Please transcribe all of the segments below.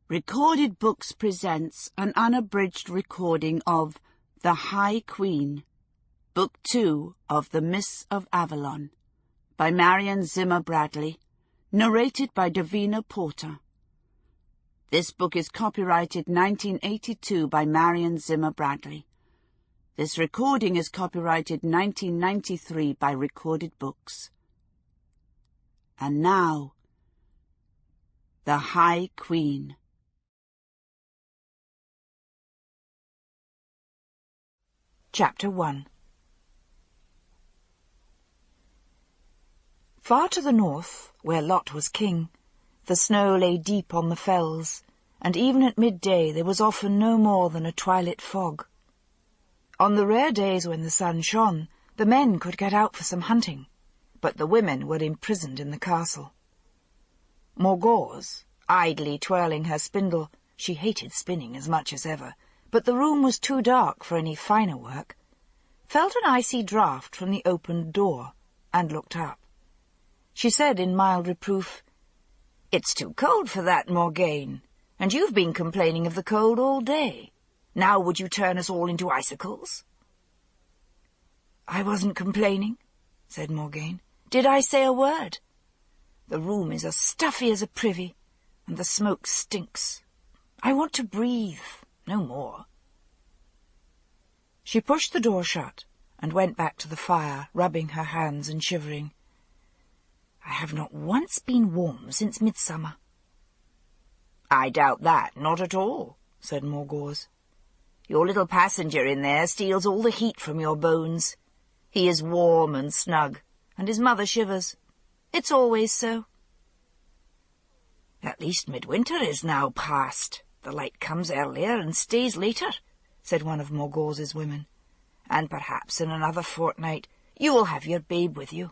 Recorded Books presents an unabridged recording of The High Queen, Book 2 of The Mists of Avalon, by Marion Zimmer Bradley, narrated by Davina Porter. This book is copyrighted 1982 by Marion Zimmer Bradley. This recording is copyrighted 1993 by Recorded Books. And now, The High Queen. Chapter 1. Far to the north, where Lot was king, the snow lay deep on the fells, and even at midday there was often no more than a twilight fog. On the rare days when the sun shone, the men could get out for some hunting, but the women were imprisoned in the castle. Morgause, idly twirling her spindle, she hated spinning as much as ever, but the room was too dark for any finer work, felt an icy draught from the opened door, and looked up. She said in mild reproof, "It's too cold for that, Morgane, and you've been complaining of the cold all day. Now would you turn us all into icicles?" "I wasn't complaining," said Morgane. "Did I say a word? The room is as stuffy as a privy, and the smoke stinks. I want to breathe. No more." She pushed the door shut and went back to the fire, rubbing her hands and shivering. "I have not once been warm since midsummer." "I doubt that, not at all," said Morgause. "Your little passenger in there steals all the heat from your bones. He is warm and snug, and his mother shivers. It's always so." "At least midwinter is now past. The light comes earlier and stays later," said one of Morgause's women. "And perhaps in another fortnight you will have your babe with you."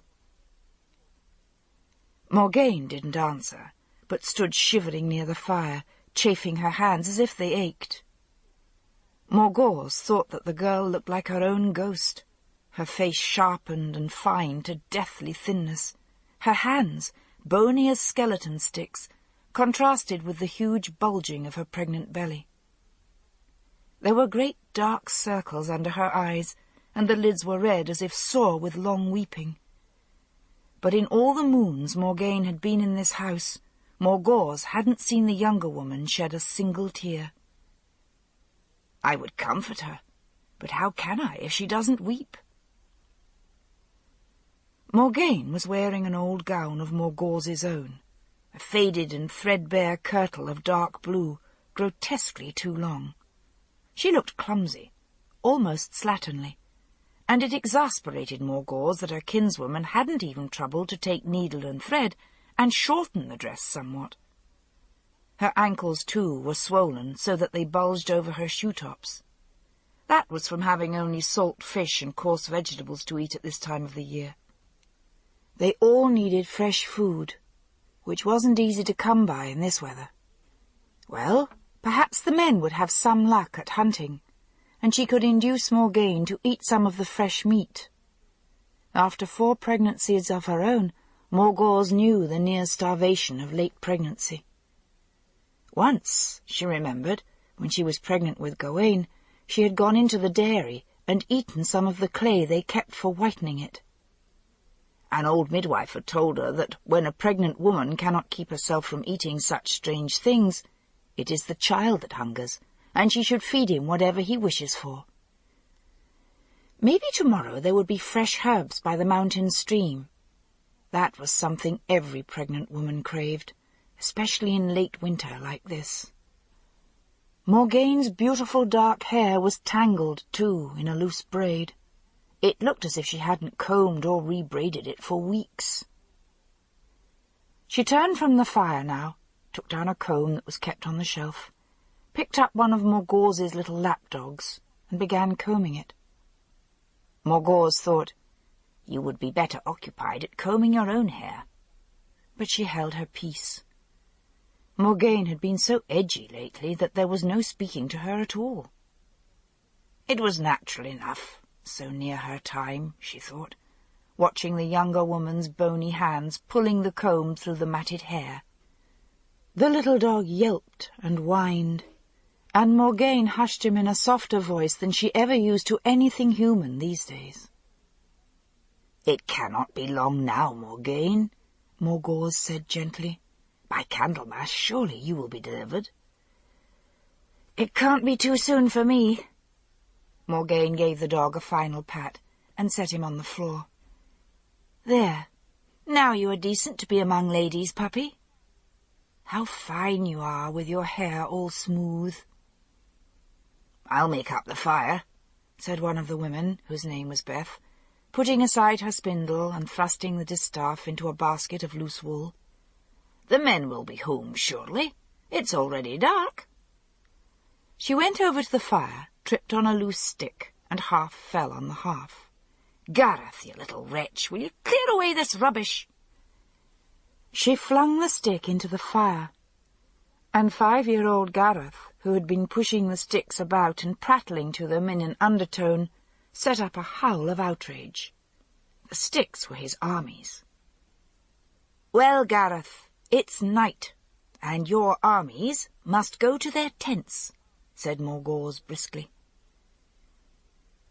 Morgane didn't answer, but stood shivering near the fire, chafing her hands as if they ached. Morgause thought that the girl looked like her own ghost, her face sharpened and fine to deathly thinness, her hands, bony as skeleton sticks, contrasted with the huge bulging of her pregnant belly. There were great dark circles under her eyes, and the lids were red as if sore with long weeping. But in all the moons Morgane had been in this house, Morgause hadn't seen the younger woman shed a single tear. "I would comfort her, but how can I if she doesn't weep?" Morgane was wearing an old gown of Morgause's own, a faded and threadbare kirtle of dark blue, grotesquely too long. She looked clumsy, almost slatternly, and it exasperated Morgause that her kinswoman hadn't even troubled to take needle and thread and shorten the dress somewhat. Her ankles, too, were swollen so that they bulged over her shoe-tops. That was from having only salt fish and coarse vegetables to eat at this time of the year. They all needed fresh food, which wasn't easy to come by in this weather. Well, perhaps the men would have some luck at hunting, and she could induce Morgane to eat some of the fresh meat. After 4 pregnancies of her own, Morgause knew the near starvation of late pregnancy. Once, she remembered, when she was pregnant with Gawain, she had gone into the dairy and eaten some of the clay they kept for whitening it. An old midwife had told her that when a pregnant woman cannot keep herself from eating such strange things, it is the child that hungers, and she should feed him whatever he wishes for. Maybe tomorrow there would be fresh herbs by the mountain stream. That was something every pregnant woman craved, especially in late winter like this. Morgane's beautiful dark hair was tangled, too, in a loose braid. It looked as if she hadn't combed or rebraided it for weeks. She turned from the fire now, took down a comb that was kept on the shelf, picked up one of Morgause's little lapdogs, and began combing it. Morgause thought, "You would be better occupied at combing your own hair." But she held her peace. Morgane had been so edgy lately that there was no speaking to her at all. It was natural enough, so near her time, she thought, watching the younger woman's bony hands pulling the comb through the matted hair. The little dog yelped and whined, and Morgaine hushed him in a softer voice than she ever used to anything human these days. "It cannot be long now, Morgaine," Morgause said gently. "By Candlemas, surely you will be delivered." "It can't be too soon for me." Morgaine gave the dog a final pat and set him on the floor. "There, now you are decent to be among ladies, puppy. How fine you are, with your hair all smooth." "I'll make up the fire," said one of the women, whose name was Beth, putting aside her spindle and thrusting the distaff into a basket of loose wool. "The men will be home, surely. It's already dark." She went over to the fire, tripped on a loose stick, and half fell on the hearth. "Gareth, you little wretch, will you clear away this rubbish?" She flung the stick into the fire, and 5-year-old Gareth, who had been pushing the sticks about and prattling to them in an undertone, set up a howl of outrage. The sticks were his armies. "Well, Gareth, it's night, and your armies must go to their tents," said Morgause briskly.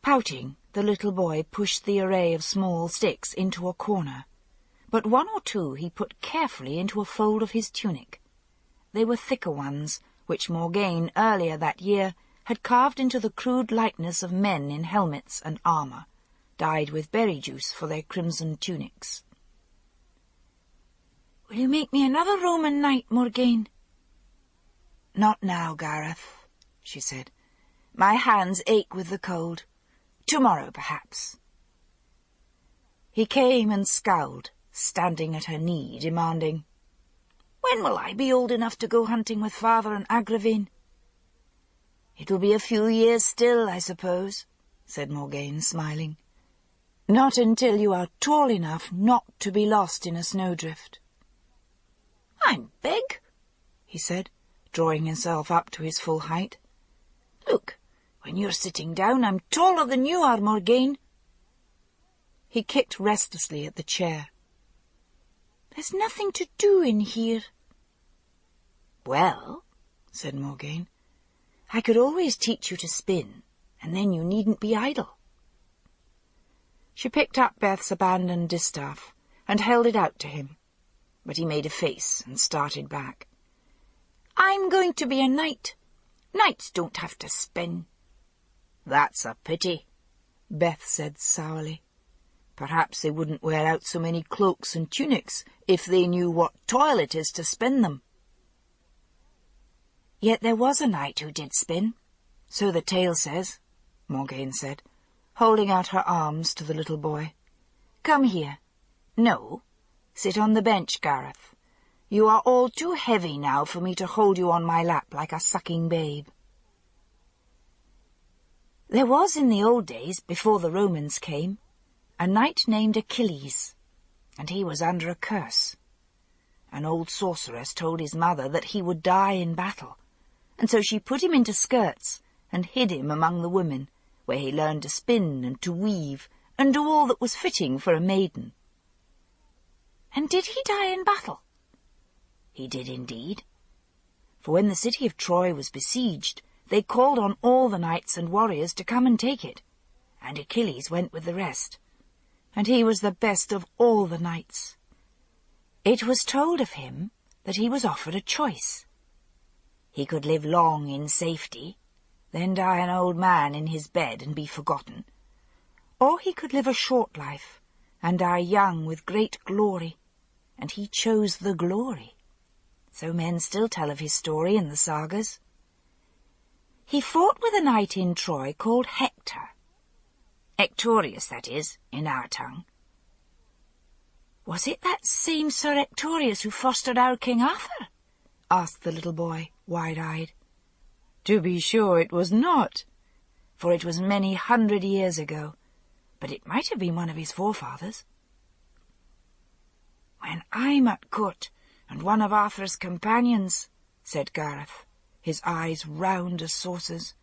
Pouting, the little boy pushed the array of small sticks into a corner, but one or two he put carefully into a fold of his tunic. They were thicker ones, which Morgaine, earlier that year, had carved into the crude likeness of men in helmets and armour, dyed with berry juice for their crimson tunics. "Will you make me another Roman knight, Morgaine?" "Not now, Gareth," she said. "My hands ache with the cold. Tomorrow, perhaps." He came and scowled, standing at her knee, demanding, "When will I be old enough to go hunting with Father and Agravain?" "It'll be a few years still, I suppose," said Morgaine, smiling. "Not until you are tall enough not to be lost in a snowdrift." "I'm big," he said, drawing himself up to his full height. "Look, when you're sitting down, I'm taller than you are, Morgaine." He kicked restlessly at the chair. "There's nothing to do in here." "Well," said Morgaine, "I could always teach you to spin, and then you needn't be idle." She picked up Beth's abandoned distaff and held it out to him, but he made a face and started back. "I'm going to be a knight. Knights don't have to spin." "That's a pity," Beth said sourly. "Perhaps they wouldn't wear out so many cloaks and tunics if they knew what toil it is to spin them." "Yet there was a knight who did spin, so the tale says," Morgaine said, holding out her arms to the little boy. "Come here. No, sit on the bench, Gareth. You are all too heavy now for me to hold you on my lap like a sucking babe." There was in the old days, before the Romans came, a knight named Achilles, and he was under a curse. An old sorceress told his mother that he would die in battle, and so she put him into skirts and hid him among the women, where he learned to spin and to weave and do all that was fitting for a maiden. And did he die in battle? He did indeed. For when the city of Troy was besieged, they called on all the knights and warriors to come and take it, and Achilles went with the rest, and he was the best of all the knights. It was told of him that he was offered a choice. He could live long in safety, then die an old man in his bed and be forgotten, or he could live a short life and die young with great glory, and he chose the glory. So men still tell of his story in the sagas. He fought with a knight in Troy called Hector. Hectorius, that is, in our tongue. "Was it that same Sir Hectorius who fostered our King Arthur?" asked the little boy, wide-eyed. To be sure it was not, for it was many 100 years ago, but it might have been one of his forefathers. "When I'm at court, and one of Arthur's companions," said Gareth, his eyes round as saucers,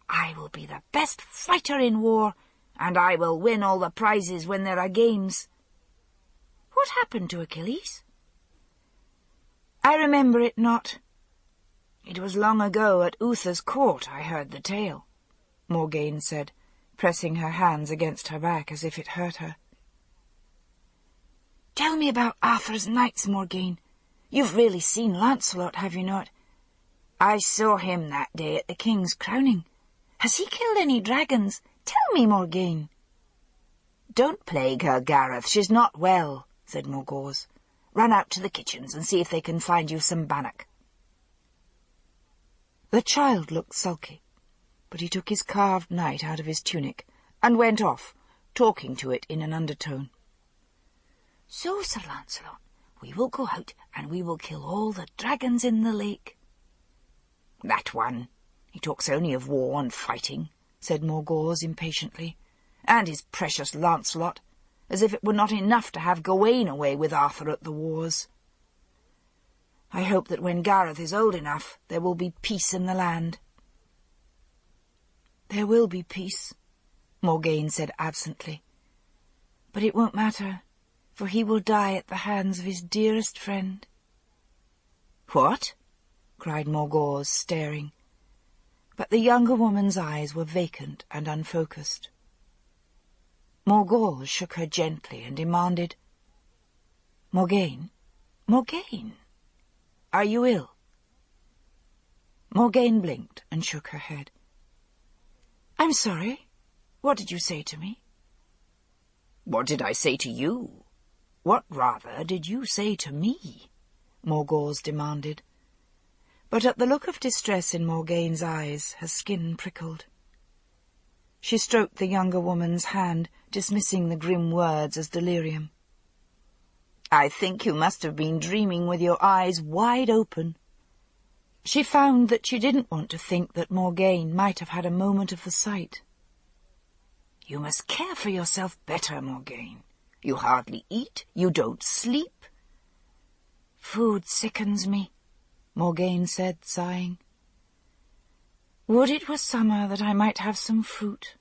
"I will be the best fighter in war, and I will win all the prizes when there are games." What happened to Achilles? I remember it not. It was long ago at Uther's court I heard the tale, Morgane said, pressing her hands against her back as if it hurt her. Tell me about Arthur's knights, Morgane. You've really seen Lancelot, have you not? I saw him that day at the king's crowning. Has he killed any dragons? Tell me, Morgane. Don't plague her, Gareth. She's not well, said Morgause. Run out to the kitchens and see if they can find you some bannock. The child looked sulky, but he took his carved knight out of his tunic and went off, talking to it in an undertone. So, Sir Lancelot, we will go out and we will kill all the dragons in the lake. That one. He talks only of war and fighting, said Morgause impatiently, and his precious Lancelot, as if it were not enough to have Gawain away with Arthur at the wars. I hope that when Gareth is old enough there will be peace in the land. There will be peace, Morgane said absently, but it won't matter, for he will die at the hands of his dearest friend. What? Cried Morgause, staring. But the younger woman's eyes were vacant and unfocused. Morgause shook her gently and demanded, Morgane, Morgane, are you ill? Morgane blinked and shook her head. I'm sorry. What did you say to me? What did I say to you? What, rather, did you say to me? Morgause demanded. But at the look of distress in Morgane's eyes, her skin prickled. She stroked the younger woman's hand, dismissing the grim words as delirium. I think you must have been dreaming with your eyes wide open. She found that she didn't want to think that Morgane might have had a moment of the sight. You must care for yourself better, Morgane. You hardly eat, you don't sleep. Food sickens me, Morgane said, sighing. Would it were summer that I might have some fruit.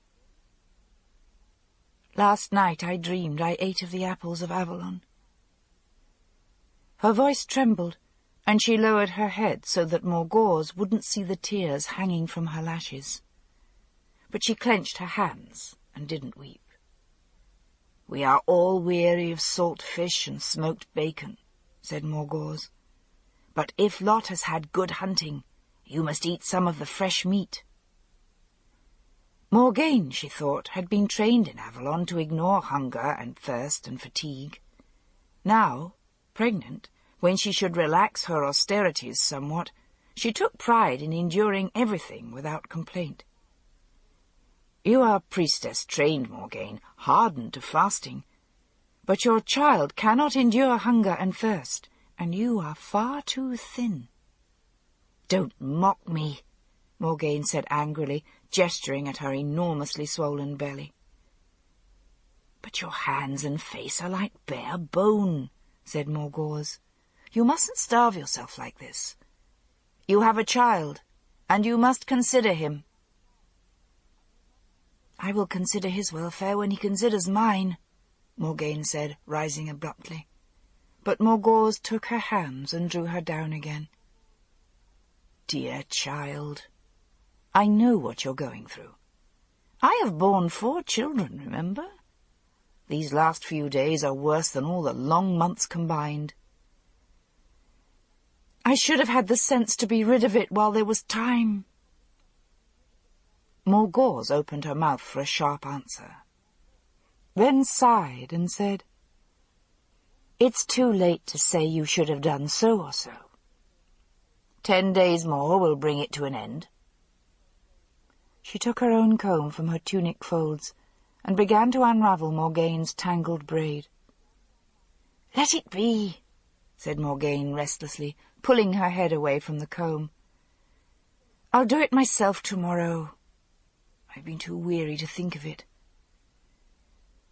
Last night I dreamed I ate of the apples of Avalon. Her voice trembled, and she lowered her head so that Morgause wouldn't see the tears hanging from her lashes. But she clenched her hands and didn't weep. We are all weary of salt fish and smoked bacon, said Morgause. But if Lot has had good hunting, you must eat some of the fresh meat. Morgane, she thought, had been trained in Avalon to ignore hunger and thirst and fatigue. Now, pregnant, when she should relax her austerities somewhat, she took pride in enduring everything without complaint. You are priestess-trained, Morgane, hardened to fasting. But your child cannot endure hunger and thirst, and you are far too thin. Don't mock me, Morgane said angrily, gesturing at her enormously swollen belly. But your hands and face are like bare bone, said Morgause. You mustn't starve yourself like this. You have a child, and you must consider him. I will consider his welfare when he considers mine, Morgane said, rising abruptly. But Morgause took her hands and drew her down again. Dear child, I know what you're going through. I have borne 4 children, remember? These last few days are worse than all the long months combined. I should have had the sense to be rid of it while there was time. Morgause opened her mouth for a sharp answer, then sighed and said, It's too late to say you should have done so or so. 10 days more will bring it to an end. She took her own comb from her tunic folds and began to unravel Morgane's tangled braid. Let it be, said Morgane restlessly, pulling her head away from the comb. I'll do it myself tomorrow. I've been too weary to think of it.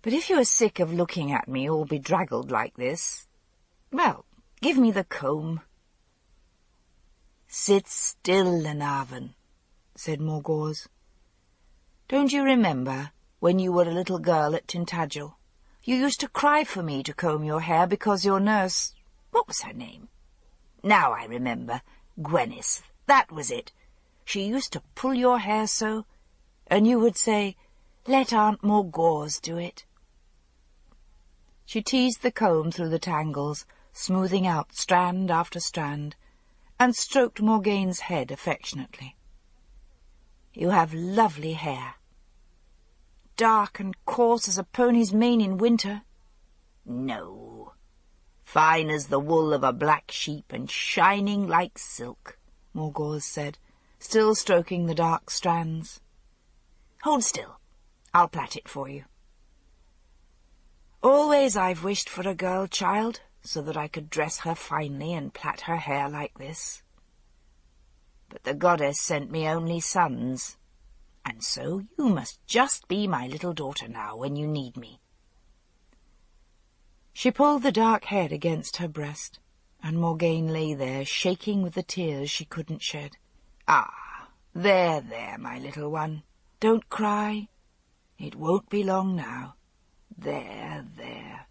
But if you are sick of looking at me all bedraggled like this, well, give me the comb. Sit still, Glenarvan, said Morgause. Don't you remember, when you were a little girl at Tintagel, you used to cry for me to comb your hair because your nurse, what was her name? Now I remember. Gwyneth, that was it. She used to pull your hair so, and you would say, 'Let Aunt Morgause do it.'" She teased the comb through the tangles, smoothing out strand after strand, and stroked Morgaine's head affectionately. "You have lovely hair. Dark and coarse as a pony's mane in winter." "No, fine as the wool of a black sheep and shining like silk," Morgause said, still stroking the dark strands. "Hold still. I'll plait it for you." "Always I've wished for a girl child, so that I could dress her finely and plait her hair like this. But the goddess sent me only sons, and so you must just be my little daughter now when you need me." She pulled the dark head against her breast, and Morgaine lay there, shaking with the tears she couldn't shed. "Ah, there, my little one. Don't cry. It won't be long now. There.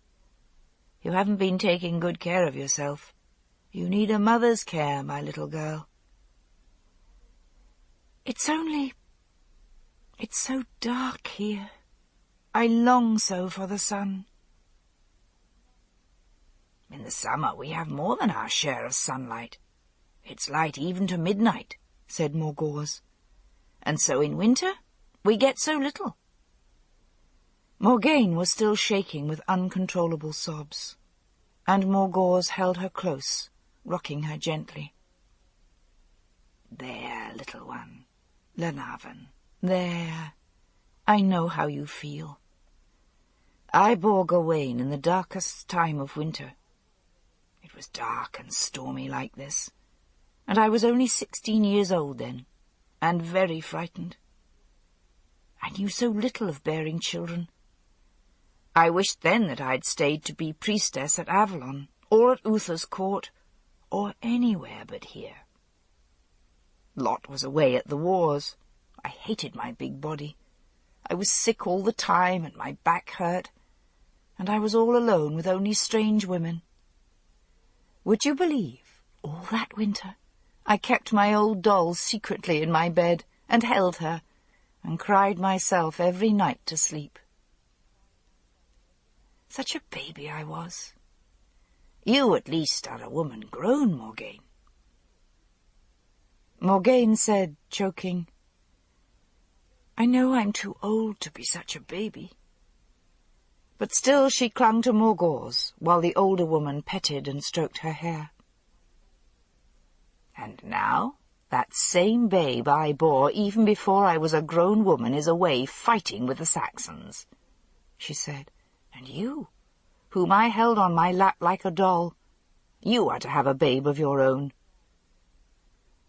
You haven't been taking good care of yourself. You need a mother's care, my little girl." It's so dark here. I long so for the sun." "In the summer we have more than our share of sunlight. It's light even to midnight," said Morgause. "And so in winter we get so little." Morgaine was still shaking with uncontrollable sobs, and Morgause held her close, rocking her gently. "There, little one, Glenarvan, there. I know how you feel. I bore Gawain in the darkest time of winter. It was dark and stormy like this, and I was only 16 years old then, and very frightened. I knew so little of bearing children. I wished then that I'd stayed to be priestess at Avalon, or at Uther's court, or anywhere but here. Lot was away at the wars. I hated my big body. I was sick all the time, and my back hurt, and I was all alone with only strange women. Would you believe, all that winter, I kept my old doll secretly in my bed, and held her, and cried myself every night to sleep. Such a baby I was. You at least are a woman grown, Morgaine." Morgaine said, choking, "I know I'm too old to be such a baby." But still she clung to Morgause, while the older woman petted and stroked her hair. "And now that same babe I bore even before I was a grown woman is away fighting with the Saxons," she said. "And you, whom I held on my lap like a doll, you are to have a babe of your own."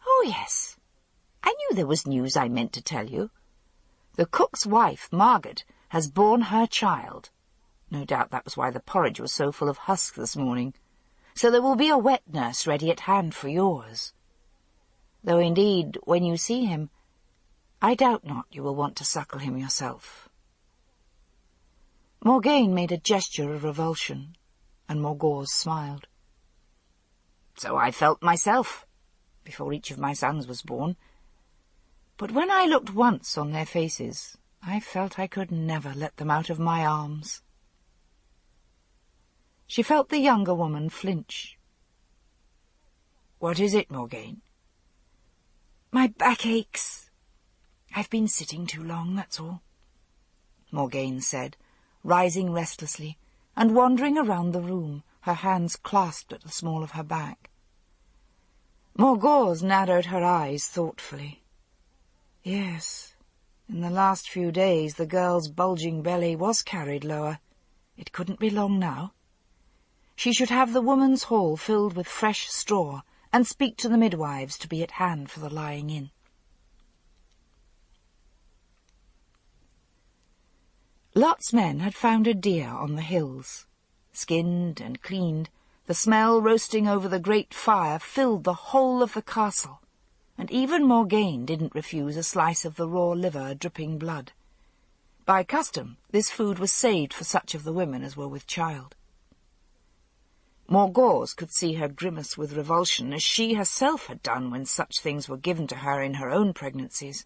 "Oh, yes. I knew there was news I meant to tell you. The cook's wife, Margaret, has borne her child. No doubt that was why the porridge was so full of husk this morning. So there will be a wet nurse ready at hand for yours. Though, indeed, when you see him, I doubt not you will want to suckle him yourself." Morgaine made a gesture of revulsion, and Morgause smiled. "So I felt myself, before each of my sons was born. But when I looked once on their faces, I felt I could never let them out of my arms." She felt the younger woman flinch. "What is it, Morgaine?" "My back aches. I've been sitting too long, that's all," Morgaine said, rising restlessly and wandering around the room, her hands clasped at the small of her back. Morgause narrowed her eyes thoughtfully. Yes, in the last few days the girl's bulging belly was carried lower. It couldn't be long now. She should have the woman's hall filled with fresh straw, and speak to the midwives to be at hand for the lying in. Lot's men had found a deer on the hills. Skinned and cleaned, the smell roasting over the great fire filled the whole of the castle, and even Morgaine didn't refuse a slice of the raw liver dripping blood. By custom, this food was saved for such of the women as were with child. Morgause could see her grimace with revulsion, as she herself had done when such things were given to her in her own pregnancies.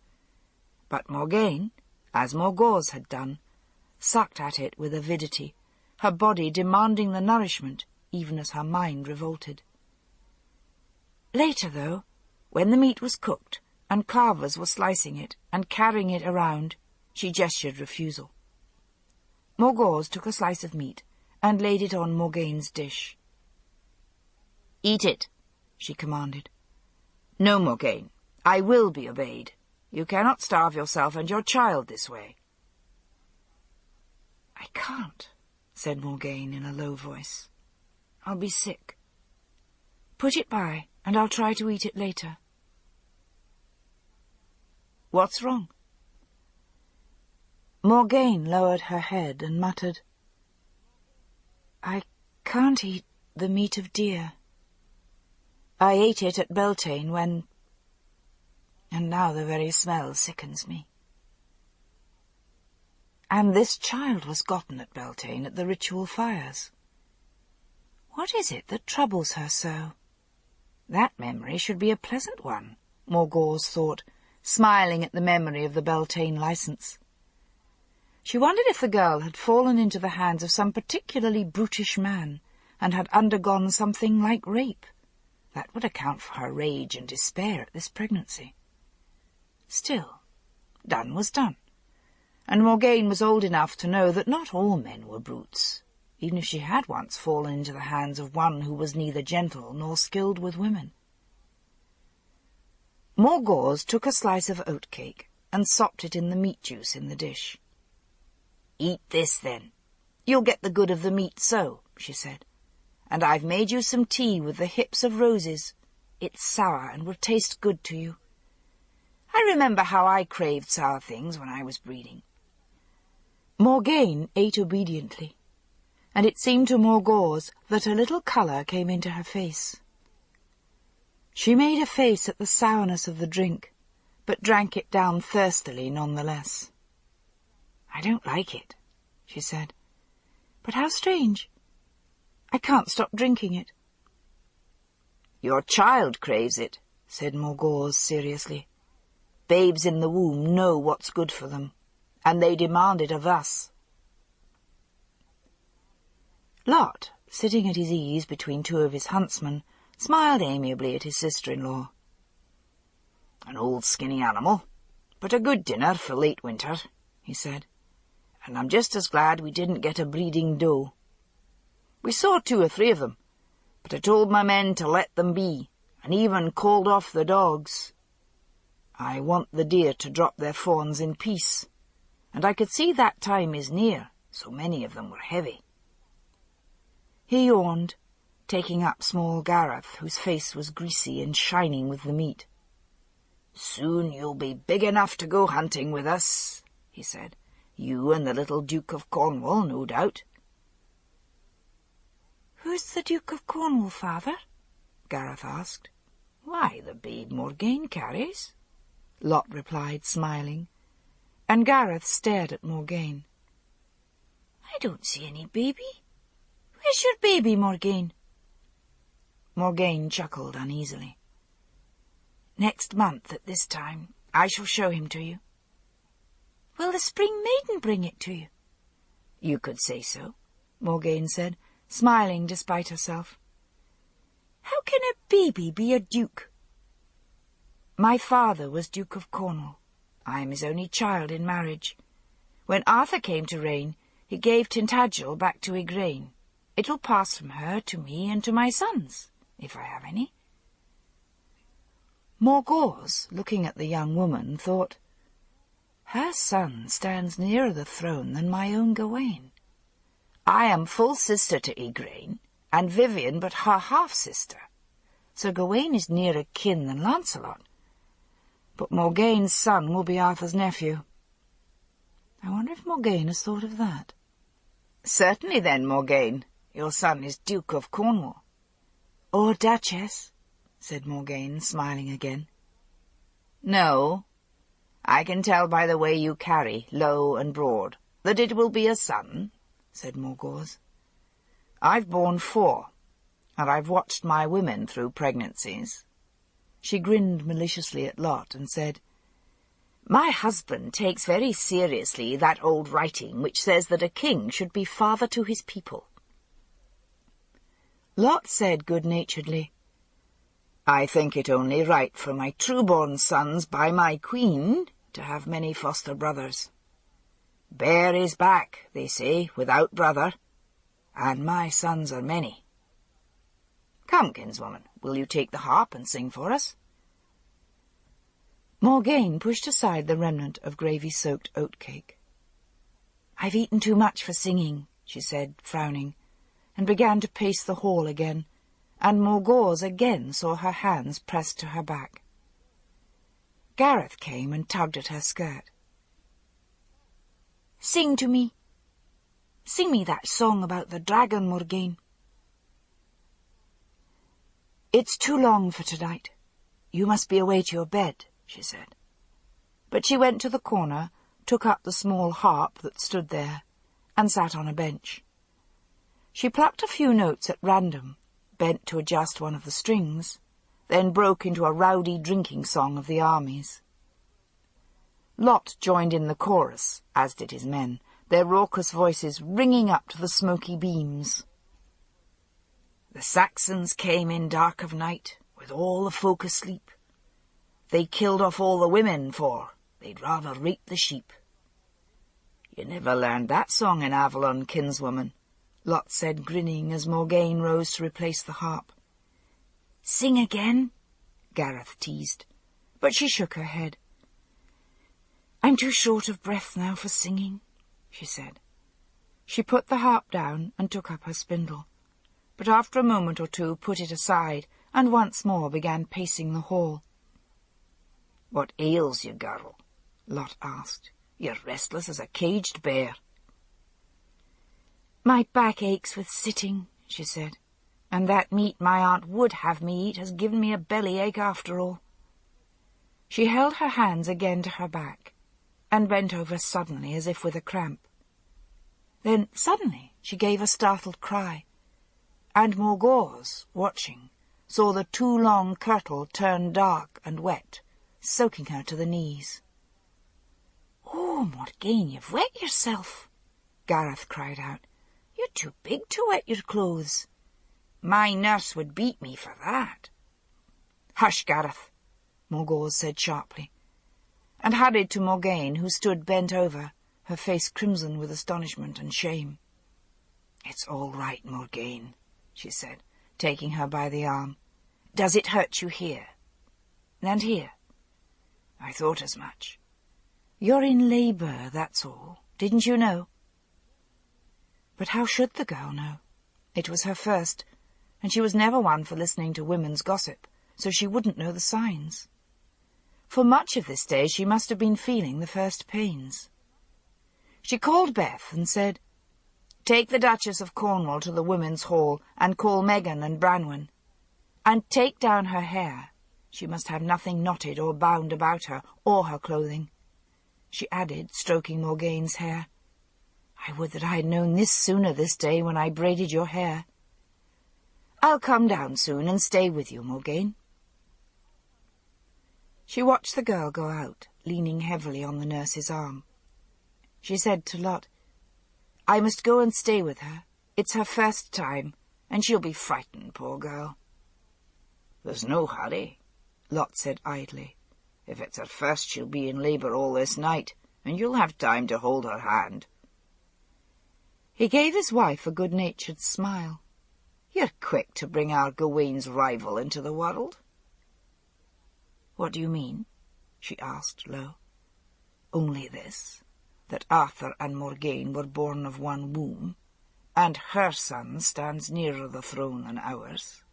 But Morgaine, as Morgause had done, sucked at it with avidity, her body demanding the nourishment, even as her mind revolted. Later, though, when the meat was cooked, and carvers were slicing it and carrying it around, she gestured refusal. Morgause took a slice of meat and laid it on Morgaine's dish. "Eat it," she commanded. "No, Morgaine, I will be obeyed. You cannot starve yourself and your child this way." "I can't," said Morgaine in a low voice. "I'll be sick. Put it by, and I'll try to eat it later." "What's wrong?" Morgaine lowered her head and muttered, "I can't eat the meat of deer. I ate it at Beltane when... and now the very smell sickens me." And this child was gotten at Beltane at the ritual fires. What is it that troubles her so? That memory should be a pleasant one, Morgause thought, smiling at the memory of the Beltane license. She wondered if the girl had fallen into the hands of some particularly brutish man and had undergone something like rape. That would account for her rage and despair at this pregnancy. Still, done was done, and Morgaine was old enough to know that not all men were brutes, even if she had once fallen into the hands of one who was neither gentle nor skilled with women. Morgause took a slice of oatcake and sopped it in the meat juice in the dish. "Eat this, then. You'll get the good of the meat so," she said. "And I've made you some tea with the hips of roses. It's sour and will taste good to you. I remember how I craved sour things when I was breeding." Morgaine ate obediently, and it seemed to Morgause that a little colour came into her face. She made a face at the sourness of the drink, but drank it down thirstily none the less. "I don't like it," she said. "But how strange. I can't stop drinking it." "Your child craves it," said Morgause seriously. "Babes in the womb know what's good for them, and they demand it of us." Lot, sitting at his ease between two of his huntsmen, smiled amiably at his sister-in-law. "An old skinny animal, but a good dinner for late winter," he said. "And I'm just as glad we didn't get a breeding doe. We saw 2 or 3 of them, but I told my men to let them be, and even called off the dogs. I want the deer to drop their fawns in peace, and I could see that time is near, so many of them were heavy." He yawned, taking up small Gareth, whose face was greasy and shining with the meat. "Soon you'll be big enough to go hunting with us," he said. "You and the little Duke of Cornwall, no doubt." "Who's the Duke of Cornwall, father?" Gareth asked. "Why, the babe Morgaine carries," Lot replied, smiling, and Gareth stared at Morgaine. "I don't see any baby. Where's your baby, Morgaine?" Morgaine chuckled uneasily. "Next month at this time I shall show him to you." "Will the Spring Maiden bring it to you?" "You could say so," Morgaine said, smiling despite herself. "How can a baby be a duke?" "My father was Duke of Cornwall. I am his only child in marriage. When Arthur came to reign, he gave Tintagel back to Igraine. It will pass from her to me and to my sons, if I have any." Morgause, looking at the young woman, thought, "Her son stands nearer the throne than my own Gawain. I am full sister to Igraine, and Vivian but her half-sister. Sir Gawain is nearer kin than Lancelot. But Morgaine's son will be Arthur's nephew. I wonder if Morgaine has thought of that." "Certainly then, Morgaine, your son is Duke of Cornwall." "Or Duchess," said Morgaine, smiling again. "No. I can tell by the way you carry, low and broad, that it will be a son," said Morgause. "I've borne 4, and I've watched my women through pregnancies." She grinned maliciously at Lot and said, "My husband takes very seriously that old writing which says that a king should be father to his people." Lot said good-naturedly, "I think it only right for my true-born sons by my queen to have many foster brothers. Bear is back, they say, without brother, and my sons are many. Come, kinswoman, will you take the harp and sing for us?" Morgane pushed aside the remnant of gravy-soaked oatcake. "I've eaten too much for singing," she said, frowning, and began to pace the hall again, and Morgause again saw her hands pressed to her back. Gareth came and tugged at her skirt. "Sing to me. Sing me that song about the dragon, Morgane." "It's too long for tonight. You must be away to your bed," she said. But she went to the corner, took up the small harp that stood there, and sat on a bench. She plucked a few notes at random, bent to adjust one of the strings, then broke into a rowdy drinking song of the armies. Lot joined in the chorus, as did his men, their raucous voices ringing up to the smoky beams. "The Saxons came in dark of night, with all the folk asleep. They killed off all the women, for they'd rather rape the sheep." "You never learned that song in Avalon, kinswoman," Lot said, grinning as Morgane rose to replace the harp. "Sing again," Gareth teased, but she shook her head. "I'm too short of breath now for singing," she said. She put the harp down and took up her spindle, but after a moment or two put it aside and once more began pacing the hall. "What ails you, girl?" Lot asked. "You're restless as a caged bear." "My back aches with sitting," she said, "and that meat my aunt would have me eat has given me a bellyache after all." She held her hands again to her back, and bent over suddenly as if with a cramp. Then suddenly she gave a startled cry, and Morgause, watching, saw the too long kirtle turn dark and wet, soaking her to the knees. "Oh, Morgane, you've wet yourself," Gareth cried out. "You're too big to wet your clothes. My nurse would beat me for that." "Hush, Gareth," Morgause said sharply, and hurried to Morgane, who stood bent over, her face crimson with astonishment and shame. "It's all right, Morgane," she said, taking her by the arm. "Does it hurt you here? And here? I thought as much. You're in labour, that's all. Didn't you know?" But how should the girl know? It was her first, and she was never one for listening to women's gossip, so she wouldn't know the signs. For much of this day she must have been feeling the first pains. She called Beth and said, "Take the Duchess of Cornwall to the women's hall and call Megan and Branwen. And take down her hair. She must have nothing knotted or bound about her, or her clothing." She added, stroking Morgane's hair, "I would that I had known this sooner this day when I braided your hair. I'll come down soon and stay with you, Morgane." She watched the girl go out, leaning heavily on the nurse's arm. She said to Lot, "I must go and stay with her. It's her first time, and she'll be frightened, poor girl." "There's no hurry," Lot said idly. "If it's her first, she'll be in labour all this night, and you'll have time to hold her hand." He gave his wife a good-natured smile. "You're quick to bring our Gawaine's rival into the world." "What do you mean?" she asked low. "Only this, that Arthur and Morgane were born of one womb, and her son stands nearer the throne than ours."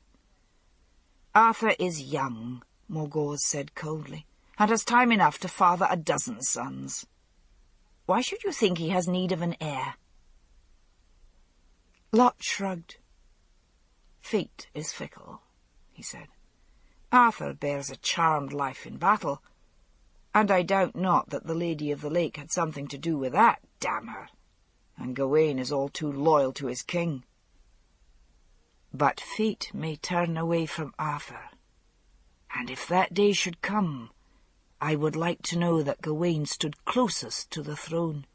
"Arthur is young," Morgause said coldly, "and has time enough to father a dozen sons. Why should you think he has need of an heir?" Lot shrugged. "Fate is fickle," he said. "Arthur bears a charmed life in battle, and I doubt not that the Lady of the Lake had something to do with that, damn her, and Gawaine is all too loyal to his king." But fate may turn away from Arthur, and if that day should come, I would like to know that Gawain stood closest to the throne.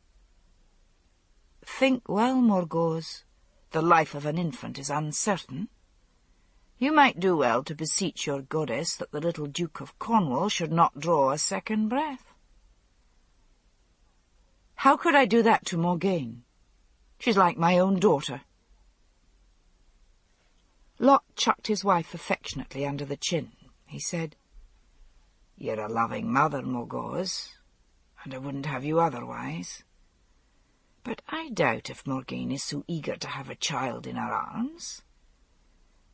Think well, Morgause. The life of an infant is uncertain. You might do well to beseech your goddess that the little Duke of Cornwall should not draw a second breath. How could I do that to Morgane? She's like my own daughter. Lot chucked his wife affectionately under the chin. He said, "You're a loving mother, Morgause, and I wouldn't have you otherwise. But I doubt if Morgane is so eager to have a child in her arms.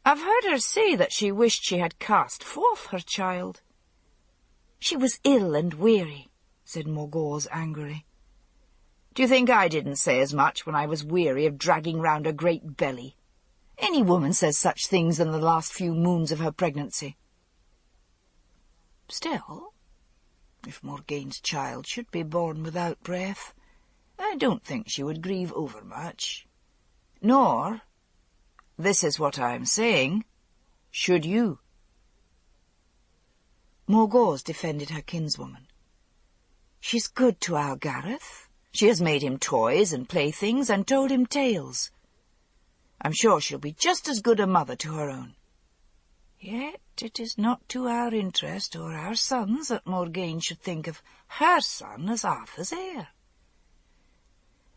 I've heard her say that she wished she had cast forth her child." "She was ill and weary," said Morgause angrily. "Do you think I didn't say as much when I was weary of dragging round a great belly? Any woman says such things in the last few moons of her pregnancy." "Still, if Morgane's child should be born without breath, I don't think she would grieve overmuch. Nor, this is what I am saying, should you." Morgause defended her kinswoman. "She's good to our Gareth. She has made him toys and playthings and told him tales. I'm sure she'll be just as good a mother to her own. Yet it is not to our interest or our son's that Morgane should think of her son as Arthur's heir."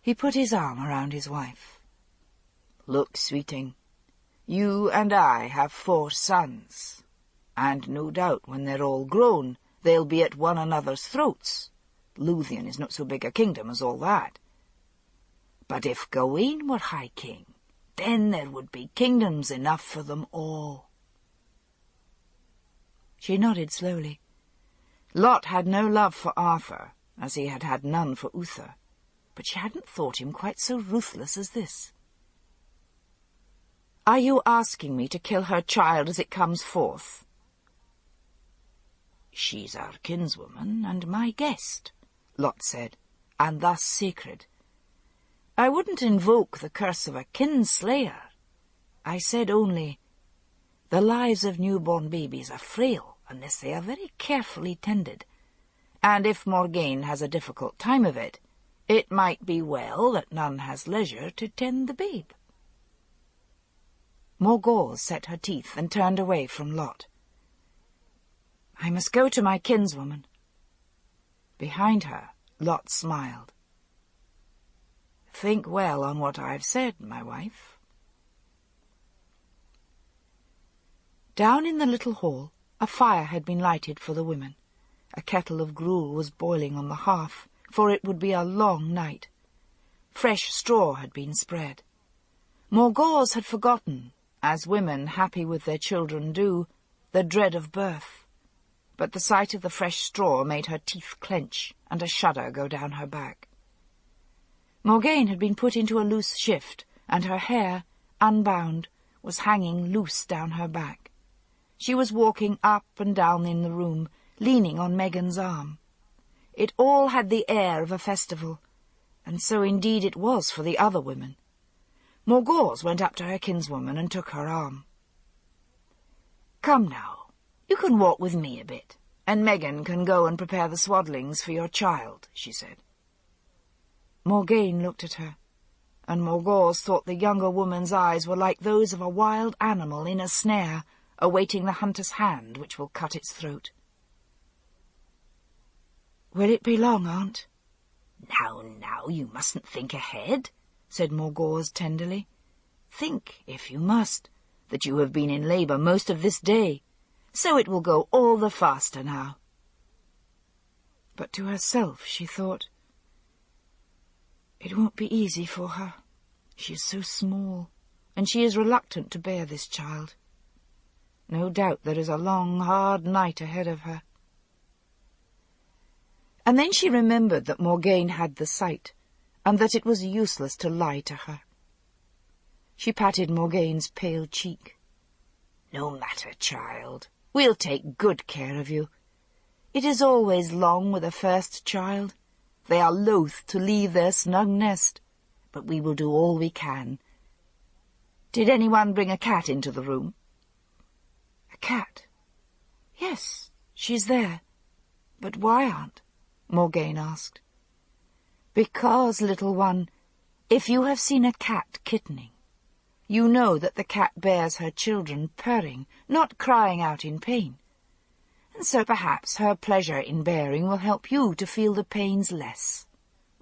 He put his arm around his wife. "Look, sweeting, you and I have 4 sons, and no doubt when they're all grown they'll be at one another's throats. Lothian is not so big a kingdom as all that. But if Gawain were High King, then there would be kingdoms enough for them all." She nodded slowly. Lot had no love for Arthur, as he had had none for Uther, but she hadn't thought him quite so ruthless as this. "Are you asking me to kill her child as it comes forth?" "She's our kinswoman and my guest," Lot said, "and thus sacred. I wouldn't invoke the curse of a kinslayer. I said only, the lives of newborn babies are frail unless they are very carefully tended, and if Morgane has a difficult time of it, it might be well that none has leisure to tend the babe." Morgause set her teeth and turned away from Lot. "I must go to my kinswoman." Behind her, Lot smiled. "Think well on what I've said, my wife." Down in the little hall, a fire had been lighted for the women. A kettle of gruel was boiling on the hearth, for it would be a long night. Fresh straw had been spread. Morgause had forgotten, as women happy with their children do, the dread of birth. But the sight of the fresh straw made her teeth clench and a shudder go down her back. Morgane had been put into a loose shift, and her hair, unbound, was hanging loose down her back. She was walking up and down in the room, leaning on Megan's arm. It all had the air of a festival, and so indeed it was for the other women. Morgause went up to her kinswoman and took her arm. "Come now, you can walk with me a bit, and Megan can go and prepare the swaddlings for your child," she said. Morgane looked at her, and Morgause thought the younger woman's eyes were like those of a wild animal in a snare, awaiting the hunter's hand which will cut its throat. "Will it be long, Aunt?" Now, you mustn't think ahead," said Morgause tenderly. "Think, if you must, that you have been in labour most of this day, so it will go all the faster now." But to herself she thought, "It won't be easy for her. She is so small, and she is reluctant to bear this child. No doubt there is a long, hard night ahead of her." And then she remembered that Morgane had the sight, and that it was useless to lie to her. She patted Morgane's pale cheek. "No matter, child. We'll take good care of you. It is always long with a first child. They are loath to leave their snug nest, but we will do all we can. "Did anyone bring a cat into the room?" "A cat? Yes, she's there. But why, Aunt?" Morgane asked. "Because, little one, if you have seen a cat kittening, you know that the cat bears her children purring, not crying out in pain. And so perhaps her pleasure in bearing will help you to feel the pains less,"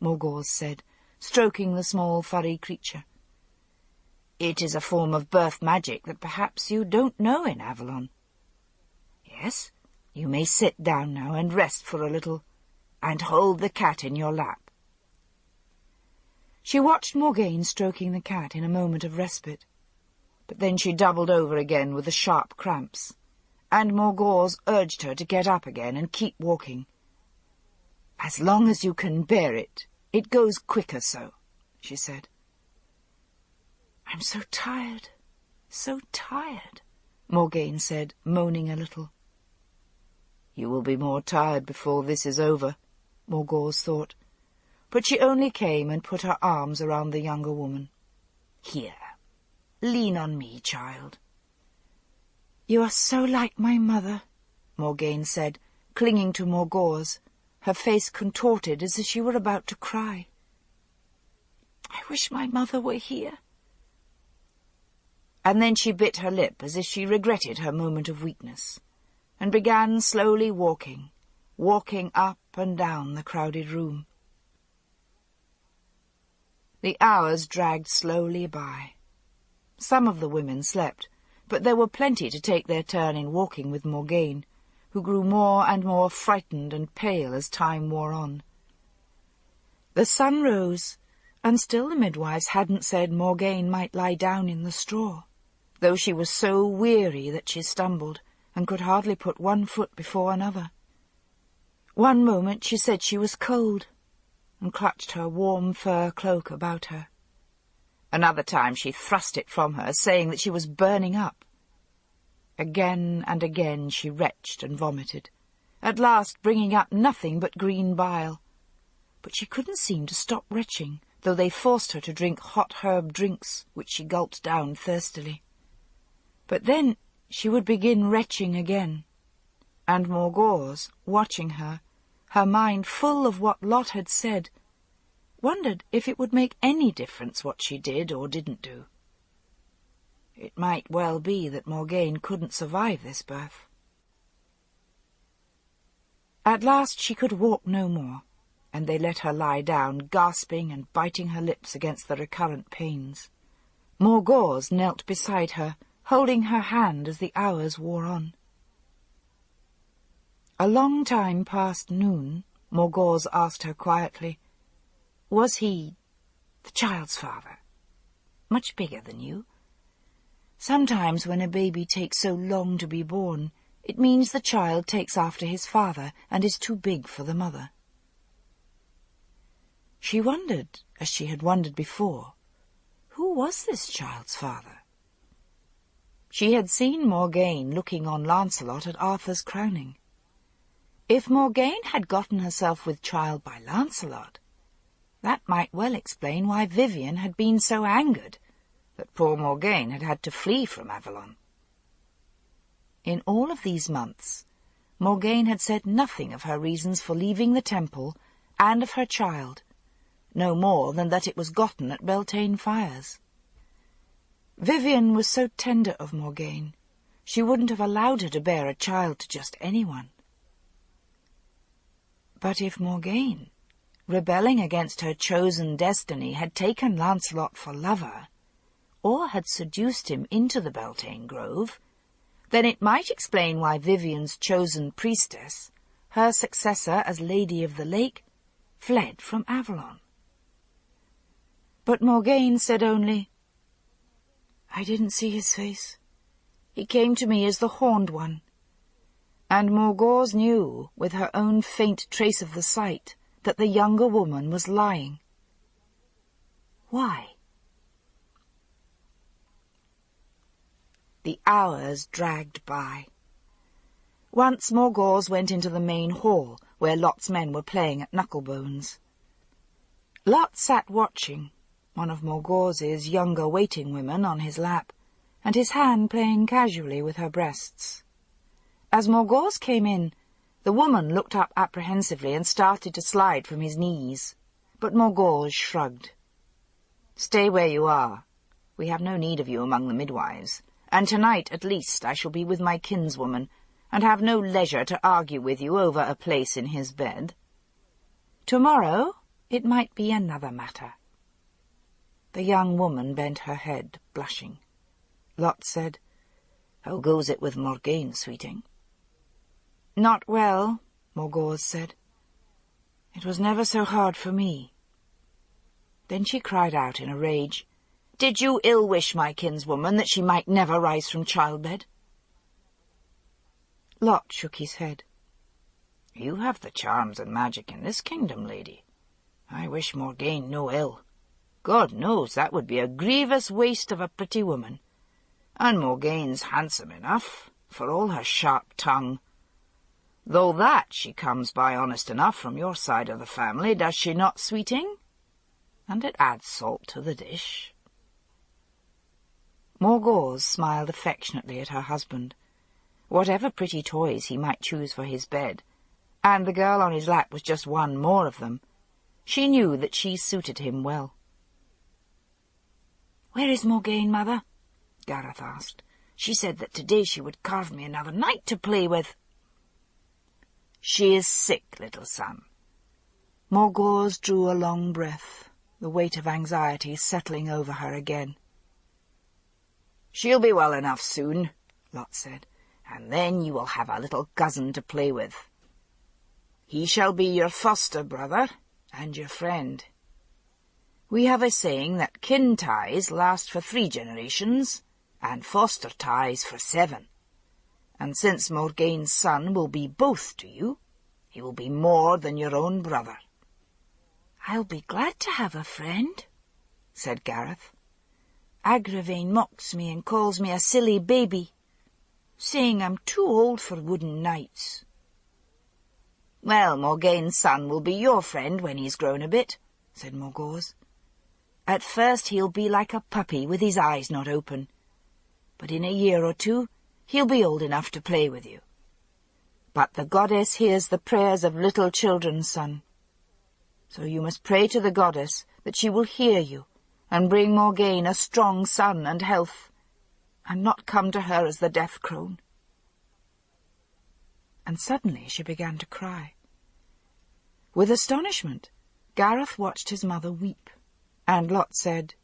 Morgause said, stroking the small furry creature. "It is a form of birth magic that perhaps you don't know in Avalon. Yes, you may sit down now and rest for a little, and hold the cat in your lap." She watched Morgane stroking the cat in a moment of respite, but then she doubled over again with the sharp cramps, and Morgause urged her to get up again and keep walking. "As long as you can bear it, it goes quicker so," she said. "I'm so tired, Morgane said, moaning a little. "You will be more tired before this is over," Morgause thought, but she only came and put her arms around the younger woman. "Here, lean on me, child." "You are so like my mother," Morgane said, clinging to Morgause, her face contorted as if she were about to cry. "I wish my mother were here." And then she bit her lip as if she regretted her moment of weakness, and began slowly walking up and down the crowded room. The hours dragged slowly by. Some of the women slept, but there were plenty to take their turn in walking with Morgane, who grew more and more frightened and pale as time wore on. The sun rose, and still the midwives hadn't said Morgane might lie down in the straw, though she was so weary that she stumbled and could hardly put one foot before another. One moment she said she was cold, and clutched her warm fur cloak about her. Another time she thrust it from her, saying that she was burning up. Again and again she retched and vomited, at last bringing up nothing but green bile. But she couldn't seem to stop retching, though they forced her to drink hot herb drinks, which she gulped down thirstily. But then she would begin retching again, and Morgause, watching her, her mind full of what Lot had said, wondered if it would make any difference what she did or didn't do. It might well be that Morgane couldn't survive this birth. At last she could walk no more, and they let her lie down, gasping and biting her lips against the recurrent pains. Morgause knelt beside her, holding her hand as the hours wore on. A long time past noon, Morgause asked her quietly, "Was he, the child's father, much bigger than you? Sometimes when a baby takes so long to be born, it means the child takes after his father and is too big for the mother." She wondered, as she had wondered before, who was this child's father? She had seen Morgane looking on Lancelot at Arthur's crowning. If Morgane had gotten herself with child by Lancelot, that might well explain why Vivian had been so angered that poor Morgane had had to flee from Avalon. In all of these months, Morgane had said nothing of her reasons for leaving the temple and of her child, no more than that it was gotten at Beltane fires. Vivian was so tender of Morgane, she wouldn't have allowed her to bear a child to just anyone. But if Morgane, rebelling against her chosen destiny, had taken Lancelot for lover, or had seduced him into the Beltane Grove, then it might explain why Vivian's chosen priestess, her successor as Lady of the Lake, fled from Avalon. But Morgane said only, "I didn't see his face. He came to me as the Horned One." And Morgause knew, with her own faint trace of the sight, that the younger woman was lying. Why? The hours dragged by. Once Morgause went into the main hall, where Lot's men were playing at knucklebones. Lot sat watching, one of Morgause's younger waiting women, on his lap, and his hand playing casually with her breasts. As Morgause came in, the woman looked up apprehensively and started to slide from his knees, but Morgause shrugged. "Stay where you are. We have no need of you among the midwives, and tonight at least I shall be with my kinswoman, and have no leisure to argue with you over a place in his bed. Tomorrow it might be another matter." The young woman bent her head, blushing. Lot said, "How goes it with Morgaine, sweeting?" "Not well," Morgause said. "It was never so hard for me." Then she cried out in a rage, "Did you ill-wish my kinswoman that she might never rise from childbed?" Lot shook his head. "You have the charms and magic in this kingdom, lady. I wish Morgaine no ill. God knows that would be a grievous waste of a pretty woman. And Morgaine's handsome enough, for all her sharp tongue. Though that she comes by honest enough from your side of the family, does she not, sweeting? And it adds salt to the dish." Morgause smiled affectionately at her husband. Whatever pretty toys he might choose for his bed, and the girl on his lap was just one more of them, she knew that she suited him well. "Where is Morgaine, Mother?" Gareth asked. "She said that today she would carve me another knight to play with." "She is sick, little son." Morgause drew a long breath, the weight of anxiety settling over her again. "She'll be well enough soon," Lot said, "and then you will have a little cousin to play with. He shall be your foster brother and your friend. We have a saying that kin ties last for 3 generations, and foster ties for 7. And since Morgaine's son will be both to you, he will be more than your own brother." "I'll be glad to have a friend," said Gareth. "Agravain mocks me and calls me a silly baby, saying I'm too old for wooden knights." "Well, Morgaine's son will be your friend when he's grown a bit," said Morgause. "At first he'll be like a puppy with his eyes not open, but in a year or 2 he'll be old enough to play with you. But the goddess hears the prayers of little children, son. So you must pray to the goddess that she will hear you and bring Morgaine a strong son and health, and not come to her as the death crone." And suddenly she began to cry. With astonishment, Gareth watched his mother weep, and Lot said,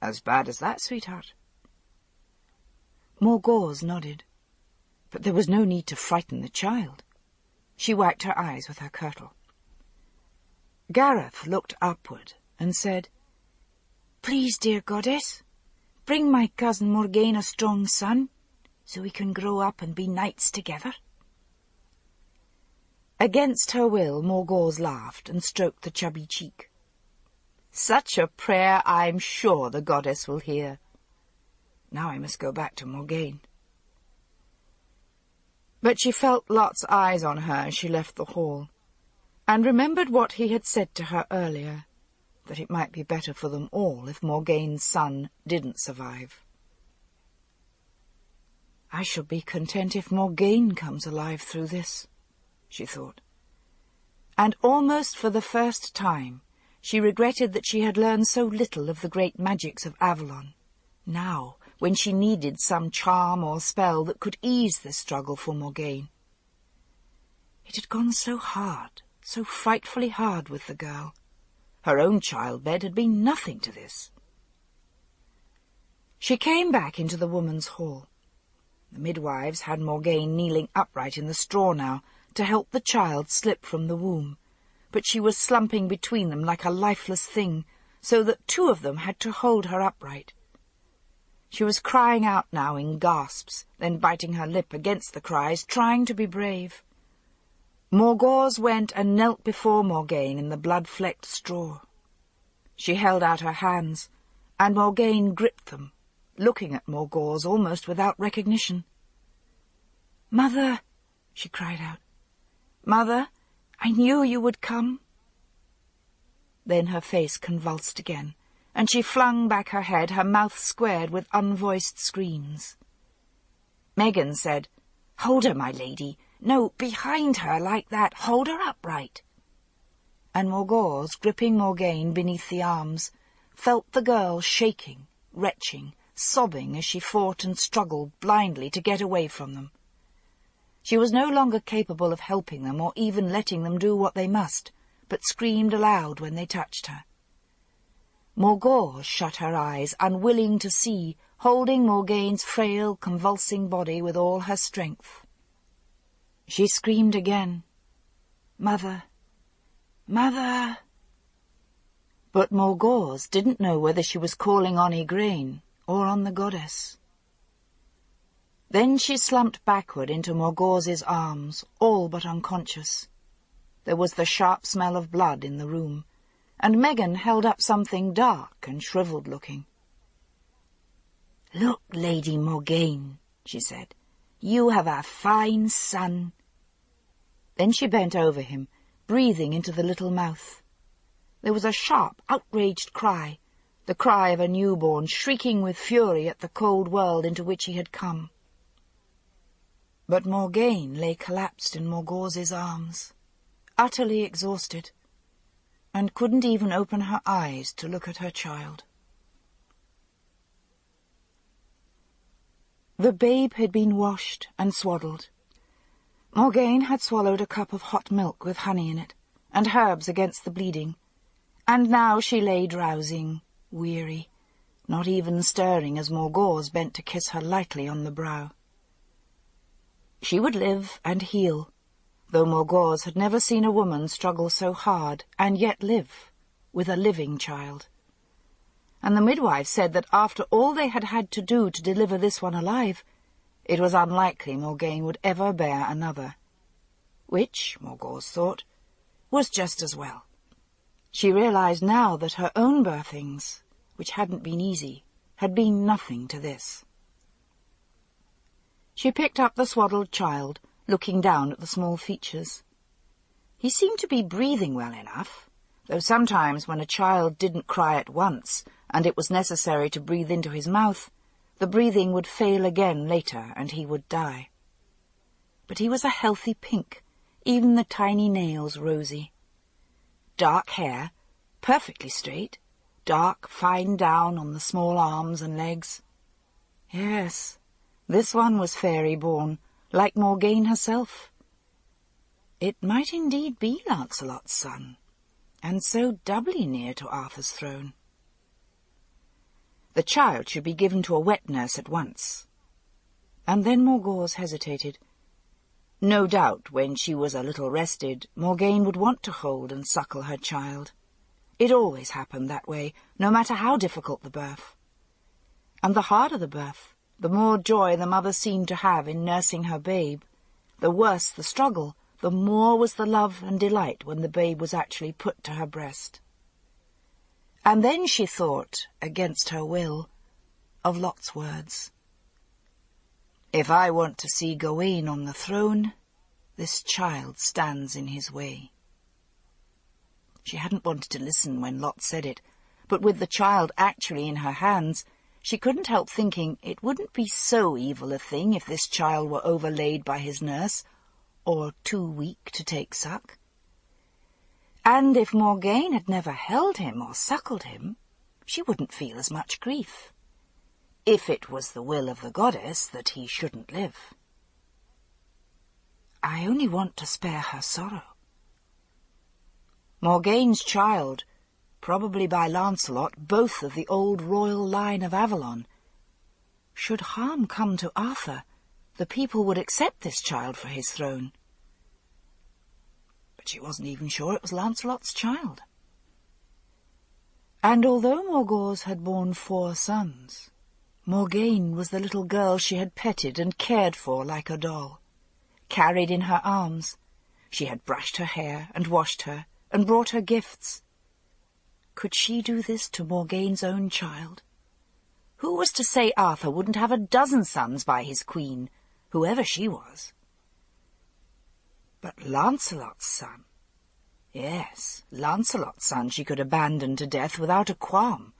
"As bad as that, sweetheart?" Morgause nodded, but there was no need to frighten the child. She wiped her eyes with her kirtle. Gareth looked upward and said, "Please, dear goddess, bring my cousin Morgaine a strong son, so we can grow up and be knights together." Against her will, Morgause laughed and stroked the chubby cheek. "Such a prayer I'm sure the goddess will hear. Now I must go back to Morgaine." But she felt Lot's eyes on her as she left the hall, and remembered what he had said to her earlier, that it might be better for them all if Morgaine's son didn't survive. "I shall be content if Morgaine comes alive through this," she thought. And almost for the first time she regretted that she had learned so little of the great magics of Avalon, now when she needed some charm or spell that could ease this struggle for Morgaine. It had gone so hard, so frightfully hard with the girl. Her own childbed had been nothing to this. She came back into the woman's hall. The midwives had Morgaine kneeling upright in the straw now to help the child slip from the womb, but she was slumping between them like a lifeless thing, so that 2 of them had to hold her upright. She was crying out now in gasps, then biting her lip against the cries, trying to be brave. Morgause went and knelt before Morgaine in the blood-flecked straw. She held out her hands, and Morgaine gripped them, looking at Morgause almost without recognition. "Mother," she cried out. "Mother, I knew you would come." Then her face convulsed again, and she flung back her head, her mouth squared with unvoiced screams. Megan said, "Hold her, my lady. No, behind her, like that. Hold her upright." And Morgause, gripping Morgaine beneath the arms, felt the girl shaking, retching, sobbing as she fought and struggled blindly to get away from them. She was no longer capable of helping them or even letting them do what they must, but screamed aloud when they touched her. Morgause shut her eyes, unwilling to see, holding Morgaine's frail, convulsing body with all her strength. She screamed again, "Mother! Mother!" But Morgause didn't know whether she was calling on Igraine or on the goddess. Then she slumped backward into Morgause's arms, all but unconscious. There was the sharp smell of blood in the room, and Megan held up something dark and shriveled-looking. "Look, Lady Morgaine," she said, "you have a fine son." Then she bent over him, breathing into the little mouth. There was a sharp, outraged cry, the cry of a newborn shrieking with fury at the cold world into which he had come. But Morgaine lay collapsed in Morgause's arms, utterly exhausted, and couldn't even open her eyes to look at her child. The babe had been washed and swaddled. Morgaine had swallowed a cup of hot milk with honey in it, and herbs against the bleeding, and now she lay drowsing, weary, not even stirring as Morgause bent to kiss her lightly on the brow. She would live and heal, though Morgause had never seen a woman struggle so hard and yet live, with a living child. And the midwife said that after all they had had to do to deliver this one alive, it was unlikely Morgaine would ever bear another. Which, Morgause thought, was just as well. She realized now that her own birthings, which hadn't been easy, had been nothing to this. She picked up the swaddled child, looking down at the small features. He seemed to be breathing well enough, though sometimes when a child didn't cry at once, and it was necessary to breathe into his mouth, the breathing would fail again later, and he would die. But he was a healthy pink, even the tiny nails rosy. Dark hair, perfectly straight, dark, fine down on the small arms and legs. Yes, this one was fairy-born, like Morgaine herself. It might indeed be Lancelot's son, and so doubly near to Arthur's throne. The child should be given to a wet nurse at once. And then Morgause hesitated. No doubt, when she was a little rested, Morgaine would want to hold and suckle her child. It always happened that way, no matter how difficult the birth. And the harder the birth, the more joy the mother seemed to have in nursing her babe. The worse the struggle, the more was the love and delight when the babe was actually put to her breast. And then she thought, against her will, of Lot's words. If I want to see Gawain on the throne, this child stands in his way. She hadn't wanted to listen when Lot said it, but with the child actually in her hands, she couldn't help thinking it wouldn't be so evil a thing if this child were overlaid by his nurse, or too weak to take suck. And if Morgaine had never held him or suckled him, she wouldn't feel as much grief, if it was the will of the goddess that he shouldn't live. I only want to spare her sorrow. Morgaine's child, probably by Lancelot, both of the old royal line of Avalon. Should harm come to Arthur, the people would accept this child for his throne. But she wasn't even sure it was Lancelot's child. And although Morgause had borne 4 sons, Morgaine was the little girl she had petted and cared for like a doll. Carried in her arms, she had brushed her hair and washed her and brought her gifts. Could she do this to Morgaine's own child? Who was to say Arthur wouldn't have a dozen sons by his queen, whoever she was? But Lancelot's son, yes, Lancelot's son she could abandon to death without a qualm.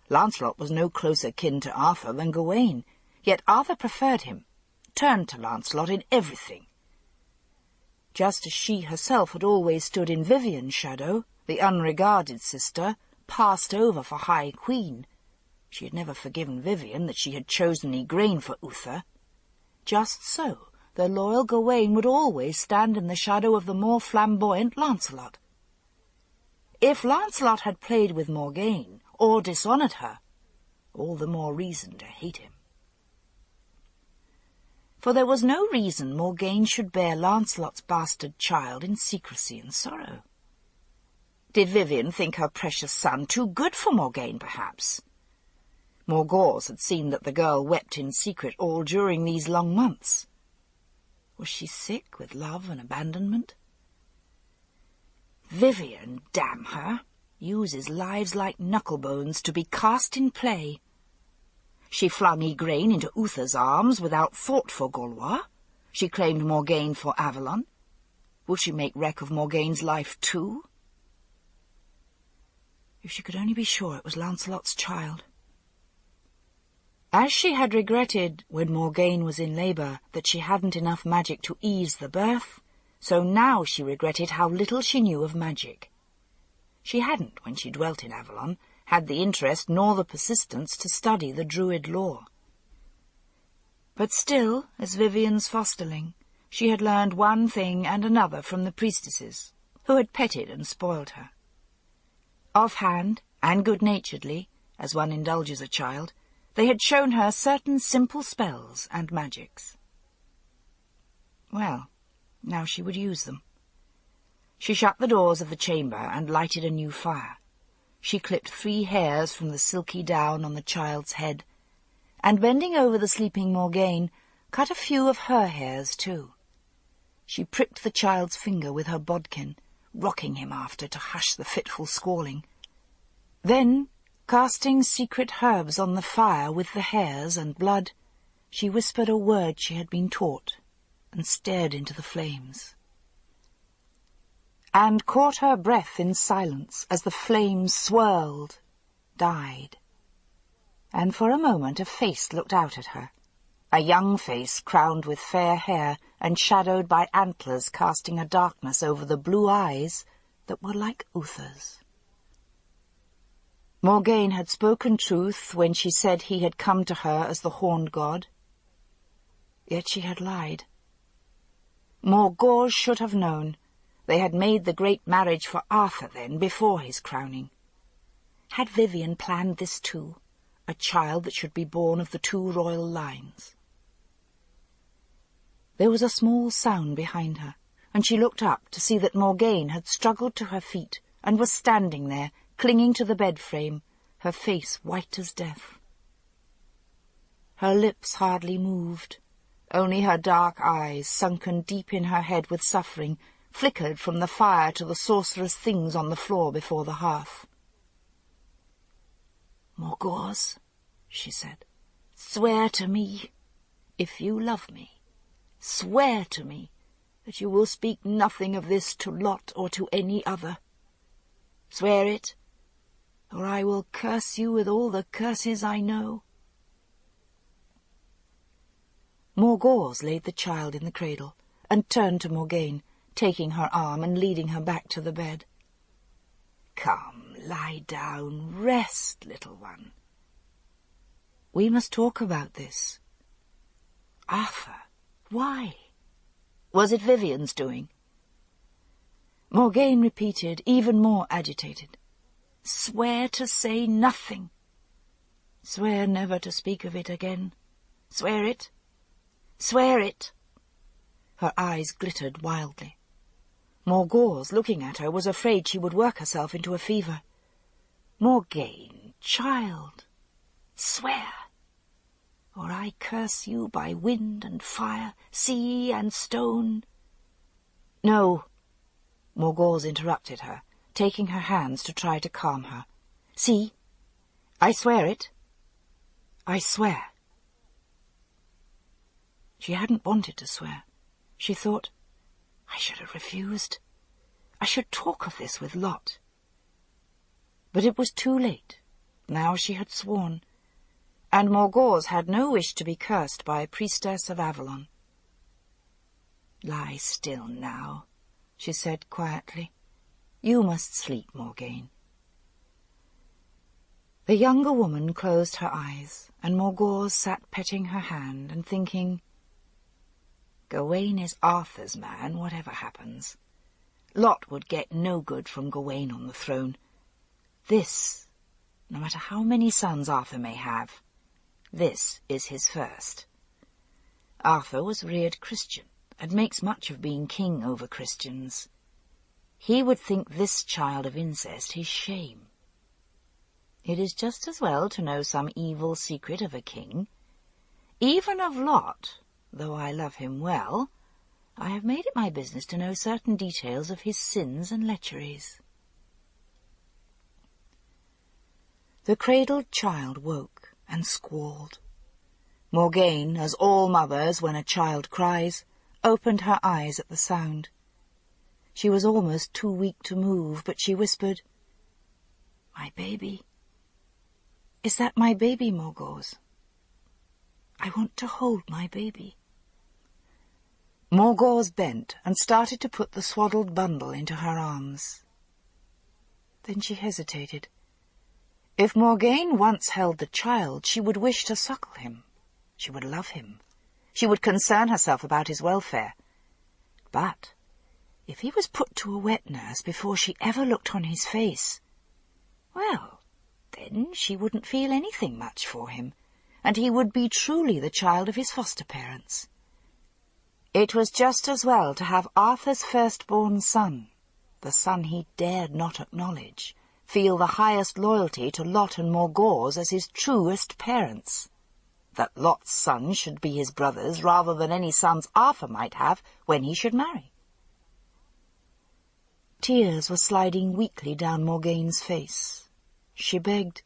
Lancelot was no closer kin to Arthur than Gawain, yet Arthur preferred him, turned to Lancelot in everything. Just as she herself had always stood in Vivien's shadow, the unregarded sister, passed over for High Queen. She had never forgiven Vivien that she had chosen Igraine for Uther. Just so, the loyal Gawain would always stand in the shadow of the more flamboyant Lancelot. If Lancelot had played with Morgane, or dishonoured her, all the more reason to hate him. For there was no reason Morgane should bear Lancelot's bastard child in secrecy and sorrow. Did Vivien think her precious son too good for Morgane, perhaps? Morgause had seen that the girl wept in secret all during these long months. Was she sick with love and abandonment? Vivien, damn her, uses lives like knucklebones to be cast in play. She flung Igraine into Uther's arms without thought for Gaulois. She claimed Morgane for Avalon. Will she make wreck of Morgane's life too? If she could only be sure it was Lancelot's child. As she had regretted, when Morgane was in labour, that she hadn't enough magic to ease the birth, so now she regretted how little she knew of magic. She hadn't, when she dwelt in Avalon, had the interest nor the persistence to study the Druid lore. But still, as Vivien's fosterling, she had learned one thing and another from the priestesses, who had petted and spoiled her. Offhand, and good-naturedly, as one indulges a child, they had shown her certain simple spells and magics. Well, now she would use them. She shut the doors of the chamber and lighted a new fire. She clipped 3 hairs from the silky down on the child's head, and bending over the sleeping Morgane, cut a few of her hairs too. She pricked the child's finger with her bodkin, rocking him after to hush the fitful squalling. Then, casting secret herbs on the fire with the hairs and blood, she whispered a word she had been taught, and stared into the flames. And caught her breath in silence as the flames swirled, died. And for a moment a face looked out at her, a young face crowned with fair hair and shadowed by antlers casting a darkness over the blue eyes that were like Uther's. Morgane had spoken truth when she said he had come to her as the horned god. Yet she had lied. Morgause should have known. They had made the great marriage for Arthur then, before his crowning. Had Vivien planned this too, a child that should be born of the 2 royal lines? There was a small sound behind her, and she looked up to see that Morgane had struggled to her feet and was standing there, clinging to the bed frame, her face white as death. Her lips hardly moved. Only her dark eyes, sunken deep in her head with suffering, flickered from the fire to the sorcerous things on the floor before the hearth. "Morgause," she said, "swear to me, if you love me, swear to me that you will speak nothing of this to Lot or to any other. Swear it, or I will curse you with all the curses I know." Morgause laid the child in the cradle, and turned to Morgane, taking her arm and leading her back to the bed. "Come, lie down, rest, little one. We must talk about this. Arthur, why? Was it Vivien's doing?" Morgane repeated, even more agitated. "Swear to say nothing. Swear never to speak of it again. Swear it. Swear it." Her eyes glittered wildly. Morgause, looking at her, was afraid she would work herself into a fever. "Morgane, child, swear, or I curse you by wind and fire, sea and stone." "No," Morgause interrupted her, taking her hands to try to calm her. "See, I swear it. I swear." She hadn't wanted to swear. She thought, I should have refused. I should talk of this with Lot. But it was too late. now she had sworn, and Morgause had no wish to be cursed by a priestess of Avalon. "Lie still now," she said quietly. "You must sleep, Morgaine." The younger woman closed her eyes, and Morgause sat petting her hand and thinking, "Gawain is Arthur's man, whatever happens. Lot would get no good from Gawain on the throne. This, no matter how many sons Arthur may have, this is his first. Arthur was reared Christian, and makes much of being king over Christians. He would think this child of incest his shame. It is just as well to know some evil secret of a king. Even of Lot, though I love him well, I have made it my business to know certain details of his sins and lecheries." The cradled child woke and squalled. Morgaine, as all mothers when a child cries, opened her eyes at the sound. She was almost too weak to move, but she whispered, "My baby. Is that my baby, Morgause? I want to hold my baby." Morgause bent and started to put the swaddled bundle into her arms. Then she hesitated. If Morgaine once held the child, she would wish to suckle him. She would love him. She would concern herself about his welfare. But if he was put to a wet nurse before she ever looked on his face, well, then she wouldn't feel anything much for him, and he would be truly the child of his foster parents. It was just as well to have Arthur's firstborn son, the son he dared not acknowledge, feel the highest loyalty to Lot and Morgause as his truest parents. That Lot's sons should be his brothers rather than any sons Arthur might have when he should marry. Tears were sliding weakly down Morgaine's face. She begged,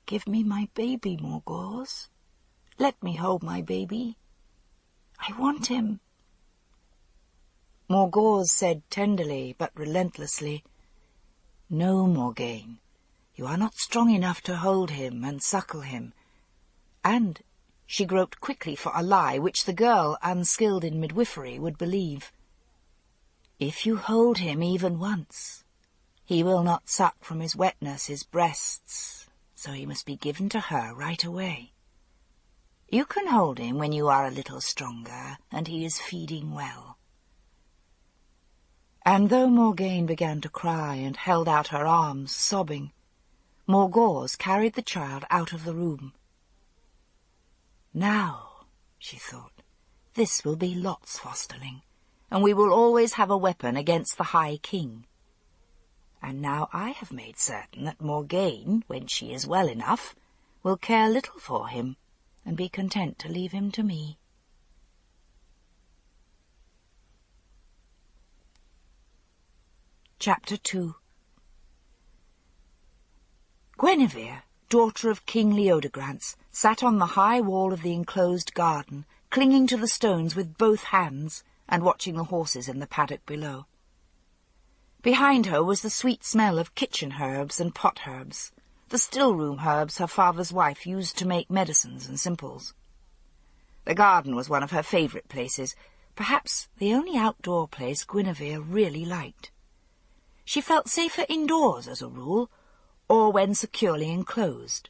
"Give me my baby, Morgause. Let me hold my baby. I want him." Morgause said tenderly but relentlessly, "No, Morgaine, you are not strong enough to hold him and suckle him." And she groped quickly for a lie which the girl, unskilled in midwifery, would believe. "If you hold him even once, he will not suck from his wet nurse's breasts, so he must be given to her right away. You can hold him when you are a little stronger and he is feeding well." And though Morgaine began to cry and held out her arms, sobbing, Morgause carried the child out of the room. "Now," she thought, "this will be Lot's fosterling, and we will always have a weapon against the High King. And now I have made certain that Morgaine, when she is well enough, will care little for him, and be content to leave him to me." Chapter 2. Guinevere, daughter of King Leodegrance, sat on the high wall of the enclosed garden, clinging to the stones with both hands and watching the horses in the paddock below. Behind her was the sweet smell of kitchen herbs and pot herbs, the still-room herbs her father's wife used to make medicines and simples. The garden was one of her favourite places, perhaps the only outdoor place Guinevere really liked. She felt safer indoors, as a rule, or when securely enclosed.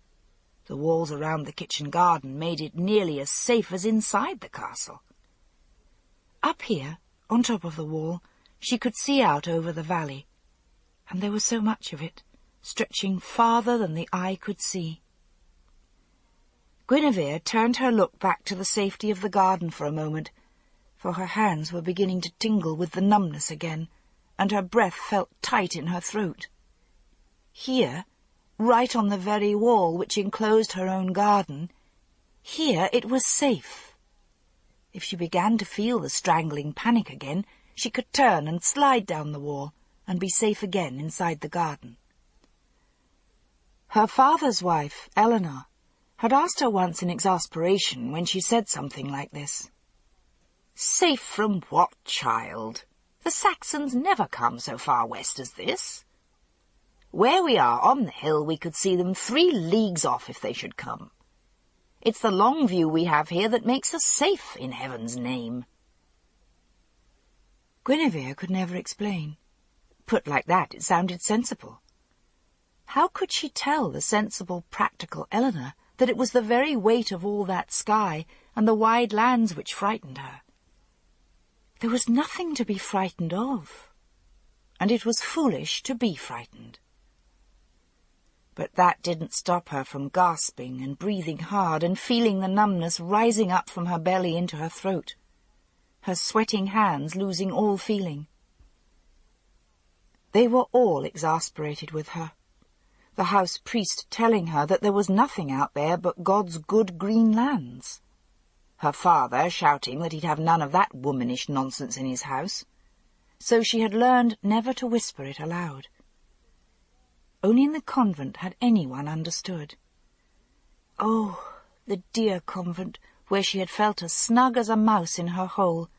The walls around the kitchen garden made it nearly as safe as inside the castle. Up here, on top of the wall, she could see out over the valley, and there was so much of it, stretching farther than the eye could see. Guinevere turned her look back to the safety of the garden for a moment, for her hands were beginning to tingle with the numbness again, and her breath felt tight in her throat. Here, right on the very wall which enclosed her own garden, here it was safe. If she began to feel the strangling panic again, she could turn and slide down the wall and be safe again inside the garden. Her father's wife, Eleanor, had asked her once in exasperation when she said something like this. "Safe from what, child? The Saxons never come so far west as this." Where we are on the hill we could see them 3 leagues off if they should come. It's the long view we have here that makes us safe, in heaven's name." Guinevere could never explain. Put like that, it sounded sensible. How could she tell the sensible, practical Eleanor that it was the very weight of all that sky and the wide lands which frightened her? There was nothing to be frightened of, and it was foolish to be frightened. But that didn't stop her from gasping and breathing hard and feeling the numbness rising up from her belly into her throat, her sweating hands losing all feeling. They were all exasperated with her, the house priest telling her that there was nothing out there but God's good green lands, her father shouting that he'd have none of that womanish nonsense in his house, so she had learned never to whisper it aloud. Only in the convent had anyone understood. Oh, the dear convent, where she had felt as snug as a mouse in her hole,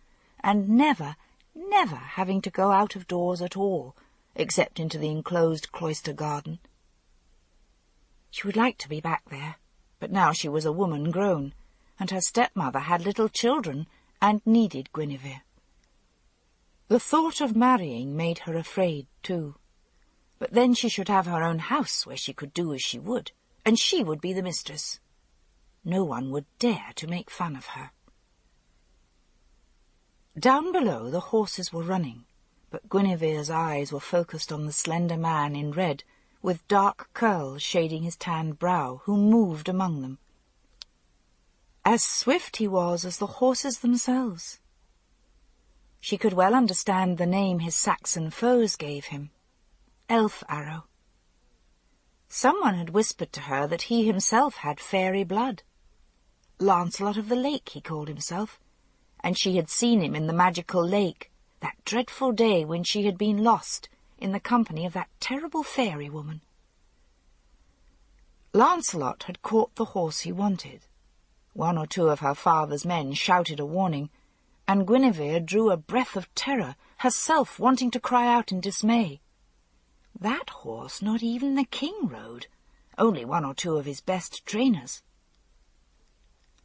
and never, never having to go out of doors at all, except into the enclosed cloister garden. She would like to be back there, but now she was a woman grown, and her stepmother had little children and needed Guinevere. The thought of marrying made her afraid, too. But then she should have her own house where she could do as she would, and she would be the mistress. No one would dare to make fun of her. Down below the horses were running, but Guinevere's eyes were focused on the slender man in red, with dark curls shading his tanned brow, who moved among them. As swift he was as the horses themselves. She could well understand the name his Saxon foes gave him, Elf Arrow. Someone had whispered to her that he himself had fairy blood. Lancelot of the Lake, he called himself, and she had seen him in the magical lake, that dreadful day when she had been lost in the company of that terrible fairy woman. Lancelot had caught the horse he wanted. 1 or 2 of her father's men shouted a warning, and Guinevere drew a breath of terror, herself wanting to cry out in dismay. That horse not even the king rode, only 1 or 2 of his best trainers.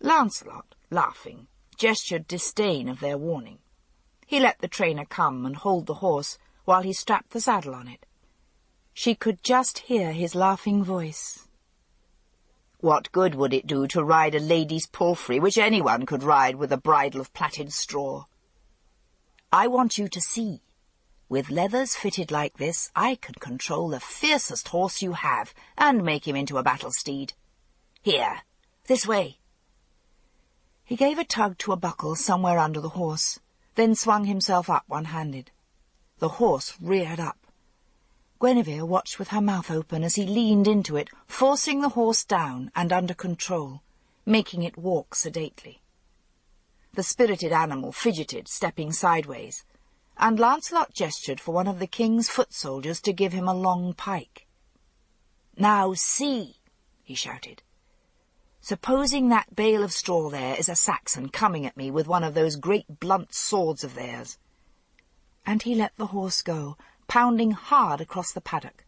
Lancelot, laughing, gestured disdain of their warning. He let the trainer come and hold the horse while he strapped the saddle on it. She could just hear his laughing voice. "What good would it do to ride a lady's palfrey which anyone could ride with a bridle of plaited straw? I want you to see. With leathers fitted like this, I can control the fiercest horse you have and make him into a battle steed. Here, this way." He gave a tug to a buckle somewhere under the horse, then swung himself up one-handed. The horse reared up. Guinevere watched with her mouth open as he leaned into it, forcing the horse down and under control, making it walk sedately. The spirited animal fidgeted, stepping sideways, and Lancelot gestured for one of the king's foot soldiers to give him a long pike. "Now see," he shouted. "Supposing that bale of straw there is a Saxon coming at me with one of those great blunt swords of theirs." And he let the horse go, pounding hard across the paddock.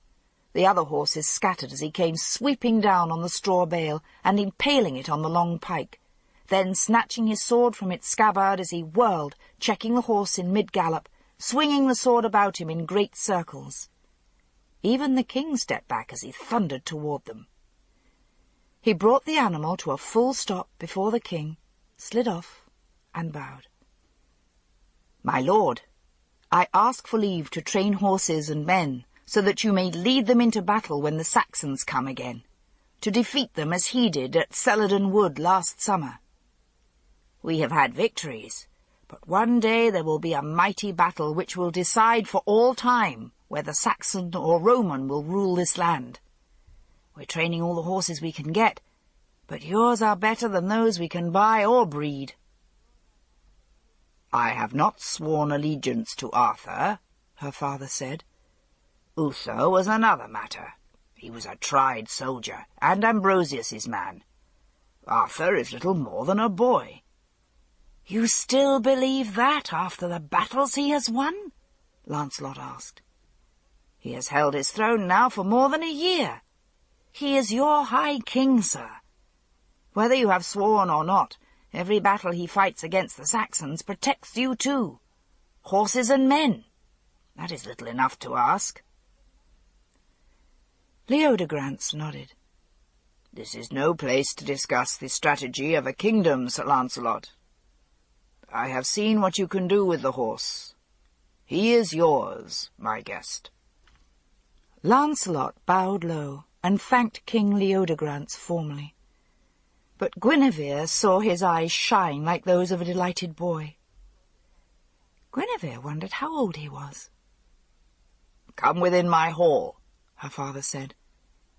The other horses scattered as he came sweeping down on the straw bale and impaling it on the long pike, then snatching his sword from its scabbard as he whirled, checking the horse in mid-gallop, swinging the sword about him in great circles. Even the king stepped back as he thundered toward them. He brought the animal to a full stop before the king, slid off, and bowed. "My lord, I ask for leave to train horses and men, so that you may lead them into battle when the Saxons come again, to defeat them as he did at Celadon Wood last summer. We have had victories, but one day there will be a mighty battle which will decide for all time whether Saxon or Roman will rule this land. We're training all the horses we can get, but yours are better than those we can buy or breed." "I have not sworn allegiance to Arthur," her father said. "Uther was another matter. He was a tried soldier, and Ambrosius's man. Arthur is little more than a boy." "You still believe that after the battles he has won?" Lancelot asked. He has held his throne now for more than a year. He is your High King, sir. Whether you have sworn or not, every battle he fights against the Saxons protects you too. Horses and men. That is little enough to ask." Leodegrance nodded. "This is no place to discuss the strategy of a kingdom, Sir Lancelot. I have seen what you can do with the horse. He is yours, my guest." Lancelot bowed low and thanked King Leodegrance formally. But Guinevere saw his eyes shine like those of a delighted boy. Guinevere wondered how old he was. "Come within my hall," her father said.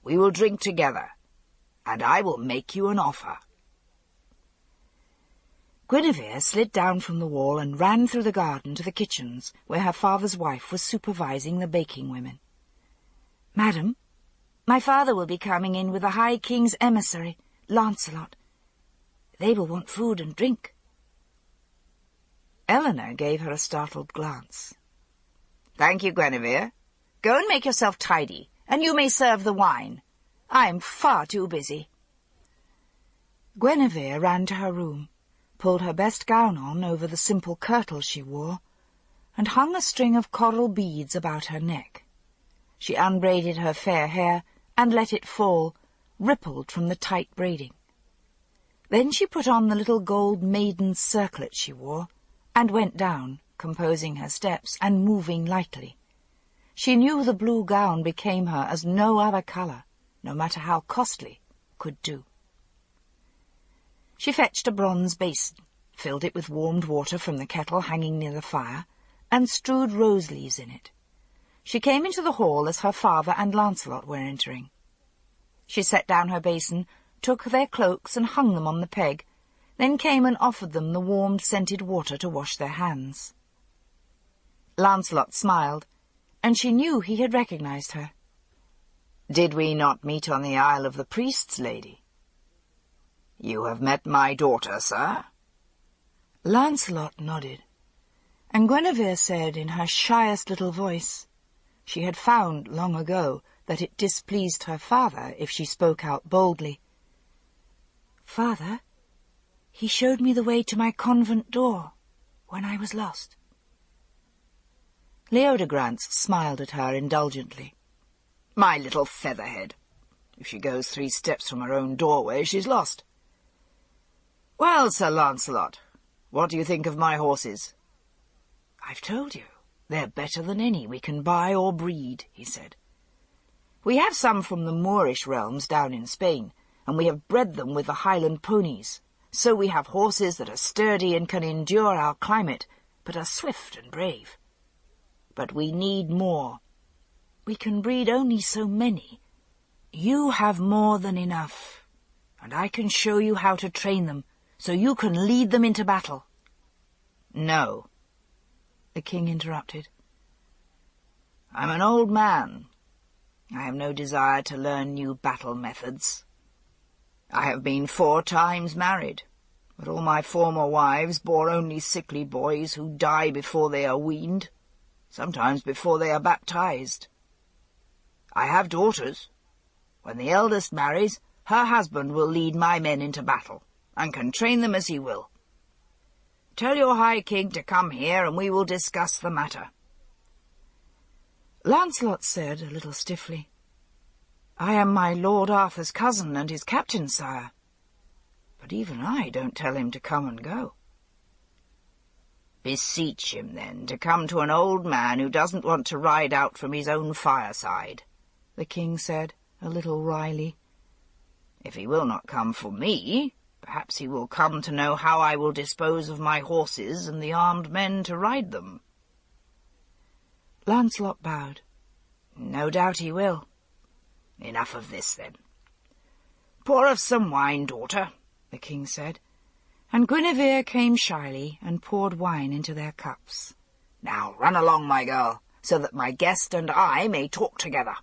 "We will drink together, and I will make you an offer." Guinevere slid down from the wall and ran through the garden to the kitchens, where her father's wife was supervising the baking women. "Madam, my father will be coming in with the High King's emissary, Lancelot. They will want food and drink." Eleanor gave her a startled glance. "Thank you, Guinevere. Go and make yourself tidy, and you may serve the wine. I am far too busy." Guinevere ran to her room, pulled her best gown on over the simple kirtle she wore, and hung a string of coral beads about her neck. She unbraided her fair hair and let it fall, rippled from the tight braiding. Then she put on the little gold maiden's circlet she wore, and went down, composing her steps and moving lightly. She knew the blue gown became her as no other colour, no matter how costly, could do. She fetched a bronze basin, filled it with warmed water from the kettle hanging near the fire, and strewed rose leaves in it. She came into the hall as her father and Lancelot were entering. She set down her basin, took their cloaks and hung them on the peg, then came and offered them the warmed, scented water to wash their hands. Lancelot smiled, and she knew he had recognized her. "Did we not meet on the Isle of the Priests, lady?" "You have met my daughter, sir?" Lancelot nodded, and Guinevere said in her shyest little voice, she had found long ago that it displeased her father if she spoke out boldly, "Father, he showed me the way to my convent door when I was lost." Leodegrance smiled at her indulgently. "My little featherhead. If she goes 3 steps from her own doorway, she's lost. Well, Sir Lancelot, what do you think of my horses?" "I've told you, they're better than any we can buy or breed," he said. "We have some from the Moorish realms down in Spain, and we have bred them with the Highland ponies. So we have horses that are sturdy and can endure our climate, but are swift and brave. But we need more. We can breed only so many. You have more than enough, and I can show you how to train them, so you can lead them into battle." "No," the king interrupted. "I'm an old man. I have no desire to learn new battle methods. I have been 4 times married, but all my former wives bore only sickly boys who die before they are weaned, sometimes before they are baptized. I have daughters. When the eldest marries, her husband will lead my men into battle, and can train them as he will. Tell your High King to come here, and we will discuss the matter." Lancelot said, a little stiffly, "I am my Lord Arthur's cousin and his captain, sire. But even I don't tell him to come and go." "Beseech him, then, to come to an old man who doesn't want to ride out from his own fireside," the king said, a little wryly. "If he will not come for me, perhaps he will come to know how I will dispose of my horses and the armed men to ride them." Lancelot bowed. "No doubt he will. Enough of this, then. Pour us some wine, daughter," the king said, and Guinevere came shyly and poured wine into their cups. "Now run along, my girl, so that my guest and I may talk together."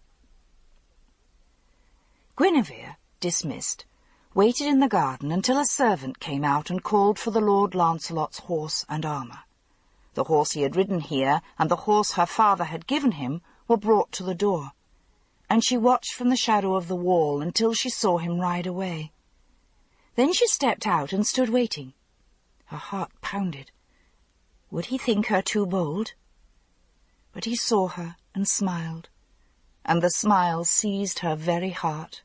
Guinevere, dismissed, waited in the garden until a servant came out and called for the Lord Lancelot's horse and armour. The horse he had ridden here and the horse her father had given him were brought to the door, and she watched from the shadow of the wall until she saw him ride away. Then she stepped out and stood waiting. Her heart pounded. Would he think her too bold? But he saw her and smiled, and the smile seized her very heart.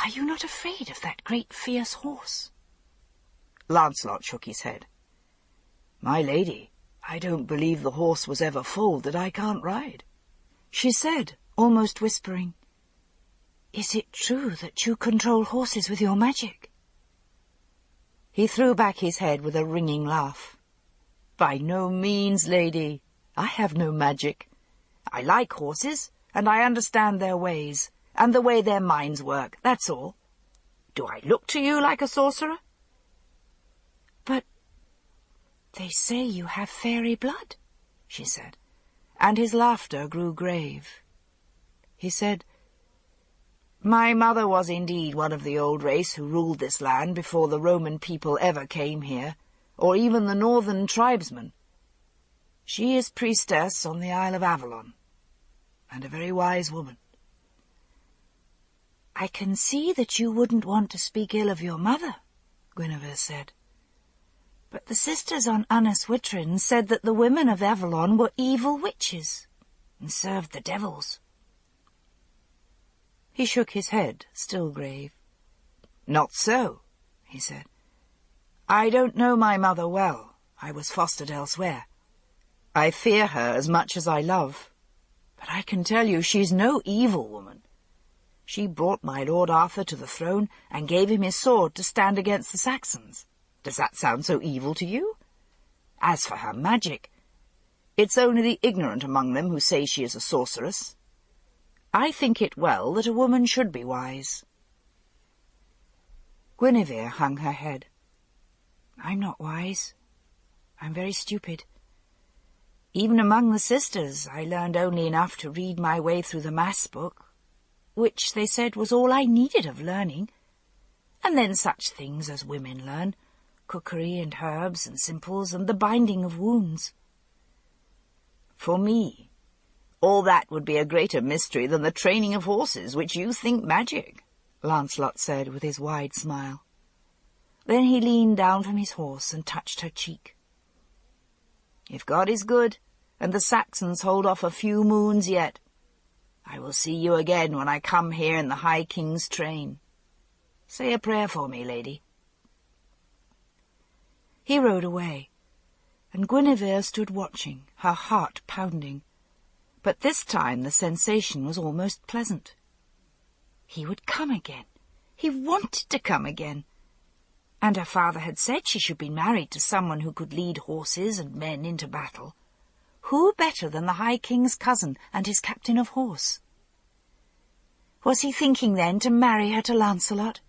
"Are you not afraid of that great fierce horse?" Lancelot shook his head. "My lady, I don't believe the horse was ever foaled that I can't ride." She said, almost whispering, "Is it true that you control horses with your magic?" He threw back his head with a ringing laugh. "By no means, lady. I have no magic. I like horses, and I understand their ways, and the way their minds work, that's all. Do I look to you like a sorcerer?" "But they say you have fairy blood," she said, and his laughter grew grave. He said, "My mother was indeed one of the old race who ruled this land before the Roman people ever came here, or even the northern tribesmen. She is priestess on the Isle of Avalon, and a very wise woman." "I can see that you wouldn't want to speak ill of your mother," Guinevere said. "But the sisters on Anus Witrin said that the women of Avalon were evil witches and served the devils." He shook his head, still grave. "Not so," he said. "I don't know my mother well. I was fostered elsewhere. I fear her as much as I love, but I can tell you she's no evil woman. She brought my Lord Arthur to the throne and gave him his sword to stand against the Saxons. Does that sound so evil to you? As for her magic, it's only the ignorant among them who say she is a sorceress. I think it well that a woman should be wise." Guinevere hung her head. "I'm not wise. I'm very stupid. Even among the sisters I learned only enough to read my way through the Mass book, which they said was all I needed of learning, and then such things as women learn, cookery and herbs and simples and the binding of wounds. For me, all that would be a greater mystery than the training of horses, which you think magic," Lancelot said with his wide smile. Then he leaned down from his horse and touched her cheek. "If God is good, and the Saxons hold off a few moons yet, I will see you again when I come here in the High King's train. Say a prayer for me, lady." He rode away, and Guinevere stood watching, her heart pounding. But this time the sensation was almost pleasant. He would come again. He wanted to come again. And her father had said she should be married to someone who could lead horses and men into battle. Who better than the High King's cousin and his captain of horse? Was he thinking then to marry her to Lancelot?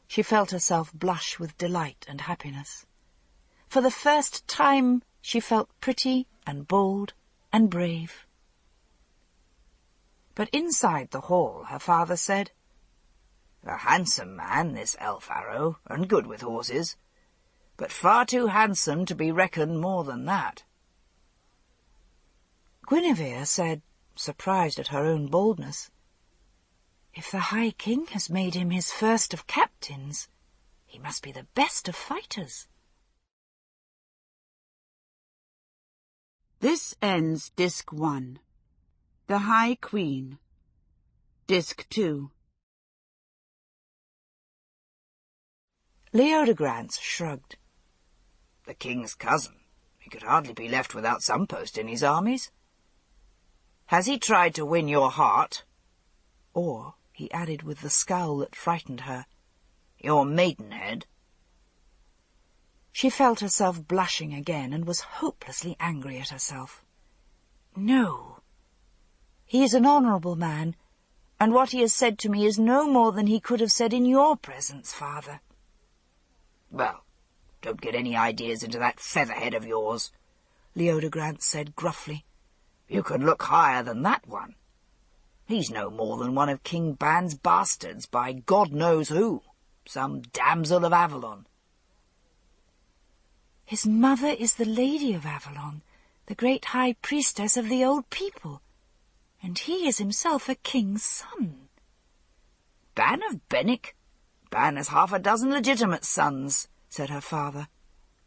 She felt herself blush with delight and happiness. For the first time she felt pretty and bold and brave. But inside the hall her father said, "A handsome man, this Elf-Arrow, and good with horses, but far too handsome to be reckoned more than that." Guinevere said, surprised at her own boldness, "If the High King has made him his first of captains, he must be the best of fighters." This ends Disc 1. The High Queen. Disc 2. Leodegrance shrugged. "The king's cousin. He could hardly be left without some post in his armies. Has he tried to win your heart? Or," he added with the scowl that frightened her, "your maidenhead?" She felt herself blushing again and was hopelessly angry at herself. "No. He is an honourable man, and what he has said to me is no more than he could have said in your presence, father." "Well, don't get any ideas into that featherhead of yours," Leodegrance said gruffly. "You could look higher than that one. He's no more than one of King Ban's bastards by God knows who, some damsel of Avalon." "His mother is the Lady of Avalon, the great high priestess of the old people, and he is himself a king's son. Ban of Benwick? Ban has 6 legitimate sons, said her father.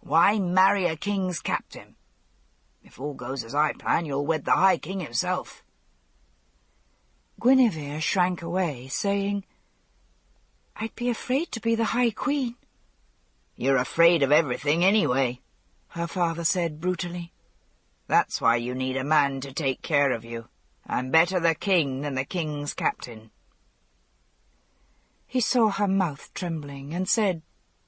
Why marry a king's captain? If all goes as I plan, you'll wed the High King himself. Guinevere shrank away, saying, I'd be afraid to be the High Queen. You're afraid of everything anyway, her father said brutally. That's why you need a man to take care of you. I'm better the king than the king's captain. He saw her mouth trembling and said,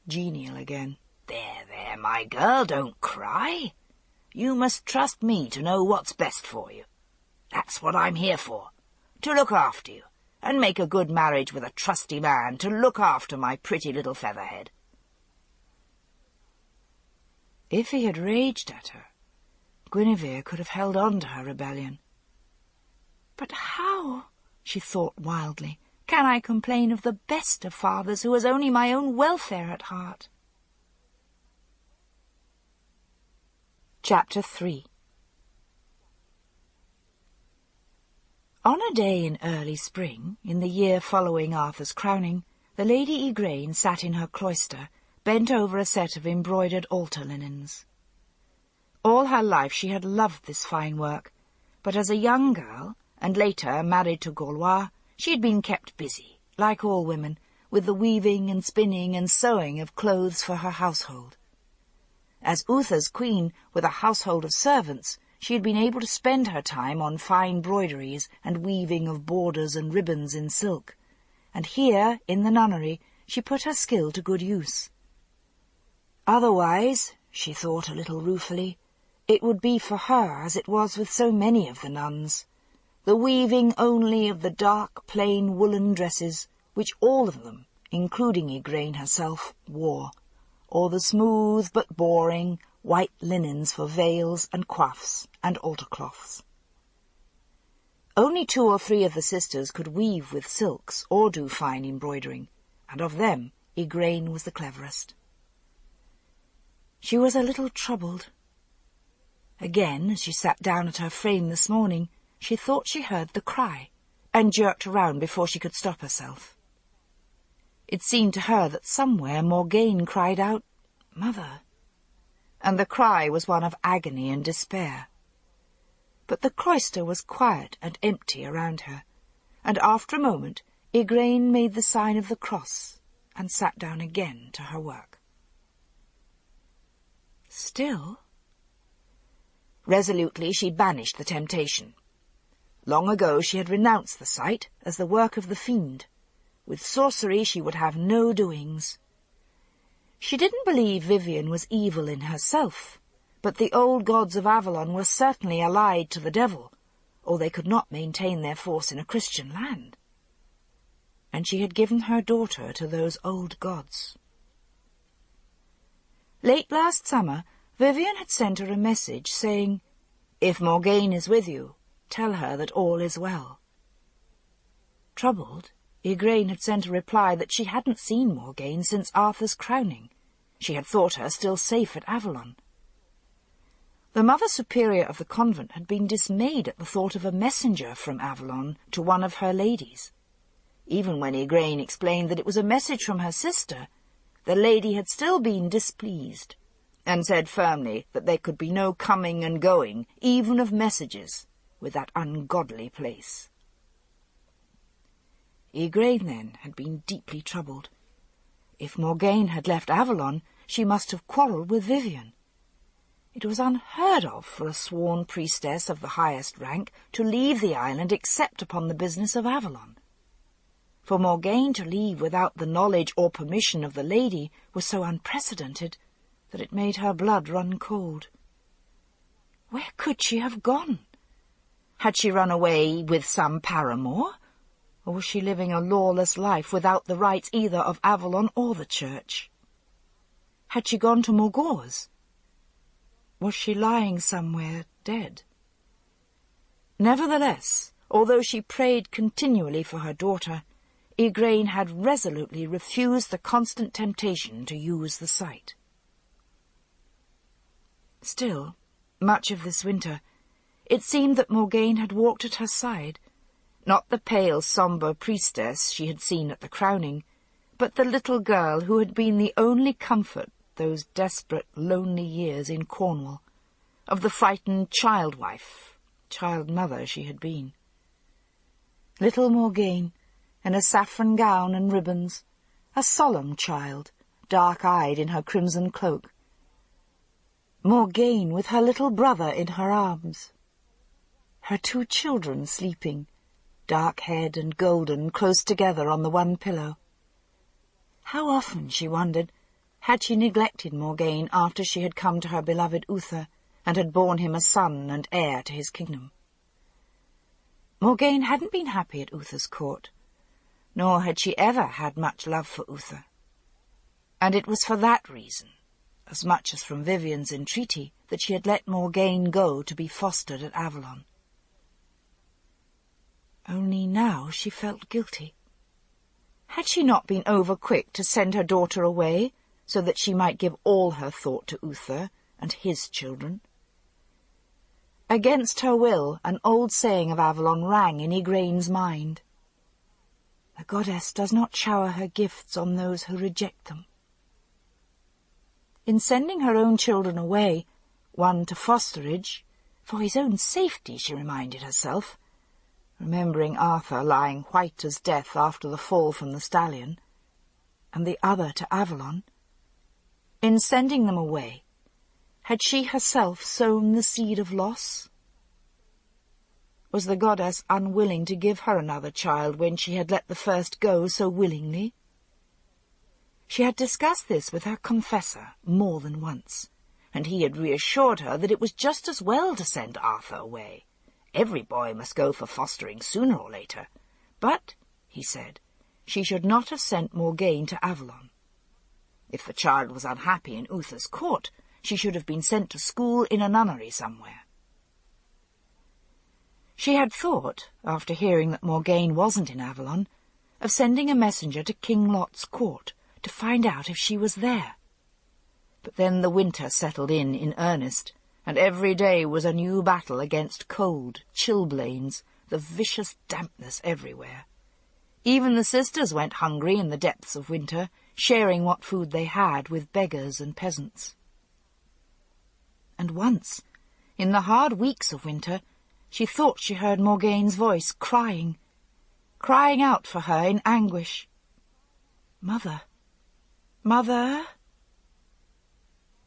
genial again, There, my girl, don't cry. You must trust me to know what's best for you. That's what I'm here for, to look after you, and make a good marriage with a trusty man to look after my pretty little featherhead. If he had raged at her, Guinevere could have held on to her rebellion. But how, she thought wildly, can I complain of the best of fathers who has only my own welfare at heart? Chapter 3. On a day in early spring, in the year following Arthur's crowning, the Lady Igraine sat in her cloister, bent over a set of embroidered altar linens. All her life she had loved this fine work, but as a young girl, and later married to Gaulois, she had been kept busy, like all women, with the weaving and spinning and sewing of clothes for her household. As Uther's queen, with a household of servants, she had been able to spend her time on fine broideries and weaving of borders and ribbons in silk, and here, in the nunnery, she put her skill to good use. Otherwise, she thought a little ruefully, it would be for her as it was with so many of the nuns, the weaving only of the dark, plain woolen dresses which all of them, including Igraine herself, wore, or the smooth but boring white linens for veils and coifs and altar-cloths. Only 2 or 3 of the sisters could weave with silks or do fine embroidering, and of them Igraine was the cleverest. She was a little troubled. Again, as she sat down at her frame this morning, she thought she heard the cry, and jerked around before she could stop herself. It seemed to her that somewhere Morgane cried out, "Mother," and the cry was one of agony and despair. But the cloister was quiet and empty around her, and after a moment Igraine made the sign of the cross and sat down again to her work. Still, resolutely she banished the temptation. Long ago she had renounced the sight as the work of the fiend. With sorcery she would have no doings. She didn't believe Vivian was evil in herself, but the old gods of Avalon were certainly allied to the devil, or they could not maintain their force in a Christian land. And she had given her daughter to those old gods. Late last summer, Vivian had sent her a message saying, "If Morgane is with you, tell her that all is well." Troubled, Igraine had sent a reply that she hadn't seen Morgane since Arthur's crowning. She had thought her still safe at Avalon. The Mother Superior of the convent had been dismayed at the thought of a messenger from Avalon to one of her ladies. Even when Igraine explained that it was a message from her sister, the lady had still been displeased, and said firmly that there could be no coming and going, even of messages, with that ungodly place. Igraine, then, had been deeply troubled. If Morgane had left Avalon, she must have quarrelled with Vivian. It was unheard of for a sworn priestess of the highest rank to leave the island except upon the business of Avalon. For Morgane to leave without the knowledge or permission of the lady was so unprecedented that it made her blood run cold. Where could she have gone? Had she run away with some paramour? Or was she living a lawless life without the rights either of Avalon or the church? Had she gone to Morgause? Was she lying somewhere dead? Nevertheless, although she prayed continually for her daughter, Igraine had resolutely refused the constant temptation to use the sight. Still, Much of this winter, it seemed that Morgaine had walked at her side, not the pale, sombre priestess she had seen at the crowning, but the little girl who had been the only comfort those desperate, lonely years in Cornwall, of the frightened child-wife, child-mother she had been. Little Morgaine, in a saffron gown and ribbons, a solemn child, dark-eyed in her crimson cloak. Morgaine with her little brother in her arms. Her 2 children sleeping, dark-haired and golden, close together on the one pillow. How often, she wondered, had she neglected Morgaine after she had come to her beloved Uther and had borne him a son and heir to his kingdom. Morgaine hadn't been happy at Uther's court, nor had she ever had much love for Uther. And it was for that reason, as much as from Vivian's entreaty, that she had let Morgaine go to be fostered at Avalon. Only now she felt guilty. Had she not been over-quick to send her daughter away, so that she might give all her thought to Uther and his children? Against her will, an old saying of Avalon rang in Igraine's mind. The goddess does not shower her gifts on those who reject them. In sending her own children away, one to fosterage, for his own safety, she reminded herself, remembering Arthur lying white as death after the fall from the stallion, and the other to Avalon, in sending them away, had she herself sown the seed of loss? Was the goddess unwilling to give her another child when she had let the first go so willingly? She had discussed this with her confessor more than once, and he had reassured her that it was just as well to send Arthur away. Every boy must go for fostering sooner or later. But, he said, she should not have sent Morgaine to Avalon. If the child was unhappy in Uther's court, she should have been sent to school in a nunnery somewhere. She had thought, after hearing that Morgaine wasn't in Avalon, of sending a messenger to King Lot's court to find out if she was there. But then the winter settled in earnest, and every day was a new battle against cold, chilblains, the vicious dampness everywhere. Even the sisters went hungry in the depths of winter, sharing what food they had with beggars and peasants. And once, in the hard weeks of winter, she thought she heard Morgaine's voice crying out for her in anguish. "Mother! Mother!"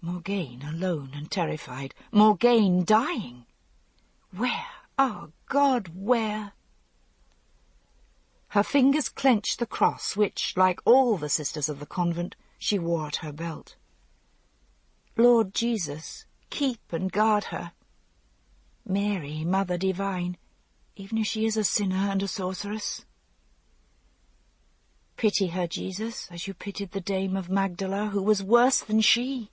Morgaine alone and terrified. Morgaine dying. Where? Oh, God, where? Her fingers clenched the cross which, like all the sisters of the convent, she wore at her belt. Lord Jesus, keep and guard her. Mary, Mother Divine, even if she is a sinner and a sorceress. Pity her, Jesus, as you pitied the dame of Magdala, who was worse than she.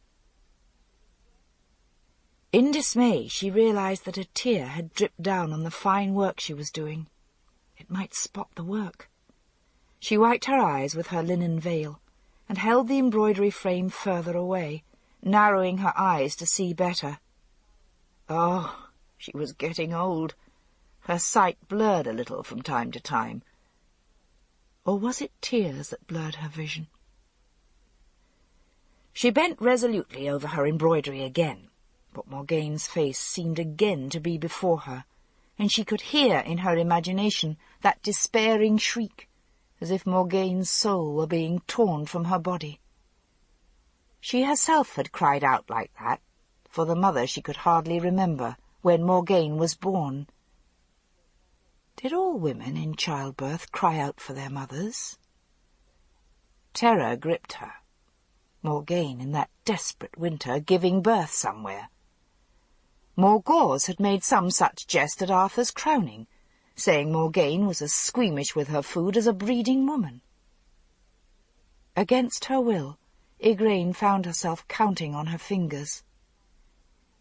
In dismay, she realized that a tear had dripped down on the fine work she was doing. It might spot the work. She wiped her eyes with her linen veil, and held the embroidery frame further away, narrowing her eyes to see better. Oh, she was getting old. Her sight blurred a little from time to time. Or was it tears that blurred her vision? She bent resolutely over her embroidery again, but Morgaine's face seemed again to be before her, and she could hear in her imagination that despairing shriek, as if Morgaine's soul were being torn from her body. She herself had cried out like that, for the mother she could hardly remember, when Morgaine was born. Did all women in childbirth cry out for their mothers? Terror gripped her. Morgaine in that desperate winter giving birth somewhere. Morgause had made some such jest at Arthur's crowning, saying Morgaine was as squeamish with her food as a breeding woman. Against her will, Igraine found herself counting on her fingers.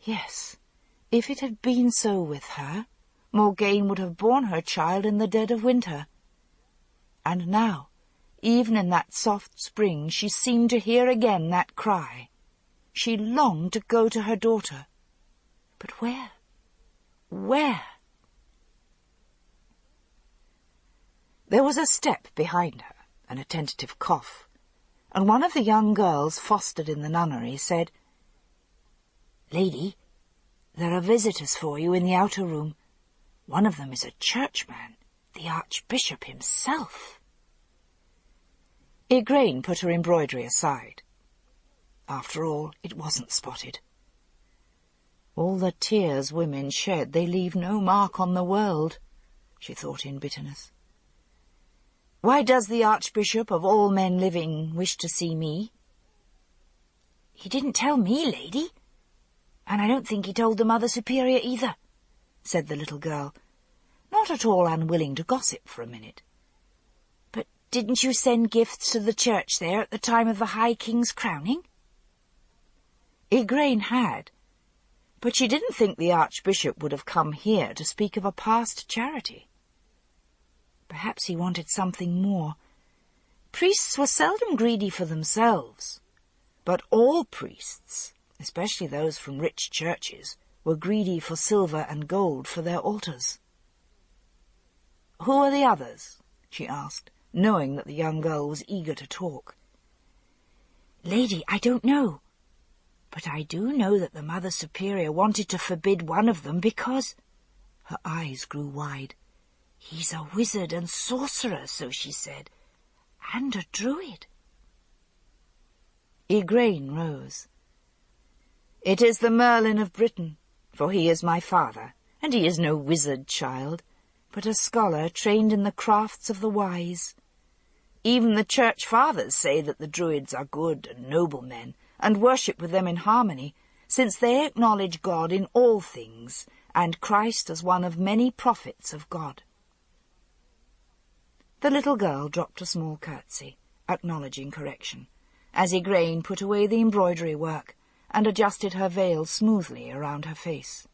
Yes, if it had been so with her, Morgaine would have borne her child in the dead of winter. And now, even in that soft spring, she seemed to hear again that cry. She longed to go to her daughter. But where? Where? There was a step behind her, and a tentative cough, and one of the young girls fostered in the nunnery said, "Lady, there are visitors for you in the outer room. One of them is a churchman, the Archbishop himself." Igraine put her embroidery aside. After all, it wasn't spotted. All the tears women shed, they leave no mark on the world, she thought in bitterness. Why does the Archbishop of all men living wish to see me? He didn't tell me, lady, and I don't think he told the Mother Superior either, said the little girl, not at all unwilling to gossip for a minute. But didn't you send gifts to the church there at the time of the High King's crowning? Igraine had, but she didn't think the Archbishop would have come here to speak of a past charity. Perhaps he wanted something more. Priests were seldom greedy for themselves, but all priests, especially those from rich churches, were greedy for silver and gold for their altars. "Who are the others?" she asked, knowing that the young girl was eager to talk. "Lady, I don't know, but I do know that the Mother Superior wanted to forbid one of them because—" Her eyes grew wide. "He's a wizard and sorcerer, so she said, and a druid." Igraine rose. "It is the Merlin of Britain, for he is my father, and he is no wizard child, but a scholar trained in the crafts of the wise. Even the church fathers say that the druids are good and noble men, and worship with them in harmony, since they acknowledge God in all things, and Christ as one of many prophets of God." The little girl dropped a small curtsy, acknowledging correction, as Igraine put away the embroidery work and adjusted her veil smoothly around her face.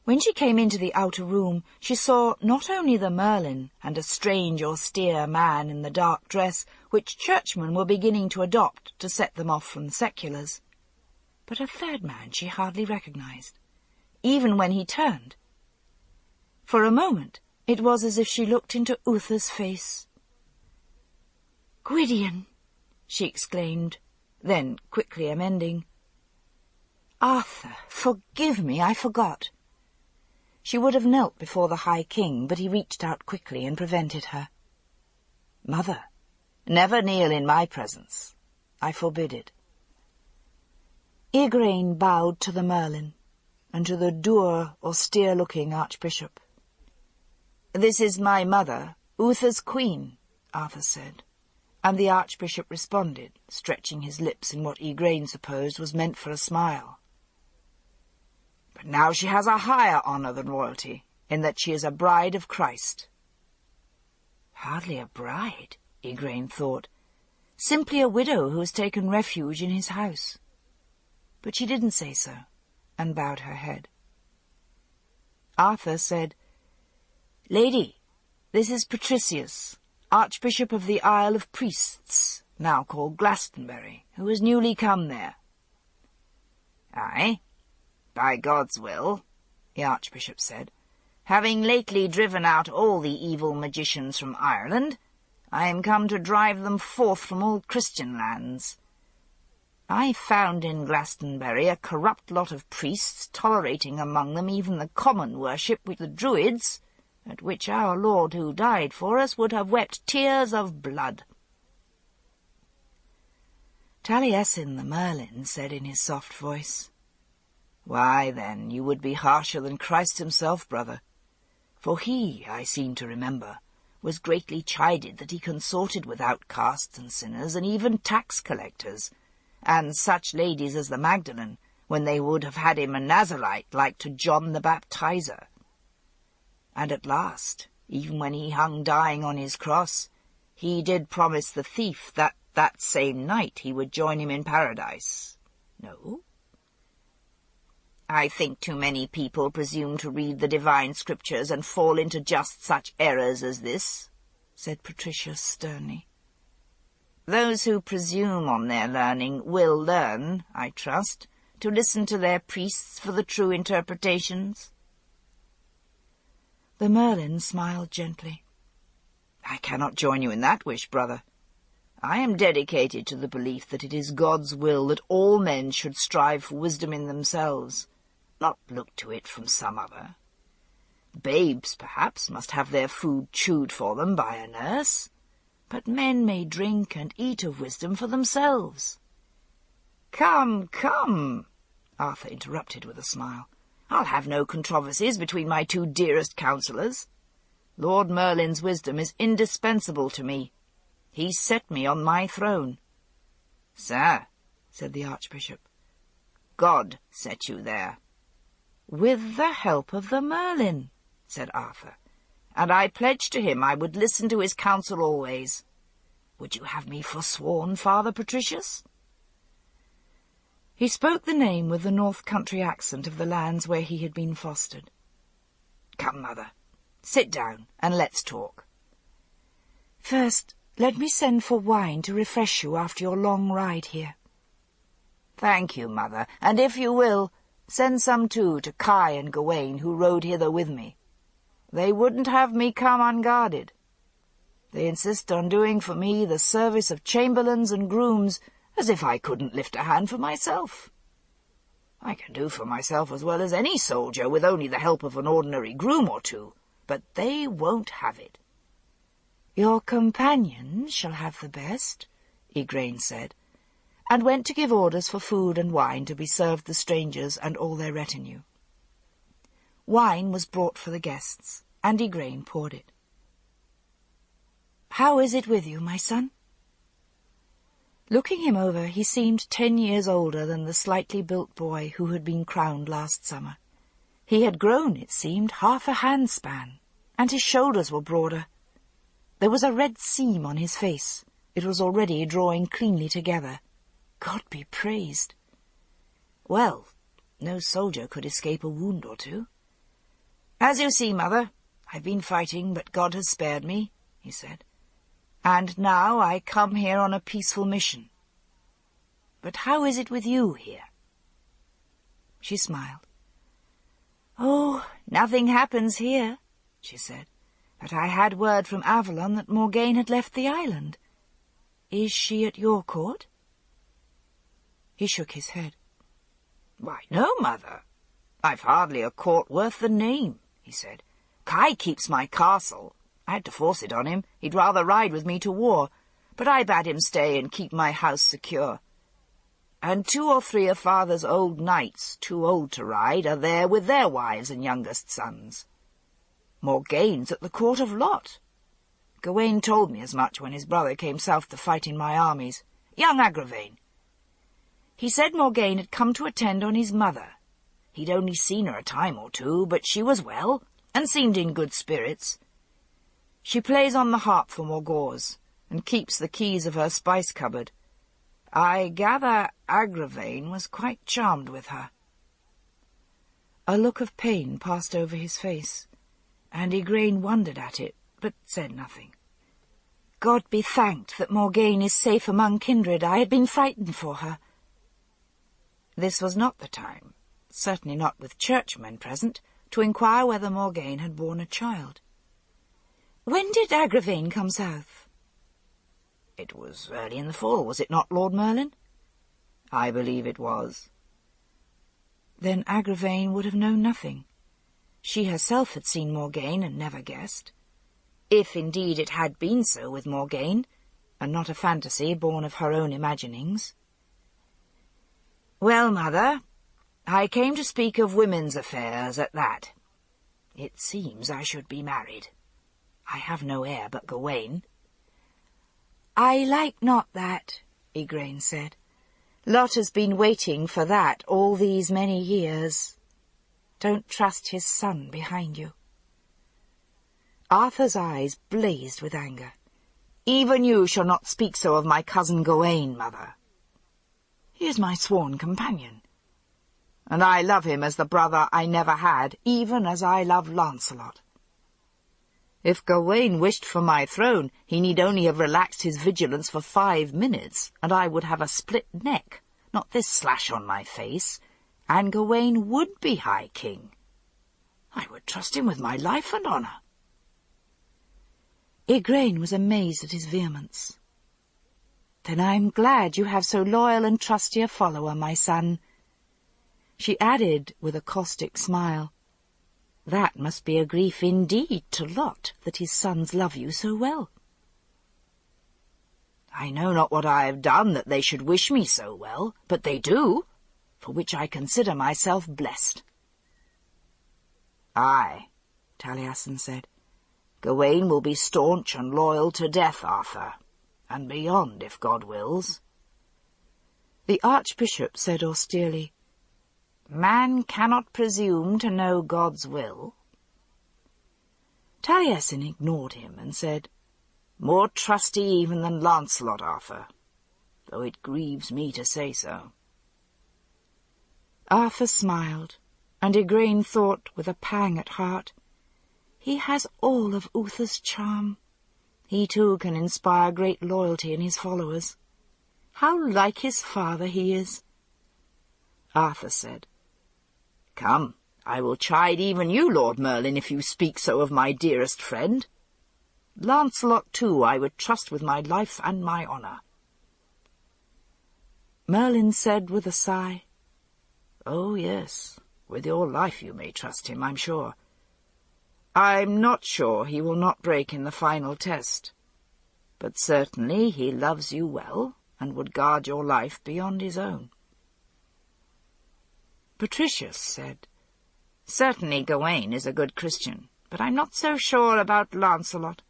When she came into the outer room, she saw not only the Merlin and a strange austere man in the dark dress which churchmen were beginning to adopt to set them off from the seculars, but a third man she hardly recognized, even when he turned. For a moment it was as if she looked into Uther's face. "Gwydion!" she exclaimed, then quickly amending, "Arthur, forgive me, I forgot." She would have knelt before the High King, but he reached out quickly and prevented her. "Mother, never kneel in my presence. I forbid it." Igraine bowed to the Merlin and to the dour, austere-looking Archbishop. "This is my mother, Uther's queen," Arthur said, and the Archbishop responded, stretching his lips in what Igraine supposed was meant for a smile. "But now she has a higher honour than royalty, in that she is a bride of Christ." Hardly a bride, Igraine thought, simply a widow who has taken refuge in his house. But she didn't say so, and bowed her head. Arthur said, "Lady, this is Patricius, Archbishop of the Isle of Priests, now called Glastonbury, who has newly come there." "Aye, by God's will," the Archbishop said, "having lately driven out all the evil magicians from Ireland, I am come to drive them forth from all Christian lands. I found in Glastonbury a corrupt lot of priests tolerating among them even the common worship with the Druids, at which our Lord who died for us would have wept tears of blood." Taliesin the Merlin said in his soft voice, "Why, then, you would be harsher than Christ himself, brother. For he, I seem to remember, was greatly chided that he consorted with outcasts and sinners and even tax-collectors, and such ladies as the Magdalene, when they would have had him a Nazarite like to John the Baptizer. And at last, even when he hung dying on his cross, he did promise the thief that that same night he would join him in paradise. No? I think too many people presume to read the divine scriptures and fall into just such errors as this," said Patricius sternly. "Those who presume on their learning will learn, I trust, to listen to their priests for the true interpretations?" The Merlin smiled gently. "I cannot join you in that wish, brother. I am dedicated to the belief that it is God's will that all men should strive for wisdom in themselves, not look to it from some other. Babes, perhaps, must have their food chewed for them by a nurse, but men may drink and eat of wisdom for themselves." "Come, come," Arthur interrupted with a smile. "I'll have no controversies between my two dearest counsellors. Lord Merlin's wisdom is indispensable to me. He set me on my throne." "Sir," said the Archbishop, "God set you there." "With the help of the Merlin," said Arthur, "and I pledged to him I would listen to his counsel always. Would you have me forsworn, Father Patricius?" He spoke the name with the North Country accent of the lands where he had been fostered. "Come, mother, sit down and let's talk." "First, let me send for wine to refresh you after your long ride here." "Thank you, mother, and if you will, send some too to Kai and Gawain, who rode hither with me. They wouldn't have me come unguarded. They insist on doing for me the service of chamberlains and grooms, as if I couldn't lift a hand for myself. I can do for myself as well as any soldier, with only the help of an ordinary groom or two, but they won't have it." "Your companions shall have the best," Igraine said, and went to give orders for food and wine to be served the strangers and all their retinue. Wine was brought for the guests, and Igraine poured it. "How is it with you, my son?" Looking him over, he seemed 10 years older than the slightly built boy who had been crowned last summer. He had grown, it seemed, half a handspan, and his shoulders were broader. There was a red seam on his face. It was already drawing cleanly together. God be praised. "Well, no soldier could escape a wound or two." "As you see, mother, I've been fighting, but God has spared me," he said. "And now I come here on a peaceful mission. But how is it with you here?" She smiled. "Oh, nothing happens here," she said. "But I had word from Avalon that Morgaine had left the island. Is she at your court?" He shook his head. "Why, no, mother. I've hardly a court worth the name," he said. "Kai keeps my castle. I had to force it on him. He'd rather ride with me to war, but I bade him stay and keep my house secure. And 2 or 3 of father's old knights, too old to ride, are there with their wives and youngest sons. Morgaine's at the court of Lot. Gawain told me as much when his brother came south to fight in my armies, young Agravain. He said Morgaine had come to attend on his mother. He'd only seen her a time or two, but she was well, and seemed in good spirits. She plays on the harp for Morgause, and keeps the keys of her spice cupboard. I gather Agravain was quite charmed with her." A look of pain passed over his face, and Igraine wondered at it, but said nothing. "God be thanked that Morgaine is safe among kindred. I had been frightened for her." This was not the time, certainly not with churchmen present, to inquire whether Morgaine had borne a child. "When did Agravain come south?" "It was early in the fall, was it not, Lord Merlin?" "I believe it was." Then Agravain would have known nothing. She herself had seen Morgaine and never guessed. If indeed it had been so with Morgaine, and not a fantasy born of her own imaginings. "Well, mother, I came to speak of women's affairs at that. It seems I should be married. I have no heir but Gawain." "I like not that," Igraine said. "Lot has been waiting for that all these many years. Don't trust his son behind you." Arthur's eyes blazed with anger. "Even you shall not speak so of my cousin Gawain, mother. He is my sworn companion, and I love him as the brother I never had, even as I love Lancelot. If Gawain wished for my throne, he need only have relaxed his vigilance for 5 minutes, and I would have a split neck, not this slash on my face, and Gawain would be High King. I would trust him with my life and honour." Igraine was amazed at his vehemence. "Then I'm glad you have so loyal and trusty a follower, my son." She added with a caustic smile, "That must be a grief indeed to Lot, that his sons love you so well." "I know not what I have done that they should wish me so well, but they do, for which I consider myself blessed." "Aye," Taliesin said, "Gawain will be staunch and loyal to death, Arthur, and beyond, if God wills." The Archbishop said austerely, "Man cannot presume to know God's will." Taliesin ignored him and said, "More trusty even than Lancelot, Arthur, though it grieves me to say so." Arthur smiled, and Igraine thought with a pang at heart, "He has all of Uther's charm. He too can inspire great loyalty in his followers. How like his father he is." Arthur said, "Come, I will chide even you, Lord Merlin, if you speak so of my dearest friend. Lancelot, too, I would trust with my life and my honour." Merlin said with a sigh, "Oh, yes, with your life you may trust him, I'm sure. I'm not sure he will not break in the final test, but certainly he loves you well and would guard your life beyond his own." Patricius said, "Certainly Gawain is a good Christian, but I'm not so sure about Lancelot.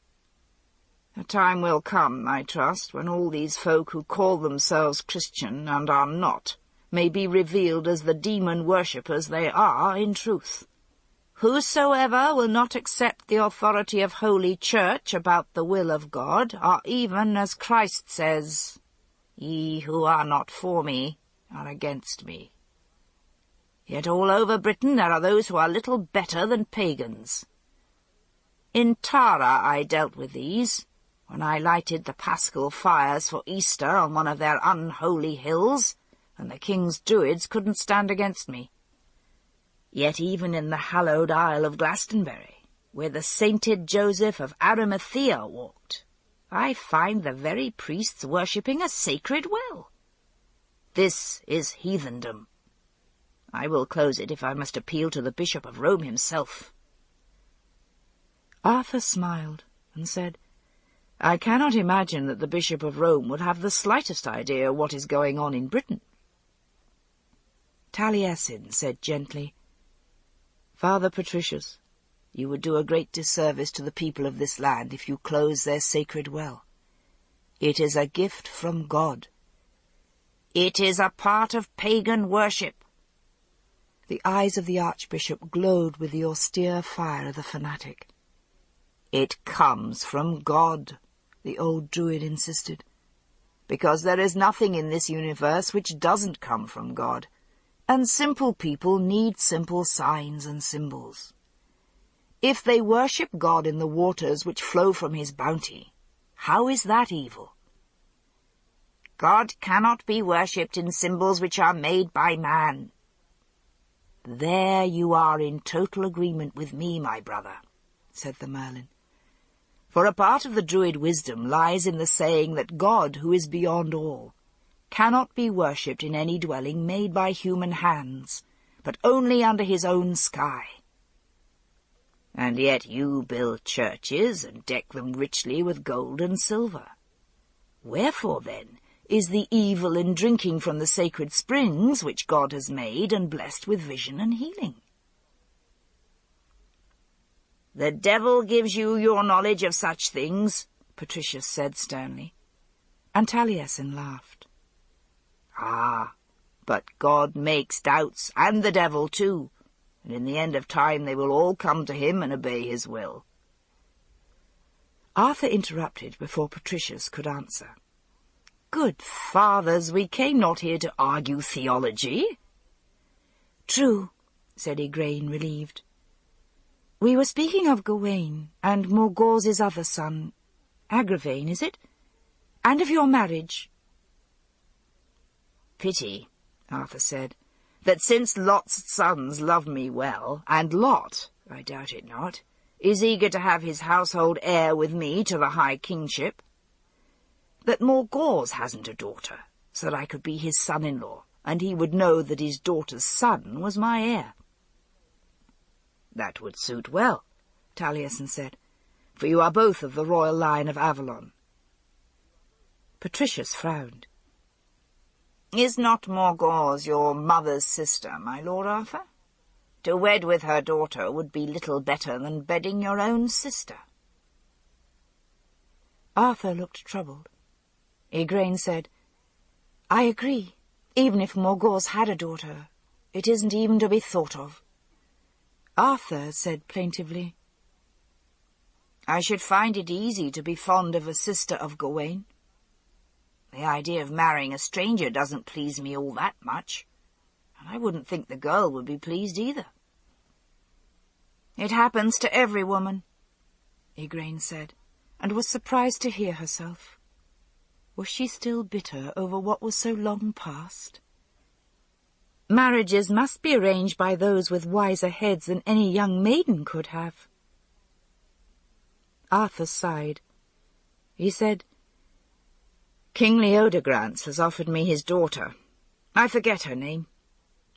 A time will come, I trust, when all these folk who call themselves Christian and are not may be revealed as the demon-worshippers they are in truth. Whosoever will not accept the authority of Holy Church about the will of God are even as Christ says, 'Ye who are not for me are against me.' Yet all over Britain there are those who are little better than pagans. In Tara I dealt with these, when I lighted the Paschal fires for Easter on one of their unholy hills, and the king's Druids couldn't stand against me. Yet even in the hallowed Isle of Glastonbury, where the sainted Joseph of Arimathea walked, I find the very priests worshipping a sacred well. This is heathendom. I will close it if I must appeal to the Bishop of Rome himself." Arthur smiled and said, "I cannot imagine that the Bishop of Rome would have the slightest idea what is going on in Britain." Taliesin said gently, "Father Patricius, you would do a great disservice to the people of this land if you close their sacred well. It is a gift from God." "It is a part of pagan worship." The eyes of the Archbishop glowed with the austere fire of the fanatic. "It comes from God," the old Druid insisted, "because there is nothing in this universe which doesn't come from God, and simple people need simple signs and symbols. If they worship God in the waters which flow from his bounty, how is that evil?" "God cannot be worshipped in symbols which are made by man." "There you are in total agreement with me, my brother," said the Merlin. "For a part of the Druid wisdom lies in the saying that God, who is beyond all, cannot be worshipped in any dwelling made by human hands, but only under his own sky." "And yet you build churches and deck them richly with gold and silver. Wherefore, then, is the evil in drinking from the sacred springs which God has made and blessed with vision and healing?" "The devil gives you your knowledge of such things," Patricius said sternly. And Taliesin laughed. "Ah, but God makes doubts, and the devil too, and in the end of time they will all come to him and obey his will." Arthur interrupted before Patricius could answer. "Good fathers, we came not here to argue theology." "True," said Igraine, relieved. "We were speaking of Gawain and Morgause's other son, Agravain, is it? And of your marriage." "Pity," Arthur said, that since Lot's sons love me well, and Lot, I doubt it not, is eager to have his household heir with me to the high kingship, that Morgause hasn't a daughter, so that I could be his son-in-law, and he would know that his daughter's son was my heir." "That would suit well," Taliesin said, "for you are both of the royal line of Avalon." Patricius frowned. "Is not Morgause your mother's sister, my Lord Arthur? To wed with her daughter would be little better than bedding your own sister." Arthur looked troubled. Igraine said, "I agree. Even if Morgause had a daughter, it isn't even to be thought of." Arthur said plaintively, "I should find it easy to be fond of a sister of Gawain. The idea of marrying a stranger doesn't please me all that much, and I wouldn't think the girl would be pleased either." "It happens to every woman," Igraine said, and was surprised to hear herself. Was she still bitter over what was so long past? Marriages must be arranged by those with wiser heads than any young maiden could have. Arthur sighed. He said, "King Leodegrance has offered me his daughter. I forget her name.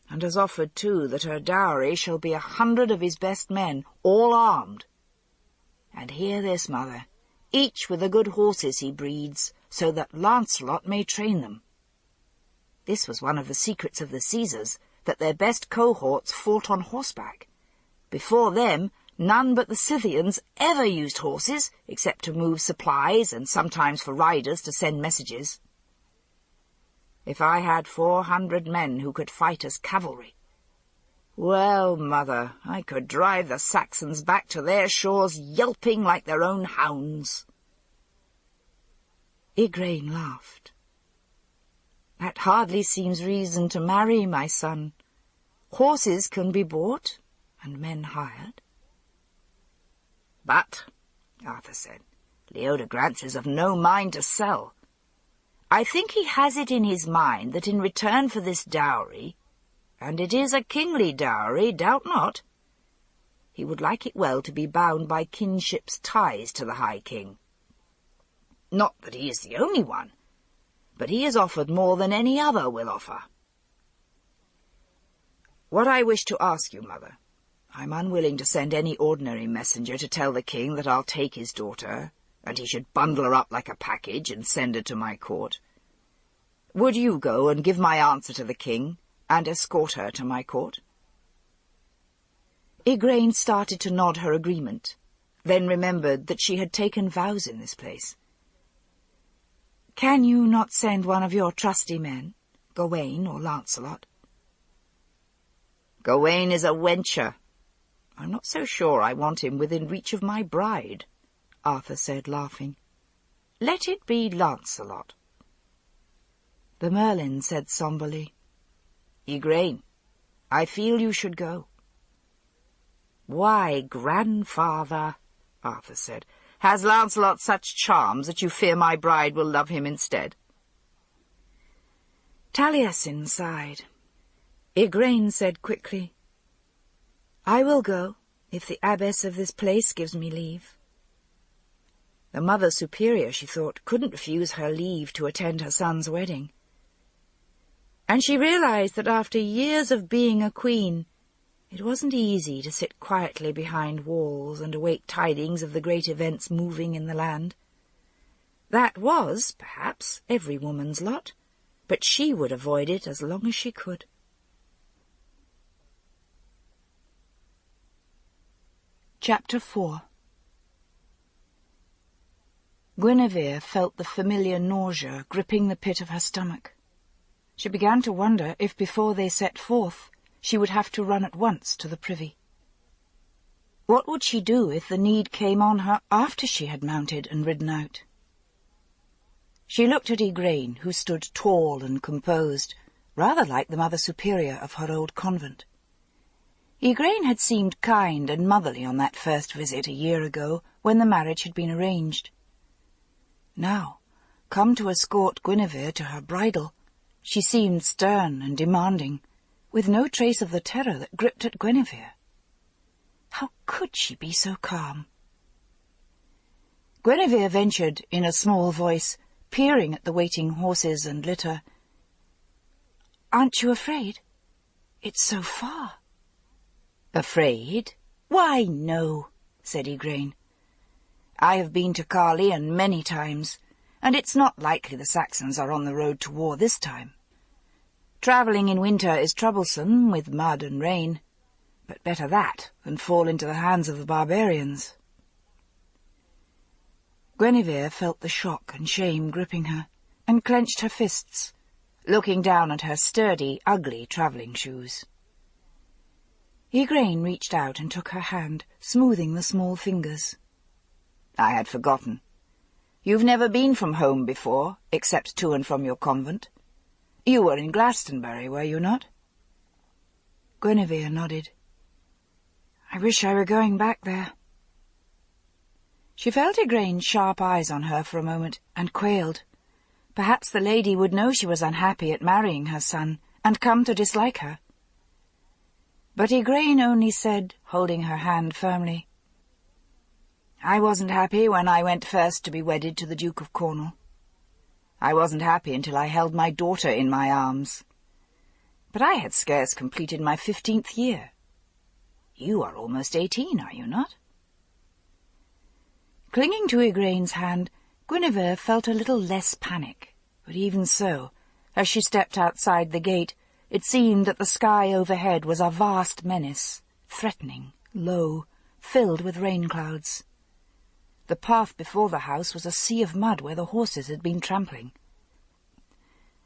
And has offered, too, that her dowry shall be 100 of his best men, all armed. And hear this, mother, each with the good horses he breeds, so that Lancelot may train them. This was one of the secrets of the Caesars, that their best cohorts fought on horseback. Before them, none but the Scythians ever used horses, except to move supplies and sometimes for riders to send messages. If I had 400 men who could fight as cavalry, well, mother, I could drive the Saxons back to their shores yelping like their own hounds." Igraine laughed. "That hardly seems reason to marry, my son. Horses can be bought, and men hired." "But," Arthur said, "Leodegrance is of no mind to sell. I think he has it in his mind that in return for this dowry, and it is a kingly dowry, doubt not, he would like it well to be bound by kinship's ties to the High King. Not that he is the only one, but he has offered more than any other will offer. What I wish to ask you, mother, I'm unwilling to send any ordinary messenger to tell the king that I'll take his daughter, and he should bundle her up like a package and send her to my court. Would you go and give my answer to the king, and escort her to my court?" Igraine started to nod her agreement, then remembered that she had taken vows in this place. "Can you not send one of your trusty men, Gawain or Lancelot?" "Gawain is a wencher. I'm not so sure I want him within reach of my bride," Arthur said, laughing. "Let it be Lancelot." The Merlin said somberly, "Igraine, I feel you should go." "Why, grandfather," Arthur said, "has Lancelot such charms that you fear my bride will love him instead?" Taliesin sighed. Igraine said quickly, "I will go, if the abbess of this place gives me leave." The Mother Superior, she thought, couldn't refuse her leave to attend her son's wedding. And she realized that after years of being a queen, it wasn't easy to sit quietly behind walls and await tidings of the great events moving in the land. That was, perhaps, every woman's lot, but she would avoid it as long as she could. Chapter 4. Guinevere felt the familiar nausea gripping the pit of her stomach. She began to wonder if before they set forth she would have to run at once to the privy. What would she do if the need came on her after she had mounted and ridden out? She looked at Igraine, who stood tall and composed, rather like the Mother Superior of her old convent. Igraine had seemed kind and motherly on that first visit a year ago, when the marriage had been arranged. Now, come to escort Guinevere to her bridal, she seemed stern and demanding, with no trace of the terror that gripped at Guinevere. How could she be so calm? Guinevere ventured, in a small voice, peering at the waiting horses and litter. "Aren't you afraid? It's so far." "Afraid? Why, no," said Igraine. "I have been to Caerleon many times, and it's not likely the Saxons are on the road to war this time. Travelling in winter is troublesome, with mud and rain, but better that than fall into the hands of the barbarians." Guinevere felt the shock and shame gripping her, and clenched her fists, looking down at her sturdy, ugly travelling shoes. Igraine reached out and took her hand, smoothing the small fingers. "I had forgotten. You've never been from home before, except to and from your convent. You were in Glastonbury, were you not?" Guinevere nodded. "I wish I were going back there." She felt Igraine's sharp eyes on her for a moment, and quailed. Perhaps the lady would know she was unhappy at marrying her son, and come to dislike her. But Igraine only said, holding her hand firmly, "I wasn't happy when I went first to be wedded to the Duke of Cornwall. I wasn't happy until I held my daughter in my arms. But I had scarce completed my 15th year. You are almost 18, are you not?" Clinging to Igraine's hand, Guinevere felt a little less panic, but even so, as she stepped outside the gate, it seemed that the sky overhead was a vast menace, threatening, low, filled with rain clouds. The path before the house was a sea of mud where the horses had been trampling.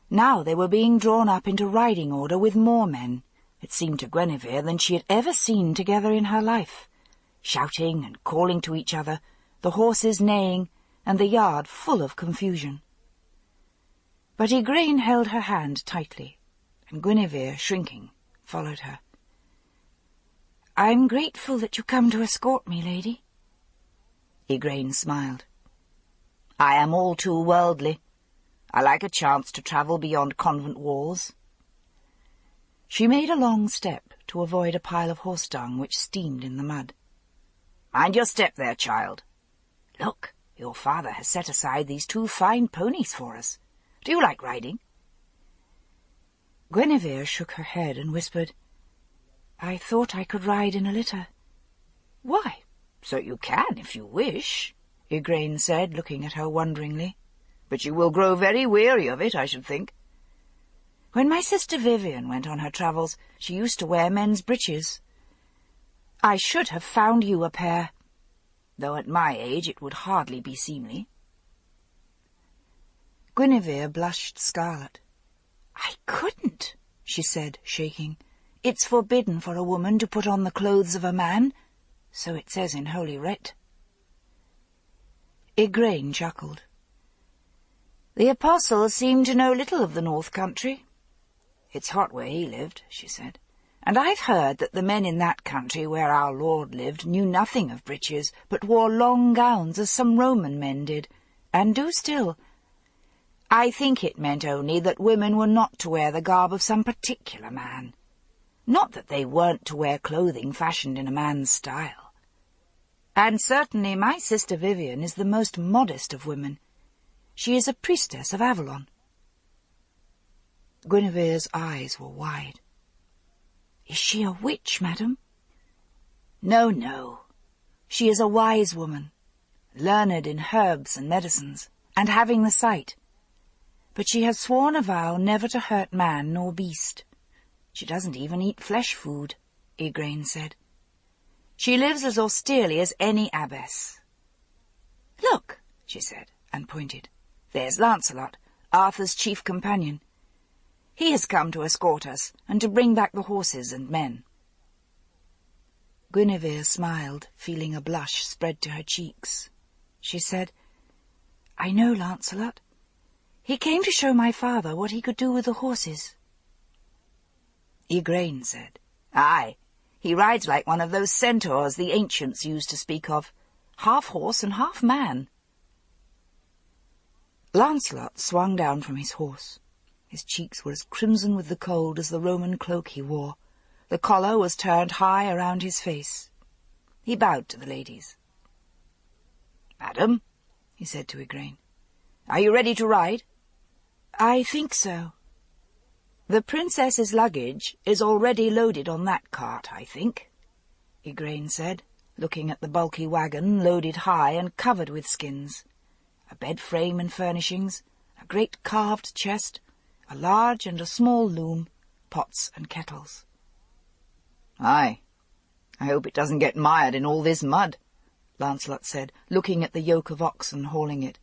Now they were being drawn up into riding order with more men, it seemed to Guinevere, than she had ever seen together in her life, shouting and calling to each other, the horses neighing, and the yard full of confusion. But Igraine held her hand tightly, and Guinevere, shrinking, followed her. "I'm grateful that you come to escort me, lady." Igraine smiled. "I am all too worldly. I like a chance to travel beyond convent walls." She made a long step to avoid a pile of horse dung which steamed in the mud. "Mind your step there, child. Look, your father has set aside these 2 fine ponies for us. Do you like riding?" Guinevere shook her head and whispered, "I thought I could ride in a litter." "Why, so you can if you wish," Igraine said, looking at her wonderingly. "But you will grow very weary of it, I should think." "When my sister Vivian went on her travels, she used to wear men's breeches. I should have found you a pair, though at my age it would hardly be seemly." Guinevere blushed scarlet. "I couldn't," she said, shaking. "It's forbidden for a woman to put on the clothes of a man, so it says in Holy Writ." Igraine chuckled. "The Apostle seemed to know little of the North Country. It's hot where he lived," she said, "and I've heard that the men in that country where our Lord lived knew nothing of breeches, but wore long gowns as some Roman men did, and do still. I think it meant only that women were not to wear the garb of some particular man, not that they weren't to wear clothing fashioned in a man's style. And certainly my sister Vivian is the most modest of women. She is a priestess of Avalon." Guinevere's eyes were wide. "Is she a witch, madam?" "No, no. She is a wise woman, learned in herbs and medicines, and having the sight. But she has sworn a vow never to hurt man nor beast. She doesn't even eat flesh food," Igraine said. "She lives as austerely as any abbess. Look," she said, and pointed. "There's Lancelot, Arthur's chief companion. He has come to escort us, and to bring back the horses and men." Guinevere smiled, feeling a blush spread to her cheeks. She said, "I know Lancelot. He came to show my father what he could do with the horses." Igraine said, "Aye, he rides like one of those centaurs the ancients used to speak of, half horse and half man." Lancelot swung down from his horse. His cheeks were as crimson with the cold as the Roman cloak he wore. The collar was turned high around his face. He bowed to the ladies. "Madam," he said to Igraine, "are you ready to ride?" "I think so." "The princess's luggage is already loaded on that cart, I think," Igraine said, looking at the bulky wagon loaded high and covered with skins. A bed frame and furnishings, a great carved chest, a large and a small loom, pots and kettles. "Aye, I hope it doesn't get mired in all this mud," Lancelot said, looking at the yoke of oxen hauling it.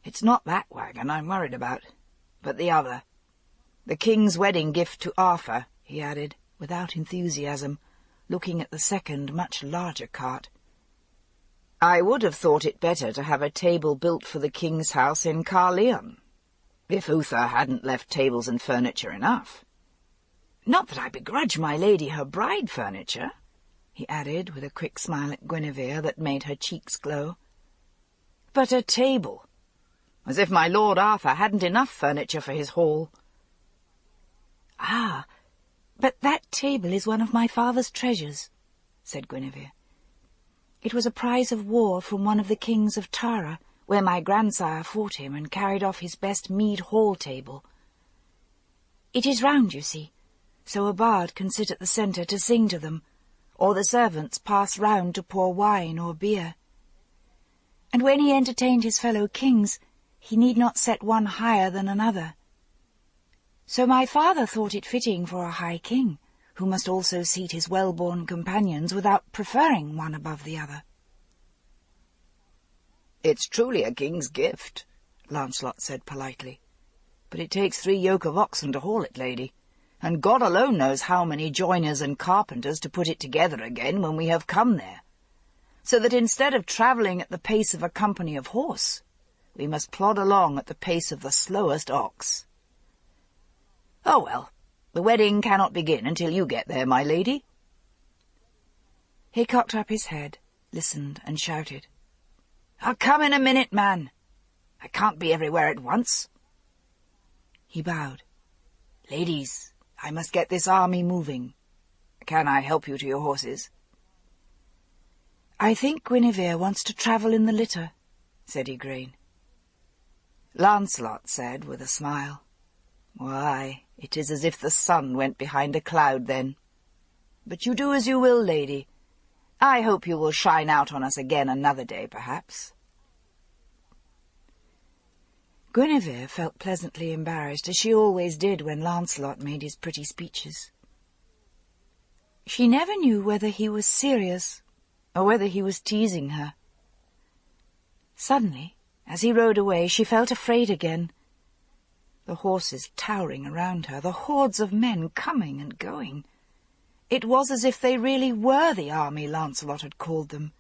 "It's not that wagon I'm worried about, but the other. The king's wedding gift to Arthur," he added, without enthusiasm, looking at the second, much larger cart. "I would have thought it better to have a table built for the king's house in Caerleon, if Uther hadn't left tables and furniture enough. Not that I begrudge my lady her bride furniture," he added, with a quick smile at Guinevere that made her cheeks glow. "But a table! As if my Lord Arthur hadn't enough furniture for his hall." "Ah, but that table is one of my father's treasures," said Guinevere. "It was a prize of war from one of the kings of Tara, where my grandsire fought him and carried off his best mead hall table. It is round, you see, so a bard can sit at the centre to sing to them, or the servants pass round to pour wine or beer. And when he entertained his fellow kings, he need not set one higher than another. So my father thought it fitting for a high king, who must also seat his well-born companions without preferring one above the other." "It's truly a king's gift," Lancelot said politely. "But it takes 3 yoke of oxen to haul it, lady, and God alone knows how many joiners and carpenters to put it together again when we have come there, so that instead of travelling at the pace of a company of horse, we must plod along at the pace of the slowest ox. Oh well, the wedding cannot begin until you get there, my lady." He cocked up his head, listened, and shouted, "I'll come in a minute, man. I can't be everywhere at once." He bowed. "Ladies, I must get this army moving. Can I help you to your horses?" "I think Guinevere wants to travel in the litter," said Igraine. Lancelot said with a smile, "Why, it is as if the sun went behind a cloud then. But you do as you will, lady. I hope you will shine out on us again another day, perhaps." Guinevere felt pleasantly embarrassed, as she always did when Lancelot made his pretty speeches. She never knew whether he was serious or whether he was teasing her. Suddenly, as he rode away, she felt afraid again. The horses towering around her, the hordes of men coming and going. It was as if they really were the army Lancelot had called them,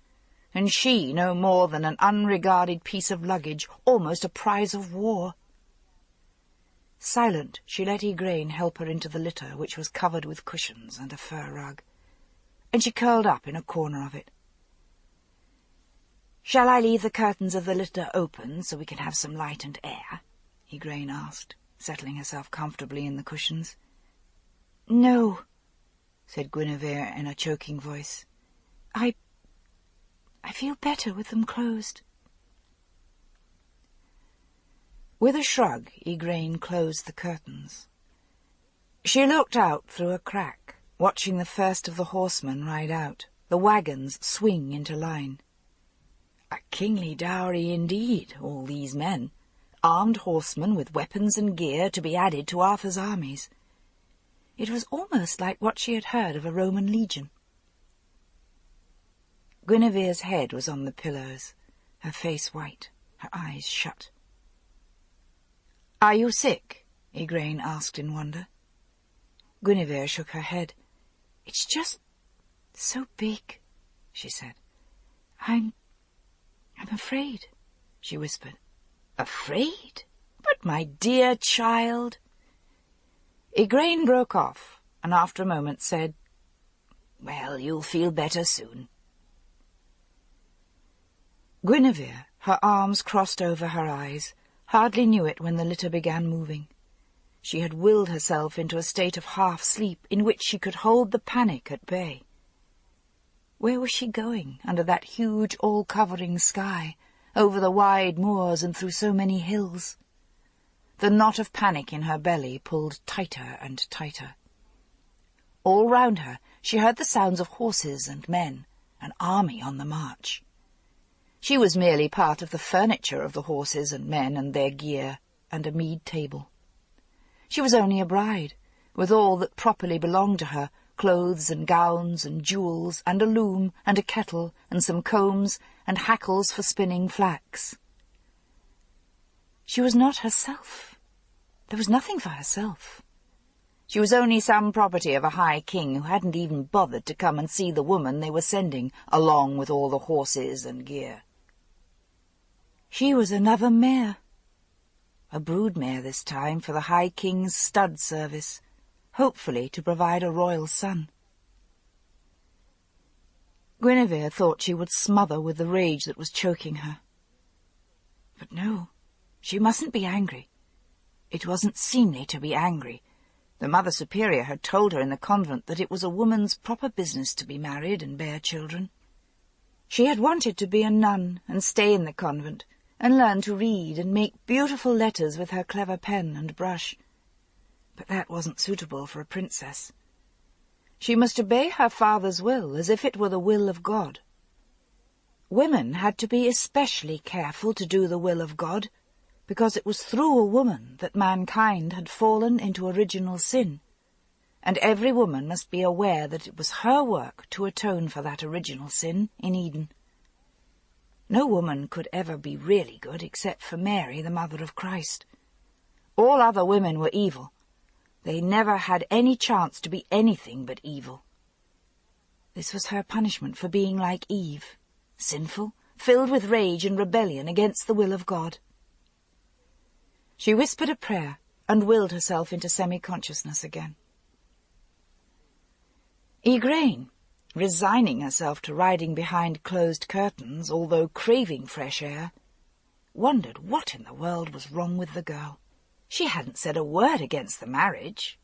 and she no more than an unregarded piece of luggage, almost a prize of war. Silent, she let Igraine help her into the litter, which was covered with cushions and a fur rug, and she curled up in a corner of it. "Shall I leave the curtains of the litter open so we can have some light and air?" Igraine asked, settling herself comfortably in the cushions. "No," said Guinevere in a choking voice. I feel better with them closed." With a shrug, Igraine closed the curtains. She looked out through a crack, watching the first of the horsemen ride out, the wagons swing into line. A kingly dowry indeed, all these men, armed horsemen with weapons and gear to be added to Arthur's armies. It was almost like what she had heard of a Roman legion. Guinevere's head was on the pillows, her face white, her eyes shut. "Are you sick?" Igraine asked in wonder. Guinevere shook her head. "It's just so big," she said. I'm afraid," she whispered. "Afraid? But, my dear child—" Igraine broke off, and after a moment said, "Well, you'll feel better soon." Guinevere, her arms crossed over her eyes, hardly knew it when the litter began moving. She had willed herself into a state of half-sleep in which she could hold the panic at bay. Where was she going under that huge all-covering sky, over the wide moors and through so many hills? The knot of panic in her belly pulled tighter and tighter. All round her she heard the sounds of horses and men, an army on the march. She was merely part of the furniture of the horses and men and their gear, and a mead table. She was only a bride, with all that properly belonged to her, clothes and gowns and jewels and a loom and a kettle and some combs and hackles for spinning flax. She was not herself. There was nothing for herself. She was only some property of a high king who hadn't even bothered to come and see the woman they were sending, along with all the horses and gear. She was another mare. A brood mare this time for the High King's stud service, hopefully to provide a royal son. Guinevere thought she would smother with the rage that was choking her. But no, she mustn't be angry. It wasn't seemly to be angry. The Mother Superior had told her in the convent that it was a woman's proper business to be married and bear children. She had wanted to be a nun and stay in the convent, and learn to read and make beautiful letters with her clever pen and brush. But that wasn't suitable for a princess. She must obey her father's will as if it were the will of God. Women had to be especially careful to do the will of God, because it was through a woman that mankind had fallen into original sin, and every woman must be aware that it was her work to atone for that original sin in Eden. No woman could ever be really good except for Mary, the mother of Christ. All other women were evil. They never had any chance to be anything but evil. This was her punishment for being like Eve, sinful, filled with rage and rebellion against the will of God. She whispered a prayer and willed herself into semi-consciousness again. Igraine, resigning herself to riding behind closed curtains, although craving fresh air, wondered what in the world was wrong with the girl. She hadn't said a word against the marriage.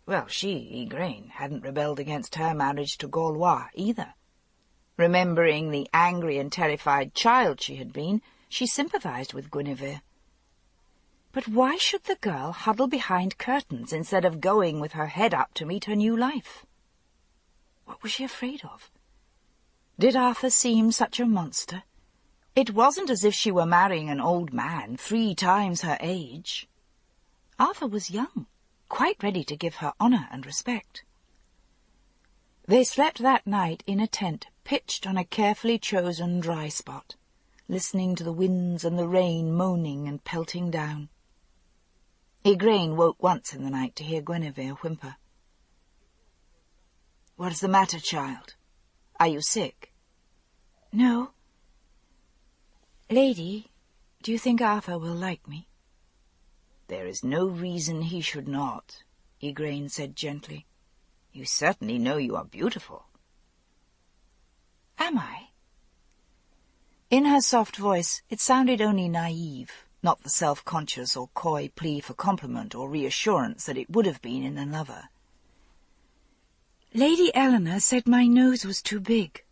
Well, she, Igraine, hadn't rebelled against her marriage to Gaulois either. Remembering the angry and terrified child she had been, she sympathized with Guinevere. But why should the girl huddle behind curtains instead of going with her head up to meet her new life? What was she afraid of? Did Arthur seem such a monster? It wasn't as if she were marrying an old man 3 times her age. Arthur was young, quite ready to give her honour and respect. They slept that night in a tent pitched on a carefully chosen dry spot, listening to the winds and the rain moaning and pelting down. Igraine woke once in the night to hear Guinevere whimper. "What is the matter, child? Are you sick?" "No." "Lady, do you think Arthur will like me?" "There is no reason he should not," Igraine said gently. "You certainly know you are beautiful." "Am I?" In her soft voice it sounded only naive, not the self-conscious or coy plea for compliment or reassurance that it would have been in another. "Lady Eleanor said my nose was too big,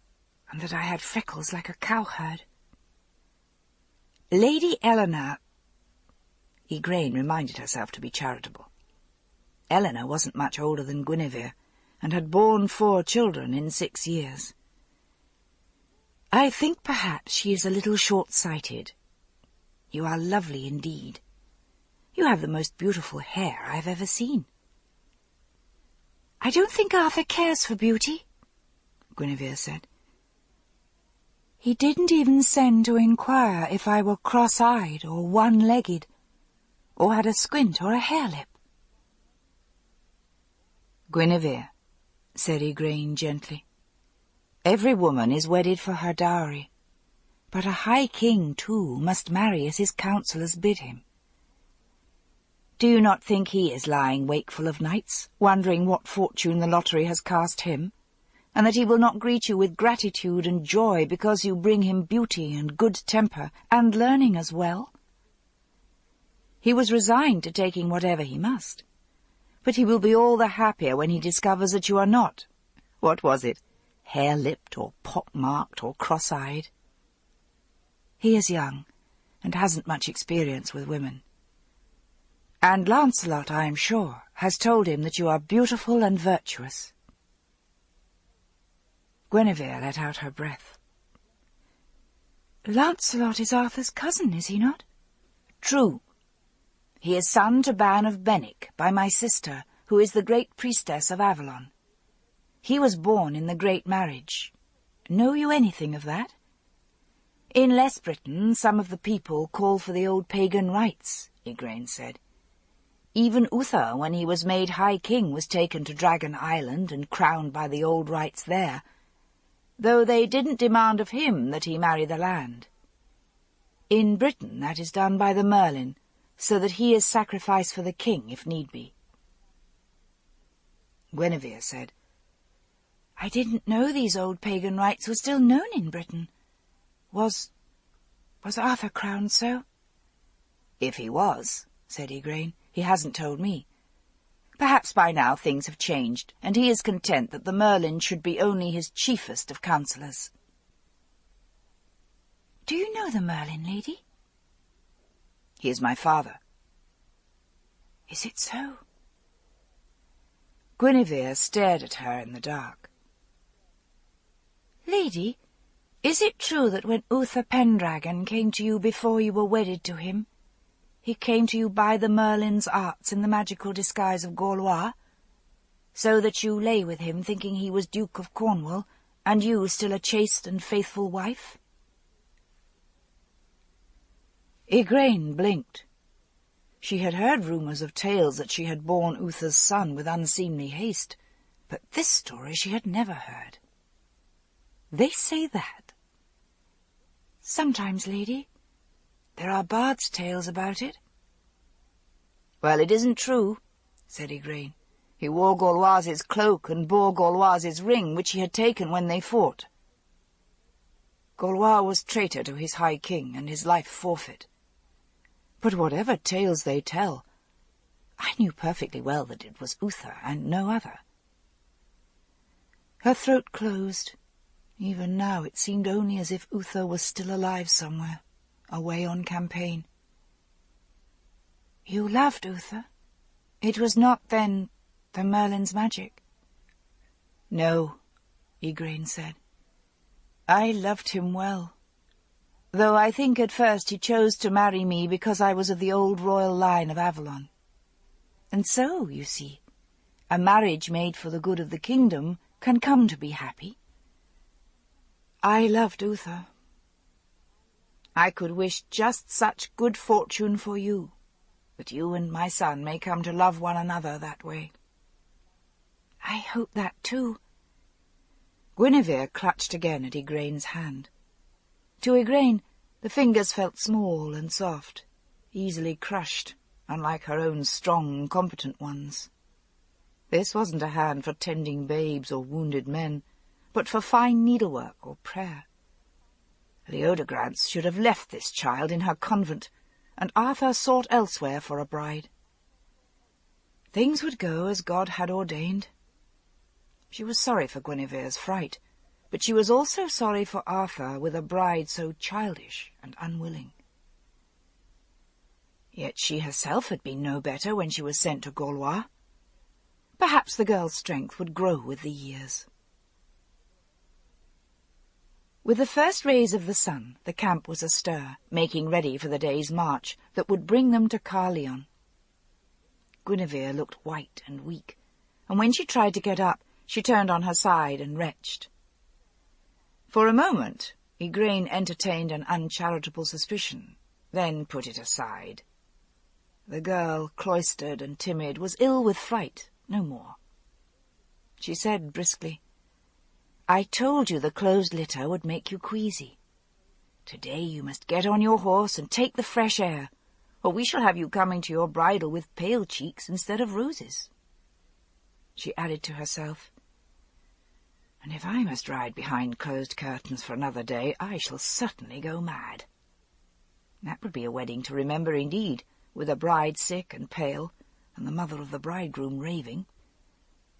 and that I had freckles like a cowherd." "Lady Eleanor—" Igraine reminded herself to be charitable. Eleanor wasn't much older than Guinevere, and had borne 4 children in 6 years. "I think perhaps she is a little short-sighted. You are lovely indeed. You have the most beautiful hair I have ever seen." "I don't think Arthur cares for beauty," Guinevere said. "He didn't even send to inquire if I were cross-eyed or one-legged, or had a squint or a hare-lip." "Guinevere," said Igraine gently, "every woman is wedded for her dowry, but a high king, too, must marry as his counsellors bid him. Do you not think he is lying wakeful of nights, wondering what fortune the lottery has cast him, and that he will not greet you with gratitude and joy because you bring him beauty and good temper and learning as well?" He was resigned to taking whatever he must. But he will be all the happier when he discovers that you are not, what was it, hare-lipped or pock-marked or cross-eyed. He is young, and hasn't much experience with women. And Lancelot, I am sure, has told him that you are beautiful and virtuous. Guinevere let out her breath. Lancelot is Arthur's cousin, is he not? True. He is son to Ban of Benwick by my sister, who is the great priestess of Avalon. He was born in the great marriage. Know you anything of that? In Les Britain, some of the people call for the old pagan rites, Igraine said. Even Uther, when he was made High King, was taken to Dragon Island and crowned by the old rites there, though they didn't demand of him that he marry the land. In Britain that is done by the Merlin, so that he is sacrificed for the king if need be. Guinevere said, I didn't know these old pagan rites were still known in Britain. Was Arthur crowned so? If he was, said Igraine, he hasn't told me. Perhaps by now things have changed, and he is content that the Merlin should be only his chiefest of counsellors. Do you know the Merlin, lady? He is my father. Is it so? Guinevere stared at her in the dark. Lady, is it true that when Uther Pendragon came to you before you were wedded to him, he came to you by the Merlin's arts in the magical disguise of Gaulois, so that you lay with him thinking he was Duke of Cornwall, and you still a chaste and faithful wife? Igraine blinked. She had heard rumours of tales that she had borne Uther's son with unseemly haste, but this story she had never heard. They say that? Sometimes, lady. There are bards' tales about it. Well, it isn't true, said Igraine. He wore Gaulois's cloak and bore Gaulois's ring, which he had taken when they fought. Gaulois was traitor to his High King, and his life forfeit. But whatever tales they tell, I knew perfectly well that it was Uther and no other. Her throat closed. Even now it seemed only as if Uther was still alive somewhere, away on campaign. You loved Uther? It was not, then, the Merlin's magic? No, Igraine said. I loved him well, though I think at first he chose to marry me because I was of the old royal line of Avalon. And so, you see, a marriage made for the good of the kingdom can come to be happy. I loved Uther. I could wish just such good fortune for you, that you and my son may come to love one another that way. I hope that too. Guinevere clutched again at Igraine's hand. To Igraine, the fingers felt small and soft, easily crushed, unlike her own strong, competent ones. This wasn't a hand for tending babes or wounded men, but for fine needlework or prayer. Leodegrance should have left this child in her convent, and Arthur sought elsewhere for a bride. Things would go as God had ordained. She was sorry for Guinevere's fright, but she was also sorry for Arthur with a bride so childish and unwilling. Yet she herself had been no better when she was sent to Gaulois. Perhaps the girl's strength would grow with the years. With the first rays of the sun, the camp was astir, making ready for the day's march that would bring them to Caerleon. Guinevere looked white and weak, and when she tried to get up, she turned on her side and retched. For a moment, Igraine entertained an uncharitable suspicion, then put it aside. The girl, cloistered and timid, was ill with fright, no more. She said briskly, I told you the closed litter would make you queasy. Today you must get on your horse and take the fresh air, or we shall have you coming to your bridal with pale cheeks instead of roses. She added to herself, and if I must ride behind closed curtains for another day, I shall certainly go mad. That would be a wedding to remember indeed, with a bride sick and pale, and the mother of the bridegroom raving.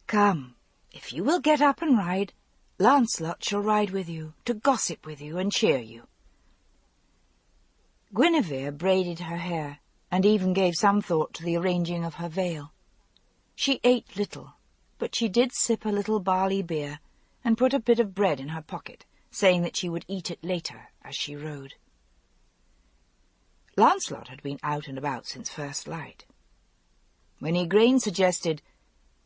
"Come, if you will get up and ride, Lancelot shall ride with you, to gossip with you and cheer you." Guinevere braided her hair, and even gave some thought to the arranging of her veil. She ate little, but she did sip a little barley beer, and put a bit of bread in her pocket, saying that she would eat it later as she rode. Lancelot had been out and about since first light. When Igraine suggested,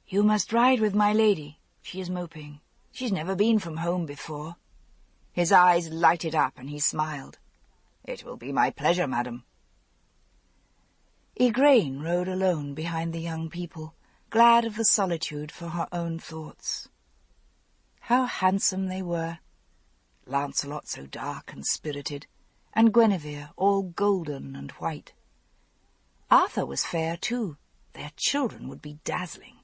"You must ride with my lady. She is moping. She's never been from home before," his eyes lighted up and he smiled. "It will be my pleasure, madam." Igraine rode alone behind the young people, glad of the solitude for her own thoughts. How handsome they were! Lancelot so dark and spirited, and Guinevere all golden and white. Arthur was fair too. Their children would be dazzling.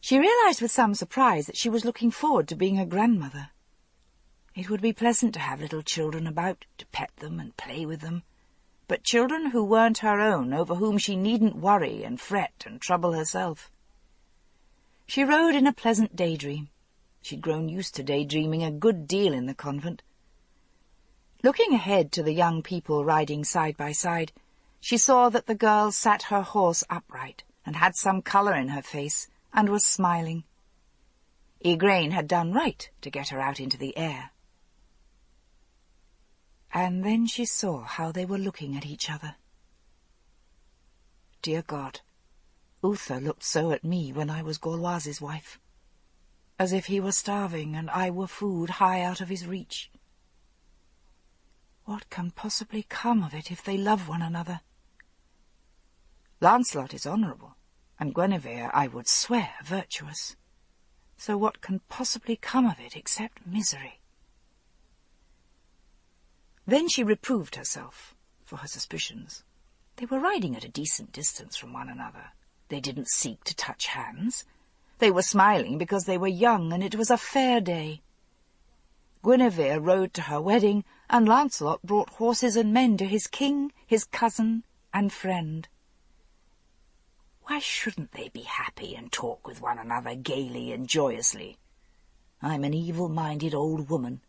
She realized with some surprise that she was looking forward to being a grandmother. It would be pleasant to have little children about, to pet them and play with them, but children who weren't her own, over whom she needn't worry and fret and trouble herself. She rode in a pleasant daydream. She'd grown used to daydreaming a good deal in the convent. Looking ahead to the young people riding side by side, she saw that the girl sat her horse upright and had some colour in her face and was smiling. Igraine had done right to get her out into the air. And then she saw how they were looking at each other. Dear God, Uther looked so at me when I was Gauloise's wife, as if he were starving and I were food high out of his reach. What can possibly come of it if they love one another? Lancelot is honourable, and Guinevere, I would swear, virtuous. So what can possibly come of it except misery? Then she reproved herself for her suspicions. They were riding at a decent distance from one another. They didn't seek to touch hands. They were smiling because they were young, and it was a fair day. Guinevere rode to her wedding, and Lancelot brought horses and men to his king, his cousin, and friend. Why shouldn't they be happy and talk with one another gaily and joyously? I'm an evil-minded old woman.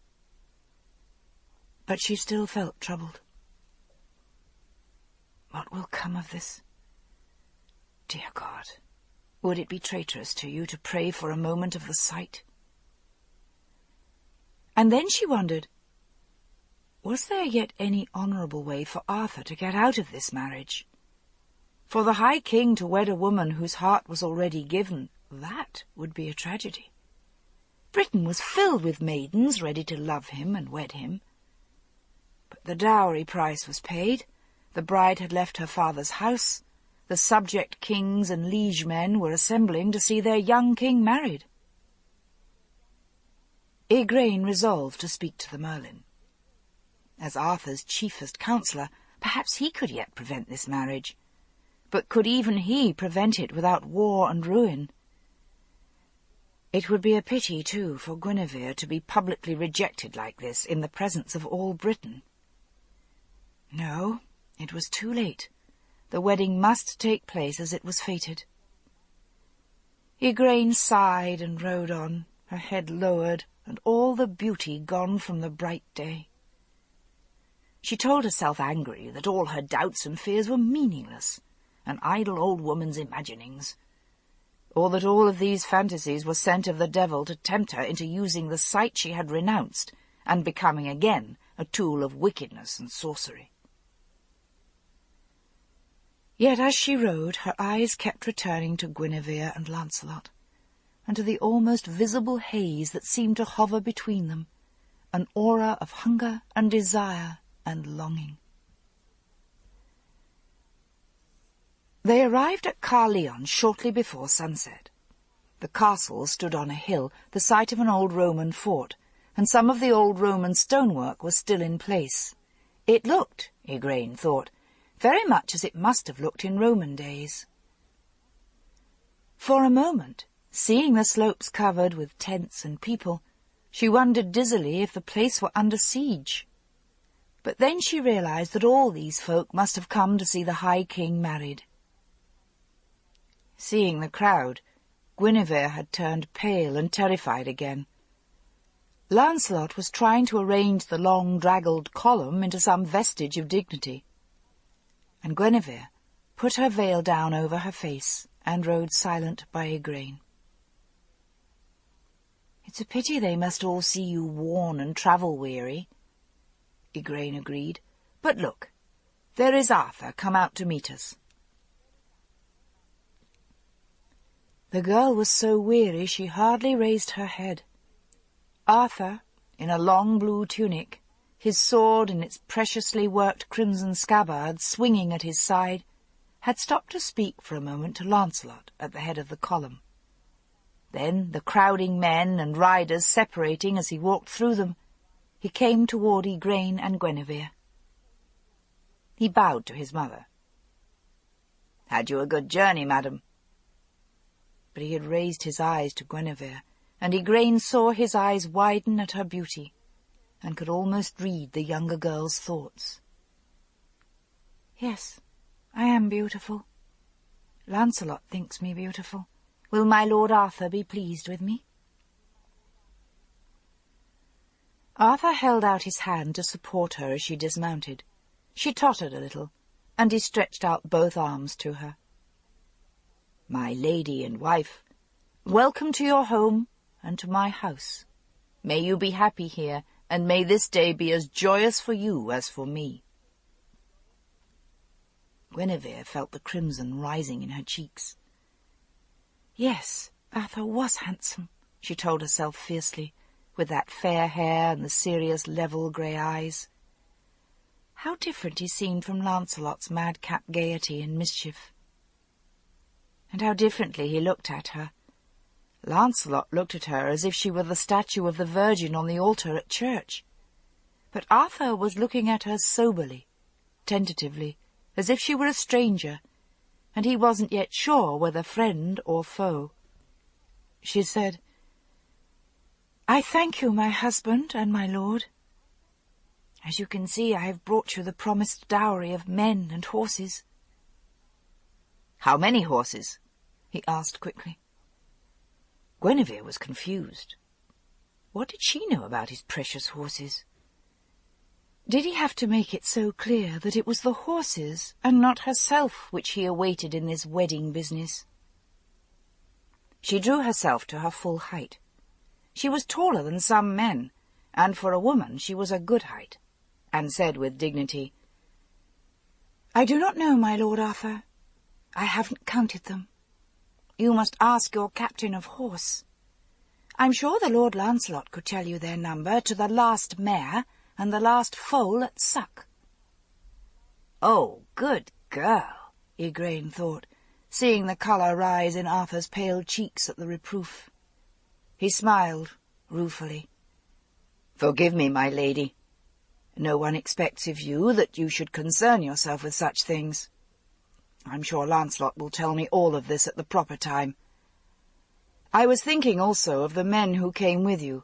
But she still felt troubled. What will come of this? Dear God, would it be traitorous to you to pray for a moment of the sight? And then she wondered, was there yet any honourable way for Arthur to get out of this marriage? For the High King to wed a woman whose heart was already given, that would be a tragedy. Britain was filled with maidens ready to love him and wed him. But the dowry price was paid, the bride had left her father's house, the subject kings and liege men were assembling to see their young king married. Igraine resolved to speak to the Merlin. As Arthur's chiefest counsellor, perhaps he could yet prevent this marriage. But could even he prevent it without war and ruin? It would be a pity, too, for Guinevere to be publicly rejected like this in the presence of all Britain. No, it was too late. The wedding must take place as it was fated. Igraine sighed and rode on, her head lowered, and all the beauty gone from the bright day. She told herself angrily that all her doubts and fears were meaningless, an idle old woman's imaginings, or that all of these fantasies were sent of the devil to tempt her into using the sight she had renounced and becoming again a tool of wickedness and sorcery. Yet as she rode, her eyes kept returning to Guinevere and Lancelot, and to the almost visible haze that seemed to hover between them, an aura of hunger and desire and longing. They arrived at Caerleon shortly before sunset. The castle stood on a hill, the site of an old Roman fort, and some of the old Roman stonework was still in place. It looked, Igraine thought, very much as it must have looked in Roman days. For a moment, seeing the slopes covered with tents and people, she wondered dizzily if the place were under siege. But then she realized that all these folk must have come to see the High King married. Seeing the crowd, Guinevere had turned pale and terrified again. Lancelot was trying to arrange the long, draggled column into some vestige of dignity, and Guinevere put her veil down over her face and rode silent by Igraine. "It's a pity they must all see you worn and travel-weary," Igraine agreed. "But look, there is Arthur come out to meet us." The girl was so weary she hardly raised her head. Arthur, in a long blue tunic, his sword in its preciously worked crimson scabbard swinging at his side, had stopped to speak for a moment to Lancelot at the head of the column. Then, the crowding men and riders separating as he walked through them, he came toward Igraine and Guinevere. He bowed to his mother. "Had you a good journey, madam?" But he had raised his eyes to Guinevere, and Igraine saw his eyes widen at her beauty, and could almost read the younger girl's thoughts. "Yes, I am beautiful. Lancelot thinks me beautiful. Will my Lord Arthur be pleased with me?" Arthur held out his hand to support her as she dismounted. She tottered a little, and he stretched out both arms to her. "My lady and wife, welcome to your home and to my house. May you be happy here, and may this day be as joyous for you as for me." Guinevere felt the crimson rising in her cheeks. Yes, Arthur was handsome, she told herself fiercely, with that fair hair and the serious level grey eyes. How different he seemed from Lancelot's madcap gaiety and mischief. And how differently he looked at her. Lancelot looked at her as if she were the statue of the Virgin on the altar at church. But Arthur was looking at her soberly, tentatively, as if she were a stranger, and he wasn't yet sure whether friend or foe. She said, "I thank you, my husband and my lord. As you can see, I have brought you the promised dowry of men and horses." "How many horses?" he asked quickly. Guinevere was confused. What did she know about his precious horses? Did he have to make it so clear that it was the horses and not herself which he awaited in this wedding business? She drew herself to her full height. She was taller than some men, and for a woman she was a good height, and said with dignity, "I do not know, my Lord Arthur. I haven't counted them. You must ask your captain of horse. I'm sure the Lord Lancelot could tell you their number to the last mare and the last foal at suck." "Oh, good girl," Igraine thought, seeing the colour rise in Arthur's pale cheeks at the reproof. He smiled ruefully. "Forgive me, my lady. No one expects of you that you should concern yourself with such things. I'm sure Lancelot will tell me all of this at the proper time. I was thinking also of the men who came with you.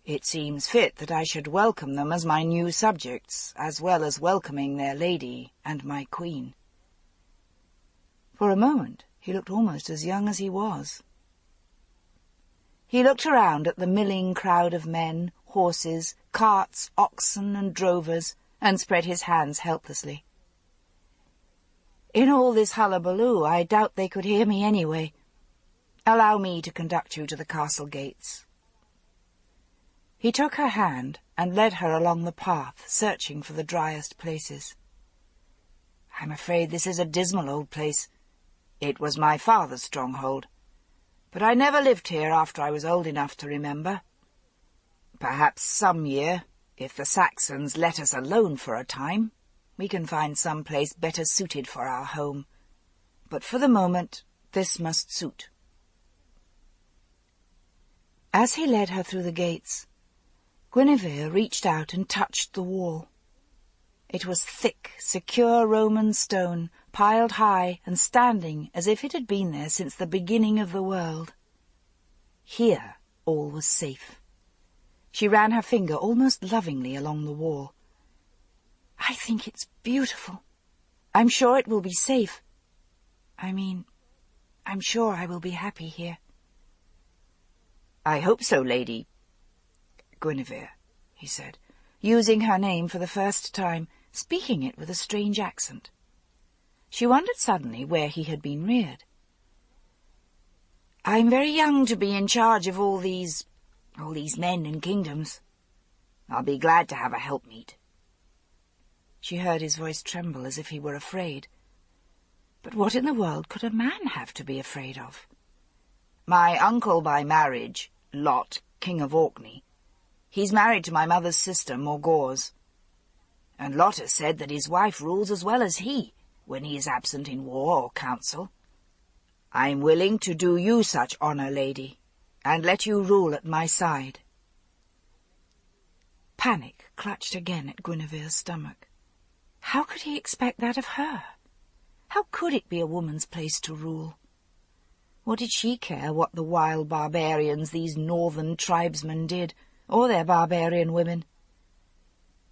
It seems fit that I should welcome them as my new subjects, as well as welcoming their lady and my queen." For a moment he looked almost as young as he was. He looked around at the milling crowd of men, horses, carts, oxen, and drovers, and spread his hands helplessly. "In all this hullabaloo, I doubt they could hear me anyway. Allow me to conduct you to the castle gates." He took her hand and led her along the path, searching for the driest places. "I'm afraid this is a dismal old place. It was my father's stronghold, but I never lived here after I was old enough to remember. Perhaps some year, if the Saxons let us alone for a time, we can find some place better suited for our home. But for the moment, this must suit." As he led her through the gates, Guinevere reached out and touched the wall. It was thick, secure Roman stone, piled high and standing as if it had been there since the beginning of the world. Here all was safe. She ran her finger almost lovingly along the wall. I think it's beautiful. I'm sure it will be safe. I'm sure I will be happy here." "I hope so, Lady Guinevere," he said, using her name for the first time, speaking it with a strange accent. She wondered suddenly where he had been reared. "I'm very young to be in charge of all these men and kingdoms. I'll be glad to have a helpmeet." She heard his voice tremble as if he were afraid. But what in the world could a man have to be afraid of? "My uncle by marriage, Lot, King of Orkney. He's married to my mother's sister, Morgause. And Lot has said that his wife rules as well as he, when he is absent in war or council. I'm willing to do you such honour, lady, and let you rule at my side." Panic clutched again at Guinevere's stomach. How could he expect that of her? How could it be a woman's place to rule? What did she care what the wild barbarians, these northern tribesmen, did, or their barbarian women?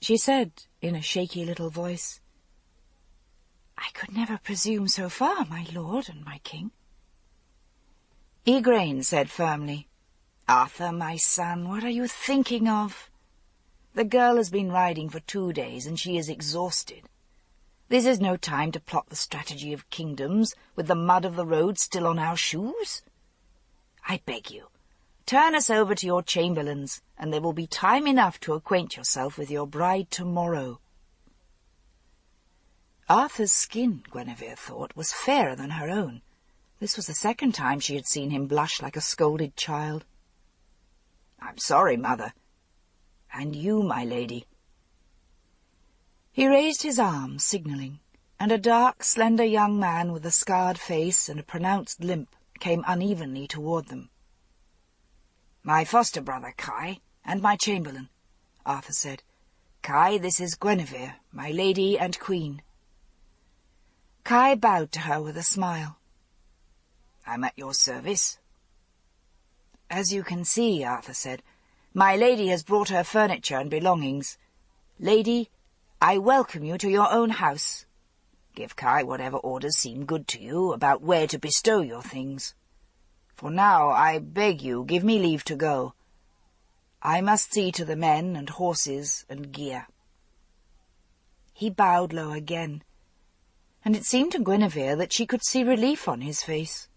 She said, in a shaky little voice, "I could never presume so far, my lord and my king." Igraine said firmly, "Arthur, my son, what are you thinking of? The girl has been riding for 2 days, and she is exhausted. This is no time to plot the strategy of kingdoms, with the mud of the road still on our shoes. I beg you, turn us over to your chamberlains, and there will be time enough to acquaint yourself with your bride tomorrow." Arthur's skin, Guinevere thought, was fairer than her own. This was the second time she had seen him blush like a scolded child. "I'm sorry, mother. And you, my lady." He raised his arm, signalling, and a dark, slender young man with a scarred face and a pronounced limp came unevenly toward them. "My foster-brother, Kai, and my chamberlain," Arthur said. "Kai, this is Guinevere, my lady and queen." Kai bowed to her with a smile. "I'm at your service." "As you can see," Arthur said, "my lady has brought her furniture and belongings. Lady, I welcome you to your own house. Give Kai whatever orders seem good to you about where to bestow your things. For now, I beg you, give me leave to go. I must see to the men and horses and gear." He bowed low again, and it seemed to Guinevere that she could see relief on his face.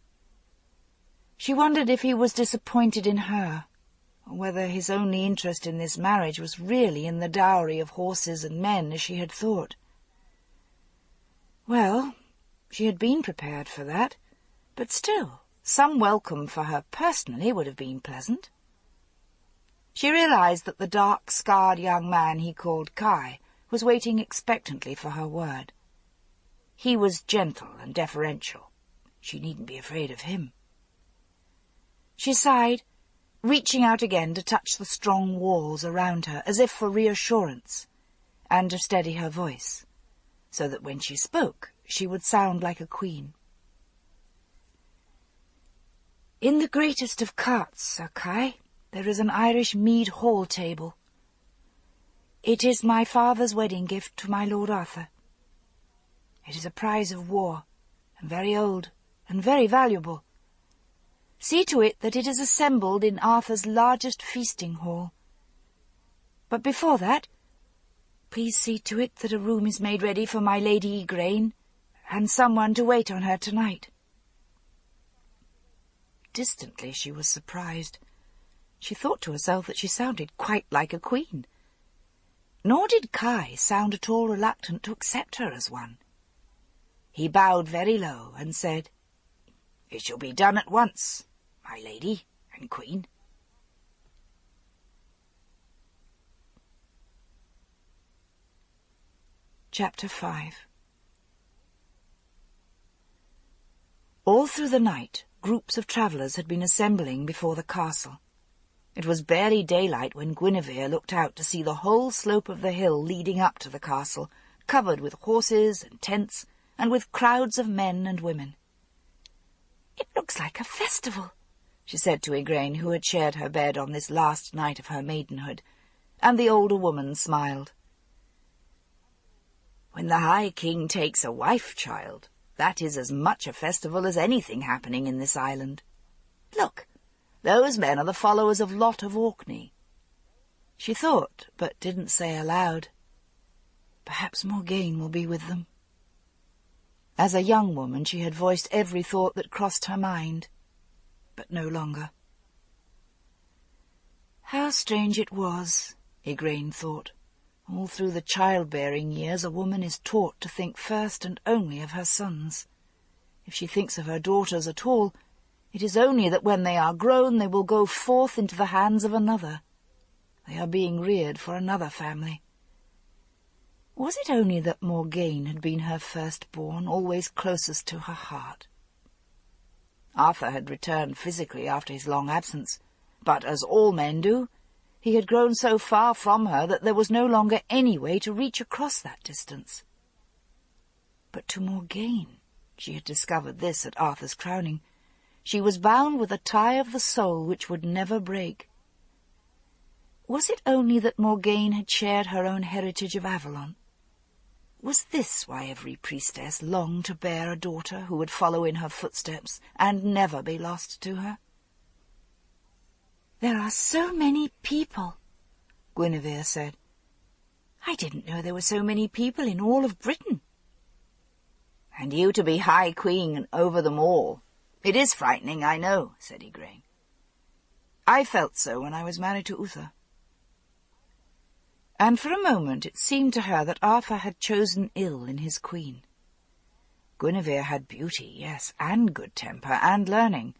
She wondered if he was disappointed in her, or whether his only interest in this marriage was really in the dowry of horses and men, as she had thought. Well, she had been prepared for that, but still, some welcome for her personally would have been pleasant. She realized that the dark, scarred young man he called Kai was waiting expectantly for her word. He was gentle and deferential. She needn't be afraid of him. She sighed, reaching out again to touch the strong walls around her, as if for reassurance, and to steady her voice, so that when she spoke she would sound like a queen. "In the greatest of carts, Sir Kai, there is an Irish mead hall table. It is my father's wedding gift to my Lord Arthur. It is a prize of war, and very old, and very valuable. See to it that it is assembled in Arthur's largest feasting hall. But before that, please see to it that a room is made ready for my Lady Igraine, and someone to wait on her tonight." Distantly she was surprised. She thought to herself that she sounded quite like a queen. Nor did Kai sound at all reluctant to accept her as one. He bowed very low and said, "It shall be done at once, my lady and queen." Chapter 5. All through the night, groups of travellers had been assembling before the castle. It was barely daylight when Guinevere looked out to see the whole slope of the hill leading up to the castle, covered with horses and tents, and with crowds of men and women. "It looks like a festival," she said to Igraine, who had shared her bed on this last night of her maidenhood, and the older woman smiled. When the High King takes a wife, child, that is as much a festival as anything happening in this island. Look, those men are the followers of Lot of Orkney." She thought, but didn't say aloud, "Perhaps Morgane will be with them." As a young woman she had voiced every thought that crossed her mind, but no longer. How strange it was, Igraine thought. All through the childbearing years a woman is taught to think first and only of her sons. If she thinks of her daughters at all, it is only that when they are grown they will go forth into the hands of another. They are being reared for another family. Was it only that Morgane had been her firstborn, always closest to her heart? Arthur had returned physically after his long absence, but, as all men do, he had grown so far from her that there was no longer any way to reach across that distance. But to Morgane, she had discovered this at Arthur's crowning, she was bound with a tie of the soul which would never break. Was it only that Morgane had shared her own heritage of Avalon? Was this why every priestess longed to bear a daughter who would follow in her footsteps and never be lost to her? "There are so many people," Guinevere said. "I didn't know there were so many people in all of Britain." "And you to be High Queen over them all. It is frightening, I know," said Igraine. "I felt so when I was married to Uther." And for a moment it seemed to her that Arthur had chosen ill in his queen. Guinevere had beauty, yes, and good temper, and learning.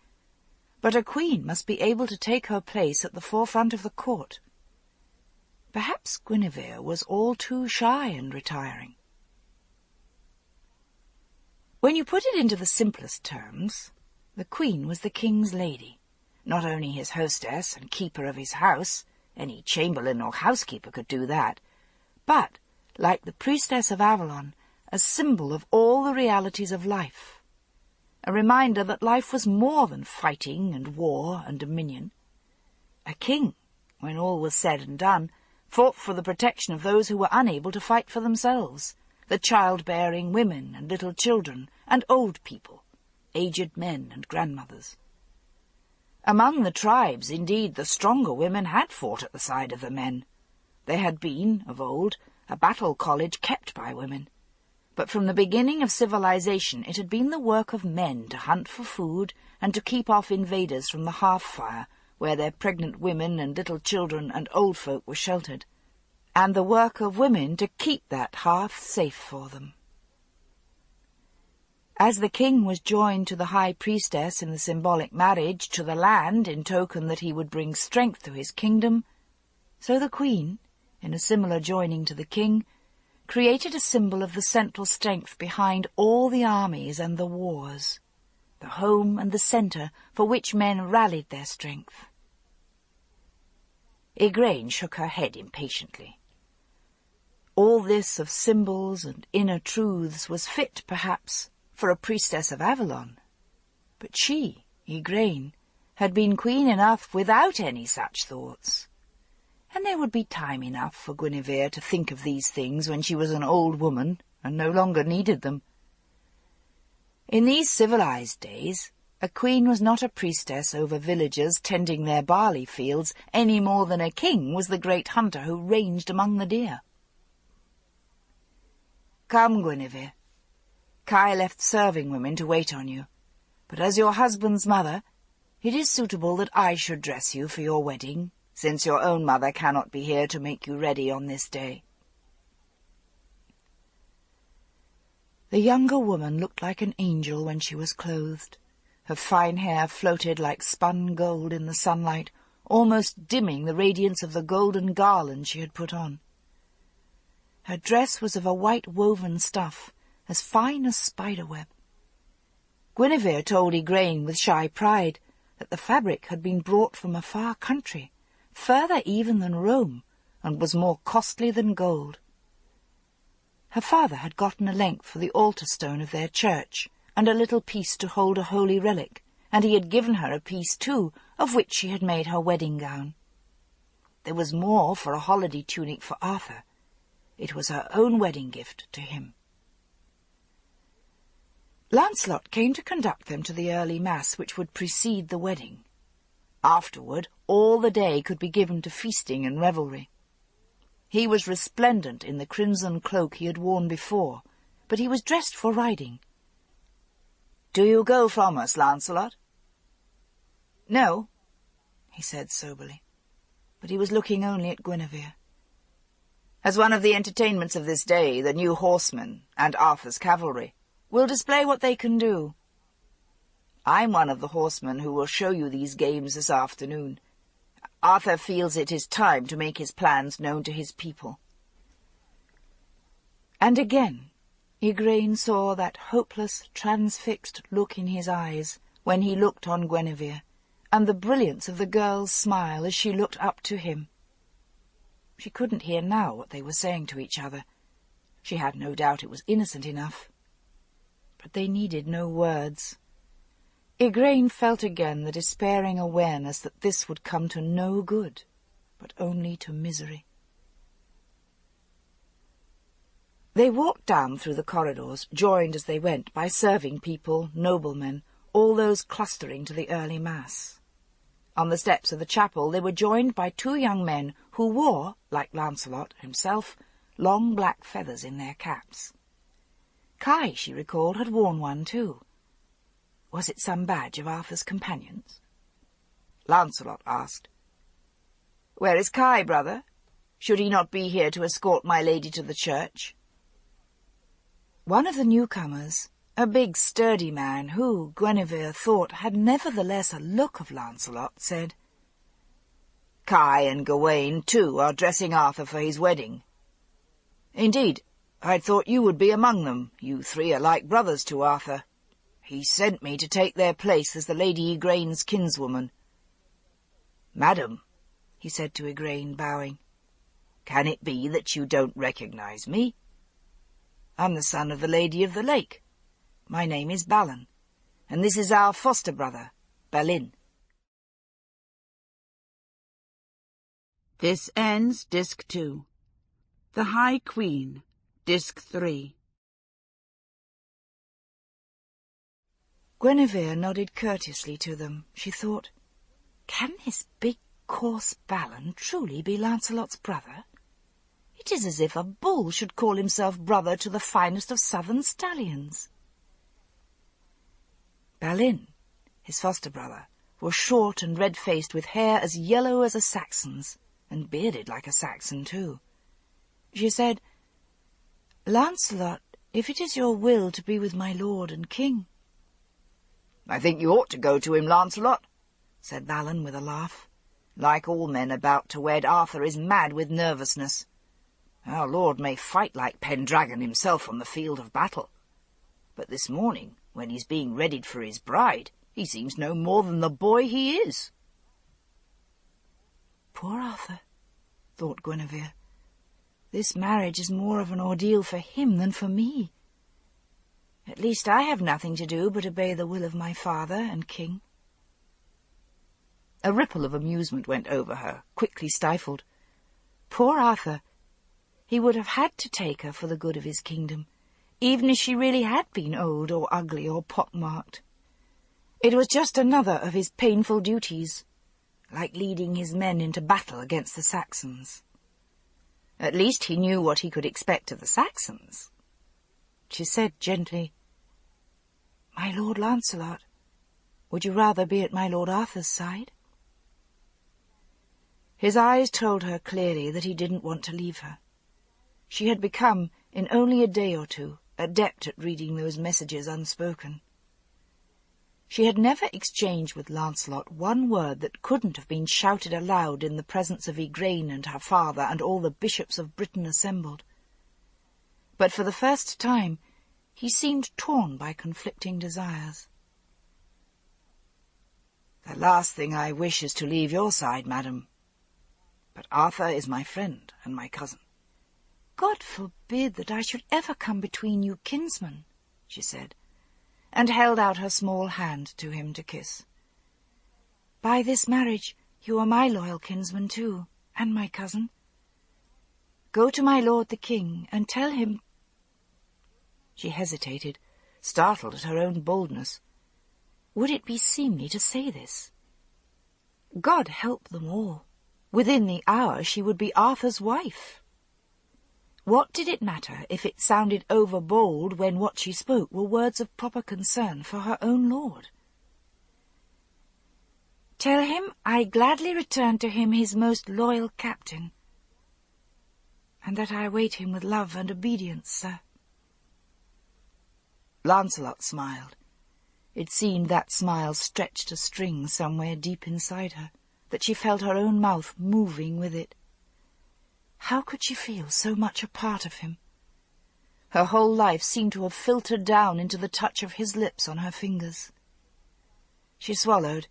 But a queen must be able to take her place at the forefront of the court. Perhaps Guinevere was all too shy and retiring. When you put it into the simplest terms, the queen was the king's lady, not only his hostess and keeper of his house — any chamberlain or housekeeper could do that — but, like the priestess of Avalon, a symbol of all the realities of life, a reminder that life was more than fighting and war and dominion. A king, when all was said and done, fought for the protection of those who were unable to fight for themselves, the childbearing women and little children, and old people, aged men and grandmothers. Among the tribes, indeed, the stronger women had fought at the side of the men. There had been, of old, a battle college kept by women. But from the beginning of civilization it had been the work of men to hunt for food and to keep off invaders from the hearth-fire, where their pregnant women and little children and old folk were sheltered, and the work of women to keep that hearth safe for them. As the king was joined to the high priestess in the symbolic marriage to the land in token that he would bring strength to his kingdom, so the queen, in a similar joining to the king, created a symbol of the central strength behind all the armies and the wars, the home and the centre for which men rallied their strength. Igraine shook her head impatiently. All this of symbols and inner truths was fit, perhaps, for a priestess of Avalon, but she, Igraine, had been queen enough without any such thoughts, and there would be time enough for Guinevere to think of these things when she was an old woman and no longer needed them. In these civilized days, a queen was not a priestess over villagers tending their barley fields any more than a king was the great hunter who ranged among the deer. "Come, Guinevere. Kai left serving women to wait on you, but as your husband's mother, it is suitable that I should dress you for your wedding, since your own mother cannot be here to make you ready on this day." The younger woman looked like an angel when she was clothed. Her fine hair floated like spun gold in the sunlight, almost dimming the radiance of the golden garland she had put on. Her dress was of a white woven stuff, as fine as spiderweb. Guinevere told Igraine with shy pride that the fabric had been brought from a far country, further even than Rome, and was more costly than gold. Her father had gotten a length for the altar stone of their church, and a little piece to hold a holy relic, and he had given her a piece, too, of which she had made her wedding gown. There was more for a holiday tunic for Arthur. It was her own wedding gift to him. Lancelot came to conduct them to the early mass which would precede the wedding. Afterward, all the day could be given to feasting and revelry. He was resplendent in the crimson cloak he had worn before, but he was dressed for riding. "Do you go from us, Lancelot?" "No," he said soberly, but he was looking only at Guinevere. "As one of the entertainments of this day, the new horsemen and Arthur's cavalry will display what they can do. I'm one of the horsemen who will show you these games this afternoon. Arthur feels it is time to make his plans known to his people." And again Igraine saw that hopeless, transfixed look in his eyes when he looked on Guinevere, and the brilliance of the girl's smile as she looked up to him. She couldn't hear now what they were saying to each other. She had no doubt it was innocent enough. But they needed no words. Igraine felt again the despairing awareness that this would come to no good, but only to misery. They walked down through the corridors, joined as they went by serving people, noblemen, all those clustering to the early mass. On the steps of the chapel they were joined by 2 young men who wore, like Lancelot himself, long black feathers in their caps. Kai, she recalled, had worn one too. Was it some badge of Arthur's companions? Lancelot asked, "Where is Kai, brother? Should he not be here to escort my lady to the church?" One of the newcomers, a big sturdy man who, Guinevere thought, had nevertheless a look of Lancelot, said, "Kai and Gawain, too, are dressing Arthur for his wedding. Indeed, I'd thought you would be among them. You 3 are like brothers to Arthur. He sent me to take their place as the Lady Igraine's kinswoman." "Madam," he said to Igraine, bowing, "can it be that you don't recognize me? I'm the son of the Lady of the Lake. My name is Balin, and this is our foster brother, Balin." This ends Disc 2. The High Queen, Disc 3. Guinevere nodded courteously to them. She thought, can this big, coarse Balin truly be Lancelot's brother? It is as if a bull should call himself brother to the finest of southern stallions. Balin, his foster brother, was short and red-faced, with hair as yellow as a Saxon's, and bearded like a Saxon too. She said, "Lancelot, if it is your will to be with my lord and king—" "I think you ought to go to him, Lancelot," said Balin with a laugh. "Like all men about to wed, Arthur is mad with nervousness. Our lord may fight like Pendragon himself on the field of battle, but this morning, when he's being readied for his bride, he seems no more than the boy he is." Poor Arthur, thought Guinevere. This marriage is more of an ordeal for him than for me. At least I have nothing to do but obey the will of my father and king. A ripple of amusement went over her, quickly stifled. Poor Arthur! He would have had to take her for the good of his kingdom, even if she really had been old or ugly or pock-marked. It was just another of his painful duties, like leading his men into battle against the Saxons. At least he knew what he could expect of the Saxons. She said gently, "My Lord Lancelot, would you rather be at my Lord Arthur's side?" His eyes told her clearly that he didn't want to leave her. She had become, in only a day or two, adept at reading those messages unspoken. She had never exchanged with Lancelot one word that couldn't have been shouted aloud in the presence of Igraine and her father and all the bishops of Britain assembled. But for the first time he seemed torn by conflicting desires. "The last thing I wish is to leave your side, madam. But Arthur is my friend and my cousin." "God forbid that I should ever come between you kinsmen," she said, and held out her small hand to him to kiss. "By this marriage you are my loyal kinsman too, and my cousin." Go to my lord the king, and tell him—" She hesitated, startled at her own boldness. Would it be seemly to say this? God help them all. Within the hour she would be Arthur's wife. What did it matter if it sounded overbold when what she spoke were words of proper concern for her own lord? "Tell him I gladly return to him his most loyal captain, and that I await him with love and obedience, sir." Lancelot smiled. It seemed that smile stretched a string somewhere deep inside her, that she felt her own mouth moving with it. How could she feel so much a part of him? Her whole life seemed to have filtered down into the touch of his lips on her fingers. She swallowed,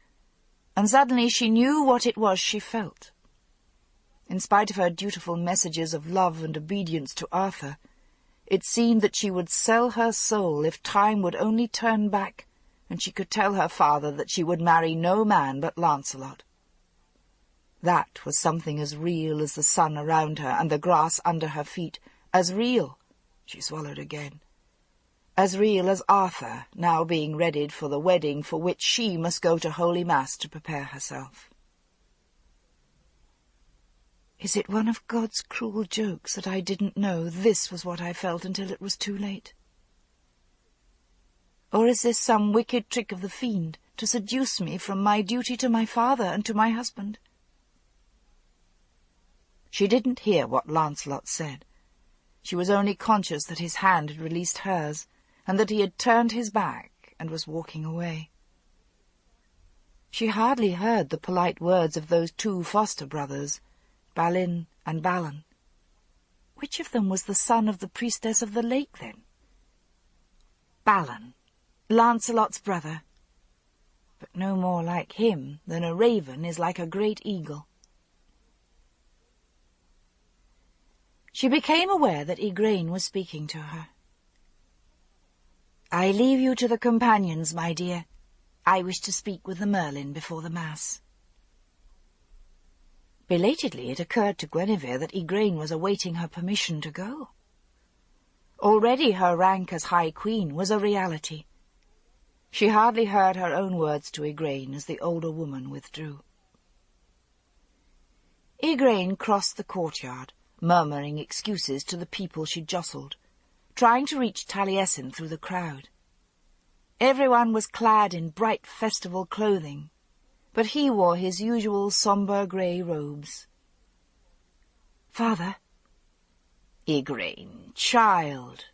and suddenly she knew what it was she felt. In spite of her dutiful messages of love and obedience to Arthur, it seemed that she would sell her soul if time would only turn back, and she could tell her father that she would marry no man but Lancelot. That was something as real as the sun around her and the grass under her feet, as real, she swallowed again, as real as Arthur now being readied for the wedding for which she must go to Holy Mass to prepare herself. Is it one of God's cruel jokes that I didn't know this was what I felt until it was too late? Or is this some wicked trick of the fiend to seduce me from my duty to my father and to my husband? She didn't hear what Lancelot said. She was only conscious that his hand had released hers, and that he had turned his back and was walking away. She hardly heard the polite words of those two foster brothers, Balin and Balan. Which of them was the son of the priestess of the lake, then? Balan, Lancelot's brother, but no more like him than a raven is like a great eagle. She became aware that Igraine was speaking to her. "I leave you to the companions, my dear. I wish to speak with the Merlin before the Mass." Belatedly it occurred to Guinevere that Igraine was awaiting her permission to go. Already her rank as High Queen was a reality. She hardly heard her own words to Igraine as the older woman withdrew. Igraine crossed the courtyard, murmuring excuses to the people she jostled, trying to reach Taliesin through the crowd. Everyone was clad in bright festival clothing, but he wore his usual sombre grey robes. "Father." "Igraine, child."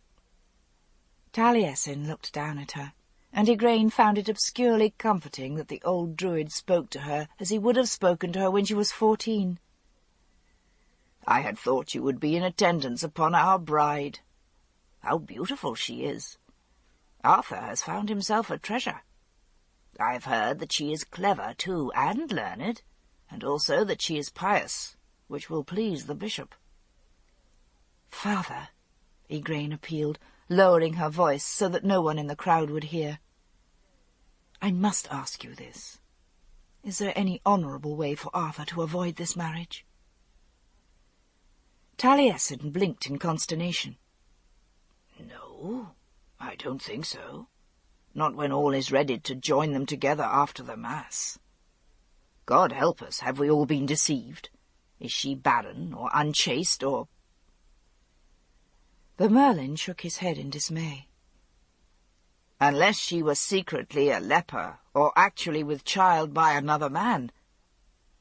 Taliesin looked down at her, and Igraine found it obscurely comforting that the old druid spoke to her as he would have spoken to her when she was 14. "I had thought you would be in attendance upon our bride. How beautiful she is! Arthur has found himself a treasure. I've heard that she is clever, too, and learned, and also that she is pious, which will please the bishop." "Father," Igraine appealed, lowering her voice so that no one in the crowd would hear, "I must ask you this. Is there any honourable way for Arthur to avoid this marriage?" Taliesin blinked in consternation. "No, I don't think so. Not when all is ready to join them together after the Mass. God help us, have we all been deceived? Is she barren, or unchaste, or—" The Merlin shook his head in dismay. "Unless she was secretly a leper, or actually with child by another man,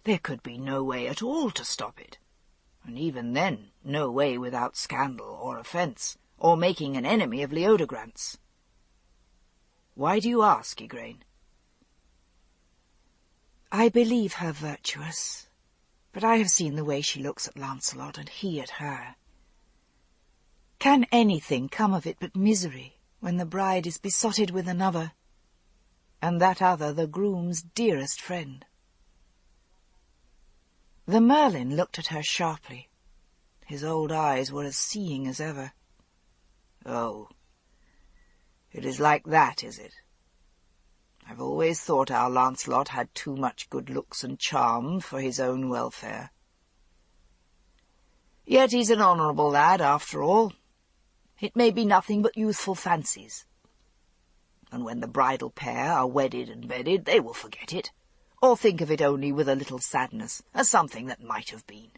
there could be no way at all to stop it. And even then, no way without scandal or offence, or making an enemy of Leodegrance. Why do you ask, Igraine?" "I believe her virtuous, but I have seen the way she looks at Lancelot and he at her. Can anything come of it but misery when the bride is besotted with another, and that other the groom's dearest friend?" The Merlin looked at her sharply. His old eyes were as seeing as ever. "Oh, it is like that, is it? I've always thought our Lancelot had too much good looks and charm for his own welfare." Yet he's an honourable lad, after all. It may be nothing but youthful fancies. And when the bridal pair are wedded and bedded, they will forget it, or think of it only with a little sadness, as something that might have been.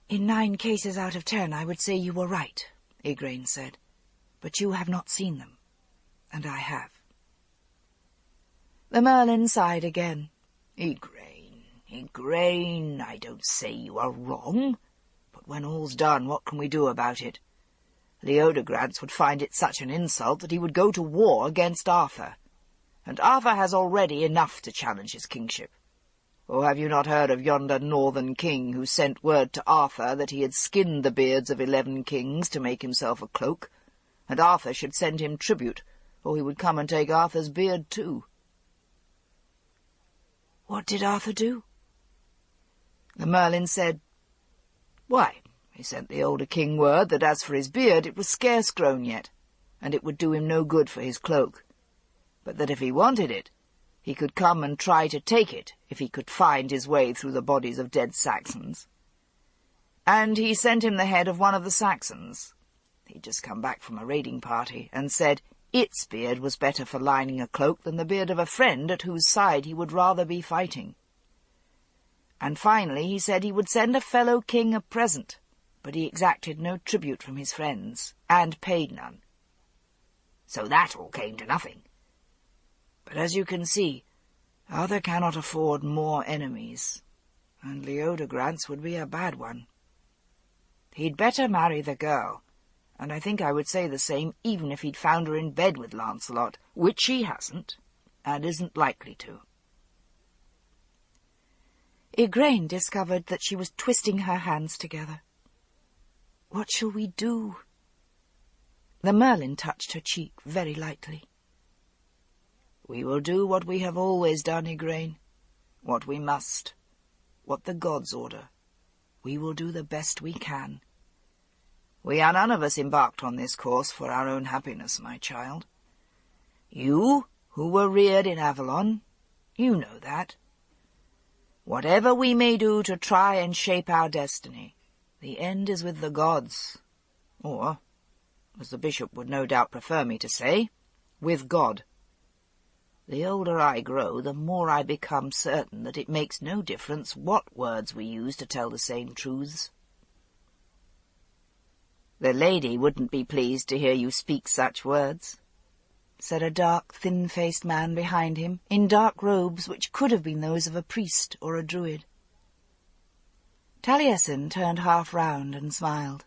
In 9 cases out of 10 I would say you were right, Igraine said. But you have not seen them, and I have. The Merlin sighed again. Igraine, I don't say you are wrong, but when all's done, what can we do about it? Leodegrance would find it such an insult that he would go to war against Arthur, and Arthur has already enough to challenge his kingship. Or have you not heard of yonder northern king who sent word to Arthur that he had skinned the beards of 11 kings to make himself a cloak, and Arthur should send him tribute, or he would come and take Arthur's beard too? What did Arthur do? The Merlin said, "Why, he sent the older king word that as for his beard it was scarce grown yet, and it would do him no good for his cloak, but that if he wanted it, he could come and try to take it if he could find his way through the bodies of dead Saxons. And he sent him the head of one of the Saxons. He'd just come back from a raiding party, and said its beard was better for lining a cloak than the beard of a friend at whose side he would rather be fighting. And finally he said he would send a fellow king a present, but he exacted no tribute from his friends, and paid none. So that all came to nothing. But as you can see, Arthur cannot afford more enemies, and Leodegrance would be a bad one. He'd better marry the girl, and I think I would say the same even if he'd found her in bed with Lancelot, which he hasn't, and isn't likely to." Igraine discovered that she was twisting her hands together. "What shall we do?" The Merlin touched her cheek very lightly. "We will do what we have always done, Igraine. What we must. What the gods order. We will do the best we can. We are none of us embarked on this course for our own happiness, my child. You, who were reared in Avalon, you know that. Whatever we may do to try and shape our destiny, the end is with the gods, or, as the bishop would no doubt prefer me to say, with God. The older I grow, the more I become certain that it makes no difference what words we use to tell the same truths." "The lady wouldn't be pleased to hear you speak such words," said a dark, thin-faced man behind him, in dark robes which could have been those of a priest or a druid. Taliesin turned half round and smiled.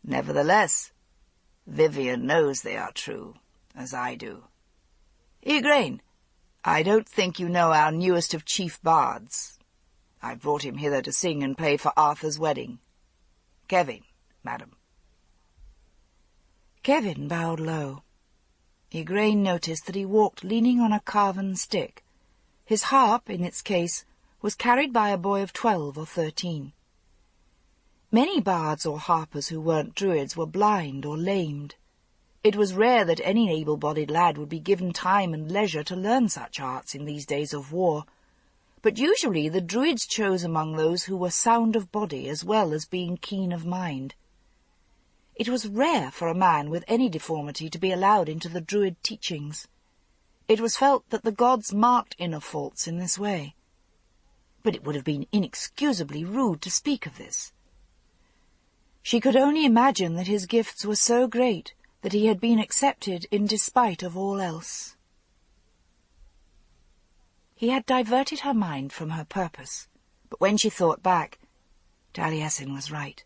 "Nevertheless, Vivian knows they are true, as I do. Igraine, I don't think you know our newest of chief bards. I've brought him hither to sing and play for Arthur's wedding. Kevin, madam." Kevin bowed low. Igraine noticed that he walked leaning on a carven stick. His harp, in its case, was carried by a boy of 12 or 13. Many bards or harpers who weren't druids were blind or lamed. It was rare that any able-bodied lad would be given time and leisure to learn such arts in these days of war, but usually the druids chose among those who were sound of body as well as being keen of mind. It was rare for a man with any deformity to be allowed into the druid teachings. It was felt that the gods marked inner faults in this way. But it would have been inexcusably rude to speak of this. She could only imagine that his gifts were so great that he had been accepted in despite of all else. He had diverted her mind from her purpose, but when she thought back, Taliesin was right.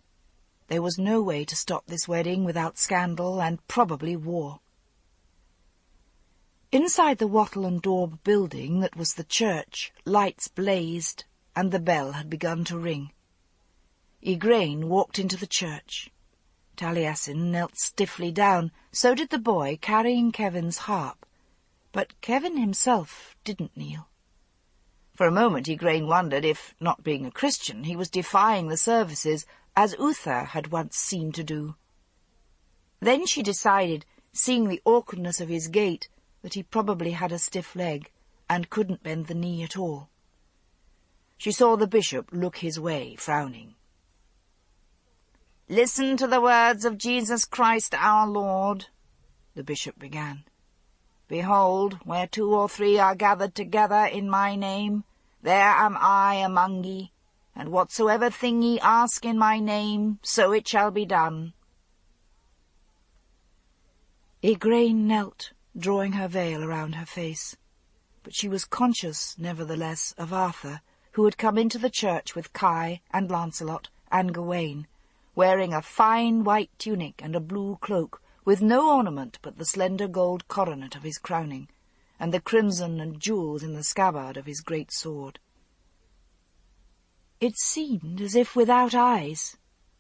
There was no way to stop this wedding without scandal and probably war. Inside the wattle and daub building that was the church, lights blazed, and the bell had begun to ring. Igraine walked into the church. Taliesin knelt stiffly down, so did the boy carrying Kevin's harp, but Kevin himself didn't kneel. For a moment Igraine wondered if, not being a Christian, he was defying the services, as Uther had once seemed to do. Then she decided, seeing the awkwardness of his gait, that he probably had a stiff leg, and couldn't bend the knee at all. She saw the bishop look his way, frowning. "Listen to the words of Jesus Christ our Lord," the bishop began. "Behold, where 2 or 3 are gathered together in my name, there am I among ye, and whatsoever thing ye ask in my name, so it shall be done." Igraine knelt, drawing her veil around her face, but she was conscious, nevertheless, of Arthur, who had come into the church with Kai and Lancelot and Gawain, wearing a fine white tunic and a blue cloak, with no ornament but the slender gold coronet of his crowning, and the crimson and jewels in the scabbard of his great sword. It seemed as if without eyes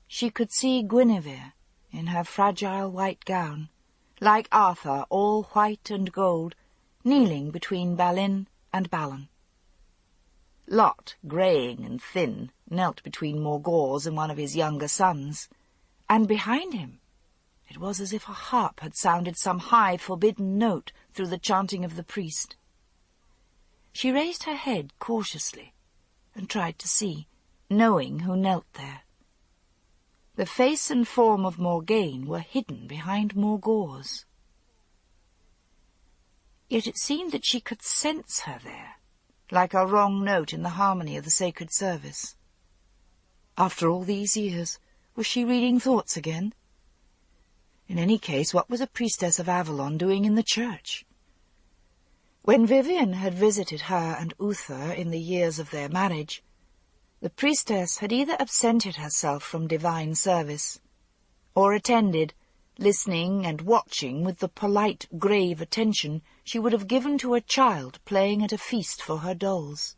she could see Guinevere in her fragile white gown, like Arthur all white and gold, kneeling between Balin and Balon. Lot, greying and thin, knelt between Morgause and one of his younger sons, and behind him it was as if a harp had sounded some high forbidden note through the chanting of the priest. She raised her head cautiously and tried to see, knowing who knelt there. The face and form of Morgaine were hidden behind Morgause. Yet it seemed that she could sense her there, like a wrong note in the harmony of the sacred service. After all these years, was she reading thoughts again? In any case, what was a priestess of Avalon doing in the church? When Vivian had visited her and Uther in the years of their marriage, the priestess had either absented herself from divine service, or attended, listening and watching with the polite, grave attention she would have given to a child playing at a feast for her dolls.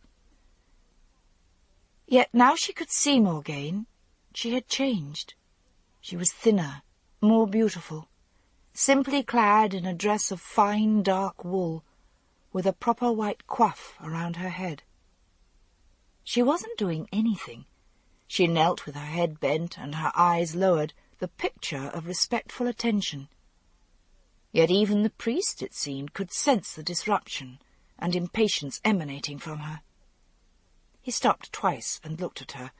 Yet now she could see Morgaine. She had changed. She was thinner, more beautiful, simply clad in a dress of fine dark wool, with a proper white coif around her head. She wasn't doing anything. She knelt with her head bent and her eyes lowered, the picture of respectful attention. Yet even the priest, it seemed, could sense the disruption and impatience emanating from her. He stopped twice and looked at her,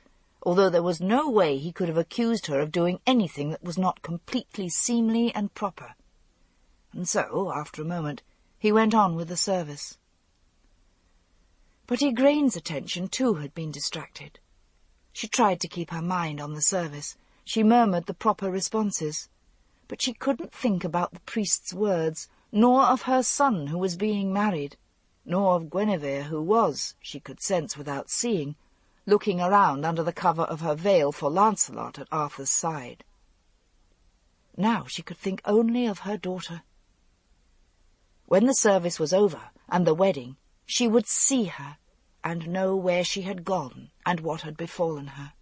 although there was no way he could have accused her of doing anything that was not completely seemly and proper. And so, after a moment, he went on with the service. But Igraine's attention, too, had been distracted. She tried to keep her mind on the service. She murmured the proper responses. But she couldn't think about the priest's words, nor of her son who was being married, nor of Guinevere who was, she could sense without seeing, looking around under the cover of her veil for Lancelot at Arthur's side. Now she could think only of her daughter. When the service was over, and the wedding, she would see her, and know where she had gone and what had befallen her.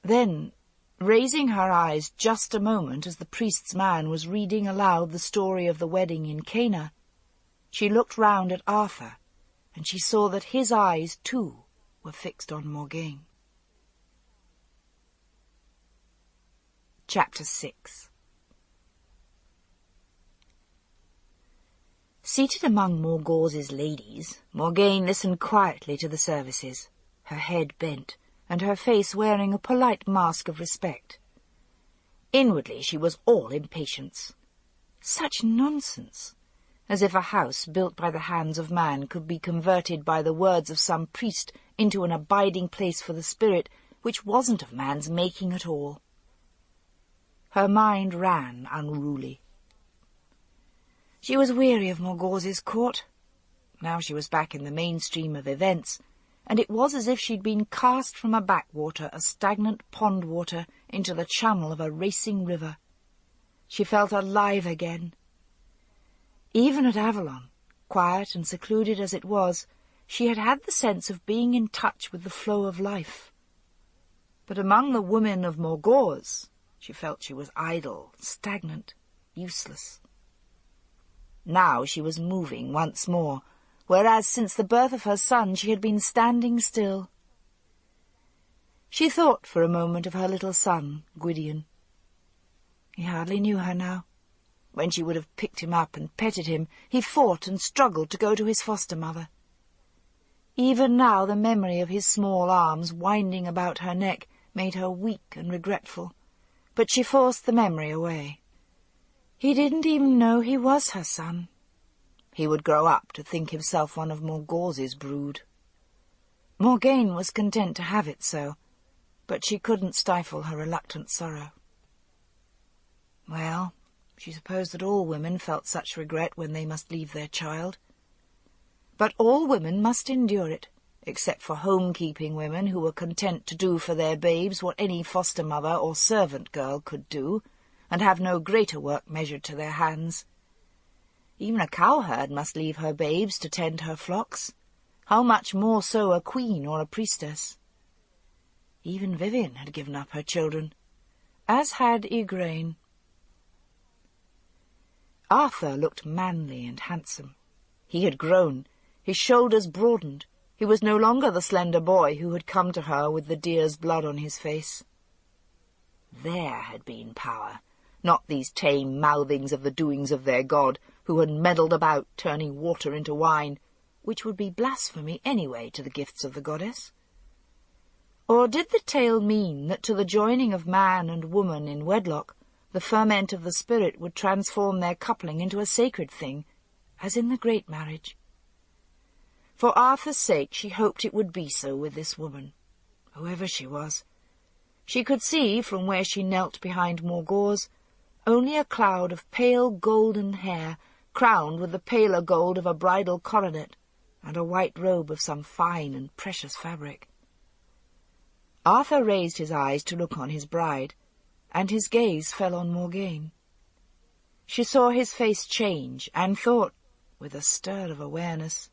Then, raising her eyes just a moment as the priest's man was reading aloud the story of the wedding in Cana, she looked round at Arthur, and she saw that his eyes, too, were fixed on Morgaine. Chapter 6. Seated among Morgause's ladies, Morgaine listened quietly to the services, her head bent, and her face wearing a polite mask of respect. Inwardly she was all impatience. Such nonsense! As if a house built by the hands of man could be converted by the words of some priest into an abiding place for the spirit which wasn't of man's making at all. Her mind ran unruly. She was weary of Morgause's court. Now she was back in the mainstream of events, and it was as if she'd been cast from a backwater of stagnant pond water into the channel of a racing river. She felt alive again. Even at Avalon, quiet and secluded as it was, she had had the sense of being in touch with the flow of life. But among the women of Morgause, she felt she was idle, stagnant, useless. Now she was moving once more, whereas since the birth of her son she had been standing still. She thought for a moment of her little son, Gwydion. He hardly knew her now. When she would have picked him up and petted him, he fought and struggled to go to his foster-mother. Even now the memory of his small arms winding about her neck made her weak and regretful, but she forced the memory away. He didn't even know he was her son. He would grow up to think himself one of Morgause's brood. Morgane was content to have it so, but she couldn't stifle her reluctant sorrow. Well, she supposed that all women felt such regret when they must leave their child. But all women must endure it, except for home-keeping women who were content to do for their babes what any foster mother or servant girl could do, and have no greater work measured to their hands. Even a cowherd must leave her babes to tend her flocks. How much more so a queen or a priestess? Even Vivian had given up her children, as had Igraine. Arthur looked manly and handsome. He had grown, his shoulders broadened. He was no longer the slender boy who had come to her with the deer's blood on his face. There had been power, not these tame mouthings of the doings of their god, who had meddled about, turning water into wine, which would be blasphemy anyway to the gifts of the goddess. Or did the tale mean that to the joining of man and woman in wedlock, the ferment of the spirit would transform their coupling into a sacred thing, as in the great marriage? For Arthur's sake she hoped it would be so with this woman, whoever she was. She could see, from where she knelt behind Morgause, only a cloud of pale golden hair, crowned with the paler gold of a bridal coronet, and a white robe of some fine and precious fabric. Arthur raised his eyes to look on his bride, and his gaze fell on Morgane. She saw his face change, and thought, with a stir of awareness,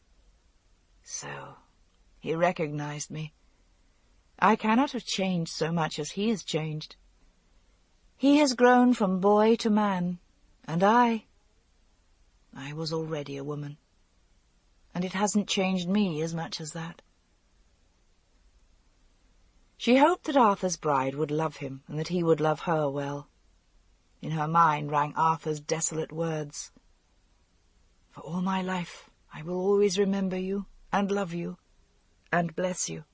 "So, he recognized me. I cannot have changed so much as he has changed. He has grown from boy to man, and I was already a woman, and it hasn't changed me as much as that." She hoped that Arthur's bride would love him, and that he would love her well. In her mind rang Arthur's desolate words, "For all my life I will always remember you, and love you, and bless you."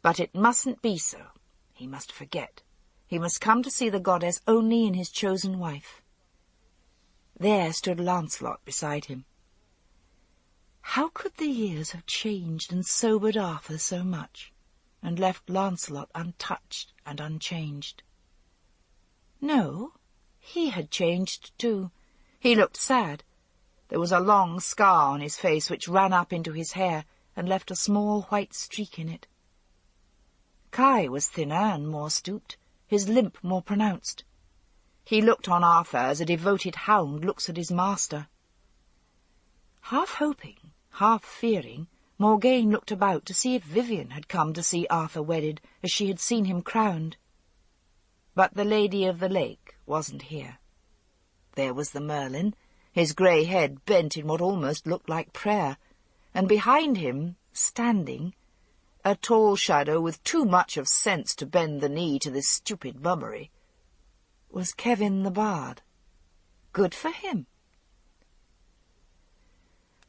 But it mustn't be so. He must forget. He must come to see the goddess only in his chosen wife. There stood Lancelot beside him. How could the years have changed and sobered Arthur so much, and left Lancelot untouched and unchanged? No, he had changed too. He looked sad. There was a long scar on his face which ran up into his hair and left a small white streak in it. Kai was thinner and more stooped, his limp more pronounced. He looked on Arthur as a devoted hound looks at his master. Half hoping, half fearing, Morgane looked about to see if Vivian had come to see Arthur wedded, as she had seen him crowned. But the Lady of the Lake wasn't here. There was the Merlin, his grey head bent in what almost looked like prayer, and behind him, standing, a tall shadow with too much of sense to bend the knee to this stupid mummery, was Kevin the Bard. Good for him.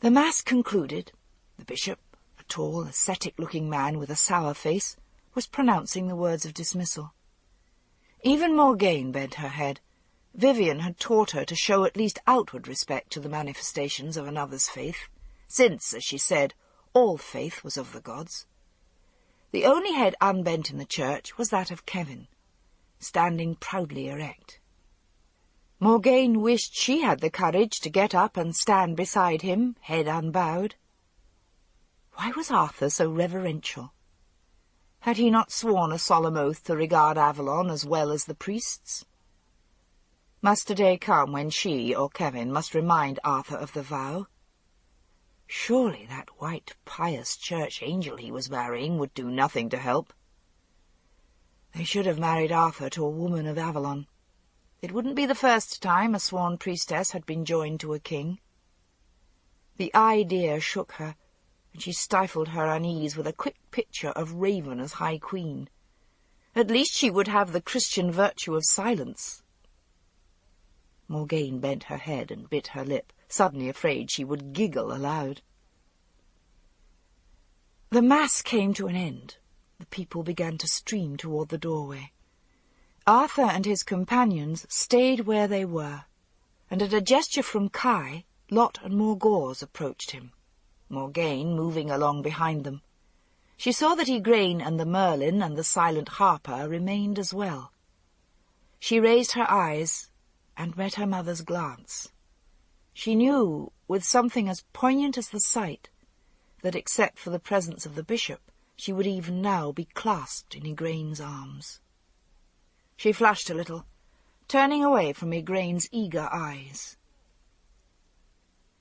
The Mass concluded. The bishop, a tall, ascetic-looking man with a sour face, was pronouncing the words of dismissal. Even Morgane bent her head. Vivian had taught her to show at least outward respect to the manifestations of another's faith, since, as she said, all faith was of the gods. The only head unbent in the church was that of Kevin, standing proudly erect. Morgane wished she had the courage to get up and stand beside him, head unbowed. Why was Arthur so reverential? Had he not sworn a solemn oath to regard Avalon as well as the priests? Must a day come when she or Kevin must remind Arthur of the vow? Surely that white, pious church angel he was marrying would do nothing to help. They should have married Arthur to a woman of Avalon. It wouldn't be the first time a sworn priestess had been joined to a king. The idea shook her, and she stifled her unease with a quick picture of Raven as High Queen. At least she would have the Christian virtue of silence. Morgane bent her head and bit her lip, suddenly afraid she would giggle aloud. The mass came to an end. The people began to stream toward the doorway. Arthur and his companions stayed where they were, and at a gesture from Kai, Lot and Morgause approached him, Morgane moving along behind them. She saw that Igraine and the Merlin and the silent harper remained as well. She raised her eyes and met her mother's glance. She knew, with something as poignant as the sight, that except for the presence of the bishop, she would even now be clasped in Igraine's arms. She flushed a little, turning away from Igraine's eager eyes.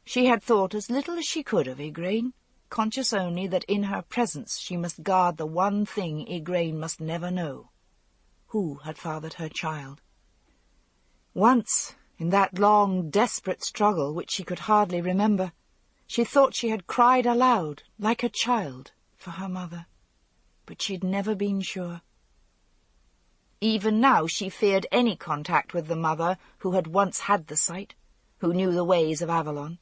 She had thought as little as she could of Igraine, conscious only that in her presence she must guard the one thing Igraine must never know: who had fathered her child. Once, in that long, desperate struggle which she could hardly remember, she thought she had cried aloud, like a child, for her mother, but she'd never been sure. Even now she feared any contact with the mother who had once had the sight, who knew the ways of Avalon.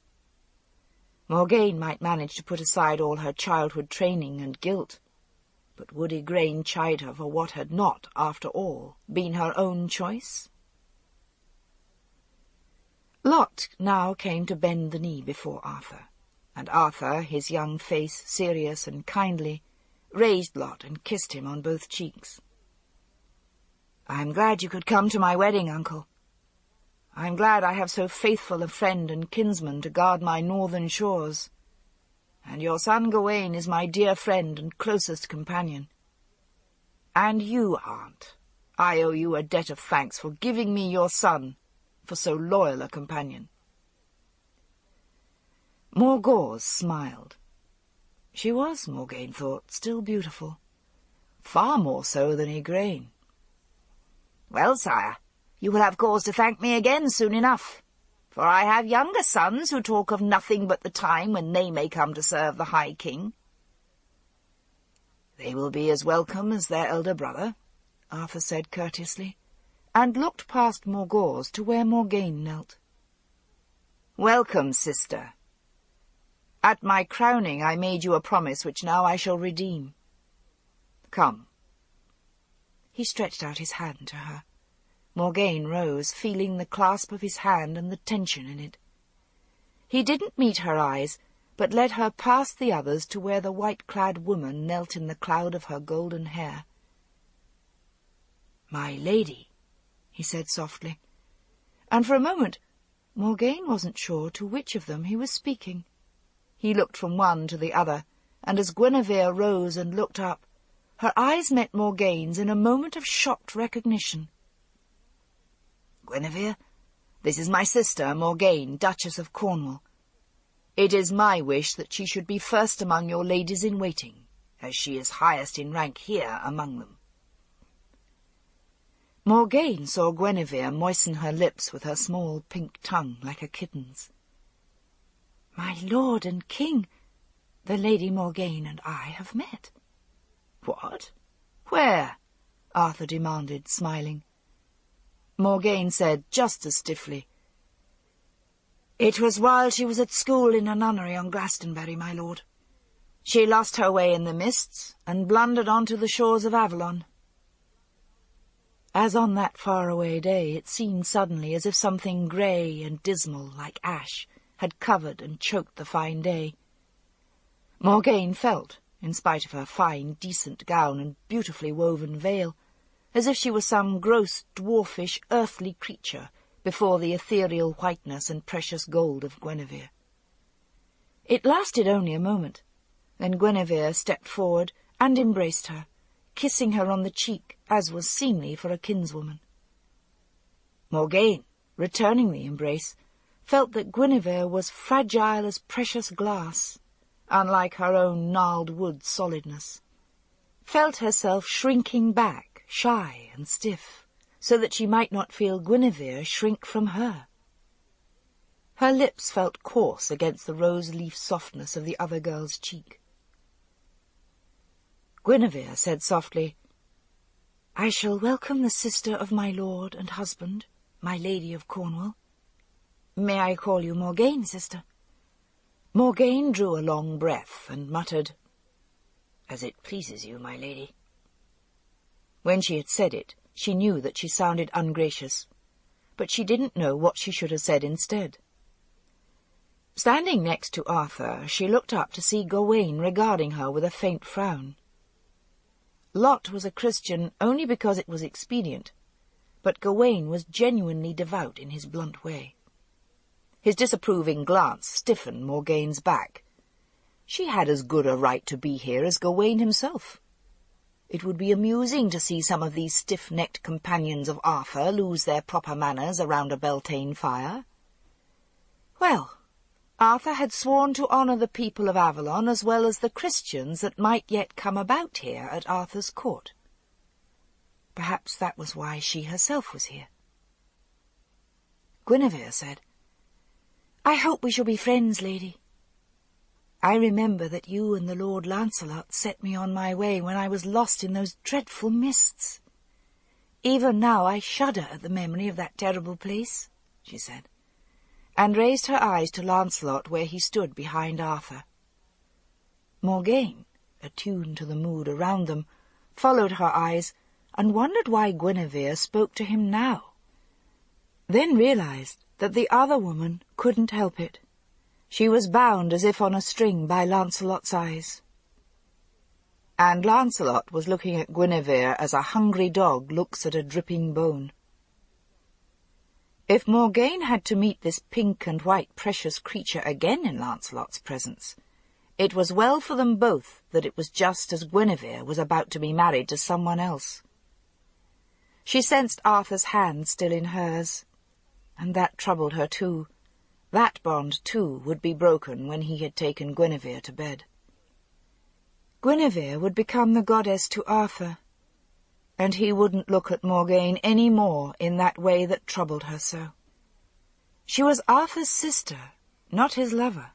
Morgane might manage to put aside all her childhood training and guilt, but would Igraine chide her for what had not, after all, been her own choice? Lot now came to bend the knee before Arthur, and Arthur, his young face serious and kindly, raised Lot and kissed him on both cheeks. "I am glad you could come to my wedding, uncle. I am glad I have so faithful a friend and kinsman to guard my northern shores, and your son Gawain is my dear friend and closest companion. And you, aunt, I owe you a debt of thanks for giving me your son, for so loyal a companion." Morgause smiled. She was, Morgane thought, still beautiful, far more so than Igraine. "Well, sire, you will have cause to thank me again soon enough, for I have younger sons who talk of nothing but the time when they may come to serve the High King." "They will be as welcome as their elder brother," Arthur said courteously, and looked past Morgause to where Morgane knelt. "Welcome, sister. At my crowning I made you a promise which now I shall redeem. Come." He stretched out his hand to her. Morgane rose, feeling the clasp of his hand and the tension in it. He didn't meet her eyes, but led her past the others to where the white-clad woman knelt in the cloud of her golden hair. "My lady," he said softly, and for a moment Morgane wasn't sure to which of them he was speaking. He looked from one to the other, and as Guinevere rose and looked up, her eyes met Morgane's in a moment of shocked recognition. "Guinevere, this is my sister, Morgane, Duchess of Cornwall. It is my wish that she should be first among your ladies-in-waiting, as she is highest in rank here among them." Morgane saw Guinevere moisten her lips with her small pink tongue like a kitten's. "My lord and king, the Lady Morgane and I have met." "What? Where?" Arthur demanded, smiling. Morgane said, just as stiffly, "It was while she was at school in a nunnery on Glastonbury, my lord. She lost her way in the mists, and blundered on to the shores of Avalon." As on that far-away day, it seemed suddenly as if something grey and dismal, like ash, had covered and choked the fine day. Morgane felt, in spite of her fine, decent gown and beautifully woven veil, as if she was some gross, dwarfish, earthly creature before the ethereal whiteness and precious gold of Guinevere. It lasted only a moment. Then Guinevere stepped forward and embraced her, kissing her on the cheek, as was seemly for a kinswoman. Morgane, returning the embrace, felt that Guinevere was fragile as precious glass, unlike her own gnarled wood solidness, felt herself shrinking back, shy and stiff, so that she might not feel Guinevere shrink from her. Her lips felt coarse against the rose-leaf softness of the other girl's cheek. Guinevere said softly, "I shall welcome the sister of my lord and husband, my lady of Cornwall. May I call you Morgane, sister?" Morgane drew a long breath and muttered, "As it pleases you, my lady." When she had said it, she knew that she sounded ungracious, but she didn't know what she should have said instead. Standing next to Arthur, she looked up to see Gawain regarding her with a faint frown. Lot was a Christian only because it was expedient, but Gawain was genuinely devout in his blunt way. His disapproving glance stiffened Morgana's back. She had as good a right to be here as Gawain himself. It would be amusing to see some of these stiff-necked companions of Arthur lose their proper manners around a Beltane fire. Well, Arthur had sworn to honour the people of Avalon as well as the Christians that might yet come about here at Arthur's court. Perhaps that was why she herself was here. Guinevere said, "I hope we shall be friends, lady. I remember that you and the Lord Lancelot set me on my way when I was lost in those dreadful mists. Even now I shudder at the memory of that terrible place," she said, and raised her eyes to Lancelot where he stood behind Arthur. Morgana, attuned to the mood around them, followed her eyes and wondered why Guinevere spoke to him now, then realized that the other woman couldn't help it. She was bound as if on a string by Lancelot's eyes. And Lancelot was looking at Guinevere as a hungry dog looks at a dripping bone. If Morgana had to meet this pink and white precious creature again in Lancelot's presence, it was well for them both that it was just as Guinevere was about to be married to someone else. She sensed Arthur's hand still in hers, and that troubled her too. That bond, too, would be broken when he had taken Guinevere to bed. Guinevere would become the goddess to Arthur, and he wouldn't look at Morgana any more in that way that troubled her so. She was Arthur's sister, not his lover.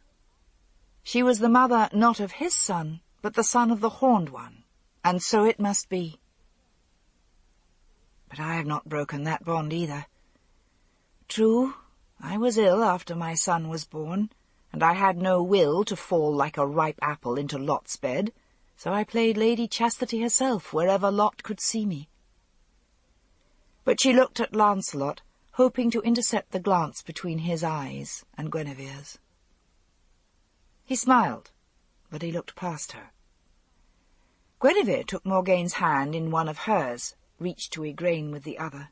She was the mother not of his son, but the son of the Horned One, and so it must be. But I have not broken that bond either. True, I was ill after my son was born, and I had no will to fall like a ripe apple into Lot's bed, so I played Lady Chastity herself wherever Lot could see me. But she looked at Lancelot, hoping to intercept the glance between his eyes and Guinevere's. He smiled, but he looked past her. Guinevere took Morgana's hand in one of hers, reached to Igraine with the other.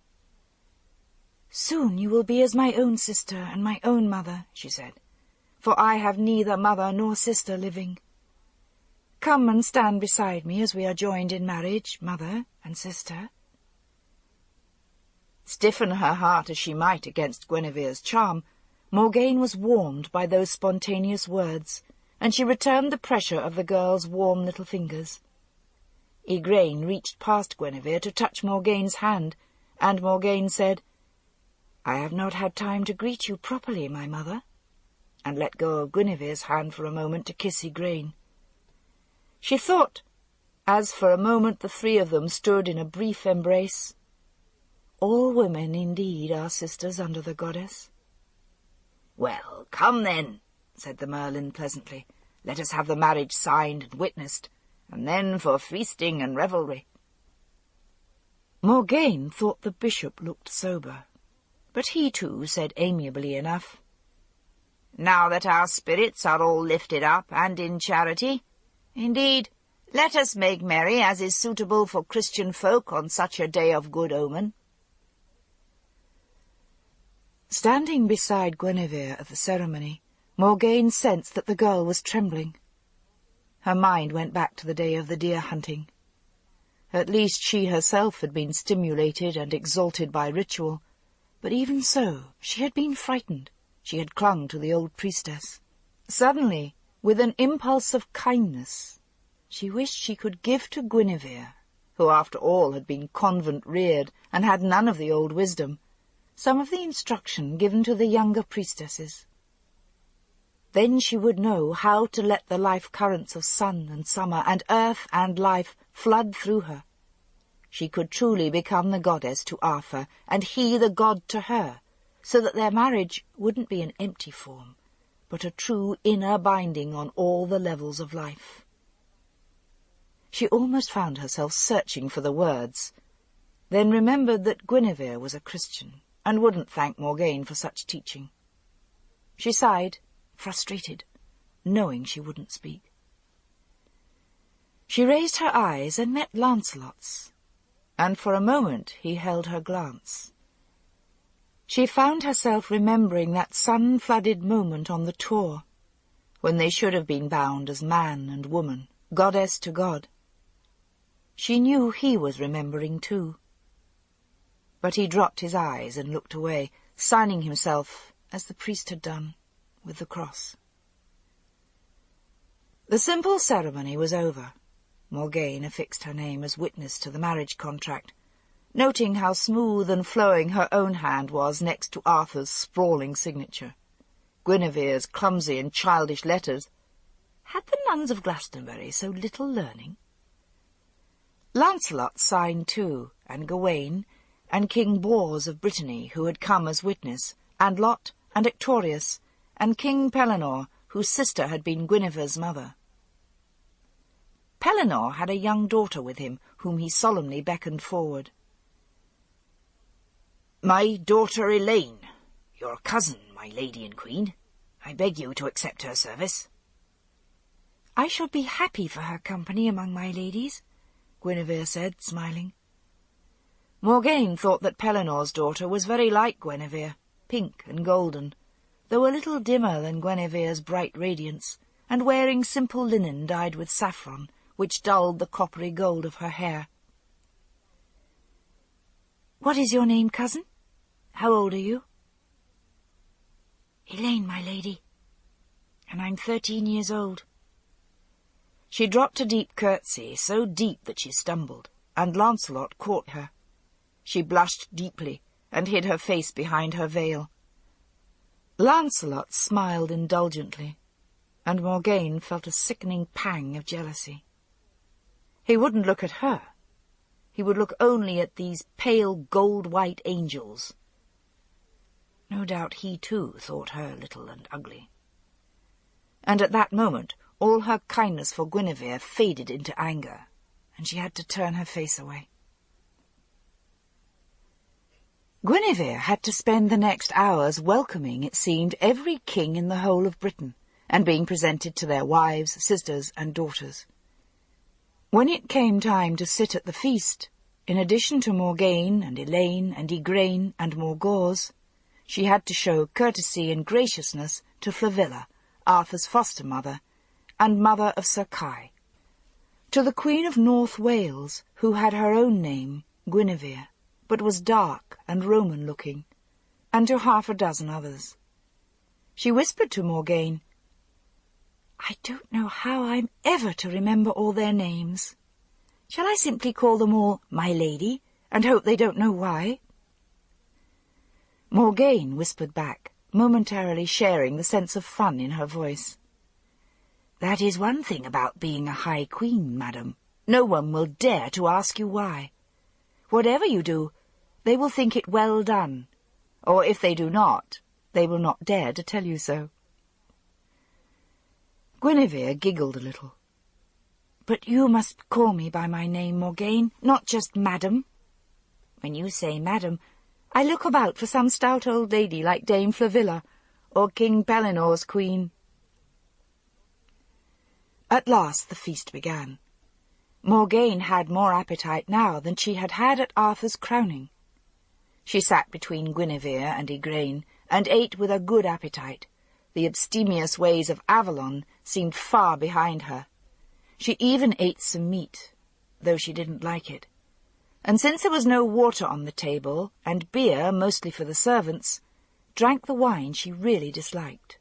"Soon you will be as my own sister and my own mother," she said, "for I have neither mother nor sister living. Come and stand beside me as we are joined in marriage, mother and sister." Stiffen her heart as she might against Guinevere's charm, Morgana was warmed by those spontaneous words, and she returned the pressure of the girl's warm little fingers. Igraine reached past Guinevere to touch Morgana's hand, and Morgana said, "I have not had time to greet you properly, my mother," and let go of Guinevere's hand for a moment to kiss Igraine. She thought, as for a moment the three of them stood in a brief embrace, all women indeed are sisters under the goddess. "Well, come then," said the Merlin pleasantly. "Let us have the marriage signed and witnessed, and then for feasting and revelry." Morgana thought the bishop looked sober, but he too said amiably enough, "Now that our spirits are all lifted up and in charity, indeed, let us make merry as is suitable for Christian folk on such a day of good omen." Standing beside Guinevere at the ceremony, Morgana sensed that the girl was trembling. Her mind went back to the day of the deer hunting. At least she herself had been stimulated and exalted by ritual, but even so, she had been frightened. She had clung to the old priestess. Suddenly, with an impulse of kindness, she wished she could give to Guinevere, who after all had been convent-reared and had none of the old wisdom, some of the instruction given to the younger priestesses. Then she would know how to let the life-currents of sun and summer and earth and life flood through her. She could truly become the goddess to Arthur, and he the god to her, so that their marriage wouldn't be an empty form, but a true inner binding on all the levels of life. She almost found herself searching for the words, then remembered that Guinevere was a Christian and wouldn't thank Morgane for such teaching. She sighed, frustrated, knowing she wouldn't speak. She raised her eyes and met Lancelot's, and for a moment he held her glance. She found herself remembering that sun-flooded moment on the Tor, when they should have been bound as man and woman, goddess to god. She knew he was remembering too. But he dropped his eyes and looked away, signing himself, as the priest had done, with the cross. The simple ceremony was over. Morgane affixed her name as witness to the marriage contract, noting how smooth and flowing her own hand was next to Arthur's sprawling signature. Guinevere's clumsy and childish letters. Had the nuns of Glastonbury so little learning? Lancelot signed too, and Gawain, and King Bors of Brittany, who had come as witness, and Lot, and Ictorius, and King Pellinore, whose sister had been Guinevere's mother. Pellinore had a young daughter with him, whom he solemnly beckoned forward. "My daughter Elaine, your cousin, my lady and queen. I beg you to accept her service." "I shall be happy for her company among my ladies," Guinevere said, smiling. Morgane thought that Pellinore's daughter was very like Guinevere, pink and golden, though a little dimmer than Guinevere's bright radiance, and wearing simple linen dyed with saffron, which dulled the coppery gold of her hair. "What is your name, cousin? How old are you?" "Elaine, my lady, and I'm 13 years old." She dropped a deep curtsy, so deep that she stumbled, and Lancelot caught her. She blushed deeply, and hid her face behind her veil. Lancelot smiled indulgently, and Morgane felt a sickening pang of jealousy. He wouldn't look at her. He would look only at these pale gold-white angels. No doubt he too thought her little and ugly. And at that moment all her kindness for Guinevere faded into anger, and she had to turn her face away. Guinevere had to spend the next hours welcoming, it seemed, every king in the whole of Britain, and being presented to their wives, sisters, and daughters. When it came time to sit at the feast, in addition to Morgane and Elaine and Igraine and Morgause, she had to show courtesy and graciousness to Flavilla, Arthur's foster-mother, and mother of Sir Kai, to the Queen of North Wales, who had her own name, Guinevere, but was dark and Roman-looking, and to 6 others. She whispered to Morgane, "I don't know how I'm ever to remember all their names. Shall I simply call them all my lady, and hope they don't know why?" Morgane whispered back, momentarily sharing the sense of fun in her voice. "That is one thing about being a high queen, madam. No one will dare to ask you why. Whatever you do, they will think it well done, or if they do not, they will not dare to tell you so." Guinevere giggled a little. "But you must call me by my name, Morgane, not just madam. When you say madam, I look about for some stout old lady like Dame Flavilla, or King Pellinore's queen." At last the feast began. Morgane had more appetite now than she had had at Arthur's crowning. She sat between Guinevere and Igraine, and ate with a good appetite. The abstemious ways of Avalon seemed far behind her. She even ate some meat, though she didn't like it. And since there was no water on the table, and beer mostly for the servants, drank the wine she really disliked.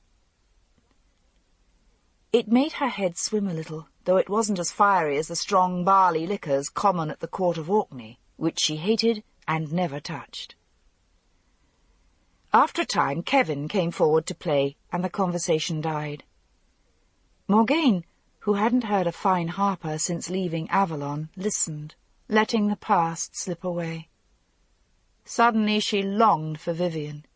It made her head swim a little, though it wasn't as fiery as the strong barley liquors common at the court of Orkney, which she hated and never touched. After a time, Kevin came forward to play, and the conversation died. Morgane, who hadn't heard a fine harper since leaving Avalon, listened, letting the past slip away. Suddenly she longed for Vivian.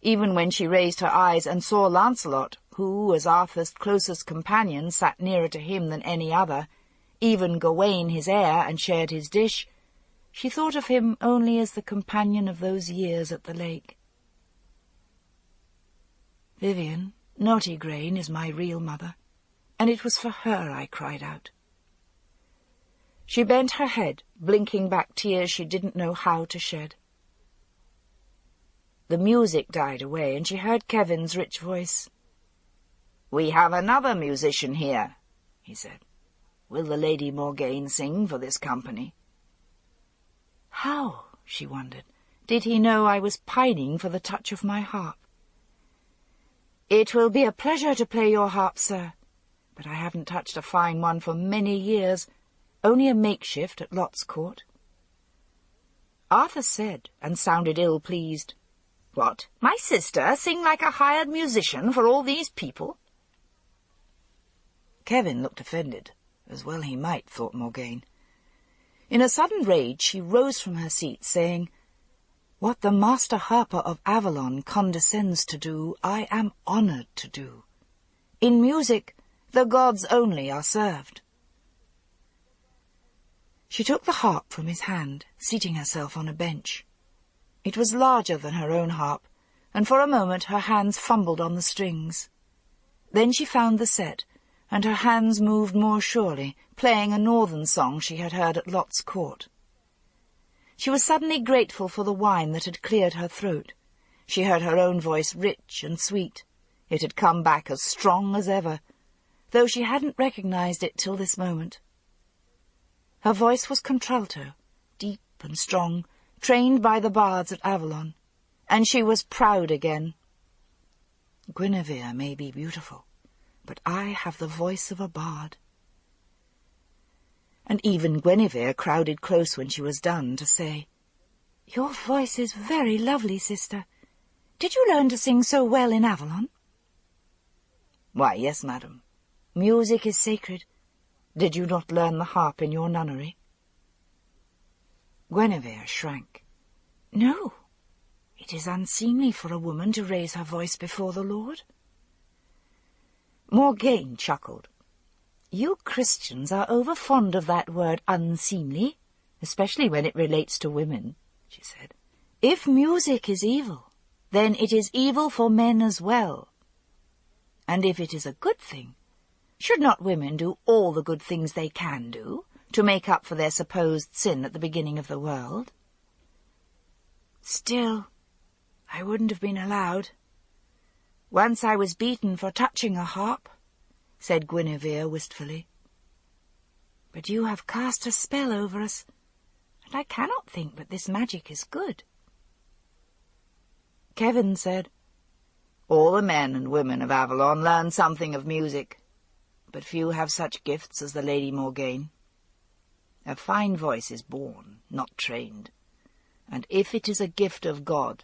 Even when she raised her eyes and saw Lancelot, who, as Arthur's closest companion, sat nearer to him than any other, even Gawain his heir, and shared his dish, she thought of him only as the companion of those years at the lake. Vivian, not Igraine, is my real mother, and it was for her I cried out. She bent her head, blinking back tears she didn't know how to shed. The music died away, and she heard Kevin's rich voice. "We have another musician here," he said. "Will the Lady Morgane sing for this company?" How, she wondered, did he know I was pining for the touch of my harp? "It will be a pleasure to play your harp, sir, but I haven't touched a fine one for many years, only a makeshift at Lot's Court." Arthur said, and sounded ill-pleased, "What, my sister sing like a hired musician for all these people?" Kevin looked offended, as well he might, thought Morgane. In a sudden rage she rose from her seat, saying, "What the master harper of Avalon condescends to do, I am honoured to do. In music, the gods only are served." She took the harp from his hand, seating herself on a bench. It was larger than her own harp, and for a moment her hands fumbled on the strings. Then she found the set, and her hands moved more surely, playing a northern song she had heard at Lot's Court. She was suddenly grateful for the wine that had cleared her throat. She heard her own voice rich and sweet. It had come back as strong as ever, though she hadn't recognized it till this moment. Her voice was contralto, deep and strong, trained by the bards at Avalon, and she was proud again. "Guinevere may be beautiful, but I have the voice of a bard." And even Guinevere crowded close when she was done to say, "Your voice is very lovely, sister. Did you learn to sing so well in Avalon?" "Why, yes, madam. Music is sacred. Did you not learn the harp in your nunnery?" Guinevere shrank. "No, it is unseemly for a woman to raise her voice before the Lord." Morgane chuckled. "You Christians are over fond of that word unseemly, especially when it relates to women," she said. "If music is evil, then it is evil for men as well. And if it is a good thing, should not women do all the good things they can do to make up for their supposed sin at the beginning of the world?" "Still, I wouldn't have been allowed. Once I was beaten for touching a harp," said Guinevere wistfully. "But you have cast a spell over us, and I cannot think that this magic is good." Kevin said, "All the men and women of Avalon learn something of music, but few have such gifts as the Lady Morgane. A fine voice is born, not trained, and if it is a gift of God,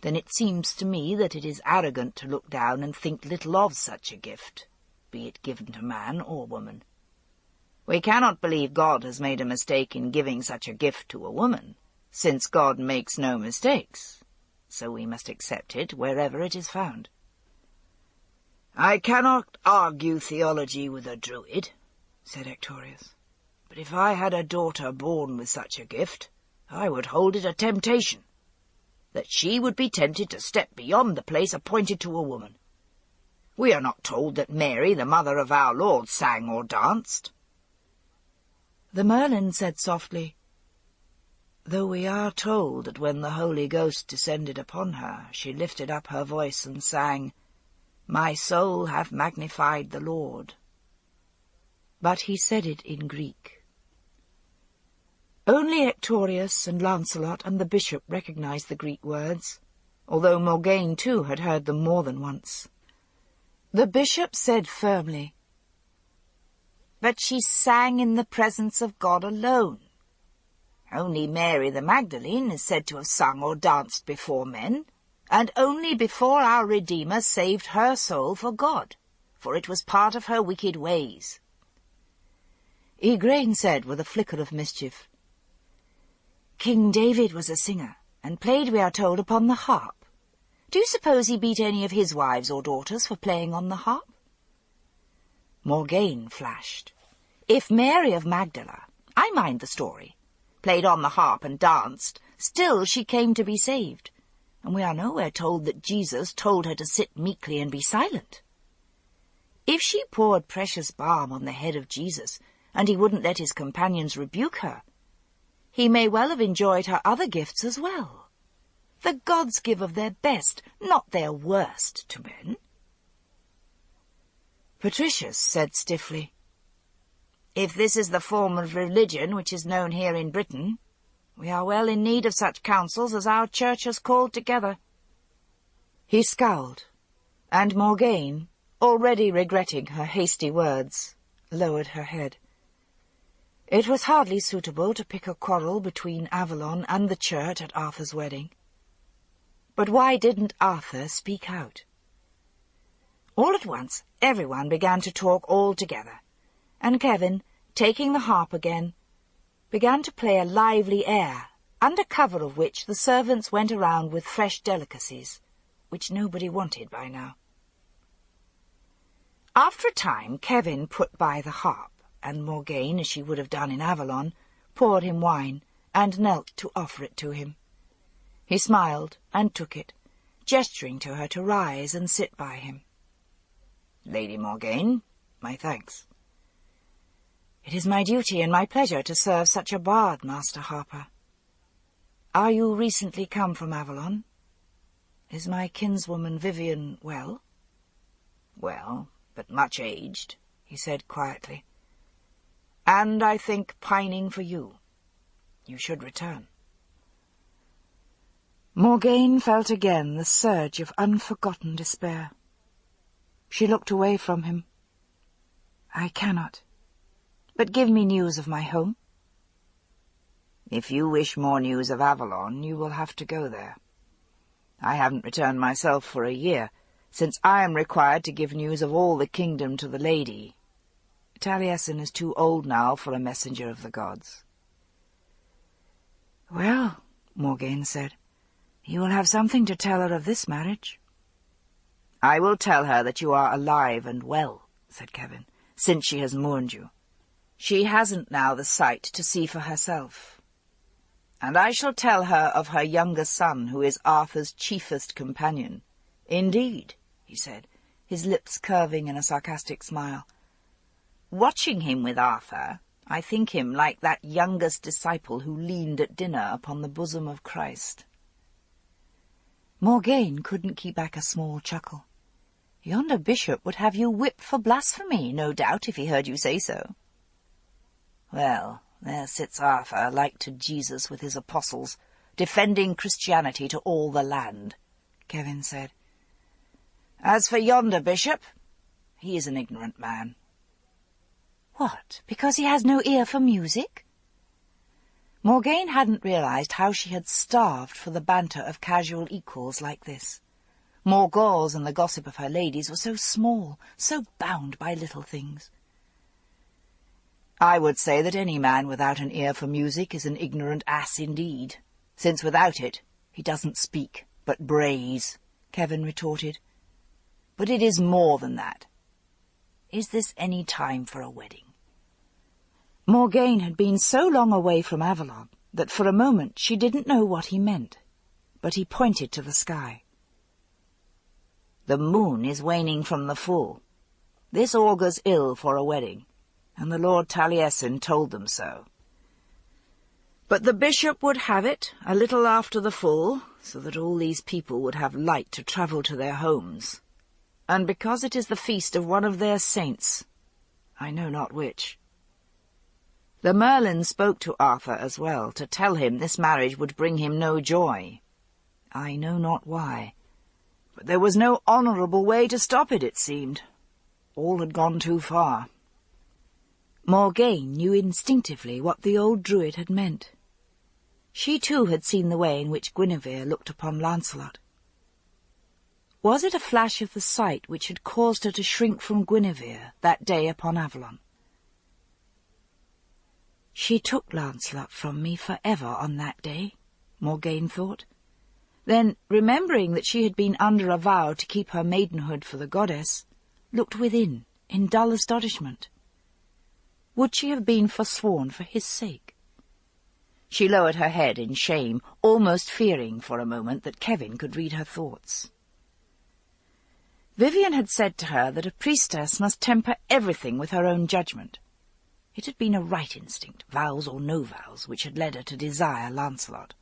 then it seems to me that it is arrogant to look down and think little of such a gift, be it given to man or woman. We cannot believe God has made a mistake in giving such a gift to a woman, since God makes no mistakes, so we must accept it wherever it is found." "I cannot argue theology with a druid," said Ectorius, "but if I had a daughter born with such a gift, I would hold it a temptation, that she would be tempted to step beyond the place appointed to a woman. We are not told that Mary, the mother of our Lord, sang or danced." The Merlin said softly, "Though we are told that when the Holy Ghost descended upon her, she lifted up her voice and sang, 'My soul hath magnified the Lord.'" But he said it in Greek. Only Ectorius and Lancelot and the bishop recognized the Greek words, although Morgane too had heard them more than once. The bishop said firmly, "But she sang in the presence of God alone. Only Mary the Magdalene is said to have sung or danced before men, and only before our Redeemer saved her soul for God, for it was part of her wicked ways." Igraine said with a flicker of mischief, "King David was a singer, and played, we are told, upon the harp. Do you suppose he beat any of his wives or daughters for playing on the harp?" Morgane flashed. If Mary of Magdala, I mind the story, played on the harp and danced, still she came to be saved, and we are nowhere told that Jesus told her to sit meekly and be silent. If she poured precious balm on the head of Jesus, and he wouldn't let his companions rebuke her, he may well have enjoyed her other gifts as well. The gods give of their best, not their worst, to men. Patricius said stiffly, If this is the form of religion which is known here in Britain, we are well in need of such councils as our church has called together. He scowled, and Morgane, already regretting her hasty words, lowered her head. It was hardly suitable to pick a quarrel between Avalon and the church at Arthur's wedding. But why didn't Arthur speak out? All at once, everyone began to talk all together, and Kevin, taking the harp again, began to play a lively air, under cover of which the servants went around with fresh delicacies, which nobody wanted by now. After a time, Kevin put by the harp, and Morgane, as she would have done in Avalon, poured him wine, and knelt to offer it to him. He smiled and took it, gesturing to her to rise and sit by him. Lady Morgane, my thanks. It is my duty and my pleasure to serve such a bard, Master Harper. Are you recently come from Avalon? Is my kinswoman Vivian well? Well, but much aged, he said quietly. And I think pining for you. You should return. Morgane felt again the surge of unforgotten despair. She looked away from him. I cannot. But give me news of my home. If you wish more news of Avalon, you will have to go there. I haven't returned myself for a year, since I am required to give news of all the kingdom to the lady. Taliesin is too old now for a messenger of the gods. Well, Morgane said, you will have something to tell her of this marriage. I will tell her that you are alive and well, said Kevin, since she has mourned you. She hasn't now the sight to see for herself. And I shall tell her of her younger son, who is Arthur's chiefest companion. Indeed, he said, his lips curving in a sarcastic smile. Watching him with Arthur, I think him like that youngest disciple who leaned at dinner upon the bosom of Christ. Morgane couldn't keep back a small chuckle. Yonder bishop would have you whipped for blasphemy, no doubt, if he heard you say so. Well, there sits Arthur, like to Jesus with his apostles, defending Christianity to all the land, Kevin said. As for yonder bishop, he is an ignorant man. What, because he has no ear for music? Morgane hadn't realized how she had starved for the banter of casual equals like this. Morgause and the gossip of her ladies were so small, so bound by little things. I would say that any man without an ear for music is an ignorant ass indeed, since without it he doesn't speak, but brays, Kevin retorted. But it is more than that. Is this any time for a wedding? Morgane had been so long away from Avalon that for a moment she didn't know what he meant, but he pointed to the sky. The moon is waning from the full. This augurs ill for a wedding, and the Lord Taliesin told them so. But the bishop would have it a little after the full, so that all these people would have light to travel to their homes. And because it is the feast of one of their saints, I know not which. The Merlin spoke to Arthur as well, to tell him this marriage would bring him no joy. I know not why, but there was no honourable way to stop it, it seemed. All had gone too far. Morgane knew instinctively what the old druid had meant. She too had seen the way in which Guinevere looked upon Lancelot. Was it a flash of the sight which had caused her to shrink from Guinevere that day upon Avalon? She took Lancelot from me forever on that day, Morgane thought. Then, remembering that she had been under a vow to keep her maidenhood for the goddess, looked within in dull astonishment. Would she have been forsworn for his sake? She lowered her head in shame, almost fearing for a moment that Kevin could read her thoughts. Vivian had said to her that a priestess must temper everything with her own judgment. It had been a right instinct, vows or no vows, which had led her to desire Lancelot.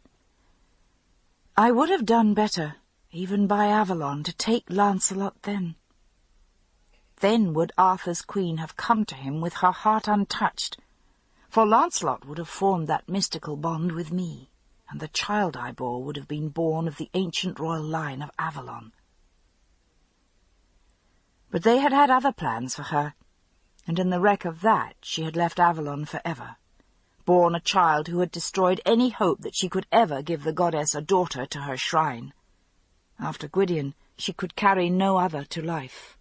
I would have done better, even by Avalon, to take Lancelot then. Then would Arthur's queen have come to him with her heart untouched, for Lancelot would have formed that mystical bond with me, and the child I bore would have been born of the ancient royal line of Avalon. But they had had other plans for her, and in the wreck of that she had left Avalon forever, born a child who had destroyed any hope that she could ever give the goddess a daughter to her shrine. After Gwydion, she could carry no other to life.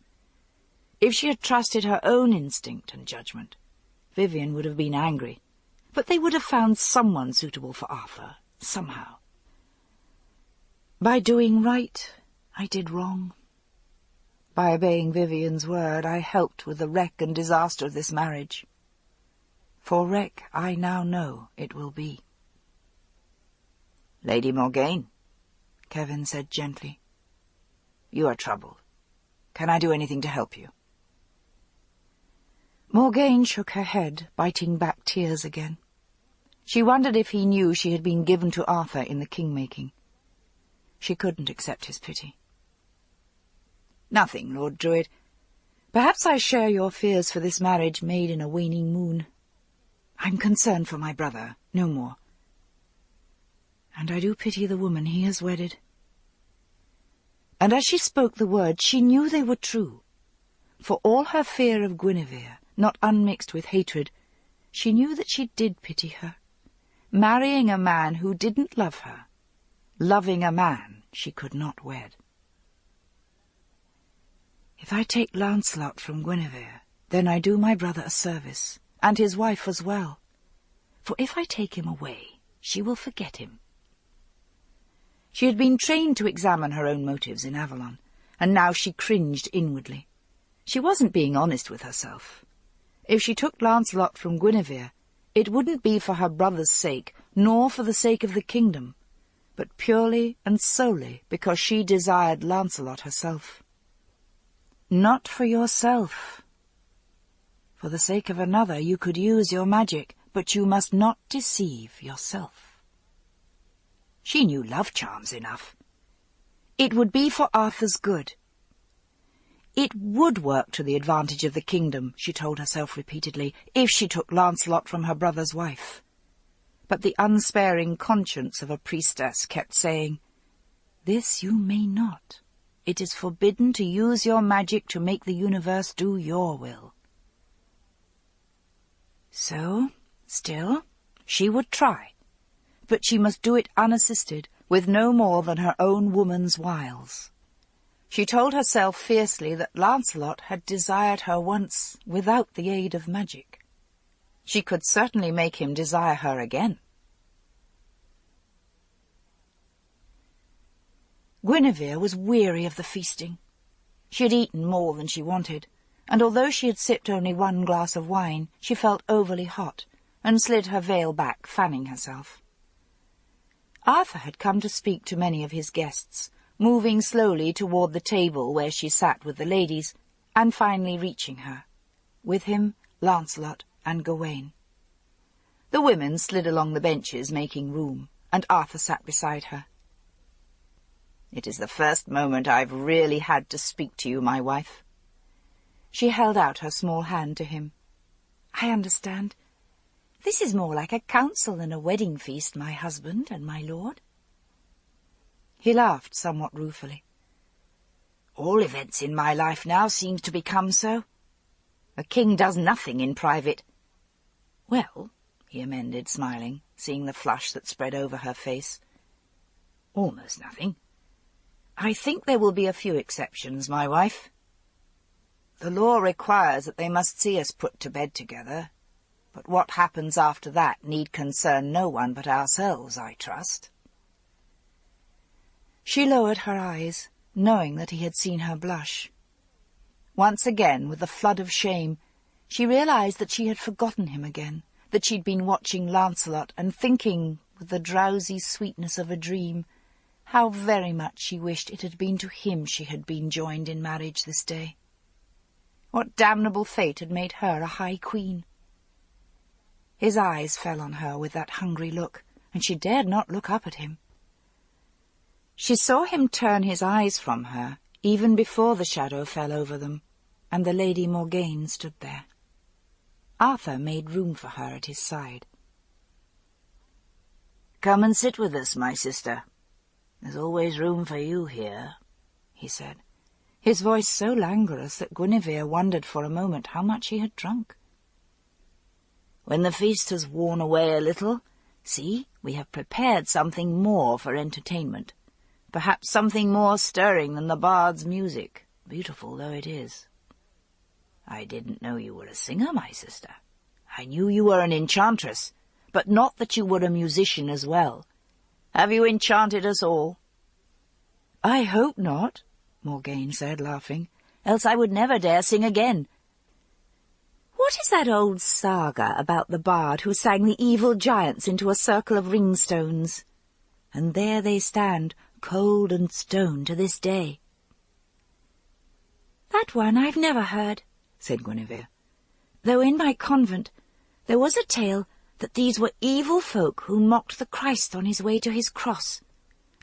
If she had trusted her own instinct and judgment, Vivian would have been angry, but they would have found someone suitable for Arthur, somehow. By doing right, I did wrong. By obeying Vivian's word, I helped with the wreck and disaster of this marriage. For wreck I now know it will be. Lady Morgaine, Kevin said gently. You are troubled. Can I do anything to help you? Morgaine shook her head, biting back tears again. She wondered if he knew she had been given to Arthur in the king-making. She couldn't accept his pity. Nothing, Lord Druid. Perhaps I share your fears for this marriage made in a waning moon. I'm concerned for my brother, no more. And I do pity the woman he has wedded. And as she spoke the words, she knew they were true. For all her fear of Guinevere, not unmixed with hatred, she knew that she did pity her, marrying a man who didn't love her, loving a man she could not wed. If I take Lancelot from Guinevere, then I do my brother a service, and his wife as well. For if I take him away, she will forget him. She had been trained to examine her own motives in Avalon, and now she cringed inwardly. She wasn't being honest with herself. If she took Lancelot from Guinevere, it wouldn't be for her brother's sake, nor for the sake of the kingdom, but purely and solely because she desired Lancelot herself. Not for yourself. For the sake of another you could use your magic, but you must not deceive yourself. She knew love charms enough. It would be for Arthur's good. It would work to the advantage of the kingdom, she told herself repeatedly, if she took Lancelot from her brother's wife. But the unsparing conscience of a priestess kept saying, "This you may not. It is forbidden to use your magic to make the universe do your will." So, still, she would try, but she must do it unassisted, with no more than her own woman's wiles. She told herself fiercely that Lancelot had desired her once without the aid of magic. She could certainly make him desire her again. Guinevere was weary of the feasting. She had eaten more than she wanted, and although she had sipped only one glass of wine, she felt overly hot, and slid her veil back, fanning herself. Arthur had come to speak to many of his guests, moving slowly toward the table where she sat with the ladies, and finally reaching her. With him, Lancelot and Gawain. The women slid along the benches, making room, and Arthur sat beside her. "It is the first moment I've really had to speak to you, my wife." She held out her small hand to him. "I understand. This is more like a council than a wedding feast, my husband and my lord." He laughed somewhat ruefully. "All events in my life now seem to become so. A king does nothing in private." "Well," he amended, smiling, seeing the flush that spread over her face, "almost nothing. I think there will be a few exceptions, my wife. The law requires that they must see us put to bed together, but what happens after that need concern no one but ourselves, I trust." She lowered her eyes, knowing that he had seen her blush. Once again, with a flood of shame, She realized that she had forgotten him again, that she'd been watching Lancelot and thinking, with the drowsy sweetness of a dream, how very much she wished it had been to him she had been joined in marriage this day. What damnable fate had made her a High Queen? His eyes fell on her with that hungry look, and she dared not look up at him. She saw him turn his eyes from her, even before the shadow fell over them, and the Lady Morgane stood there. Arthur made room for her at his side. "Come and sit with us, my sister. There's always room for you here," he said, his voice so languorous that Guinevere wondered for a moment how much he had drunk. "When the feast has worn away a little, see, we have prepared something more for entertainment, perhaps something more stirring than the bard's music, beautiful though it is. I didn't know you were a singer, my sister. I knew you were an enchantress, but not that you were a musician as well. Have you enchanted us all?" "I hope not," Morgane said, laughing, "else I would never dare sing again. What is that old saga about the bard who sang the evil giants into a circle of ringstones? And there they stand, cold and stone to this day." "That one I've never heard," said Guinevere, "though in my convent there was a tale that these were evil folk who mocked the Christ on his way to his cross,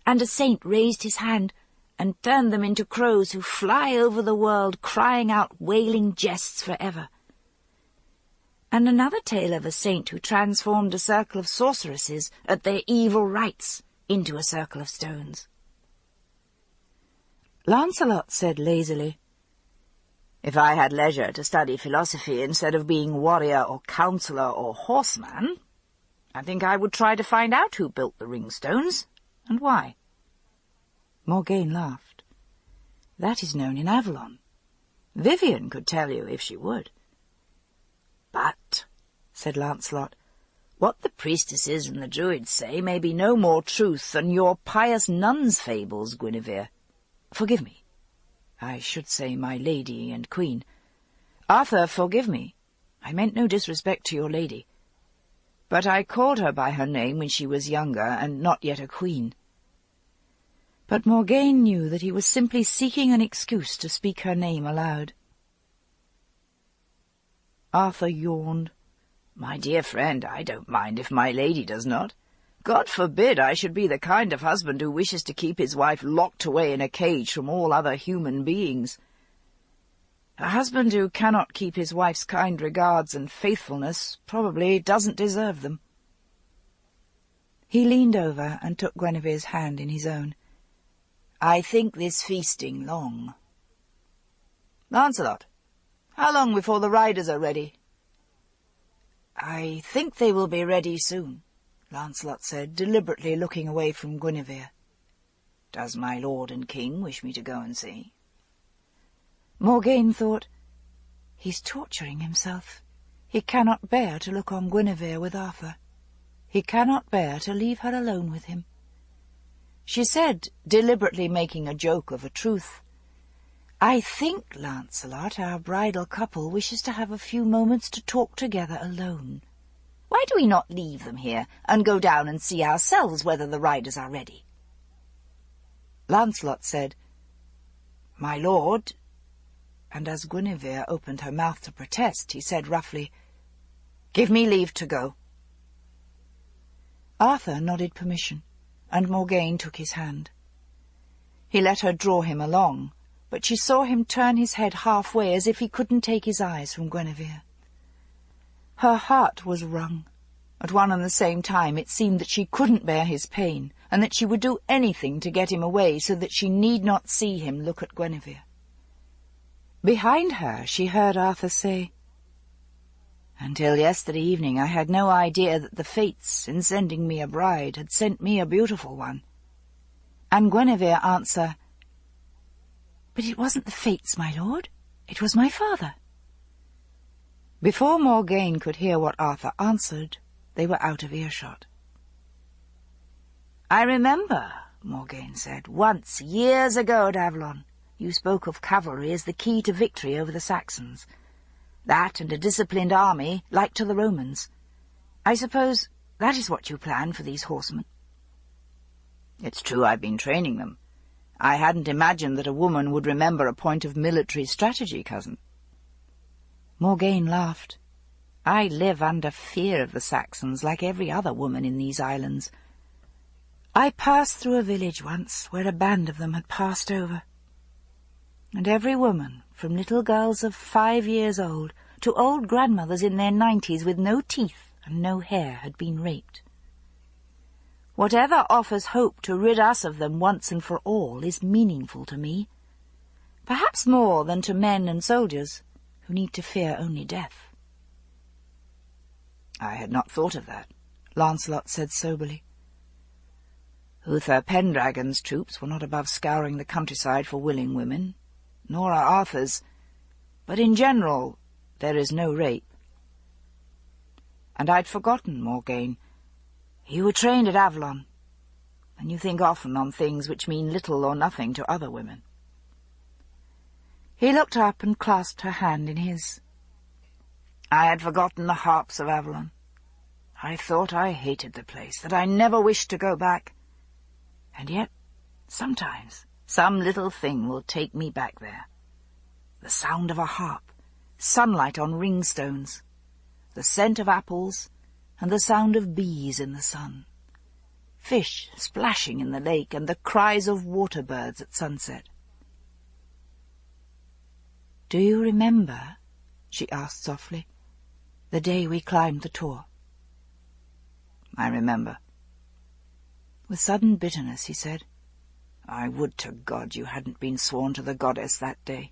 and a saint raised his hand and turned them into crows who fly over the world crying out wailing jests forever. And another tale of a saint who transformed a circle of sorceresses at their evil rites into a circle of stones." Lancelot said lazily, "If I had leisure to study philosophy instead of being warrior or counsellor or horseman, I think I would try to find out who built the ringstones, and why." Morgane laughed. "That is known in Avalon. Vivian could tell you if she would." "But," said Lancelot, "what the priestesses and the druids say may be no more truth than your pious nuns' fables, Guinevere. Forgive me. I should say my lady and queen. Arthur, forgive me. I meant no disrespect to your lady. But I called her by her name when she was younger and not yet a queen." But Morgane knew that he was simply seeking an excuse to speak her name aloud. Arthur yawned. "My dear friend, I don't mind if my lady does not. God forbid I should be the kind of husband who wishes to keep his wife locked away in a cage from all other human beings. A husband who cannot keep his wife's kind regards and faithfulness probably doesn't deserve them." He leaned over and took Guinevere's hand in his own. "I think this feasting long." "Lancelot, how long before the riders are ready?" "I think they will be ready soon," Lancelot said, deliberately looking away from Guinevere. "Does my lord and king wish me to go and see?" Morgane thought, "He's torturing himself. He cannot bear to look on Guinevere with Arthur. He cannot bear to leave her alone with him." She said, deliberately making a joke of a truth, "I think, Lancelot, our bridal couple wishes to have a few moments to talk together alone. Why do we not leave them here and go down and see ourselves whether the riders are ready?" Lancelot said, "My lord," and as Guinevere opened her mouth to protest, he said roughly, "Give me leave to go." Arthur nodded permission, and Morgane took his hand. He let her draw him along, but she saw him turn his head halfway as if he couldn't take his eyes from Guinevere. Her heart was wrung. At one and the same time it seemed that she couldn't bear his pain, and that she would do anything to get him away so that she need not see him look at Guinevere. Behind her she heard Arthur say, "Until yesterday evening I had no idea that the fates, in sending me a bride, had sent me a beautiful one." And Guinevere answer, "But it wasn't the fates, my lord. It was my father." Before Morgane could hear what Arthur answered, they were out of earshot. "I remember," Morgane said, "once, years ago at Avalon, you spoke of cavalry as the key to victory over the Saxons. That and a disciplined army, like to the Romans. I suppose that is what you plan for these horsemen." "It's true I've been training them. I hadn't imagined that a woman would remember a point of military strategy, cousin." Morgaine laughed. "I live under fear of the Saxons like every other woman in these islands. I passed through a village once where a band of them had passed over, and every woman, from little girls of 5 years old to old grandmothers in their 90s with no teeth and no hair, had been raped. Whatever offers hope to rid us of them once and for all is meaningful to me, perhaps more than to men and soldiers who need to fear only death." "I had not thought of that," Lancelot said soberly. "Uther Pendragon's troops were not above scouring the countryside for willing women, nor are Arthur's, but in general there is no rape. And I'd forgotten, Morgaine. You were trained at Avalon, and you think often on things which mean little or nothing to other women." He looked up and clasped her hand in his. "I had forgotten the harps of Avalon. I thought I hated the place, that I never wished to go back. And yet, sometimes, some little thing will take me back there. The sound of a harp, sunlight on ringstones, the scent of apples, and the sound of bees in the sun, fish splashing in the lake, and the cries of water birds at sunset." "Do you remember," she asked softly, "the day we climbed the tor?" "I remember." With sudden bitterness he said, "I would to God you hadn't been sworn to the goddess that day."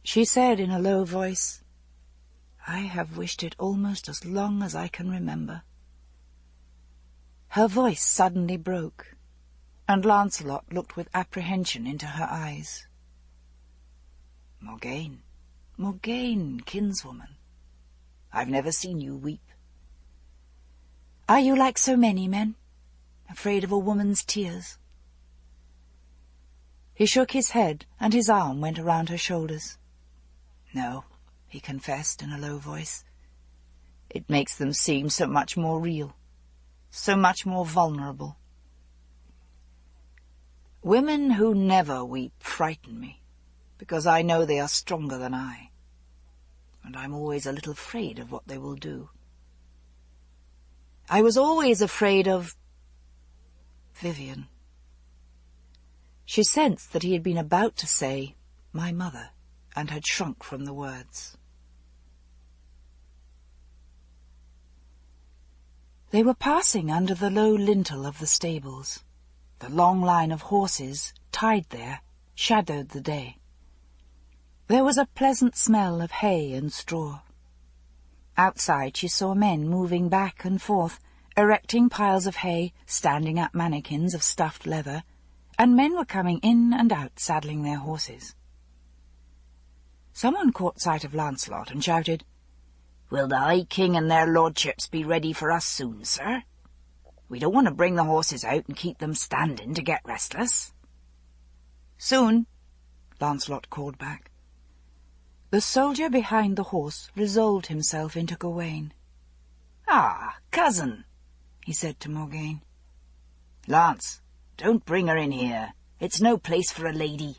She said in a low voice, "I have wished it almost as long as I can remember." Her voice suddenly broke, and Lancelot looked with apprehension into her eyes. "Morgaine, Morgaine, kinswoman, I've never seen you weep." "Are you like so many men, afraid of a woman's tears?" He shook his head, and his arm went around her shoulders. "No," he confessed in a low voice. "It makes them seem so much more real, so much more vulnerable. Women who never weep frighten me, because I know they are stronger than I, and I'm always a little afraid of what they will do. I was always afraid of Vivian." She sensed that he had been about to say, "my mother," and had shrunk from the words. They were passing under the low lintel of the stables. The long line of horses, tied there, shadowed the day. There was a pleasant smell of hay and straw. Outside she saw men moving back and forth, erecting piles of hay, standing up mannequins of stuffed leather, and men were coming in and out saddling their horses. Someone caught sight of Lancelot and shouted, "Will the High King and their lordships be ready for us soon, sir? We don't want to bring the horses out and keep them standing to get restless." "Soon," Lancelot called back. The soldier behind the horse resolved himself into Gawain. "Ah, cousin," he said to Morgaine. "Lance, don't bring her in here. It's no place for a lady.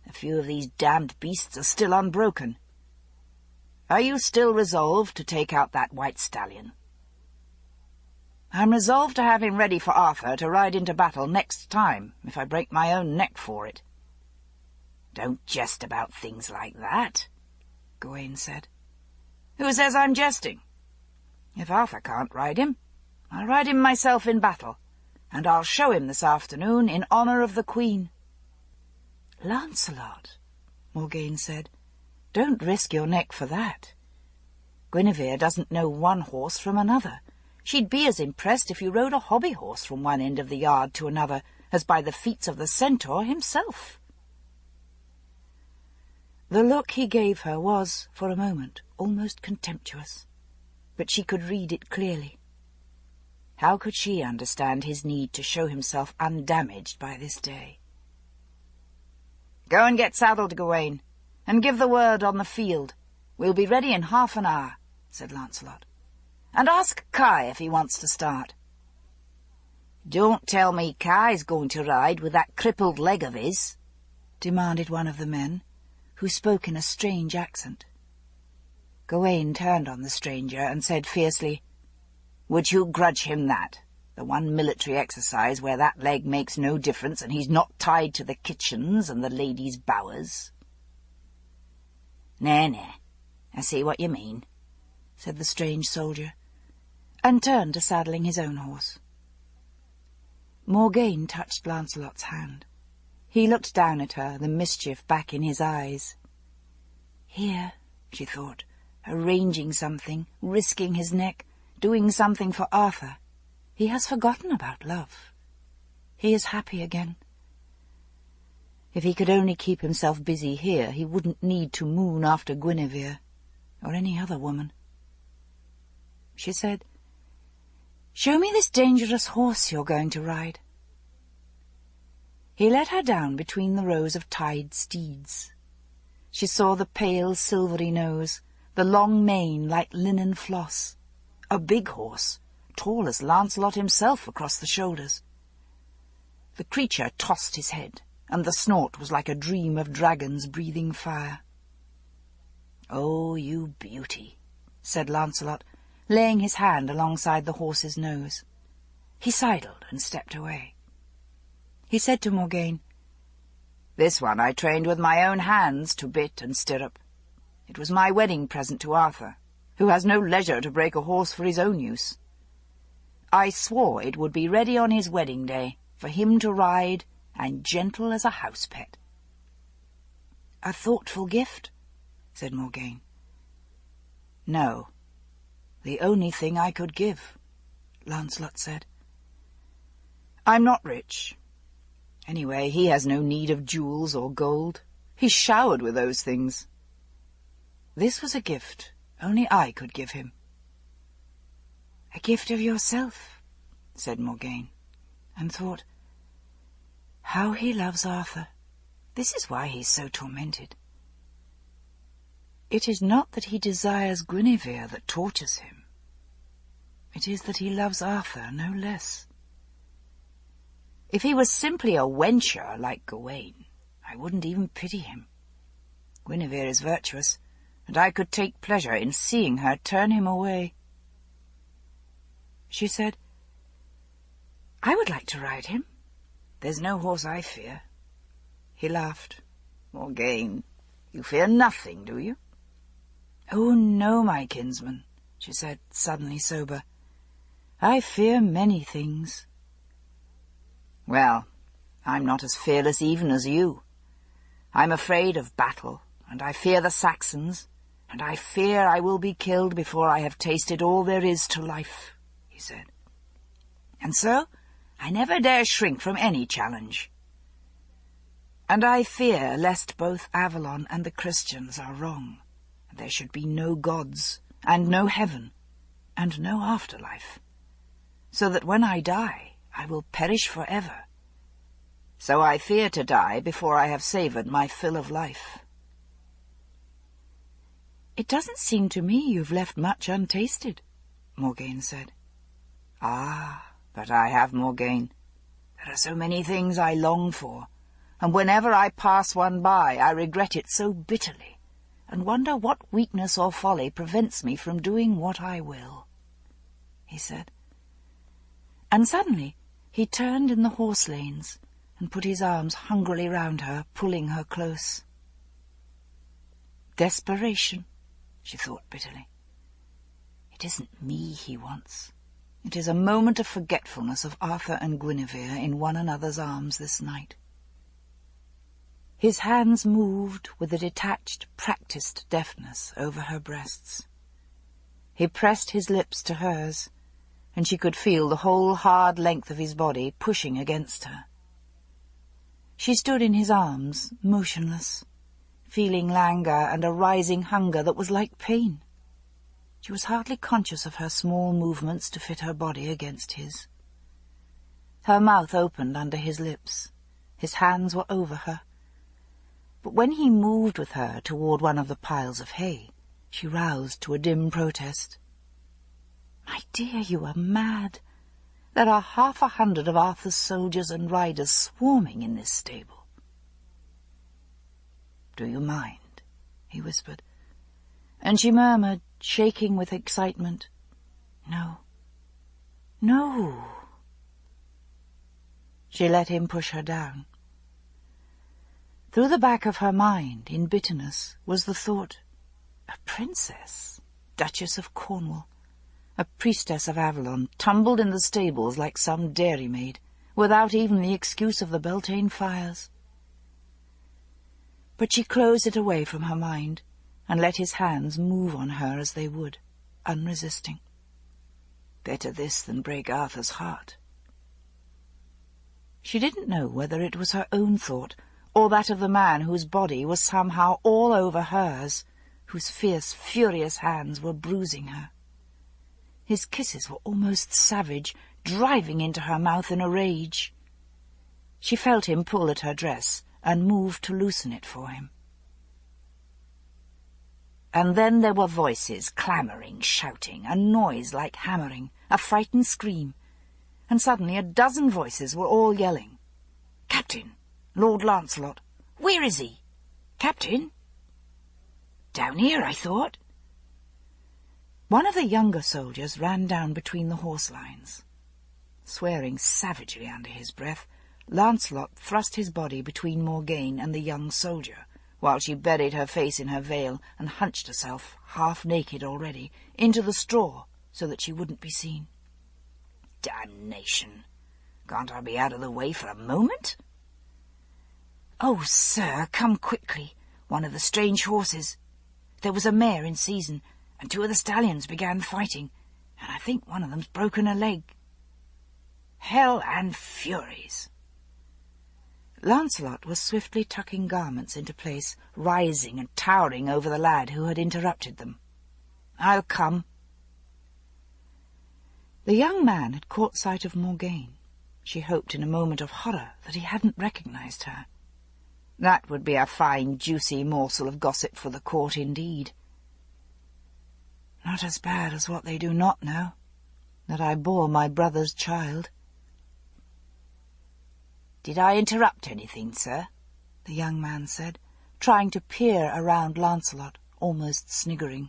A few of these damned beasts are still unbroken. Are you still resolved to take out that white stallion?" "I'm resolved to have him ready for Arthur to ride into battle next time, if I break my own neck for it." "Don't jest about things like that," Gawain said. "Who says I'm jesting? If Arthur can't ride him, I'll ride him myself in battle, and I'll show him this afternoon in honour of the Queen." "Lancelot," Morgaine said, "don't risk your neck for that. Guinevere doesn't know one horse from another. She'd be as impressed if you rode a hobby horse from one end of the yard to another as by the feats of the centaur himself." The look he gave her was, for a moment, almost contemptuous, but she could read it clearly. How could she understand his need to show himself undamaged by this day? "Go and get saddled, Gawain. and give the word on the field. We'll be ready in half an hour," said Lancelot. "And ask Kai if he wants to start." "Don't tell me Kai's going to ride with that crippled leg of his," demanded one of the men, who spoke in a strange accent. Gawain turned on the stranger and said fiercely, "Would you grudge him that? The one military exercise where that leg makes no difference and he's not tied to the kitchens and the ladies' bowers?" "Nay, I see what you mean," said the strange soldier, and turned to saddling his own horse. Morgaine touched Lancelot's hand. He looked down at her, the mischief back in his eyes. Here, she thought, arranging something, risking his neck, doing something for Arthur. He has forgotten about love. He is happy again. If he could only keep himself busy here, he wouldn't need to moon after Guinevere, or any other woman. She said, "Show me this dangerous horse you're going to ride." He led her down between the rows of tied steeds. She saw the pale silvery nose, the long mane like linen floss. A big horse, tall as Lancelot himself across the shoulders. The creature tossed his head, and the snort was like a dream of dragons breathing fire. "Oh, you beauty," said Lancelot, laying his hand alongside the horse's nose. He sidled and stepped away. He said to Morgaine, "This one I trained with my own hands to bit and stirrup. It was my wedding present to Arthur, who has no leisure to break a horse for his own use. I swore it would be ready on his wedding day, for him to ride, and gentle as a house pet." "A thoughtful gift," said Morgaine. "No, the only thing I could give," Lancelot said. "I'm not rich. Anyway, he has no need of jewels or gold. He's showered with those things. This was a gift only I could give him." "A gift of yourself," said Morgaine, and thought, "How he loves Arthur. This is why he's so tormented. It is not that he desires Guinevere that tortures him. It is that he loves Arthur no less. If he was simply a wencher like Gawain, I wouldn't even pity him. Guinevere is virtuous, and I could take pleasure in seeing her turn him away." She said, "I would like to ride him. There's no horse I fear." He laughed. "Morgaine, you fear nothing, do you?" "Oh, no, my kinsman," she said, suddenly sober. "I fear many things." "Well, I'm not as fearless even as you. I'm afraid of battle, and I fear the Saxons, and I fear I will be killed before I have tasted all there is to life," he said. "And so I never dare shrink from any challenge. And I fear lest both Avalon and the Christians are wrong, and there should be no gods, and no heaven, and no afterlife, so that when I die I will perish forever. So I fear to die before I have savoured my fill of life." "It doesn't seem to me you've left much untasted," Morgaine said. "Ah, but I have, Morgaine. There are so many things I long for, and whenever I pass one by I regret it so bitterly, and wonder what weakness or folly prevents me from doing what I will," he said. And suddenly he turned in the horse lanes and put his arms hungrily round her, pulling her close. Desperation, she thought bitterly. It isn't me he wants. It is a moment of forgetfulness of Arthur and Guinevere in one another's arms this night. His hands moved with a detached, practised deftness over her breasts. He pressed his lips to hers, and she could feel the whole hard length of his body pushing against her. She stood in his arms, motionless, feeling languor and a rising hunger that was like pain. She was hardly conscious of her small movements to fit her body against his. Her mouth opened under his lips. His hands were over her. but when he moved with her toward one of the piles of hay, she roused to a dim protest. "My dear, you are mad. There are 100 of Arthur's soldiers and riders swarming in this stable." "Do you mind?" he whispered, and she murmured, shaking with excitement, "No, no." She let him push her down. Through the back of her mind, in bitterness, was the thought, a princess, Duchess of Cornwall, a priestess of Avalon, tumbled in the stables like some dairymaid, without even the excuse of the Beltane fires. But she closed it away from her mind, and let his hands move on her as they would, unresisting. Better this than break Arthur's heart. She didn't know whether it was her own thought, or that of the man whose body was somehow all over hers, whose fierce, furious hands were bruising her. His kisses were almost savage, driving into her mouth in a rage. She felt him pull at her dress, and moved to loosen it for him. And then there were voices, clamouring, shouting, a noise like hammering, a frightened scream, and suddenly a dozen voices were all yelling. "Captain! Lord Lancelot! Where is he? Captain!" "Down here, I thought." One of the younger soldiers ran down between the horse lines. Swearing savagely under his breath, Lancelot thrust his body between Morgane and the young soldier, while she buried her face in her veil and hunched herself, half naked already, into the straw so that she wouldn't be seen. "Damnation! Can't I be out of the way for a moment?" "Oh, sir, come quickly. One of the strange horses. There was a mare in season, and 2 of the stallions began fighting, and I think one of them's broken a leg." "Hell and furies!" Lancelot was swiftly tucking garments into place, rising and towering over the lad who had interrupted them. "I'll come." The young man had caught sight of Morgane. She hoped in a moment of horror that he hadn't recognized her. That would be a fine, juicy morsel of gossip for the court indeed. "Not as bad as what they do not know, that I bore my brother's child." "Did I interrupt anything, sir?" the young man said, trying to peer around Lancelot, almost sniggering.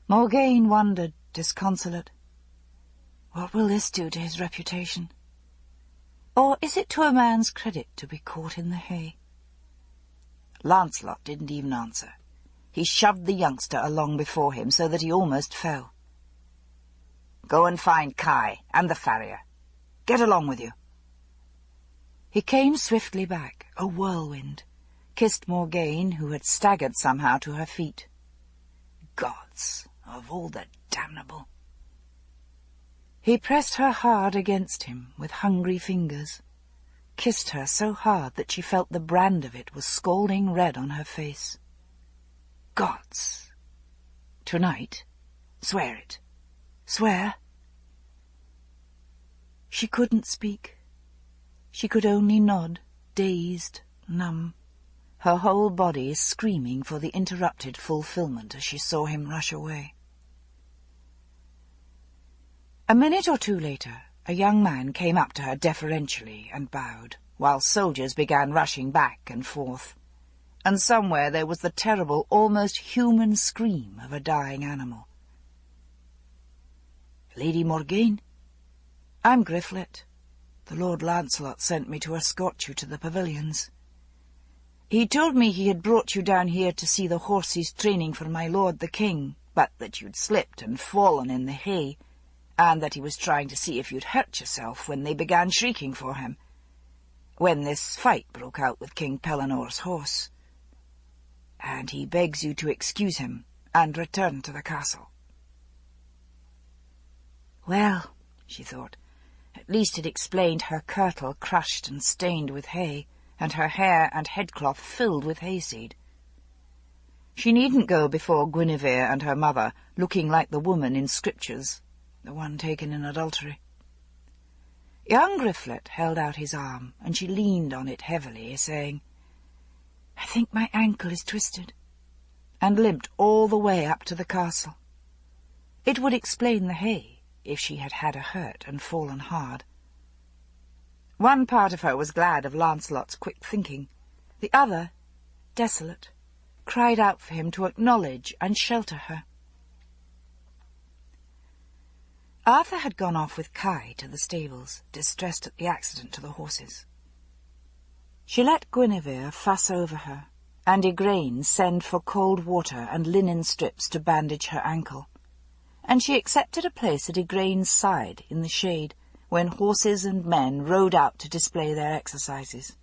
Morgane wondered, disconsolate. What will this do to his reputation? Or is it to a man's credit to be caught in the hay? Lancelot didn't even answer. He shoved the youngster along before him so that he almost fell. "Go and find Kai and the farrier. Get along with you." He came swiftly back, a whirlwind, kissed Morgane, who had staggered somehow to her feet. Gods, of all the damnable! He pressed her hard against him with hungry fingers, kissed her so hard that she felt the brand of it was scalding red on her face. Gods! Tonight? Swear it. Swear? She couldn't speak. She could only nod, dazed, numb, her whole body screaming for the interrupted fulfillment as she saw him rush away. A minute or 2 later, a young man came up to her deferentially and bowed, while soldiers began rushing back and forth, and somewhere there was the terrible, almost human scream of a dying animal. "Lady Morgane? I'm Griflet. The Lord Lancelot sent me to escort you to the pavilions. He told me he had brought you down here to see the horses training for my lord the king, but that you'd slipped and fallen in the hay, and that he was trying to see if you'd hurt yourself when they began shrieking for him, when this fight broke out with King Pelinor's horse. And he begs you to excuse him and return to the castle." Well, she thought, at least it explained her kirtle crushed and stained with hay, and her hair and headcloth filled with hayseed. She needn't go before Guinevere and her mother, looking like the woman in scriptures, the one taken in adultery. Young Griflet held out his arm, and she leaned on it heavily, saying, "I think my ankle is twisted," and limped all the way up to the castle. It would explain the hay, if she had had a hurt and fallen hard. One part of her was glad of Lancelot's quick thinking. The other, desolate, cried out for him to acknowledge and shelter her. Arthur had gone off with Kai to the stables, distressed at the accident to the horses. She let Guinevere fuss over her, and Igraine send for cold water and linen strips to bandage her ankle, and she accepted a place at Igraine's side in the shade when horses and men rode out to display their exercises.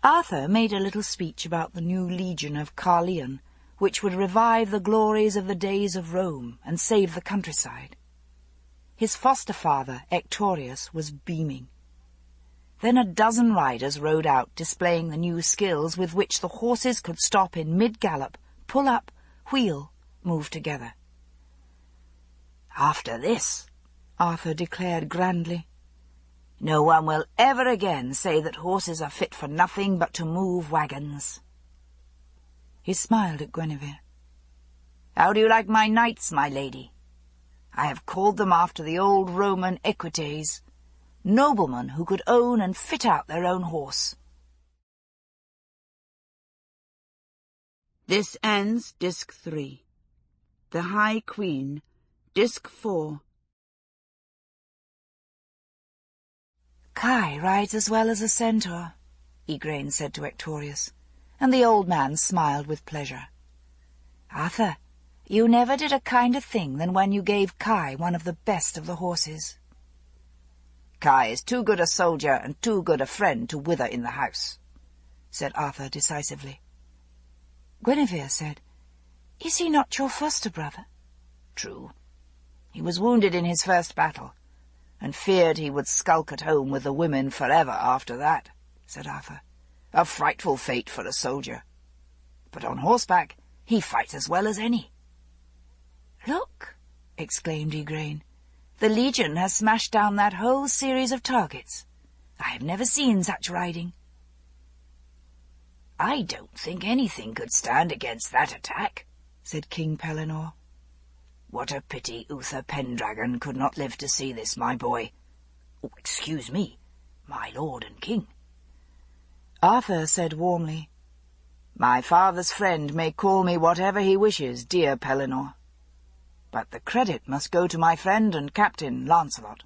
Arthur made a little speech about the new legion of Carleon, which would revive the glories of the days of Rome and save the countryside. His foster-father, Ectorius, was beaming. Then a dozen riders rode out, displaying the new skills with which the horses could stop in mid-gallop, pull up, wheel, move together. "After this," Arthur declared grandly, "no one will ever again say that horses are fit for nothing but to move wagons." He smiled at Guinevere. "How do you like my knights, my lady? I have called them after the old Roman equites, noblemen who could own and fit out their own horse." This ends Disc 3. The High Queen, Disc 4. "Kai rides as well as a centaur," Igraine said to Ectorius, and the old man smiled with pleasure. "Arthur, you never did a kinder thing than when you gave Kai one of the best of the horses." "Kai is too good a soldier and too good a friend to wither in the house," said Arthur decisively. Guinevere said, "Is he not your foster-brother?" "True. He was wounded in his first battle, and feared he would skulk at home with the women forever after that," said Arthur. "A frightful fate for a soldier. But on horseback he fights as well as any." "Look," exclaimed Igraine, "the Legion has smashed down that whole series of targets. I have never seen such riding." "I don't think anything could stand against that attack," said King Pellinore. "What a pity Uther Pendragon could not live to see this, my boy. Oh, excuse me, my lord and king." Arthur said warmly, "My father's friend may call me whatever he wishes, dear Pellinore. But the credit must go to my friend and captain, Lancelot."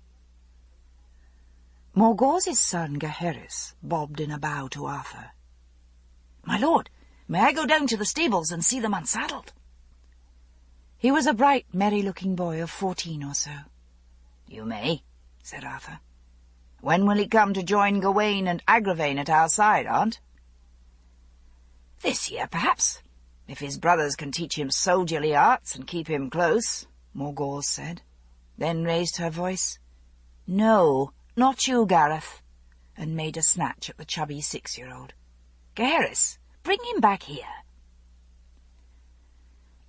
Morgause's son Gaheris bobbed in a bow to Arthur. "My lord, may I go down to the stables and see them unsaddled?" He was a bright, merry-looking boy of 14 or so. "You may," said Arthur. "When will he come to join Gawain and Agravain at our side, aunt?" "This year, perhaps, if his brothers can teach him soldierly arts and keep him close," Morgause said, then raised her voice. "No, not you, Gareth," and made a snatch at the chubby 6-year-old. "Gaheris, bring him back here."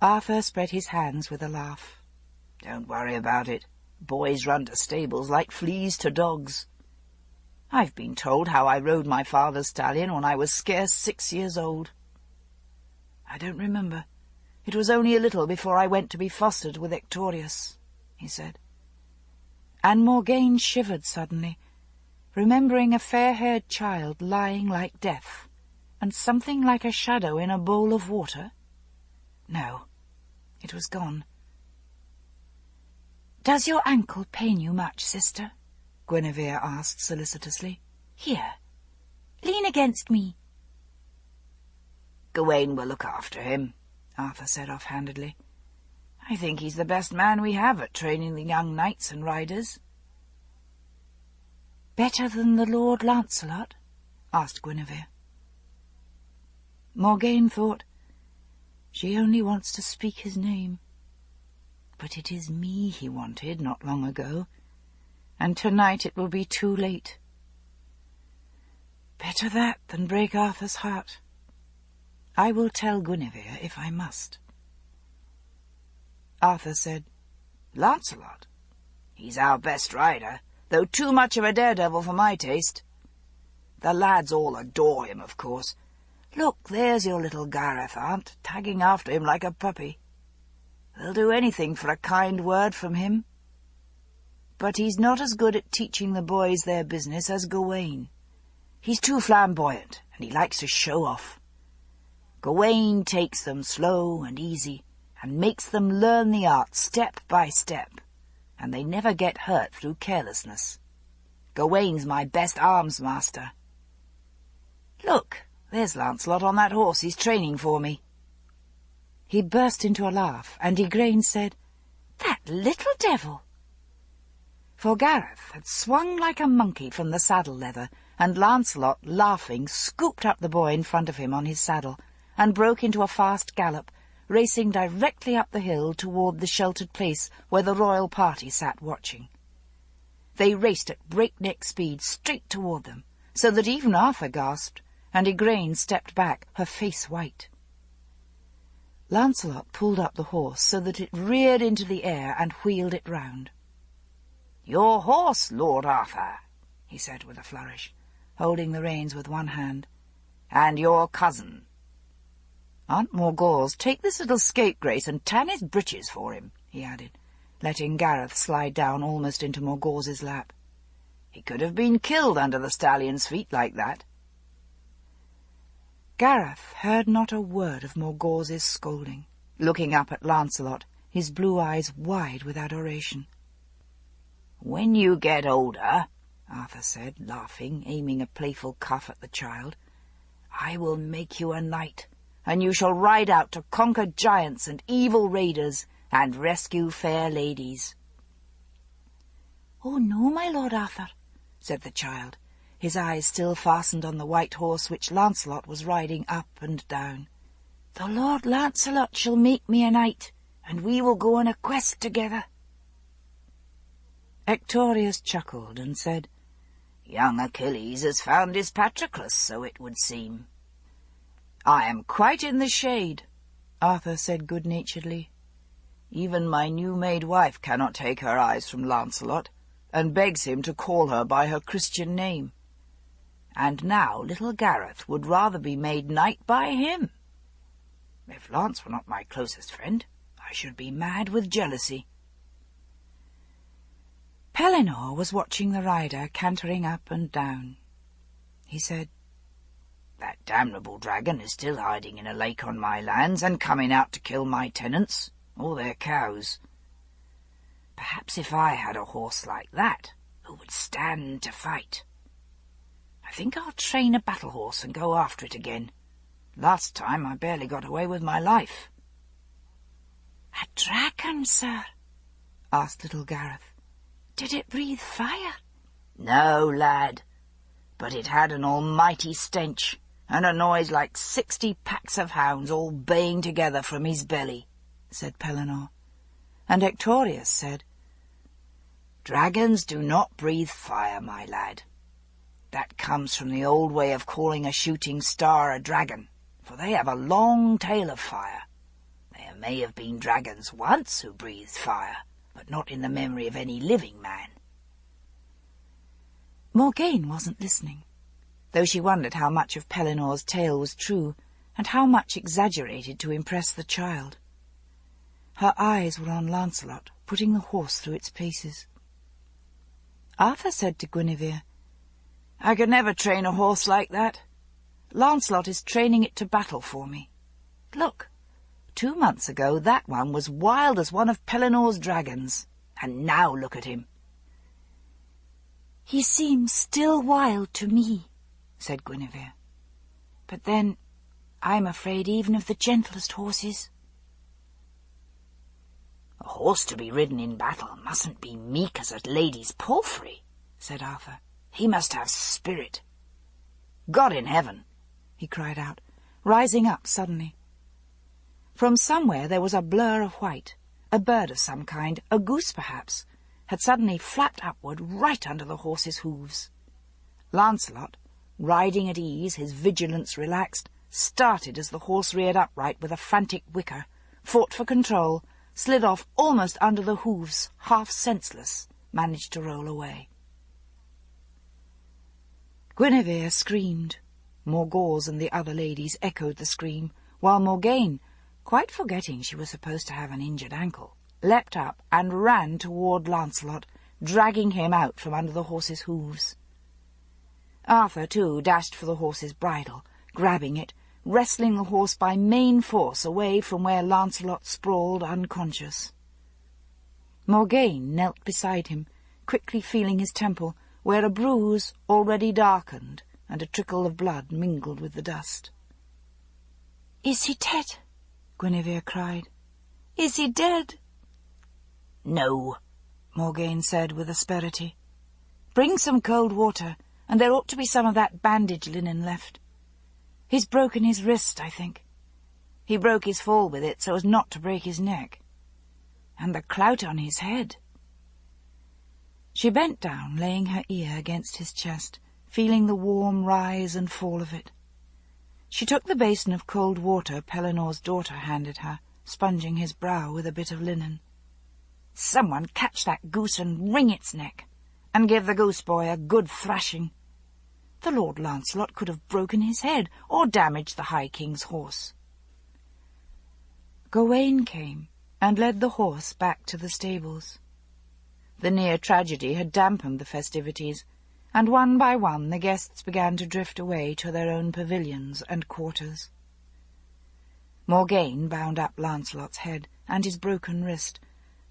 Arthur spread his hands with a laugh. "Don't worry about it. Boys run to stables like fleas to dogs. I've been told how I rode my father's stallion when I was scarce 6 years old." "I don't remember. It was only a little before I went to be fostered with Ectorius," he said. And Morgane shivered suddenly, remembering a fair-haired child lying like death, and something like a shadow in a bowl of water. No, it was gone. "Does your ankle pain you much, sister?" Guinevere asked solicitously. "Here, lean against me." "Gawain will look after him," Arthur said offhandedly. "I think he's the best man we have at training the young knights and riders." "Better than the Lord Lancelot?" asked Guinevere. Morgane thought, "She only wants to speak his name. But it is me he wanted not long ago, and tonight it will be too late. Better that than break Arthur's heart. I will tell Guinevere if I must." Arthur said, "Lancelot? He's our best rider, though too much of a daredevil for my taste. The lads all adore him, of course, Look, there's your little Gareth, Aunt, tagging after him like a puppy. They'll do anything for a kind word from him. But he's not as good at teaching the boys their business as Gawain. He's too flamboyant, and he likes to show off. Gawain takes them slow and easy, and makes them learn the art step by step, and they never get hurt through carelessness. Gawain's my best arms master. Look, there's Lancelot on that horse he's training for me. He burst into a laugh, and Igraine said, "That little devil!" For Gareth had swung like a monkey from the saddle leather, and Lancelot, laughing, scooped up the boy in front of him on his saddle, and broke into a fast gallop, racing directly up the hill toward the sheltered place where the royal party sat watching. They raced at breakneck speed straight toward them, so that even Arthur gasped, and Igraine stepped back, her face white. Lancelot pulled up the horse so that it reared into the air and wheeled it round. "Your horse, Lord Arthur," he said with a flourish, holding the reins with one hand, "and your cousin. Aunt Morgause, take this little scapegrace and tan his breeches for him," he added, letting Gareth slide down almost into Morgause's lap. "He could have been killed under the stallion's feet like that." Gareth heard not a word of Morgause's scolding, looking up at Lancelot, his blue eyes wide with adoration. "When you get older," Arthur said, laughing, aiming a playful cuff at the child, "I will make you a knight, and you shall ride out to conquer giants and evil raiders, and rescue fair ladies." "Oh, no, my Lord Arthur," said the child, his eyes still fastened on the white horse which Lancelot was riding up and down. "The Lord Lancelot shall make me a knight, and we will go on a quest together." Ectorius chuckled and said, "Young Achilles has found his Patroclus, so it would seem." "I am quite in the shade," Arthur said good-naturedly. "Even my new-made wife cannot take her eyes from Lancelot, and begs him to call her by her Christian name. And now little Gareth would rather be made knight by him. If Lance were not my closest friend, I should be mad with jealousy." Pellinore was watching the rider cantering up and down. He said, "That damnable dragon is still hiding in a lake on my lands and coming out to kill my tenants, or their cows. Perhaps if I had a horse like that, who would stand to fight. I think I'll train a battle horse and go after it again. Last time I barely got away with my life." "A dragon, sir?" asked little Gareth. "Did it breathe fire?" "No, lad, but it had an almighty stench, and a noise like 60 packs of hounds all baying together from his belly," said Pellinore. And Ectorius said, "Dragons do not breathe fire, my lad. That comes from the old way of calling a shooting star a dragon, for they have a long tail of fire. There may have been dragons once who breathed fire, but not in the memory of any living man." Morgane wasn't listening, though she wondered how much of Pellinore's tale was true, and how much exaggerated to impress the child. Her eyes were on Lancelot, putting the horse through its paces. Arthur said to Guinevere, "I could never train a horse like that. Lancelot is training it to battle for me. Look, 2 months ago that one was wild as one of Pellinore's dragons, and now look at him." "He seems still wild to me," said Guinevere. "But then I'm afraid even of the gentlest horses." "A horse to be ridden in battle mustn't be meek as a lady's palfrey," said Arthur. "He must have spirit. God in heaven!" he cried out, rising up suddenly. From somewhere there was a blur of white. A bird of some kind, a goose perhaps, had suddenly flapped upward right under the horse's hooves. Lancelot, riding at ease, his vigilance relaxed, started as the horse reared upright with a frantic whicker, fought for control, slid off almost under the hooves, half senseless, managed to roll away. Guinevere screamed. Morgause and the other ladies echoed the scream, while Morgane, quite forgetting she was supposed to have an injured ankle, leapt up and ran toward Lancelot, dragging him out from under the horse's hooves. Arthur, too, dashed for the horse's bridle, grabbing it, wrestling the horse by main force away from where Lancelot sprawled unconscious. Morgane knelt beside him, quickly feeling his temple, where a bruise already darkened and a trickle of blood mingled with the dust. "Is he dead?" Guinevere cried. "Is he dead?" "No," Morgane said with asperity. "Bring some cold water, and there ought to be some of that bandage linen left. He's broken his wrist, I think. He broke his fall with it so as not to break his neck. And the clout on his head." She bent down, laying her ear against his chest, feeling the warm rise and fall of it. She took the basin of cold water Pelinor's daughter handed her, sponging his brow with a bit of linen. "Someone catch that goose and wring its neck, and give the goose boy a good thrashing. The Lord Lancelot could have broken his head or damaged the High King's horse." Gawain came and led the horse back to the stables. The near tragedy had dampened the festivities, and one by one the guests began to drift away to their own pavilions and quarters. Morgane bound up Lancelot's head and his broken wrist,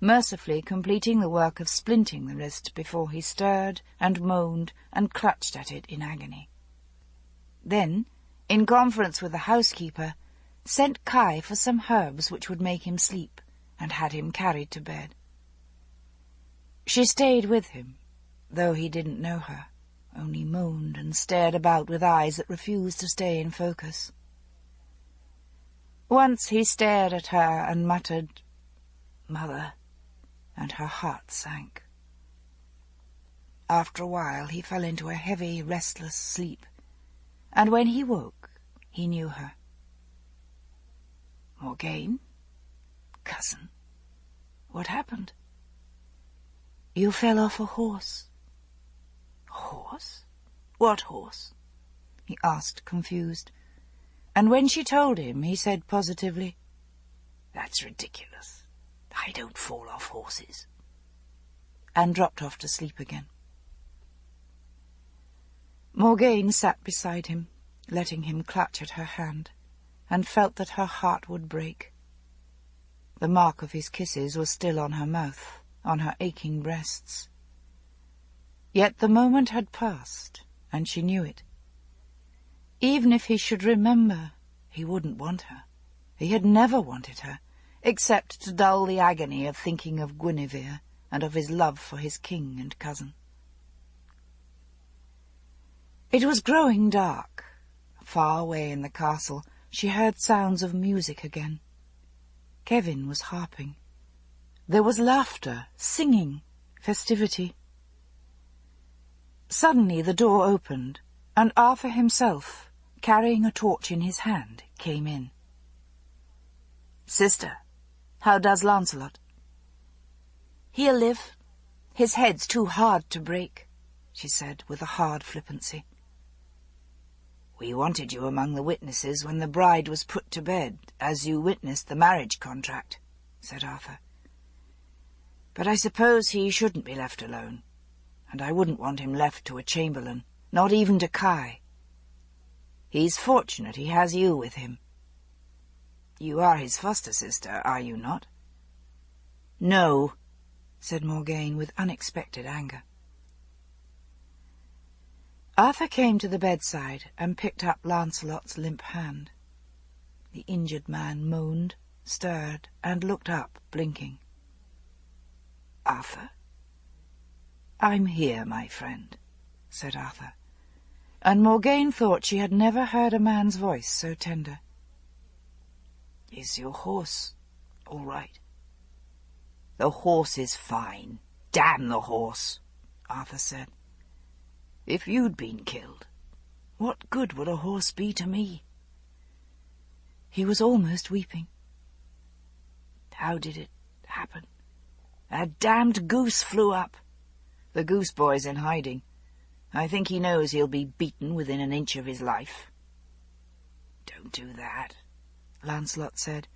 mercifully completing the work of splinting the wrist before he stirred and moaned and clutched at it in agony. Then, in conference with the housekeeper, sent Kai for some herbs which would make him sleep, and had him carried to bed. She stayed with him, though he didn't know her, only moaned and stared about with eyes that refused to stay in focus. Once he stared at her and muttered, "Mother," and her heart sank. After a while he fell into a heavy, restless sleep, and when he woke, he knew her. "Morgane? Cousin? What happened?" "You fell off a horse." "Horse? What horse?" he asked, confused, and when she told him, he said positively, "That's ridiculous. I don't fall off horses," and dropped off to sleep again. Morgane sat beside him, letting him clutch at her hand, and felt that her heart would break. The mark of his kisses was still on her mouth, on her aching breasts. Yet the moment had passed, and she knew it. Even if he should remember, he wouldn't want her. He had never wanted her, except to dull the agony of thinking of Guinevere and of his love for his king and cousin. It was growing dark. Far away in the castle, she heard sounds of music again. Kevin was harping. There was laughter, singing, festivity. Suddenly the door opened, and Arthur himself, carrying a torch in his hand, came in. "Sister, how does Lancelot?" "He'll live. His head's too hard to break," she said with a hard flippancy. "We wanted you among the witnesses when the bride was put to bed, as you witnessed the marriage contract," said Arthur. "But I suppose he shouldn't be left alone, and I wouldn't want him left to a chamberlain, not even to Kai. He's fortunate he has you with him. You are his foster sister, are you not?" "No," said Morgane with unexpected anger. Arthur came to the bedside and picked up Lancelot's limp hand. The injured man moaned, stirred, and looked up, blinking. "Arthur?" "I'm here, my friend," said Arthur, and Morgane thought she had never heard a man's voice so tender. "Is your horse all right?" "The horse is fine. Damn the horse," Arthur said. "If you'd been killed, what good would a horse be to me?" He was almost weeping. "How did it happen?" "A damned goose flew up. The goose boy's in hiding. I think he knows he'll be beaten within an inch of his life. "Don't do that," Lancelot said.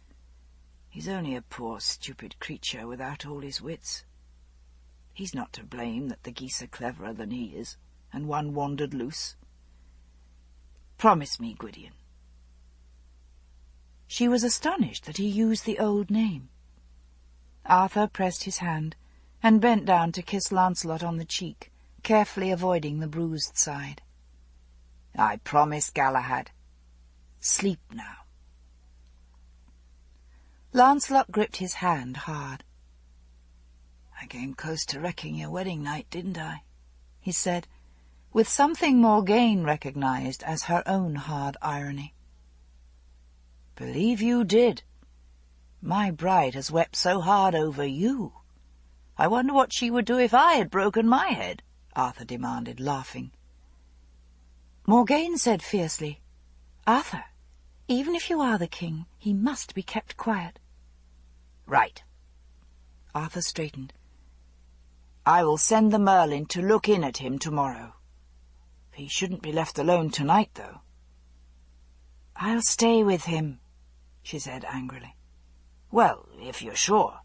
"He's only a poor, stupid creature without all his wits. He's not to blame that the geese are cleverer than he is, and one wandered loose. Promise me, Gwydion." She was astonished that he used the old name. Arthur pressed his hand and bent down to kiss Lancelot on the cheek, carefully avoiding the bruised side. "I promise, Galahad. Sleep now." Lancelot gripped his hand hard. "I came close to wrecking your wedding night, didn't I?" he said, with something Morgane recognized as her own hard irony. "Believe you did. My bride has wept so hard over you. I wonder what she would do if I had broken my head," Arthur demanded, laughing. Morgane said fiercely, "Arthur, even if you are the king, he must be kept quiet." "Right." Arthur straightened. "I will send the Merlin to look in at him tomorrow. He shouldn't be left alone tonight, though." "I'll stay with him," she said angrily. "Well, if you're sure."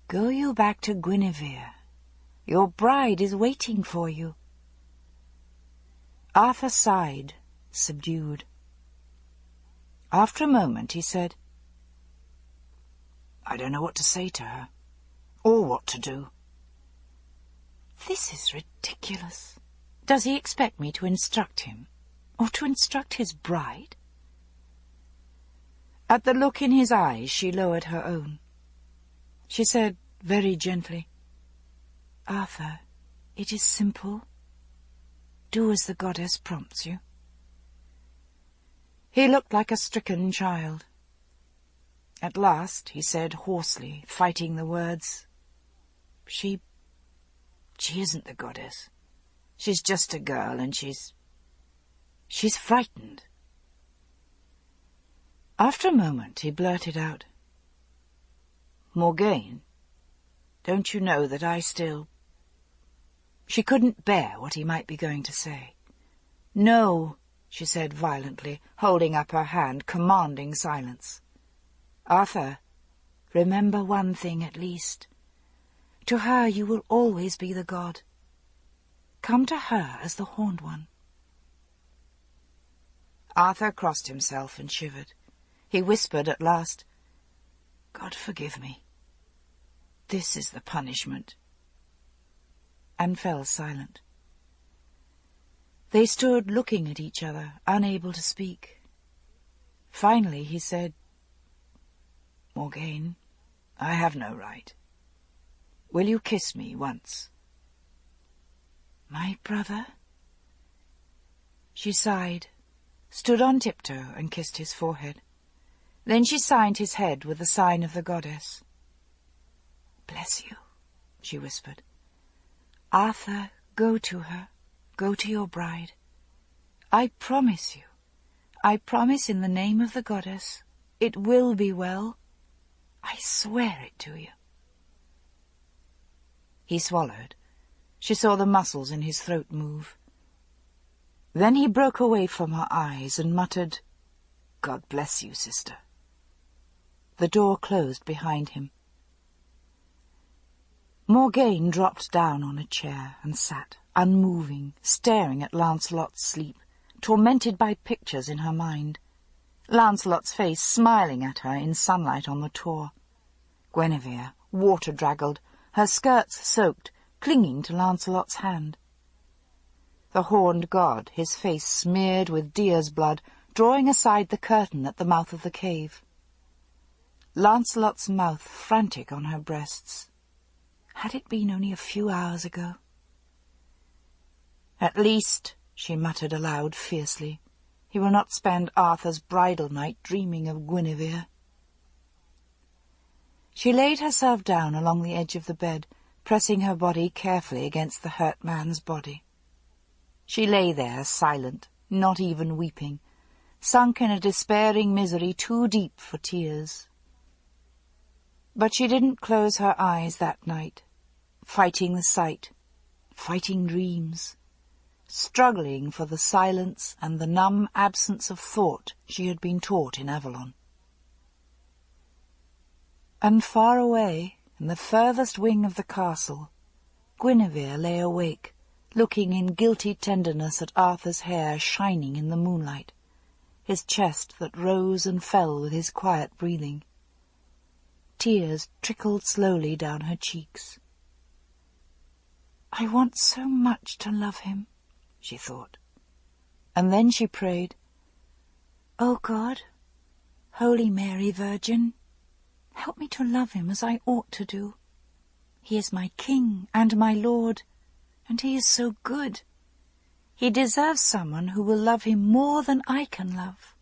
"Go you back to Guinevere. Your bride is waiting for you." Arthur sighed, subdued. After a moment he said, "I don't know what to say to her, or what to do." "This is ridiculous. Does he expect me to instruct him, or to instruct his bride?" At the look in his eyes she lowered her own. She said very gently, "Arthur, it is simple. Do as the goddess prompts you." He looked like a stricken child. At last he said hoarsely, fighting the words, She isn't the goddess. She's just a girl, and she's frightened." After a moment he blurted out, "Morgane, don't you know that I still—" She couldn't bear what he might be going to say. "No," she said violently, holding up her hand, commanding silence. "Arthur, remember one thing at least. To her you will always be the god. Come to her as the Horned One." Arthur crossed himself and shivered. He whispered at last, "God forgive me. This is the punishment," and fell silent. They stood looking at each other, unable to speak. Finally he said, "Morgane, I have no right. Will you kiss me once?" "My brother?" She sighed, stood on tiptoe and kissed his forehead. Then she signed his head with the sign of the goddess. "Bless you," she whispered. "Arthur, go to her. Go to your bride. I promise you. I promise in the name of the goddess. It will be well. I swear it to you." He swallowed. She saw the muscles in his throat move. Then he broke away from her eyes and muttered, "God bless you, sister." The door closed behind him. Morgane dropped down on a chair and sat, unmoving, staring at Lancelot's sleep, tormented by pictures in her mind. Lancelot's face smiling at her in sunlight on the tor. Guinevere, water-draggled, her skirts soaked, clinging to Lancelot's hand. The horned god, his face smeared with deer's blood, drawing aside the curtain at the mouth of the cave. Lancelot's mouth frantic on her breasts. Had it been only a few hours ago? "At least," she muttered aloud fiercely, "he will not spend Arthur's bridal night dreaming of Guinevere." She laid herself down along the edge of the bed, pressing her body carefully against the hurt man's body. She lay there, silent, not even weeping, sunk in a despairing misery too deep for tears. But she didn't close her eyes that night, fighting the sight, fighting dreams, struggling for the silence and the numb absence of thought she had been taught in Avalon. And far away, in the furthest wing of the castle, Guinevere lay awake, looking in guilty tenderness at Arthur's hair shining in the moonlight, his chest that rose and fell with his quiet breathing. Tears trickled slowly down her cheeks. "I want so much to love him," she thought. And then she prayed, "O God, Holy Mary Virgin, help me to love him as I ought to do. He is my King and my Lord, and he is so good. He deserves someone who will love him more than I can love."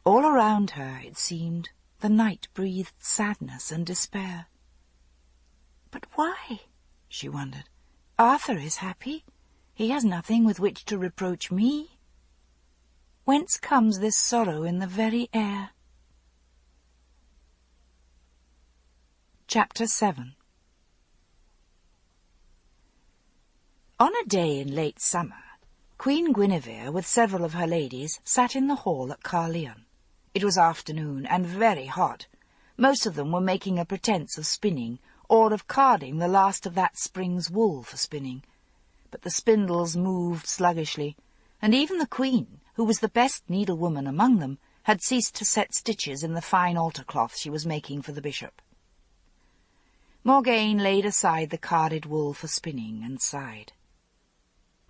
All around her, it seemed, the night breathed sadness and despair. "But why?" she wondered. "Arthur is happy. He has nothing with which to reproach me. Whence comes this sorrow in the very air?" Chapter 7. On a day in late summer, Queen Guinevere with several of her ladies sat in the hall at Caerleon. It was afternoon and very hot. Most of them were making a pretence of spinning, or of carding the last of that spring's wool for spinning. But the spindles moved sluggishly, and even the Queen, who was the best needlewoman among them, had ceased to set stitches in the fine altar cloth she was making for the bishop. Morgane laid aside the carded wool for spinning and sighed.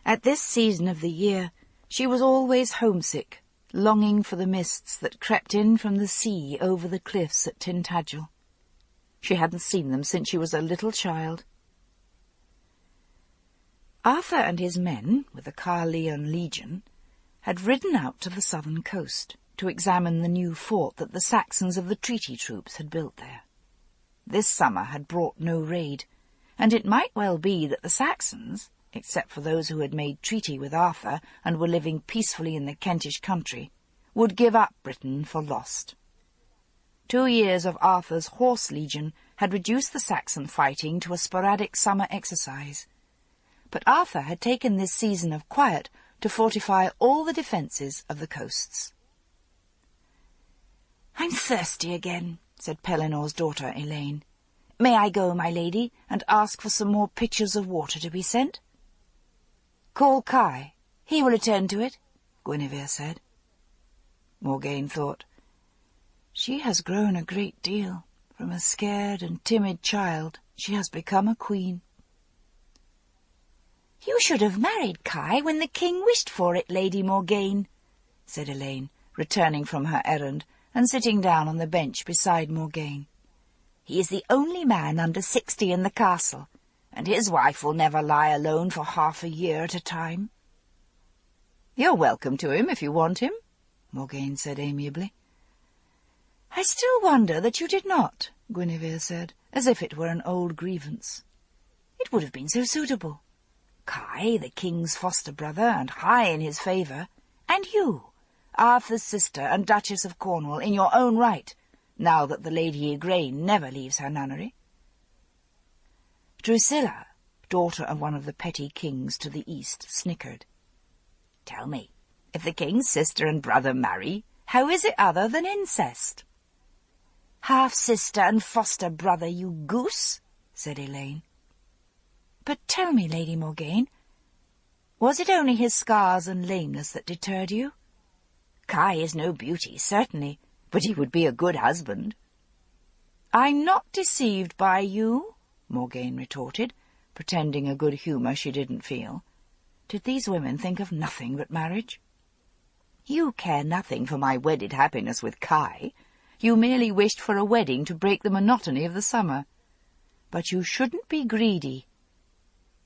At this season of the year she was always homesick, longing for the mists that crept in from the sea over the cliffs at Tintagel. She hadn't seen them since she was a little child. Arthur and his men, with the Caerleon Legion, had ridden out to the southern coast to examine the new fort that the Saxons of the treaty troops had built there. This summer had brought no raid, and it might well be that the Saxons, except for those who had made treaty with Arthur and were living peacefully in the Kentish country, would give up Britain for lost. 2 years of Arthur's horse legion had reduced the Saxon fighting to a sporadic summer exercise, but Arthur had taken this season of quiet to fortify all the defences of the coasts. "I'm thirsty again," said Pelinor's daughter Elaine. "May I go, my lady, and ask for some more pitchers of water to be sent?" "Call Kai. He will attend to it," Guinevere said. Morgane thought, "She has grown a great deal. From a scared and timid child, she has become a queen." "You should have married Kai when the king wished for it, Lady Morgane," said Elaine, returning from her errand and sitting down on the bench beside Morgane. "He is the only man under 60 in the castle, and his wife will never lie alone for half a year at a time." "You're welcome to him if you want him," Morgane said amiably. "I still wonder that you did not," Guinevere said, as if it were an old grievance. "It would have been so suitable. Kai, the king's foster brother, and high in his favour, and you, Arthur's sister and Duchess of Cornwall, in your own right, now that the Lady Igraine never leaves her nunnery." Drusilla, daughter of one of the petty kings to the east, snickered. "Tell me, if the king's sister and brother marry, how is it other than incest?" "Half-sister and foster-brother, you goose," said Elaine. "But tell me, Lady Morgane, was it only his scars and lameness that deterred you? Kai is no beauty, certainly, but he would be a good husband." "I'm not deceived by you," Morgane retorted, pretending a good humour she didn't feel. Did these women think of nothing but marriage? "You care nothing for my wedded happiness with Kai. You merely wished for a wedding to break the monotony of the summer. But you shouldn't be greedy.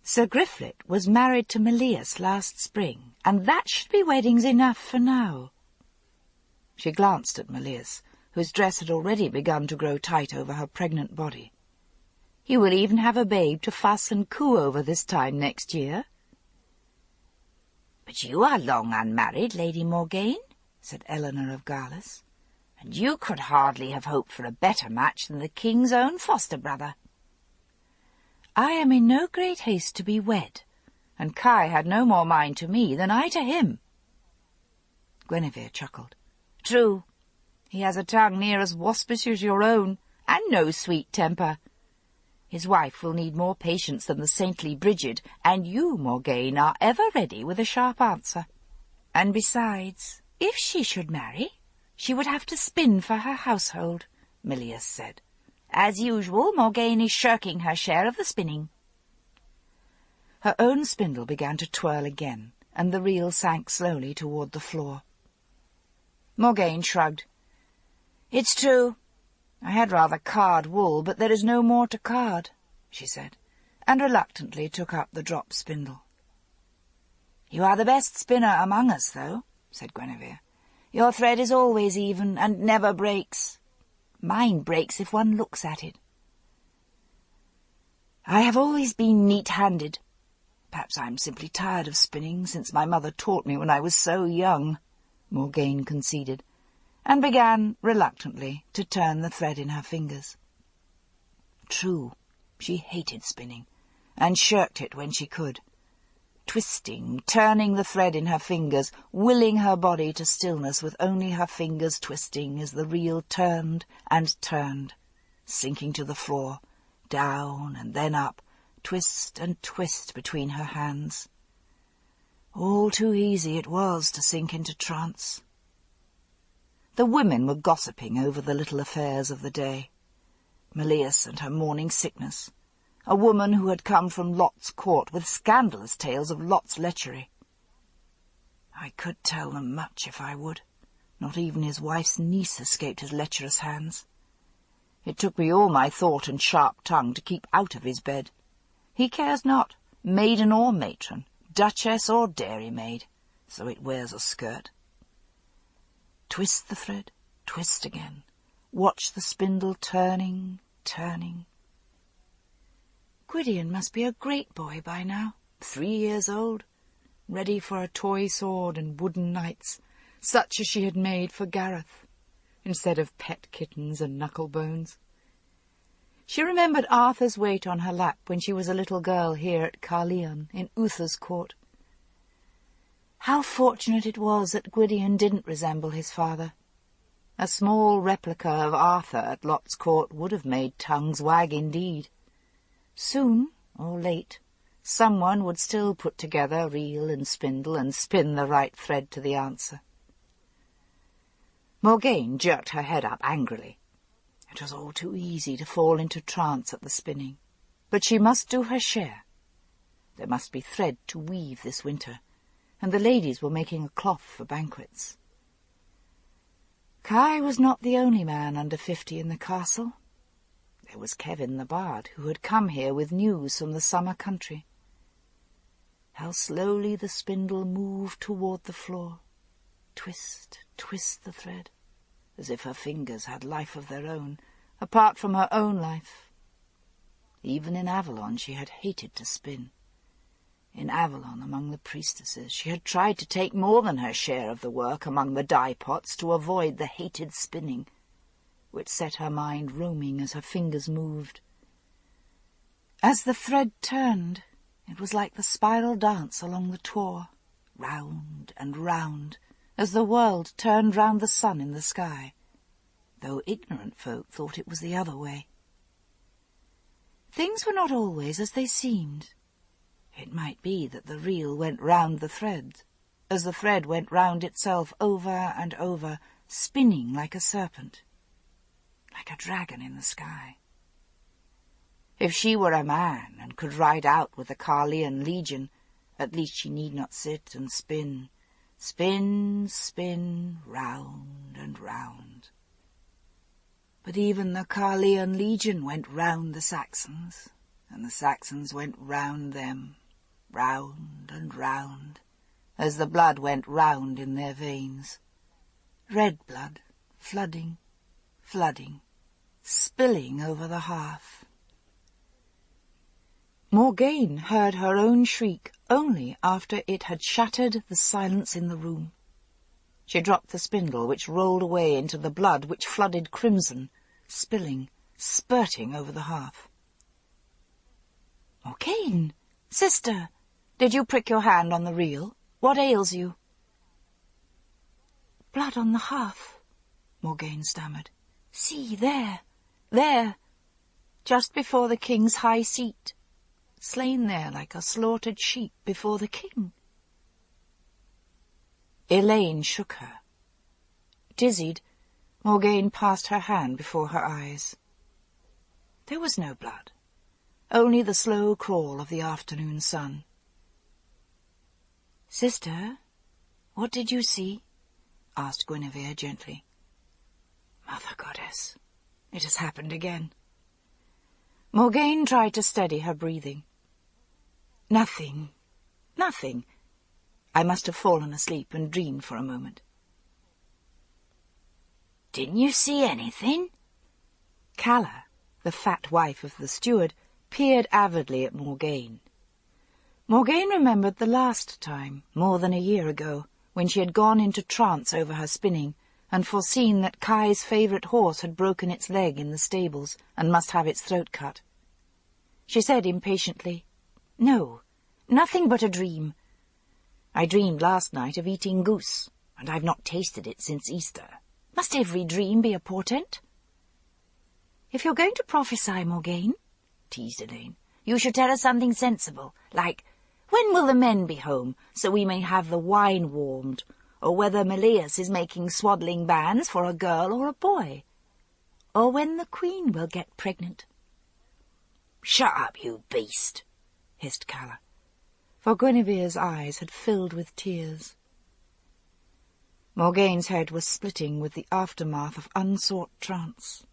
Sir Griflet was married to Melias last spring, and that should be weddings enough for now." She glanced at Melias, whose dress had already begun to grow tight over her pregnant body. "He will even have a babe to fuss and coo over this time next year." "But you are long unmarried, Lady Morgane," said Eleanor of Garlus, "and you could hardly have hoped for a better match than the king's own foster-brother." "I am in no great haste to be wed, and Kai had no more mind to me than I to him." Guinevere chuckled. "True, he has a tongue near as waspish as your own, and no sweet temper. His wife will need more patience than the saintly Bridget, and you, Morgane, are ever ready with a sharp answer. And besides, if she should marry, she would have to spin for her household," Milius said. "As usual, Morgane is shirking her share of the spinning." Her own spindle began to twirl again, and the reel sank slowly toward the floor. Morgane shrugged. "It's true. I had rather card wool, but there is no more to card," she said, and reluctantly took up the drop spindle. "You are the best spinner among us, though," said Guinevere. "Your thread is always even, and never breaks. Mine breaks if one looks at it." "I have always been neat-handed. Perhaps I am simply tired of spinning, since my mother taught me when I was so young," Morgane conceded, and began, reluctantly, to turn the thread in her fingers. True, she hated spinning, and shirked it when she could. Twisting, turning the thread in her fingers, willing her body to stillness with only her fingers twisting as the reel turned and turned, sinking to the floor, down and then up, twist and twist between her hands. All too easy it was to sink into trance. The women were gossiping over the little affairs of the day. Milius and her morning sickness, a woman who had come from Lot's court with scandalous tales of Lot's lechery. I could tell them much if I would. Not even his wife's niece escaped his lecherous hands. It took me all my thought and sharp tongue to keep out of his bed. He cares not, maiden or matron, duchess or dairymaid, so it wears a skirt. Twist the thread, twist again. Watch the spindle turning, turning. Gwydion must be a great boy by now, 3 years old, ready for a toy sword and wooden knights, such as she had made for Gareth, instead of pet kittens and knucklebones. She remembered Arthur's weight on her lap when she was a little girl here at Caerleon, in Uther's court. How fortunate it was that Gwydion didn't resemble his father. A small replica of Arthur at Lot's court would have made tongues wag indeed. Soon, or late, someone would still put together reel and spindle and spin the right thread to the answer. Morgane jerked her head up angrily. It was all too easy to fall into trance at the spinning, but she must do her share. There must be thread to weave this winter, and the ladies were making a cloth for banquets. Kai was not the only man under 50 in the castle. There was Kevin the bard, who had come here with news from the summer country. How slowly the spindle moved toward the floor. Twist, twist the thread, as if her fingers had life of their own, apart from her own life. Even in Avalon she had hated to spin. In Avalon, among the priestesses, she had tried to take more than her share of the work among the dye-pots to avoid the hated spinning, which set her mind roaming as her fingers moved. As the thread turned, it was like the spiral dance along the tor, round and round, as the world turned round the sun in the sky, though ignorant folk thought it was the other way. Things were not always as they seemed. It might be that the reel went round the thread, as the thread went round itself over and over, spinning like a serpent, like a dragon in the sky. If she were a man and could ride out with the Caerleon legion, at least she need not sit and spin, spin, spin, round and round. But even the Caerleon legion went round the Saxons, and the Saxons went round them, round and round, as the blood went round in their veins. Red blood, flooding, flooding, spilling over the hearth. Morgane heard her own shriek only after it had shattered the silence in the room. She dropped the spindle, which rolled away into the blood, which flooded crimson, spilling, spurting over the hearth. "Morgane, sister, Did you prick your hand on the reel? What ails you?" "Blood on the hearth," Morgane stammered. "See, there, just before the king's high seat, slain there like a slaughtered sheep before the king." Elaine shook her. Dizzied, Morgane passed her hand before her eyes. There was no blood, only the slow crawl of the afternoon sun. "Sister, what did you see?" asked Guinevere gently. "Mother Goddess, it has happened again." Morgane tried to steady her breathing. Nothing. I must have fallen asleep and dreamed for a moment." "Didn't you see anything?" Calla, the fat wife of the steward, peered avidly at Morgane. Morgane remembered the last time, more than a year ago, when she had gone into trance over her spinning, and foreseen that Kai's favourite horse had broken its leg in the stables and must have its throat cut. She said impatiently, "No, nothing but a dream. I dreamed last night of eating goose, and I've not tasted it since Easter. Must every dream be a portent?" "If you're going to prophesy, Morgane," teased Elaine, "you should tell us something sensible, like, when will the men be home, so we may have the wine warmed, or whether Meleus is making swaddling bands for a girl or a boy, or when the queen will get pregnant." "Shut up, you beast," hissed Calla, for Guinevere's eyes had filled with tears. Morgane's head was splitting with the aftermath of unsought trance.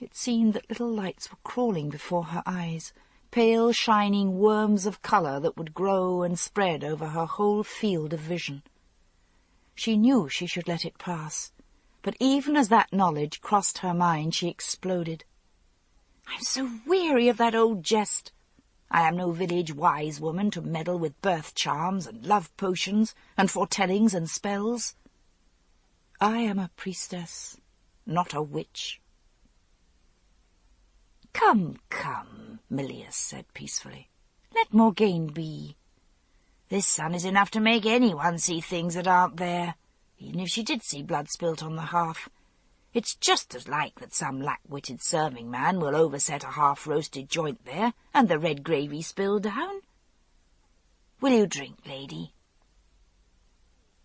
It seemed that little lights were crawling before her eyes, pale, shining worms of colour that would grow and spread over her whole field of vision. She knew she should let it pass, but even as that knowledge crossed her mind, she exploded. "I'm so weary of that old jest. I am no village wise woman to meddle with birth charms and love potions and foretellings and spells. I am a priestess, not a witch." Come, Meleus said peacefully. "Let Morgane be. This sun is enough to make anyone see things that aren't there, even if she did see blood spilt on the hearth. It's just as like that some lack-witted serving man will overset a half-roasted joint there, and the red gravy spill down. Will you drink, lady?"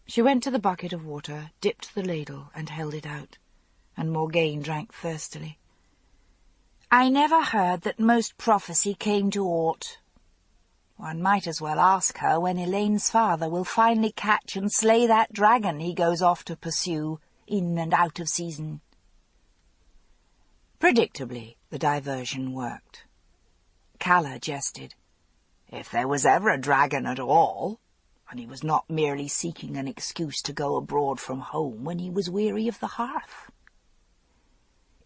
She went to the bucket of water, dipped the ladle, and held it out, and Morgane drank thirstily. "I never heard that most prophecy came to aught. One might as well ask her when Elaine's father will finally catch and slay that dragon he goes off to pursue, in and out of season." Predictably, the diversion worked. Calla jested. "If there was ever a dragon at all, and he was not merely seeking an excuse to go abroad from home when he was weary of the hearth."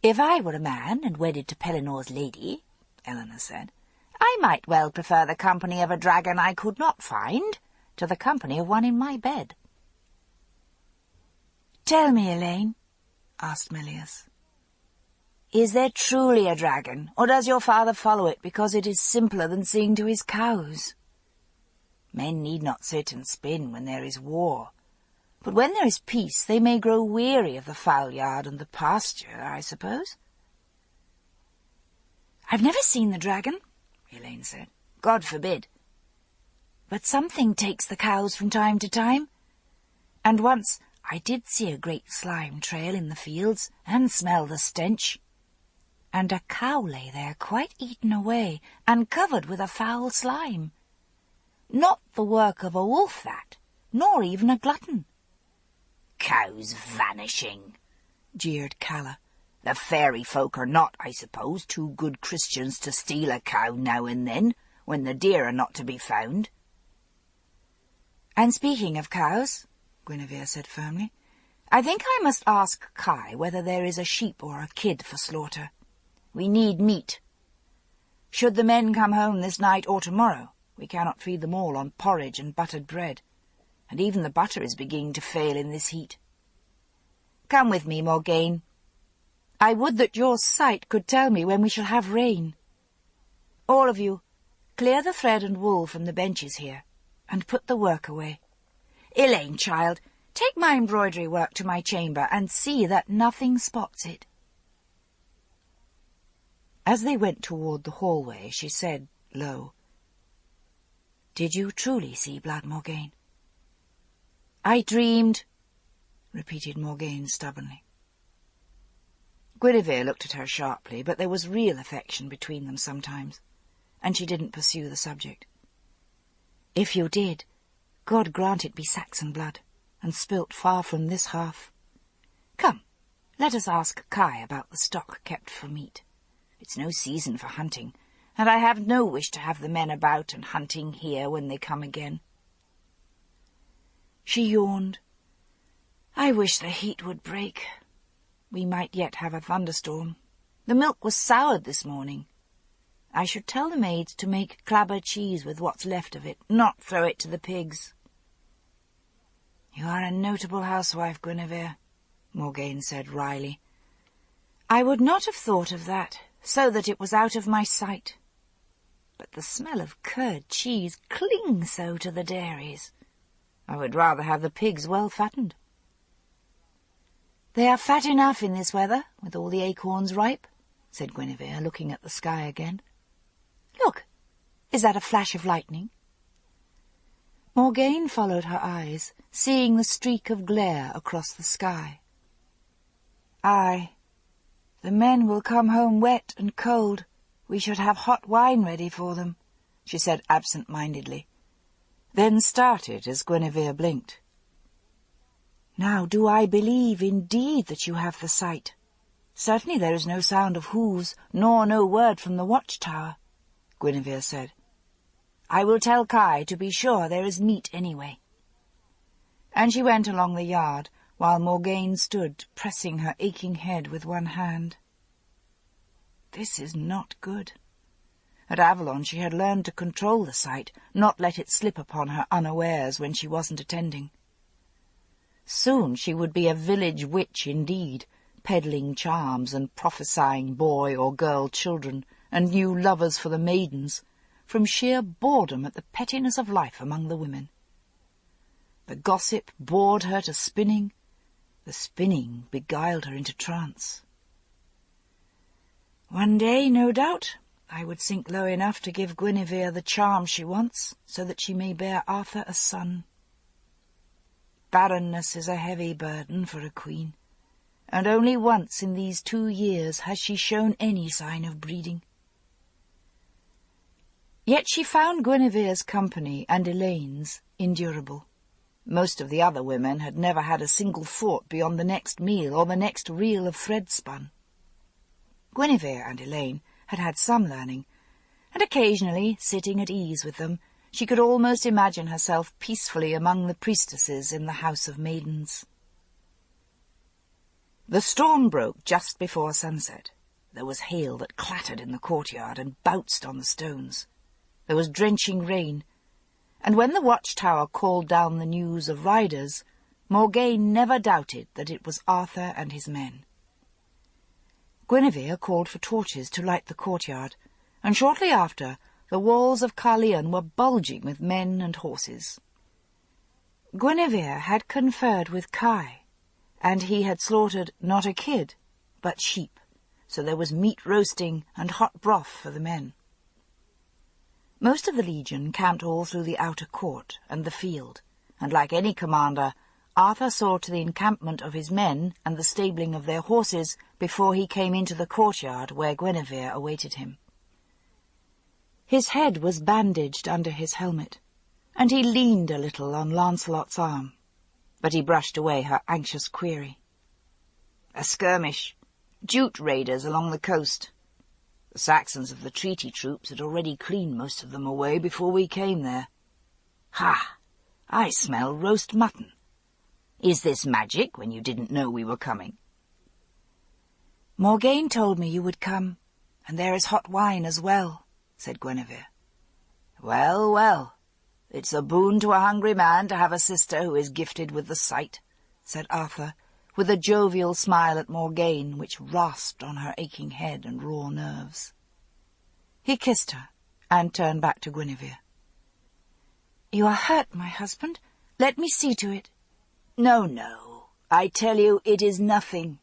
"If I were a man and wedded to Pelinor's lady," Eleanor said, "I might well prefer the company of a dragon I could not find to the company of one in my bed." "Tell me, Elaine," asked Meleus. "Is there truly a dragon, or does your father follow it because it is simpler than seeing to his cows? Men need not sit and spin when there is war, but when there is peace they may grow weary of the fowl yard and the pasture, I suppose." "I've never seen the dragon," Elaine said. "God forbid. But something takes the cows from time to time, and once I did see a great slime trail in the fields and smell the stench, and a cow lay there quite eaten away and covered with a foul slime. Not the work of a wolf, that, nor even a glutton." "Cows vanishing," jeered Calla. "The fairy folk are not, I suppose, too good Christians to steal a cow now and then, when the deer are not to be found." "And speaking of cows," Guinevere said firmly, "I think I must ask Kai whether there is a sheep or a kid for slaughter. We need meat. Should the men come home this night or tomorrow, we cannot feed them all on porridge and buttered bread, and even the butter is beginning to fail in this heat. Come with me, Morgane. I would that your sight could tell me when we shall have rain. All of you, clear the thread and wool from the benches here, and put the work away. Elaine, child, take my embroidery work to my chamber and see that nothing spots it. As they went toward the hallway, she said, low, "Did you truly see blood, Morgaine?" "I dreamed," repeated Morgaine stubbornly. Guinevere looked at her sharply, but there was real affection between them sometimes, and she didn't pursue the subject. "If you did, God grant it be Saxon blood, and spilt far from this hearth. Come, let us ask Kai about the stock kept for meat. It's no season for hunting, and I have no wish to have the men about and hunting here when they come again." She yawned. "I wish the heat would break. We might yet have a thunderstorm. The milk was soured this morning. I should tell the maids to make clabber cheese with what's left of it, not throw it to the pigs." "You are a notable housewife, Guinevere," Morgaine said wryly. "I would not have thought of that, so that it was out of my sight. But the smell of curd cheese clings so to the dairies. I would rather have the pigs well fattened." "They are fat enough in this weather, with all the acorns ripe," said Guinevere, looking at the sky again. "Look, is that a flash of lightning?" Morgaine followed her eyes, seeing the streak of glare across the sky. "Aye, the men will come home wet and cold. We should have hot wine ready for them," she said absent-mindedly, then started as Guinevere blinked. "Now do I believe indeed that you have the sight. Certainly there is no sound of hoofs, nor no word from the watchtower," Guinevere said. "I will tell Kai to be sure there is meat anyway." And she went along the yard, while Morgaine stood, pressing her aching head with one hand. This is not good. At Avalon she had learned to control the sight, not let it slip upon her unawares when she wasn't attending. Soon she would be a village witch indeed, peddling charms and prophesying boy or girl children and new lovers for the maidens, from sheer boredom at the pettiness of life among the women. The gossip bored her to spinning, the spinning beguiled her into trance. One day, no doubt, I would sink low enough to give Guinevere the charm she wants, so that she may bear Arthur a son. Barrenness is a heavy burden for a queen, and only once in these 2 years has she shown any sign of breeding. Yet she found Guinevere's company and Elaine's endurable. Most of the other women had never had a single thought beyond the next meal or the next reel of thread spun. Guinevere and Elaine had had some learning, and occasionally, sitting at ease with them, she could almost imagine herself peacefully among the priestesses in the House of Maidens. The storm broke just before sunset. There was hail that clattered in the courtyard and bounced on the stones. There was drenching rain, and when the watchtower called down the news of riders, Morgaine never doubted that it was Arthur and his men. Guinevere called for torches to light the courtyard, and shortly after the walls of Caerleon were bulging with men and horses. Guinevere had conferred with Kai, and he had slaughtered not a kid, but sheep, so there was meat roasting and hot broth for the men. Most of the legion camped all through the outer court and the field, and like any commander, Arthur saw to the encampment of his men and the stabling of their horses before he came into the courtyard where Guinevere awaited him. His head was bandaged under his helmet, and he leaned a little on Lancelot's arm, but he brushed away her anxious query. "A skirmish. Jute raiders along the coast. The Saxons of the treaty troops had already cleaned most of them away before we came there. Ha! I smell roast mutton. Is this magic when you didn't know we were coming?" "Morgaine told me you would come, and there is hot wine as well," said Guinevere. "Well, well, it's a boon to a hungry man to have a sister who is gifted with the sight," said Arthur, with a jovial smile at Morgaine which rasped on her aching head and raw nerves. He kissed her and turned back to Guinevere. You are hurt, my husband. Let me see to it. No, no. I tell you, it is nothing.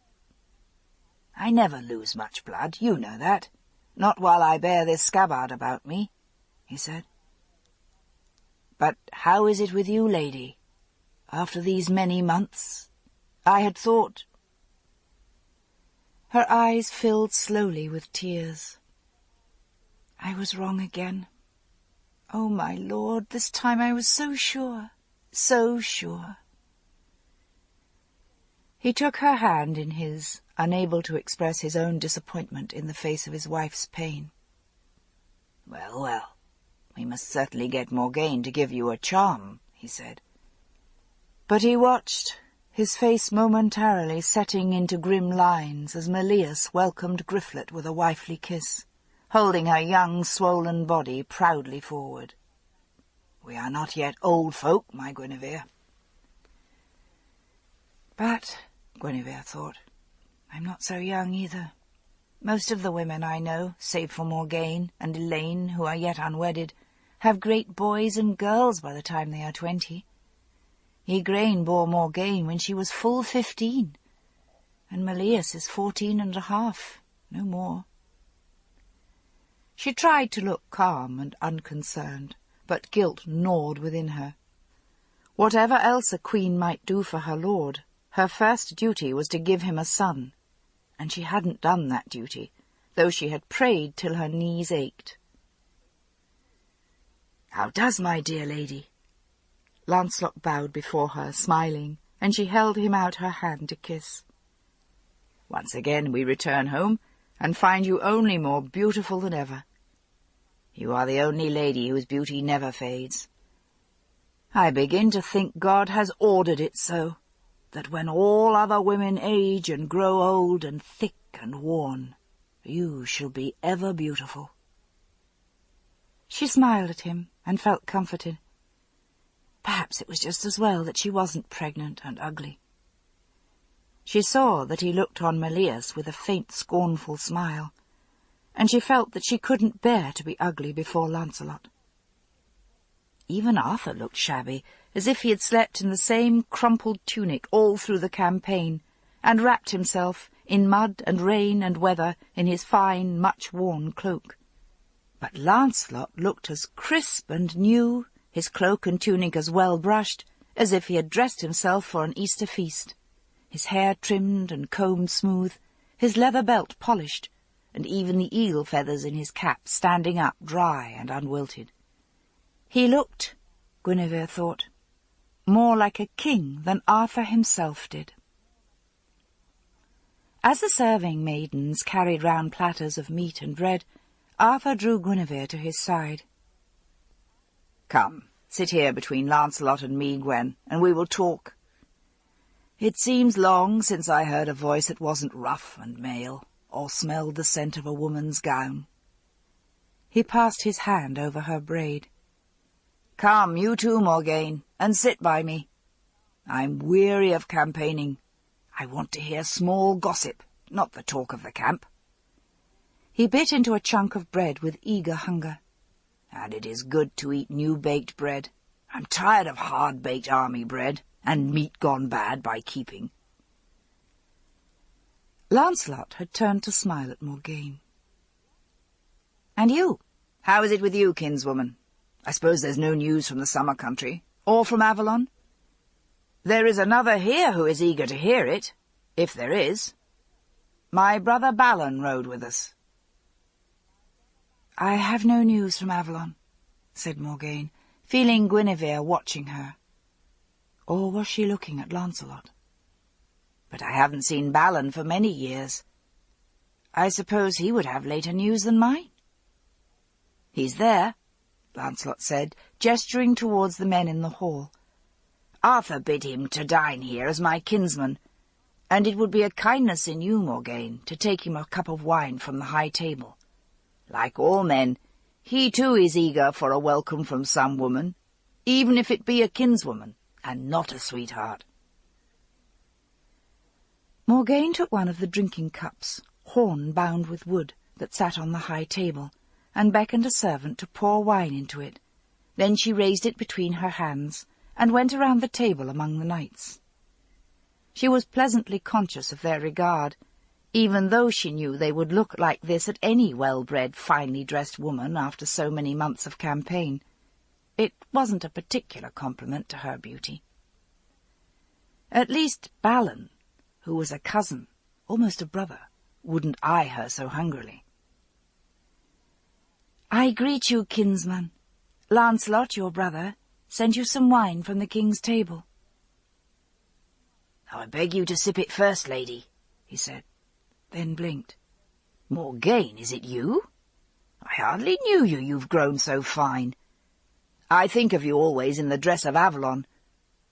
I never lose much blood, you know that. Not while I bear this scabbard about me, he said. But how is it with you, lady? After these many months, I had thought... Her eyes filled slowly with tears. I was wrong again. Oh, my Lord, this time I was so sure, so sure. He took her hand in his, unable to express his own disappointment in the face of his wife's pain. Well, well, we must certainly get Morgaine to give you a charm, he said. But he watched, his face momentarily setting into grim lines as Melias welcomed Griflet with a wifely kiss, holding her young, swollen body proudly forward. We are not yet old folk, my Guinevere. But, Guinevere thought, I'm not so young either. Most of the women I know, save for Morgaine and Elaine, who are yet unwedded, have great boys and girls by the time they are 20. Igraine bore Morgaine when she was full 15, and Melias is 14.5, no more. She tried to look calm and unconcerned, but guilt gnawed within her. Whatever else a queen might do for her lord, her first duty was to give him a son, and she hadn't done that duty, though she had prayed till her knees ached. How does my dear lady? Lancelot bowed before her, smiling, and she held him out her hand to kiss. Once again we return home, and find you only more beautiful than ever. You are the only lady whose beauty never fades. I begin to think God has ordered it so, that when all other women age and grow old and thick and worn, you shall be ever beautiful. She smiled at him and felt comforted. Perhaps it was just as well that she wasn't pregnant and ugly. She saw that he looked on Melias with a faint, scornful smile, and she felt that she couldn't bear to be ugly before Lancelot. Even Arthur looked shabby, as if he had slept in the same crumpled tunic all through the campaign, and wrapped himself, in mud and rain and weather, in his fine, much-worn cloak. But Lancelot looked as crisp and new, his cloak and tunic as well brushed, as if he had dressed himself for an Easter feast, his hair trimmed and combed smooth, his leather belt polished, and even the eagle feathers in his cap standing up dry and unwilted. He looked, Guinevere thought, more like a king than Arthur himself did. As the serving maidens carried round platters of meat and bread, Arthur drew Guinevere to his side. Come, sit here between Lancelot and me, Gwen, and we will talk. It seems long since I heard a voice that wasn't rough and male, or smelled the scent of a woman's gown. He passed his hand over her braid. Come, you too, Morgaine, and sit by me. I'm weary of campaigning. I want to hear small gossip, not the talk of the camp. He bit into a chunk of bread with eager hunger. And it is good to eat new-baked bread. I'm tired of hard-baked army bread, and meat gone bad by keeping. Lancelot had turned to smile at Morgaine. And you? How is it with you, kinswoman? I suppose there's no news from the summer country, or from Avalon? There is another here who is eager to hear it, if there is. My brother Balin rode with us. I have no news from Avalon, said Morgaine, feeling Guinevere watching her. Or was she looking at Lancelot? But I haven't seen Balin for many years. I suppose he would have later news than mine. He's there, Lancelot said, gesturing towards the men in the hall. Arthur bid him to dine here as my kinsman, and it would be a kindness in you, Morgaine, to take him a cup of wine from the high table. Like all men, he too is eager for a welcome from some woman, even if it be a kinswoman, and not a sweetheart. Morgaine took one of the drinking cups, horn bound with wood, that sat on the high table, and beckoned a servant to pour wine into it, Then she raised it between her hands and went around the table among the knights. She was pleasantly conscious of their regard, even though she knew they would look like this at any well-bred, finely dressed woman after so many months of campaign. It wasn't a particular compliment to her beauty. At least Balin, who was a cousin, almost a brother, wouldn't eye her so hungrily. "I greet you, kinsman. Lancelot, your brother, sent you some wine from the king's table." "I beg you to sip it first, lady," he said, then blinked. "Morgaine, is it you? I hardly knew you, you've grown so fine. I think of you always in the dress of Avalon,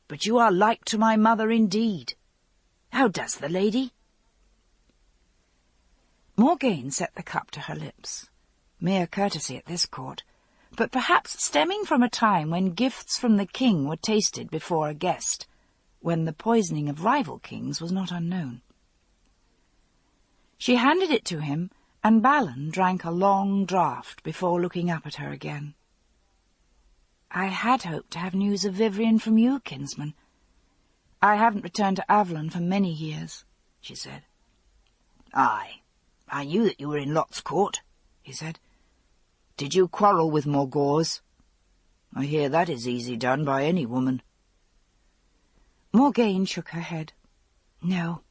but you are like to my mother indeed. How does the lady?" Morgaine set the cup to her lips, mere courtesy at this court, but perhaps stemming from a time when gifts from the king were tasted before a guest, when the poisoning of rival kings was not unknown. She handed it to him, and Balin drank a long draught before looking up at her again. "I had hoped to have news of Vivian from you, kinsman. I haven't returned to Avalon for many years," she said. "Aye, I knew that you were in Lot's court," he said. "Did you quarrel with Morgause? I hear that is easy done by any woman." Morgaine shook her head. "No,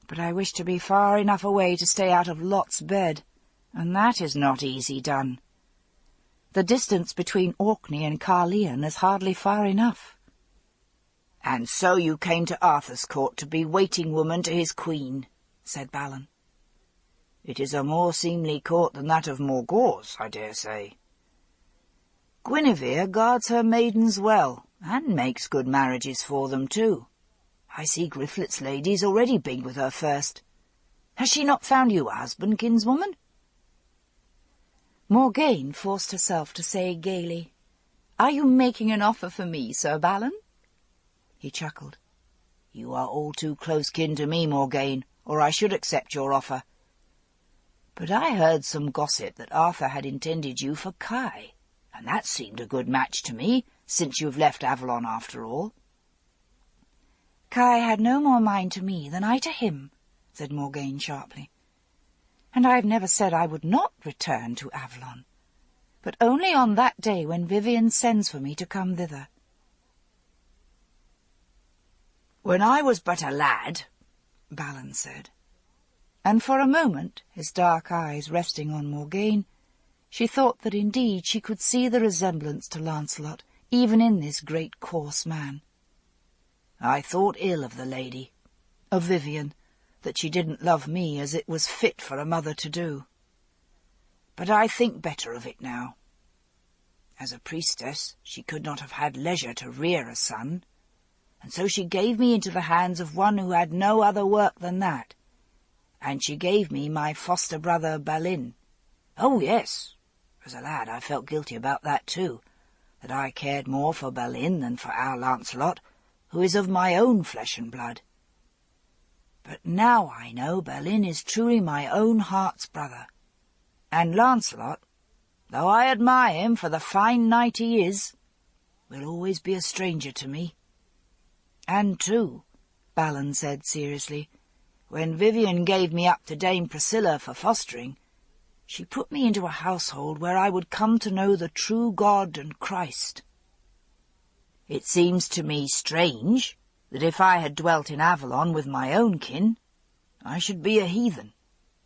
but I wish to be far enough away to stay out of Lot's bed, and that is not easy done. The distance between Orkney and Caerleon is hardly far enough." "And so you came to Arthur's court to be waiting woman to his queen," said Balin. "It is a more seemly court than that of Morgause, I dare say. Guinevere guards her maidens well, and makes good marriages for them too. I see Griflet's lady's already big with her first. Has she not found you a husband, kinswoman?" Morgaine forced herself to say gaily, "Are you making an offer for me, Sir Balin?" He chuckled. "You are all too close kin to me, Morgaine, or I should accept your offer. But I heard some gossip that Arthur had intended you for Kai, and that seemed a good match to me, since you've left Avalon after all." "Kai had no more mind to me than I to him," said Morgaine sharply. "And I have never said I would not return to Avalon, but only on that day when Vivian sends for me to come thither." "When I was but a lad," Balin said, and for a moment, his dark eyes resting on Morgaine, she thought that indeed she could see the resemblance to Lancelot even in this great coarse man. "I thought ill of the lady, of Vivian, that she didn't love me as it was fit for a mother to do. But I think better of it now. As a priestess, she could not have had leisure to rear a son, and so she gave me into the hands of one who had no other work than that, and she gave me my foster brother Balin. Oh, yes, as a lad I felt guilty about that too, that I cared more for Balin than for our Lancelot, who is of my own flesh and blood. But now I know Balin is truly my own heart's brother, and Lancelot, though I admire him for the fine knight he is, will always be a stranger to me. And too," Balin said seriously, "when Vivian gave me up to Dame Priscilla for fostering, she put me into a household where I would come to know the true God and Christ. It seems to me strange that if I had dwelt in Avalon with my own kin, I should be a heathen,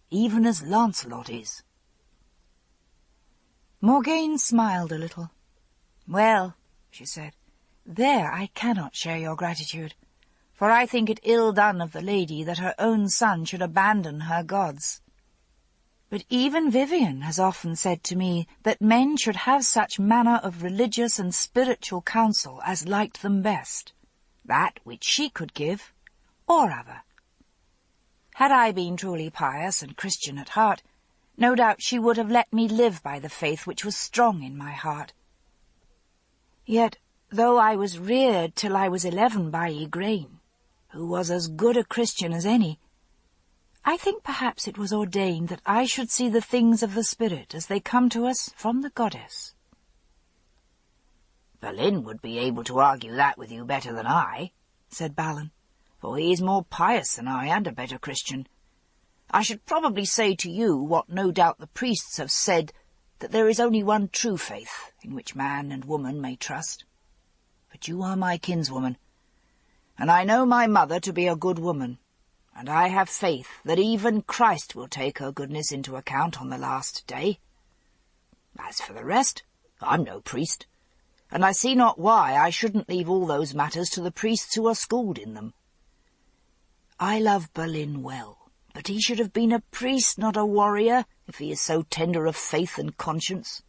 even as Lancelot is." Morgaine smiled a little. "Well," she said, "there I cannot share your gratitude, for I think it ill done of the lady that her own son should abandon her gods. But even Vivian has often said to me that men should have such manner of religious and spiritual counsel as liked them best, that which she could give, or other. Had I been truly pious and Christian at heart, no doubt she would have let me live by the faith which was strong in my heart. Yet, though I was reared till I was 11 by Igraine, who was as good a Christian as any, I think perhaps it was ordained that I should see the things of the spirit as they come to us from the goddess." Balin would be able to argue that with you better than I, said Balin, for he is more pious than I and a better Christian. I should probably say to you what no doubt the priests have said, that there is only one true faith in which man and woman may trust. But you are my kinswoman, and I know my mother to be a good woman, and I have faith that even Christ will take her goodness into account on the last day. As for the rest, I'm no priest, and I see not why I shouldn't leave all those matters to the priests who are schooled in them. I love Balin well, but he should have been a priest, not a warrior, if he is so tender of faith and conscience.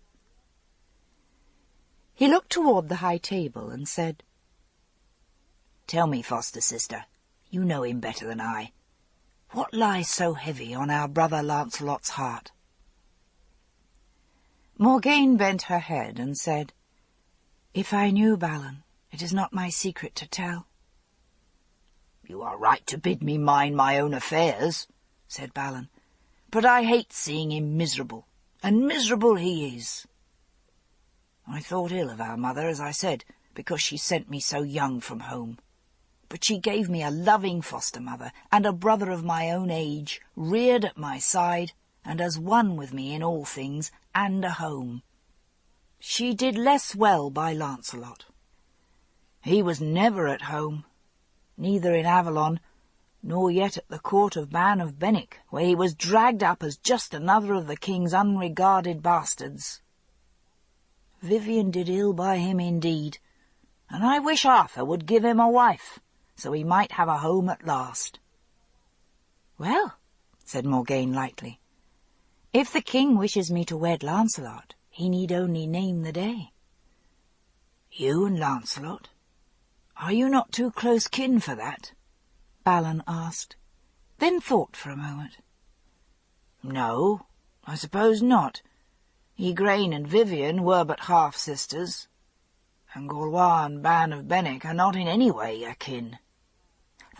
He looked toward the high table and said, Tell me, foster sister, you know him better than I. What lies so heavy on our brother Lancelot's heart? Morgane bent her head and said, If I knew, Balin, it is not my secret to tell. You are right to bid me mind my own affairs, said Balin, but I hate seeing him miserable, and miserable he is. I thought ill of our mother, as I said, because she sent me so young from home. But she gave me a loving foster-mother, and a brother of my own age, reared at my side, and as one with me in all things, and a home. She did less well by Lancelot. He was never at home, neither in Avalon, nor yet at the court of Ban of Benwick, where he was dragged up as just another of the king's unregarded bastards. Vivian did ill by him indeed, and I wish Arthur would give him a wife, so he might have a home at last. Well, said Morgane lightly, if the king wishes me to wed Lancelot, he need only name the day. You and Lancelot? Are you not too close kin for that? Balin asked, then thought for a moment. No, I suppose not. Igraine and Vivian were but half-sisters, and Gorlois and Ban of Benwick are not in any way akin.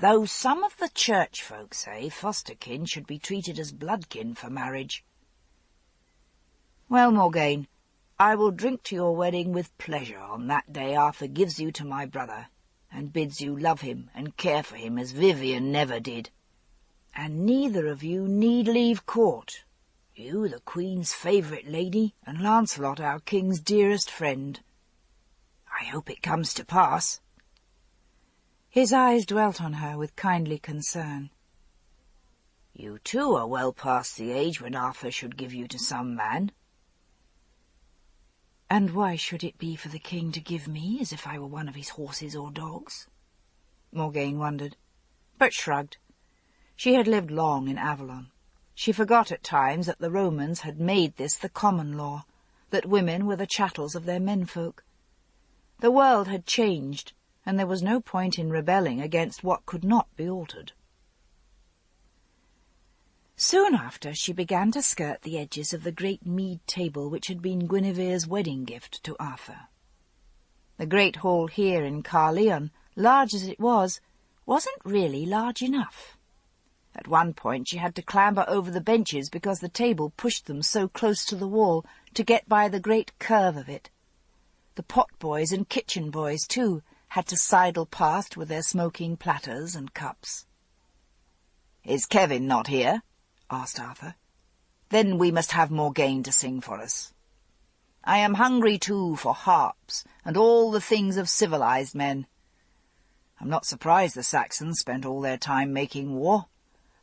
Though some of the church folk say foster-kin should be treated as bloodkin for marriage. Well, Morgane, I will drink to your wedding with pleasure on that day Arthur gives you to my brother, and bids you love him and care for him as Vivian never did. And neither of you need leave court. You, the Queen's favourite lady, and Lancelot, our King's dearest friend. I hope it comes to pass. His eyes dwelt on her with kindly concern. You too are well past the age when Arthur should give you to some man. And why should it be for the king to give me as if I were one of his horses or dogs? Morgane wondered, but shrugged. She had lived long in Avalon. She forgot at times that the Romans had made this the common law, that women were the chattels of their menfolk. The world had changed, and there was no point in rebelling against what could not be altered. Soon after she began to skirt the edges of the great mead table which had been Guinevere's wedding gift to Arthur. The great hall here in Caerleon, large as it was, wasn't really large enough. At one point she had to clamber over the benches because the table pushed them so close to the wall to get by the great curve of it. The pot-boys and kitchen boys, too, had to sidle past with their smoking platters and cups. "Is Kevin not here?" asked Arthur. "Then we must have Morgane to sing for us. I am hungry, too, for harps and all the things of civilized men. I'm not surprised the Saxons spent all their time making war.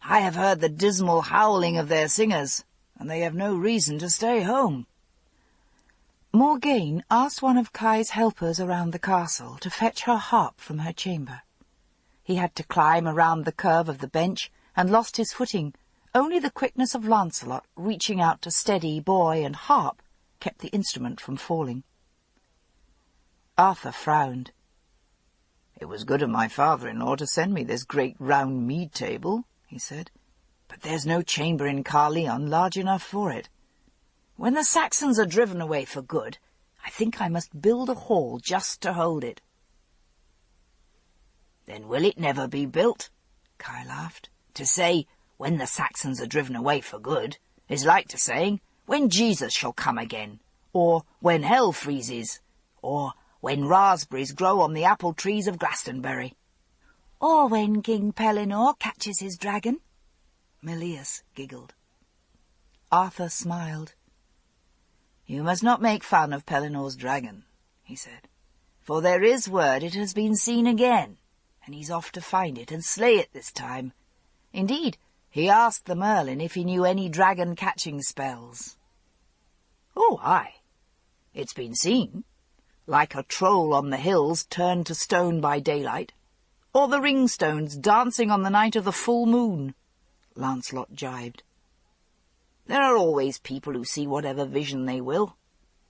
I have heard the dismal howling of their singers, and they have no reason to stay home." Morgane asked one of Kai's helpers around the castle to fetch her harp from her chamber. He had to climb around the curve of the bench and lost his footing. Only the quickness of Lancelot, reaching out to steady boy and harp, kept the instrument from falling. Arthur frowned. "It was good of my father-in-law to send me this great round mead table," he said, "but there's no chamber in Caerleon large enough for it. When the Saxons are driven away for good, I think I must build a hall just to hold it." "Then will it never be built?" Kai laughed. "To say, 'when the Saxons are driven away for good,' is like to saying, 'when Jesus shall come again,' or 'when hell freezes,' or when raspberries grow on the apple trees of Glastonbury. Or when King Pellinore catches his dragon. Melias giggled. Arthur smiled. You must not make fun of Pellinore's dragon, he said, for there is word it has been seen again, and he's off to find it and slay it this time. Indeed, he asked the Merlin if he knew any dragon-catching spells. Oh, aye. It's been seen, like a troll on the hills turned to stone by daylight, or the ringstones dancing on the night of the full moon, Lancelot jibed. There are always people who see whatever vision they will.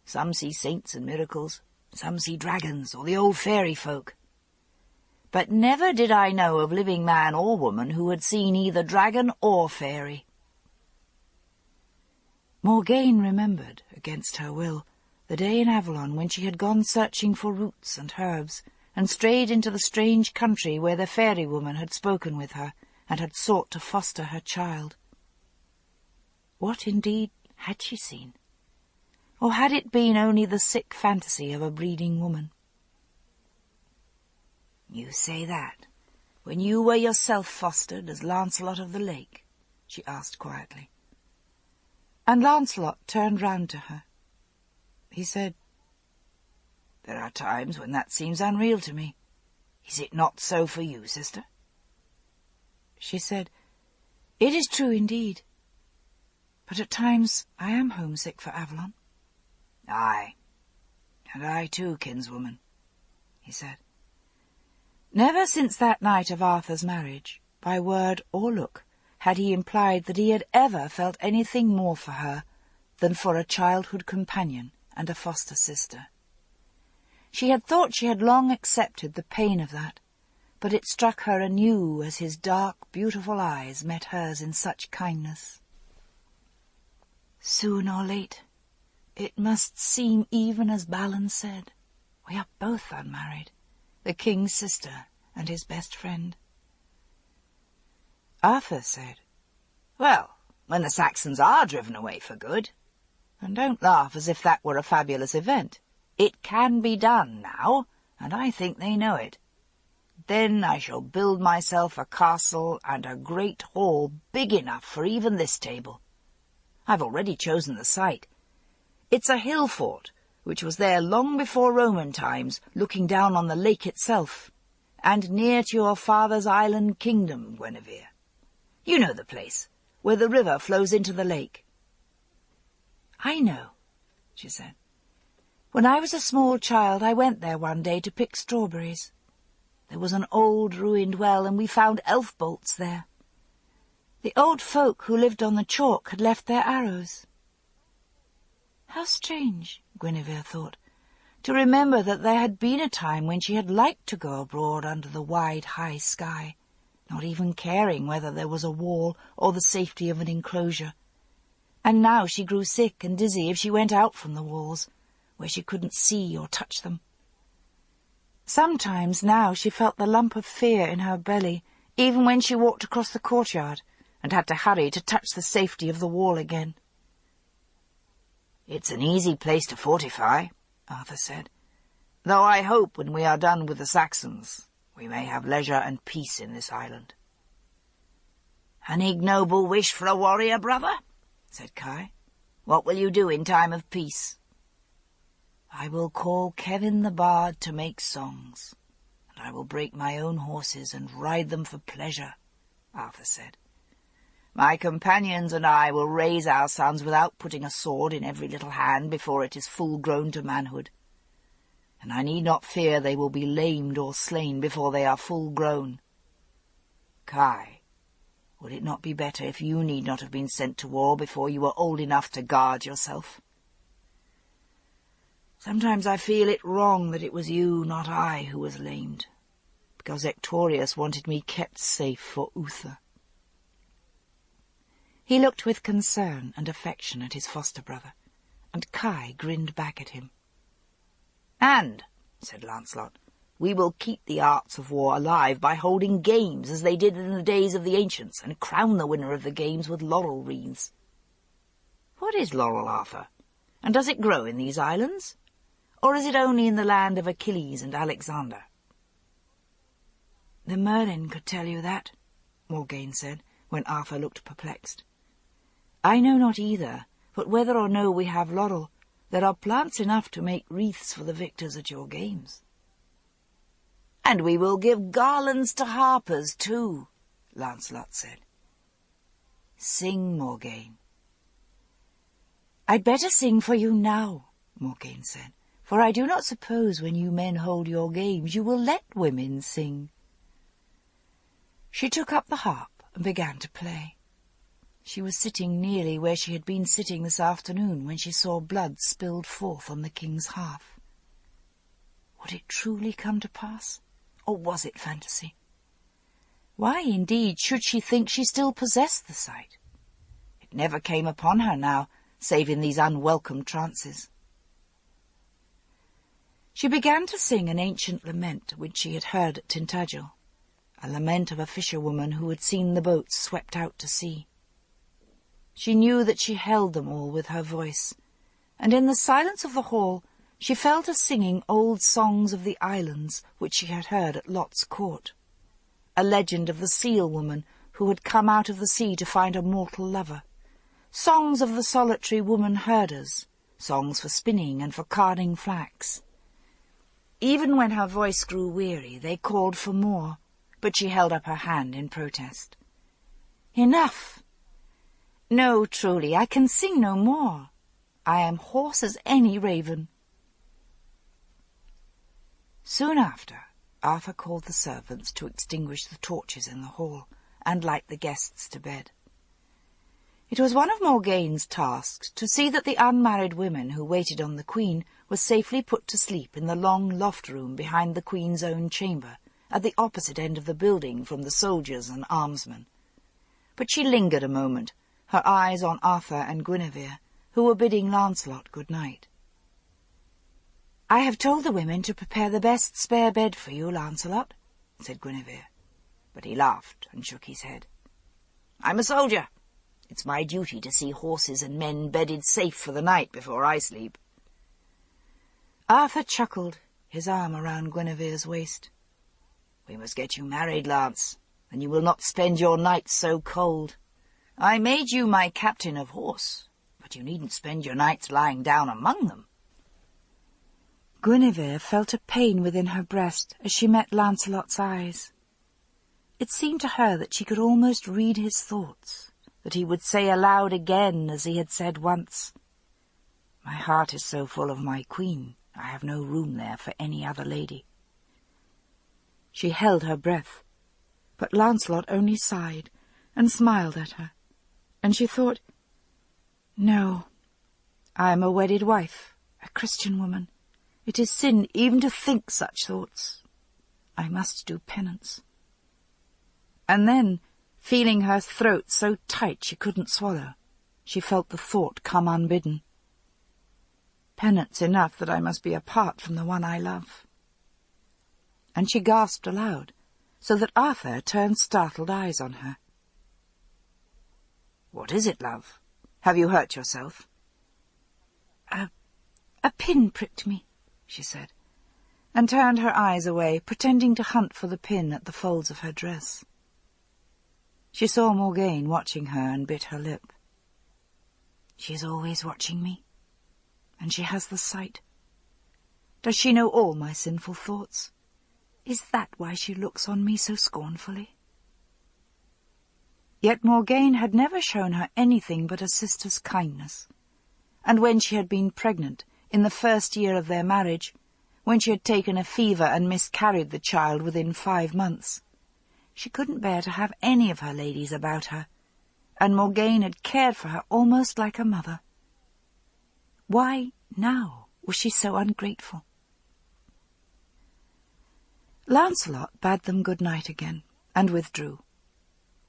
Some see saints and miracles, some see dragons or the old fairy folk. But never did I know of living man or woman who had seen either dragon or fairy. Morgane remembered, against her will, the day in Avalon when she had gone searching for roots and herbs, and strayed into the strange country where the fairy woman had spoken with her, and had sought to foster her child. What, indeed, had she seen? Or had it been only the sick fantasy of a breeding woman? You say that, when you were yourself fostered as Lancelot of the Lake? She asked quietly. And Lancelot turned round to her. He said, There are times when that seems unreal to me. Is it not so for you, sister? She said, It is true indeed. But at times I am homesick for Avalon. Aye, and I too, kinswoman, he said. Never since that night of Arthur's marriage, by word or look, had he implied that he had ever felt anything more for her than for a childhood companion and a foster sister. She had thought she had long accepted the pain of that, but it struck her anew as his dark, beautiful eyes met hers in such kindness. Soon or late, it must seem even as Balin said, we are both unmarried, the king's sister and his best friend. Arthur said, Well, when the Saxons are driven away for good, and don't laugh as if that were a fabulous event. It can be done now, and I think they know it. Then I shall build myself a castle and a great hall big enough for even this table. I've already chosen the site. It's a hill fort, which was there long before Roman times, looking down on the lake itself, and near to your father's island kingdom, Guinevere. You know the place, where the river flows into the lake. I know, she said. When I was a small child, I went there one day to pick strawberries. There was an old ruined well, and we found elf bolts there. The old folk who lived on the chalk had left their arrows. How strange, Guinevere thought, to remember that there had been a time when she had liked to go abroad under the wide, high sky, not even caring whether there was a wall or the safety of an enclosure. And now she grew sick and dizzy if she went out from the walls, where she couldn't see or touch them. Sometimes now she felt the lump of fear in her belly, even when she walked across the courtyard, and had to hurry to touch the safety of the wall again. It's an easy place to fortify, Arthur said, though I hope when we are done with the Saxons, we may have leisure and peace in this island. An ignoble wish for a warrior, brother, said Kai. What will you do in time of peace? I will call Kevin the Bard to make songs, and I will break my own horses and ride them for pleasure, Arthur said. My companions and I will raise our sons without putting a sword in every little hand before it is full grown to manhood, and I need not fear they will be lamed or slain before they are full grown. Kai, would it not be better if you need not have been sent to war before you were old enough to guard yourself? Sometimes I feel it wrong that it was you, not I, who was lamed, because Ectorius wanted me kept safe for Uther. He looked with concern and affection at his foster-brother, and Kai grinned back at him. And, said Lancelot, we will keep the arts of war alive by holding games as they did in the days of the ancients, and crown the winner of the games with laurel wreaths. What is laurel, Arthur? And does it grow in these islands? Or is it only in the land of Achilles and Alexander?" "The Merlin could tell you that," Morgaine said, when Arthur looked perplexed. "I know not either, but whether or no we have laurel, there are plants enough to make wreaths for the victors at your games." "And we will give garlands to harpers too," Lancelot said. "Sing, Morgaine." "I'd better sing for you now," Morgaine said, "for I do not suppose when you men hold your games you will let women sing." She took up the harp and began to play. She was sitting nearly where she had been sitting this afternoon when she saw blood spilled forth on the king's hearth. Would it truly come to pass, or was it fantasy? Why, indeed, should she think she still possessed the sight? It never came upon her now, save in these unwelcome trances. She began to sing an ancient lament which she had heard at Tintagel, a lament of a fisherwoman who had seen the boats swept out to sea. She knew that she held them all with her voice, and in the silence of the hall she fell to singing old songs of the islands which she had heard at Lot's court, a legend of the seal woman who had come out of the sea to find a mortal lover, songs of the solitary woman herders, songs for spinning and for carding flax. Even when her voice grew weary, they called for more, but she held up her hand in protest. "Enough! No, truly, I can sing no more. I am hoarse as any raven." Soon after, Arthur called the servants to extinguish the torches in the hall and light the guests to bed. It was one of Morgaine's tasks to see that the unmarried women who waited on the Queen were safely put to sleep in the long loft-room behind the Queen's own chamber, at the opposite end of the building from the soldiers and armsmen. But she lingered a moment, her eyes on Arthur and Guinevere, who were bidding Lancelot good night. "I have told the women to prepare the best spare bed for you, Lancelot," said Guinevere. But he laughed and shook his head. "I'm a soldier. It's my duty to see horses and men bedded safe for the night before I sleep." Arthur chuckled, his arm around Guinevere's waist. "We must get you married, Lance, and you will not spend your nights so cold. I made you my captain of horse, but you needn't spend your nights lying down among them." Guinevere felt a pain within her breast as she met Lancelot's eyes. It seemed to her that she could almost read his thoughts, that he would say aloud again, as he had said once, "My heart is so full of my queen, I have no room there for any other lady." She held her breath, but Lancelot only sighed and smiled at her, and she thought, "No, I am a wedded wife, a Christian woman. It is sin even to think such thoughts. I must do penance." And then, feeling her throat so tight she couldn't swallow, she felt the thought come unbidden. "Penance enough that I must be apart from the one I love." And she gasped aloud, so that Arthur turned startled eyes on her. "What is it, love? Have you hurt yourself?" A pin pricked me," she said, and turned her eyes away, pretending to hunt for the pin at the folds of her dress. She saw Morgaine watching her and bit her lip. "She is always watching me, and she has the sight. Does she know all my sinful thoughts? Is that why she looks on me so scornfully?" Yet Morgaine had never shown her anything but a sister's kindness, and when she had been pregnant, in the first year of their marriage, when she had taken a fever and miscarried the child within 5 months, she couldn't bear to have any of her ladies about her, and Morgaine had cared for her almost like a mother. Why, now, was she so ungrateful? Lancelot bade them good night again, and withdrew.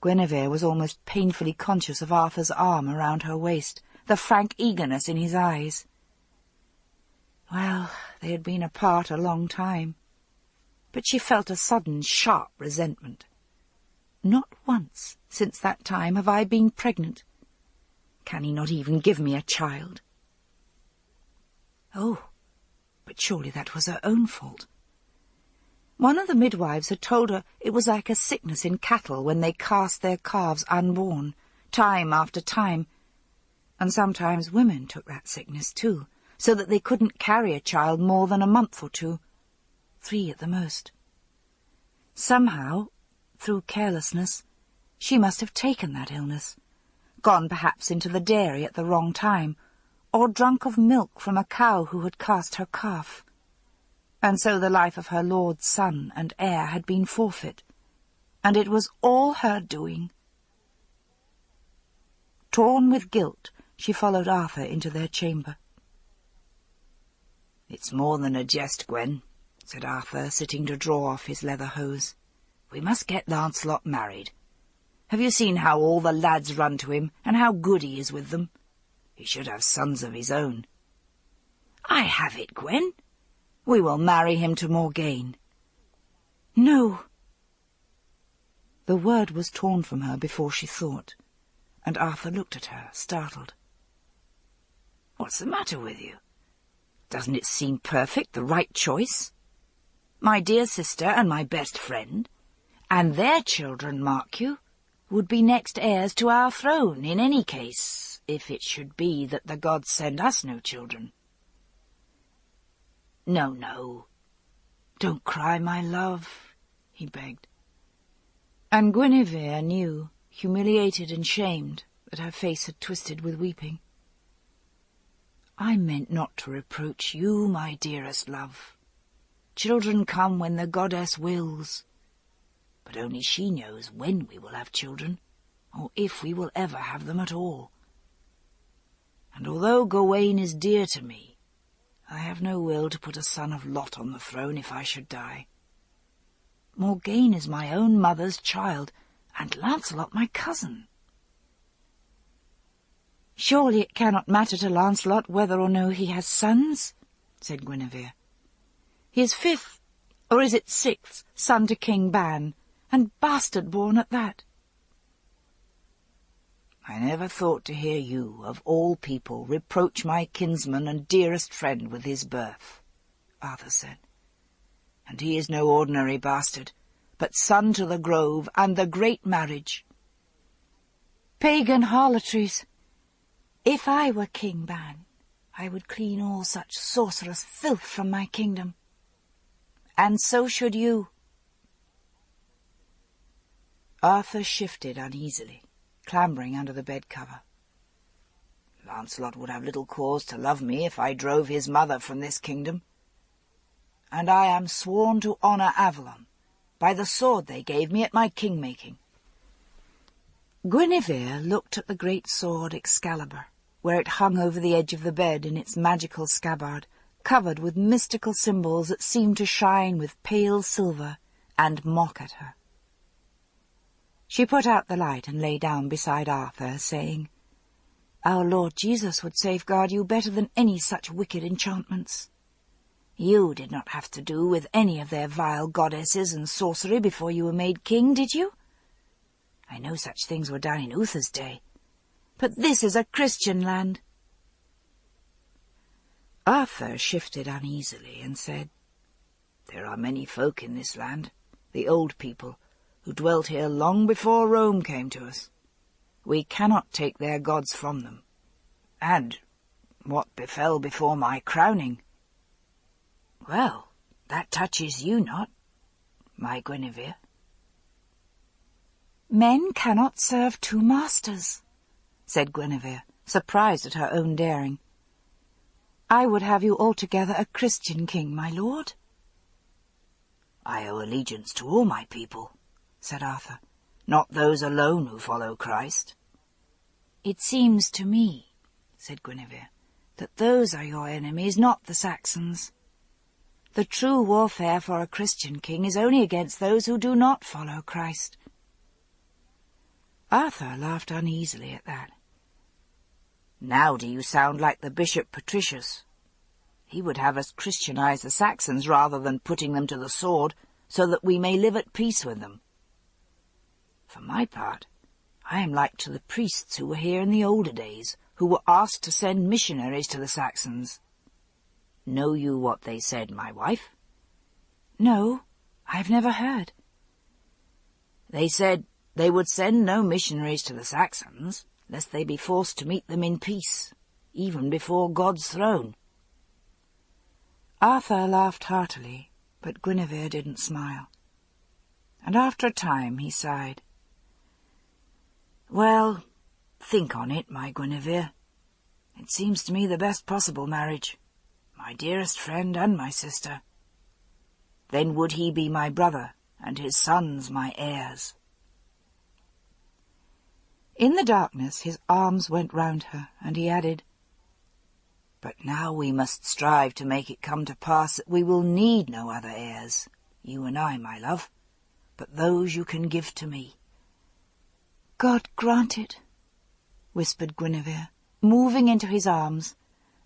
Guinevere was almost painfully conscious of Arthur's arm around her waist, the frank eagerness in his eyes. Well, they had been apart a long time, but she felt a sudden, sharp resentment. Not once since that time have I been pregnant. Can he not even give me a child? Oh, But surely that was her own fault. One of the midwives had told her it was like a sickness in cattle when they cast their calves unborn, time after time, and sometimes women took that sickness too, so that they couldn't carry a child more than a month or 2, 3 at the most. Somehow, through carelessness, she must have taken that illness, gone perhaps into the dairy at the wrong time, or drunk of milk from a cow who had cast her calf. And so the life of her lord's son and heir had been forfeit, and it was all her doing. Torn with guilt, she followed Arthur into their chamber. "It's more than a jest, Gwen," said Arthur, sitting to draw off his leather hose. "We must get Lancelot married. Have you seen how all the lads run to him, and how good he is with them? He should have sons of his own." "I have it, Gwen. We will marry him to Morgane." "No." The word was torn from her before she thought, and Arthur looked at her, startled. "What's the matter with you? Doesn't it seem perfect, the right choice? My dear sister and my best friend, and their children, mark you, would be next heirs to our throne in any case, if it should be that the gods send us no children." "No, no. Don't cry, my love," he begged. And Guinevere knew, humiliated and shamed, that her face had twisted with weeping. "I meant not to reproach you, my dearest love. Children come when the goddess wills. But only she knows when we will have children, or if we will ever have them at all. And although Gawain is dear to me, I have no will to put a son of Lot on the throne if I should die. Morgane is my own mother's child, and Lancelot my cousin." "Surely it cannot matter to Lancelot whether or no he has sons," said Guinevere. "He is 5th, or is it 6th, son to King Ban, and bastard-born at that." "I never thought to hear you, of all people, reproach my kinsman and dearest friend with his birth," Arthur said. "And he is no ordinary bastard, but son to the Grove and the great marriage." "Pagan harlotries! If I were King Ban, I would clean all such sorcerous filth from my kingdom." "And so should you." Arthur shifted uneasily, clambering under the bed-cover. "Lancelot would have little cause to love me if I drove his mother from this kingdom. And I am sworn to honour Avalon, by the sword they gave me at my king-making." Guinevere looked at the great sword Excalibur, where it hung over the edge of the bed in its magical scabbard, covered with mystical symbols that seemed to shine with pale silver and mock at her. She put out the light and lay down beside Arthur, saying, "Our Lord Jesus would safeguard you better than any such wicked enchantments. You did not have to do with any of their vile goddesses and sorcery before you were made king, did you? I know such things were done in Uther's day, but this is a Christian land." Arthur shifted uneasily and said, "There are many folk in this land, the old people, who dwelt here long before Rome came to us. We cannot take their gods from them. And what befell before my crowning?" "Well, that touches you not, my Guinevere." "Men cannot serve 2 masters," said Guinevere, surprised at her own daring. "I would have you altogether a Christian king, my lord." "I owe allegiance to all my people," said Arthur, "not those alone who follow Christ." "It seems to me," said Guinevere, "that those are your enemies, not the Saxons. The true warfare for a Christian king is only against those who do not follow Christ." Arthur laughed uneasily at that. "Now do you sound like the Bishop Patricius? He would have us Christianize the Saxons rather than putting them to the sword, so that we may live at peace with them. For my part, I am like to the priests who were here in the older days, who were asked to send missionaries to the Saxons. Know you what they said, my wife? No, I've never heard. They said they would send no missionaries to the Saxons, lest they be forced to meet them in peace, even before God's throne. Arthur laughed heartily, but Guinevere didn't smile. And after a time he sighed. Well, think on it, my Guinevere. It seems to me the best possible marriage, my dearest friend and my sister. Then would he be my brother, and his sons my heirs. In the darkness his arms went round her, and he added, But now we must strive to make it come to pass that we will need no other heirs, you and I, my love, but those you can give to me. God grant it, whispered Guinevere, moving into his arms,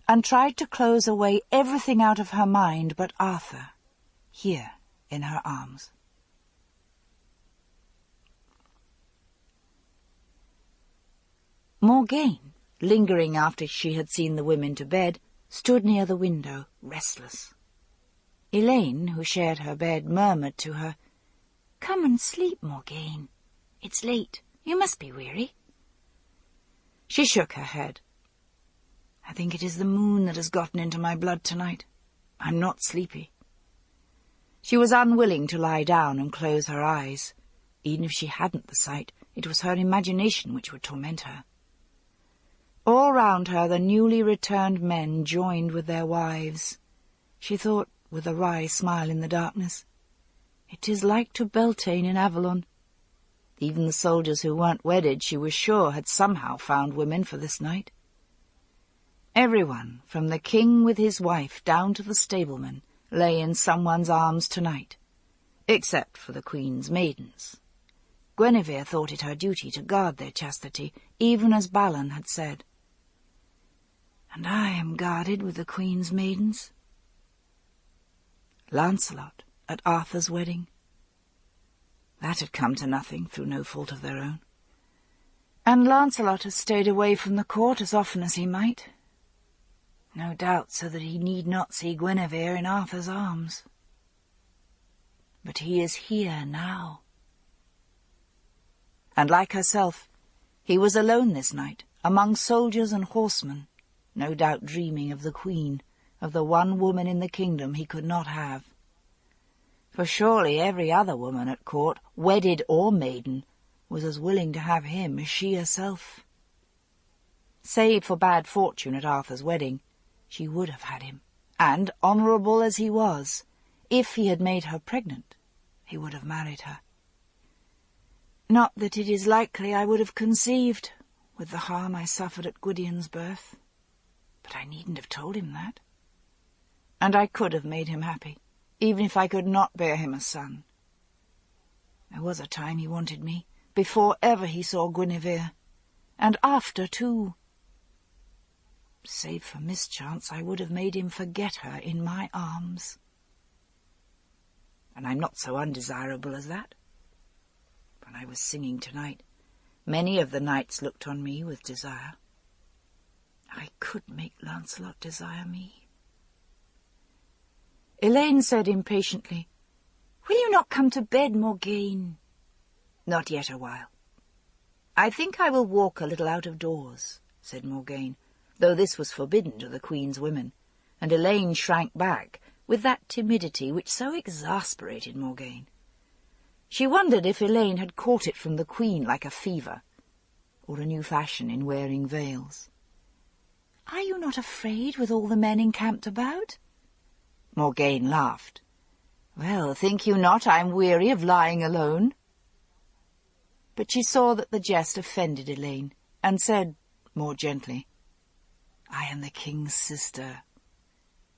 and tried to close away everything out of her mind but Arthur, here in her arms. Morgane, lingering after she had seen the women to bed, stood near the window, restless. Elaine, who shared her bed, murmured to her, "Come and sleep, Morgane. It's late. You must be weary." She shook her head. "I think it is the moon that has gotten into my blood tonight. I'm not sleepy." She was unwilling to lie down and close her eyes. Even if she hadn't the sight, it was her imagination which would torment her. All round her the newly returned men joined with their wives. She thought, with a wry smile in the darkness, "It is like to Beltane in Avalon." Even the soldiers who weren't wedded, she was sure, had somehow found women for this night. Everyone, from the king with his wife down to the stableman, lay in someone's arms tonight, except for the queen's maidens. Guinevere thought it her duty to guard their chastity, even as Balin had said. "And I am guarded with the queen's maidens." Lancelot at Arthur's wedding. That had come to nothing through no fault of their own. And Lancelot had stayed away from the court as often as he might. No doubt so that he need not see Guinevere in Arthur's arms. But he is here now. And like herself, he was alone this night, among soldiers and horsemen, no doubt dreaming of the queen, of the one woman in the kingdom he could not have. For surely every other woman at court, wedded or maiden, was as willing to have him as she herself. Save for bad fortune at Arthur's wedding, she would have had him, and, honourable as he was, if he had made her pregnant, he would have married her. Not that it is likely I would have conceived, with the harm I suffered at Gwydion's birth, but I needn't have told him that. And I could have made him happy, even if I could not bear him a son. There was a time he wanted me, before ever he saw Guinevere, and after too. Save for mischance, I would have made him forget her in my arms. And I'm not so undesirable as that. When I was singing tonight, many of the knights looked on me with desire. I could make Lancelot desire me. Elaine said impatiently, "Will you not come to bed, Morgane?" "Not yet awhile." "I think I will walk a little out of doors," said Morgane, though this was forbidden to the queen's women, and Elaine shrank back with that timidity which so exasperated Morgane. She wondered if Elaine had caught it from the queen like a fever, or a new fashion in wearing veils. "Are you not afraid with all the men encamped about?" Morgane laughed. "Well, think you not I am weary of lying alone?" But she saw that the jest offended Elaine, and said, more gently, "I am the king's sister.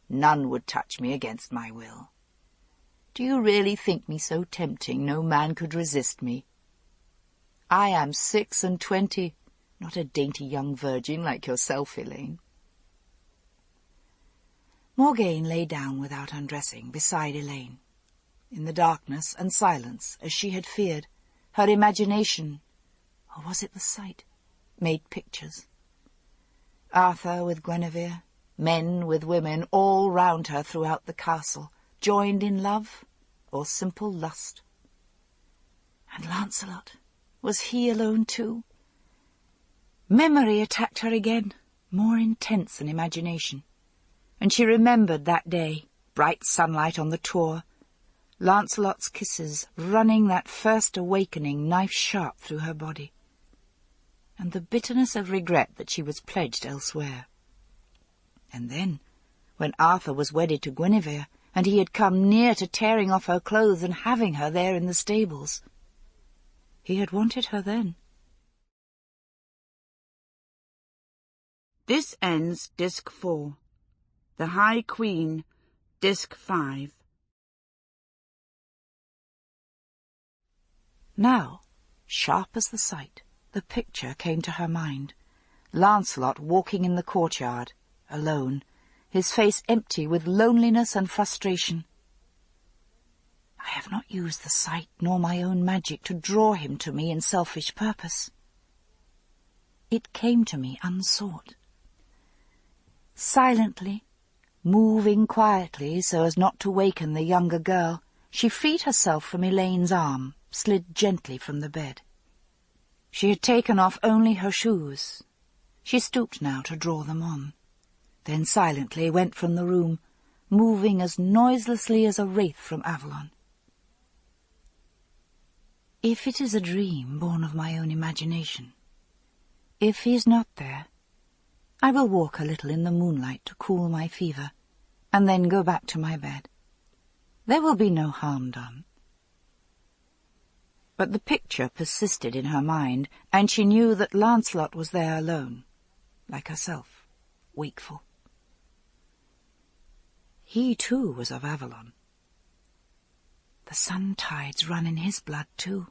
None would touch me against my will. Do you really think me so tempting no man could resist me? I am 26, not a dainty young virgin like yourself, Elaine." Morgane lay down without undressing beside Elaine. In the darkness and silence, as she had feared, her imagination, or was it the sight, made pictures. Arthur with Guinevere, Men with women all round her throughout the castle, joined in love or simple lust. And Lancelot, was he alone too? Memory attacked her again, more intense than imagination, and she remembered that day, bright sunlight on the Tor, Lancelot's kisses running that first awakening knife-sharp through her body, and the bitterness of regret that she was pledged elsewhere. And then, when Arthur was wedded to Guinevere, and he had come near to tearing off her clothes and having her there in the stables, he had wanted her then. This ends Disc 4. The High Queen, Disc 5. Now, sharp as the sight, the picture came to her mind. Lancelot walking in the courtyard, alone, his face empty with loneliness and frustration. I have not used the sight nor my own magic to draw him to me in selfish purpose. It came to me unsought. Silently, moving quietly so as not to waken the younger girl, she freed herself from Elaine's arm, slid gently from the bed. She had taken off only her shoes. She stooped now to draw them on, then silently went from the room, moving as noiselessly as a wraith from Avalon. If it is a dream born of my own imagination, if he is not there, I will walk a little in the moonlight to cool my fever, and then go back to my bed. There will be no harm done. But the picture persisted in her mind, and she knew that Lancelot was there alone, like herself, wakeful. He too was of Avalon. The sun tides run in his blood too.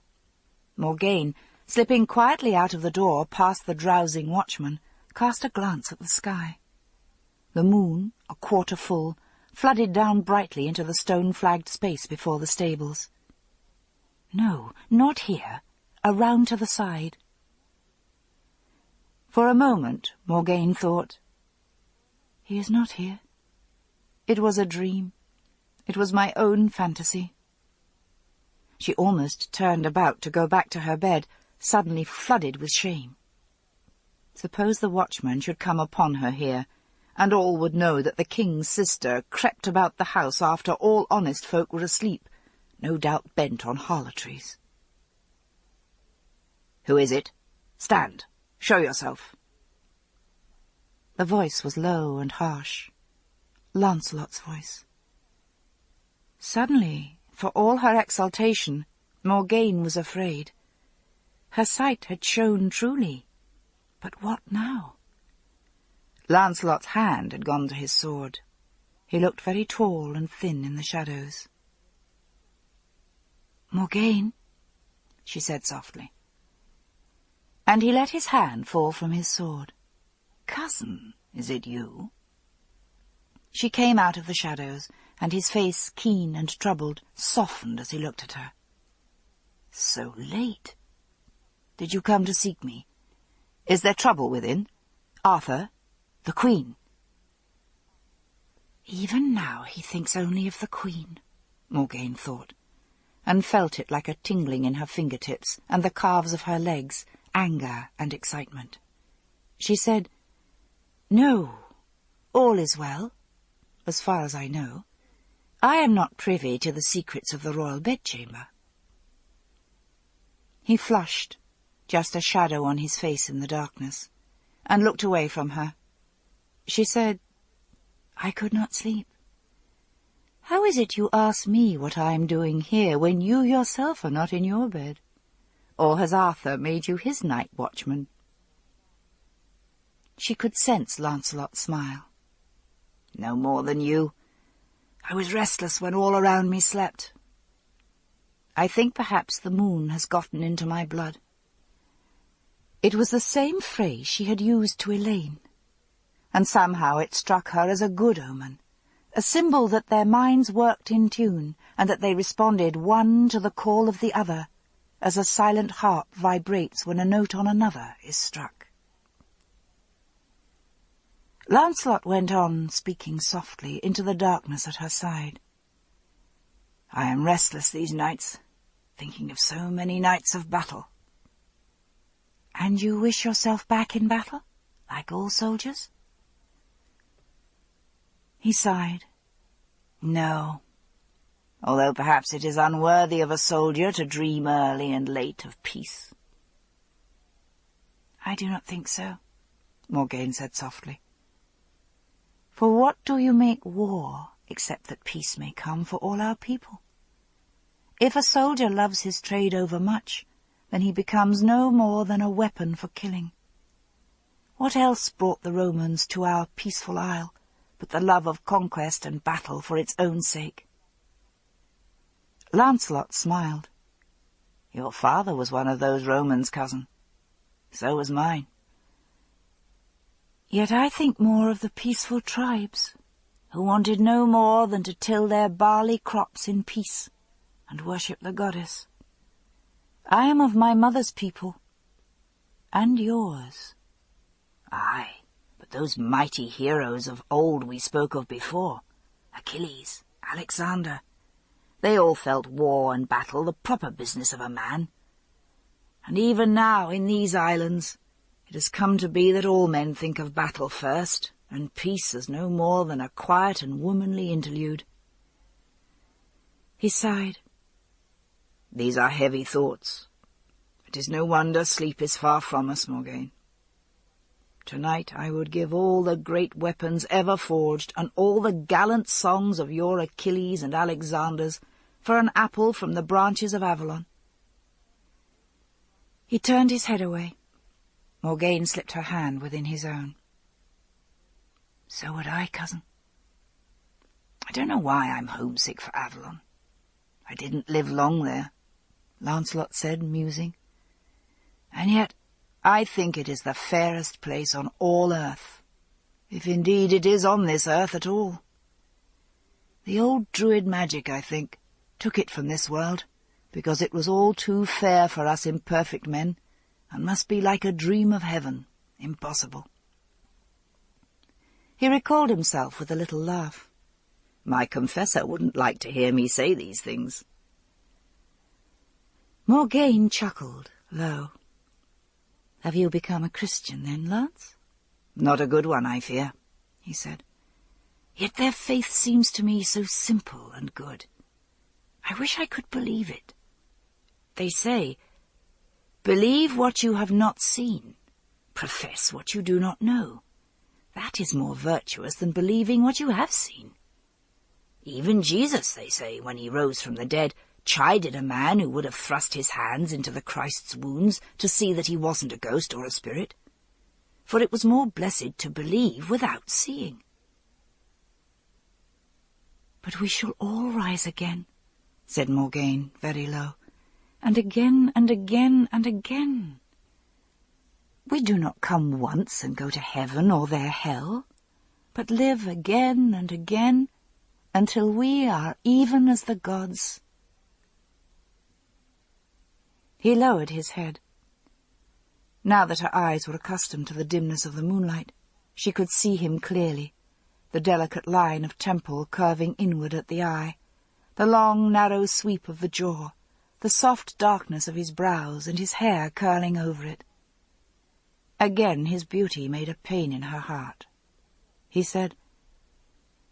Morgane, slipping quietly out of the door past the drowsing watchman, cast a glance at the sky. The moon, a quarter full, flooded down brightly into the stone-flagged space before the stables. No, not here, around to the side. For a moment, Morgane thought, he is not here. It was a dream. It was my own fantasy. She almost turned about to go back to her bed, suddenly flooded with shame. Suppose the watchman should come upon her here, and all would know that the king's sister crept about the house after all honest folk were asleep, no doubt bent on harlotries. "Who is it? Stand! Show yourself!" The voice was low and harsh. Lancelot's voice. Suddenly, for all her exultation, Morgane was afraid. Her sight had shone truly. But what now? Lancelot's hand had gone to his sword. He looked very tall and thin in the shadows. "Morgane," she said softly. And he let his hand fall from his sword. "Cousin, is it you?" She came out of the shadows, and his face, keen and troubled, softened as he looked at her. "So late. Did you come to seek me? Is there trouble within? Arthur? The Queen?" Even now he thinks only of the Queen, Morgane thought, and felt it like a tingling in her fingertips and the calves of her legs, anger and excitement. She said, "No, all is well, as far as I know. I am not privy to the secrets of the royal bedchamber." He flushed, just a shadow on his face in the darkness, and looked away from her. She said, "I could not sleep. How is it you ask me what I am doing here when you yourself are not in your bed? Or has Arthur made you his night watchman?" She could sense Lancelot's smile. "No more than you. I was restless when all around me slept. I think perhaps the moon has gotten into my blood." It was the same phrase she had used to Elaine, and somehow it struck her as a good omen, a symbol that their minds worked in tune, and that they responded one to the call of the other, as a silent harp vibrates when a note on another is struck. Lancelot went on, speaking softly, into the darkness at her side. "I am restless these nights, thinking of so many nights of battle." "And you wish yourself back in battle, like all soldiers?" He sighed. "No, although perhaps it is unworthy of a soldier to dream early and late of peace." "I do not think so," Morgaine said softly. "For what do you make war, except that peace may come for all our people? If a soldier loves his trade overmuch, then he becomes no more than a weapon for killing. What else brought the Romans to our peaceful isle but the love of conquest and battle for its own sake?" Lancelot smiled. "Your father was one of those Romans, cousin. So was mine." "Yet I think more of the peaceful tribes, who wanted no more than to till their barley crops in peace and worship the goddess. I am of my mother's people, and yours." "Aye, but those mighty heroes of old we spoke of before, Achilles, Alexander, they all felt war and battle the proper business of a man. And even now, in these islands, it has come to be that all men think of battle first, and peace as no more than a quiet and womanly interlude." He sighed. "These are heavy thoughts. It is no wonder sleep is far from us, Morgaine. Tonight I would give all the great weapons ever forged and all the gallant songs of your Achilles and Alexanders for an apple from the branches of Avalon." He turned his head away. Morgaine slipped her hand within his own. "So would I, cousin. I don't know why I'm homesick for Avalon. I didn't live long there," Lancelot said, musing. "And yet I think it is the fairest place on all earth, if indeed it is on this earth at all. The old druid magic, I think, took it from this world, because it was all too fair for us imperfect men, and must be like a dream of heaven, impossible." He recalled himself with a little laugh. "My confessor wouldn't like to hear me say these things." Morgaine chuckled low. "Have you become a Christian then, Lance?" "Not a good one, I fear," he said. "Yet their faith seems to me so simple and good. I wish I could believe it. They say, 'Believe what you have not seen, profess what you do not know.' That is more virtuous than believing what you have seen. Even Jesus, they say, when he rose from the dead, chided a man who would have thrust his hands into the Christ's wounds to see that he wasn't a ghost or a spirit. For it was more blessed to believe without seeing." "But we shall all rise again," said Morgaine very low, "and again and again and again. We do not come once and go to heaven or their hell, but live again and again until we are even as the gods." He lowered his head. Now that her eyes were accustomed to the dimness of the moonlight, she could see him clearly, the delicate line of temple curving inward at the eye, the long, narrow sweep of the jaw, the soft darkness of his brows and his hair curling over it. Again his beauty made a pain in her heart. He said,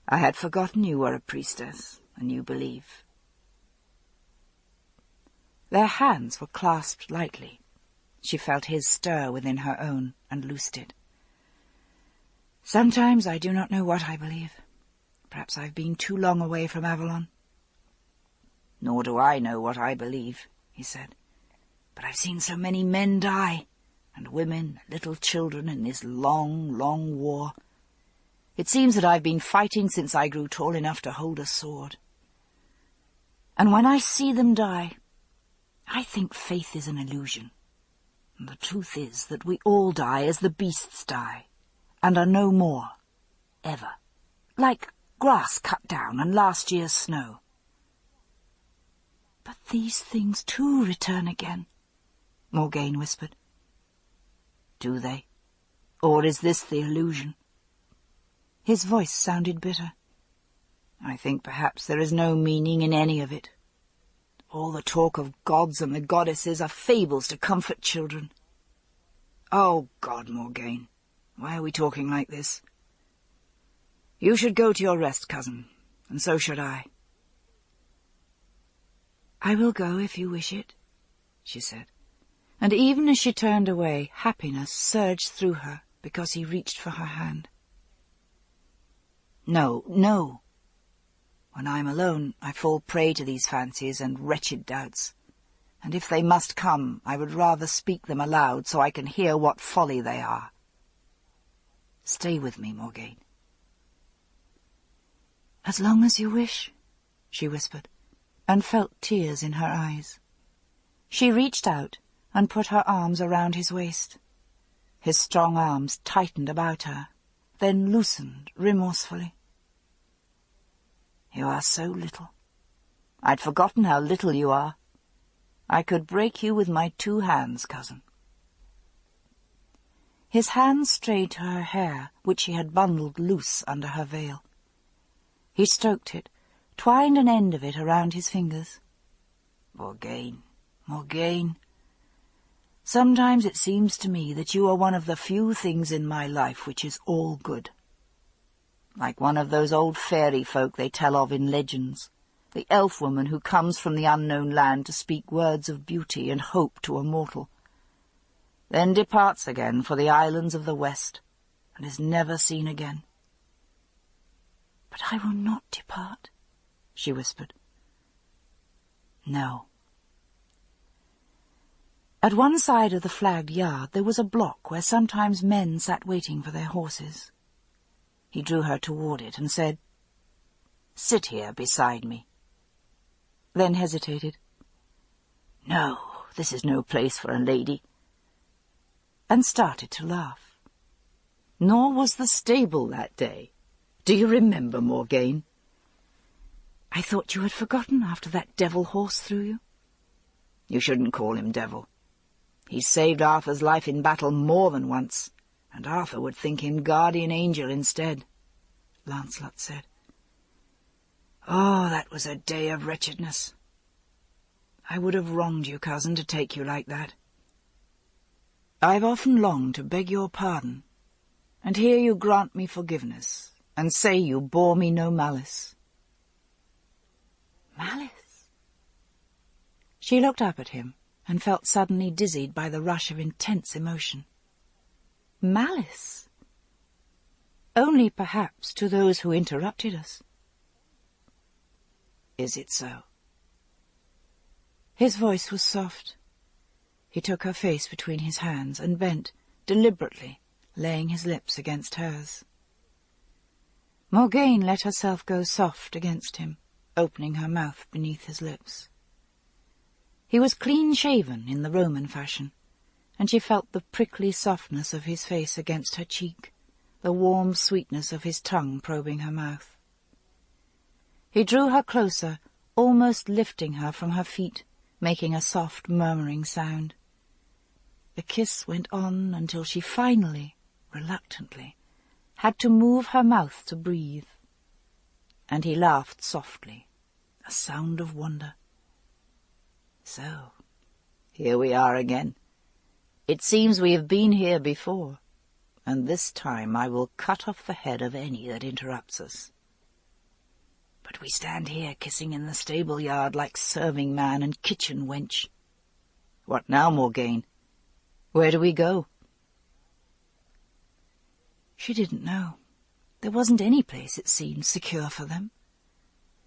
"I had forgotten you were a priestess, and you believe." Their hands were clasped lightly. She felt his stir within her own, and loosed it. "Sometimes I do not know what I believe. Perhaps I've been too long away from Avalon." "Nor do I know what I believe," he said. "But I've seen so many men die, and women, and little children, in this long, long war. It seems that I've been fighting since I grew tall enough to hold a sword. And when I see them die, I think faith is an illusion. And the truth is that we all die as the beasts die, and are no more, ever, like grass cut down and last year's snow." "But these things too return again," Morgaine whispered. "Do they? Or is this the illusion?" His voice sounded bitter. "I think perhaps there is no meaning in any of it. All the talk of gods and the goddesses are fables to comfort children. Oh, God, Morgaine, why are we talking like this? You should go to your rest, cousin, and so should I." "I will go if you wish it," she said, and even as she turned away, happiness surged through her because he reached for her hand. "No, no. When I am alone, I fall prey to these fancies and wretched doubts, and if they must come, I would rather speak them aloud so I can hear what folly they are. Stay with me, Morgaine." "As long as you wish," she whispered, and felt tears in her eyes. She reached out and put her arms around his waist. His strong arms tightened about her, then loosened remorsefully. "You are so little. I'd forgotten how little you are. I could break you with my 2 hands, cousin." His hands strayed to her hair, which she had bundled loose under her veil. He stroked it, twined an end of it around his fingers. "Morgaine, Morgaine, sometimes it seems to me that you are one of the few things in my life which is all good. Like one of those old fairy folk they tell of in legends, the elf woman who comes from the unknown land to speak words of beauty and hope to a mortal, then departs again for the islands of the west, and is never seen again." "But I will not depart," she whispered. "No." At one side of the flagged yard there was a block where sometimes men sat waiting for their horses. He drew her toward it and said, "Sit here beside me," then hesitated. "No, this is no place for a lady," and started to laugh. "Nor was the stable that day. Do you remember, Morgaine?" "I thought you had forgotten after that devil horse threw you." "You shouldn't call him devil. He saved Arthur's life in battle more than once, and Arthur would think him guardian angel instead," Lancelot said. "Oh, that was a day of wretchedness. I would have wronged you, cousin, to take you like that. I've often longed to beg your pardon, and hear you grant me forgiveness, and say you bore me no malice." "Malice?" She looked up at him and felt suddenly dizzied by the rush of intense emotion. "Malice? Only perhaps to those who interrupted us." "Is it so?" His voice was soft. He took her face between his hands and bent, deliberately, laying his lips against hers. Morgaine let herself go soft against him, opening her mouth beneath his lips. He was clean-shaven in the Roman fashion, and she felt the prickly softness of his face against her cheek, the warm sweetness of his tongue probing her mouth. He drew her closer, almost lifting her from her feet, making a soft murmuring sound. The kiss went on until she finally, reluctantly, had to move her mouth to breathe. And he laughed softly, a sound of wonder. "So, here we are again. It seems we have been here before, and this time I will cut off the head of any that interrupts us. But we stand here kissing in the stable-yard like serving-man and kitchen wench. What now, Morgaine? Where do we go?" She didn't know. There wasn't any place, it seemed, secure for them.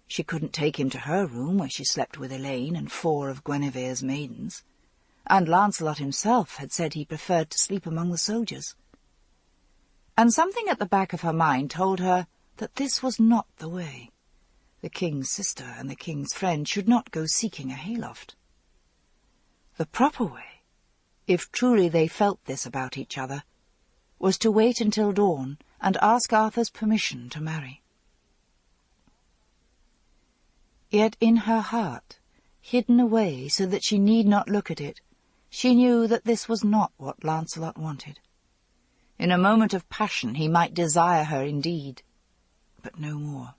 She couldn't take him to her room where she slept with Elaine and 4 of Guinevere's maidens, and Lancelot himself had said he preferred to sleep among the soldiers. And something at the back of her mind told her that this was not the way. The king's sister and the king's friend should not go seeking a hayloft. The proper way, if truly they felt this about each other, was to wait until dawn and ask Arthur's permission to marry. Yet in her heart, hidden away so that she need not look at it, she knew that this was not what Lancelot wanted. In a moment of passion he might desire her indeed, but no more.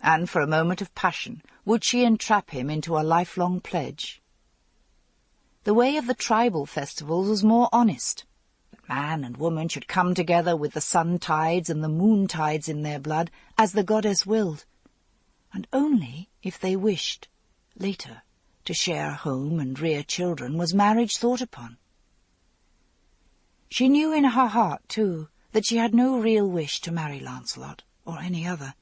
And for a moment of passion, would she entrap him into a lifelong pledge? The way of the tribal festivals was more honest. That man and woman should come together with the sun tides and the moon tides in their blood, as the goddess willed, and only if they wished, later, to share a home and rear children was marriage thought upon. She knew in her heart, too, that she had no real wish to marry Lancelot, or any other,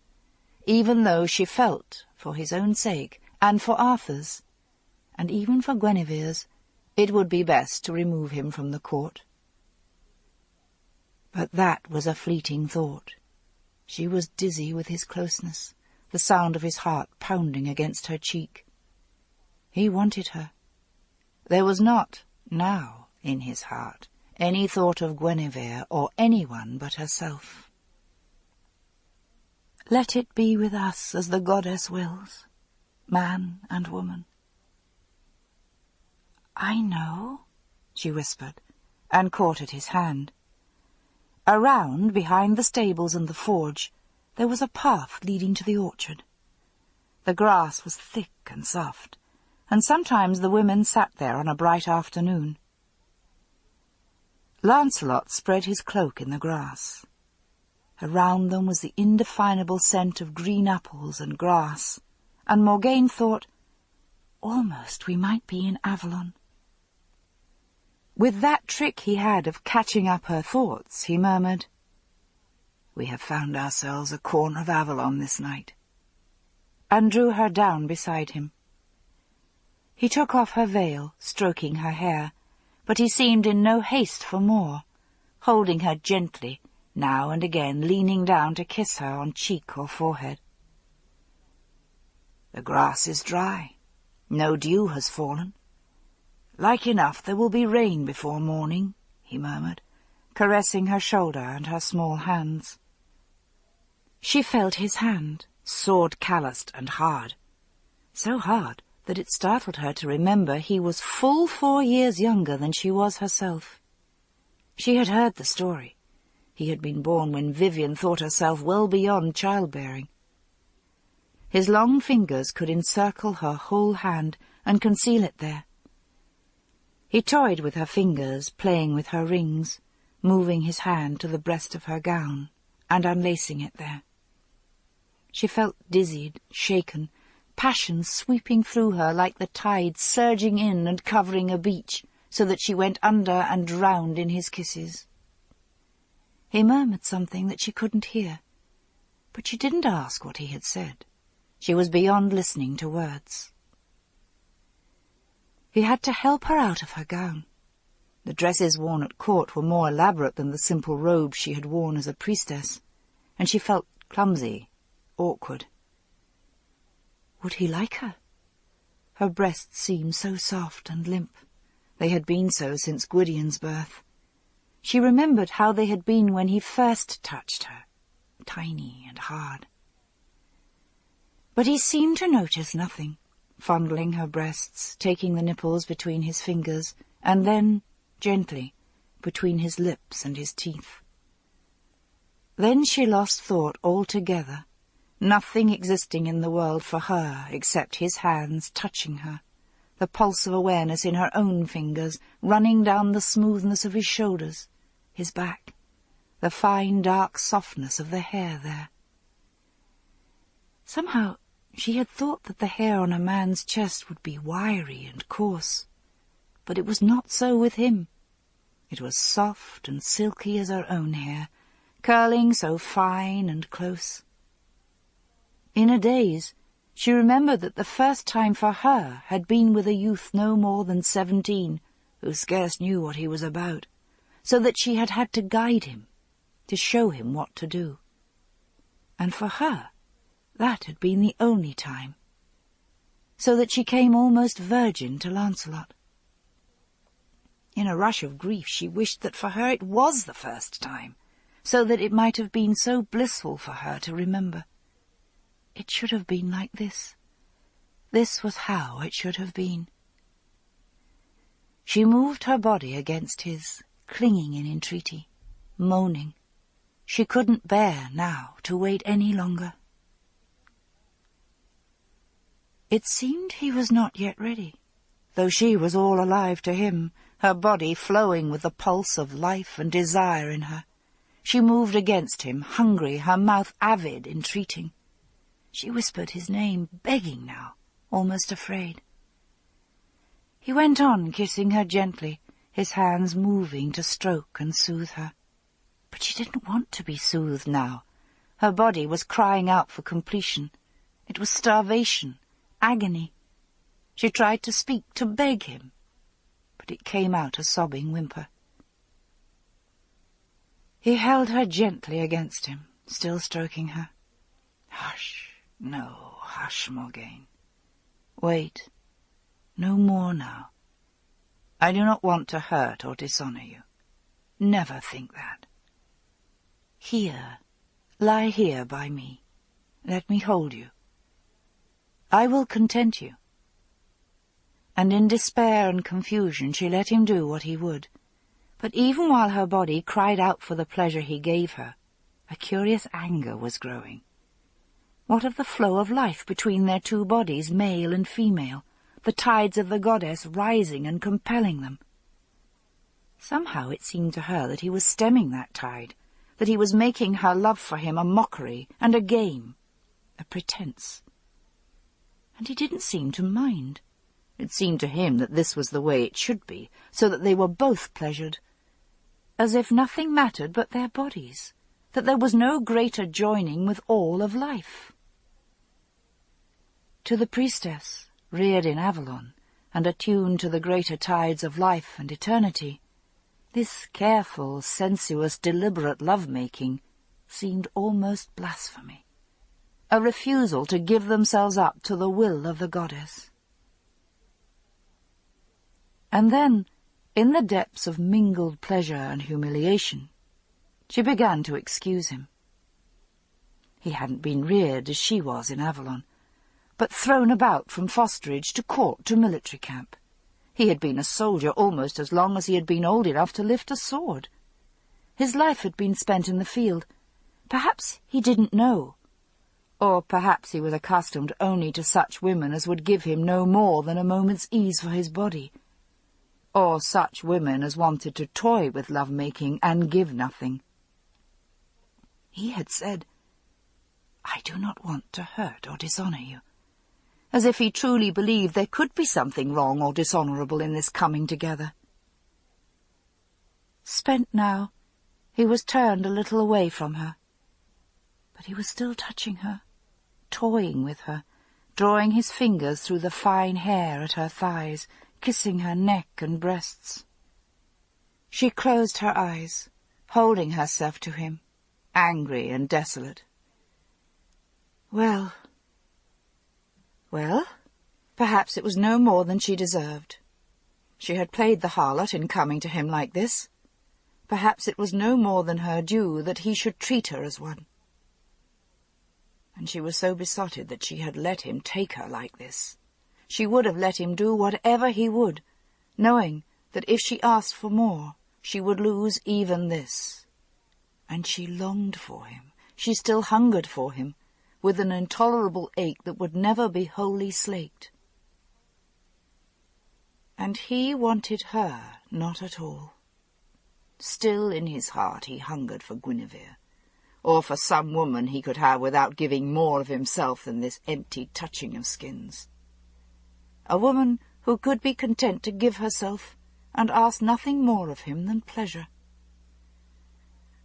even though she felt, for his own sake, and for Arthur's, and even for Guinevere's, it would be best to remove him from the court. But that was a fleeting thought. She was dizzy with his closeness, the sound of his heart pounding against her cheek. He wanted her. There was not, now, in his heart, any thought of Guinevere or anyone but herself. Let it be with us as the goddess wills, man and woman. I know, she whispered, and caught at his hand. Around, behind the stables and the forge, there was a path leading to the orchard. The grass was thick and soft, and sometimes the women sat there on a bright afternoon. Lancelot spread his cloak in the grass. Around them was the indefinable scent of green apples and grass, and Morgane thought, almost we might be in Avalon. With that trick he had of catching up her thoughts, he murmured, "We have found ourselves a corner of Avalon this night," and drew her down beside him. He took off her veil, stroking her hair, but he seemed in no haste for more, holding her gently, now and again leaning down to kiss her on cheek or forehead. "The grass is dry. No dew has fallen. Like enough there will be rain before morning," he murmured, caressing her shoulder and her small hands. She felt his hand, sword-calloused and hard, so hard that it startled her to remember he was full 4 years younger than she was herself. She had heard the story. He had been born when Vivian thought herself well beyond childbearing. His long fingers could encircle her whole hand and conceal it there. He toyed with her fingers, playing with her rings, moving his hand to the breast of her gown and unlacing it there. She felt dizzied, shaken, passion sweeping through her like the tide surging in and covering a beach, so that she went under and drowned in his kisses. He murmured something that she couldn't hear, but she didn't ask what he had said. She was beyond listening to words. He had to help her out of her gown. The dresses worn at court were more elaborate than the simple robes she had worn as a priestess, and she felt clumsy, awkward. Would he like her? Her breasts seemed so soft and limp. They had been so since Gwydion's birth. She remembered how they had been when he first touched her, tiny and hard. But he seemed to notice nothing, fondling her breasts, taking the nipples between his fingers, and then, gently, between his lips and his teeth. Then she lost thought altogether, nothing existing in the world for her except his hands touching her, the pulse of awareness in her own fingers running down the smoothness of his shoulders, his back, the fine dark softness of the hair there. Somehow she had thought that the hair on a man's chest would be wiry and coarse, but it was not so with him. It was soft and silky as her own hair, curling so fine and close. In a daze, she remembered that the first time for her had been with a youth no more than 17, who scarce knew what he was about, so that she had had to guide him, to show him what to do. And for her, that had been the only time, so that she came almost virgin to Lancelot. In a rush of grief she wished that for her it was the first time, so that it might have been so blissful for her to remember. It should have been like this. This was how it should have been. She moved her body against his, clinging in entreaty, moaning. She couldn't bear now to wait any longer. It seemed he was not yet ready, though she was all alive to him, her body flowing with the pulse of life and desire in her. She moved against him, hungry, her mouth avid, entreating. She whispered his name, begging now, almost afraid. He went on kissing her gently, his hands moving to stroke and soothe her. But she didn't want to be soothed now. Her body was crying out for completion. It was starvation, agony. She tried to speak, to beg him, but it came out a sobbing whimper. He held her gently against him, still stroking her. Hush, no, hush, Morgane. Wait, no more now. I do not want to hurt or dishonor you. Never think that. Here, lie here by me. Let me hold you. I will content you. And in despair and confusion she let him do what he would. But even while her body cried out for the pleasure he gave her, a curious anger was growing. What of the flow of life between their two bodies, male and female, the tides of the goddess rising and compelling them? Somehow it seemed to her that he was stemming that tide, that he was making her love for him a mockery and a game, a pretense. And he didn't seem to mind. It seemed to him that this was the way it should be, so that they were both pleasured, as if nothing mattered but their bodies, that there was no greater joining with all of life. To the priestess, reared in Avalon, and attuned to the greater tides of life and eternity, this careful, sensuous, deliberate love-making seemed almost blasphemy, a refusal to give themselves up to the will of the goddess. And then, in the depths of mingled pleasure and humiliation, she began to excuse him. He hadn't been reared as she was in Avalon, but thrown about from fosterage to court to military camp. He had been a soldier almost as long as he had been old enough to lift a sword. His life had been spent in the field. Perhaps he didn't know, or perhaps he was accustomed only to such women as would give him no more than a moment's ease for his body, or such women as wanted to toy with love-making and give nothing. He had said, "I do not want to hurt or dishonor you," as if he truly believed there could be something wrong or dishonorable in this coming together. Spent now, he was turned a little away from her, but he was still touching her, toying with her, drawing his fingers through the fine hair at her thighs, kissing her neck and breasts. She closed her eyes, holding herself to him, angry and desolate. Well, perhaps it was no more than she deserved. She had played the harlot in coming to him like this. Perhaps it was no more than her due that he should treat her as one. And she was so besotted that she had let him take her like this. She would have let him do whatever he would, knowing that if she asked for more, she would lose even this. And she longed for him. She still hungered for him, with an intolerable ache that would never be wholly slaked. And he wanted her not at all. Still in his heart he hungered for Guinevere, or for some woman he could have without giving more of himself than this empty touching of skins. A woman who could be content to give herself and ask nothing more of him than pleasure.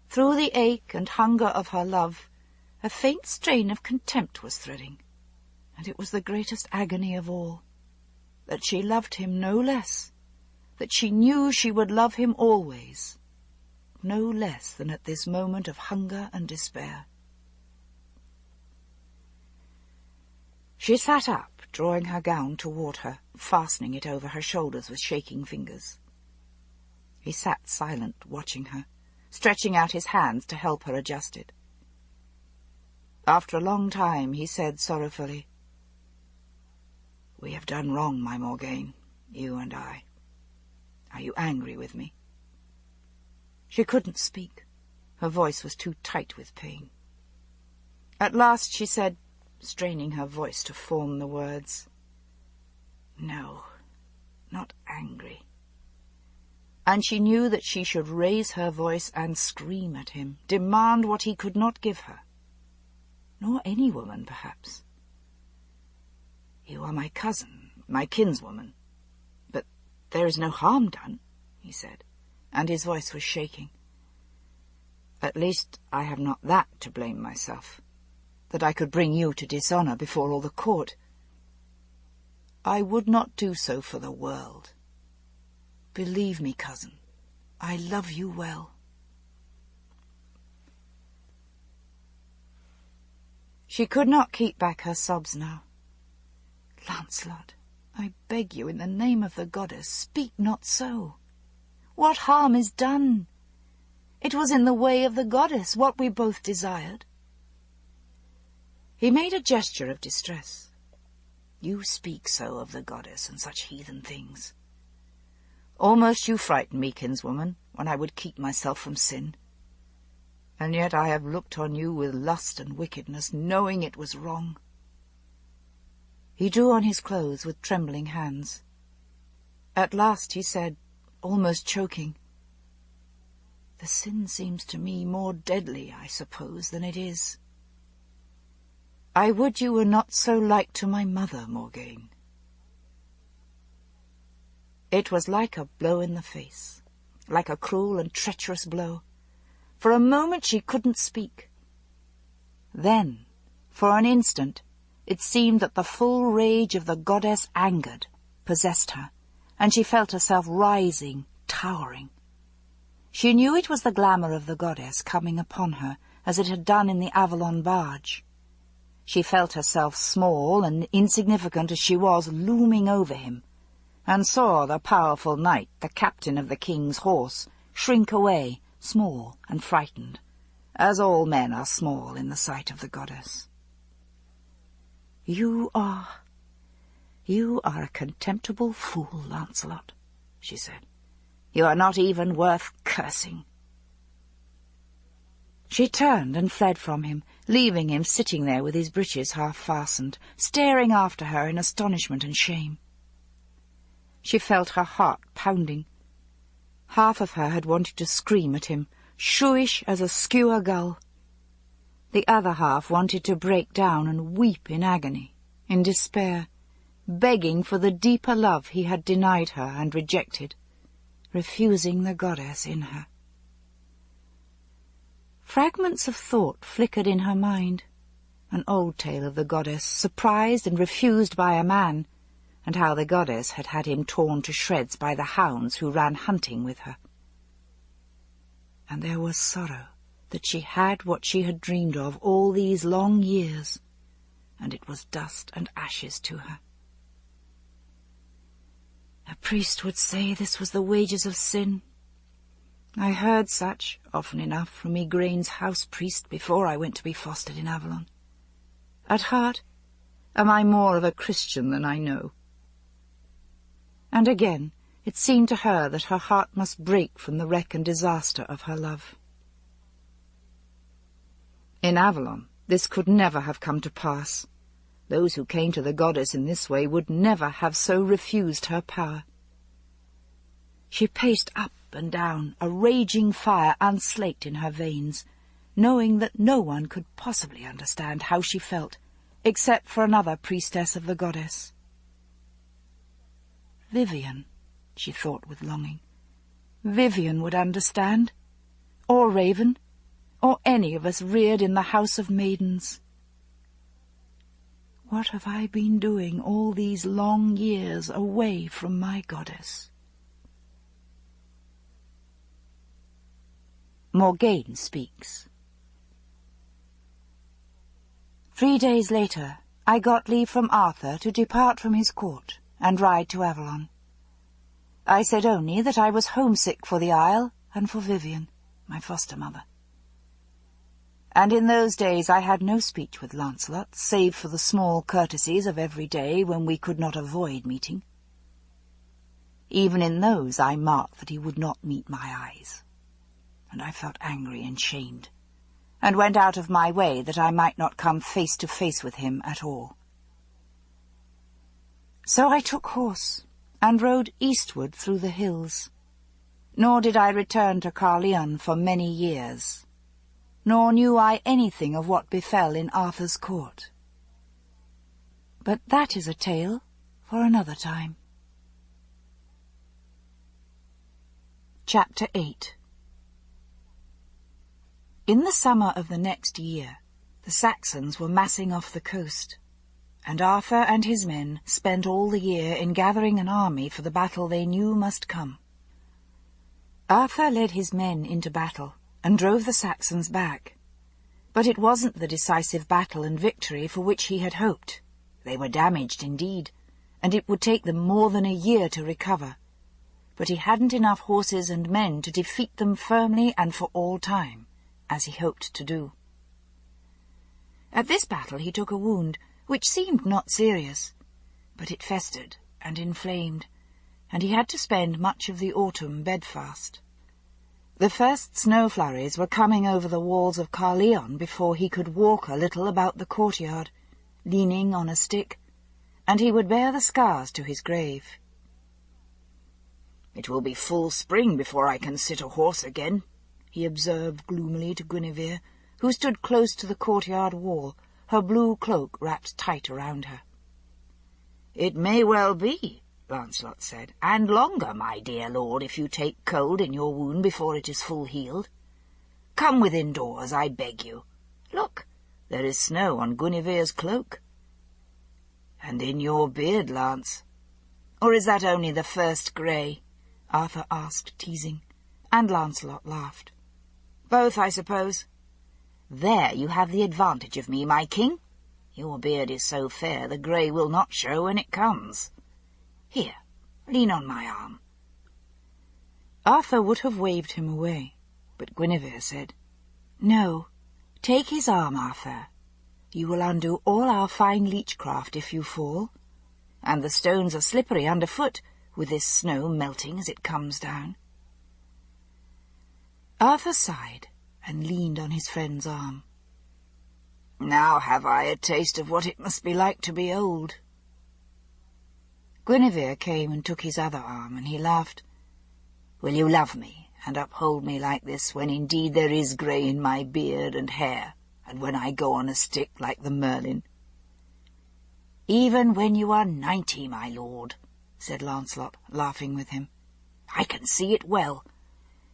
Through the ache and hunger of her love, a faint strain of contempt was threading, and it was the greatest agony of all, that she loved him no less, that she knew she would love him always, no less than at this moment of hunger and despair. She sat up, drawing her gown toward her, fastening it over her shoulders with shaking fingers. He sat silent, watching her, stretching out his hands to help her adjust it. After a long time he said sorrowfully, "We have done wrong, my Morgane, you and I. Are you angry with me?" She couldn't speak. Her voice was too tight with pain. At last she said, straining her voice to form the words, "No, not angry." And she knew that she should raise her voice and scream at him, demand what he could not give her. Nor any woman, perhaps. "You are my cousin, my kinswoman. But there is no harm done," he said, and his voice was shaking. "At least I have not that to blame myself, that I could bring you to dishonour before all the court. I would not do so for the world. Believe me, cousin, I love you well." She could not keep back her sobs now. "Lancelot, I beg you, in the name of the goddess, speak not so. What harm is done? It was in the way of the goddess, what we both desired." He made a gesture of distress. "You speak so of the goddess and such heathen things. Almost you frighten me, kinswoman, when I would keep myself from sin. And yet I have looked on you with lust and wickedness, knowing it was wrong." He drew on his clothes with trembling hands. At last he said, almost choking, "The sin seems to me more deadly, I suppose, than it is. I would you were not so like to my mother, Morgaine." It was like a blow in the face, like a cruel and treacherous blow. For a moment she couldn't speak. Then, for an instant, it seemed that the full rage of the goddess angered, possessed her, and she felt herself rising, towering. She knew it was the glamour of the goddess coming upon her, as it had done in the Avalon barge. She felt herself small and insignificant as she was, looming over him, and saw the powerful knight, the captain of the king's horse, shrink away, small and frightened, as all men are small in the sight of the goddess. You are a contemptible fool, Lancelot," she said. "You are not even worth cursing." She turned and fled from him, leaving him sitting there with his breeches half fastened, staring after her in astonishment and shame. She felt her heart pounding. Half of her had wanted to scream at him, shrewish as a skua gull. The other half wanted to break down and weep in agony, in despair, begging for the deeper love he had denied her and rejected, refusing the goddess in her. Fragments of thought flickered in her mind, an old tale of the goddess, surprised and refused by a man, and how the goddess had had him torn to shreds by the hounds who ran hunting with her. And there was sorrow that she had what she had dreamed of all these long years, and it was dust and ashes to her. A priest would say this was the wages of sin. I heard such, often enough, from Igraine's house-priest before I went to be fostered in Avalon. At heart, am I more of a Christian than I know? And again, it seemed to her that her heart must break from the wreck and disaster of her love. In Avalon, this could never have come to pass. Those who came to the goddess in this way would never have so refused her power. She paced up and down, a raging fire unslaked in her veins, knowing that no one could possibly understand how she felt, except for another priestess of the goddess. Vivian, she thought with longing. Vivian would understand, or Raven, or any of us reared in the house of maidens. What have I been doing all these long years away from my goddess? Morgaine speaks. 3 days later, I got leave from Arthur to depart from his court and ride to Avalon. I said only that I was homesick for the isle and for Vivian, my foster-mother. And in those days I had no speech with Lancelot, save for the small courtesies of every day when we could not avoid meeting. Even in those I marked that he would not meet my eyes. and I felt angry and shamed, and went out of my way that I might not come face to face with him at all. So I took horse, and rode eastward through the hills. Nor did I return to Caerleon for many years, nor knew I anything of what befell in Arthur's court. But that is a tale for another time. Chapter 8. In the summer of the next year, the Saxons were massing off the coast, and Arthur and his men spent all the year in gathering an army for the battle they knew must come. Arthur led his men into battle and drove the Saxons back, but it wasn't the decisive battle and victory for which he had hoped. They were damaged indeed, and it would take them more than a year to recover, but he hadn't enough horses and men to defeat them firmly and for all time, as he hoped to do. At this battle he took a wound, which seemed not serious, but it festered and inflamed, and he had to spend much of the autumn bedfast. The first snow flurries were coming over the walls of Caerleon before he could walk a little about the courtyard, leaning on a stick, and he would bear the scars to his grave. "It will be full spring before I can sit a horse again," he observed gloomily to Guinevere, who stood close to the courtyard wall, her blue cloak wrapped tight around her. "It may well be," Lancelot said, "and longer, my dear lord, if you take cold in your wound before it is full healed. Come within doors, I beg you. Look, there is snow on Guinevere's cloak." "And in your beard, Lance. Or is that only the first grey?" Arthur asked, teasing, and Lancelot laughed. "Both, I suppose. There you have the advantage of me, my king. Your beard is so fair the grey will not show when it comes. Here, lean on my arm." Arthur would have waved him away, but Guinevere said, "No, take his arm, Arthur. You will undo all our fine leechcraft if you fall, and the stones are slippery underfoot, with this snow melting as it comes down." Arthur sighed and leaned on his friend's arm. "Now have I a taste of what it must be like to be old." Guinevere came and took his other arm, and he laughed. "Will you love me and uphold me like this when indeed there is grey in my beard and hair, and when I go on a stick like the Merlin?" "Even when you are 90, my lord," said Lancelot, laughing with him. "I can see it well.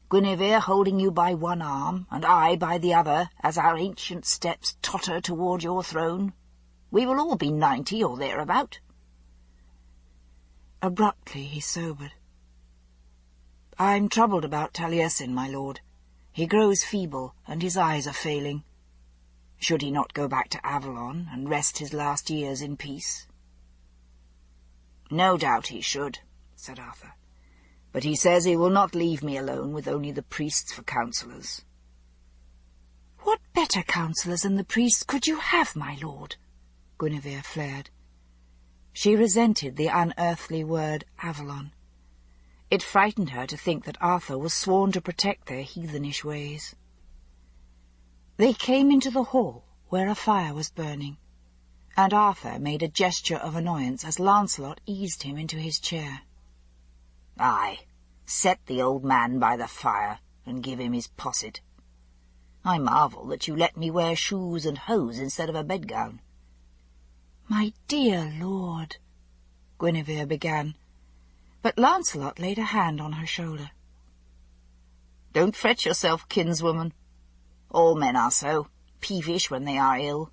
Guinevere holding you by one arm, and I by the other, as our ancient steps totter toward your throne. We will all be 90 or thereabout." Abruptly he sobered. "I'm troubled about Taliesin, my lord. He grows feeble, and his eyes are failing. Should he not go back to Avalon and rest his last years in peace?" "No doubt he should," said Arthur. "But he says he will not leave me alone with only the priests for counsellors." "What better counsellors than the priests could you have, my lord?" Guinevere flared. She resented the unearthly word Avalon. It frightened her to think that Arthur was sworn to protect their heathenish ways. They came into the hall, where a fire was burning, and Arthur made a gesture of annoyance as Lancelot eased him into his chair. "Aye, set the old man by the fire, and give him his posset. I marvel that you let me wear shoes and hose instead of a bedgown." "My dear lord," Guinevere began, but Lancelot laid a hand on her shoulder. "Don't fret yourself, kinswoman. All men are so, peevish when they are ill.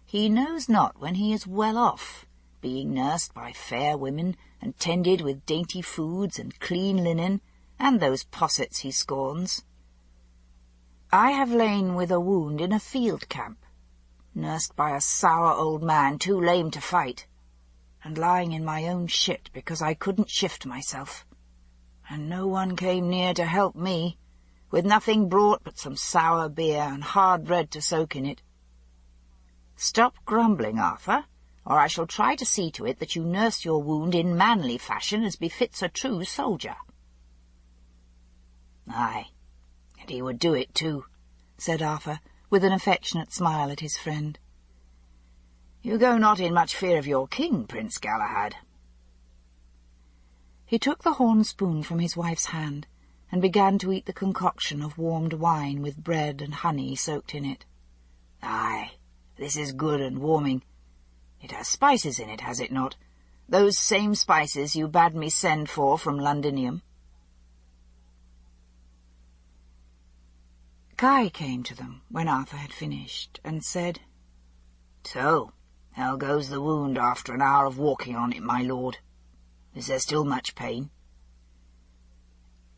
He knows not when he is well off, being nursed by fair women, and tended with dainty foods and clean linen, and those possets he scorns. I have lain with a wound in a field camp, nursed by a sour old man too lame to fight, and lying in my own shit because I couldn't shift myself, and no one came near to help me, with nothing brought but some sour beer and hard bread to soak in it. Stop grumbling, Arthur, or I shall try to see to it that you nurse your wound in manly fashion as befits a true soldier." "Aye, it hoped he would do it too," said Arthur, with an affectionate smile at his friend. "You go not in much fear of your king, Prince Galahad." He took the horn spoon from his wife's hand and began to eat the concoction of warmed wine with bread and honey soaked in it. "Aye, this is good and warming. It has spices in it, has it not? Those same spices you bade me send for from Londinium." Kai came to them when Arthur had finished and said, "So, how goes the wound after an hour of walking on it, my lord? Is there still much pain?"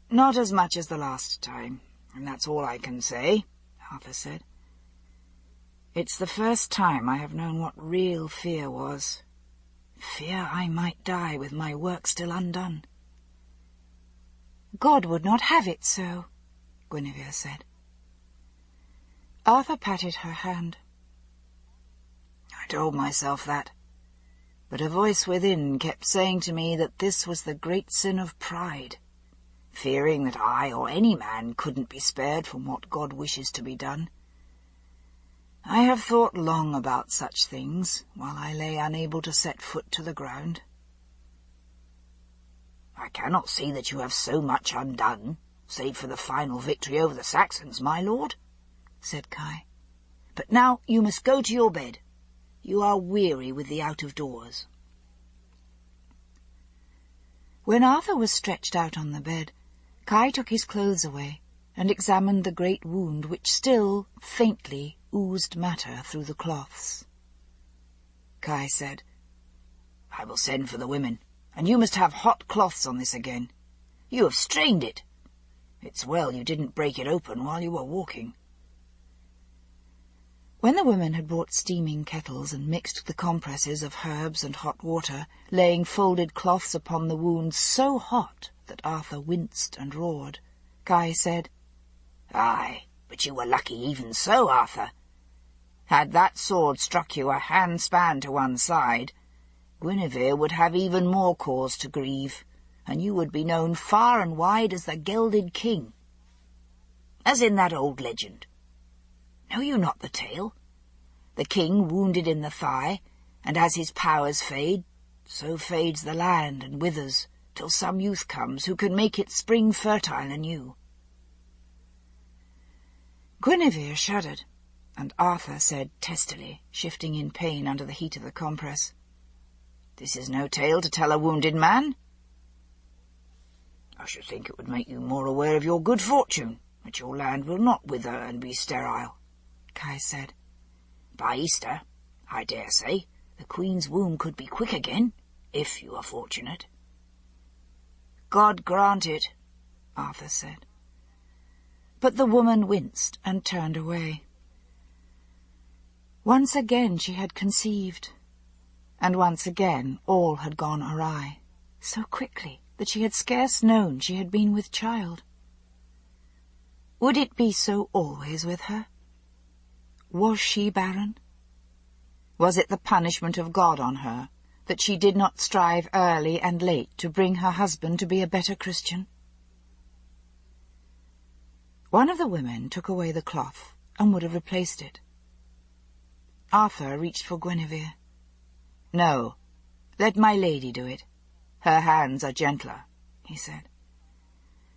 "Not as much as the last time, and that's all I can say," Arthur said. "It's the first time I have known what real fear was. Fear I might die with my work still undone." "God would not have it so," Guinevere said. Arthur patted her hand. "I told myself that, but a voice within kept saying to me that this was the great sin of pride, fearing that I or any man couldn't be spared from what God wishes to be done. I have thought long about such things while I lay unable to set foot to the ground." "I cannot see that you have so much undone, save for the final victory over the Saxons, my lord," said Kai. "But now you must go to your bed. You are weary with the out-of-doors." When Arthur was stretched out on the bed, Kai took his clothes away and examined the great wound which still, faintly, oozed matter through the cloths. Kai said, "I will send for the women, and you must have hot cloths on this again. You have strained it. It's well you didn't break it open while you were walking." When the women had brought steaming kettles and mixed the compresses of herbs and hot water, laying folded cloths upon the wound so hot that Arthur winced and roared, Kai said, "Aye, but you were lucky even so, Arthur. Had that sword struck you a handspan to one side, Guinevere would have even more cause to grieve, and you would be known far and wide as the gelded king. As in that old legend. Know you not the tale? The king wounded in the thigh, and as his powers fade, so fades the land and withers, till some youth comes who can make it spring fertile anew." Guinevere shuddered, and Arthur said testily, shifting in pain under the heat of the compress, "This is no tale to tell a wounded man." "I should think it would make you more aware of your good fortune, that your land will not wither and be sterile," Kai said. "By Easter, I dare say, the Queen's womb could be quick again, if you are fortunate." "God grant it," Arthur said. But the woman winced and turned away. Once again she had conceived, and once again all had gone awry, so quickly that she had scarce known she had been with child. Would it be so always with her? Was she barren? Was it the punishment of God on her that she did not strive early and late to bring her husband to be a better Christian? One of the women took away the cloth and would have replaced it. Arthur reached for Guinevere. "No, let my lady do it. Her hands are gentler," he said.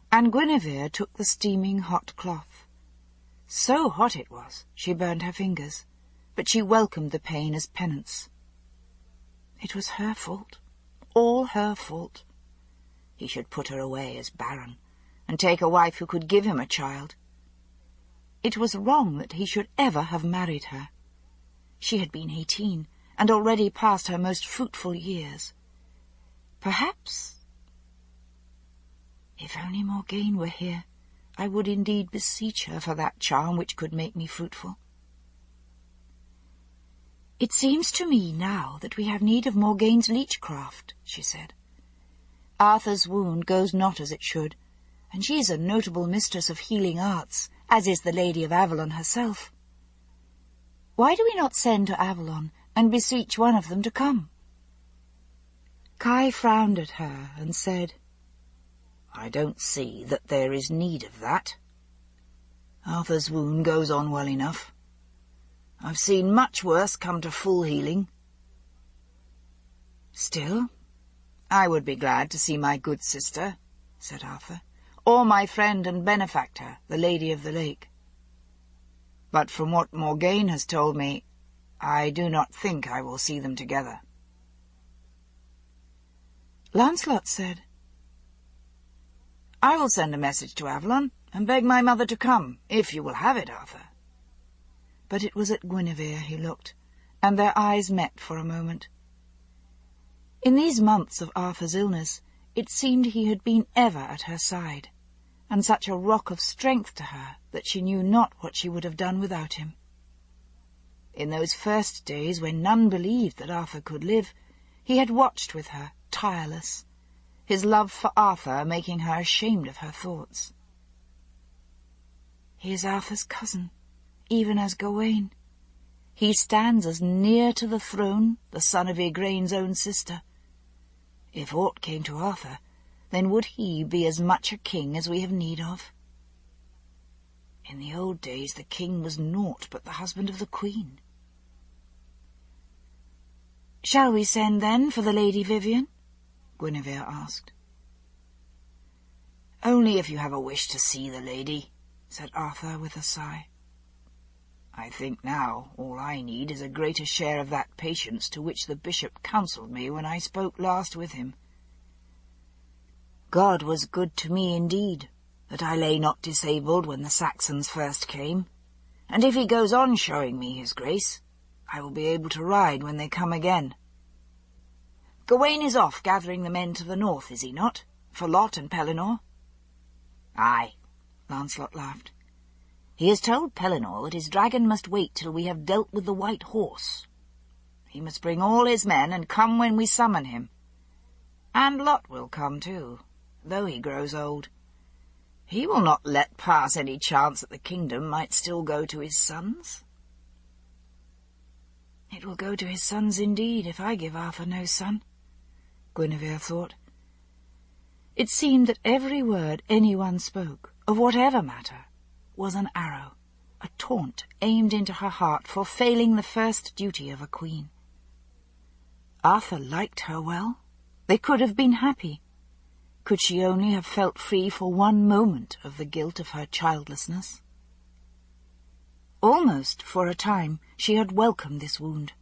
And Guinevere took the steaming hot cloth. So hot it was, she burned her fingers, but she welcomed the pain as penance. It was her fault, all her fault. He should put her away as barren, and take a wife who could give him a child. It was wrong that he should ever have married her. She had been 18, and already past her most fruitful years. Perhaps, if only Morgane were here, I would indeed beseech her for that charm which could make me fruitful. "It seems to me now that we have need of Morgane's leechcraft," she said. "Arthur's wound goes not as it should, and she is a notable mistress of healing arts, as is the Lady of Avalon herself. Why do we not send to Avalon and beseech one of them to come?" Kai frowned at her and said, "I don't see that there is need of that." Arthur's wound goes on well enough. I've seen much worse come to full healing. Still, I would be glad to see my good sister, said Arthur, or my friend and benefactor, the Lady of the Lake. But from what Morgane has told me, I do not think I will see them together. Lancelot said, I will send a message to Avalon and beg my mother to come, if you will have it, Arthur. But it was at Guinevere he looked, and their eyes met for a moment. In these months of Arthur's illness, it seemed he had been ever at her side, and such a rock of strength to her that she knew not what she would have done without him. In those first days when none believed that Arthur could live, he had watched with her, tireless, his love for Arthur making her ashamed of her thoughts. He is Arthur's cousin, even as Gawain. He stands as near to the throne, the son of Igraine's own sister. If aught came to Arthur, then would he be as much a king as we have need of. In the old days the king was naught but the husband of the queen. "Shall we send, then, for the Lady Vivian?" Guinevere asked. "Only if you have a wish to see the lady," said Arthur with a sigh. "I think now all I need is a greater share of that patience to which the bishop counselled me when I spoke last with him. God was good to me indeed, that I lay not disabled when the Saxons first came, and if he goes on showing me his grace, I will be able to ride when they come again. Gawain is off gathering the men to the north, is he not, for Lot and Pellinore?" "Aye," Lancelot laughed. "He has told Pellinore that his dragon must wait till we have dealt with the white horse. He must bring all his men and come when we summon him. And Lot will come too, though he grows old. He will not let pass any chance that the kingdom might still go to his sons." "It will go to his sons indeed, if I give Arthur no son," Guinevere thought. It seemed that every word anyone spoke, of whatever matter, was an arrow, a taunt aimed into her heart for failing the first duty of a queen. Arthur liked her well. They could have been happy. Could she only have felt free for one moment of the guilt of her childlessness? Almost, for a time, she had welcomed this wound,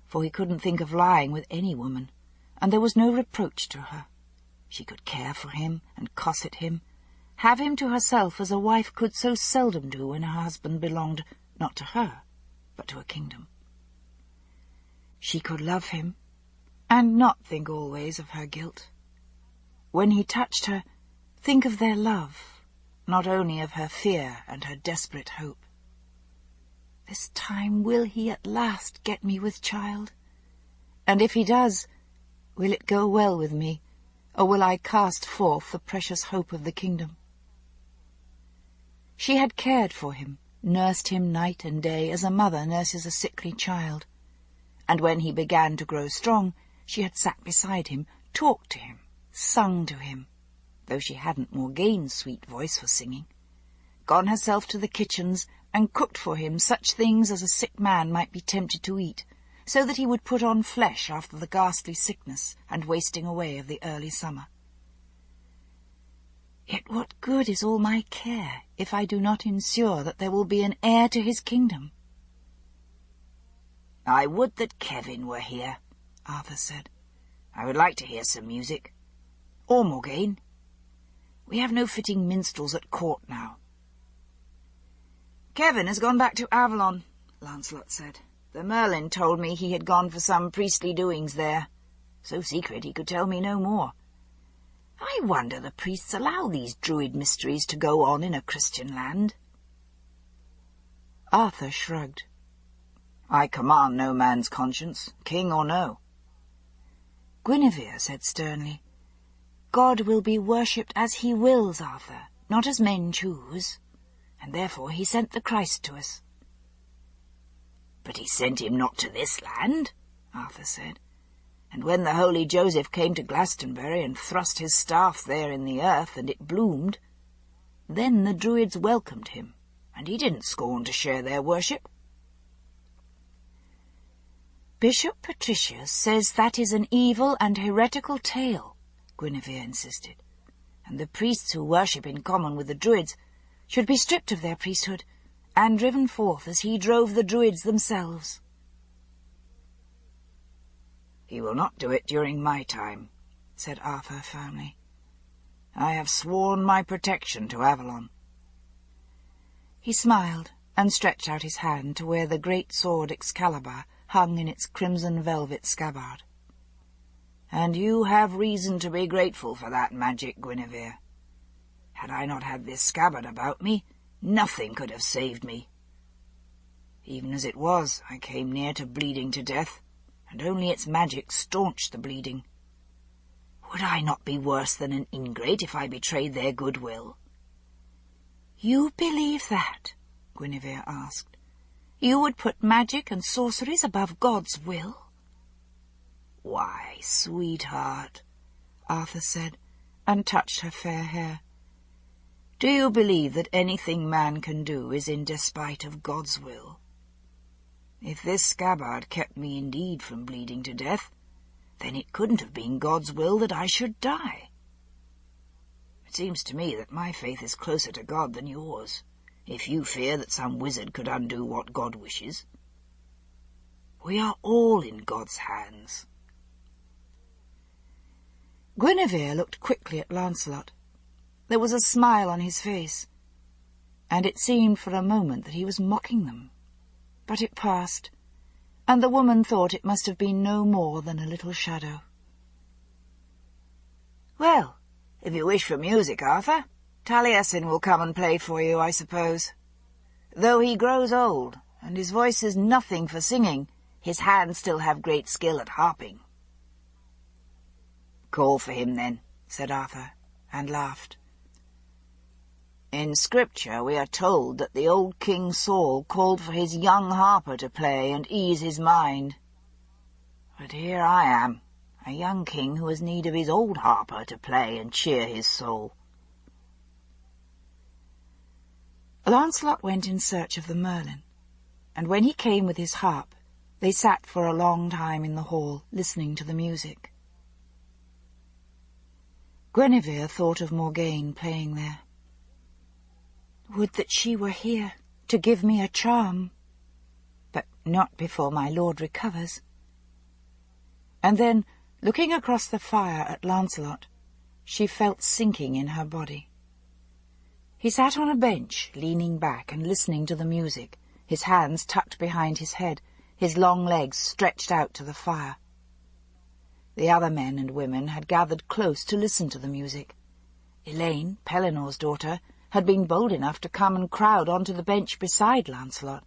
for he couldn't think of lying with any woman, and there was no reproach to her. She could care for him and cosset him, have him to herself as a wife could so seldom do when her husband belonged not to her, but to a kingdom. She could love him, and not think always of her guilt. When he touched her, think of their love, not only of her fear and her desperate hope. This time will he at last get me with child? And if he does, will it go well with me, or will I cast forth the precious hope of the kingdom? She had cared for him, nursed him night and day as a mother nurses a sickly child, and when he began to grow strong, she had sat beside him, talked to him, sung to him, though she hadn't Morgane's sweet voice for singing, gone herself to the kitchens and cooked for him such things as a sick man might be tempted to eat, so that he would put on flesh after the ghastly sickness and wasting away of the early summer. Yet what good is all my care if I do not ensure that there will be an heir to his kingdom? "I would that Kevin were here," Arthur said. "I would like to hear some music. Or Morgane. We have no fitting minstrels at court now." "Kevin has gone back to Avalon," Lancelot said. "The Merlin told me he had gone for some priestly doings there. So secret he could tell me no more. I wonder the priests allow these druid mysteries to go on in a Christian land." Arthur shrugged. "I command no man's conscience, king or no." Guinevere said sternly, "God will be worshipped as he wills, Arthur, not as men choose, and therefore he sent the Christ to us." "But he sent him not to this land," Arthur said. "And when the holy Joseph came to Glastonbury and thrust his staff there in the earth, and it bloomed, then the druids welcomed him, and he didn't scorn to share their worship." "Bishop Patricius says that is an evil and heretical tale," Guinevere insisted, "and the priests who worship in common with the Druids should be stripped of their priesthood and driven forth as he drove the Druids themselves." "He will not do it during my time," said Arthur firmly. "I have sworn my protection to Avalon." He smiled and stretched out his hand to where the great sword Excalibur hung in its crimson velvet scabbard. "And you have reason to be grateful for that magic, Guinevere. Had I not had this scabbard about me, nothing could have saved me. Even as it was, I came near to bleeding to death, and only its magic staunched the bleeding. Would I not be worse than an ingrate if I betrayed their goodwill?" "You believe that?" Guinevere asked. "You would put magic and sorceries above God's will?" "Why, sweetheart," Arthur said, and touched her fair hair, "do you believe that anything man can do is in despite of God's will? If this scabbard kept me indeed from bleeding to death, then it couldn't have been God's will that I should die. It seems to me that my faith is closer to God than yours, if you fear that some wizard could undo what God wishes. We are all in God's hands." Guinevere looked quickly at Lancelot. There was a smile on his face, and it seemed for a moment that he was mocking them. But it passed, and the woman thought it must have been no more than a little shadow. "Well, if you wish for music, Arthur, Taliesin will come and play for you, I suppose. Though he grows old, and his voice is nothing for singing, his hands still have great skill at harping." "Call for him, then," said Arthur, and laughed. "In Scripture we are told that the old King Saul called for his young harper to play and ease his mind. But here I am, a young king who has need of his old harper to play and cheer his soul." Lancelot went in search of the Merlin, and when he came with his harp, they sat for a long time in the hall, listening to the music. Guinevere thought of Morgane playing there. "Would that she were here, to give me a charm, but not before my lord recovers." And then, looking across the fire at Lancelot, she felt sinking in her body. He sat on a bench, leaning back and listening to the music, his hands tucked behind his head, his long legs stretched out to the fire. The other men and women had gathered close to listen to the music. Elaine, Pelinor's daughter, had been bold enough to come and crowd onto the bench beside Lancelot,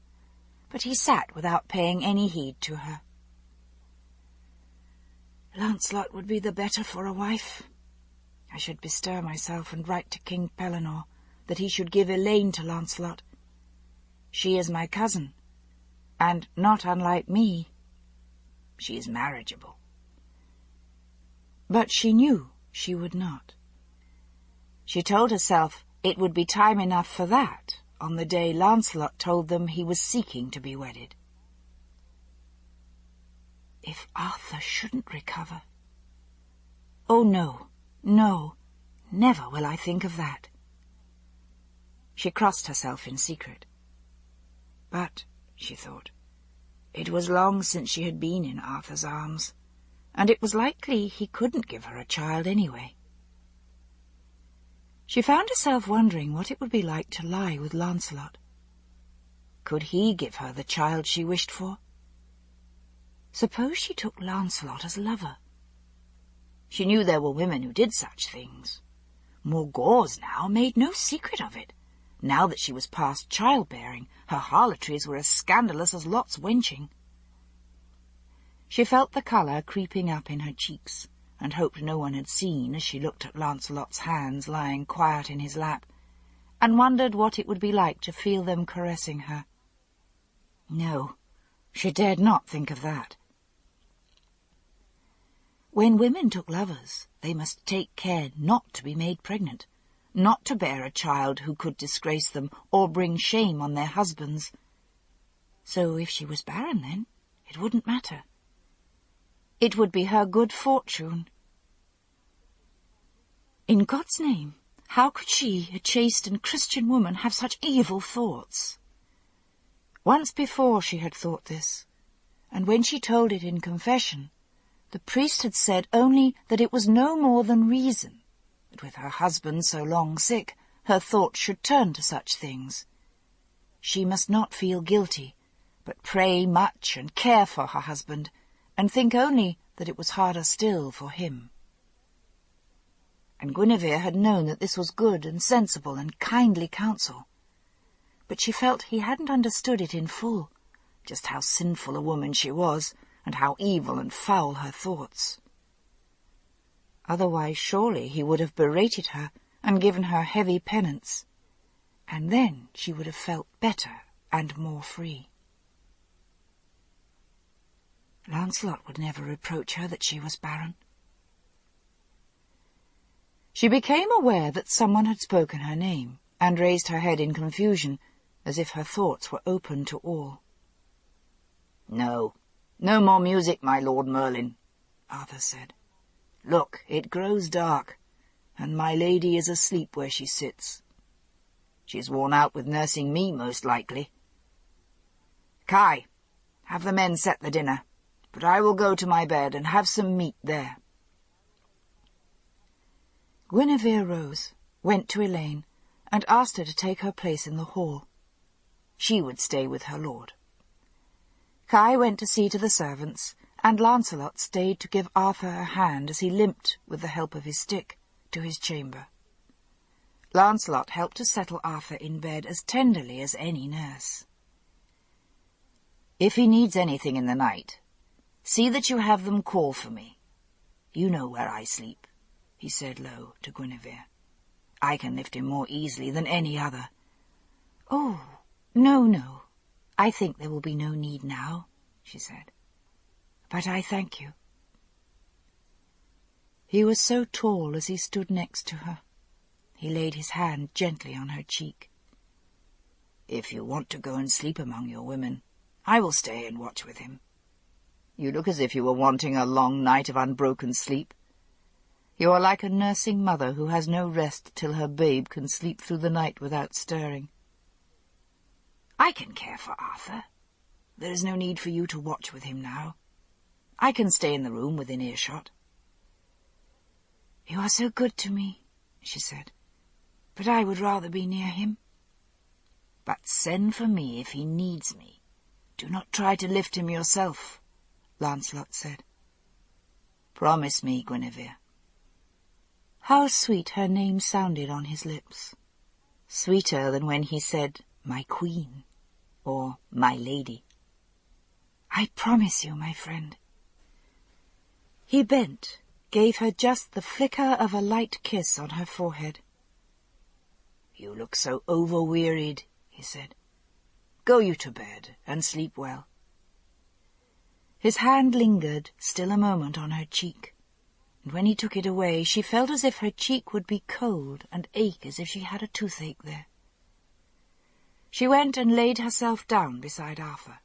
but he sat without paying any heed to her. "Lancelot would be the better for a wife. I should bestir myself and write to King Pellinor that he should give Elaine to Lancelot. She is my cousin, and not unlike me. She is marriageable." But she knew she would not. She told herself it would be time enough for that on the day Lancelot told them he was seeking to be wedded. If Arthur shouldn't recover. Oh, no, no, never will I think of that. She crossed herself in secret. But, she thought, it was long since she had been in Arthur's arms, and it was likely he couldn't give her a child anyway. She found herself wondering what it would be like to lie with Lancelot. Could he give her the child she wished for? Suppose she took Lancelot as lover? She knew there were women who did such things. Morgause now made no secret of it. Now that she was past childbearing, her harlotries were as scandalous as Lot's wenching. She felt the colour creeping up in her cheeks, and hoped no one had seen as she looked at Lancelot's hands lying quiet in his lap, and wondered what it would be like to feel them caressing her. No, she dared not think of that. When women took lovers, they must take care not to be made pregnant, not to bear a child who could disgrace them or bring shame on their husbands. So if she was barren then, it wouldn't matter. It would be her good fortune. In God's name, how could she, a chaste and Christian woman, have such evil thoughts? Once before she had thought this, and when she told it in confession, the priest had said only that it was no more than reason, that with her husband so long sick, her thoughts should turn to such things. She must not feel guilty, but pray much and care for her husband, and think only that it was harder still for him. And Guinevere had known that this was good and sensible and kindly counsel, but she felt he hadn't understood it in full, just how sinful a woman she was, and how evil and foul her thoughts. Otherwise surely he would have berated her and given her heavy penance, and then she would have felt better and more free. Lancelot would never reproach her that she was barren. She became aware that someone had spoken her name, and raised her head in confusion, as if her thoughts were open to all. "No, no more music, my Lord Merlin," Arthur said. "Look, it grows dark, and my lady is asleep where she sits. She's worn out with nursing me, most likely. Kai, have the men set the dinner, but I will go to my bed and have some meat there." Guinevere rose, went to Elaine, and asked her to take her place in the hall. She would stay with her lord. Kai went to see to the servants, and Lancelot stayed to give Arthur a hand as he limped, with the help of his stick, to his chamber. Lancelot helped to settle Arthur in bed as tenderly as any nurse. "If he needs anything in the night, see that you have them call for me. You know where I sleep," he said low to Guinevere. "I can lift him more easily than any other." "Oh, no, I think there will be no need now," she said. "But I thank you." He was so tall as he stood next to her. He laid his hand gently on her cheek. "If you want to go and sleep among your women, I will stay and watch with him. You look as if you were wanting a long night of unbroken sleep. You are like a nursing mother who has no rest till her babe can sleep through the night without stirring." "I can care for Arthur. There is no need for you to watch with him now. I can stay in the room within earshot." "You are so good to me," she said, "but I would rather be near him." "But send for me if he needs me. Do not try to lift him yourself," Lancelot said. "Promise me, Guinevere." How sweet her name sounded on his lips. Sweeter than when he said, "My queen," or "My lady." "I promise you, my friend." He bent, gave her just the flicker of a light kiss on her forehead. "You look so overwearied," he said. "Go you to bed and sleep well." His hand lingered still a moment on her cheek, and when he took it away she felt as if her cheek would be cold and ache as if she had a toothache there. She went and laid herself down beside Arthur.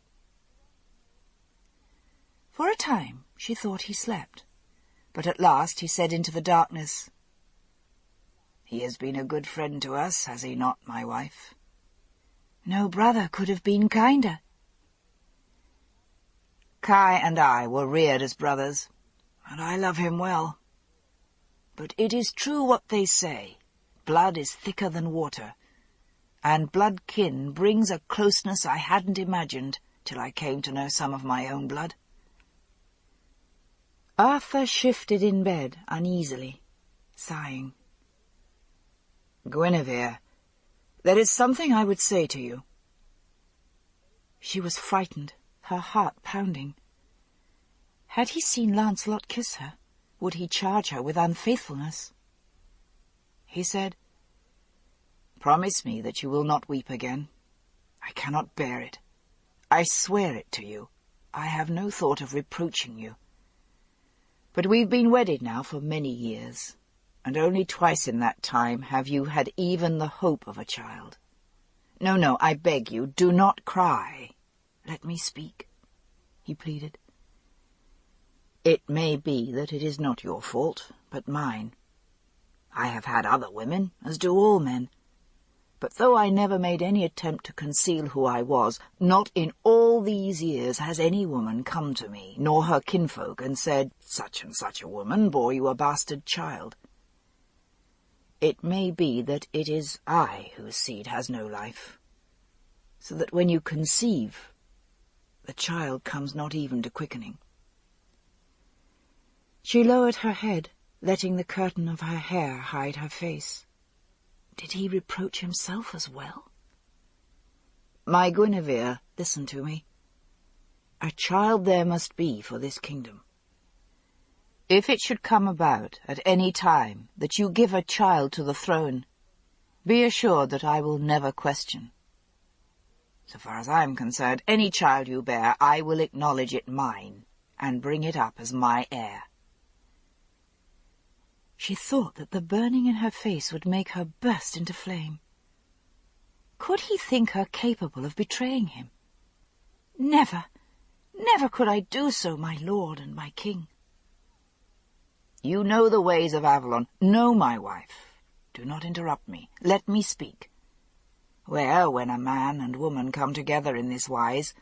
For a time she thought he slept, but at last he said into the darkness, "He has been a good friend to us, has he not, my wife?" "No brother could have been kinder." "Kai and I were reared as brothers, and I love him well. But it is true what they say, blood is thicker than water, and blood kin brings a closeness I hadn't imagined till I came to know some of my own blood." Arthur shifted in bed uneasily, sighing. "Guinevere, there is something I would say to you." She was frightened, her heart pounding. Had he seen Lancelot kiss her? Would he charge her with unfaithfulness? He said, "Promise me that you will not weep again. I cannot bear it. I swear it to you. I have no thought of reproaching you. But we've been wedded now for many years. and only twice in that time have you had even the hope of a child. No, no, I beg you, do not cry. Let me speak, he pleaded. It may be that it is not your fault, but mine. I have had other women, as do all men. But though I never made any attempt to conceal who I was, not in all these years has any woman come to me, nor her kinfolk, and said, such and such a woman bore you a bastard child. It may be that it is I whose seed has no life, so that when you conceive, the child comes not even to quickening. She lowered her head, letting the curtain of her hair hide her face. Did he reproach himself as well? My Guinevere, listen to me. A child there must be for this kingdom. If it should come about at any time that you give a child to the throne, be assured that I will never question. So far as I am concerned, any child you bear, I will acknowledge it mine, and bring it up as my heir. She thought that the burning in her face would make her burst into flame. Could he think her capable of betraying him? Never, never could I do so, my lord and my king. You know the ways of Avalon. No, my wife. Do not interrupt me. Let me speak. Where, when a man and woman come together in this wise,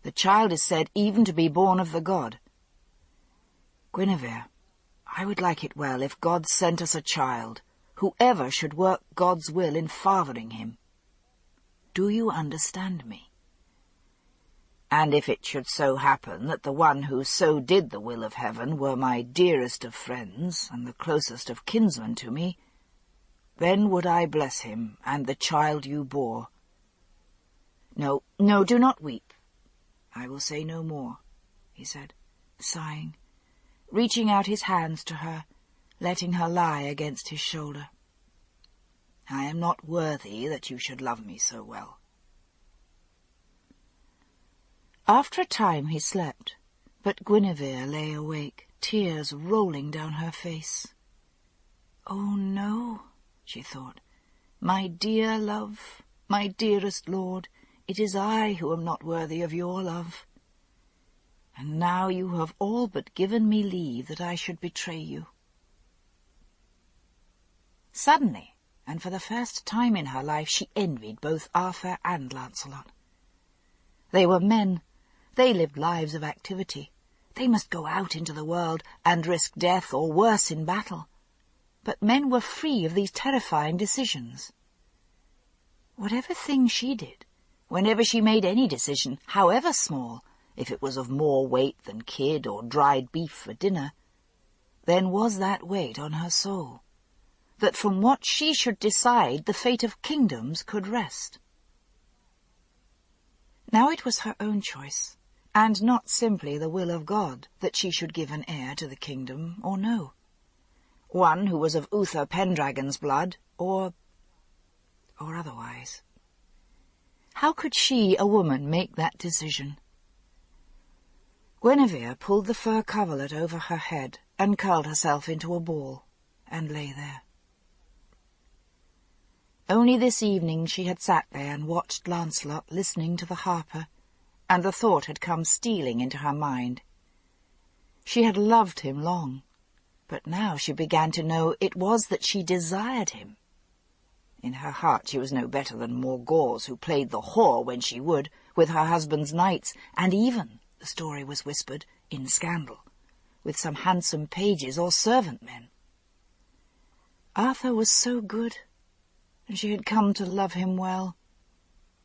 the child is said even to be born of the god. Guinevere, I would like it well if God sent us a child, whoever should work God's will in fathering him. Do you understand me? And if it should so happen that the one who so did the will of heaven were my dearest of friends and the closest of kinsmen to me, then would I bless him and the child you bore. No, no, do not weep. I will say no more, he said, sighing, reaching out his hands to her, letting her lie against his shoulder. I am not worthy that you should love me so well. After a time he slept, but Guinevere lay awake, tears rolling down her face. Oh no, she thought, my dear love, my dearest lord, it is I who am not worthy of your love. And now you have all but given me leave that I should betray you. Suddenly, and for the first time in her life, she envied both Arthur and Lancelot. They were men. They lived lives of activity. They must go out into the world and risk death or worse in battle. But men were free of these terrifying decisions. Whatever thing she did, whenever she made any decision, however small, if it was of more weight than kid or dried beef for dinner, then was that weight on her soul, that from what she should decide the fate of kingdoms could rest. Now it was her own choice, and not simply the will of God that she should give an heir to the kingdom or no. One who was of Uther Pendragon's blood, or otherwise. How could she, a woman, make that decision? Guinevere pulled the fur coverlet over her head and curled herself into a ball, and lay there. Only this evening she had sat there and watched Lancelot listening to the harper, and the thought had come stealing into her mind. She had loved him long, but now she began to know it was that she desired him. In her heart she was no better than Morgause, who played the whore when she would, with her husband's knights, and even, the story was whispered, in scandal, with some handsome pages or servant-men. Arthur was so good, and she had come to love him well.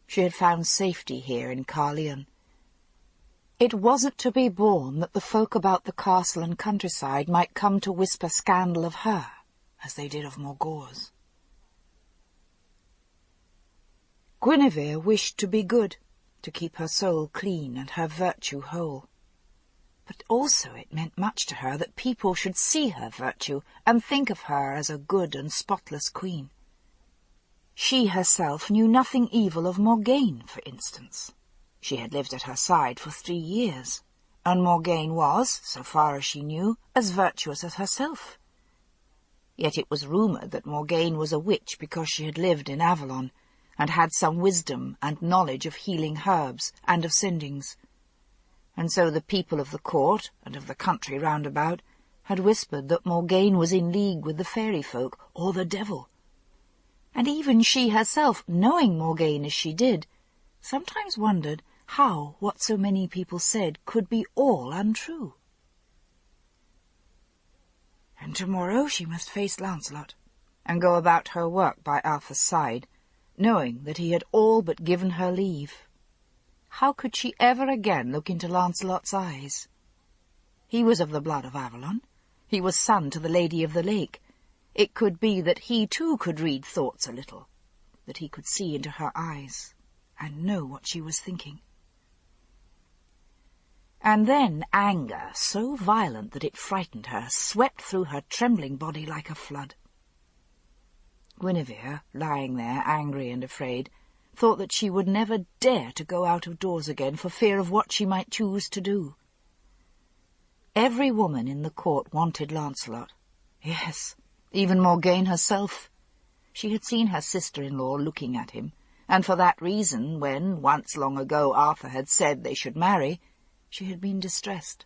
She had found safety here in Carleon. It wasn't to be borne that the folk about the castle and countryside might come to whisper scandal of her, as they did of Morgause. Guinevere wished to be good, to keep her soul clean and her virtue whole. But also it meant much to her that people should see her virtue and think of her as a good and spotless queen. She herself knew nothing evil of Morgane, for instance. She had lived at her side for 3 years, and Morgane was, so far as she knew, as virtuous as herself. Yet it was rumoured that Morgane was a witch because she had lived in Avalon, and had some wisdom and knowledge of healing herbs and of sendings. And so the people of the court and of the country round about had whispered that Morgane was in league with the fairy folk or the devil. And even she herself, knowing Morgane as she did, sometimes wondered how what so many people said could be all untrue. And tomorrow she must face Lancelot, and go about her work by Arthur's side, knowing that he had all but given her leave. How could she ever again look into Lancelot's eyes? He was of the blood of Avalon. He was son to the Lady of the Lake. It could be that he too could read thoughts a little, that he could see into her eyes and know what she was thinking. And then anger, so violent that it frightened her, swept through her trembling body like a flood. Guinevere, lying there, angry and afraid, thought that she would never dare to go out of doors again for fear of what she might choose to do. Every woman in the court wanted Lancelot. Yes, even Morgane herself. She had seen her sister-in-law looking at him, and for that reason, when, once long ago, Arthur had said they should marry, she had been distressed.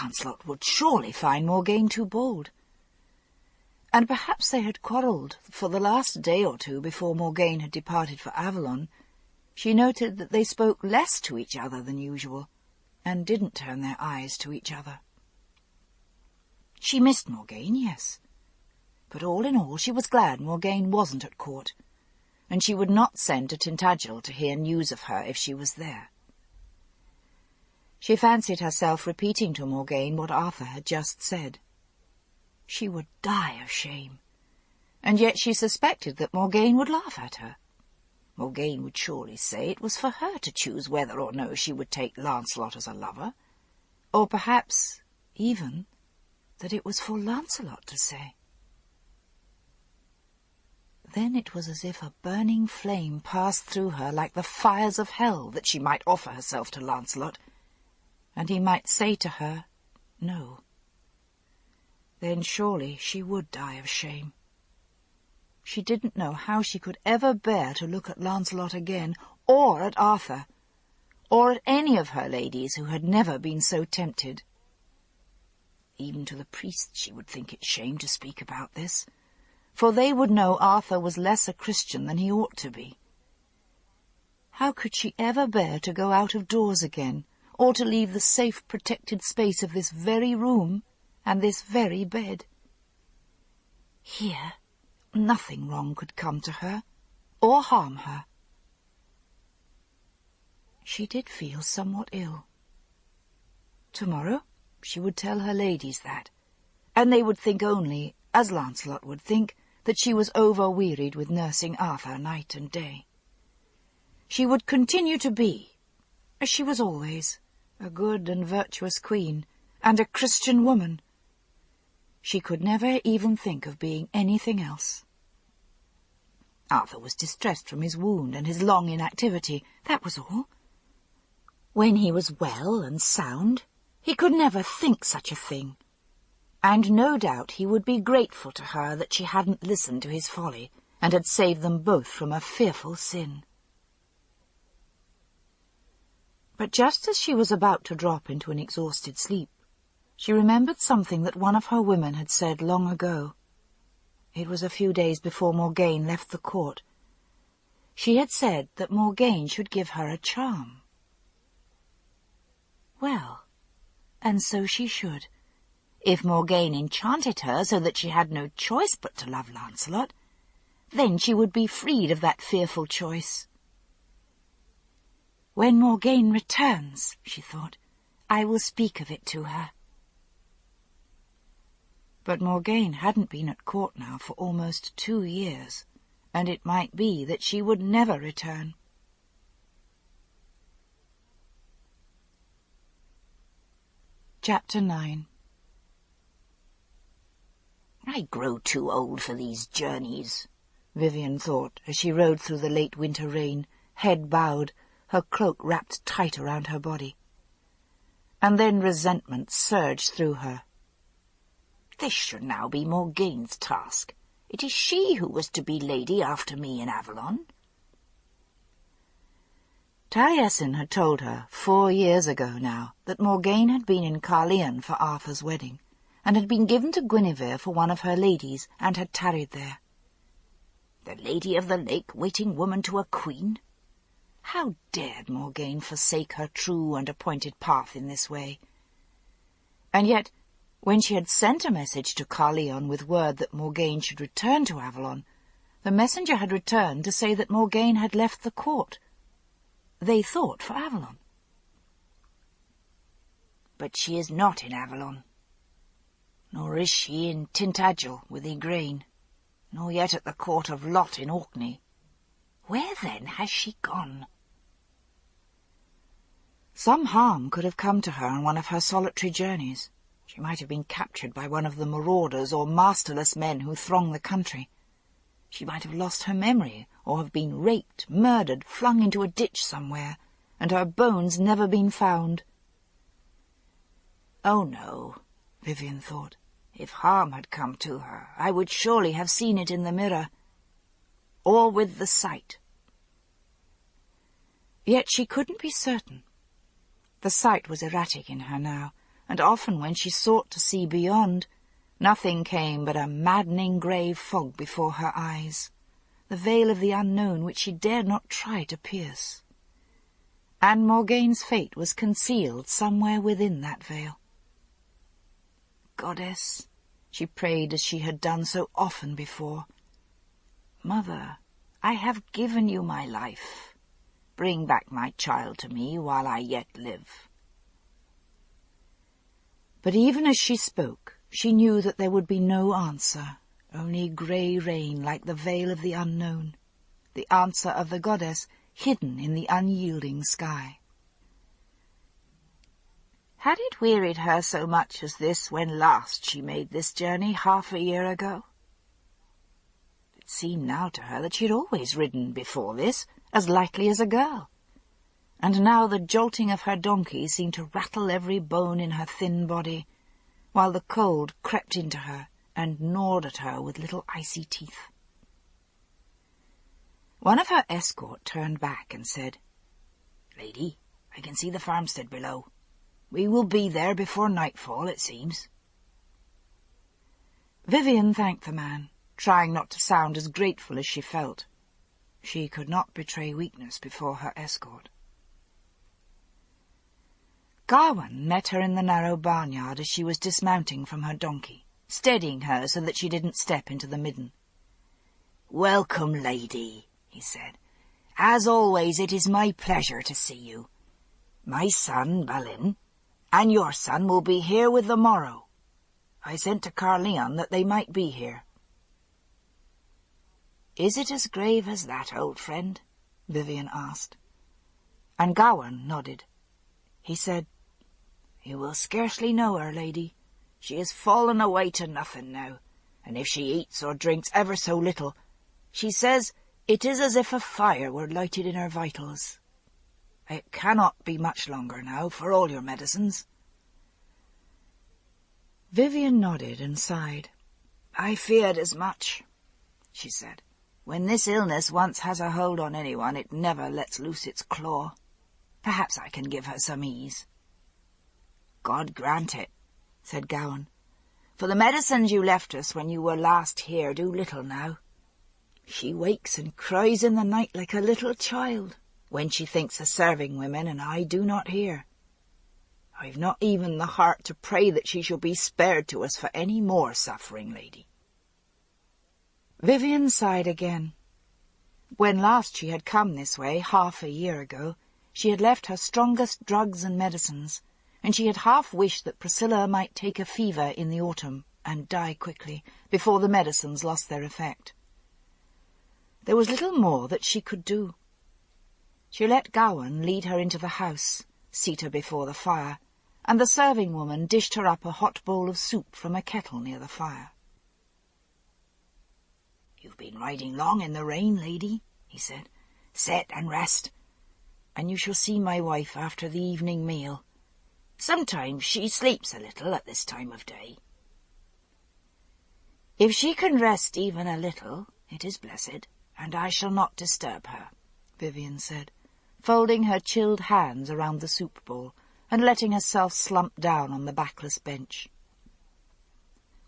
Lancelot would surely find Morgane too bold. And perhaps they had quarrelled, for the last day or two before Morgane had departed for Avalon, she noted that they spoke less to each other than usual, and didn't turn their eyes to each other. She missed Morgane, yes, but all in all she was glad Morgane wasn't at court, and she would not send to Tintagel to hear news of her if she was there. She fancied herself repeating to Morgane what Arthur had just said. She would die of shame, and yet she suspected that Morgane would laugh at her. Morgane would surely say it was for her to choose whether or no she would take Lancelot as a lover, or perhaps, even, that it was for Lancelot to say. Then it was as if a burning flame passed through her like the fires of hell, that she might offer herself to Lancelot, and he might say to her, no. Then surely she would die of shame. She didn't know how she could ever bear to look at Lancelot again, or at Arthur, or at any of her ladies who had never been so tempted. Even to the priests she would think it shame to speak about this, for they would know Arthur was less a Christian than he ought to be. How could she ever bear to go out of doors again, or to leave the safe, protected space of this very room and this very bed? Here, nothing wrong could come to her, or harm her. She did feel somewhat ill. Tomorrow she would tell her ladies that, and they would think only, as Lancelot would think, that she was over-wearied with nursing Arthur night and day. She would continue to be, as she was always, a good and virtuous queen, and a Christian woman. She could never even think of being anything else. Arthur was distressed from his wound and his long inactivity, that was all. When he was well and sound, he could never think such a thing, and no doubt he would be grateful to her that she hadn't listened to his folly, and had saved them both from a fearful sin. But just as she was about to drop into an exhausted sleep, she remembered something that one of her women had said long ago. It was a few days before Morgane left the court. She had said that Morgane should give her a charm. Well, and so she should. If Morgane enchanted her so that she had no choice but to love Lancelot, then she would be freed of that fearful choice. When Morgane returns, she thought, I will speak of it to her. But Morgane hadn't been at court now for almost 2 years, and it might be that she would never return. Chapter 9. I grow too old for these journeys, Vivian thought as she rode through the late winter rain, head bowed, her cloak wrapped tight around her body. And then resentment surged through her. This should now be Morgaine's task. It is she who was to be lady after me in Avalon. Taliesin had told her 4 years ago now that Morgaine had been in Caerleon for Arthur's wedding, and had been given to Guinevere for one of her ladies, and had tarried there. The Lady of the Lake waiting woman to a queen? How dared Morgaine forsake her true and appointed path in this way? And yet, when she had sent a message to Caerleon with word that Morgaine should return to Avalon, the messenger had returned to say that Morgaine had left the court. They thought for Avalon. But she is not in Avalon, nor is she in Tintagel with Igraine, nor yet at the court of Lot in Orkney. Where then has she gone? Some harm could have come to her on one of her solitary journeys. She might have been captured by one of the marauders or masterless men who throng the country. She might have lost her memory, or have been raped, murdered, flung into a ditch somewhere, and her bones never been found. Oh no, Vivian thought. If harm had come to her, I would surely have seen it in the mirror, or with the sight. Yet she couldn't be certain. The sight was erratic in her now, and often when she sought to see beyond, nothing came but a maddening grey fog before her eyes, the veil of the unknown which she dared not try to pierce. And Morgaine's fate was concealed somewhere within that veil. Goddess, she prayed as she had done so often before, Mother, I have given you my life. Bring back my child to me while I yet live. But even as she spoke, she knew that there would be no answer, only grey rain like the veil of the unknown, the answer of the goddess hidden in the unyielding sky. Had it wearied her so much as this when last she made this journey 1/2 a year ago? It seemed now to her that she had always ridden before this, as lightly as a girl, and now the jolting of her donkey seemed to rattle every bone in her thin body, while the cold crept into her and gnawed at her with little icy teeth. One of her escort turned back and said, "Lady, I can see the farmstead below. We will be there before nightfall, it seems." Vivian thanked the man, trying not to sound as grateful as she felt. She could not betray weakness before her escort. Gawain met her in the narrow barnyard as she was dismounting from her donkey, steadying her so that she didn't step into the midden. "Welcome, lady," he said. "As always, it is my pleasure to see you. My son, Balin, and your son will be here with the morrow. I sent to Caerleon that they might be here." "Is it as grave as that, old friend?" Vivian asked. And Gawain nodded. He said, "You will scarcely know her, lady. She has fallen away to nothing now, and if she eats or drinks ever so little, she says it is as if a fire were lighted in her vitals. It cannot be much longer now, for all your medicines." Vivian nodded and sighed. "I feared as much," she said. "When this illness once has a hold on anyone, it never lets loose its claw. Perhaps I can give her some ease." "God grant it," said Gawain, "for the medicines you left us when you were last here do little now. She wakes and cries in the night like a little child, when she thinks of serving women, and I do not hear. I've not even the heart to pray that she shall be spared to us for any more suffering, lady." Vivian sighed again. When last she had come this way, 1/2 a year ago, she had left her strongest drugs and medicines, and she had half wished that Priscilla might take a fever in the autumn and die quickly, before the medicines lost their effect. There was little more that she could do. She let Gawain lead her into the house, seat her before the fire, and the serving woman dished her up a hot bowl of soup from a kettle near the fire. "You've been riding long in the rain, lady," he said. "Sit and rest, and you shall see my wife after the evening meal. Sometimes she sleeps a little at this time of day." If she can rest even a little, it is blessed, and I shall not disturb her," Vivian said, folding her chilled hands around the soup bowl and letting herself slump down on the backless bench.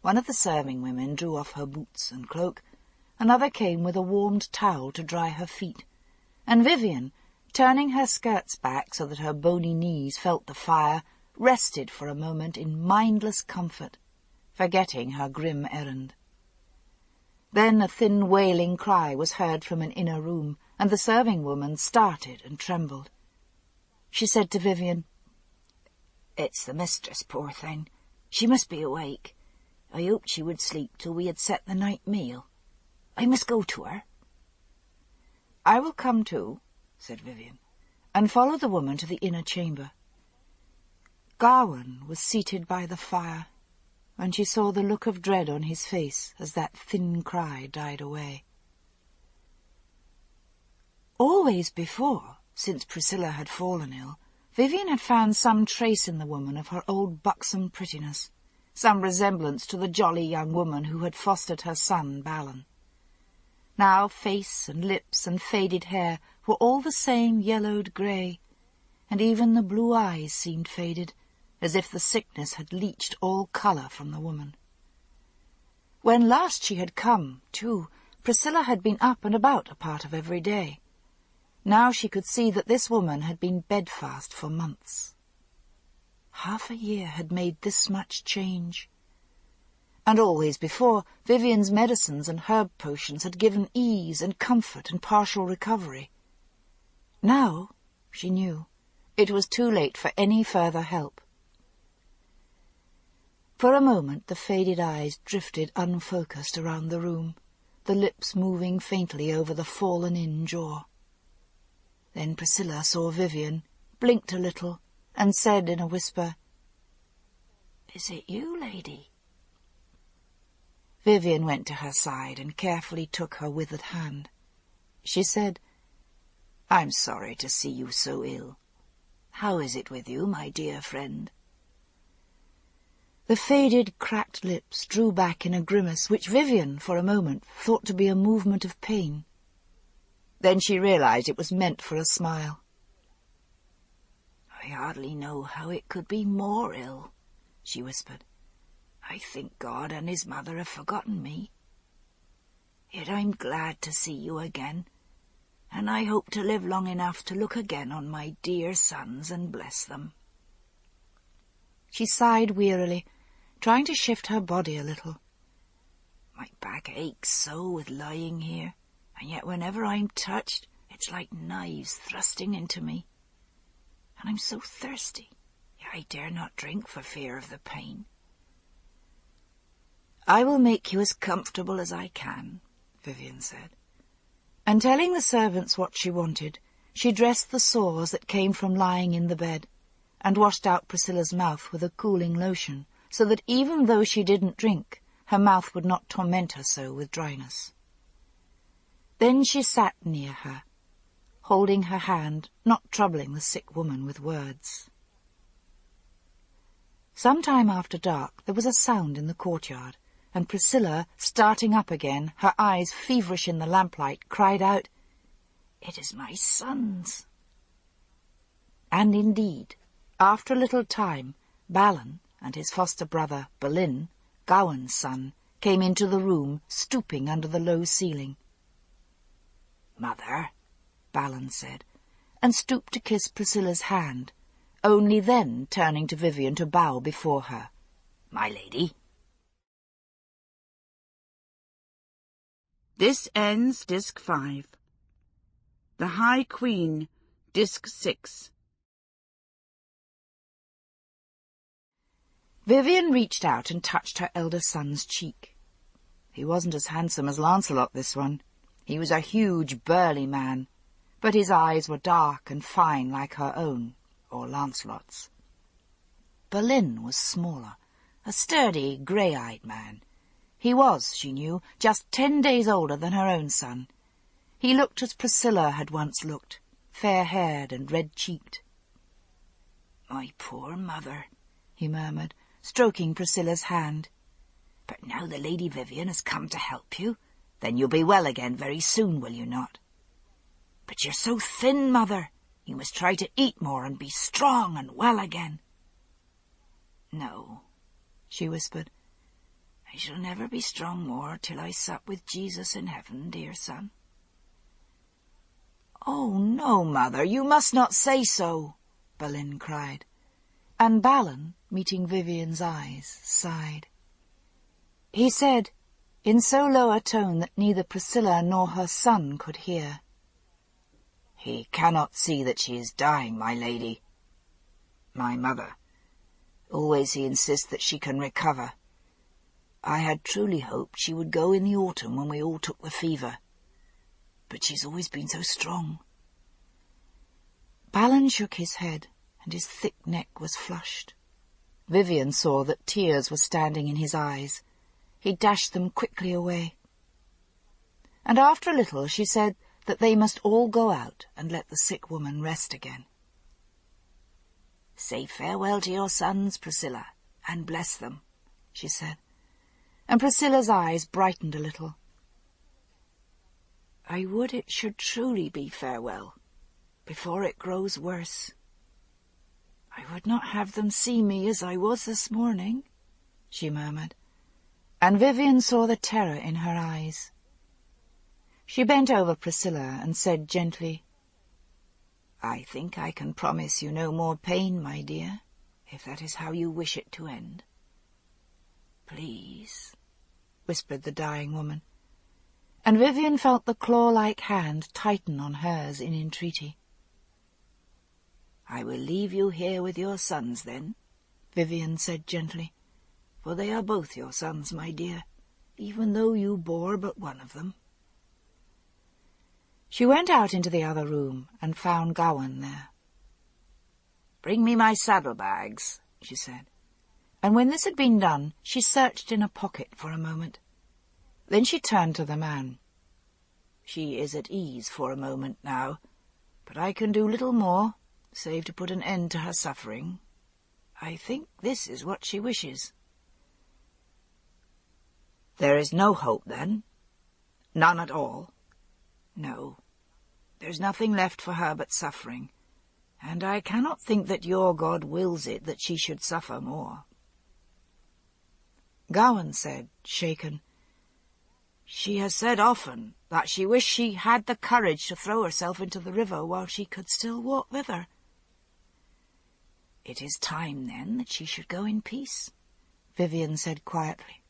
One of the serving women drew off her boots and cloak, another came with a warmed towel to dry her feet, and Vivian, turning her skirts back so that her bony knees felt the fire, rested for a moment in mindless comfort, forgetting her grim errand. Then a thin wailing cry was heard from an inner room, and the serving woman started and trembled. She said to Vivian, "It's the mistress, poor thing. She must be awake. I hoped she would sleep till we had set the night meal. I must go to her." "I will come too," said Vivian, and followed the woman to the inner chamber. Gawain was seated by the fire, and she saw the look of dread on his face as that thin cry died away. Always before, since Priscilla had fallen ill, Vivian had found some trace in the woman of her old buxom prettiness, some resemblance to the jolly young woman who had fostered her son, Balon. Now face and lips and faded hair were all the same yellowed grey, and even the blue eyes seemed faded, as if the sickness had leached all colour from the woman. When last she had come, too, Priscilla had been up and about a part of every day. Now she could see that this woman had been bedfast for months. Half a year had made this much change. And always before, Vivian's medicines and herb potions had given ease and comfort and partial recovery. Now, she knew, it was too late for any further help. For a moment the faded eyes drifted unfocused around the room, the lips moving faintly over the fallen-in jaw. Then Priscilla saw Vivian, blinked a little, and said in a whisper, "Is it you, lady?" Vivian went to her side and carefully took her withered hand. She said, "I'm sorry to see you so ill. How is it with you, my dear friend?" The faded, cracked lips drew back in a grimace which Vivian, for a moment, thought to be a movement of pain. Then she realized it was meant for a smile. "I hardly know how it could be more ill," she whispered. "I think God and his mother have forgotten me. Yet I'm glad to see you again, and I hope to live long enough to look again on my dear sons and bless them." She sighed wearily, trying to shift her body a little. "My back aches so with lying here, and yet whenever I'm touched, it's like knives thrusting into me. And I'm so thirsty, yet I dare not drink for fear of the pain." "I will make you as comfortable as I can," Vivian said. And telling the servants what she wanted, she dressed the sores that came from lying in the bed, and washed out Priscilla's mouth with a cooling lotion, so that even though she didn't drink, her mouth would not torment her so with dryness. Then she sat near her, holding her hand, not troubling the sick woman with words. Some time after dark there was a sound in the courtyard, and Priscilla, starting up again, her eyes feverish in the lamplight, cried out, "It is my sons!" And indeed, after a little time, Balon and his foster brother, Balin, Gawain's son, came into the room, stooping under the low ceiling. "Mother," Balon said, and stooped to kiss Priscilla's hand, only then turning to Vivian to bow before her. "My lady." This ends Disc 5. The High Queen, Disc 6. Vivian reached out and touched her elder son's cheek. He wasn't as handsome as Lancelot, this one. He was a huge, burly man, but his eyes were dark and fine like her own, or Lancelot's. Balin was smaller, a sturdy, grey-eyed man. He was, she knew, just 10 days older than her own son. He looked as Priscilla had once looked, fair-haired and red-cheeked. "My poor mother," he murmured, stroking Priscilla's hand. But now the Lady Vivian has come to help you, then you'll be well again very soon, will you not? But you're so thin, Mother. You must try to eat more and be strong and well again. No, she whispered. I shall never be strong more till I sup with Jesus in heaven, dear son. Oh, no, Mother, you must not say so, Balin cried. And Balin, meeting Vivian's eyes, sighed. He said, in so low a tone that neither Priscilla nor her son could hear, He cannot see that she is dying, my lady. My mother. Always he insists that she can recover. I had truly hoped she would go in the autumn when we all took the fever. But she's always been so strong. Balin shook his head, and his thick neck was flushed. Vivian saw that tears were standing in his eyes. He dashed them quickly away. And after a little she said that they must all go out and let the sick woman rest again. Say farewell to your sons, Priscilla, and bless them, she said, and Priscilla's eyes brightened a little. I would it should truly be farewell, before it grows worse. I would not have them see me as I was this morning, she murmured, and Vivian saw the terror in her eyes. She bent over Priscilla and said gently, I think I can promise you no more pain, my dear, if that is how you wish it to end. Please, whispered the dying woman, and Vivian felt the claw-like hand tighten on hers in entreaty. I will leave you here with your sons, then, Vivian said gently, for they are both your sons, my dear, even though you bore but one of them. She went out into the other room and found Gawain there. Bring me my saddlebags, she said, and when this had been done, she searched in a pocket for a moment. Then she turned to the man. She is at ease for a moment now, but I can do little more, save to put an end to her suffering. I think this is what she wishes. There is no hope, then? None at all? No. There's nothing left for her but suffering, and I cannot think that your God wills it that she should suffer more. Gawain said, shaken, She has said often that she wished she had the courage to throw herself into the river while she could still walk thither. It is time, then, that she should go in peace, Vivian said quietly.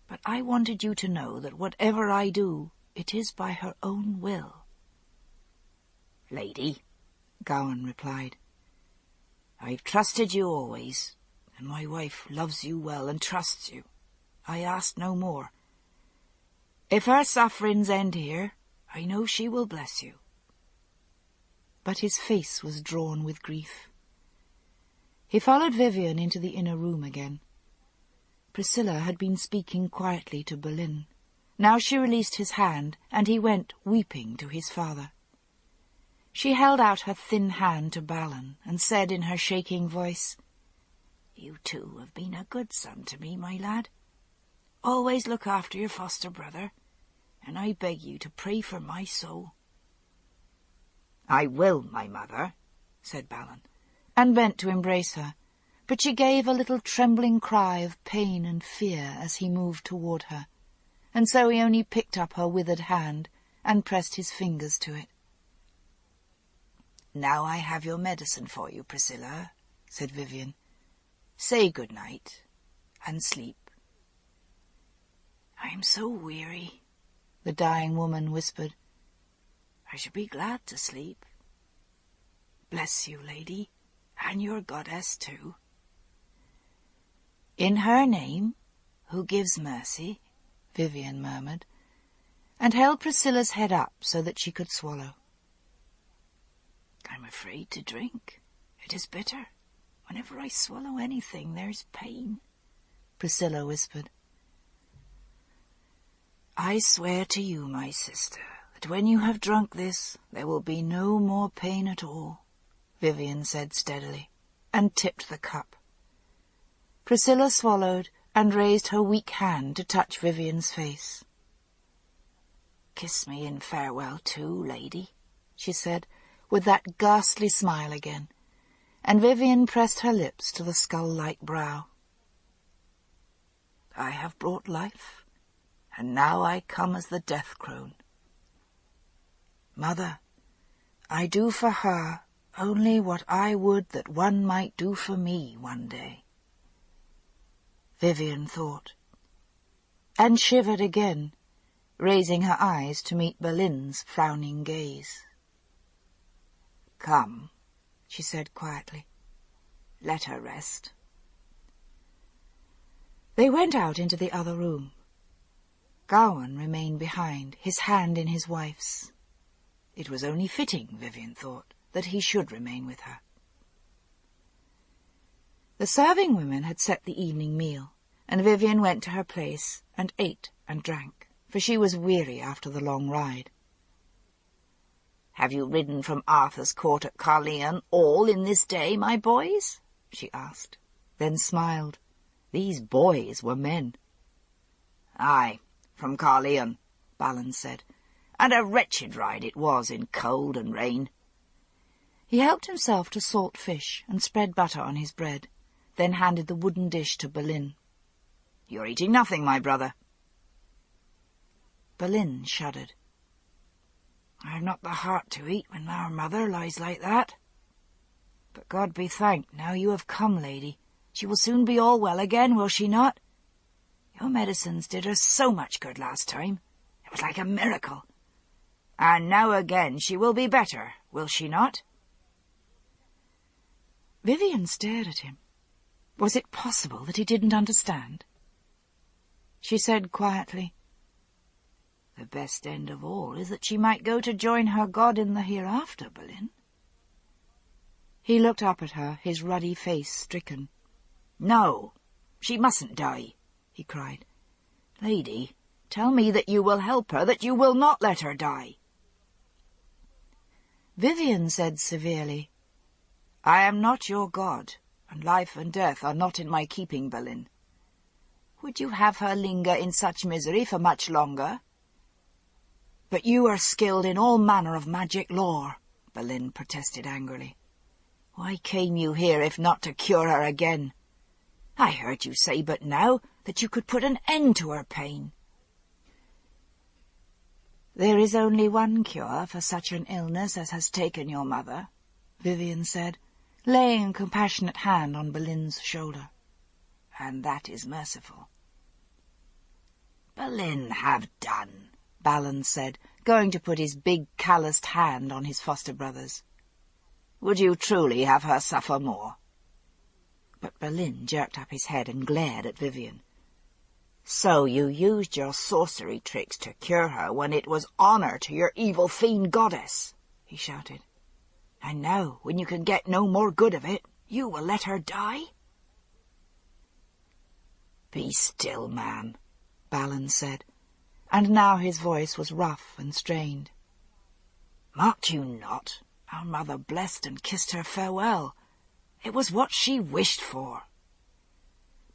But I wanted you to know that whatever I do, it is by her own will. Lady, Gawain replied, I've trusted you always, and my wife loves you well and trusts you. I ask no more. If her sufferings end here, I know she will bless you. But his face was drawn with grief. He followed Vivian into the inner room again. Priscilla had been speaking quietly to Balin. Now she released his hand, and he went, weeping, to his father. She held out her thin hand to Balin, and said in her shaking voice, You too have been a good son to me, my lad. Always look after your foster brother, and I beg you to pray for my soul. I will, my mother, said Balin, and bent to embrace her, but she gave a little trembling cry of pain and fear as he moved toward her, and so he only picked up her withered hand and pressed his fingers to it. Now I have your medicine for you, Priscilla, said Vivian. Say good night, and sleep. I am so weary, the dying woman whispered. I should be glad to sleep. Bless you, lady, and your goddess too. In her name, who gives mercy, Vivian murmured, and held Priscilla's head up so that she could swallow. I'm afraid to drink. It is bitter. Whenever I swallow anything, there's pain, Priscilla whispered. I swear to you, my sister, that when you have drunk this, there will be no more pain at all, Vivian said steadily, and tipped the cup. Priscilla swallowed and raised her weak hand to touch Vivian's face. "Kiss me in farewell too, lady," she said, with that ghastly smile again, and Vivian pressed her lips to the skull-like brow. "I have brought life, and now I come as the death-crone. Mother, I do for her only what I would that one might do for me one day." Vivian thought, and shivered again, raising her eyes to meet Boleyn's frowning gaze. "Come," she said quietly. "Let her rest." They went out into the other room. Gawain remained behind, his hand in his wife's. It was only fitting, Vivian thought, that he should remain with her. The serving women had set the evening meal, and Vivian went to her place and ate and drank, for she was weary after the long ride. "Have you ridden from Arthur's court at Caerleon all in this day, my boys?" she asked, then smiled. These boys were men. "Aye, from Caerleon," Balin said, "and a wretched ride it was in cold and rain." He helped himself to salt fish and spread butter on his bread, then handed the wooden dish to Balin. "You're eating nothing, my brother." Balin shuddered. "I've not the heart to eat when our mother lies like that. But God be thanked, now you have come, lady. She will soon be all well again, will she not? Your medicines did her so much good last time. It was like a miracle. And now again she will be better, will she not?" Vivian stared at him. Was it possible that he didn't understand? She said quietly, "The best end of all is that she might go to join her God in the hereafter, Balin." He looked up at her, his ruddy face stricken. "No, she mustn't die," he cried. "Lady, tell me that you will help her, that you will not let her die." Vivian said severely, "I am not your God, and life and death are not in my keeping, Balin. Would you have her linger in such misery for much longer?" "But you are skilled in all manner of magic lore," Balin protested angrily. "Why came you here if not to cure her again? I heard you say but now that you could put an end to her pain." "There is only one cure for such an illness as has taken your mother," Vivian said, laying a compassionate hand on Bolin's shoulder. "And that is merciful." "Balin, have done," Balin said, going to put his big calloused hand on his foster-brother's. "Would you truly have her suffer more?" But Balin jerked up his head and glared at Vivian. "So you used your sorcery tricks to cure her when it was honour to your evil fiend goddess," he shouted. "And now, when you can get no more good of it, you will let her die?" "Be still, man," Balin said, and now his voice was rough and strained. "Marked you not? Our mother blessed and kissed her farewell. It was what she wished for."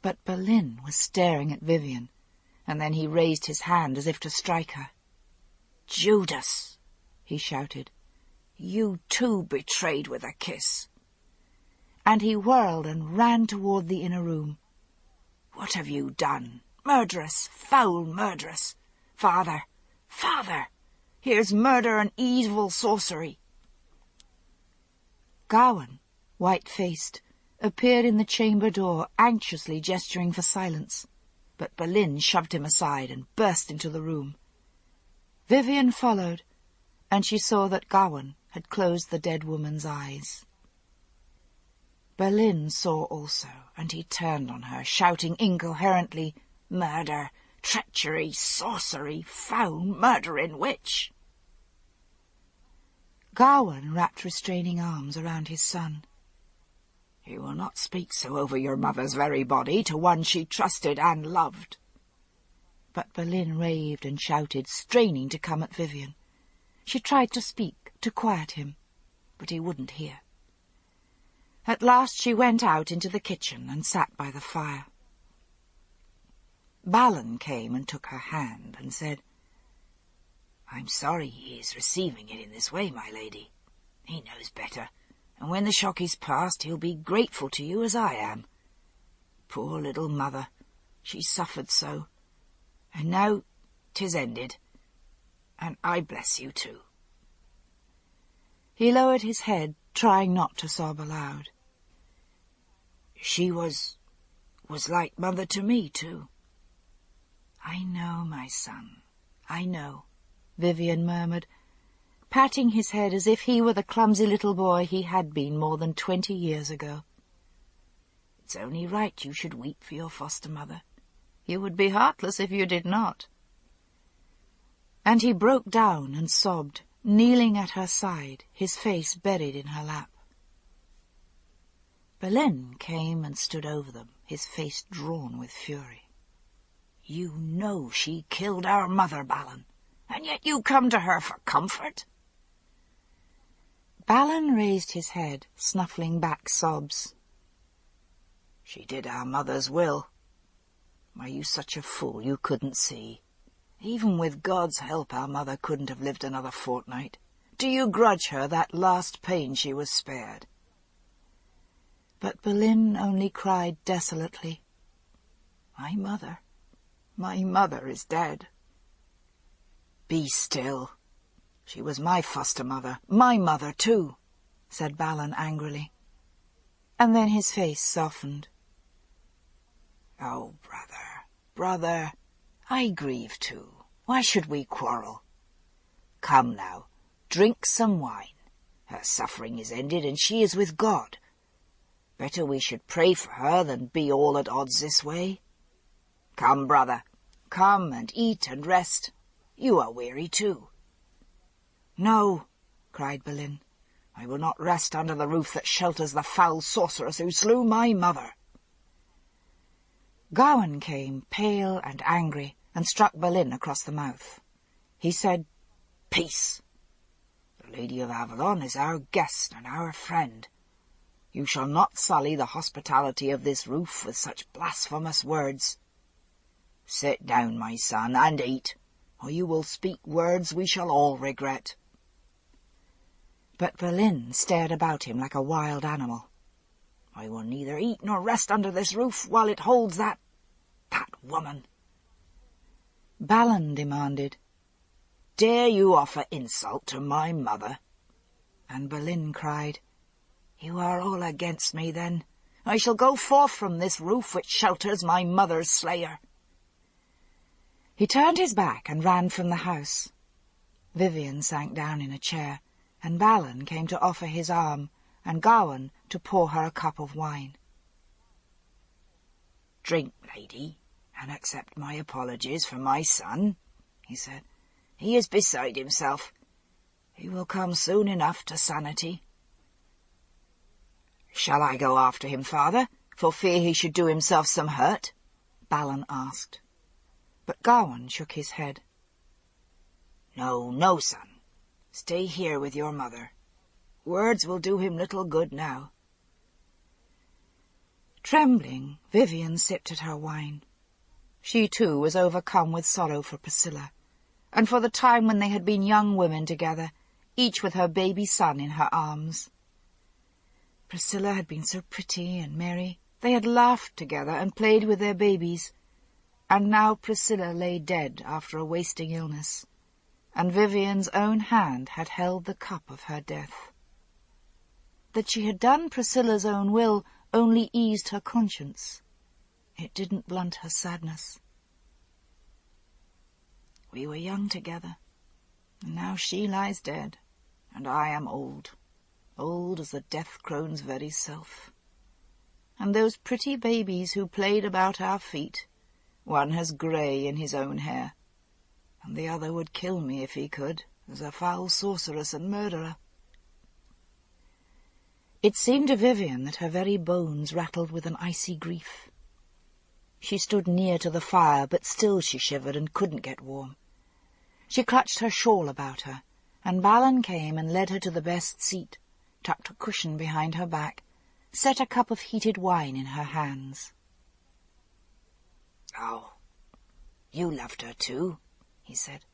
But Balin was staring at Vivian, and then he raised his hand as if to strike her. "Judas," he shouted, "you too betrayed with a kiss." And he whirled and ran toward the inner room. "What have you done? Murderess, foul murderess! Father, father, here's murder and evil sorcery." Gawain, white-faced, appeared in the chamber door, anxiously gesturing for silence, but Balin shoved him aside and burst into the room. Vivian followed, and she saw that Gawain had closed the dead woman's eyes. Balin saw also, and he turned on her, shouting incoherently, "Murder, treachery, sorcery, foul murdering witch!" Gawain wrapped restraining arms around his son. "You will not speak so over your mother's very body to one she trusted and loved." But Balin raved and shouted, straining to come at Vivian. She tried to speak, to quiet him, but he wouldn't hear. At last she went out into the kitchen and sat by the fire. Balin came and took her hand and said, "I'm sorry he is receiving it in this way, my lady. He knows better, and when the shock is past he'll be grateful to you as I am. Poor little mother, she suffered so, and now 'tis ended, and I bless you too." He lowered his head, trying not to sob aloud. "She was like mother to me too." "I know, my son, I know," Vivian murmured, patting his head as if he were the clumsy little boy he had been more than 20 years ago. "It's only right you should weep for your foster-mother. You would be heartless if you did not." And he broke down and sobbed, kneeling at her side, his face buried in her lap. Balin came and stood over them, his face drawn with fury. "You know she killed our mother, Balin, and yet you come to her for comfort?" Balin raised his head, snuffling back sobs. "She did our mother's will. Are you such a fool you couldn't see? Even with God's help our mother couldn't have lived another fortnight. Do you grudge her that last pain she was spared?" But Balin only cried desolately, My mother is dead." "Be still. She was my foster-mother, my mother too," said Balin angrily. And then his face softened. "Oh, brother, I grieve too. Why should we quarrel? Come now, drink some wine. Her suffering is ended, and she is with God. Better we should pray for her than be all at odds this way. Come, brother, come and eat and rest. You are weary too." "No," cried Balin, "I will not rest under the roof that shelters the foul sorceress who slew my mother." Gawain came, pale and angry, and struck Balin across the mouth. He said, "Peace! The Lady of Avalon is our guest and our friend. You shall not sully the hospitality of this roof with such blasphemous words. Sit down, my son, and eat, or you will speak words we shall all regret." But Balin stared about him like a wild animal. "I will neither eat nor rest under this roof while it holds that woman." Balin demanded, "Dare you offer insult to my mother?" And Balin cried, "You are all against me, then. I shall go forth from this roof which shelters my mother's slayer." He turned his back and ran from the house. Vivian sank down in a chair, and Balin came to offer his arm, and Gawain to pour her a cup of wine. "Drink, lady, and accept my apologies for my son," he said. "He is beside himself. He will come soon enough to sanity." "Shall I go after him, father, for fear he should do himself some hurt?" Balin asked. But Gawain shook his head. No, son. Stay here with your mother. Words will do him little good now." Trembling, Vivian sipped at her wine. She too was overcome with sorrow for Priscilla, and for the time when they had been young women together, each with her baby son in her arms. Priscilla had been so pretty and merry. They had laughed together and played with their babies. And now Priscilla lay dead after a wasting illness, and Vivian's own hand had held the cup of her death. That she had done Priscilla's own will only eased her conscience. It didn't blunt her sadness. We were young together, and now she lies dead, and I am old as the death crone's very self. And those pretty babies who played about our feet, one has grey in his own hair, and the other would kill me if he could, as a foul sorceress and murderer." It seemed to Vivian that her very bones rattled with an icy grief. She stood near to the fire, but still she shivered and couldn't get warm. She clutched her shawl about her, and Balin came and led her to the best seat, tucked a cushion behind her back, set a cup of heated wine in her hands. "Oh, You loved her too, he said.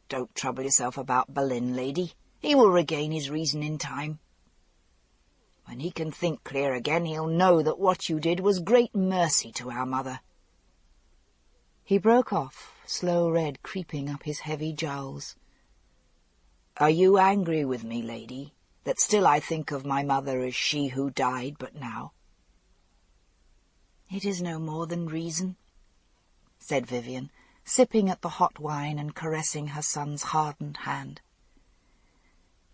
Don't trouble yourself about Boleyn, lady. He will regain his reason in time. When he can think clear again, he'll know that what you did was great mercy to our mother. He broke off, slow red creeping up his heavy jowls. Are you angry with me, lady, that still I think of my mother as she who died but now? It is no more than reason, said Vivian, sipping at the hot wine and caressing her son's hardened hand.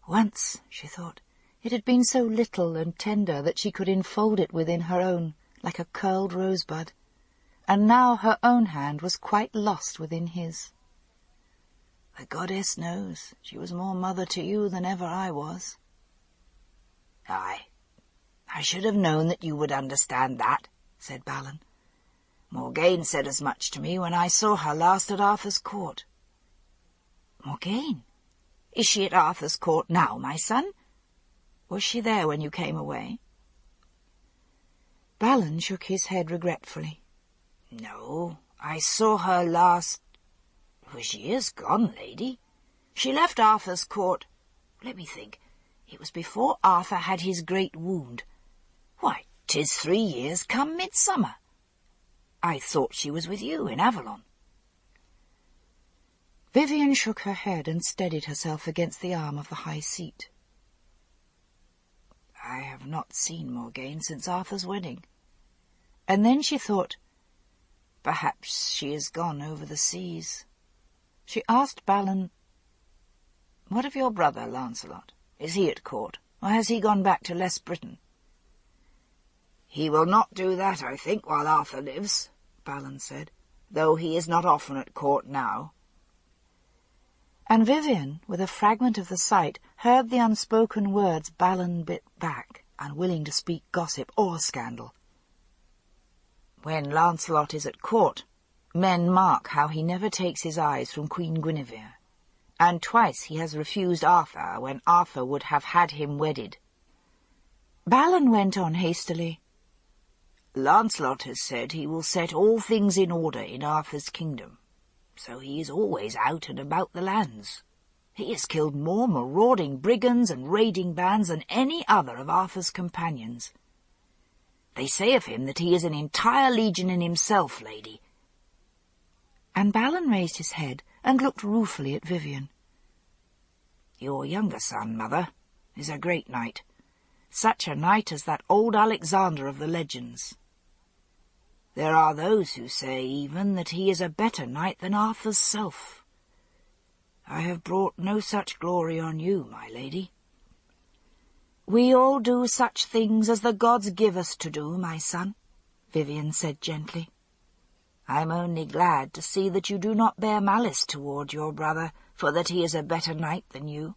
Once, she thought, it had been so little and tender that she could enfold it within her own, like a curled rosebud, and now her own hand was quite lost within his. The goddess knows she was more mother to you than ever I was. Aye, I should have known that you would understand that, said Balin. Morgane said as much to me when I saw her last at Arthur's court. Morgane? Is she at Arthur's court now, my son? Was she there when you came away? Balin shook his head regretfully. No, I saw her last... It was years gone, lady. She left Arthur's court... Let me think. It was before Arthur had his great wound. Why, 'tis 3 years come midsummer. I thought she was with you in Avalon. Vivian shook her head and steadied herself against the arm of the high seat. I have not seen Morgane since Arthur's wedding. And then she thought, perhaps she is gone over the seas. She asked Balin, What of your brother, Lancelot? Is he at court, or has he gone back to Les Britain? He will not do that, I think, while Arthur lives, Balin said, though he is not often at court now. And Vivian, with a fragment of the sight, heard the unspoken words Balin bit back, unwilling to speak gossip or scandal. When Lancelot is at court, men mark how he never takes his eyes from Queen Guinevere, and twice he has refused Arthur when Arthur would have had him wedded. Balin went on hastily. Lancelot has said he will set all things in order in Arthur's kingdom, so he is always out and about the lands. He has killed more marauding brigands and raiding bands than any other of Arthur's companions. They say of him that he is an entire legion in himself, lady. And Balin raised his head and looked ruefully at Vivian. Your younger son, mother, is a great knight. Such a knight as that old Alexander of the legends. There are those who say even that he is a better knight than Arthur's self. I have brought no such glory on you, my lady. We all do such things as the gods give us to do, my son, Vivian said gently. I'm only glad to see that you do not bear malice toward your brother, for that he is a better knight than you.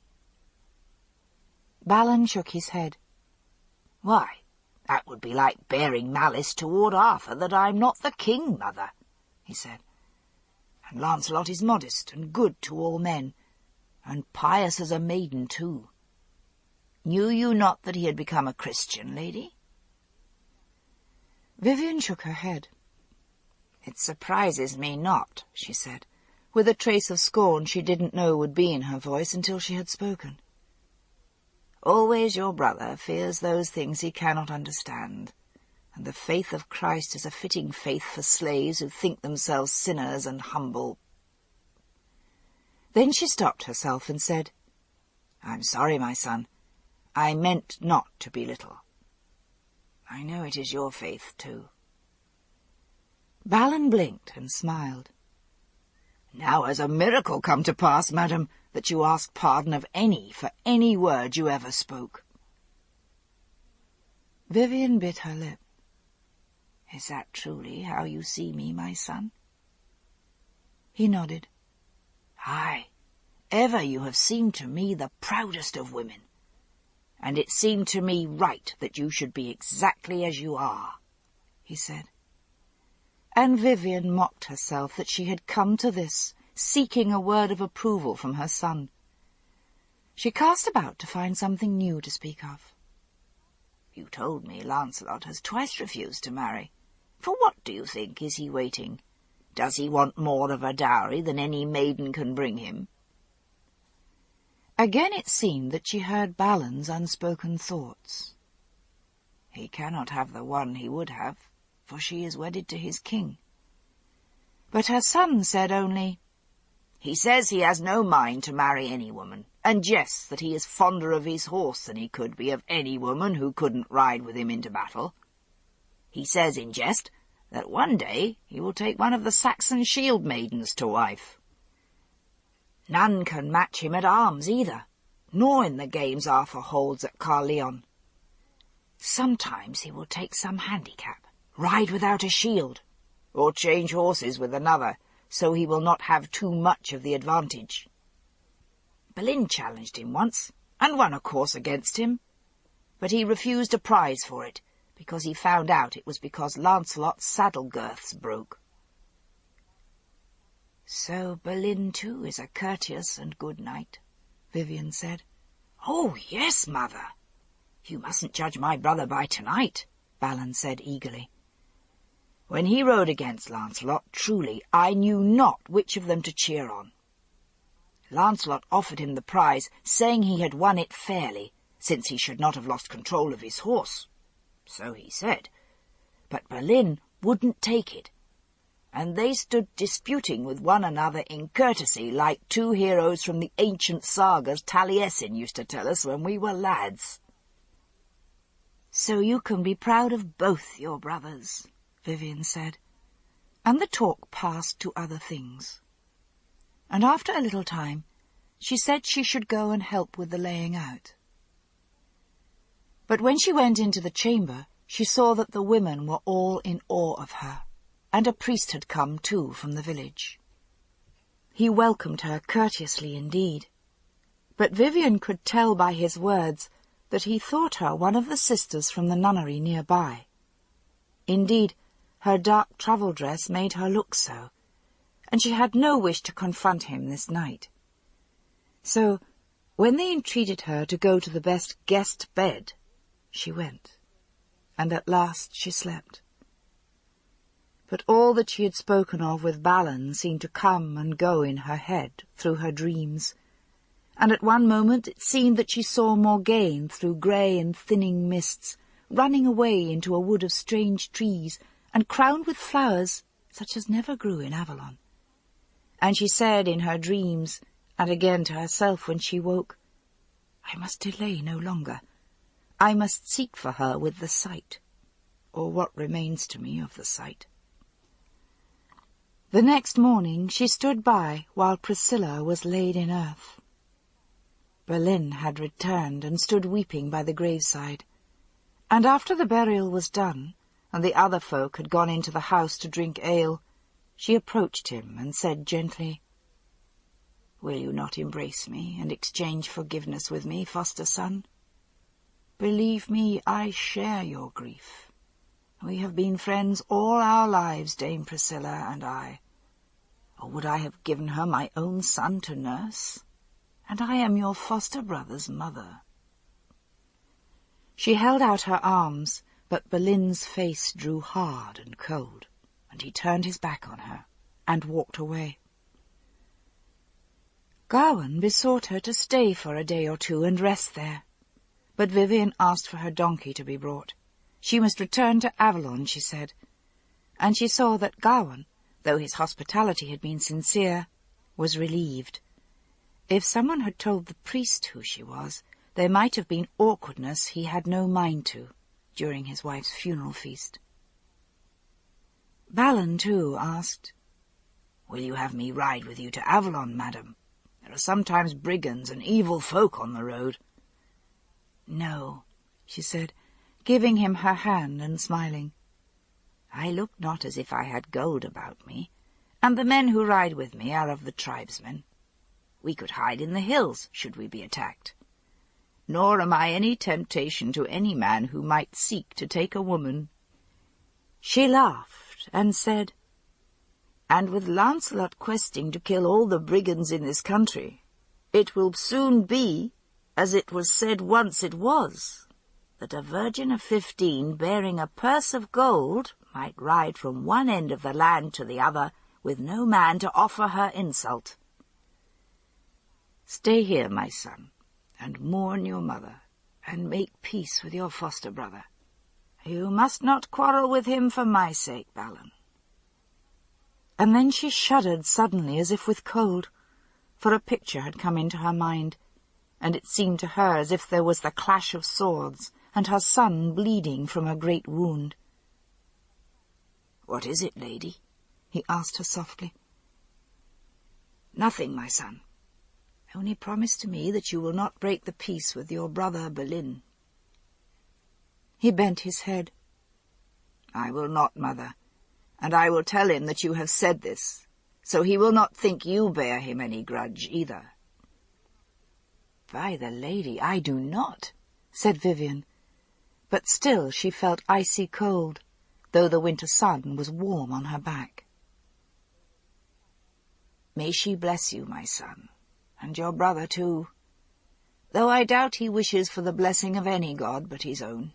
Balin shook his head. Why, that would be like bearing malice toward Arthur that I'm not the king, mother, he said. And Lancelot is modest and good to all men, and pious as a maiden too. Knew you not that he had become a Christian, lady? Vivian shook her head. It surprises me not, she said, with a trace of scorn she didn't know would be in her voice until she had spoken. Always your brother fears those things he cannot understand, and the faith of Christ is a fitting faith for slaves who think themselves sinners and humble. Then she stopped herself and said, I'm sorry, my son. I meant not to belittle. I know it is your faith, too. Balin blinked and smiled. Now has a miracle come to pass, madam, that you ask pardon of any for any word you ever spoke. Vivian bit her lip. Is that truly how you see me, my son? He nodded. Aye, ever you have seemed to me the proudest of women, and it seemed to me right that you should be exactly as you are, he said. And Vivian mocked herself that she had come to this, seeking a word of approval from her son. She cast about to find something new to speak of. You told me Lancelot has twice refused to marry. For what, do you think, is he waiting? Does he want more of a dowry than any maiden can bring him?" Again it seemed that she heard Balin's unspoken thoughts. "He cannot have the one he would have, for she is wedded to his king." But her son said only, "He says he has no mind to marry any woman, and jests that he is fonder of his horse than he could be of any woman who couldn't ride with him into battle. He says in jest that one day he will take one of the Saxon shield maidens to wife. None can match him at arms either, nor in the games Arthur holds at Caerleon. Sometimes he will take some handicap, ride without a shield, or change horses with another, so he will not have too much of the advantage. Balin challenged him once, and won a course against him, but he refused a prize for it, because he found out it was because Lancelot's saddle girths broke." "So Balin, too, is a courteous and good knight," Vivian said. "Oh, yes, mother. You mustn't judge my brother by tonight," Balin said eagerly. "When he rode against Lancelot, truly I knew not which of them to cheer on. Lancelot offered him the prize, saying he had won it fairly, since he should not have lost control of his horse. So he said. But Balin wouldn't take it, and they stood disputing with one another in courtesy like two heroes from the ancient sagas Taliesin used to tell us when we were lads." "So you can be proud of both your brothers," Vivian said, and the talk passed to other things. And after a little time, she said she should go and help with the laying out. But when she went into the chamber, she saw that the women were all in awe of her, and a priest had come too from the village. He welcomed her courteously indeed, but Vivian could tell by his words that he thought her one of the sisters from the nunnery nearby. Indeed, her dark travel dress made her look so, and she had no wish to confront him this night. So, when they entreated her to go to the best guest bed, she went, and at last she slept. But all that she had spoken of with Balin seemed to come and go in her head through her dreams, and at one moment it seemed that she saw Morgaine through grey and thinning mists, running away into a wood of strange trees, and crowned with flowers such as never grew in Avalon. And she said in her dreams, and again to herself when she woke, "I must delay no longer. I must seek for her with the sight, or what remains to me of the sight." The next morning she stood by while Priscilla was laid in earth. Balin had returned and stood weeping by the graveside, and after the burial was done, and the other folk had gone into the house to drink ale, she approached him and said gently, "Will you not embrace me and exchange forgiveness with me, foster son? Believe me, I share your grief. We have been friends all our lives, Dame Priscilla and I. Or would I have given her my own son to nurse? And I am your foster brother's mother." She held out her arms, but Balin's face drew hard and cold, and he turned his back on her and walked away. Gawain besought her to stay for a day or two and rest there, but Vivian asked for her donkey to be brought. She must return to Avalon, she said, and she saw that Gawain, though his hospitality had been sincere, was relieved. If someone had told the priest who she was, there might have been awkwardness he had no mind to during his wife's funeral feast. Balin, too, asked, "Will you have me ride with you to Avalon, madam? There are sometimes brigands and evil folk on the road." "No," she said, giving him her hand and smiling. "I look not as if I had gold about me, and the men who ride with me are of the tribesmen. We could hide in the hills, should we be attacked. Nor am I any temptation to any man who might seek to take a woman." She laughed and said, "And with Lancelot questing to kill all the brigands in this country, it will soon be, as it was said once it was, that a virgin of 15 bearing a purse of gold might ride from one end of the land to the other with no man to offer her insult. Stay here, my son, and mourn your mother, and make peace with your foster-brother. You must not quarrel with him for my sake, Balin." And then she shuddered suddenly as if with cold, for a picture had come into her mind, and it seemed to her as if there was the clash of swords, and her son bleeding from a great wound. "What is it, lady?" he asked her softly. "Nothing, my son. Only promise to me that you will not break the peace with your brother Balin." He bent his head. "I will not, mother, and I will tell him that you have said this, so he will not think you bear him any grudge either." "By the lady, I do not," said Vivian, but still she felt icy cold, though the winter sun was warm on her back. "May she bless you, my son, and your brother too, though I doubt he wishes for the blessing of any god but his own.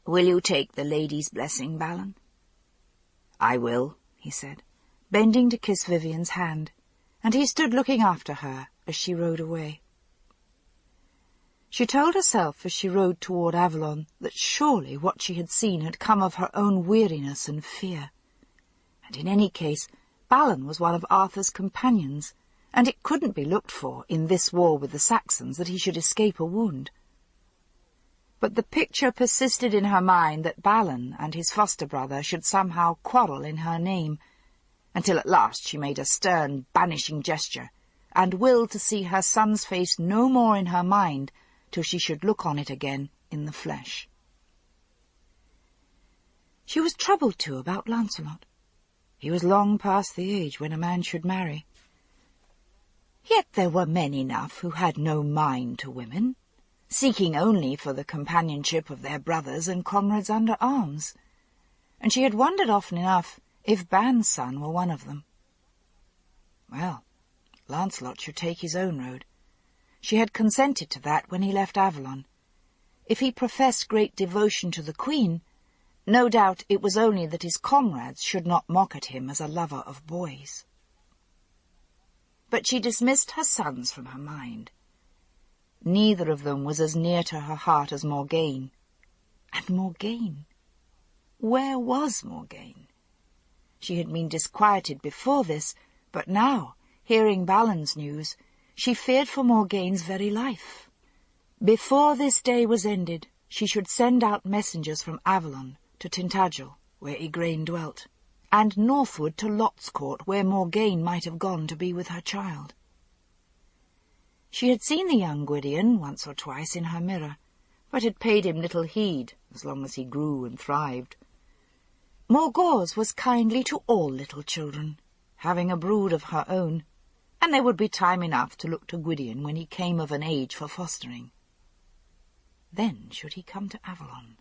Will you take the lady's blessing, Balin?" "I will," he said, bending to kiss Vivian's hand, and he stood looking after her as she rode away. She told herself as she rode toward Avalon that surely what she had seen had come of her own weariness and fear. And in any case, Balin was one of Arthur's companions, and it couldn't be looked for in this war with the Saxons that he should escape a wound. But the picture persisted in her mind that Balin and his foster-brother should somehow quarrel in her name, until at last she made a stern, banishing gesture, and willed to see her son's face no more in her mind till she should look on it again in the flesh. She was troubled, too, about Lancelot. He was long past the age when a man should marry. Yet there were men enough who had no mind to women, seeking only for the companionship of their brothers and comrades under arms, and she had wondered often enough if Ban's son were one of them. Well, Lancelot should take his own road. She had consented to that when he left Avalon. If he professed great devotion to the Queen, no doubt it was only that his comrades should not mock at him as a lover of boys. But she dismissed her sons from her mind. Neither of them was as near to her heart as Morgaine. And Morgaine? Where was Morgaine? She had been disquieted before this, but now, hearing Balin's news, she feared for Morgaine's very life. Before this day was ended, she should send out messengers from Avalon to Tintagel, where Igraine dwelt, and northward to Lot's court, where Morgaine might have gone to be with her child. She had seen the young Gwydion once or twice in her mirror, but had paid him little heed as long as he grew and thrived. Morgause was kindly to all little children, having a brood of her own, and there would be time enough to look to Gwydion when he came of an age for fostering. Then should he come to Avalon.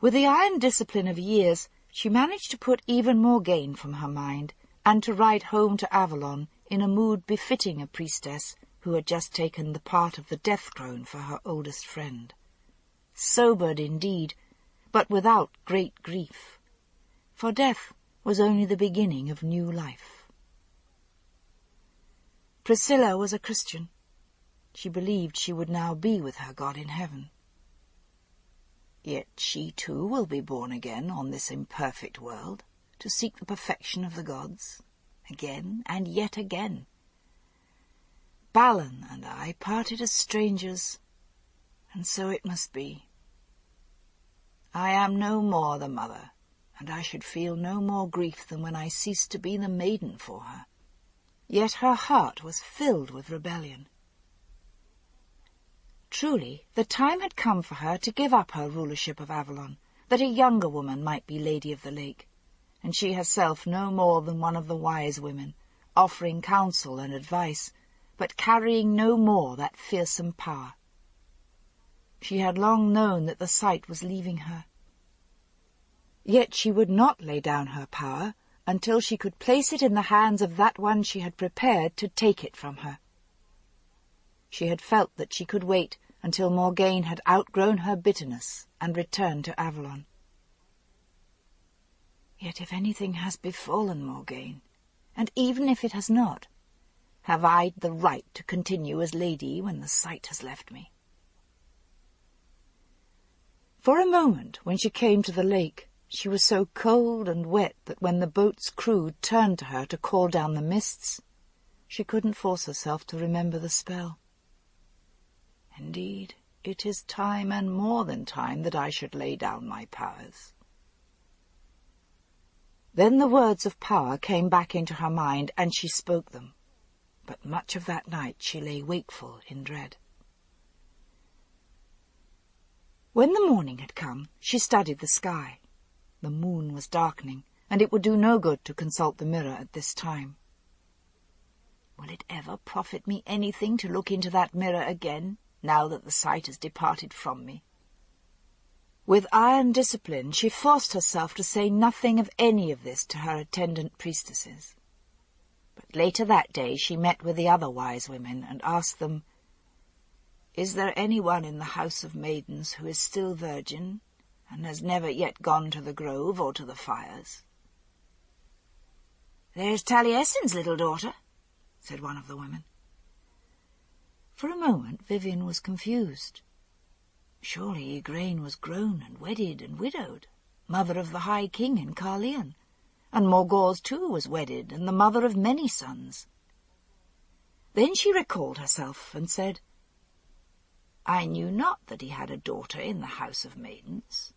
With the iron discipline of years, she managed to put even Morgaine from her mind, and to ride home to Avalon in a mood befitting a priestess who had just taken the part of the death-crone for her oldest friend. Sobered indeed, but without great grief, for death was only the beginning of new life. Priscilla was a Christian. She believed she would now be with her God in heaven. Yet she too will be born again on this imperfect world, to seek the perfection of the gods, again and yet again. Balin and I parted as strangers, and so it must be. I am no more the mother, and I should feel no more grief than when I ceased to be the maiden for her. Yet her heart was filled with rebellion. Truly, the time had come for her to give up her rulership of Avalon, that a younger woman might be Lady of the Lake, and she herself no more than one of the wise women, offering counsel and advice, but carrying no more that fearsome power. She had long known that the sight was leaving her. Yet she would not lay down her power until she could place it in the hands of that one she had prepared to take it from her. She had felt that she could wait until Morgaine had outgrown her bitterness and returned to Avalon. Yet if anything has befallen Morgane, and even if it has not, have I the right to continue as lady when the sight has left me? For a moment, when she came to the lake, she was so cold and wet that when the boat's crew turned to her to call down the mists, she couldn't force herself to remember the spell. Indeed, it is time and more than time that I should lay down my powers. Then the words of power came back into her mind, and she spoke them. But much of that night she lay wakeful in dread. When the morning had come, she studied the sky. The moon was darkening, and it would do no good to consult the mirror at this time. Will it ever profit me anything to look into that mirror again, now that the sight has departed from me? With iron discipline she forced herself to say nothing of any of this to her attendant priestesses. But later that day she met with the other wise women and asked them, "Is there anyone in the house of maidens who is still virgin and has never yet gone to the grove or to the fires?" "There's Taliesin's little daughter," said one of the women. For a moment Vivian was confused. Surely Igraine was grown and wedded and widowed, mother of the High King in Carleon, and Morgause too was wedded and the mother of many sons. Then she recalled herself and said, "I knew not that he had a daughter in the house of maidens."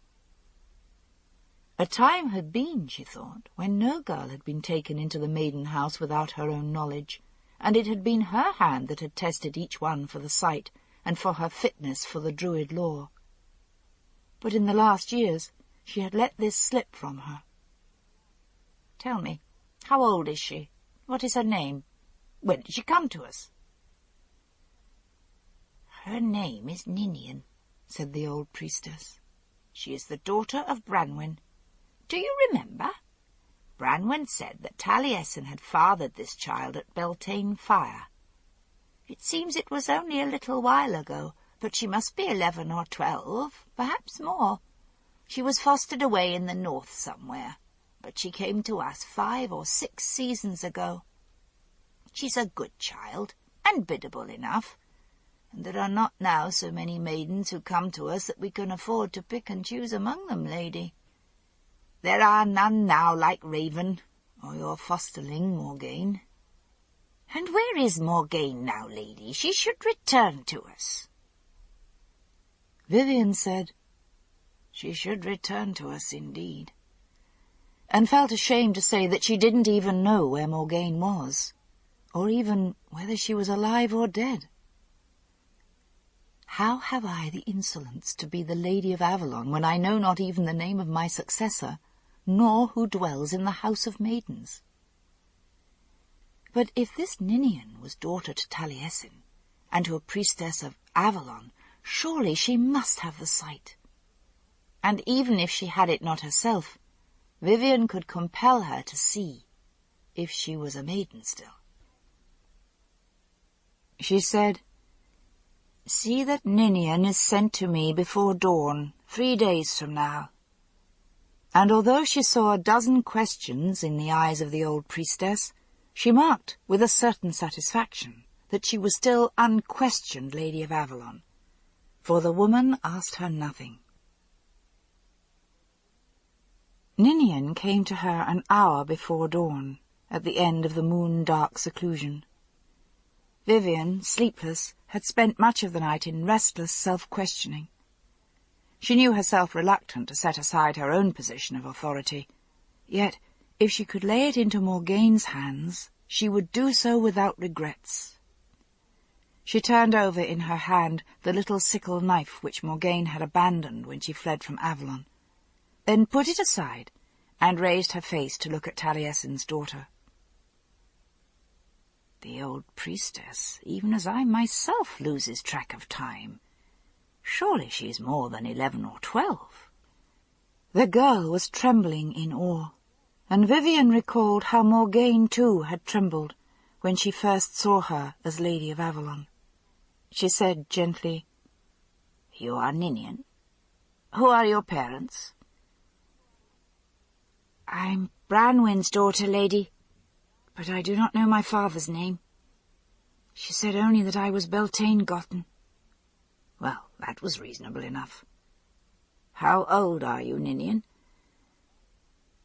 A time had been, she thought, when no girl had been taken into the maiden house without her own knowledge, and it had been her hand that had tested each one for the sight and for her fitness for the Druid law. But in the last years she had let this slip from her. "Tell me, how old is she? What is her name? When did she come to us?" "Her name is Ninian," said the old priestess. "She is the daughter of Branwen. Do you remember? Branwen said that Taliesin had fathered this child at Beltane Fire. It seems it was only a little while ago, but she must be 11 or 12, perhaps more. She was fostered away in the north somewhere, but she came to us 5 or 6 seasons ago. She's a good child, and biddable enough, and there are not now so many maidens who come to us that we can afford to pick and choose among them, lady. There are none now like Raven, or your fosterling Morgane." "And where is Morgane now, lady? She should return to us." Vivian said, "She should return to us indeed," and felt ashamed to say that she didn't even know where Morgane was, or even whether she was alive or dead. How have I the insolence to be the Lady of Avalon when I know not even the name of my successor, nor who dwells in the house of maidens? But if this Ninian was daughter to Taliesin, and to a priestess of Avalon, surely she must have the sight. And even if she had it not herself, Vivian could compel her to see, if she was a maiden still. She said, "See that Ninian is sent to me before dawn, 3 days from now." And although she saw a dozen questions in the eyes of the old priestess, she marked with a certain satisfaction that she was still unquestioned Lady of Avalon, for the woman asked her nothing. Ninian came to her an hour before dawn, at the end of the moon-dark seclusion. Vivian, sleepless, had spent much of the night in restless self-questioning. She knew herself reluctant to set aside her own position of authority, yet if she could lay it into Morgane's hands, she would do so without regrets. She turned over in her hand the little sickle knife which Morgane had abandoned when she fled from Avalon, then put it aside and raised her face to look at Taliesin's daughter. The old priestess, even as I myself, loses track of time. Surely she is more than 11 or 12. The girl was trembling in awe, and Vivian recalled how Morgane too had trembled when she first saw her as Lady of Avalon. She said gently, "You are Ninian. Who are your parents?" I'm Branwen's daughter, lady, but I do not know my father's name. She said only that I was Beltane gotten. Well, that was reasonable enough. How old are you, Ninian?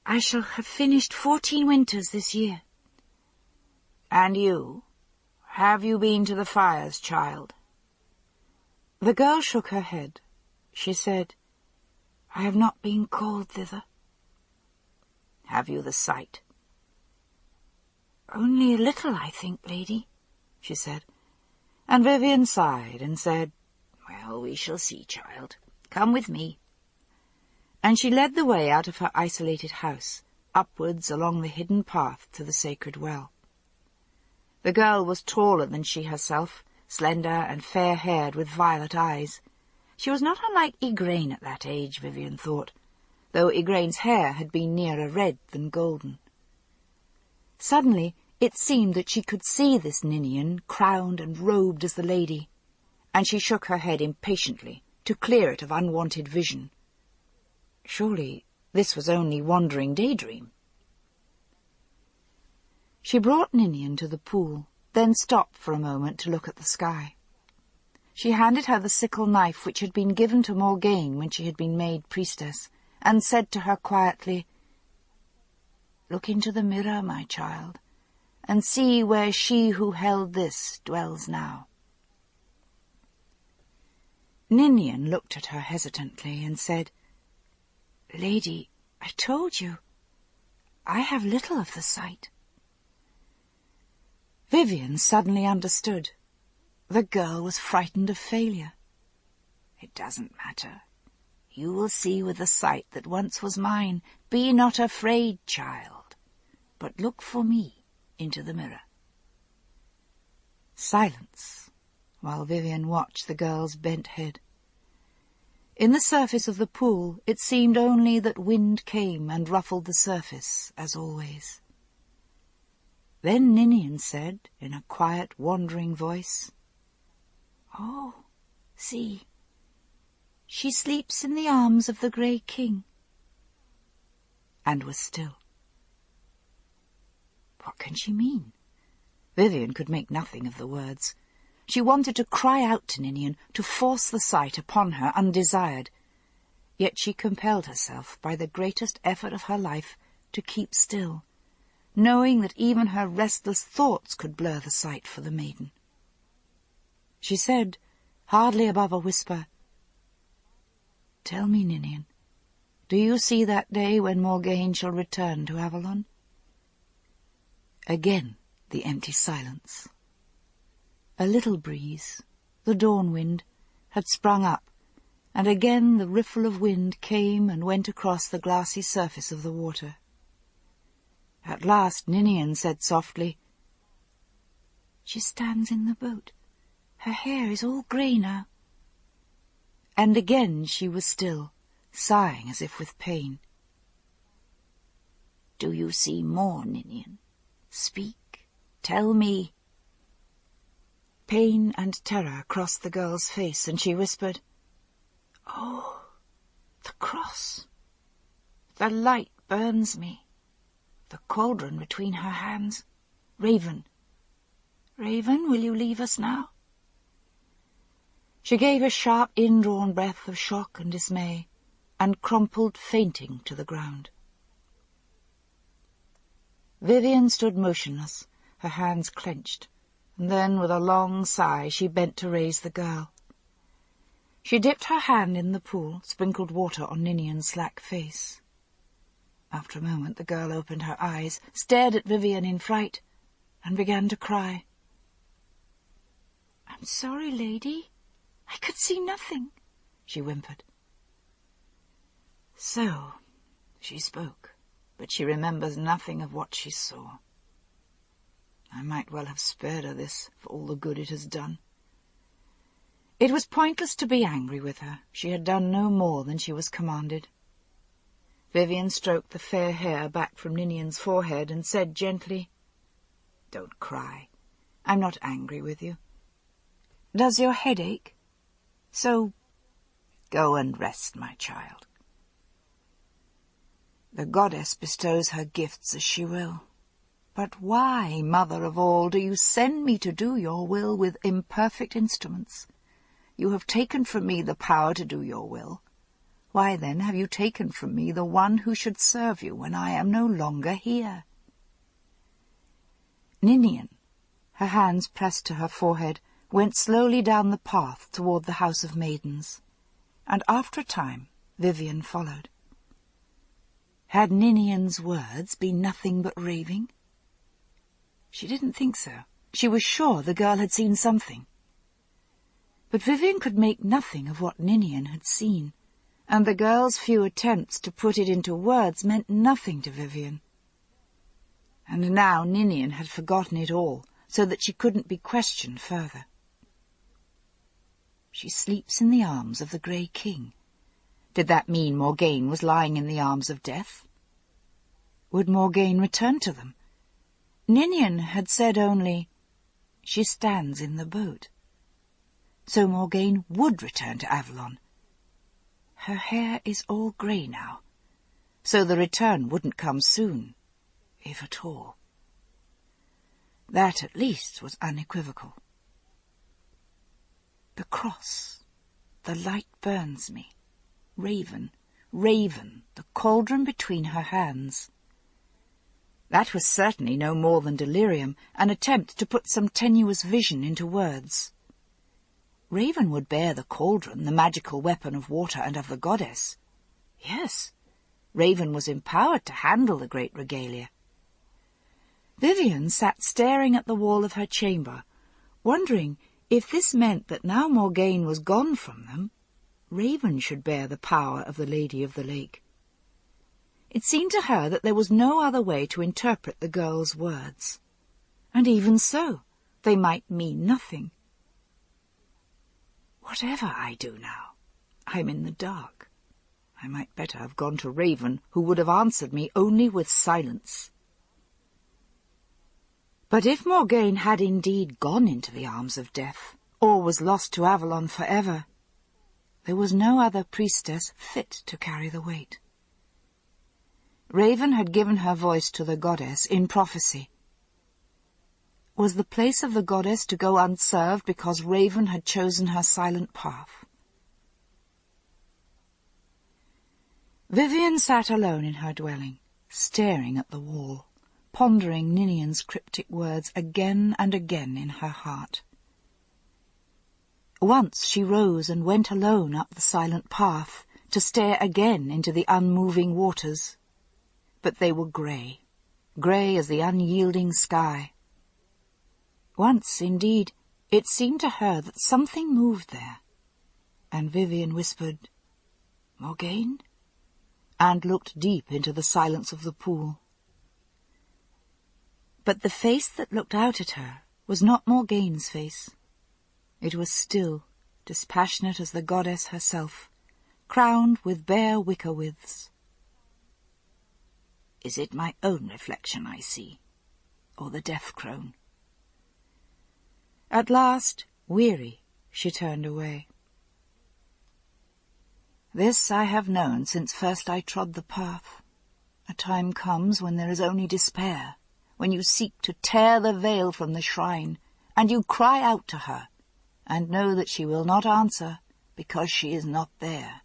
I shall have finished 14 winters this year. And you? Have you been to the fires, child? The girl shook her head. She said, I have not been called thither. Have you the sight? Only a little, I think, lady, she said. And Vivian sighed and said, Well, we shall see, child. Come with me. And she led the way out of her isolated house, upwards along the hidden path to the sacred well. The girl was taller than she herself, slender and fair-haired with violet eyes. She was not unlike Igraine at that age, Vivian thought, though Igraine's hair had been nearer red than golden. Suddenly it seemed that she could see this Ninian, crowned and robed as the lady, and she shook her head impatiently to clear it of unwanted vision. Surely this was only wandering daydream. She brought Ninian to the pool, then stopped for a moment to look at the sky. She handed her the sickle knife which had been given to Morgaine when she had been made priestess, and said to her quietly, Look into the mirror, my child, and see where she who held this dwells now. Ninian looked at her hesitantly and said, Lady, I told you, I have little of the sight. Vivian suddenly understood. The girl was frightened of failure. It doesn't matter. You will see with the sight that once was mine. Be not afraid, child, but look for me into the mirror. Silence, while Vivian watched the girl's bent head. In the surface of the pool it seemed only that wind came and ruffled the surface, as always. Then Ninian said, in a quiet, wandering voice, Oh, see, she sleeps in the arms of the Grey King. And was still. What can she mean? Vivian could make nothing of the words. She wanted to cry out to Ninian, to force the sight upon her undesired. Yet she compelled herself, by the greatest effort of her life, to keep still, knowing that even her restless thoughts could blur the sight for the maiden. She said, hardly above a whisper, Tell me, Ninian, do you see that day when Morgaine shall return to Avalon? Again the empty silence. A little breeze, the dawn wind, had sprung up, and again the riffle of wind came and went across the glassy surface of the water. At last Ninian said softly, She stands in the boat. Her hair is all grey now. And again she was still, sighing as if with pain. Do you see more, Ninian? Speak. Tell me. Pain and terror crossed the girl's face, and she whispered, Oh, the cross. The light burns me. The cauldron between her hands. Raven. Raven, will you leave us now? She gave a sharp indrawn breath of shock and dismay, and crumpled fainting to the ground. Vivian stood motionless, her hands clenched, and then with a long sigh she bent to raise the girl. She dipped her hand in the pool, sprinkled water on Ninian's slack face. After a moment the girl opened her eyes, stared at Vivian in fright, and began to cry. I'm sorry, lady. I could see nothing, she whimpered. So, she spoke, but she remembers nothing of what she saw. I might well have spared her this, for all the good it has done. It was pointless to be angry with her. She had done no more than she was commanded. Vivian stroked the fair hair back from Ninian's forehead and said gently, Don't cry. I'm not angry with you. Does your head ache? So, go and rest, my child. The goddess bestows her gifts as she will. But why, mother of all, do you send me to do your will with imperfect instruments? You have taken from me the power to do your will. Why then have you taken from me the one who should serve you when I am no longer here? Ninian, her hands pressed to her forehead, went slowly down the path toward the House of Maidens, and after a time Vivian followed. Had Ninian's words been nothing but raving? She didn't think so. She was sure the girl had seen something. But Vivian could make nothing of what Ninian had seen, and the girl's few attempts to put it into words meant nothing to Vivian. And now Ninian had forgotten it all, so that she couldn't be questioned further. She sleeps in the arms of the Grey King. Did that mean Morgaine was lying in the arms of death? Would Morgaine return to them? Ninian had said only, "She stands in the boat." So Morgaine would return to Avalon. Her hair is all grey now, so the return wouldn't come soon, if at all. That at least was unequivocal. The cross, the light burns me. Raven, Raven, the cauldron between her hands. That was certainly no more than delirium, an attempt to put some tenuous vision into words. Raven would bear the cauldron, the magical weapon of water and of the goddess. Yes, Raven was empowered to handle the great regalia. Vivian sat staring at the wall of her chamber, wondering if this meant that now Morgaine was gone from them, Raven should bear the power of the Lady of the Lake. It seemed to her that there was no other way to interpret the girl's words. And even so, they might mean nothing. Whatever I do now, I'm in the dark. I might better have gone to Raven, who would have answered me only with silence. But if Morgaine had indeed gone into the arms of death, or was lost to Avalon forever, there was no other priestess fit to carry the weight. Raven had given her voice to the goddess in prophecy. Was the place of the goddess to go unserved because Raven had chosen her silent path? Vivian sat alone in her dwelling, staring at the wall, pondering Ninian's cryptic words again and again in her heart. Once she rose and went alone up the silent path, to stare again into the unmoving waters. But they were grey, grey as the unyielding sky. Once, indeed, it seemed to her that something moved there, and Vivian whispered, "Morgaine?" and looked deep into the silence of the pool. But the face that looked out at her was not Morgaine's face. It was still, dispassionate as the goddess herself, crowned with bare wicker withes. Is it my own reflection I see, or the death crone? At last, weary, she turned away. This I have known since first I trod the path. A time comes when there is only despair, when you seek to tear the veil from the shrine, and you cry out to her, and know that she will not answer, because she is not there.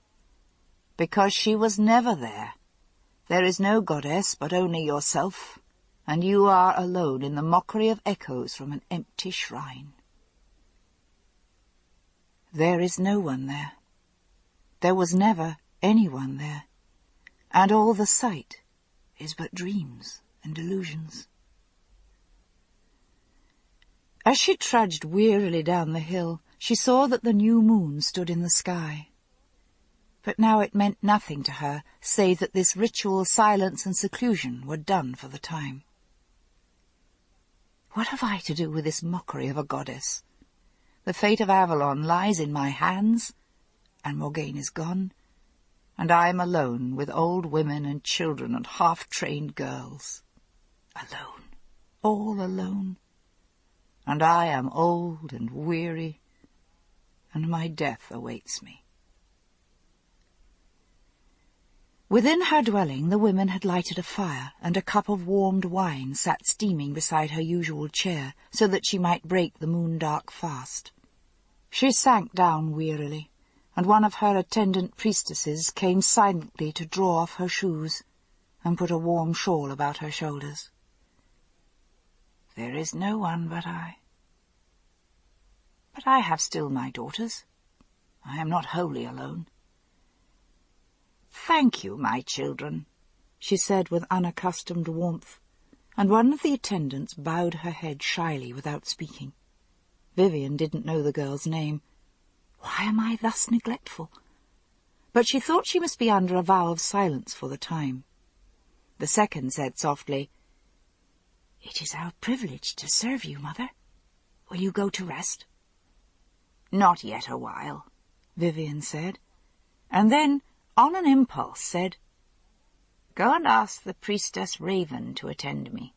Because she was never there. There is no goddess but only yourself, and you are alone in the mockery of echoes from an empty shrine. There is no one there. There was never anyone there, and all the sight is but dreams and delusions. As she trudged wearily down the hill, she saw that the new moon stood in the sky. But now it meant nothing to her, save that this ritual silence and seclusion were done for the time. What have I to do with this mockery of a goddess? The fate of Avalon lies in my hands, and Morgaine is gone, and I am alone with old women and children and half-trained girls. Alone, all alone. And I am old and weary, and my death awaits me. Within her dwelling the women had lighted a fire, and a cup of warmed wine sat steaming beside her usual chair, so that she might break the moon-dark fast. She sank down wearily, and one of her attendant priestesses came silently to draw off her shoes and put a warm shawl about her shoulders. "There is no one but I. But I have still my daughters. I am not wholly alone." "Thank you, my children," she said with unaccustomed warmth, and one of the attendants bowed her head shyly without speaking. Vivian didn't know the girl's name. Why am I thus neglectful? But she thought she must be under a vow of silence for the time. The second said softly, "It is our privilege to serve you, Mother. Will you go to rest?" "Not yet a while," Vivian said, and then, on an impulse, said, "Go and ask the priestess Raven to attend me."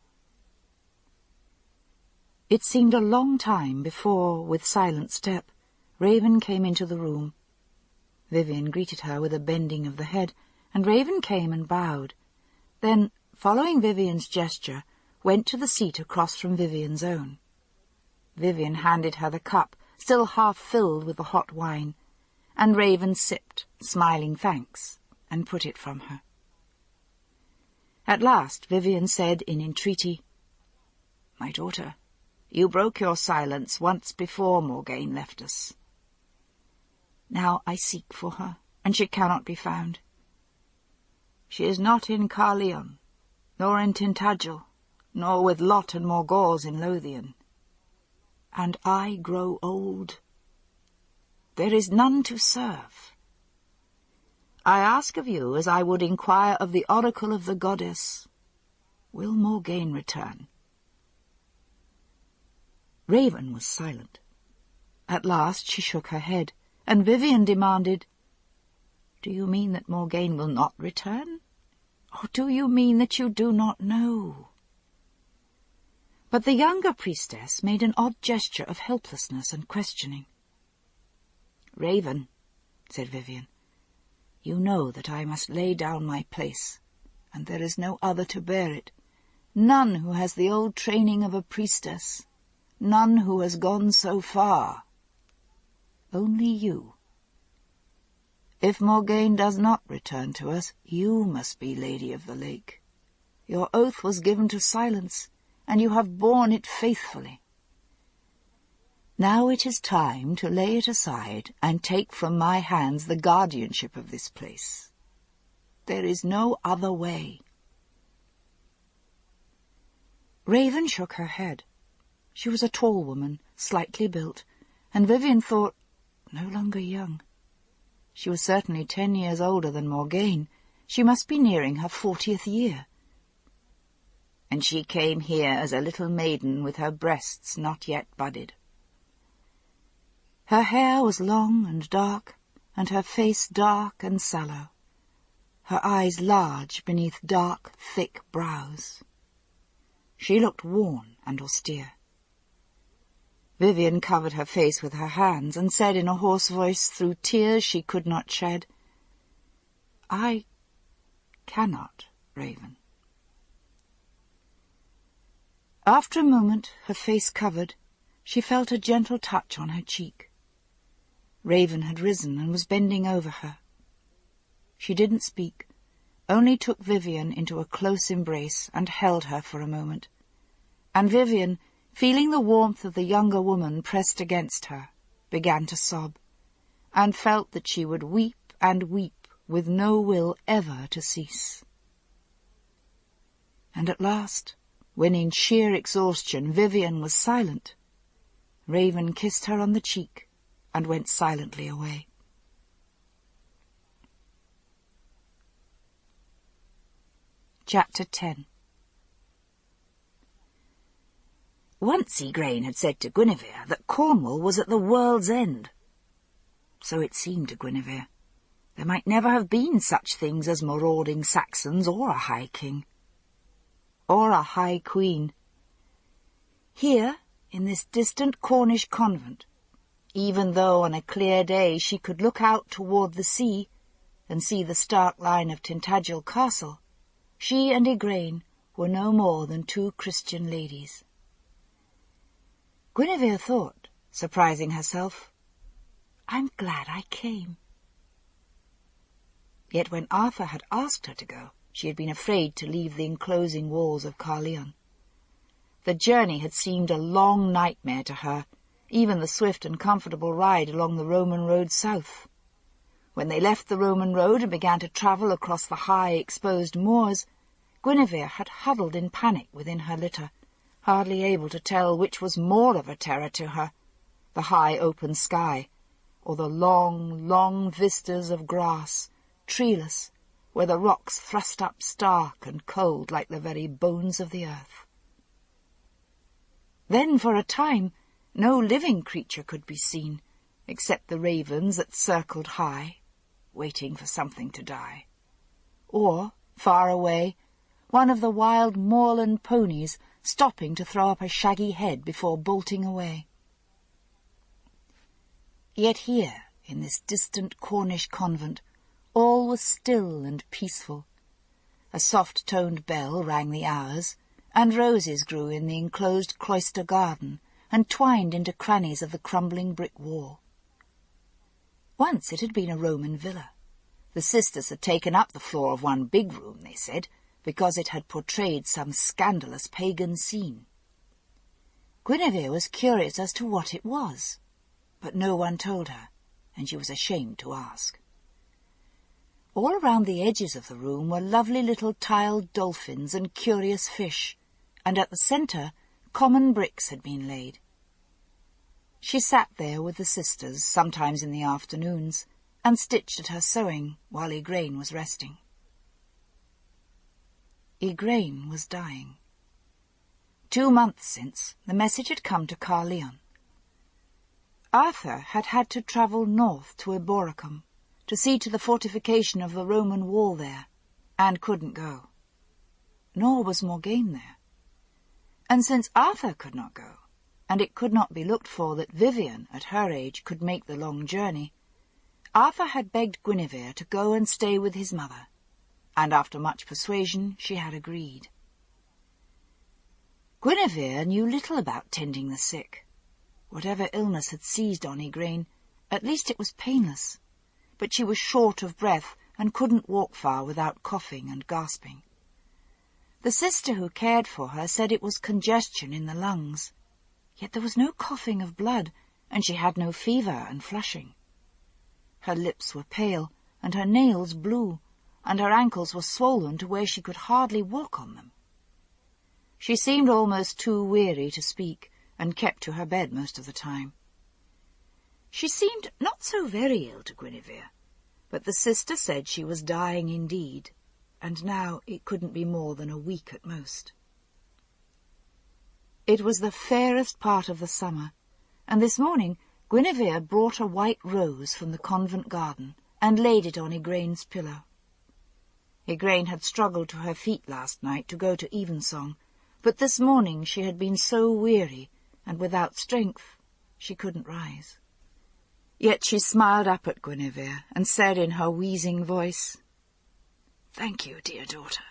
It seemed a long time before, with silent step, Raven came into the room. Vivian greeted her with a bending of the head, and Raven came and bowed. Then, following Vivian's gesture, went to the seat across from Vivian's own. Vivian handed her the cup, still half filled with the hot wine, and Raven sipped, smiling thanks, and put it from her. At last Vivian said in entreaty, "My daughter, you broke your silence once before Morgaine left us. Now I seek for her, and she cannot be found. She is not in Caerleon, nor in Tintagel, nor with Lot and Morgause in Lothian. And I grow old. There is none to serve. I ask of you as I would inquire of the oracle of the goddess, will Morgaine return?" Raven was silent. At last she shook her head, and Vivian demanded, "Do you mean that Morgaine will not return? Or do you mean that you do not know?" But the younger priestess made an odd gesture of helplessness and questioning. "Raven," said Vivian, "you know that I must lay down my place, and there is no other to bear it, none who has the old training of a priestess, none who has gone so far. Only you. If Morgaine does not return to us, you must be Lady of the Lake. Your oath was given to silence, and you have borne it faithfully. Now it is time to lay it aside and take from my hands the guardianship of this place. There is no other way." Raven shook her head. She was a tall woman, slightly built, and Vivian thought no longer young. She was certainly 10 years older than Morgaine. She must be nearing her 40th year. "And she came here as a little maiden with her breasts not yet budded. Her hair was long and dark, and her face dark and sallow, her eyes large beneath dark, thick brows. She looked worn and austere. Vivian covered her face with her hands and said in a hoarse voice, through tears she could not shed, "I cannot, Raven." After a moment, her face covered, she felt a gentle touch on her cheek. Raven had risen and was bending over her. She didn't speak, only took Vivian into a close embrace and held her for a moment, and Vivian, feeling the warmth of the younger woman pressed against her, began to sob, and felt that she would weep and weep with no will ever to cease. And at last, when in sheer exhaustion Vivian was silent, Raven kissed her on the cheek and went silently away. Chapter 10. Once Igraine had said to Guinevere that Cornwall was at the world's end. So it seemed to Guinevere. There might never have been such things as marauding Saxons or a high king. Or a high queen. Here, in this distant Cornish convent, even though on a clear day she could look out toward the sea, and see the stark line of Tintagel Castle, she and Igraine were no more than two Christian ladies. Guinevere thought, surprising herself, "I'm glad I came." Yet when Arthur had asked her to go, she had been afraid to leave the enclosing walls of Caerleon. The journey had seemed a long nightmare to her, even the swift and comfortable ride along the Roman road south. When they left the Roman road and began to travel across the high, exposed moors, Guinevere had huddled in panic within her litter, hardly able to tell which was more of a terror to her, the high open sky, or the long, long vistas of grass, treeless, where the rocks thrust up stark and cold like the very bones of the earth. Then, for a time, no living creature could be seen, except the ravens that circled high, waiting for something to die. Or, far away, one of the wild moorland ponies stopping to throw up a shaggy head before bolting away. Yet here, in this distant Cornish convent, all was still and peaceful. A soft-toned bell rang the hours, and roses grew in the enclosed cloister garden and twined into crannies of the crumbling brick wall. Once it had been a Roman villa. The sisters had taken up the floor of one big room, they said, because it had portrayed some scandalous pagan scene. Guinevere was curious as to what it was, but no one told her, and she was ashamed to ask. All around the edges of the room were lovely little tiled dolphins and curious fish, and at the centre common bricks had been laid. She sat there with the sisters, sometimes in the afternoons, and stitched at her sewing while Igraine was resting. Igraine was dying. 2 months since, the message had come to Caerleon. Arthur had had to travel north to Eboracum to see to the fortification of the Roman wall there, and couldn't go. Nor was Morgane there. And since Arthur could not go, and it could not be looked for that Vivian, at her age, could make the long journey, Arthur had begged Guinevere to go and stay with his mother, and after much persuasion she had agreed. Guinevere knew little about tending the sick. Whatever illness had seized on Igraine, at least it was painless, but she was short of breath and couldn't walk far without coughing and gasping. The sister who cared for her said it was congestion in the lungs, yet there was no coughing of blood, and she had no fever and flushing. Her lips were pale, and her nails blue, and her ankles were swollen to where she could hardly walk on them. She seemed almost too weary to speak, and kept to her bed most of the time. She seemed not so very ill to Guinevere, but the sister said she was dying indeed, and now it couldn't be more than a week at most. It was the fairest part of the summer, and this morning Guinevere brought a white rose from the convent garden and laid it on Igraine's pillow. Igraine had struggled to her feet last night to go to evensong, but this morning she had been so weary, and without strength she couldn't rise. Yet she smiled up at Guinevere and said in her wheezing voice, "Thank you, dear daughter."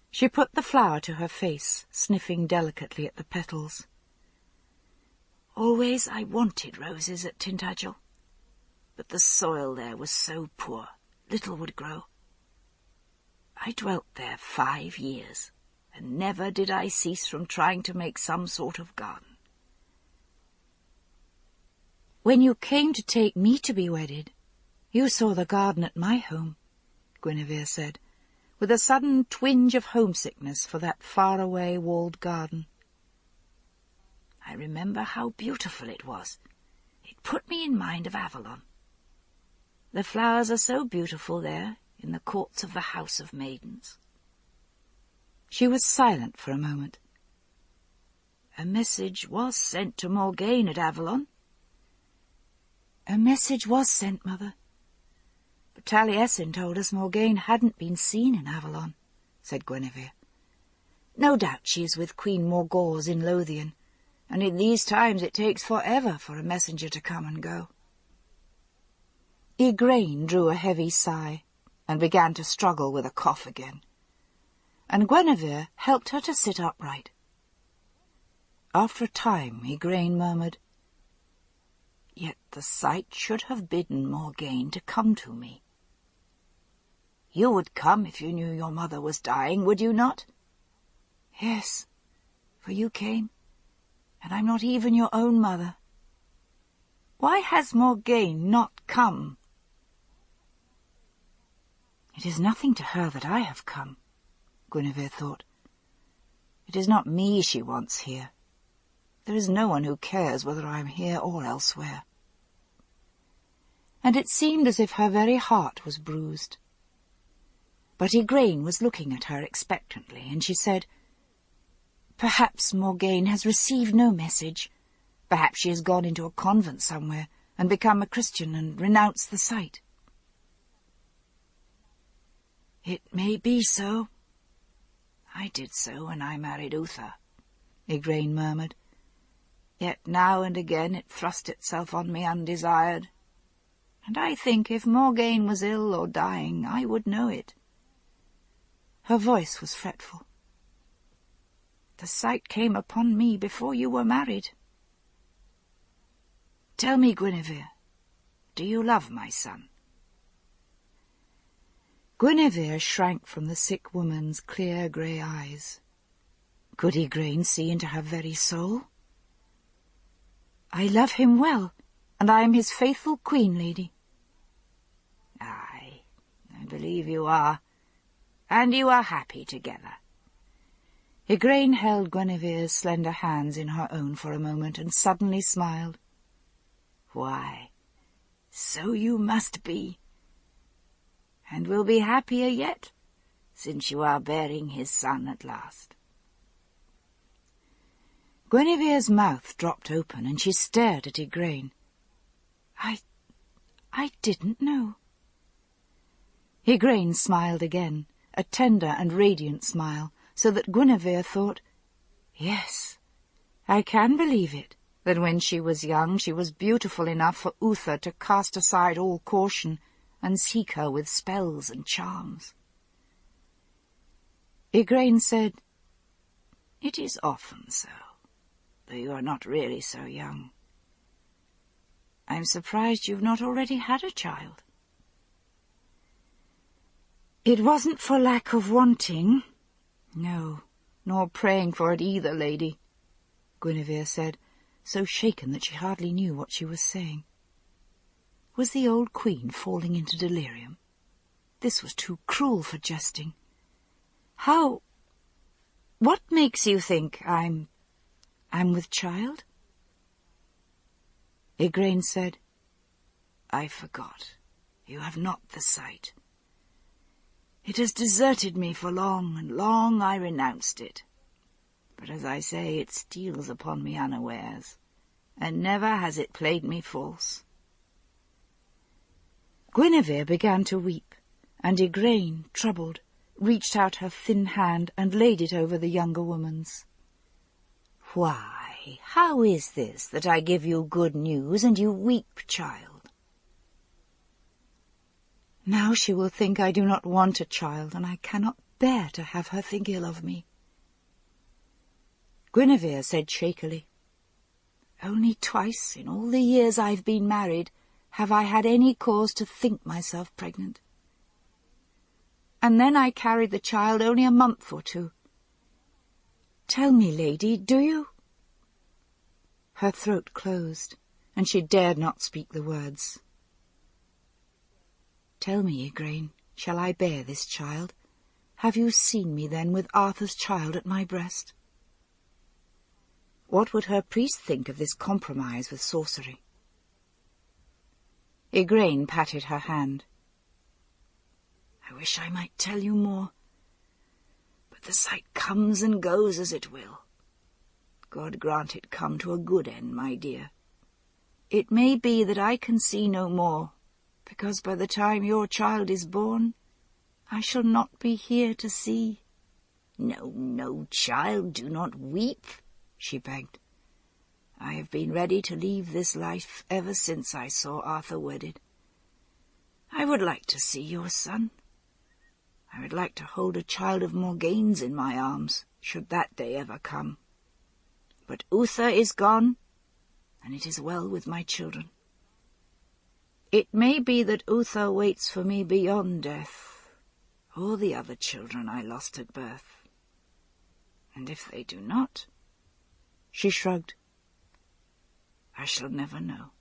She put the flower to her face, sniffing delicately at the petals. "Always I wanted roses at Tintagel, but the soil there was so poor, little would grow. I dwelt there 5 years, and never did I cease from trying to make some sort of garden." "When you came to take me to be wedded, you saw the garden at my home," Guinevere said, with a sudden twinge of homesickness for that far-away walled garden. "I remember how beautiful it was. It put me in mind of Avalon. The flowers are so beautiful there, in the courts of the House of Maidens." She was silent for a moment. "A message was sent to Morgane at Avalon." "A message was sent, Mother. But Taliesin told us Morgane hadn't been seen in Avalon," said Guinevere. "No doubt she is with Queen Morgause in Lothian, and in these times it takes forever for a messenger to come and go." Igraine drew a heavy sigh and began to struggle with a cough again, and Guinevere helped her to sit upright. After a time, Igraine murmured, "Yet the sight should have bidden Morgaine to come to me." "You would come if you knew your mother was dying, would you not?" "Yes, for you came, and I'm not even your own mother. Why has Morgaine not come?" "It is nothing to her that I have come," Guinevere thought. "It is not me she wants here. There is no one who cares whether I am here or elsewhere." And it seemed as if her very heart was bruised. But Igraine was looking at her expectantly, and she said, "Perhaps Morgaine has received no message. Perhaps she has gone into a convent somewhere and become a Christian and renounced the sight." "It may be so. I did so when I married Uther," Igraine murmured. "Yet now and again it thrust itself on me undesired, and I think if Morgaine was ill or dying, I would know it." Her voice was fretful. "The sight came upon me before you were married. Tell me, Guinevere, do you love my son?" Guinevere shrank from the sick woman's clear grey eyes. Could Igraine see into her very soul? "I love him well, and I am his faithful queen, lady." "Aye, I believe you are, and you are happy together." Igraine held Guinevere's slender hands in her own for a moment and suddenly smiled. "Why, so you must be, and will be happier yet, since you are bearing his son at last." Guinevere's mouth dropped open, and she stared at Igraine. I didn't know." Igraine smiled again, a tender and radiant smile, so that Guinevere thought, "Yes, I can believe it, that when she was young she was beautiful enough for Uther to cast aside all caution and seek her with spells and charms." Igraine said, "It is often so, though you are not really so young. I'm surprised you've not already had a child." "It wasn't for lack of wanting, no, nor praying for it either, lady," Guinevere said, so shaken that she hardly knew what she was saying. Was the old queen falling into delirium? This was too cruel for jesting. What makes you think I'm with child?" Igraine said, "I forgot. You have not the sight. It has deserted me for long, and long I renounced it. But as I say, it steals upon me unawares, and never has it played me false." Guinevere began to weep, and Igraine, troubled, reached out her thin hand and laid it over the younger woman's. "Why, how is this that I give you good news and you weep, child?" "Now she will think I do not want a child, and I cannot bear to have her think ill of me." Guinevere said shakily, "Only twice in all the years I've been married have I had any cause to think myself pregnant. And then I carried the child only a month or two. Tell me, lady, do you?" Her throat closed, and she dared not speak the words. "Tell me, Igraine, shall I bear this child? Have you seen me, then, with Arthur's child at my breast?" What would her priest think of this compromise with sorcery? Igraine patted her hand. "I wish I might tell you more, but the sight comes and goes as it will. God grant it come to a good end, my dear. It may be that I can see no more, because by the time your child is born, I shall not be here to see." "No, no, child, do not weep," she begged. "I have been ready to leave this life ever since I saw Arthur wedded. I would like to see your son. I would like to hold a child of Morgaine's in my arms, should that day ever come. But Uther is gone, and it is well with my children. It may be that Uther waits for me beyond death, or the other children I lost at birth. And if they do not," she shrugged, "I shall never know."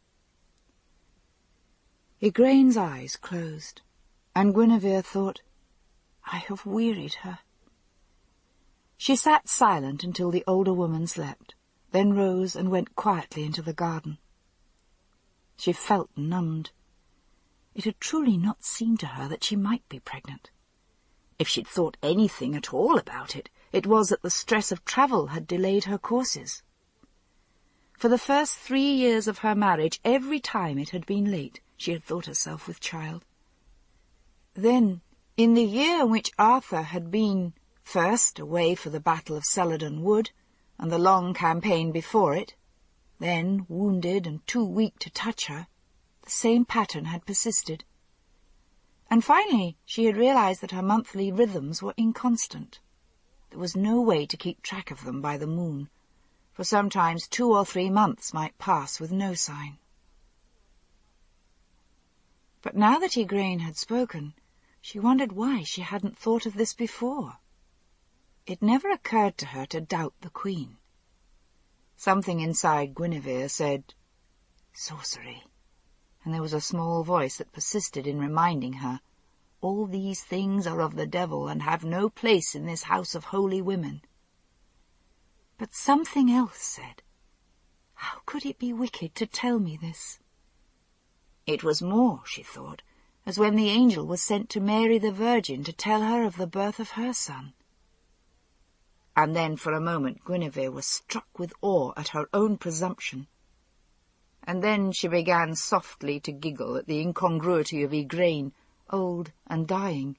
Igraine's eyes closed, and Guinevere thought, "I have wearied her." She sat silent until the older woman slept, then rose and went quietly into the garden. She felt numbed. It had truly not seemed to her that she might be pregnant. If she'd thought anything at all about it, it was that the stress of travel had delayed her courses. For the first 3 years of her marriage, every time it had been late, she had thought herself with child. Then, in the year in which Arthur had been, first away for the Battle of Celadon Wood, and the long campaign before it, then wounded and too weak to touch her, the same pattern had persisted. And finally she had realized that her monthly rhythms were inconstant. There was no way to keep track of them by the moon, for sometimes 2 or 3 months might pass with no sign. But now that Igraine had spoken, she wondered why she hadn't thought of this before. It never occurred to her to doubt the Queen. Something inside Guinevere said, "Sorcery," and there was a small voice that persisted in reminding her, "All these things are of the devil and have no place in this house of holy women." But something else said, "How could it be wicked to tell me this?" It was more, she thought, as when the angel was sent to Mary the Virgin to tell her of the birth of her son. And then for a moment Guinevere was struck with awe at her own presumption. And then she began softly to giggle at the incongruity of Igraine, old and dying,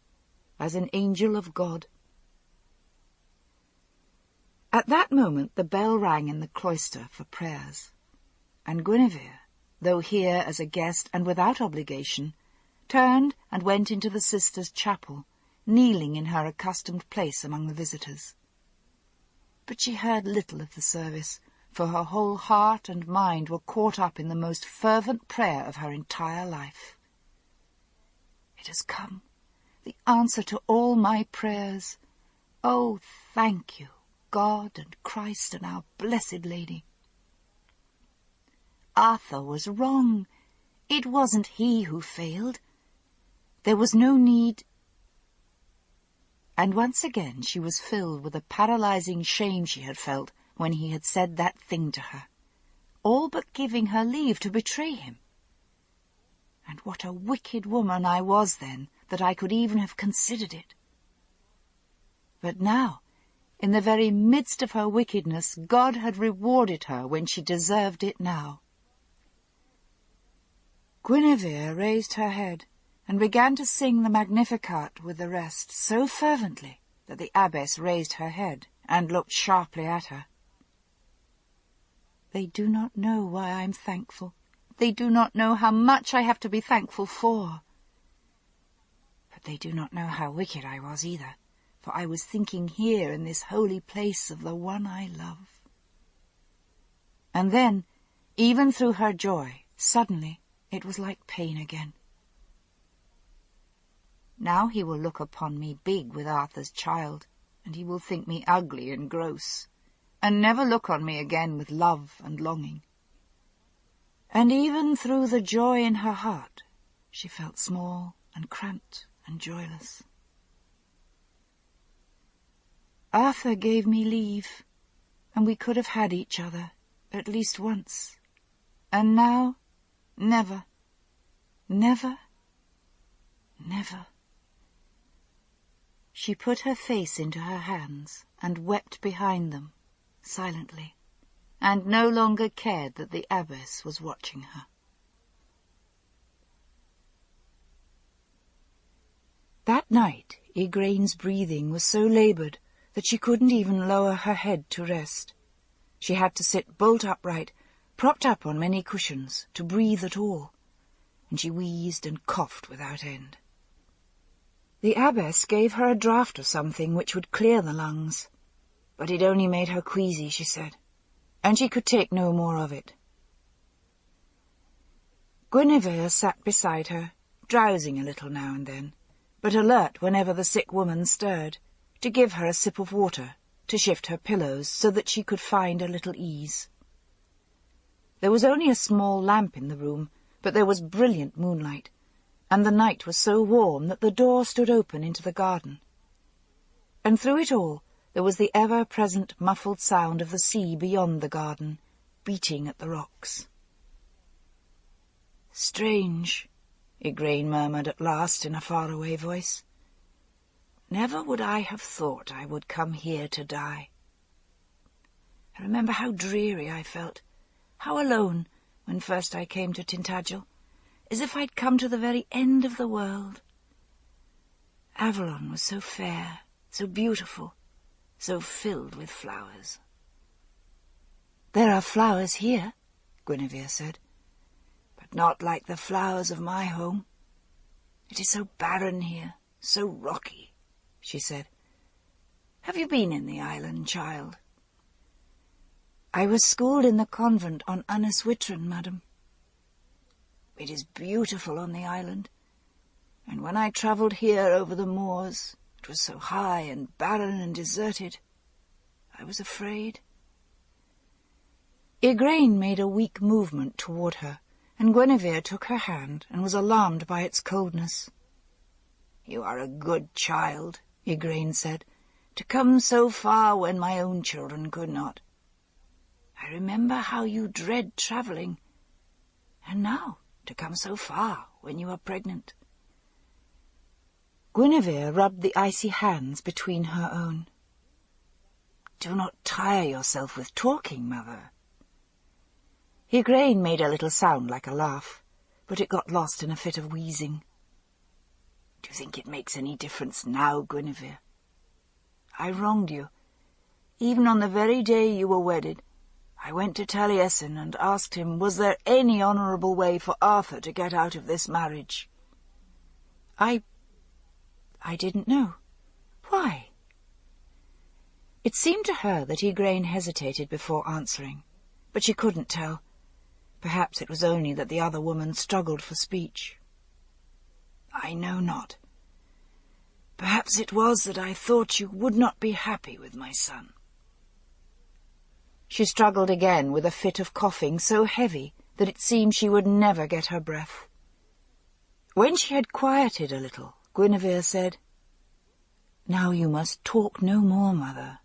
as an angel of God. At that moment the bell rang in the cloister for prayers, and Guinevere, though here as a guest and without obligation, turned and went into the sisters' chapel, kneeling in her accustomed place among the visitors. But she heard little of the service, for her whole heart and mind were caught up in the most fervent prayer of her entire life. "It has come, the answer to all my prayers. Oh, thank you, God and Christ and our Blessed Lady." Arthur was wrong. It wasn't he who failed. There was no need. And once again she was filled with the paralyzing shame she had felt when he had said that thing to her, all but giving her leave to betray him. And what a wicked woman I was then, that I could even have considered it. But now, in the very midst of her wickedness, God had rewarded her when she deserved it now. Guinevere raised her head and began to sing the Magnificat with the rest so fervently that the abbess raised her head and looked sharply at her. "They do not know why I'm thankful. They do not know how much I have to be thankful for. But they do not know how wicked I was either, for I was thinking here in this holy place of the one I love." And then, even through her joy, suddenly it was like pain again. "Now he will look upon me big with Arthur's child, and he will think me ugly and gross, and never look on me again with love and longing." And even through the joy in her heart, she felt small and cramped and joyless. Arthur gave me leave, and we could have had each other at least once, and now never, never, never. She put her face into her hands and wept behind them, silently, and no longer cared that the abbess was watching her. That night Igraine's breathing was so laboured that she couldn't even lower her head to rest. She had to sit bolt upright, propped up on many cushions, to breathe at all, and she wheezed and coughed without end. The abbess gave her a draught of something which would clear the lungs, but it only made her queasy, she said, and she could take no more of it. Guinevere sat beside her, drowsing a little now and then, but alert whenever the sick woman stirred, to give her a sip of water, to shift her pillows so that she could find a little ease. There was only a small lamp in the room, but there was brilliant moonlight, and the night was so warm that the door stood open into the garden. And through it all there was the ever-present muffled sound of the sea beyond the garden, beating at the rocks. "Strange," Igraine murmured at last in a far-away voice. "Never would I have thought I would come here to die. I remember how dreary I felt, how alone, when first I came to Tintagel, as if I'd come to the very end of the world. Avalon was so fair, so beautiful, so filled with flowers." "There are flowers here," Guinevere said, "but not like the flowers of my home. It is so barren here, so rocky," she said. "Have you been in the island, child?" "I was schooled in the convent on Anneswitron, madam." "It is beautiful on the island, and when I travelled here over the moors, it was so high and barren and deserted. I was afraid." Igraine made a weak movement toward her, and Guinevere took her hand and was alarmed by its coldness. "You are a good child," Igraine said, "to come so far when my own children could not. I remember how you dread travelling, and now to come so far when you are pregnant." Guinevere rubbed the icy hands between her own. "Do not tire yourself with talking, mother." Igraine made a little sound like a laugh, but it got lost in a fit of wheezing. "Do you think it makes any difference now, Guinevere? I wronged you. Even on the very day you were wedded, I went to Taliesin and asked him, was there any honourable way for Arthur to get out of this marriage? I didn't know. Why?" It seemed to her that Igraine hesitated before answering, but she couldn't tell. Perhaps it was only that the other woman struggled for speech. "I know not. Perhaps it was that I thought you would not be happy with my son." She struggled again with a fit of coughing so heavy that it seemed she would never get her breath. When she had quieted a little, Guinevere said, "Now you must talk no more, mother.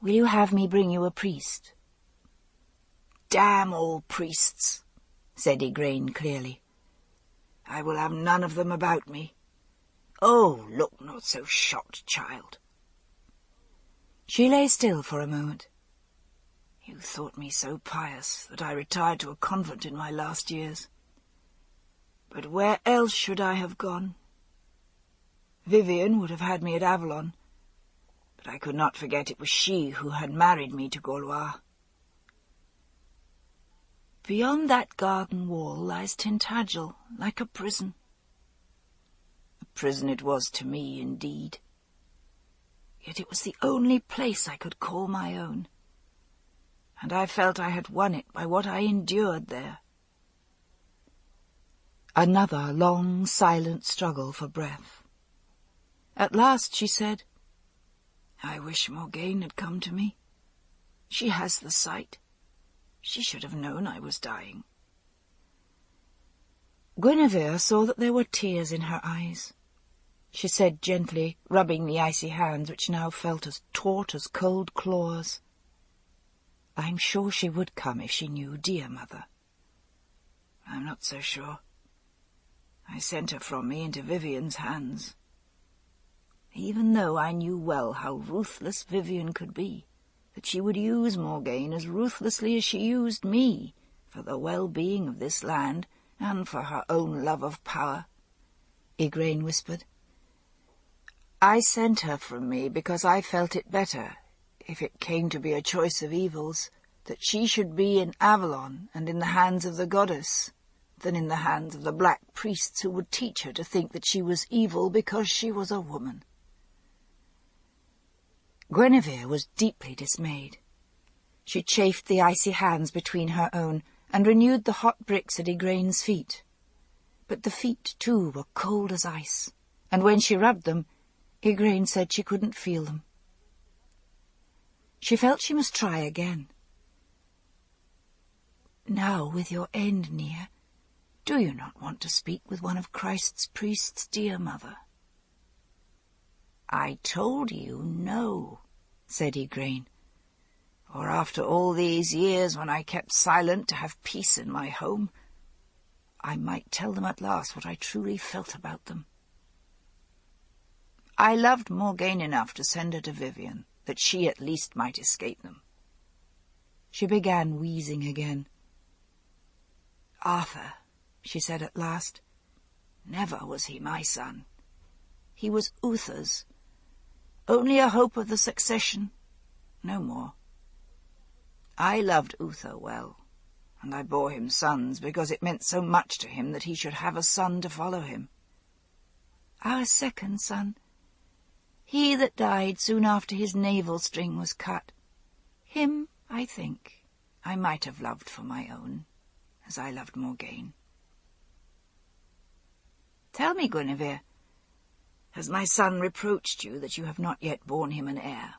Will you have me bring you a priest?" "Damn all priests," said Igraine clearly. "I will have none of them about me. Oh, look not so shocked, child." She lay still for a moment. "You thought me so pious that I retired to a convent in my last years. But where else should I have gone? Vivian would have had me at Avalon, but I could not forget it was she who had married me to Gaulois. Beyond that garden wall lies Tintagel, like a prison. A prison it was to me, indeed. Yet it was the only place I could call my own, and I felt I had won it by what I endured there." Another long, silent struggle for breath. At last she said, "I wish Morgane had come to me. She has the sight. She should have known I was dying." Guinevere saw that there were tears in her eyes. She said gently, rubbing the icy hands which now felt as taut as cold claws, "I'm sure she would come if she knew, dear mother." "I'm not so sure. I sent her from me into Vivian's hands. Even though I knew well how ruthless Vivian could be, that she would use Morgane as ruthlessly as she used me, for the well-being of this land and for her own love of power," Igraine whispered. "I sent her from me because I felt it better, if it came to be a choice of evils, that she should be in Avalon and in the hands of the goddess, than in the hands of the black priests who would teach her to think that she was evil because she was a woman. Guinevere was deeply dismayed. She chafed the icy hands between her own and renewed the hot bricks at Igraine's feet. But the feet, too, were cold as ice, and when she rubbed them, Igraine said she couldn't feel them. She felt she must try again. "Now, with your end near, do you not want to speak with one of Christ's priests, dear mother?" "I told you no," said Igraine. "For after all these years when I kept silent to have peace in my home, I might tell them at last what I truly felt about them. I loved Morgane enough to send her to Vivian, that she at least might escape them." She began wheezing again. "Arthur," she said at last, "never was he my son. He was Uther's. Only a hope of the succession, no more. I loved Uther well, and I bore him sons because it meant so much to him that he should have a son to follow him. Our second son, he that died soon after his navel string was cut, him, I think, I might have loved for my own, as I loved Morgane. Tell me, Guinevere, has my son reproached you that you have not yet borne him an heir?"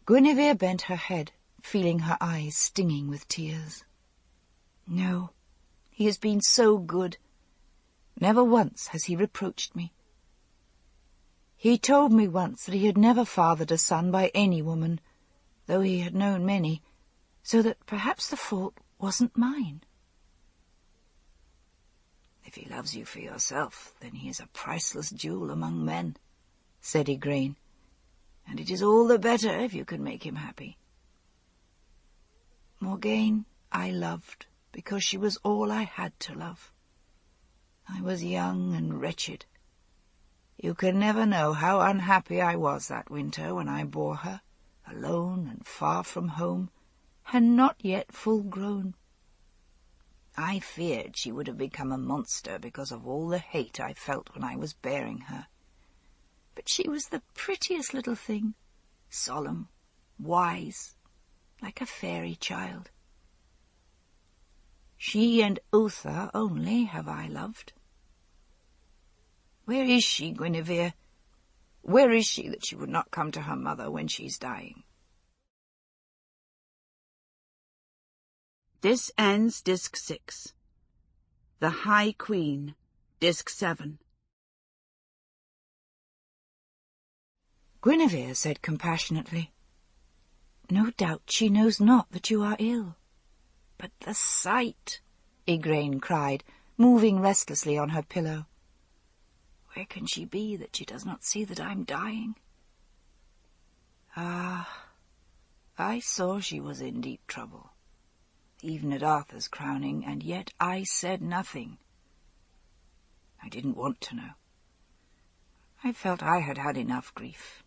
Guinevere bent her head, feeling her eyes stinging with tears. "No, he has been so good. Never once has he reproached me. He told me once that he had never fathered a son by any woman, though he had known many, so that perhaps the fault wasn't mine." "If he loves you for yourself, then he is a priceless jewel among men," said Igraine, "and it is all the better if you can make him happy. Morgane I loved because she was all I had to love. I was young and wretched. You can never know how unhappy I was that winter when I bore her, alone and far from home, and not yet full grown. I feared she would have become a monster because of all the hate I felt when I was bearing her. But she was the prettiest little thing, solemn, wise, like a fairy child. She and Uther only have I loved. Where is she, Guinevere? Where is she that she would not come to her mother when she's dying?" This ends Disc 6. The High Queen, Disc 7. Guinevere said compassionately, "No doubt she knows not that you are ill." "But the sight!" Igraine cried, moving restlessly on her pillow. "Where can she be that she does not see that I'm dying? Ah, I saw she was in deep trouble, even at Arthur's crowning, and yet I said nothing. I didn't want to know. I felt I had had enough grief,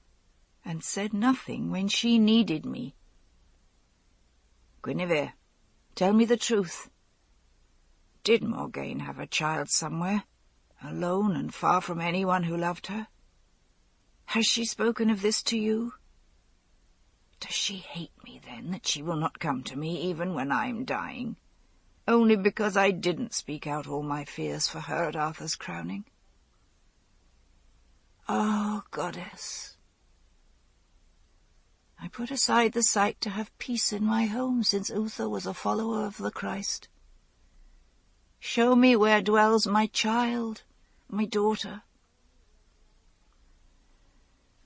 and said nothing when she needed me. Guinevere, tell me the truth. Did Morgane have a child somewhere, alone and far from anyone who loved her? Has she spoken of this to you? Does she hate me, then, that she will not come to me even when I'm dying, only because I didn't speak out all my fears for her at Arthur's crowning? Oh, goddess! I put aside the sight to have peace in my home since Uther was a follower of the Christ. Show me where dwells my child, my daughter."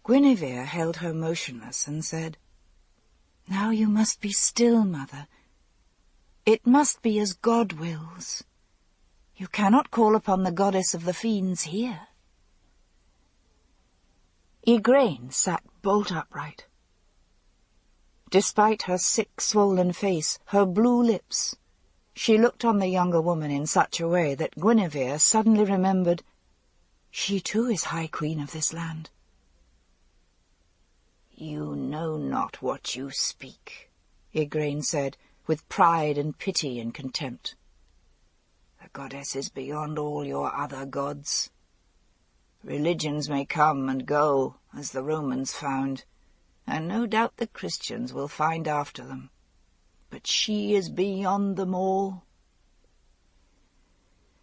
Guinevere held her motionless and said, "Now you must be still, mother. It must be as God wills. You cannot call upon the goddess of the fiends here." Igraine sat bolt upright. Despite her sick, swollen face, her blue lips, she looked on the younger woman in such a way that Guinevere suddenly remembered she too is High Queen of this land. "You know not what you speak," Igraine said, with pride and pity and contempt. The goddess is beyond all your other gods. Religions may come and go, as the Romans found, and no doubt the Christians will find after them. But she is beyond them all."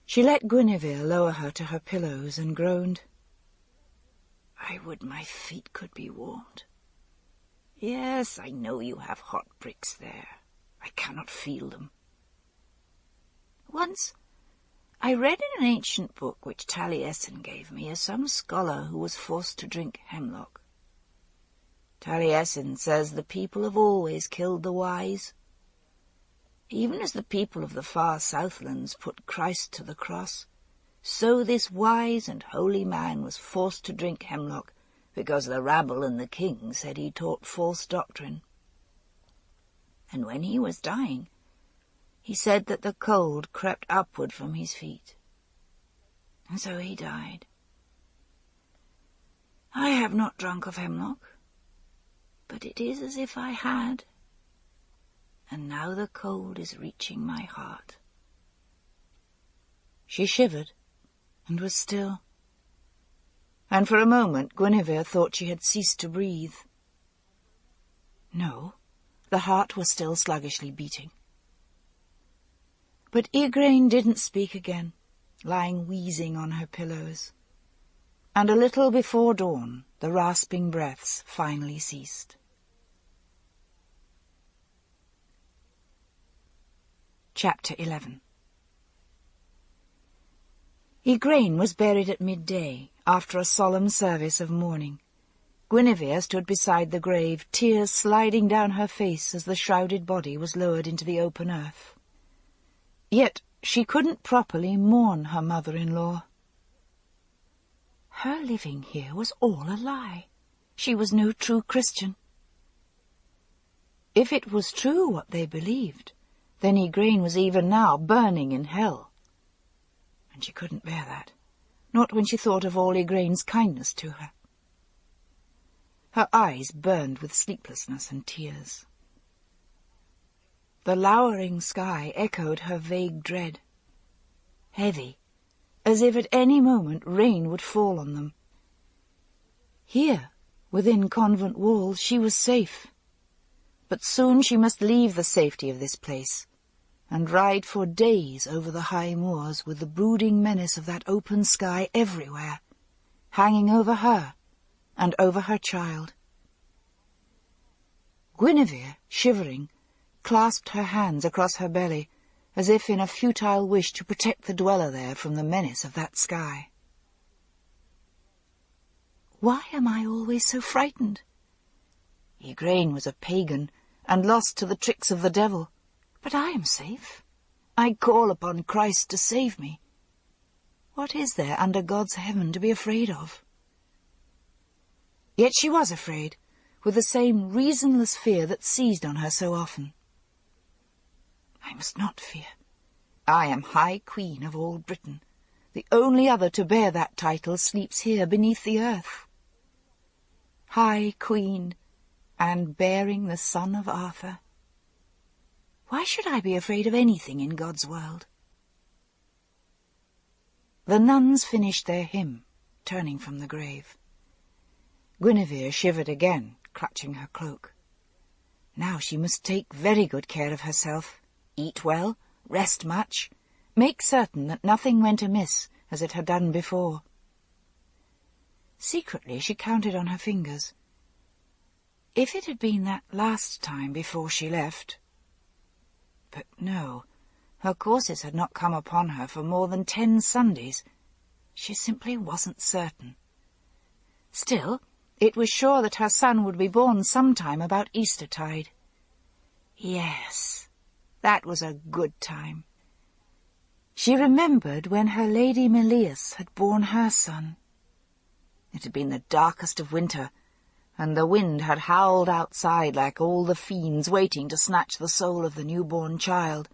She let Guinevere lower her to her pillows and groaned. "I would my feet could be warmed. Yes, I know you have hot bricks there. I cannot feel them. Once I read in an ancient book which Taliesin gave me of some scholar who was forced to drink hemlock. Taliesin says the people have always killed the wise. Even as the people of the far Southlands put Christ to the cross, so this wise and holy man was forced to drink hemlock because the rabble and the king said he taught false doctrine. And when he was dying, he said that the cold crept upward from his feet. And so he died. I have not drunk of hemlock, but it is as if I had. And now the cold is reaching my heart." She shivered and was still. And for a moment Guinevere thought she had ceased to breathe. No, the heart was still sluggishly beating. But Igraine didn't speak again, lying wheezing on her pillows. And a little before dawn the rasping breaths finally ceased. Chapter 11. Igraine was buried at midday, after a solemn service of mourning. Guinevere stood beside the grave, tears sliding down her face as the shrouded body was lowered into the open earth. Yet she couldn't properly mourn her mother-in-law. Her living here was all a lie. She was no true Christian. If it was true what they believed, then Igraine was even now burning in hell. And she couldn't bear that, not when she thought of all Igraine's kindness to her. Her eyes burned with sleeplessness and tears. The lowering sky echoed her vague dread. Heavy, as if at any moment rain would fall on them. Here, within convent walls, she was safe. But soon she must leave the safety of this place, and ride for days over the high moors with the brooding menace of that open sky everywhere, hanging over her and over her child. Guinevere, shivering, clasped her hands across her belly, as if in a futile wish to protect the dweller there from the menace of that sky. Why am I always so frightened? Igraine was a pagan, and lost to the tricks of the devil. But I am safe. I call upon Christ to save me. What is there under God's heaven to be afraid of? Yet she was afraid, with the same reasonless fear that seized on her so often. I must not fear. I am High Queen of all Britain. The only other to bear that title sleeps here beneath the earth. High Queen, and bearing the son of Arthur. Why should I be afraid of anything in God's world? The nuns finished their hymn, turning from the grave. Guinevere shivered again, clutching her cloak. Now she must take very good care of herself, eat well, rest much, make certain that nothing went amiss as it had done before. Secretly she counted on her fingers. If it had been that last time before she left... But no, her courses had not come upon her for more than 10 Sundays. She simply wasn't certain. Still, it was sure that her son would be born sometime about Eastertide. Yes, that was a good time. She remembered when her lady Melius had borne her son. It had been the darkest of winter, and the wind had howled outside like all the fiends waiting to snatch the soul of the newborn child.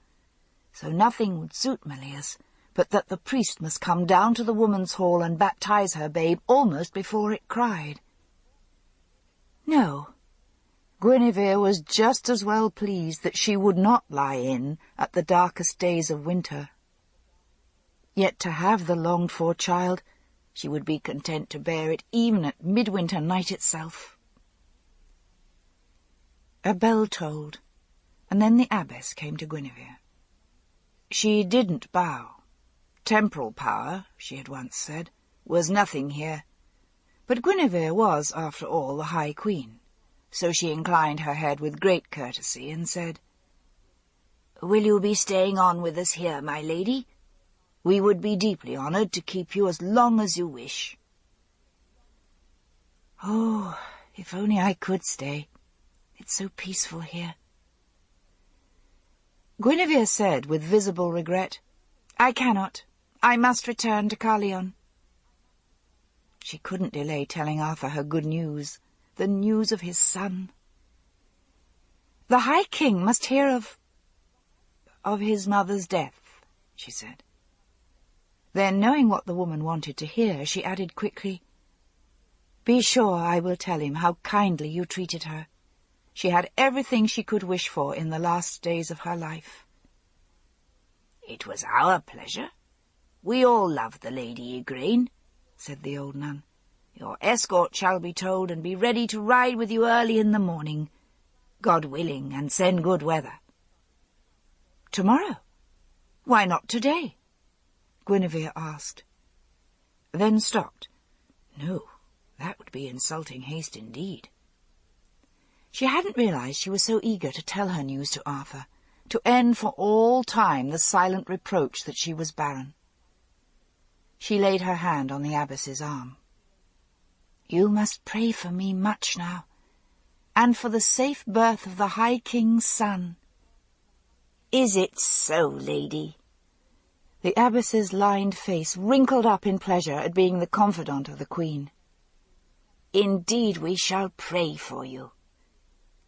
So nothing would suit Melius but that the priest must come down to the woman's hall and baptize her babe almost before it cried. No, Guinevere was just as well pleased that she would not lie in at the darkest days of winter. Yet to have the longed-for child, she would be content to bear it even at midwinter night itself. A bell tolled, and then the abbess came to Guinevere. She didn't bow. Temporal power, she had once said, was nothing here. But Guinevere was, after all, the High Queen, so she inclined her head with great courtesy and said, "Will you be staying on with us here, my lady? We would be deeply honoured to keep you as long as you wish." "Oh, if only I could stay. It's so peaceful here." Guinevere said with visible regret, "I cannot. I must return to Carleon." She couldn't delay telling Arthur her good news, the news of his son. "The High King must hear of his mother's death," she said. Then, knowing what the woman wanted to hear, she added quickly, "Be sure I will tell him how kindly you treated her. She had everything she could wish for in the last days of her life." "It was our pleasure. We all loved the Lady Igraine," said the old nun. "Your escort shall be told and be ready to ride with you early in the morning, God willing, and send good weather." "Tomorrow? Why not today?" Guinevere asked. Then stopped. No, that would be insulting haste indeed. She hadn't realized she was so eager to tell her news to Arthur, to end for all time the silent reproach that she was barren. She laid her hand on the abbess's arm. "You must pray for me much now, and for the safe birth of the High King's son." "Is it so, lady?" The abbess's lined face wrinkled up in pleasure at being the confidant of the queen. "Indeed we shall pray for you.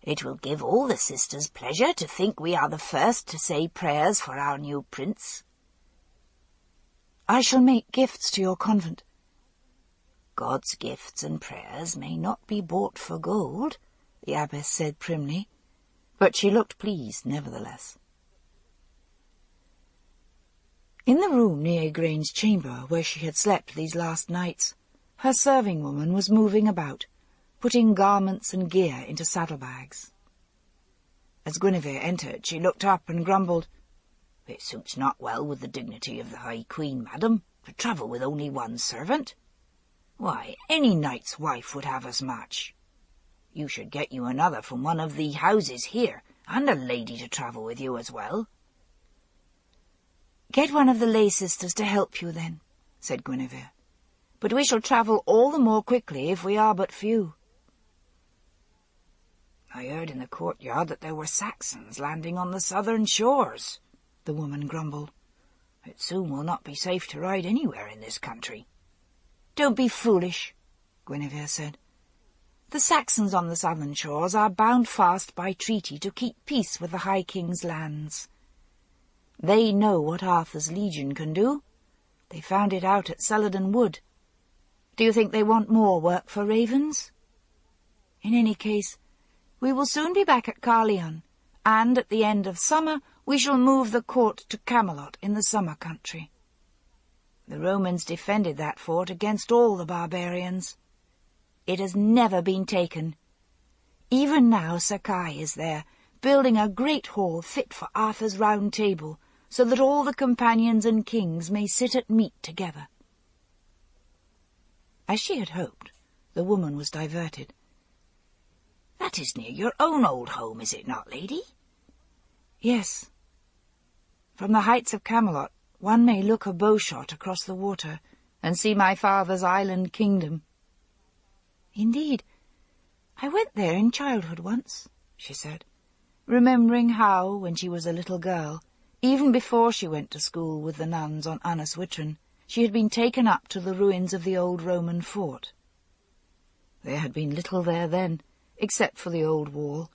It will give all the sisters pleasure to think we are the first to say prayers for our new prince." "I shall make gifts to your convent." "God's gifts and prayers may not be bought for gold," the abbess said primly, but she looked pleased nevertheless. In the room near Igraine's chamber, where she had slept these last nights, her serving-woman was moving about, putting garments and gear into saddlebags. As Guinevere entered, she looked up and grumbled, "It suits not well with the dignity of the High Queen, madam, to travel with only one servant. Why, any knight's wife would have as much. You should get you another from one of the houses here, and a lady to travel with you as well." "Get one of the lay sisters to help you, then," said Guinevere. "But we shall travel all the more quickly if we are but few." "I heard in the courtyard that there were Saxons landing on the southern shores," the woman grumbled. "It soon will not be safe to ride anywhere in this country." "Don't be foolish," Guinevere said. "The Saxons on the southern shores are bound fast by treaty to keep peace with the High King's lands. They know what Arthur's legion can do. They found it out at Celadon Wood. Do you think they want more work for ravens? In any case, we will soon be back at Carleon, and at the end of summer we shall move the court to Camelot in the summer country. The Romans defended that fort against all the barbarians. It has never been taken. Even now Sir Kai is there, building a great hall fit for Arthur's round table, so that all the companions and kings may sit at meat together." As she had hoped, the woman was diverted. "That is near your own old home, is it not, lady?" "Yes. From the heights of Camelot one may look a bowshot across the water and see my father's island kingdom." "Indeed, I went there in childhood once," she said, remembering how, when she was a little girl, even before she went to school with the nuns on Annas Wittren, she had been taken up to the ruins of the old Roman fort. There had been little there then, except for the old wall,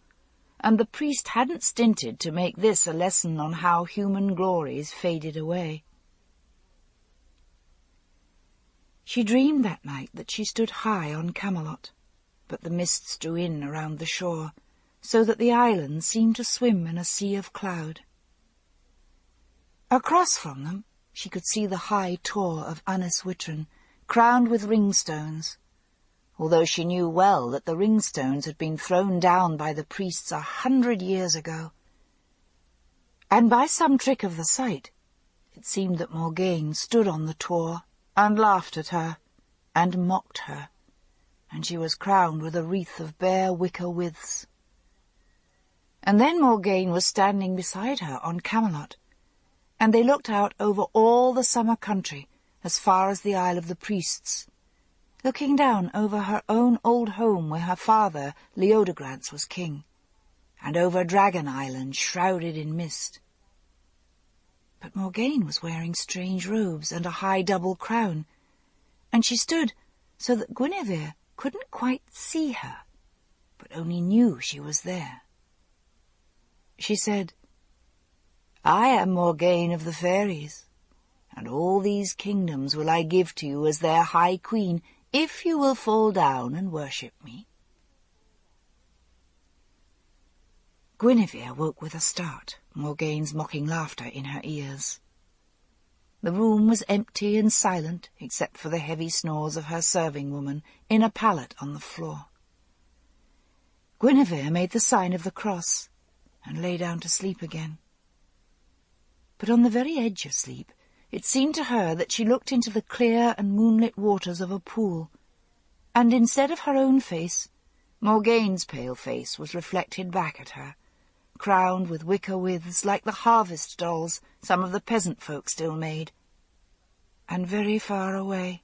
and the priest hadn't stinted to make this a lesson on how human glories faded away. She dreamed that night that she stood high on Camelot, but the mists drew in around the shore, so that the islands seemed to swim in a sea of cloud. Across from them, she could see the high tor of Annis Witren, crowned with ringstones, although she knew well that the ringstones had been thrown down by the priests 100 years ago. And by some trick of the sight, it seemed that Morgaine stood on the tor and laughed at her and mocked her, and she was crowned with a wreath of bare wicker withes. And then Morgaine was standing beside her on Camelot, and they looked out over all the summer country as far as the Isle of the Priests, looking down over her own old home where her father, Leodegrance, was king, and over Dragon Island shrouded in mist. But Morgaine was wearing strange robes and a high double crown, and she stood so that Guinevere couldn't quite see her, but only knew she was there. She said, "I am Morgaine of the fairies, and all these kingdoms will I give to you as their high queen, if you will fall down and worship me." Guinevere woke with a start, Morgaine's mocking laughter in her ears. The room was empty and silent, except for the heavy snores of her serving-woman in a pallet on the floor. Guinevere made the sign of the cross, and lay down to sleep again. But on the very edge of sleep, it seemed to her that she looked into the clear and moonlit waters of a pool, and instead of her own face, Morgaine's pale face was reflected back at her, crowned with wicker withes like the harvest dolls some of the peasant folk still made, and very far away.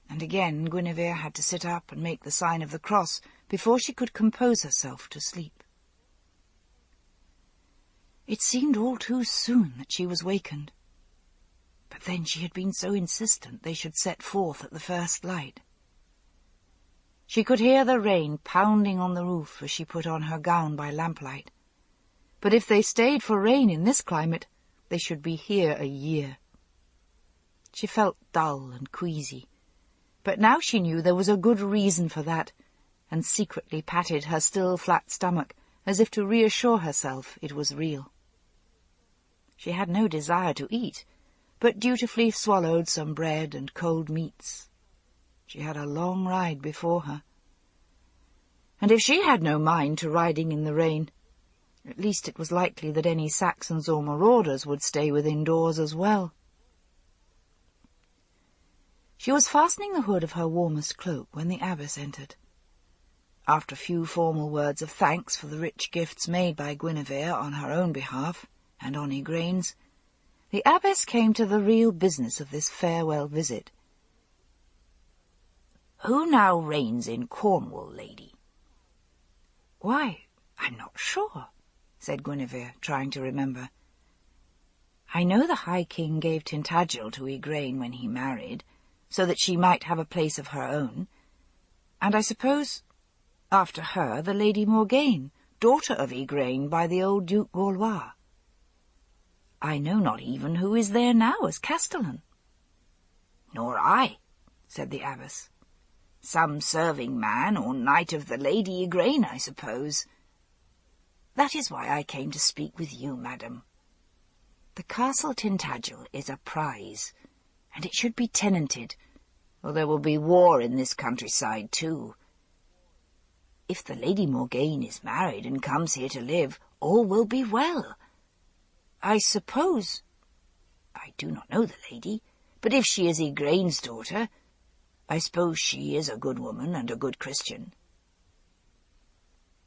And again Guinevere had to sit up and make the sign of the cross before she could compose herself to sleep. It seemed all too soon that she was wakened, but then she had been so insistent they should set forth at the first light. She could hear the rain pounding on the roof as she put on her gown by lamplight, but if they stayed for rain in this climate, they should be here a year. She felt dull and queasy, but now she knew there was a good reason for that, and secretly patted her still flat stomach as if to reassure herself it was real. She had no desire to eat, but dutifully swallowed some bread and cold meats. She had a long ride before her. And if she had no mind to riding in the rain, at least it was likely that any Saxons or marauders would stay within doors as well. She was fastening the hood of her warmest cloak when the abbess entered. After a few formal words of thanks for the rich gifts made by Guinevere on her own behalf and on Igraine's, the abbess came to the real business of this farewell visit. "Who now reigns in Cornwall, lady?" "Why, I'm not sure," said Guinevere, trying to remember. "I know the High King gave Tintagel to Igraine when he married, so that she might have a place of her own, and I suppose, after her, the Lady Morgaine, daughter of Igraine by the old Duke Gaulois. I know not even who is there now as castellan." "Nor I," said the abbess. "Some serving man or knight of the Lady Igraine, I suppose. That is why I came to speak with you, madam. The castle Tintagel is a prize, and it should be tenanted, or there will be war in this countryside too. If the Lady Morgaine is married and comes here to live, all will be well. I suppose, I do not know the lady, but if she is Igraine's daughter, I suppose she is a good woman and a good Christian."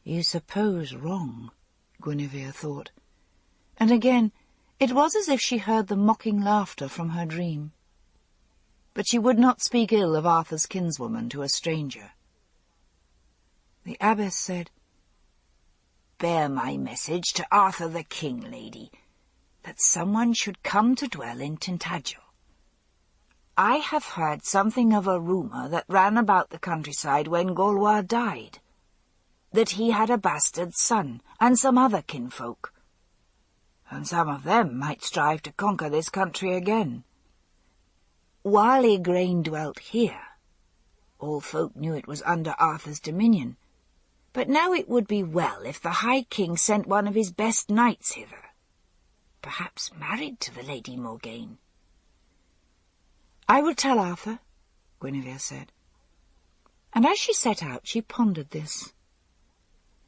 "You suppose wrong," Guinevere thought, and again it was as if she heard the mocking laughter from her dream. But she would not speak ill of Arthur's kinswoman to a stranger. The abbess said, "Bear my message to Arthur the king, lady, that someone should come to dwell in Tintagel. I have heard something of a rumour that ran about the countryside when Gaulois died, that he had a bastard son and some other kinfolk, and some of them might strive to conquer this country again. While Igraine dwelt here, all folk knew it was under Arthur's dominion, but now it would be well if the High King sent one of his best knights hither. perhaps married to the Lady Morgane. "I will tell Arthur," Guinevere said. And as she set out, she pondered this.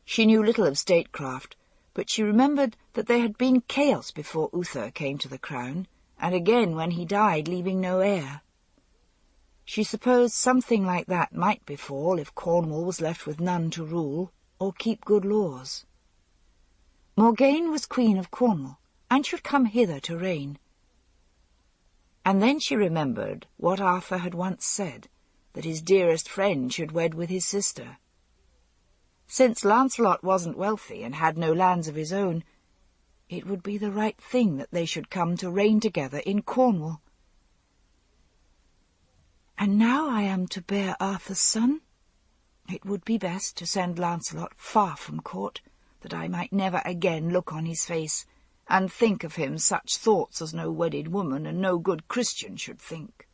She knew little of statecraft, but she remembered that there had been chaos before Uther came to the crown, and again when he died, leaving no heir. She supposed something like that might befall if Cornwall was left with none to rule or keep good laws. Morgane was Queen of Cornwall, and should come hither to reign. And then she remembered what Arthur had once said, that his dearest friend should wed with his sister. Since Lancelot wasn't wealthy and had no lands of his own, it would be the right thing that they should come to reign together in Cornwall. And now I am to bear Arthur's son. It would be best to send Lancelot far from court, that I might never again look on his face, and think of him such thoughts as no wedded woman and no good Christian should think.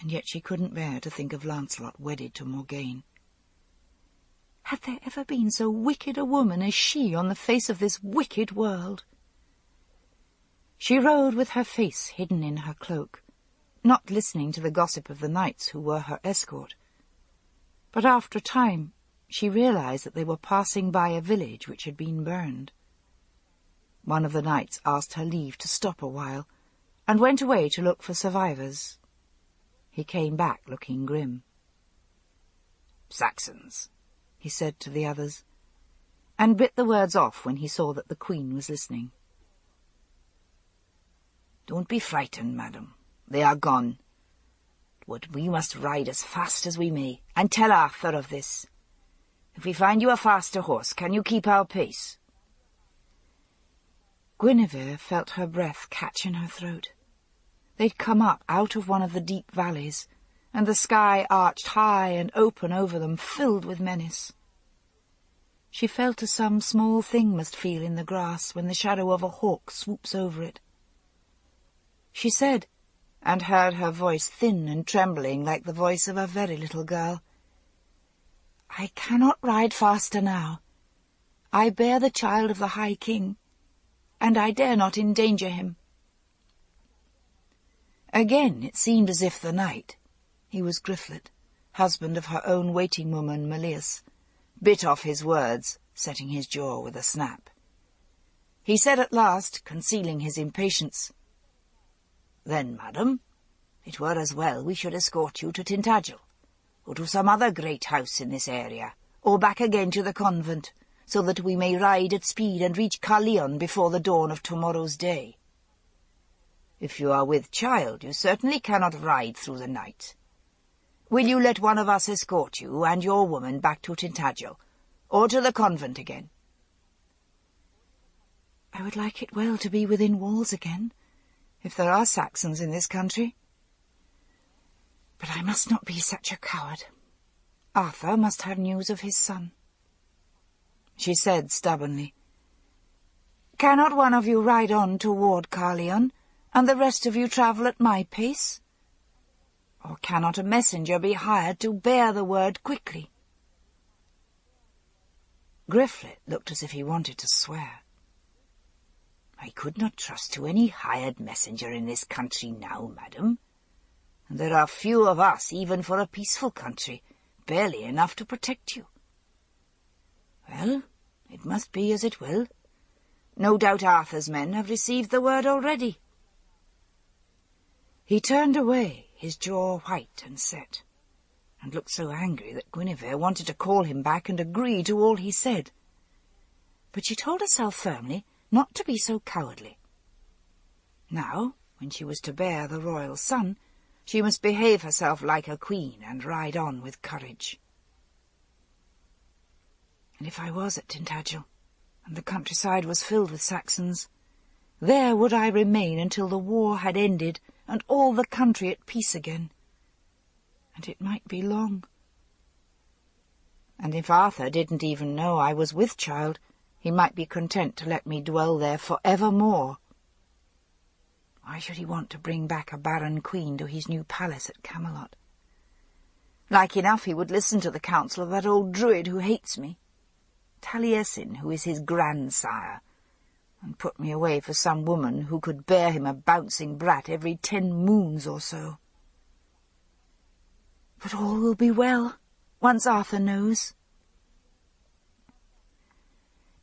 And yet she couldn't bear to think of Lancelot wedded to Morgane. Had there ever been so wicked a woman as she on the face of this wicked world? She rode with her face hidden in her cloak, not listening to the gossip of the knights who were her escort. But after a time she realized that they were passing by a village which had been burned. One of the knights asked her leave to stop a while, and went away to look for survivors. He came back looking grim. "Saxons," he said to the others, and bit the words off when he saw that the Queen was listening. "Don't be frightened, madam. They are gone. But we must ride as fast as we may, and tell Arthur of this. If we find you a faster horse, can you keep our pace?" Guinevere felt her breath catch in her throat. They'd come up out of one of the deep valleys, and the sky arched high and open over them, filled with menace. She felt as some small thing must feel in the grass when the shadow of a hawk swoops over it. She said, and heard her voice thin and trembling like the voice of a very little girl, "I cannot ride faster now. I bear the child of the High King, and I dare not endanger him." Again it seemed as if the knight, he was Griflet, husband of her own waiting-woman Melias, bit off his words, setting his jaw with a snap. He said at last, concealing his impatience, "Then, madam, it were as well we should escort you to Tintagel, or to some other great house in this area, or back again to the convent, so that we may ride at speed and reach Caerleon before the dawn of tomorrow's day. If you are with child, you certainly cannot ride through the night. Will you let one of us escort you and your woman back to Tintagel, or to the convent again?" "I would like it well to be within walls again, if there are Saxons in this country. But I must not be such a coward. Arthur must have news of his son." She said stubbornly, "Cannot one of you ride on toward Caerleon, and the rest of you travel at my pace? Or cannot a messenger be hired to bear the word quickly?" Griflet looked as if he wanted to swear. "I could not trust to any hired messenger in this country now, madam. And there are few of us, even for a peaceful country, barely enough to protect you. Well, it must be as it will. No doubt Arthur's men have received the word already." He turned away, his jaw white and set, and looked so angry that Guinevere wanted to call him back and agree to all he said. But she told herself firmly not to be so cowardly. Now, when she was to bear the royal son, she must behave herself like a queen and ride on with courage. And if I was at Tintagel, and the countryside was filled with Saxons, there would I remain until the war had ended and all the country at peace again. And it might be long. And if Arthur didn't even know I was with child, he might be content to let me dwell there for evermore. Why should he want to bring back a barren queen to his new palace at Camelot? Like enough he would listen to the counsel of that old druid who hates me, Taliesin, who is his grandsire, and put me away for some woman who could bear him a bouncing brat every 10 moons or so. But all will be well, once Arthur knows.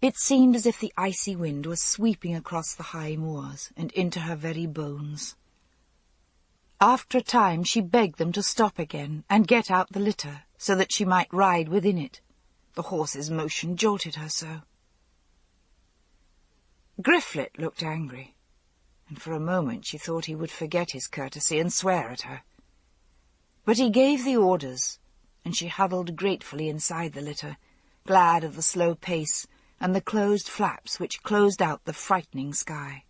It seemed as if the icy wind was sweeping across the high moors and into her very bones. After a time she begged them to stop again and get out the litter, so that she might ride within it. The horse's motion jolted her so. Griflet looked angry, and for a moment she thought he would forget his courtesy and swear at her. But he gave the orders, and she huddled gratefully inside the litter, glad of the slow pace and the closed flaps which closed out the frightening sky.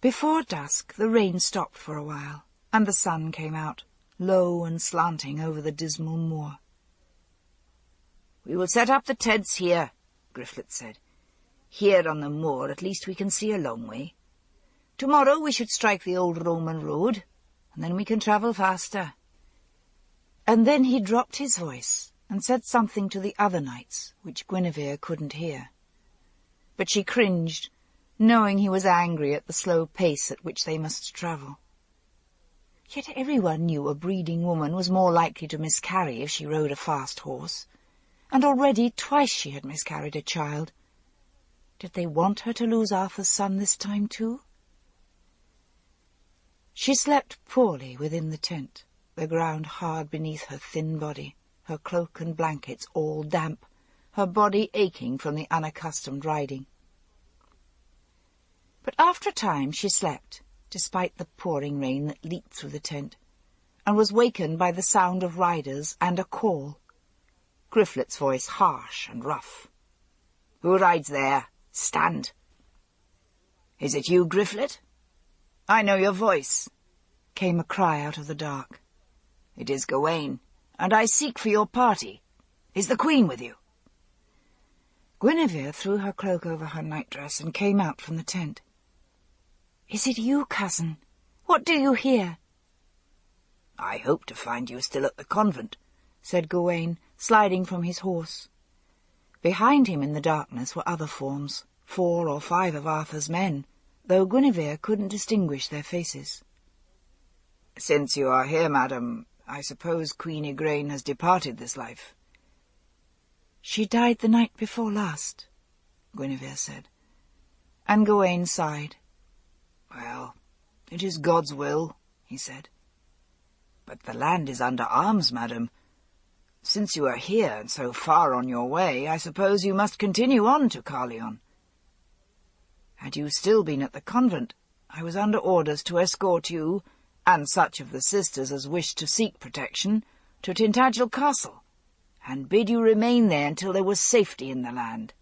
Before dusk the rain stopped for a while, and the sun came out, low and slanting over the dismal moor. "We will set up the tents here," Griflet said. "Here on the moor at least we can see a long way. Tomorrow we should strike the old Roman road, and then we can travel faster." And then he dropped his voice and said something to the other knights which Guinevere couldn't hear. But she cringed, knowing he was angry at the slow pace at which they must travel. Yet everyone knew a breeding woman was more likely to miscarry if she rode a fast horse, and already twice she had miscarried a child. Did they want her to lose Arthur's son this time too? She slept poorly within the tent, the ground hard beneath her thin body, her cloak and blankets all damp, her body aching from the unaccustomed riding. But after a time she slept, despite the pouring rain that leaked through the tent, and was wakened by the sound of riders and a call. Griflet's voice harsh and rough. "Who rides there? Stand!" "Is it you, Griflet? I know your voice," came a cry out of the dark. "It is Gawain, and I seek for your party. Is the Queen with you?" Guinevere threw her cloak over her nightdress and came out from the tent. "Is it you, cousin? What do you here?" "I hope to find you still at the convent," said Gawain, sliding from his horse. Behind him in the darkness were other forms, 4 or 5 of Arthur's men, though Guinevere couldn't distinguish their faces. "Since you are here, madam, I suppose Queen Igraine has departed this life." "She died the night before last," Guinevere said, and Gawain sighed. "Well, it is God's will," he said. "But the land is under arms, madam. Since you are here and so far on your way, I suppose you must continue on to Carleon. Had you still been at the convent, I was under orders to escort you, and such of the sisters as wished to seek protection, to Tintagel Castle, and bid you remain there until there was safety in the land."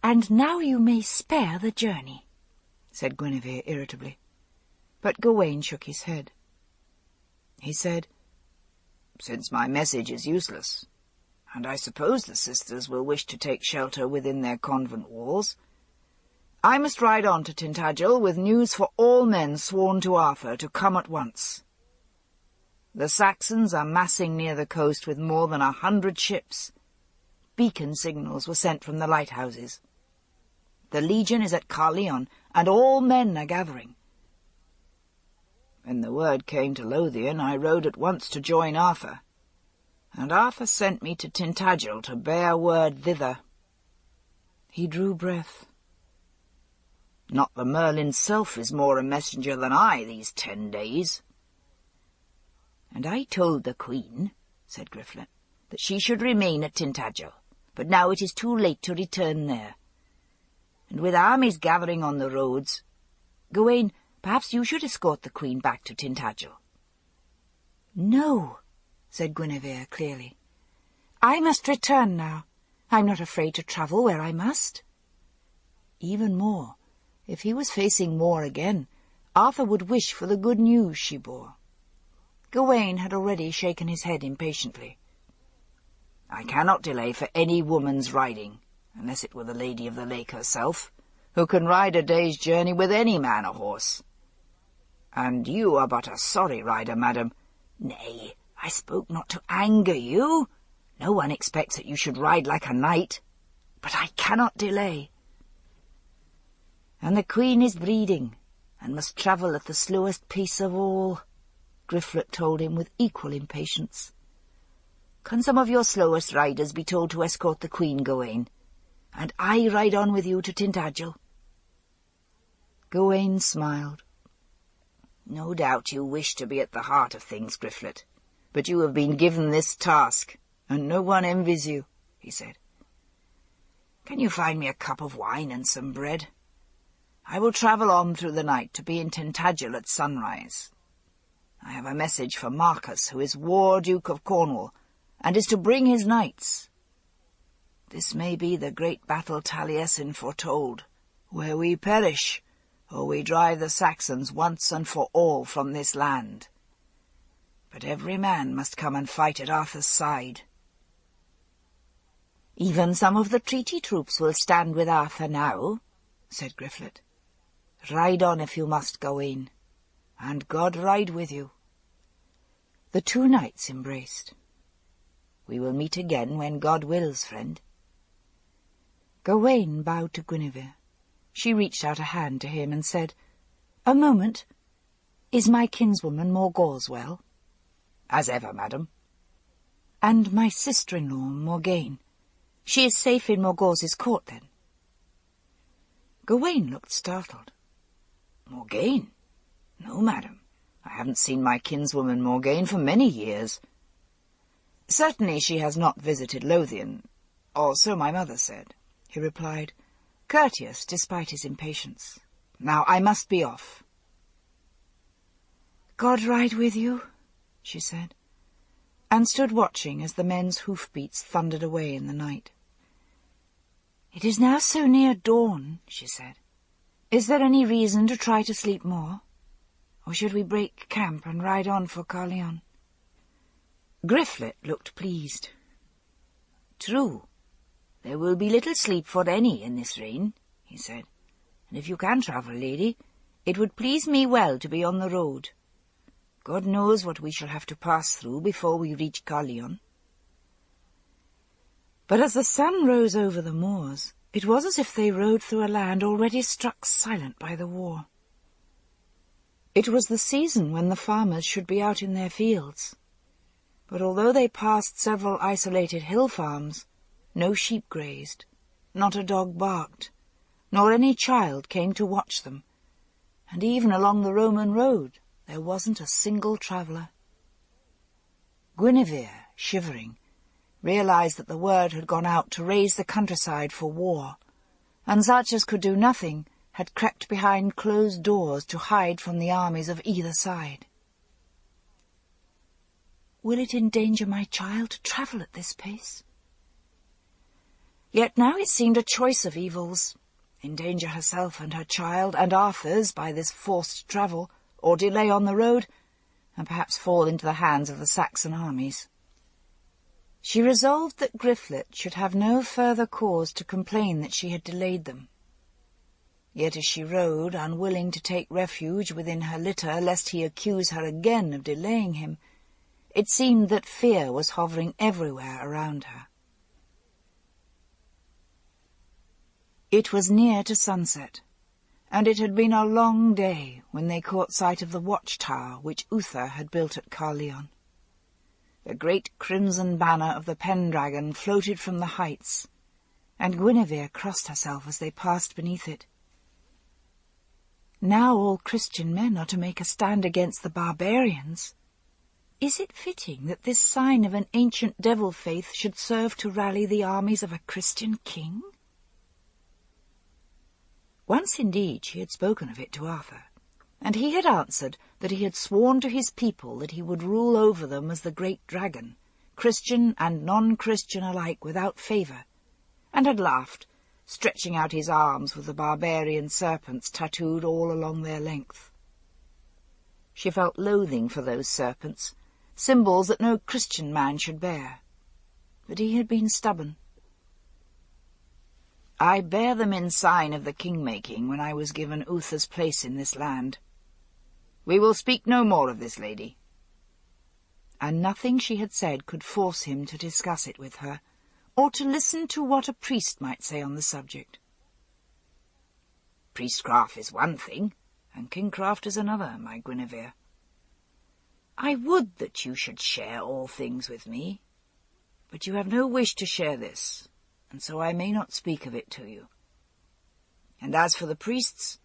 "And now you may spare the journey," said Guinevere irritably. But Gawain shook his head. He said, "Since my message is useless, and I suppose the sisters will wish to take shelter within their convent walls, I must ride on to Tintagel with news for all men sworn to Arthur to come at once. The Saxons are massing near the coast with more than 100 ships. Beacon signals were sent from the lighthouses. The legion is at Carleon, and all men are gathering. When the word came to Lothian, I rode at once to join Arthur, and Arthur sent me to Tintagel to bear word thither." He drew breath. "Not the Merlin's self is more a messenger than I these 10 days." "And I told the Queen," said Griflet, "that she should remain at Tintagel, but now it is too late to return there. And with armies gathering on the roads, Gawain, perhaps you should escort the Queen back to Tintagel." "No," said Guinevere clearly. "I must return now. I'm not afraid to travel where I must." Even more, if he was facing war again, Arthur would wish for the good news she bore. Gawain had already shaken his head impatiently. "I cannot delay for any woman's riding, unless it were the Lady of the Lake herself, who can ride a day's journey with any man or horse. And you are but a sorry rider, madam." "Nay, I spoke not to anger you. No one expects that you should ride like a knight. but I cannot delay. And the Queen is breeding, and must travel at the slowest pace of all, Griflet told him with equal impatience. Can some of your slowest riders be told to escort the Queen, Gawain, and I ride on with you to Tintagel? Gawain smiled. No doubt you wish to be at the heart of things, Griflet, but you have been given this task, and no one envies you, he said. Can you find me a cup of wine and some bread? I will travel on through the night to be in Tintagel at sunrise. I have a message for Marcus, who is War Duke of Cornwall, and is to bring his knights. This may be the great battle Taliesin foretold, where we perish, or we drive the Saxons once and for all from this land. But every man must come and fight at Arthur's side. Even some of the treaty troops will stand with Arthur now, said Griflet. Ride on if you must, Gawain, and God ride with you. The two knights embraced. We will meet again when God wills, friend. Gawain bowed to Guinevere. She reached out a hand to him and said, A moment. Is my kinswoman Morgause well? As ever, madam. And my sister-in-law, Morgane. She is safe in Morgause's court, then? Gawain looked startled. Morgane? No, madam. I haven't seen my kinswoman Morgane for many years. Certainly she has not visited Lothian, or so my mother said, he replied, courteous despite his impatience. Now I must be off. God ride with you, she said, and stood watching as the men's hoofbeats thundered away in the night. It is now so near dawn, she said. Is there any reason to try to sleep more? Or should we break camp and ride on for Carleon? Griflet looked pleased. True, there will be little sleep for any in this rain, he said, and if you can travel, lady, it would please me well to be on the road. God knows what we shall have to pass through before we reach Carleon. But as the sun rose over the moors, it was as if they rode through a land already struck silent by the war. It was the season when the farmers should be out in their fields, but although they passed several isolated hill farms, no sheep grazed, not a dog barked, nor any child came to watch them, and even along the Roman road there wasn't a single traveller. Guinevere, shivering, realized that the word had gone out to raise the countryside for war, and such as could do nothing had crept behind closed doors to hide from the armies of either side. Will it endanger my child to travel at this pace? Yet now it seemed a choice of evils, endanger herself and her child and Arthur's by this forced travel, or delay on the road, and perhaps fall into the hands of the Saxon armies. She resolved that Griflet should have no further cause to complain that she had delayed them. Yet as she rode, unwilling to take refuge within her litter lest he accuse her again of delaying him, it seemed that fear was hovering everywhere around her. It was near to sunset, and it had been a long day when they caught sight of the watchtower which Uther had built at Carleon. The great crimson banner of the Pendragon floated from the heights, and Guinevere crossed herself as they passed beneath it. Now all Christian men are to make a stand against the barbarians. Is it fitting that this sign of an ancient devil faith should serve to rally the armies of a Christian king? Once indeed she had spoken of it to Arthur, and he had answered that he had sworn to his people that he would rule over them as the great dragon, Christian and non-Christian alike without favour, and had laughed, stretching out his arms with the barbarian serpents tattooed all along their length. She felt loathing for those serpents, symbols that no Christian man should bear, but he had been stubborn. I bear them in sign of the king-making when I was given Uther's place in this land. We will speak no more of this, lady. And nothing she had said could force him to discuss it with her, or to listen to what a priest might say on the subject. Priestcraft is one thing, and kingcraft is another, my Guinevere. I would that you should share all things with me, but you have no wish to share this, and so I may not speak of it to you. And as for the priests,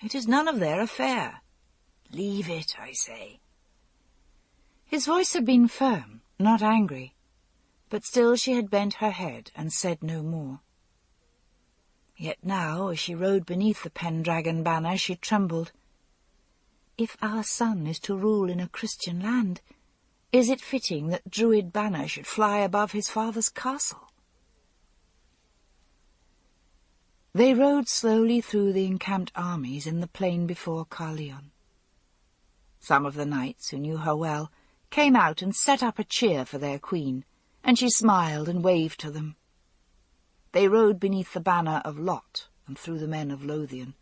it is none of their affair. Leave it, I say." His voice had been firm, not angry, but still she had bent her head and said no more. Yet now, as she rode beneath the Pendragon banner, she trembled. If our son is to rule in a Christian land, is it fitting that Druid banner should fly above his father's castle? They rode slowly through the encamped armies in the plain before Caerleon. Some of the knights, who knew her well, came out and set up a cheer for their queen, and she smiled and waved to them. They rode beneath the banner of Lot and through the men of Lothian,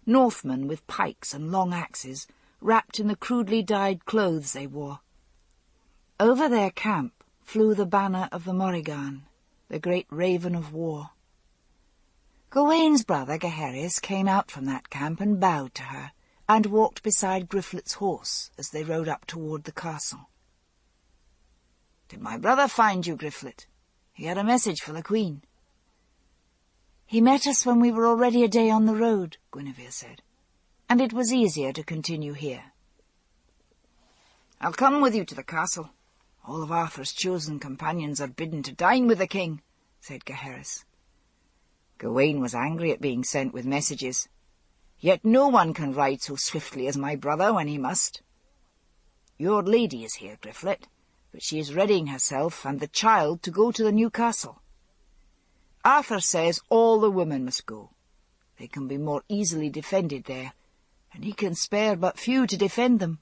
Northmen with pikes and long axes, wrapped in the crudely dyed clothes they wore. Over their camp flew the banner of the Morrigan, the great raven of war. Gawain's brother Gaheris came out from that camp and bowed to her, and walked beside Griflet's horse as they rode up toward the castle. "Did my brother find you, Griflet? He had a message for the queen." "He met us when we were already a day on the road," Guinevere said, "and it was easier to continue here." "I'll come with you to the castle. All of Arthur's chosen companions are bidden to dine with the king," said Gaheris. Gawain was angry at being sent with messages. "Yet no one can ride so swiftly as my brother when he must. Your lady is here, Griflet, but she is readying herself and the child to go to the new castle. Arthur says all the women must go. They can be more easily defended there, and he can spare but few to defend them."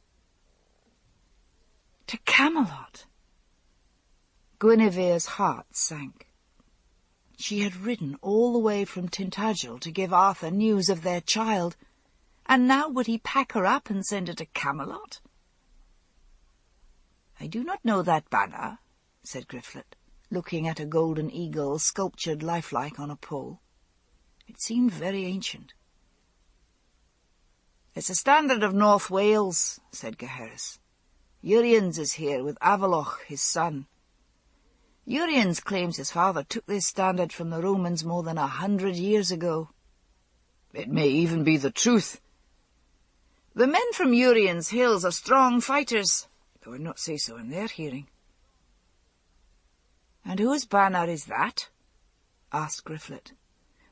To Camelot! Guinevere's heart sank. She had ridden all the way from Tintagel to give Arthur news of their child, and now would he pack her up and send her to Camelot? "I do not know that banner," said Griflet, looking at a golden eagle sculptured lifelike on a pole. It seemed very ancient. "It's a standard of North Wales," said Gaheris. "Uriens is here with Avalon, his son. Uriens claims his father took this standard from the Romans more than 100 years ago." "It may even be the truth." "The men from Uriens' hills are strong fighters, though I'd not say so in their hearing." "And whose banner is that?" asked Griflet.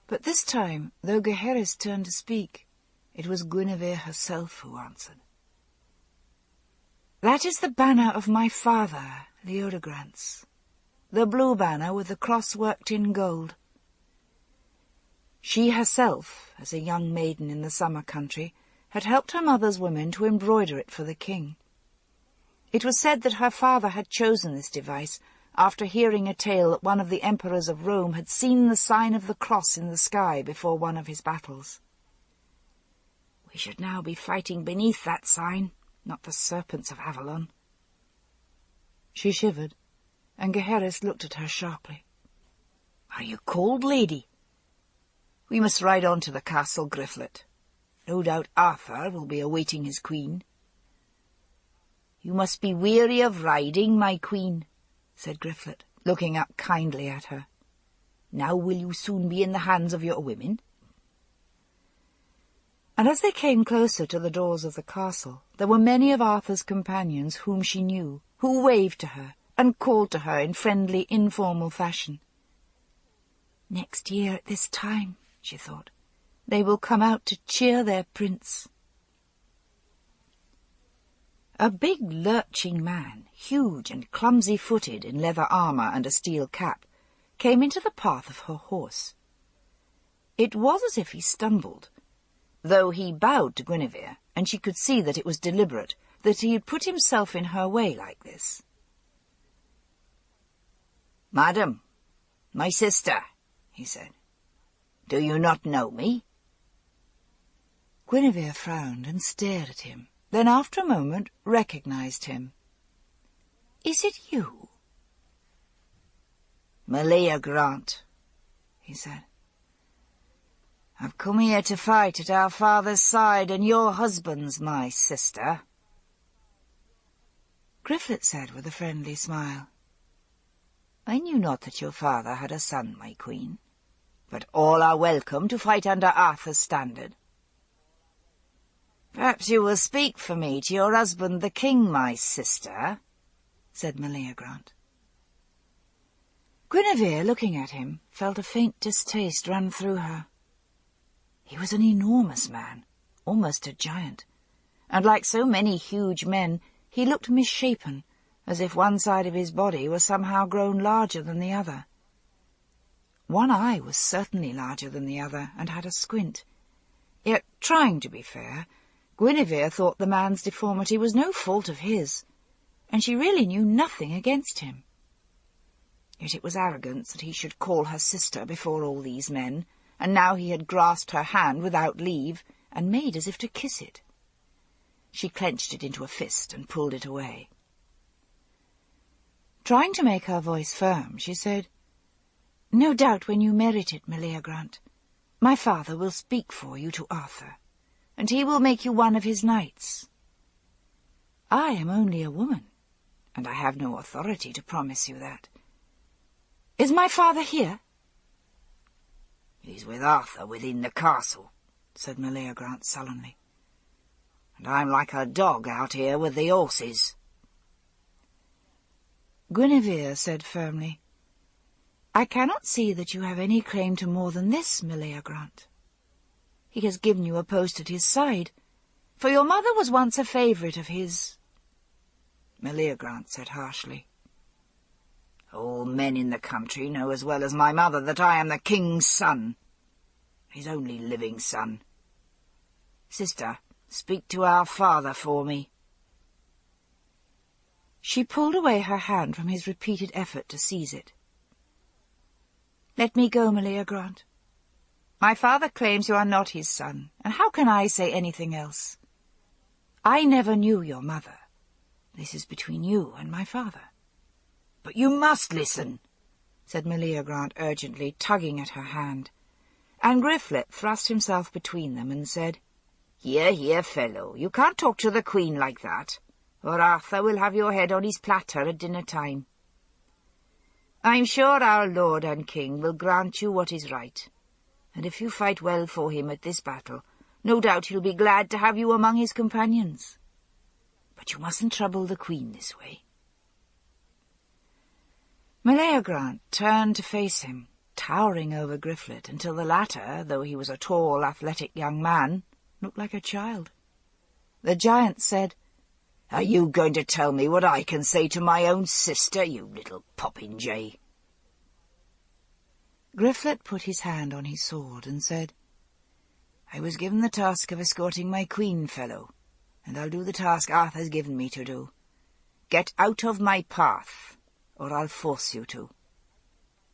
But this time, though Gaheris turned to speak, it was Guinevere herself who answered. "That is the banner of my father, Leodegrance, the blue banner with the cross worked in gold." She herself, as a young maiden in the summer country, had helped her mother's women to embroider it for the king. It was said that her father had chosen this device after hearing a tale that one of the emperors of Rome had seen the sign of the cross in the sky before one of his battles. "We should now be fighting beneath that sign, not the serpents of Avalon." She shivered, and Gaheris looked at her sharply. "Are you cold, lady? We must ride on to the castle, Griflet. No doubt Arthur will be awaiting his queen." "You must be weary of riding, my queen," said Griflet, looking up kindly at her. "Now will you soon be in the hands of your women?" And as they came closer to the doors of the castle, there were many of Arthur's companions whom she knew, who waved to her and called to her in friendly, informal fashion. "Next year at this time," she thought, "they will come out to cheer their prince." A big lurching man, huge and clumsy-footed in leather armour and a steel cap, came into the path of her horse. It was as if he stumbled, though he bowed to Guinevere, and she could see that it was deliberate, that he had put himself in her way like this. "Madam, my sister," he said, "do you not know me?" Guinevere frowned and stared at him, then after a moment recognized him. "Is it you?" Meleagant, he said. I've come here to fight at our father's side, and your husband's my sister. Griflet said with a friendly smile, I knew not that your father had a son, my queen, but all are welcome to fight under Arthur's standard. Perhaps you will speak for me to your husband the king, my sister, said Meleagant. Guinevere, looking at him, felt a faint distaste run through her. He was an enormous man, almost a giant, and like so many huge men, he looked misshapen, as if one side of his body was somehow grown larger than the other. One eye was certainly larger than the other, and had a squint. Yet, trying to be fair, Guinevere thought the man's deformity was no fault of his, and she really knew nothing against him. Yet it was arrogance that he should call her sister before all these men, and now he had grasped her hand without leave, and made as if to kiss it. She clenched it into a fist and pulled it away. Trying to make her voice firm, she said, No doubt when you merit it, Meleagant, my father will speak for you to Arthur, and he will make you one of his knights. I am only a woman, and I have no authority to promise you that. Is my father here? He's with Arthur within the castle, said Meleagant sullenly, and I'm like a dog out here with the horses. Guinevere said firmly, I cannot see that you have any claim to more than this, Meleagant. He has given you a post at his side, for your mother was once a favourite of his. Meleagant said harshly, All men in the country know as well as my mother that I am the king's son, his only living son. Sister, speak to our father for me. She pulled away her hand from his repeated effort to seize it. Let me go, Meleagant. My father claims you are not his son, and how can I say anything else? I never knew your mother. This is between you and my father. But you must listen, said Meleagant urgently, tugging at her hand. And Griflet thrust himself between them and said, Here, here, fellow, you can't talk to the queen like that, or Arthur will have your head on his platter at dinner-time. I'm sure our lord and king will grant you what is right, and if you fight well for him at this battle, no doubt he'll be glad to have you among his companions. But you mustn't trouble the queen this way. Meleagant turned to face him, towering over Griflet, until the latter, though he was a tall, athletic young man, looked like a child. The giant said, Are you going to tell me what I can say to my own sister, you little popinjay? Griflet put his hand on his sword and said, I was given the task of escorting my queen, fellow, and I'll do the task Arthur's given me to do. Get out of my path, or I'll force you to.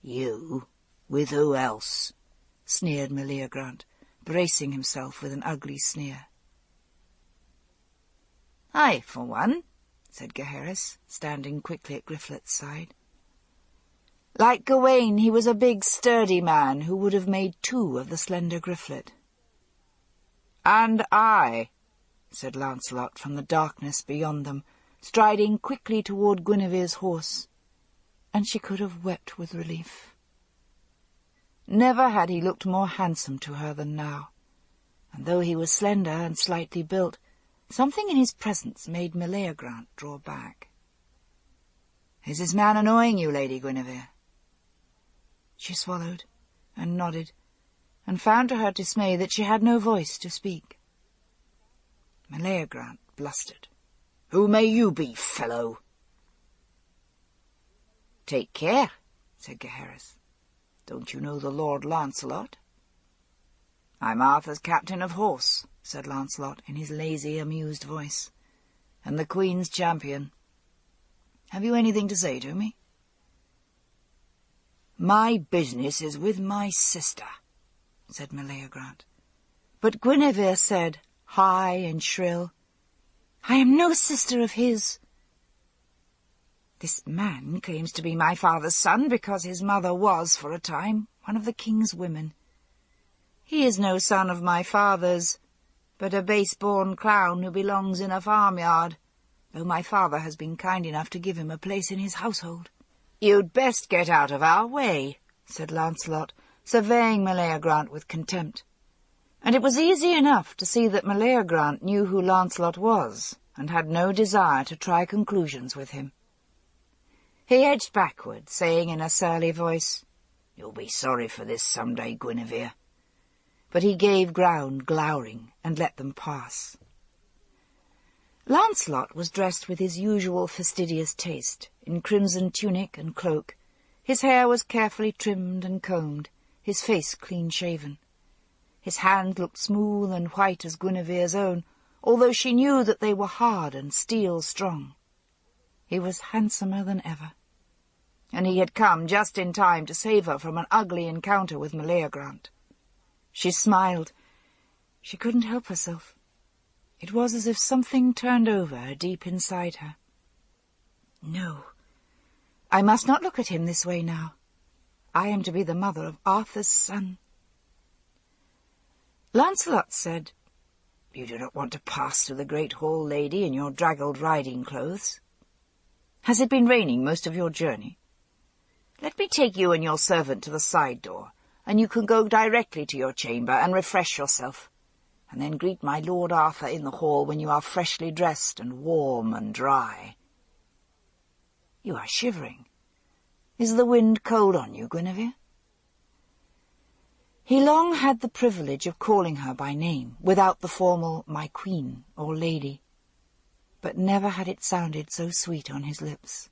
You? With who else? Sneered Meleagant, bracing himself with an ugly sneer. I, for one, said Gaheris, standing quickly at Griflet's side. Like Gawain, he was a big, sturdy man who would have made two of the slender Griflet. And I, said Lancelot from the darkness beyond them, striding quickly toward Guinevere's horse, and she could have wept with relief. Never had he looked more handsome to her than now, and though he was slender and slightly built, something in his presence made Meleagant draw back. Is this man annoying you, Lady Guinevere? She swallowed and nodded, and found to her dismay that she had no voice to speak. Meleagant blustered. Who may you be, fellow? Take care, said Gaheris. Don't you know the Lord Lancelot? I'm Arthur's captain of horse, said Lancelot in his lazy, amused voice, and the Queen's champion. Have you anything to say to me? My business is with my sister, said Meleagant. But Guinevere said, high and shrill, I am no sister of his. This man claims to be my father's son because his mother was, for a time, one of the king's women. He is no son of my father's, but a base-born clown who belongs in a farmyard, though my father has been kind enough to give him a place in his household." "You'd best get out of our way," said Lancelot, surveying Meleagrant with contempt. And it was easy enough to see that Meleagrant knew who Lancelot was, and had no desire to try conclusions with him. He edged backward, saying in a surly voice, "You'll be sorry for this some day, Guinevere." But he gave ground, glowering, and let them pass. Lancelot was dressed with his usual fastidious taste, in crimson tunic and cloak. His hair was carefully trimmed and combed, his face clean-shaven. His hands looked smooth and white as Guinevere's own, although she knew that they were hard and steel-strong. He was handsomer than ever, and he had come just in time to save her from an ugly encounter with Meleagrant. She smiled. She couldn't help herself. It was as if something turned over deep inside her. No, I must not look at him this way now. I am to be the mother of Arthur's son. Lancelot said, "You do not want to pass through the great hall, lady, in your draggled riding clothes. Has it been raining most of your journey? Let me take you and your servant to the side door, and you can go directly to your chamber and refresh yourself, and then greet my Lord Arthur in the hall when you are freshly dressed and warm and dry." "You are shivering. Is the wind cold on you, Guinevere?" He long had the privilege of calling her by name, without the formal "my queen" or "lady," but never had it sounded so sweet on his lips.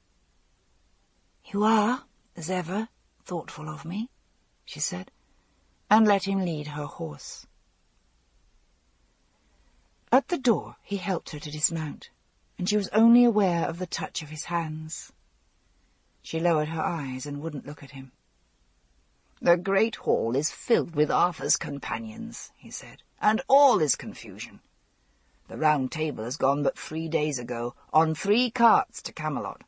"You are, as ever, thoughtful of me," she said, and let him lead her horse. At the door he helped her to dismount, and she was only aware of the touch of his hands. She lowered her eyes and wouldn't look at him. "The great hall is filled with Arthur's companions," he said, "and all is confusion. The Round Table has gone but 3 days ago, on 3 carts to Camelot,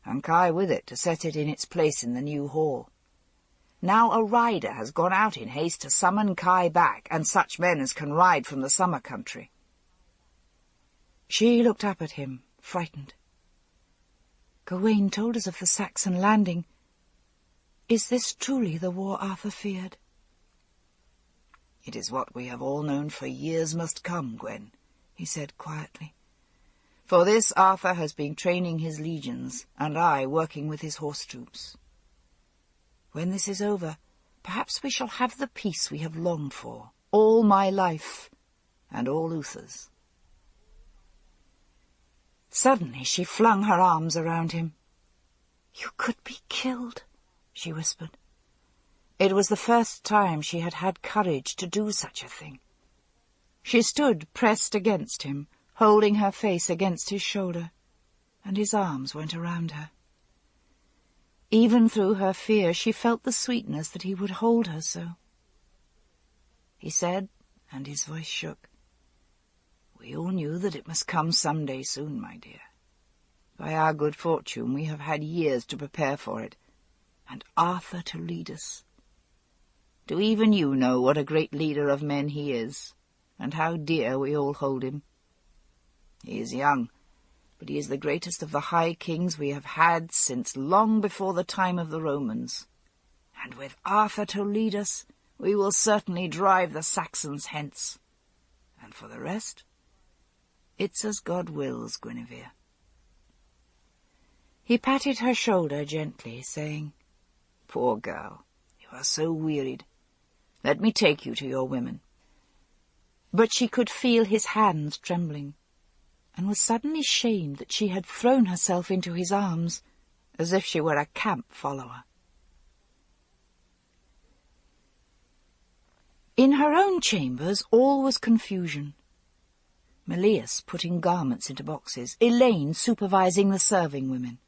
and Kai with it to set it in its place in the new hall. Now a rider has gone out in haste to summon Kai back, and such men as can ride from the summer country." She looked up at him, frightened. "Gawain told us of the Saxon landing. Is this truly the war Arthur feared?" "It is what we have all known for years must come, Gwen," he said quietly. "For this Arthur has been training his legions, and I working with his horse troops. When this is over, perhaps we shall have the peace we have longed for, all my life, and all Uther's." Suddenly she flung her arms around him. "You could be killed," she whispered. It was the first time she had had courage to do such a thing. She stood pressed against him, holding her face against his shoulder, and his arms went around her. Even through her fear she felt the sweetness that he would hold her so. He said, and his voice shook, "We all knew that it must come some day soon, my dear. By our good fortune we have had years to prepare for it, and Arthur to lead us. Do even you know what a great leader of men he is, and how dear we all hold him? He is young, but he is the greatest of the high kings we have had since long before the time of the Romans, and with Arthur to lead us, we will certainly drive the Saxons hence. And for the rest, it's as God wills, Guinevere." He patted her shoulder gently, saying, "Poor girl, you are so wearied. Let me take you to your women." But she could feel his hands trembling, and was suddenly shamed that she had thrown herself into his arms, as if she were a camp follower. In her own chambers all was confusion. Meleus putting garments into boxes, Elaine supervising the serving women.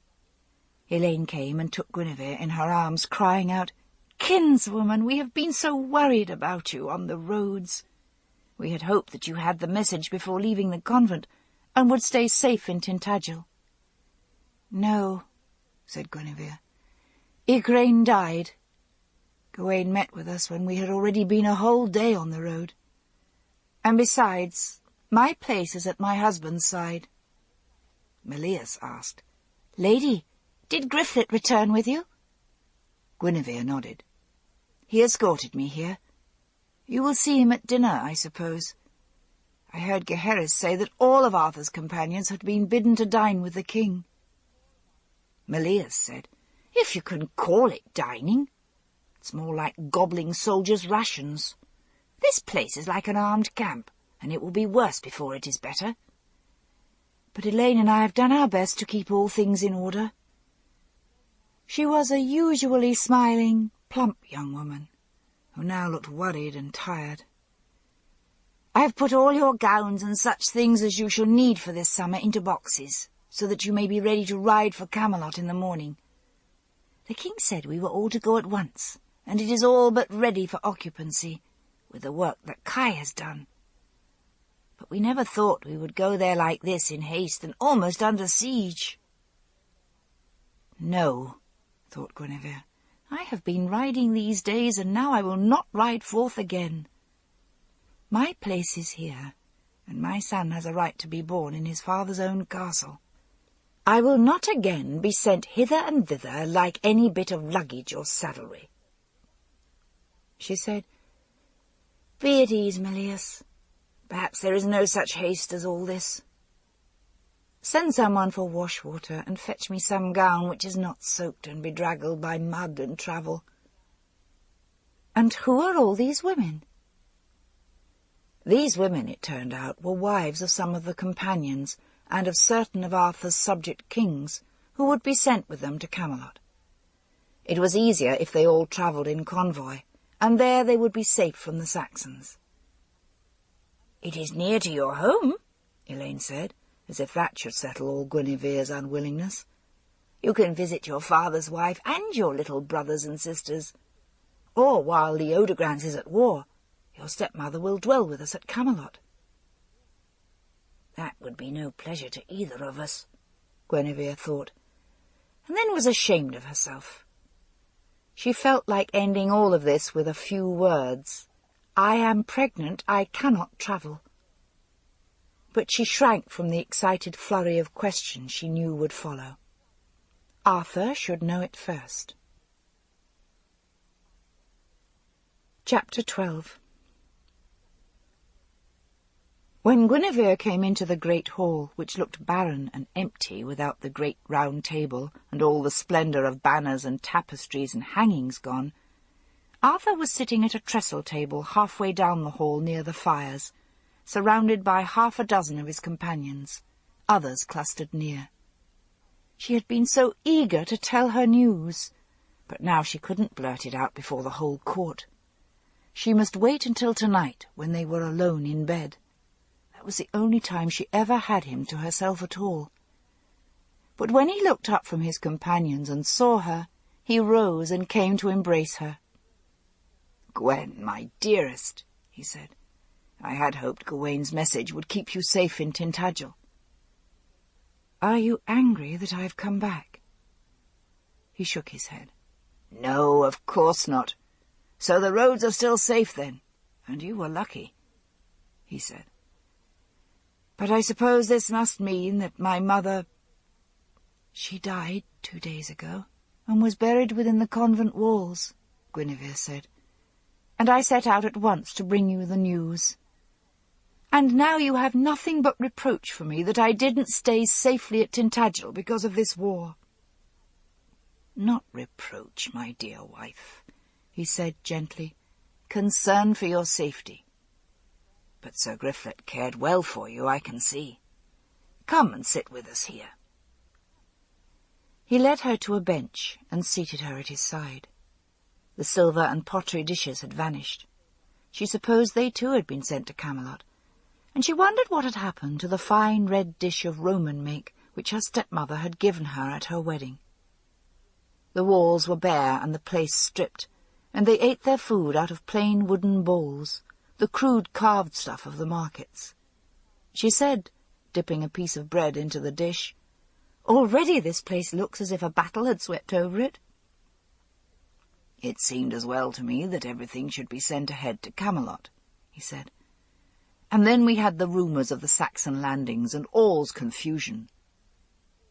Elaine came and took Guinevere in her arms, crying out, "Kinswoman, we have been so worried about you on the roads. We had hoped that you had the message before leaving the convent, and would stay safe in Tintagel." "No," said Guinevere. "Igraine died. Gawain met with us when we had already been a whole day on the road. And besides, my place is at my husband's side." Melias asked, "Lady, did Griflet return with you?" Guinevere nodded. "He escorted me here. You will see him at dinner, I suppose. I heard Gaheris say that all of Arthur's companions had been bidden to dine with the king." Melias said, "If you can call it dining. It's more like gobbling soldiers' rations. This place is like an armed camp, and it will be worse before it is better. But Elaine and I have done our best to keep all things in order." She was a usually smiling, plump young woman, who now looked worried and tired. "I have put all your gowns and such things as you shall need for this summer into boxes, so that you may be ready to ride for Camelot in the morning. The king said we were all to go at once, and it is all but ready for occupancy, with the work that Kai has done. But we never thought we would go there like this in haste and almost under siege." "No," thought Guinevere, "I have been riding these days, and now I will not ride forth again. My place is here, and my son has a right to be born in his father's own castle. I will not again be sent hither and thither like any bit of luggage or saddlery." She said, "Be at ease, Melias. Perhaps there is no such haste as all this. Send someone for wash-water, and fetch me some gown which is not soaked and bedraggled by mud and travel." "And who are all these women?" These women, it turned out, were wives of some of the companions, and of certain of Arthur's subject kings, who would be sent with them to Camelot. It was easier if they all travelled in convoy, and there they would be safe from the Saxons. "It is near to your home," Elaine said, as if that should settle all Guinevere's unwillingness. "You can visit your father's wife and your little brothers and sisters. Or, while Leodegrance is at war, your stepmother will dwell with us at Camelot." That would be no pleasure to either of us, Guinevere thought, and then was ashamed of herself. She felt like ending all of this with a few words. "I am pregnant, I cannot travel." But she shrank from the excited flurry of questions she knew would follow. Arthur should know it first. Chapter 12. When Guinevere came into the great hall, which looked barren and empty without the great round table and all the splendour of banners and tapestries and hangings gone, Arthur was sitting at a trestle table halfway down the hall near the fires, surrounded by 6 of his companions, others clustered near. She had been so eager to tell her news, but now she couldn't blurt it out before the whole court. She must wait until tonight, when they were alone in bed. That was the only time she ever had him to herself at all. But when he looked up from his companions and saw her, he rose and came to embrace her. "Gwen, my dearest," he said, "I had hoped Gawain's message would keep you safe in Tintagel." "Are you angry that I have come back?" He shook his head. "No, of course not. So the roads are still safe, then, and you were lucky," he said. "But I suppose this must mean that my mother—" "She died 2 days ago, and was buried within the convent walls," Guinevere said, "and I set out at once to bring you the news. And now you have nothing but reproach for me that I didn't stay safely at Tintagel because of this war." "Not reproach, my dear wife," he said gently, "concern for your safety. But Sir Griflet cared well for you, I can see. Come and sit with us here." He led her to a bench and seated her at his side. The silver and pottery dishes had vanished. She supposed they too had been sent to Camelot, and she wondered what had happened to the fine red dish of Roman make which her stepmother had given her at her wedding. The walls were bare and the place stripped, and they ate their food out of plain wooden bowls, the crude carved stuff of the markets. She said, dipping a piece of bread into the dish, Already this place looks as if a battle had swept over it." "It seemed as well to me that everything should be sent ahead to Camelot," he said. "And then we had the rumours of the Saxon landings and all's confusion.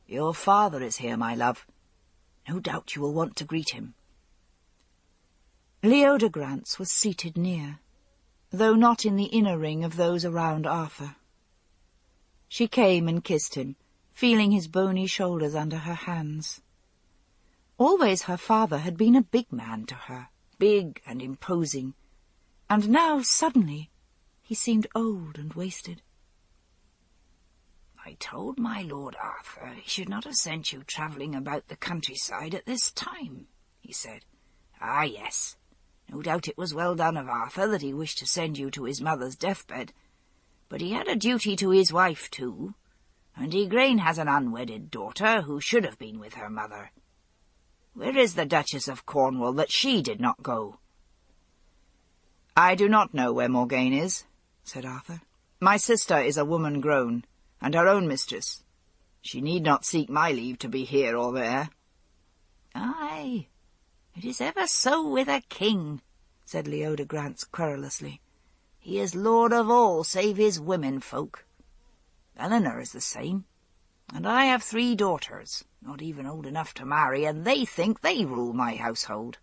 Your father is here, my love. No doubt you will want to greet him." Leodegrance was seated near, though not in the inner ring of those around Arthur. She came and kissed him, feeling his bony shoulders under her hands. Always her father had been a big man to her, big and imposing, and now suddenly he seemed old and wasted. "I told my Lord Arthur he should not have sent you travelling about the countryside at this time," he said. "Ah, yes. No doubt it was well done of Arthur that he wished to send you to his mother's deathbed, but he had a duty to his wife too, and Igraine has an unwedded daughter who should have been with her mother. Where is the Duchess of Cornwall that she did not go?" "I do not know where Morgaine is," said Arthur. "My sister is a woman grown, and her own mistress. She need not seek my leave to be here or there." "Aye, it is ever so with a king," said Leodegrance querulously. "He is lord of all save his women folk. Eleanor is the same, and I have 3 daughters, not even old enough to marry, and they think they rule my household.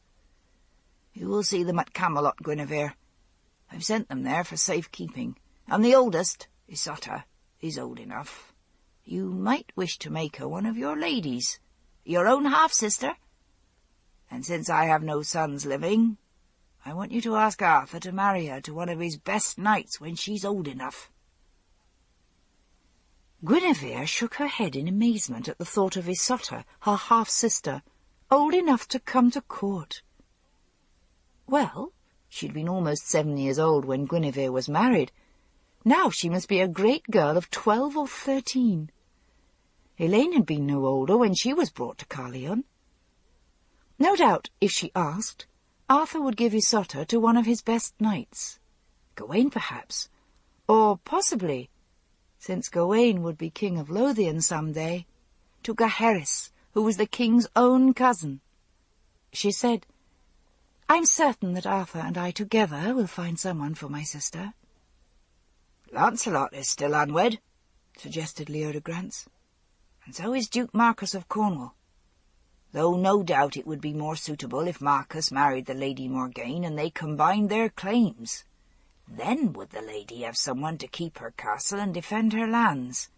You will see them at Camelot, Guinevere. I've sent them there for safe-keeping, and the oldest, Isotta, is old enough. You might wish to make her one of your ladies, your own half-sister. And since I have no sons living, I want you to ask Arthur to marry her to one of his best knights when she's old enough." Guinevere shook her head in amazement at the thought of Isotta, her half-sister, old enough to come to court. Well, she'd been almost 7 years old when Guinevere was married. Now she must be a great girl of 12 or 13. Elaine had been no older when she was brought to Carleon. No doubt, if she asked, Arthur would give Isotta to one of his best knights. Gawain, perhaps, or possibly, since Gawain would be king of Lothian some day, to Gaheris, who was the king's own cousin. She said, "I'm certain that Arthur and I together will find someone for my sister." "Lancelot is still unwed," suggested Leodegrance, "and so is Duke Marcus of Cornwall, though no doubt it would be more suitable if Marcus married the Lady Morgaine and they combined their claims. Then would the lady have someone to keep her castle and defend her lands.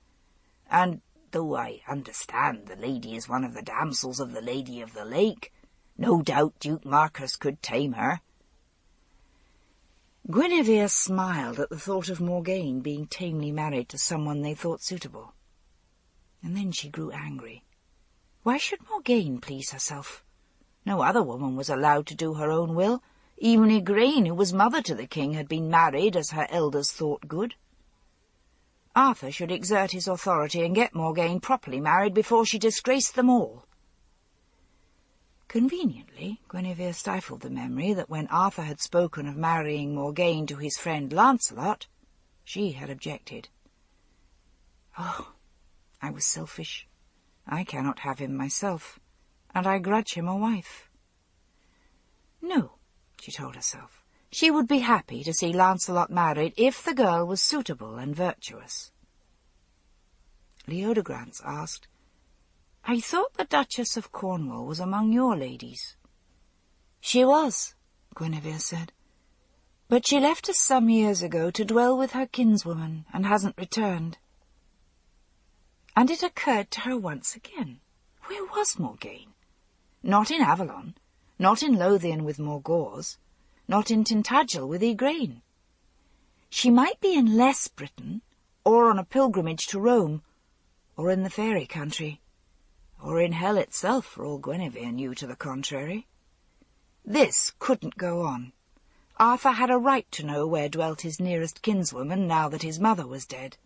And though I understand the lady is one of the damsels of the Lady of the Lake, no doubt Duke Marcus could tame her." Guinevere smiled at the thought of Morgaine being tamely married to someone they thought suitable. And then she grew angry. Why should Morgaine please herself? No other woman was allowed to do her own will. Even Igraine, who was mother to the king, had been married as her elders thought good. Arthur should exert his authority and get Morgaine properly married before she disgraced them all. Conveniently, Guinevere stifled the memory that when Arthur had spoken of marrying Morgaine to his friend Lancelot, she had objected. "Oh, I was selfish. I cannot have him myself, and I grudge him a wife." No, she told herself. She would be happy to see Lancelot married if the girl was suitable and virtuous. Leodegrance asked, "I thought the Duchess of Cornwall was among your ladies." "She was," Guinevere said, "but she left us some years ago to dwell with her kinswoman and hasn't returned." And it occurred to her once again. Where was Morgaine? Not in Avalon, not in Lothian with Morgause, not in Tintagel with Igraine. She might be in less Britain, or on a pilgrimage to Rome, or in the fairy country, or in hell itself, for all Guinevere knew to the contrary. This couldn't go on. Arthur had a right to know where dwelt his nearest kinswoman now that his mother was dead.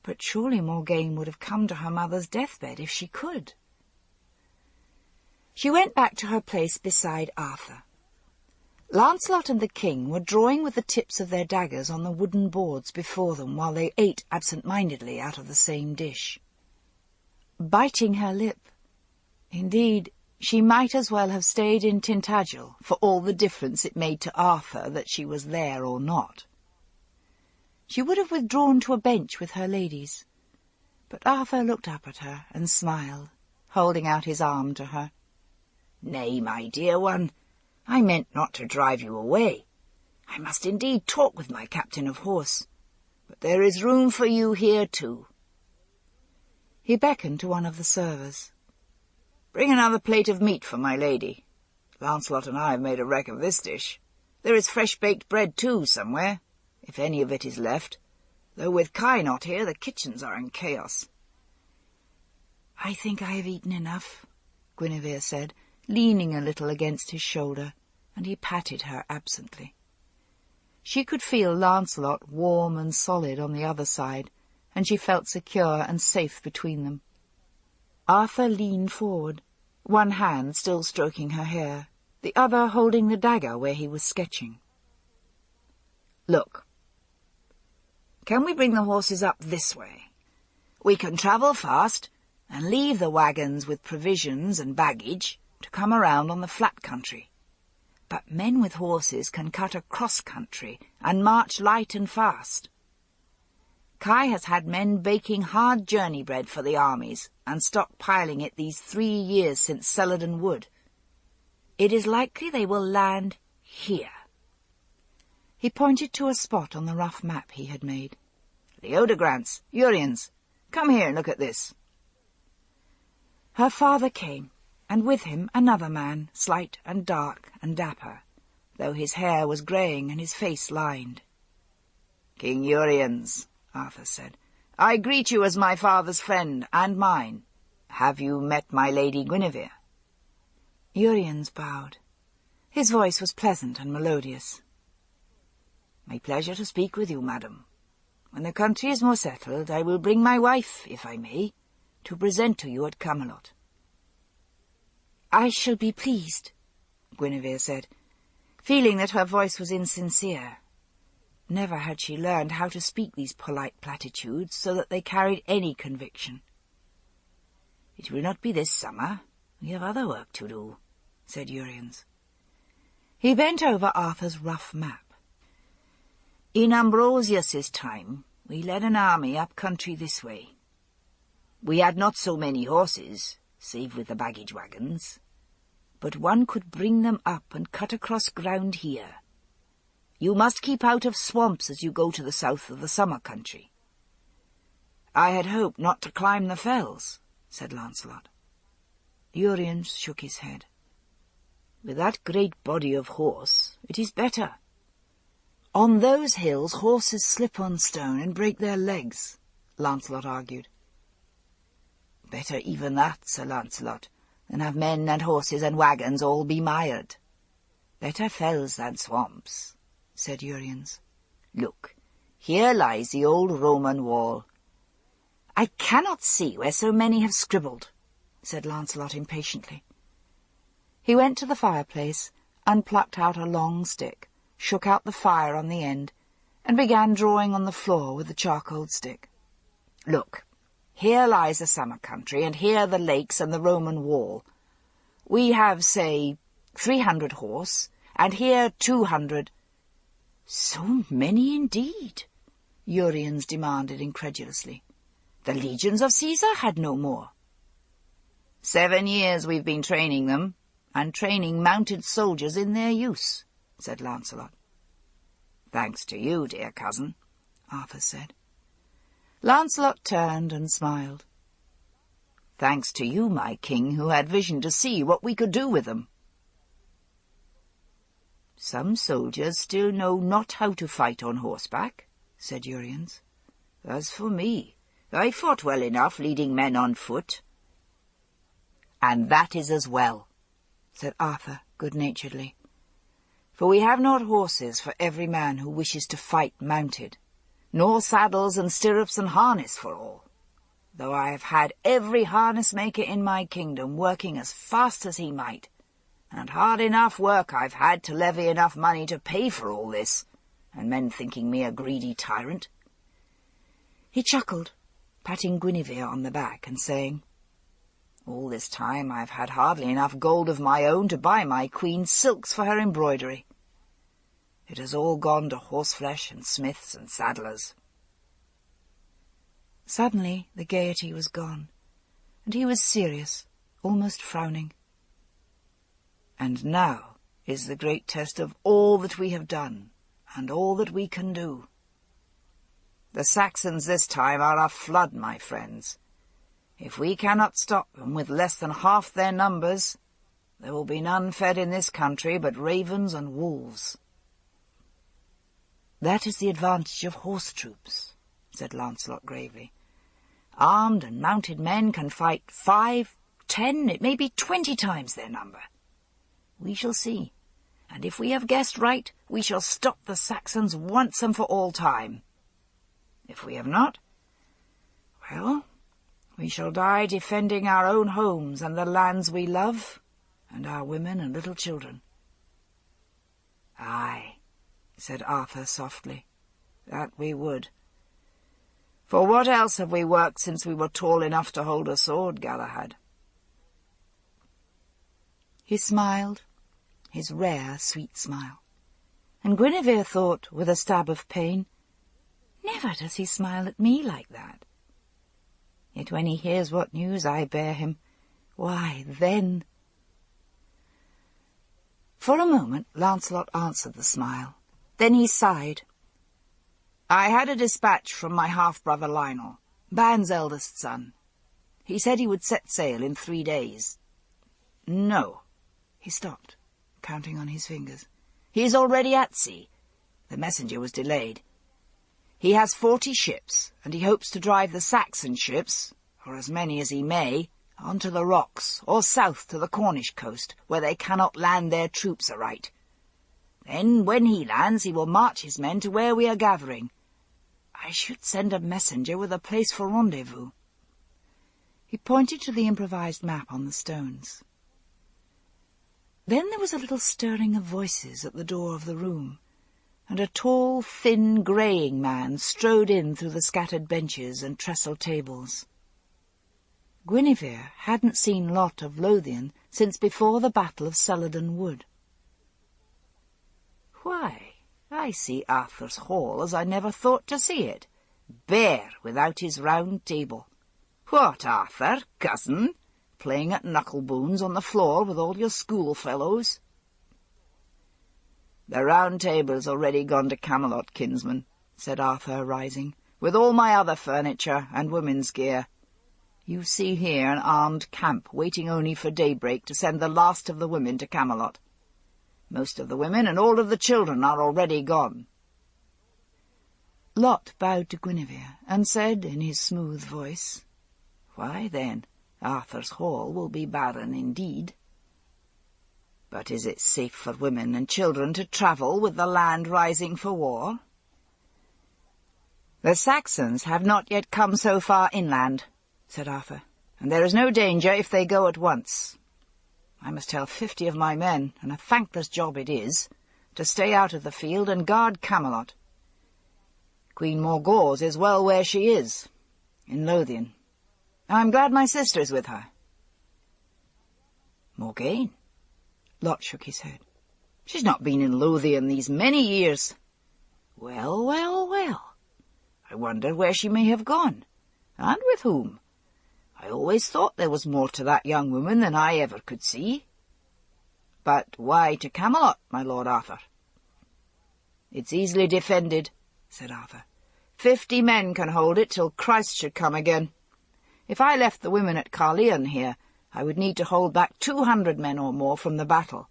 But surely Morgaine would have come to her mother's deathbed if she could. She went back to her place beside Arthur. Lancelot and the king were drawing with the tips of their daggers on the wooden boards before them while they ate absent-mindedly out of the same dish. biting her lip. Indeed, she might as well have stayed in Tintagel, for all the difference it made to Arthur that she was there or not. She would have withdrawn to a bench with her ladies, but Arthur looked up at her and smiled, holding out his arm to her. "Nay, my dear one, I meant not to drive you away. I must indeed talk with my captain of horse, but there is room for you here too." He beckoned to one of the servers. "Bring another plate of meat for my lady. Lancelot and I have made a wreck of this dish. There is fresh-baked bread too somewhere, if any of it is left, though with Kai not here the kitchens are in chaos." "I think I have eaten enough," Guinevere said, leaning a little against his shoulder, and he patted her absently. She could feel Lancelot warm and solid on the other side, and she felt secure and safe between them. Arthur leaned forward, one hand still stroking her hair, the other holding the dagger where he was sketching. "Look, can we bring the horses up this way? We can travel fast and leave the wagons with provisions and baggage to come around on the flat country. But men with horses can cut across country and march light and fast. Kai has had men baking hard journey bread for the armies and stockpiling it these 3 years since Celadon Wood. It is likely they will land here." He pointed to a spot on the rough map he had made. "Leodegrance, Uriens, come here and look at this." Her father came, and with him another man, slight and dark and dapper, though his hair was greying and his face lined. "King Uriens," Arthur said, "I greet you as my father's friend and mine. Have you met my lady Guinevere?" Uriens bowed. His voice was pleasant and melodious. "My pleasure to speak with you, madam. When the country is more settled, I will bring my wife, if I may, to present to you at Camelot." "I shall be pleased," Guinevere said, feeling that her voice was insincere. Never had she learned how to speak these polite platitudes so that they carried any conviction. "It will not be this summer. We have other work to do," said Uriens. He bent over Arthur's rough map. "In Ambrosius's time, we led an army up country this way. We had not so many horses, save with the baggage wagons, but one could bring them up and cut across ground here. You must keep out of swamps as you go to the south of the summer country." "I had hoped not to climb the fells," said Lancelot. Uriens shook his head. "With that great body of horse, it is better." "On those hills horses slip on stone and break their legs," Lancelot argued. "Better even that, Sir Lancelot, than have men and horses and wagons all be mired. Better fells than swamps," said Uriens. "Look, here lies the old Roman wall." "I cannot see where so many have scribbled," said Lancelot impatiently. He went to the fireplace and plucked out a long stick, shook out the fire on the end, and began drawing on the floor with the charcoal stick. "Look, here lies the summer country, and here the lakes and the Roman wall. We have, say, 300 horse, and here 200... "So many indeed?" Uriens demanded incredulously. "The legions of Caesar had no more." 7 years we've been training them, and training mounted soldiers in their use," said Lancelot. "Thanks to you, dear cousin," Arthur said. Lancelot turned and smiled. "Thanks to you, my king, who had vision to see what we could do with them." "Some soldiers still know not how to fight on horseback," said Uriens. "As for me, I fought well enough leading men on foot." "And that is as well," said Arthur good-naturedly. "For we have not horses for every man who wishes to fight mounted, nor saddles and stirrups and harness for all, though I have had every harness-maker in my kingdom working as fast as he might, and hard enough work I've had to levy enough money to pay for all this, and men thinking me a greedy tyrant." He chuckled, patting Guinevere on the back and saying, All this time I've had hardly enough gold of my own to buy my queen silks for her embroidery. It has all gone to horseflesh and smiths and saddlers." Suddenly the gaiety was gone, and he was serious, almost frowning. "And now is the great test of all that we have done, and all that we can do. The Saxons this time are a flood, my friends. If we cannot stop them with less than half their numbers, there will be none fed in this country but ravens and wolves." "That is the advantage of horse troops," said Lancelot gravely. "Armed and mounted men can fight 5, 10, it may be 20 times their number. We shall see, and if we have guessed right, we shall stop the Saxons once and for all time. If we have not, well, we shall die defending our own homes and the lands we love, and our women and little children." "Aye," said Arthur softly, "that we would. For what else have we worked since we were tall enough to hold a sword, Galahad?" He smiled, his rare sweet smile, and Guinevere thought, with a stab of pain, "Never does he smile at me like that. Yet when he hears what news I bear him, why, then—" For a moment Lancelot answered the smile. Then he sighed. "I had a dispatch from my half-brother Lionel, Ban's eldest son. He said he would set sail in 3 days. No." He stopped, counting on his fingers. "He is already at sea. The messenger was delayed. He has 40 ships, and he hopes to drive the Saxon ships, or as many as he may, onto the rocks, or south to the Cornish coast, where they cannot land their troops aright. Then, when he lands, he will march his men to where we are gathering. I should send a messenger with a place for rendezvous." He pointed to the improvised map on the stones. Then there was a little stirring of voices at the door of the room, and a tall, thin, greying man strode in through the scattered benches and trestle tables. Guinevere hadn't seen Lot of Lothian since before the Battle of Celadon Wood. "Why, I see Arthur's hall as I never thought to see it, bare without his round table. What, Arthur, cousin, playing at knuckle-bones on the floor with all your schoolfellows?" "The round table is already gone to Camelot, kinsman," said Arthur, rising, "with all my other furniture and women's gear. You see here an armed camp waiting only for daybreak to send the last of the women to Camelot. Most of the women and all of the children are already gone." Lot bowed to Guinevere and said in his smooth voice, "Why, then, Arthur's hall will be barren indeed. But is it safe for women and children to travel with the land rising for war?" "The Saxons have not yet come so far inland," said Arthur, "and there is no danger if they go at once. I must tell 50 of my men, and a thankless job it is, to stay out of the field and guard Camelot. Queen Morgause is well where she is, in Lothian. I'm glad my sister is with her." "Morgane?" Lot shook his head. "She's not been in Lothian these many years. Well, well, well. I wonder where she may have gone, and with whom. I always thought there was more to that young woman than I ever could see. But why to Camelot, my Lord Arthur?" "It's easily defended," said Arthur. 50 men can hold it till Christ should come again. If I left the women at Caerleon here, I would need to hold back 200 men or more from the battle.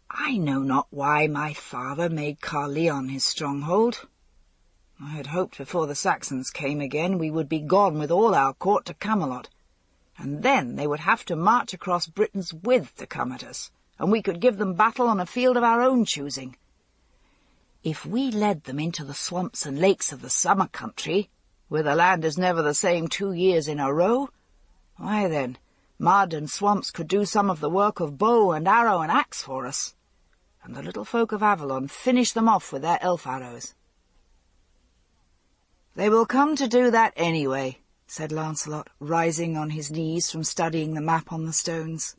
I know not why my father made Caerleon his stronghold. I had hoped before the Saxons came again we would be gone with all our court to Camelot, and then they would have to march across Britain's width to come at us, and we could give them battle on a field of our own choosing. If we led them into the swamps and lakes of the summer country, where the land is never the same 2 years in a row, why then, mud and swamps could do some of the work of bow and arrow and axe for us, and the little folk of Avalon finish them off with their elf arrows." "They will come to do that anyway," said Lancelot, rising on his knees from studying the map on the stones.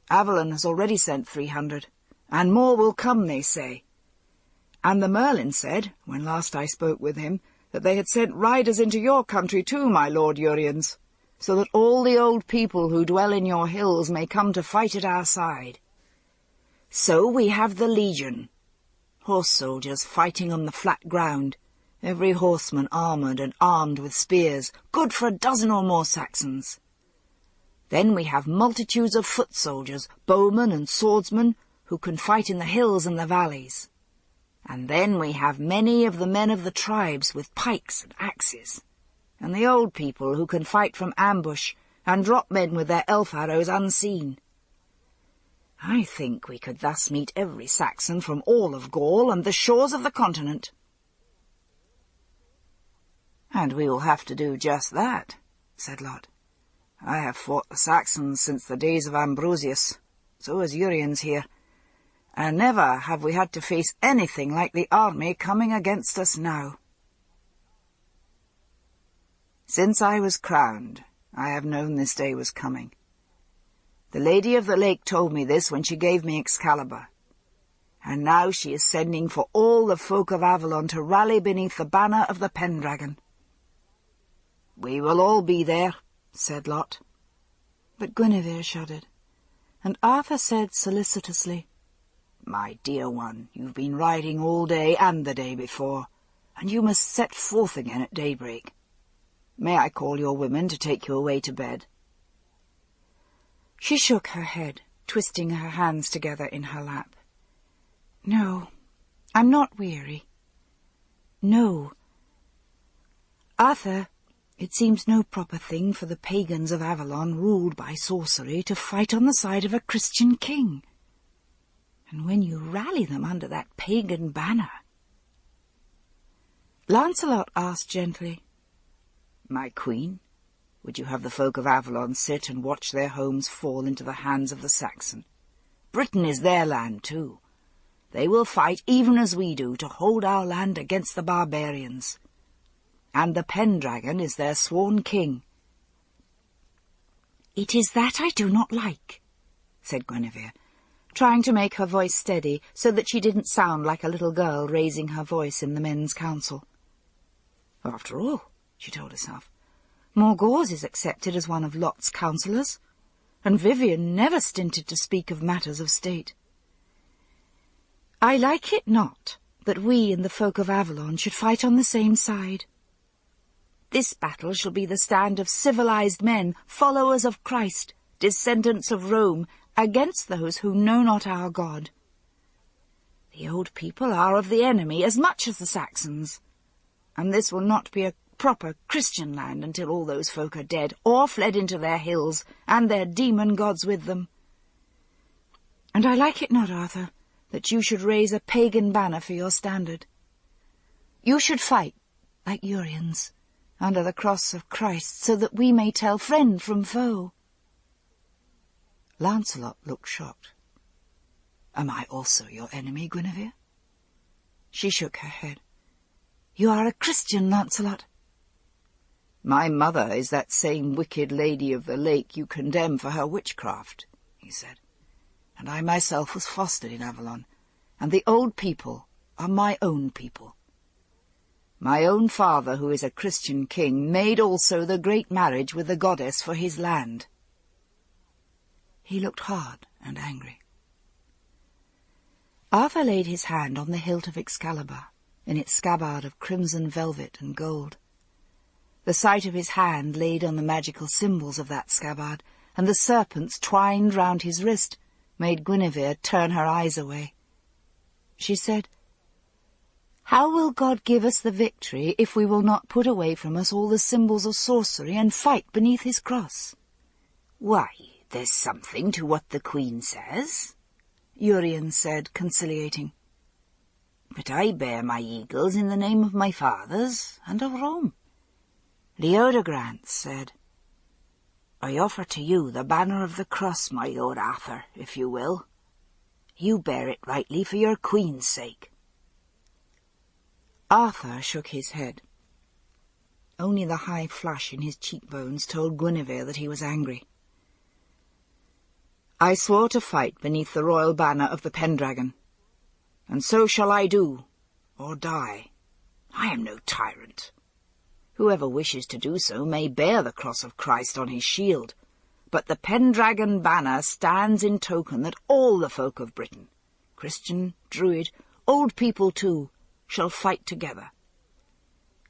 "Avalon has already sent 300, and more will come, they say. And the Merlin said, when last I spoke with him, that they had sent riders into your country too, my lord Uriens, so that all the old people who dwell in your hills may come to fight at our side. So we have the Legion, horse soldiers fighting on the flat ground, every horseman armoured and armed with spears, good for 12 or more Saxons. Then we have multitudes of foot soldiers, bowmen and swordsmen, who can fight in the hills and the valleys. And then we have many of the men of the tribes with pikes and axes, and the old people who can fight from ambush and drop men with their elf arrows unseen. I think we could thus meet every Saxon from all of Gaul and the shores of the continent." "And we will have to do just that," said Lot. "I have fought the Saxons since the days of Ambrosius, so has Uriens here, and never have we had to face anything like the army coming against us now. Since I was crowned, I have known this day was coming. The Lady of the Lake told me this when she gave me Excalibur, and now she is sending for all the folk of Avalon to rally beneath the banner of the Pendragon." "We will all be there," said Lot. But Guinevere shuddered, and Arthur said solicitously, "My dear one, you've been riding all day and the day before, and you must set forth again at daybreak. May I call your women to take you away to bed?" She shook her head, twisting her hands together in her lap. "No, I'm not weary. No. Arthur, it seems no proper thing for the pagans of Avalon, ruled by sorcery, to fight on the side of a Christian king. And when you rally them under that pagan banner—" Lancelot asked gently, "My queen, would you have the folk of Avalon sit and watch their homes fall into the hands of the Saxon? Britain is their land too. They will fight even as we do to hold our land against the barbarians. And the Pendragon is their sworn king." "It is that I do not like," said Guinevere, trying to make her voice steady so that she didn't sound like a little girl raising her voice in the men's council. After all, she told herself, Morgause is accepted as one of Lot's counsellors, and Vivian never stinted to speak of matters of state. "I like it not that we and the folk of Avalon should fight on the same side. This battle shall be the stand of civilized men, followers of Christ, descendants of Rome, against those who know not our God. The old people are of the enemy as much as the Saxons, and this will not be a proper Christian land until all those folk are dead, or fled into their hills, and their demon gods with them. And I like it not, Arthur, that you should raise a pagan banner for your standard. You should fight, like Uriens, under the cross of Christ, so that we may tell friend from foe." Lancelot looked shocked. "Am I also your enemy, Guinevere?" She shook her head. "You are a Christian, Lancelot." "My mother is that same wicked Lady of the Lake you condemn for her witchcraft," he said, "and I myself was fostered in Avalon, and the old people are my own people. My own father, who is a Christian king, made also the great marriage with the goddess for his land." He looked hard and angry. Arthur laid his hand on the hilt of Excalibur, in its scabbard of crimson velvet and gold. The sight of his hand laid on the magical symbols of that scabbard, and the serpents twined round his wrist, made Guinevere turn her eyes away. She said, "How will God give us the victory if we will not put away from us all the symbols of sorcery and fight beneath his cross?" "Why, there's something to what the Queen says," Urien said, conciliating. "But I bear my eagles in the name of my fathers and of Rome." Leodegrance said, "I offer to you the banner of the cross, my lord Arthur, if you will. You bear it rightly for your queen's sake." Arthur shook his head. Only the high flush in his cheekbones told Guinevere that he was angry. "I swore to fight beneath the royal banner of the Pendragon, and so shall I do, or die. I am no tyrant. Whoever wishes to do so may bear the cross of Christ on his shield, but the Pendragon banner stands in token that all the folk of Britain, Christian, Druid, old people too, shall fight together.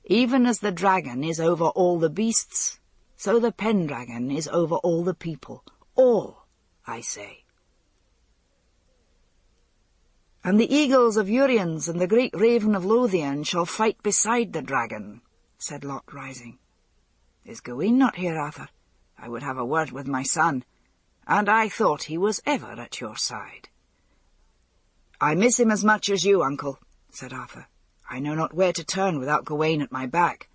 Even as the dragon is over all the beasts, so the Pendragon is over all the people. All, I say." "And the eagles of Uriens and the great raven of Lothian shall fight beside the dragon," said Lot, rising. "Is Gawain not here, Arthur? I would have a word with my son, and I thought he was ever at your side." "I miss him as much as you, uncle," said Arthur. "I know not where to turn without Gawain at my back.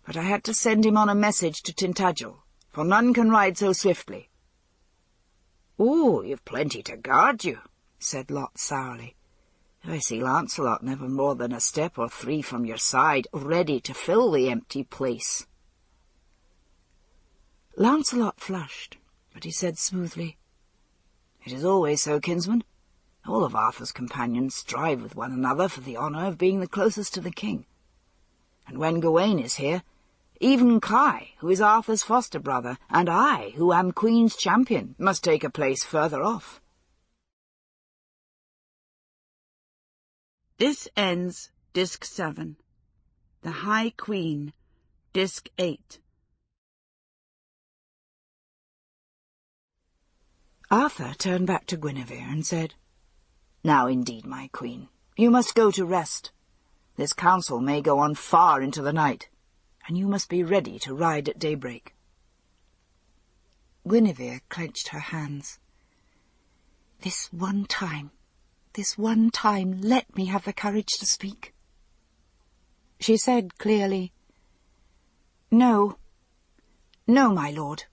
But I had to send him on a message to Tintagel, for none can ride so swiftly." "Oh, you've plenty to guard you," said Lot sourly. "I see Lancelot never more than a step or 3 from your side, ready to fill the empty place." Lancelot flushed, but he said smoothly, "It is always so, kinsman. All of Arthur's companions strive with one another for the honour of being the closest to the king. And when Gawain is here, even Kai, who is Arthur's foster brother, and I, who am Queen's champion, must take a place further off." This ends Disc 7. The High Queen, Disc 8. Arthur turned back to Guinevere and said, "Now indeed, my queen, you must go to rest. This council may go on far into the night, and you must be ready to ride at daybreak." Guinevere clenched her hands. This one time, let me have the courage to speak." She said clearly, "No, my lord.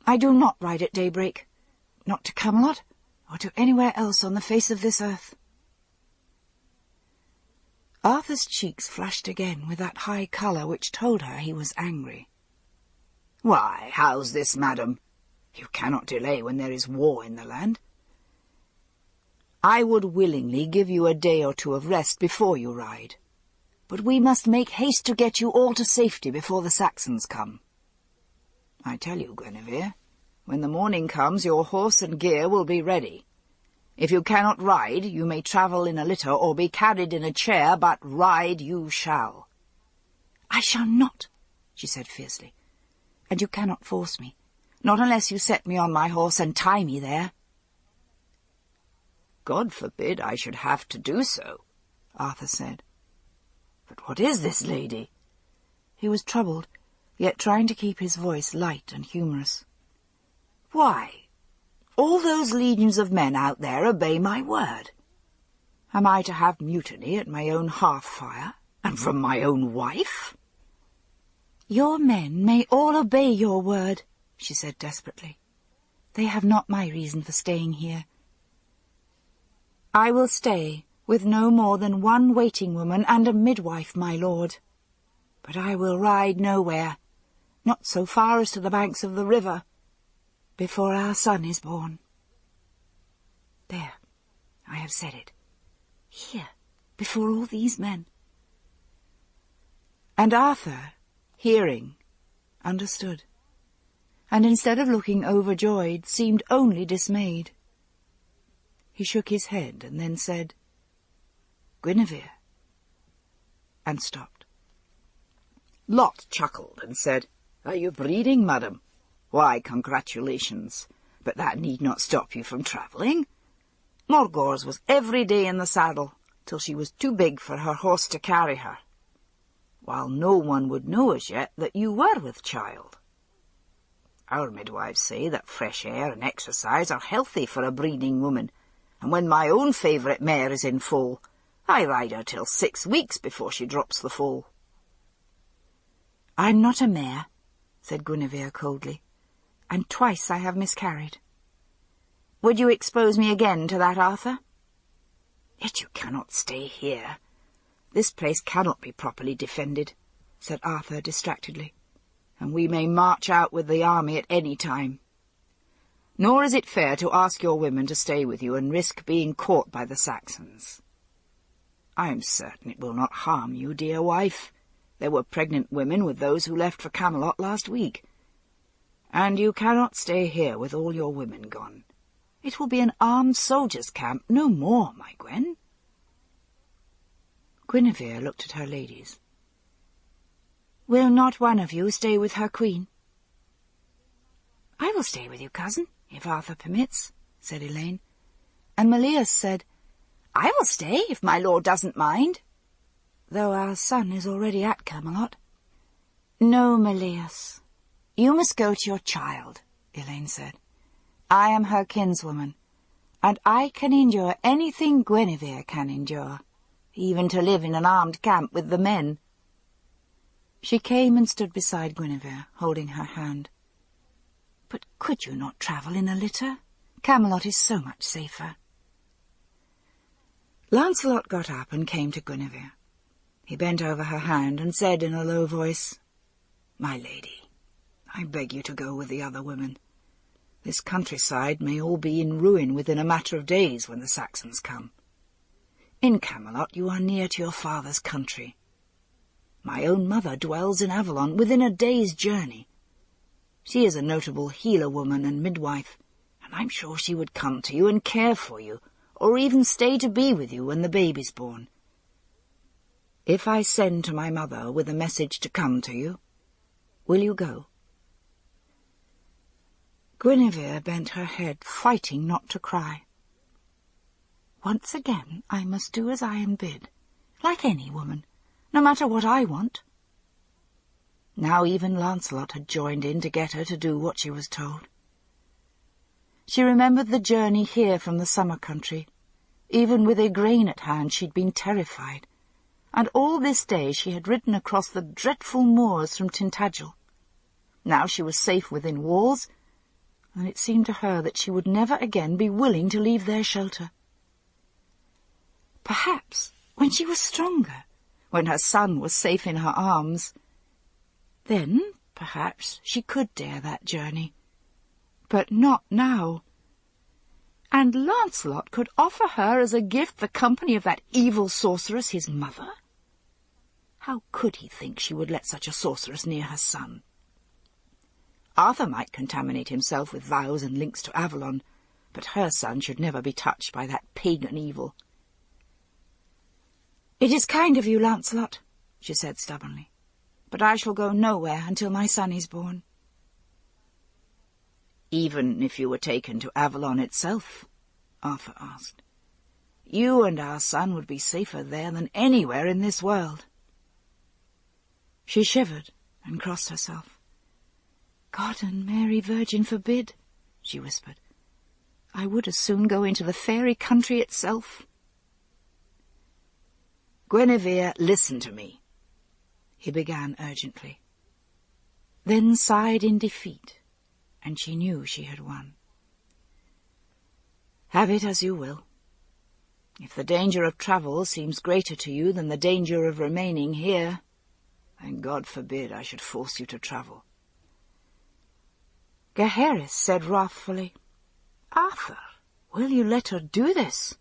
I do not ride at daybreak, not to Camelot, or to anywhere else on the face of this earth." Arthur's cheeks flushed again with that high colour which told her he was angry. "Why, how's this, madam? You cannot delay when there is war in the land. I would willingly give you a day or 2 of rest before you ride, but we must make haste to get you all to safety before the Saxons come. I tell you, Guinevere, when the morning comes your horse and gear will be ready. If you cannot ride, you may travel in a litter or be carried in a chair, but ride you shall." "I shall not," she said fiercely, "and you cannot force me, not unless you set me on my horse and tie me there." "God forbid I should have to do so," Arthur said. "But what is this lady?" He was troubled, yet trying to keep his voice light and humorous. "Why, all those legions of men out there obey my word. Am I to have mutiny at my own hearth-fire, and from my own wife?" "Your men may all obey your word," she said desperately. "They have not my reason for staying here. I will stay with no more than 1 waiting woman and a midwife, my lord. But I will ride nowhere, not so far as to the banks of the river, before our son is born. There, I have said it. Here, before all these men." And Arthur, hearing, understood, and instead of looking overjoyed, seemed only dismayed. He shook his head and then said, "Guinevere," and stopped. Lot chuckled and said, "Are you breeding, madam? Why, congratulations, but that need not stop you from travelling. Morgause was every day in the saddle, till she was too big for her horse to carry her, while no one would know as yet that you were with child. Our midwives say that fresh air and exercise are healthy for a breeding woman, and when my own favourite mare is in foal, I ride her till 6 weeks before she drops the foal." "I'm not a mare," said Guinevere coldly, "and twice I have miscarried. Would you expose me again to that, Arthur?" "Yet you cannot stay here. This place cannot be properly defended. said Arthur distractedly, "and we may march out with the army at any time. Nor is it fair to ask your women to stay with you and risk being caught by the Saxons. I am certain it will not harm you, dear wife. There were pregnant women with those who left for Camelot last week. And you cannot stay here with all your women gone. It will be an armed soldiers' camp, no more, my Gwen." Guinevere looked at her ladies. "Will not one of you stay with her queen?" "I will stay with you, cousin, if Arthur permits," said Elaine. And Melias said, "I will stay, if my lord doesn't mind, though our son is already at Camelot." "No, Melias, you must go to your child," Elaine said. "I am her kinswoman, and I can endure anything Guinevere can endure, even to live in an armed camp with the men." She came and stood beside Guinevere, holding her hand. "But could you not travel in a litter? Camelot is so much safer." Lancelot got up and came to Guinevere. He bent over her hand and said in a low voice, "My lady, I beg you to go with the other women. This countryside may all be in ruin within a matter of days when the Saxons come. In Camelot you are near to your father's country. My own mother dwells in Avalon, within a day's journey. She is a notable healer woman and midwife, and I'm sure she would come to you and care for you, or even stay to be with you when the baby's born. If I send to my mother with a message to come to you, will you go?" Guinevere bent her head, fighting not to cry. "Once again I must do as I am bid, like any woman, no matter what I want." Now even Lancelot had joined in to get her to do what she was told. She remembered the journey here from the summer country. Even with Igraine at hand she'd been terrified, and all this day she had ridden across the dreadful moors from Tintagel. Now she was safe within walls, and it seemed to her that she would never again be willing to leave their shelter. Perhaps when she was stronger, when her son was safe in her arms, then perhaps she could dare that journey. But not now. And Lancelot could offer her as a gift the company of that evil sorceress, his mother? How could he think she would let such a sorceress near her son? Arthur might contaminate himself with vows and links to Avalon, but her son should never be touched by that pagan evil. "It is kind of you, Lancelot," she said stubbornly, "but I shall go nowhere until my son is born." "Even if you were taken to Avalon itself?" Arthur asked. "You and our son would be safer there than anywhere in this world." She shivered and crossed herself. "God and Mary Virgin forbid," she whispered. "I would as soon go into the fairy country itself." "Guinevere, listen to me," he began urgently, then sighed in defeat, and she knew she had won. "Have it as you will. If the danger of travel seems greater to you than the danger of remaining here, then God forbid I should force you to travel." Gaheris said wrathfully, "Arthur, will you let her do this?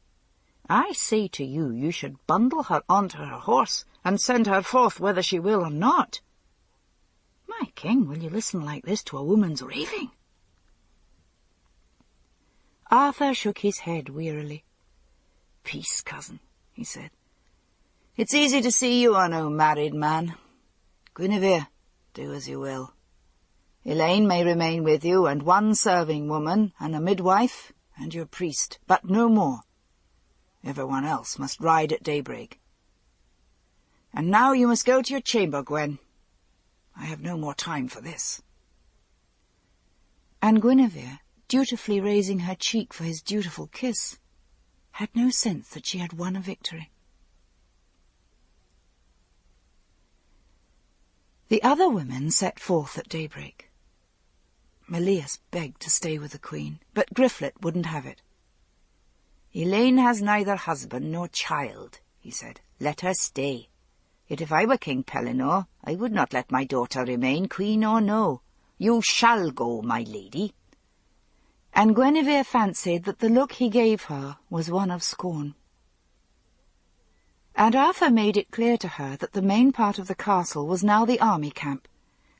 I say to you, you should bundle her onto her horse and send her forth whether she will or not. My king, will you listen like this to a woman's raving?" Arthur shook his head wearily. "Peace, cousin," he said. "It's easy to see you are no married man. Guinevere, do as you will. Elaine may remain with you, and one serving woman, and a midwife, and your priest, but no more. Everyone else must ride at daybreak. And now you must go to your chamber, Gwen. I have no more time for this." And Guinevere, dutifully raising her cheek for his dutiful kiss, had no sense that she had won a victory. The other women set forth at daybreak. Melias begged to stay with the queen, but Griflet wouldn't have it. "Elaine has neither husband nor child," he said. "Let her stay. Yet if I were King Pellinore, I would not let my daughter remain, queen or no. You shall go, my lady." And Guinevere fancied that the look he gave her was one of scorn. And Arthur made it clear to her that the main part of the castle was now the army camp,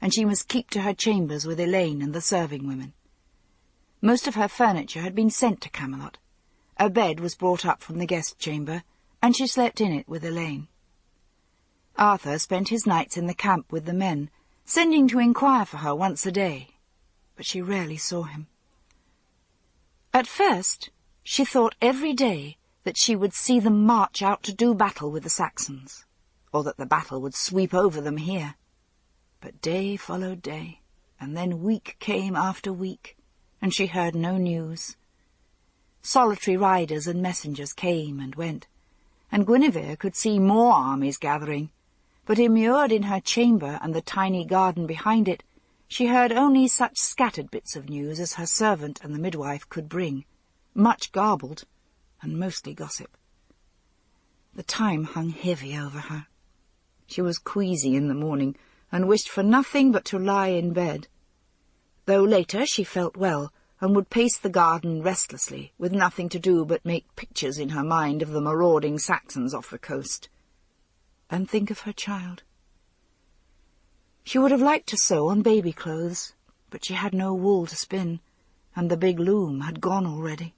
and she must keep to her chambers with Elaine and the serving women. Most of her furniture had been sent to Camelot. A bed was brought up from the guest chamber, and she slept in it with Elaine. Arthur spent his nights in the camp with the men, sending to inquire for her once a day, but she rarely saw him. At first, she thought every day that she would see them march out to do battle with the Saxons, or that the battle would sweep over them here. But day followed day, and then week came after week, and she heard no news. Solitary riders and messengers came and went, and Guinevere could see more armies gathering, but immured in her chamber and the tiny garden behind it, she heard only such scattered bits of news as her servant and the midwife could bring, much garbled, and mostly gossip. The time hung heavy over her. She was queasy in the morning, and wished for nothing but to lie in bed, though later she felt well, and would pace the garden restlessly, with nothing to do but make pictures in her mind of the marauding Saxons off the coast, and think of her child. She would have liked to sew on baby clothes, but she had no wool to spin, and the big loom had gone already.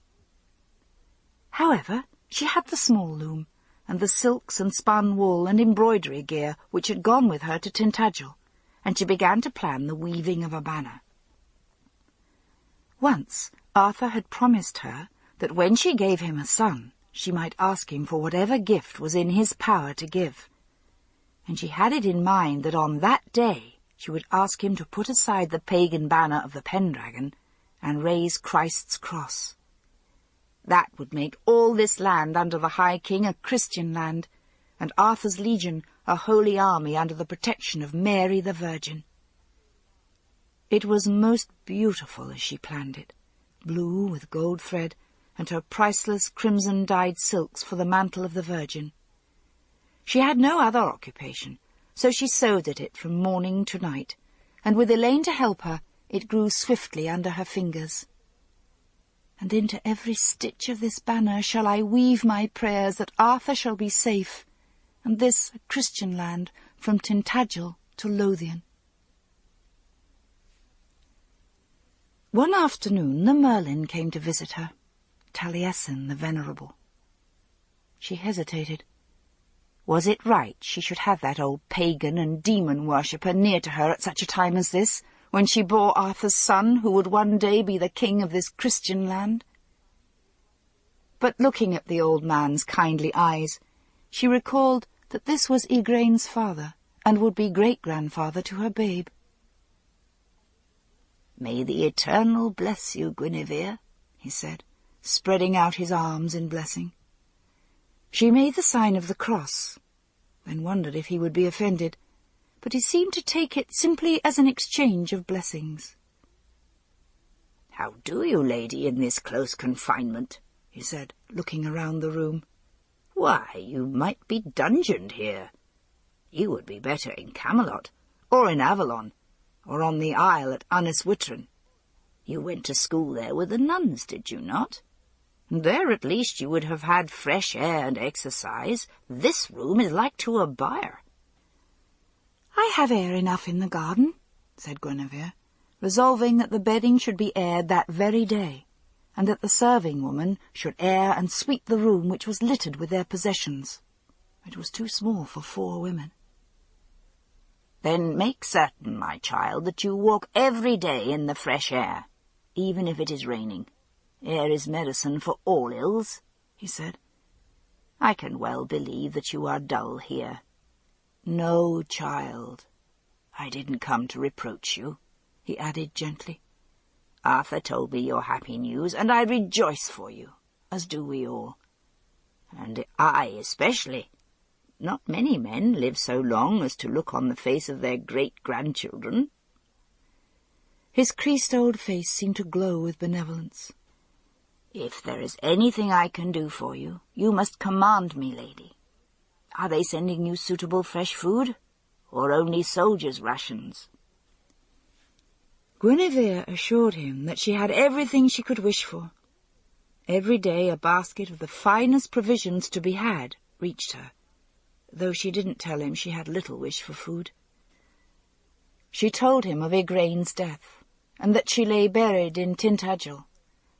However, she had the small loom, and the silks and spun wool and embroidery gear which had gone with her to Tintagel, and she began to plan the weaving of a banner. Once Arthur had promised her that when she gave him a son, she might ask him for whatever gift was in his power to give, and she had it in mind that on that day she would ask him to put aside the pagan banner of the Pendragon and raise Christ's cross. That would make all this land under the High King a Christian land, and Arthur's legion a holy army under the protection of Mary the Virgin. It was most beautiful as she planned it, blue with gold thread, and her priceless crimson-dyed silks for the mantle of the Virgin. She had no other occupation, so she sewed at it from morning to night, and with Elaine to help her, it grew swiftly under her fingers. And into every stitch of this banner shall I weave my prayers that Arthur shall be safe, and this a Christian land from Tintagel to Lothian. One afternoon the Merlin came to visit her, Taliesin the Venerable. She hesitated. Was it right she should have that old pagan and demon-worshipper near to her at such a time as this, when she bore Arthur's son, who would one day be the king of this Christian land? But looking at the old man's kindly eyes, she recalled that this was Igraine's father, and would be great-grandfather to her babe. "May the Eternal bless you, Guinevere," he said, spreading out his arms in blessing. She made the sign of the cross, then wondered if he would be offended, but he seemed to take it simply as an exchange of blessings. "How do you, lady, in this close confinement?" he said, looking around the room. "Why, you might be dungeoned here. You would be better in Camelot, or in Avalon, or on the isle at Aniswitren. You went to school there with the nuns, did you not? There at least you would have had fresh air and exercise. This room is like to a byre." "I have air enough in the garden," said Guinevere, resolving that the bedding should be aired that very day, and that the serving-woman should air and sweep the room which was littered with their possessions. It was too small for 4 women. "Then make certain, my child, that you walk every day in the fresh air, even if it is raining. Air is medicine for all ills," he said. "I can well believe that you are dull here. No, child, I didn't come to reproach you," he added gently. "Arthur told me your happy news, and I rejoice for you, as do we all. And I especially. Not many men live so long as to look on the face of their great-grandchildren." His creased old face seemed to glow with benevolence. "If there is anything I can do for you, you must command me, lady. Are they sending you suitable fresh food? or only soldiers' rations?" Guinevere assured him that she had everything she could wish for. Every day a basket of the finest provisions to be had reached her, though she didn't tell him she had little wish for food. She told him of Igraine's death, and that she lay buried in Tintagel,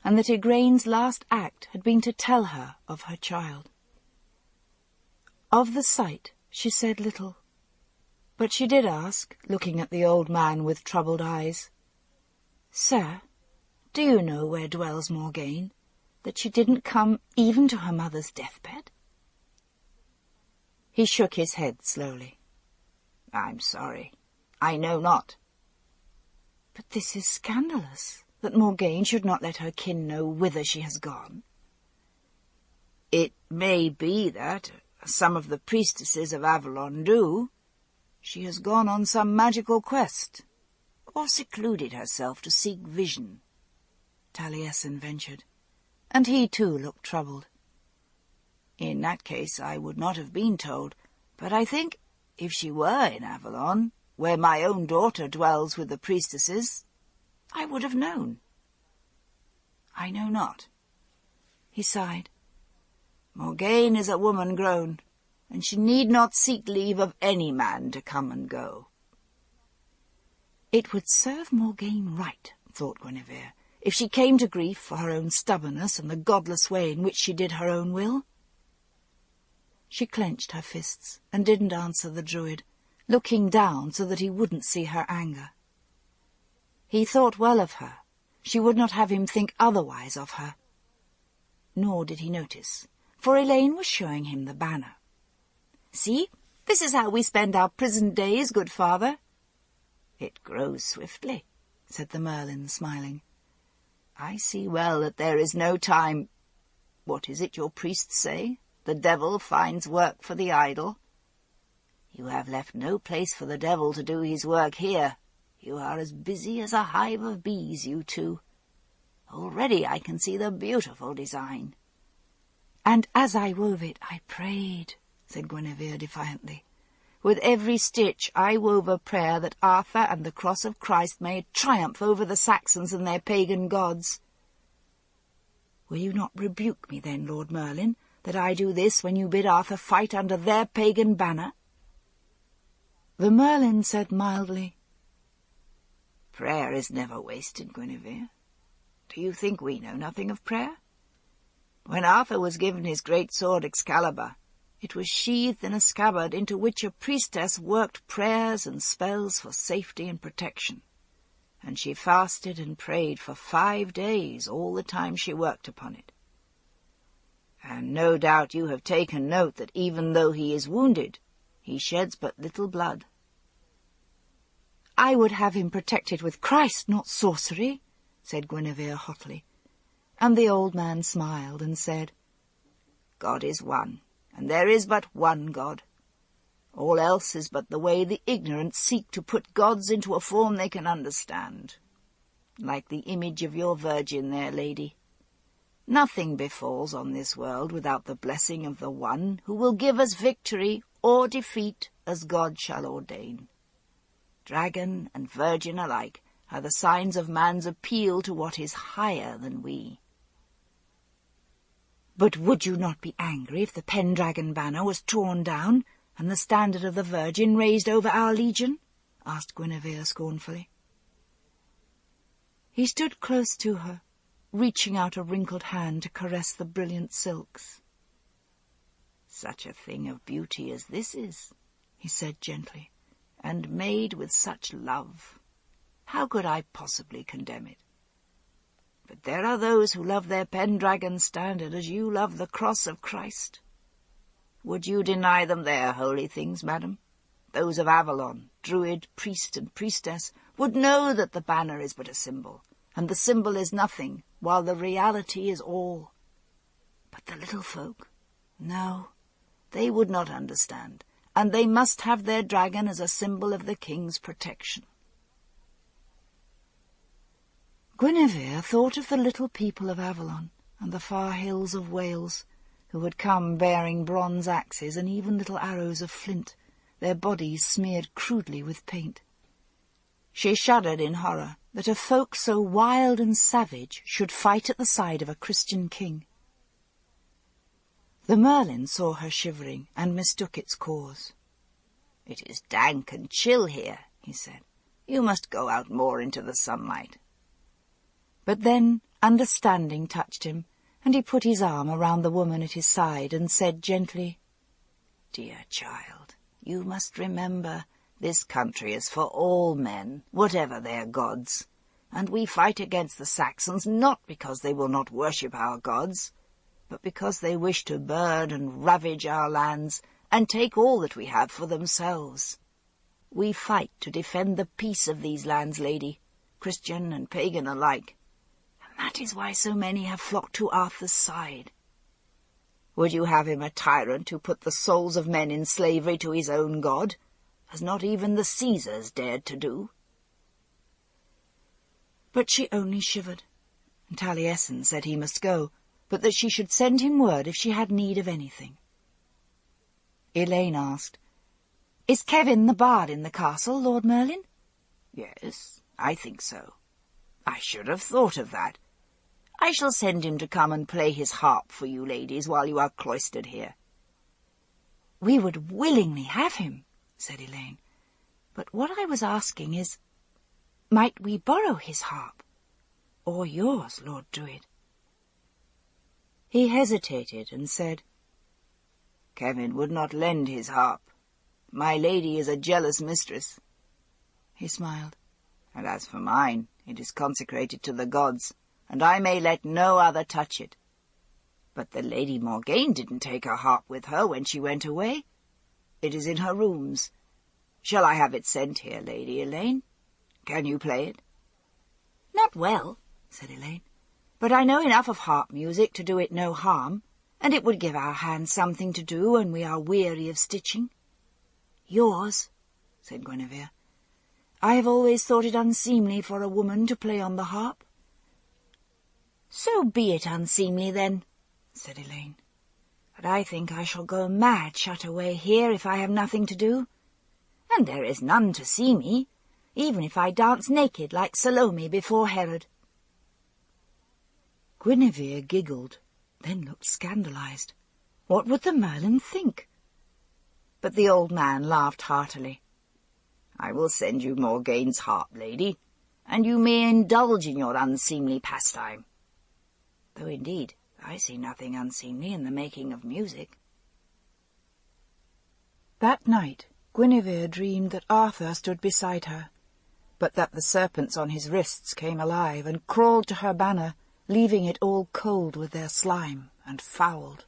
and that Igraine's last act had been to tell her of her child. Of the sight she said little, but she did ask, looking at the old man with troubled eyes, "Sir, do you know where dwells Morgane, that she didn't come even to her mother's deathbed?" He shook his head slowly. "I'm sorry. I know not." "But this is scandalous, that Morgane should not let her kin know whither she has gone." "It may be that some of the priestesses of Avalon do. She has gone on some magical quest, or secluded herself to seek vision," Taliesin ventured, and he too looked troubled. "In that case I would not have been told, but I think if she were in Avalon, where my own daughter dwells with the priestesses, I would have known. I know not." He sighed. "Morgane is a woman grown, and she need not seek leave of any man to come and go." It would serve Morgane right, thought Guinevere, if she came to grief for her own stubbornness and the godless way in which she did her own will. She clenched her fists and didn't answer the Druid, looking down so that he wouldn't see her anger. He thought well of her. She would not have him think otherwise of her. Nor did he notice, for Elaine was showing him the banner. "See, this is how we spend our prison days, good father." "It grows swiftly," said the Merlin, smiling. "I see well that there is no time. What is it your priests say? The devil finds work for the idle. You have left no place for the devil to do his work here. You are as busy as a hive of bees, you two. Already I can see the beautiful design." "And as I wove it, I prayed," said Guinevere defiantly. "With every stitch I wove a prayer that Arthur and the cross of Christ may triumph over the Saxons and their pagan gods." "Will you not rebuke me then, Lord Merlin, that I do this when you bid Arthur fight under their pagan banner?" The Merlin said mildly, "Prayer is never wasted, Guinevere. Do you think we know nothing of prayer? When Arthur was given his great sword Excalibur, it was sheathed in a scabbard into which a priestess worked prayers and spells for safety and protection, and she fasted and prayed for 5 days all the time she worked upon it. And no doubt you have taken note that even though he is wounded, he sheds but little blood." "I would have him protected with Christ, not sorcery," said Guinevere hotly, and the old man smiled and said, "God is one, and there is but one God. All else is but the way the ignorant seek to put gods into a form they can understand, like the image of your Virgin there, lady. Nothing befalls on this world without the blessing of the One who will give us victory or defeat as God shall ordain. Dragon and Virgin alike are the signs of man's appeal to what is higher than we." "But would you not be angry if the Pendragon banner was torn down and the standard of the Virgin raised over our legion?" asked Guinevere scornfully. He stood close to her, reaching out a wrinkled hand to caress the brilliant silks. "Such a thing of beauty as this is," he said gently, "and made with such love. How could I possibly condemn it? But there are those who love their Pendragon standard as you love the cross of Christ. Would you deny them their holy things, madam? Those of Avalon, druid, priest, and priestess, would know that the banner is but a symbol, and the symbol is nothing, while the reality is all. But the little folk, no, they would not understand, and they must have their dragon as a symbol of the king's protection." Guinevere thought of the little people of Avalon and the far hills of Wales, who had come bearing bronze axes and even little arrows of flint, their bodies smeared crudely with paint. She shuddered in horror that a folk so wild and savage should fight at the side of a Christian king. The Merlin saw her shivering and mistook its cause. "It is dank and chill here," he said. "You must go out more into the sunlight." But then understanding touched him, and he put his arm around the woman at his side and said gently, "Dear child, you must remember this country is for all men, whatever their gods, and we fight against the Saxons not because they will not worship our gods, but because they wish to burn and ravage our lands and take all that we have for themselves. We fight to defend the peace of these lands, lady, Christian and pagan alike, and that is why so many have flocked to Arthur's side. Would you have him a tyrant who put the souls of men in slavery to his own god, as not even the Caesars dared to do?" But she only shivered, and Taliesin said he must go, but that she should send him word if she had need of anything. Elaine asked, "Is Kevin the bard in the castle, Lord Merlin?" "Yes, I think so. I should have thought of that. I shall send him to come and play his harp for you ladies while you are cloistered here." "We would willingly have him," said Elaine. "But what I was asking is, might we borrow his harp? Or yours, Lord Druid?" He hesitated and said, "Kevin would not lend his harp. My lady is a jealous mistress." He smiled. "And as for mine, it is consecrated to the gods, and I may let no other touch it. But the Lady Morgaine didn't take her harp with her when she went away. It is in her rooms. Shall I have it sent here, Lady Elaine? Can you play it?" "Not well," said Elaine, "but I know enough of harp music to do it no harm, and it would give our hands something to do when we are weary of stitching." "Yours," said Guinevere. "I have always thought it unseemly for a woman to play on the harp." "So be it unseemly, then," said Elaine. "But I think I shall go mad shut away here if I have nothing to do. And there is none to see me, even if I dance naked like Salome before Herod." Guinevere giggled, then looked scandalized. What would the Merlin think? But the old man laughed heartily. "I will send you Morgaine's harp, lady, and you may indulge in your unseemly pastime. Though, indeed, I see nothing unseemly in the making of music." That night Guinevere dreamed that Arthur stood beside her, but that the serpents on his wrists came alive and crawled to her banner, leaving it all cold with their slime and fouled.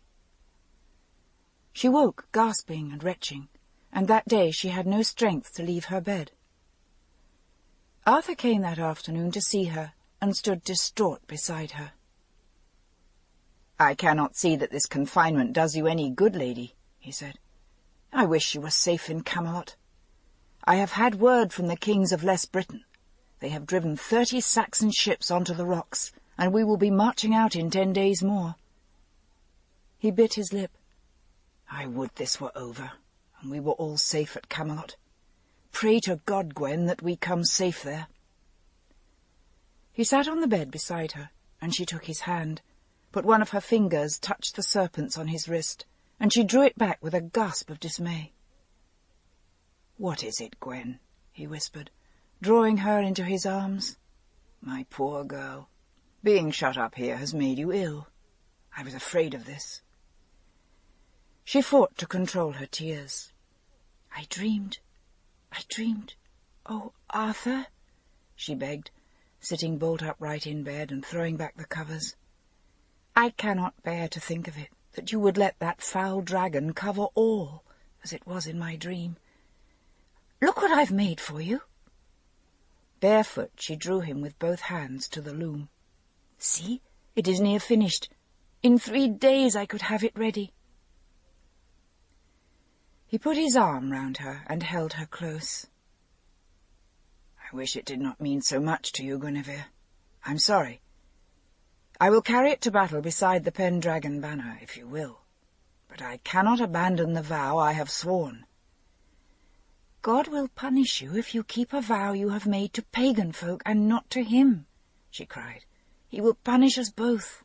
She woke gasping and retching, and that day she had no strength to leave her bed. Arthur came that afternoon to see her, and stood distraught beside her. "I cannot see that this confinement does you any good, lady," he said. "I wish you were safe in Camelot. I have had word from the kings of Les Britain. They have driven 30 Saxon ships onto the rocks, and we will be marching out in 10 days more." He bit his lip. "I would this were over, and we were all safe at Camelot. Pray to God, Gwen, that we come safe there." He sat on the bed beside her, and she took his hand, but one of her fingers touched the serpents on his wrist, and she drew it back with a gasp of dismay. "What is it, Gwen?" he whispered, drawing her into his arms. "My poor girl, being shut up here has made you ill. I was afraid of this." She fought to control her tears. I dreamed. Oh, Arthur," she begged, sitting bolt upright in bed and throwing back the covers. "I cannot bear to think of it, that you would let that foul dragon cover all, as it was in my dream. Look what I've made for you." Barefoot she drew him with both hands to the loom. "See, it is near finished. In 3 days I could have it ready." He put his arm round her and held her close. "I wish it did not mean so much to you, Guinevere. I'm sorry. I will carry it to battle beside the Pendragon banner, if you will. But I cannot abandon the vow I have sworn. God will punish you if you keep a vow you have made to pagan folk and not to him, she cried. He will punish us both.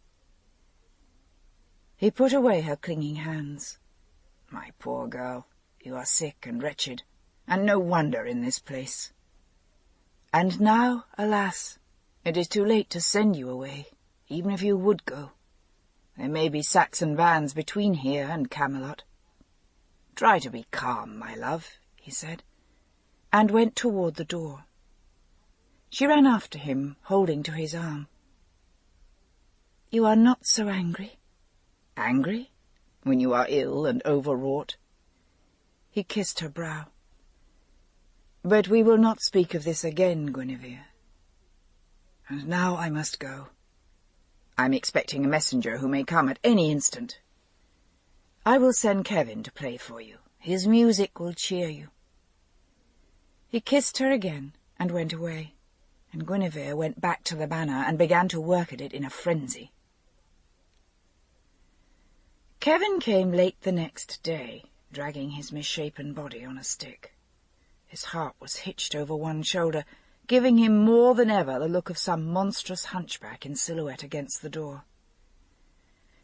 He put away her clinging hands. My poor girl, you are sick and wretched, and no wonder in this place. And now, alas, it is too late to send you away, even if you would go. There may be Saxon bands between here and Camelot. Try to be calm, my love, he said, and went toward the door. She ran after him, holding to his arm. You are not so angry? Angry? When you are ill and overwrought? He kissed her brow. But we will not speak of this again, Guinevere. And now I must go. I'm expecting a messenger who may come at any instant. I will send Kevin to play for you. His music will cheer you. He kissed her again and went away, and Guinevere went back to the banner and began to work at it in a frenzy. Kevin came late the next day, dragging his misshapen body on a stick. His harp was hitched over one shoulder, giving him more than ever the look of some monstrous hunchback in silhouette against the door.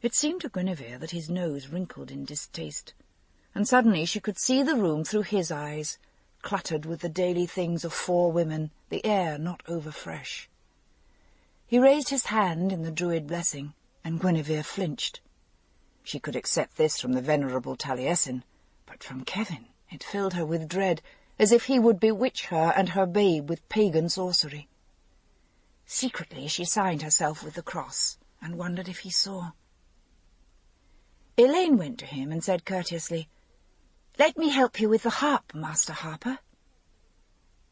It seemed to Guinevere that his nose wrinkled in distaste, and suddenly she could see the room through his eyes, cluttered with the daily things of 4 women, the air not over-fresh. He raised his hand in the Druid blessing, and Guinevere flinched. She could accept this from the venerable Taliesin, but from Kevin it filled her with dread, as if he would bewitch her and her babe with pagan sorcery. Secretly she signed herself with the cross, and wondered if he saw. Elaine went to him and said courteously, "Let me help you with the harp, Master Harper."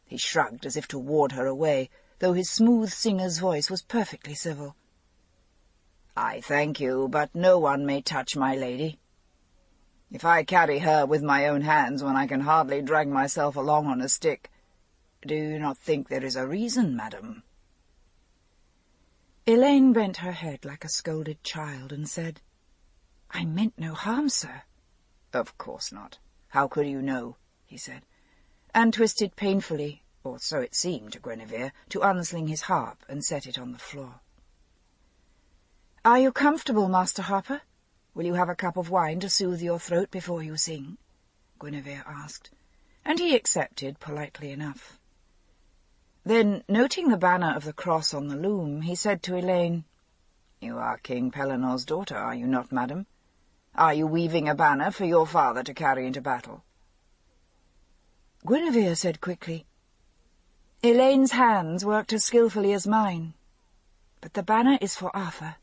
He shrugged as if to ward her away, though his smooth singer's voice was perfectly civil. "I thank you, but no one may touch my lady. If I carry her with my own hands when I can hardly drag myself along on a stick, do you not think there is a reason, madam?" Elaine bent her head like a scolded child and said, "I meant no harm, sir." "Of course not. How could you know?" he said, and twisted painfully, or so it seemed to Guinevere, to unsling his harp and set it on the floor. "Are you comfortable, Master Harper? Will you have a cup of wine to soothe your throat before you sing?" Guinevere asked, and he accepted politely enough. Then, noting the banner of the cross on the loom, he said to Elaine, "You are King Pelenor's daughter, are you not, madam? Are you weaving a banner for your father to carry into battle?" Guinevere said quickly, "Elaine's hands worked as skillfully as mine, but the banner is for Arthur."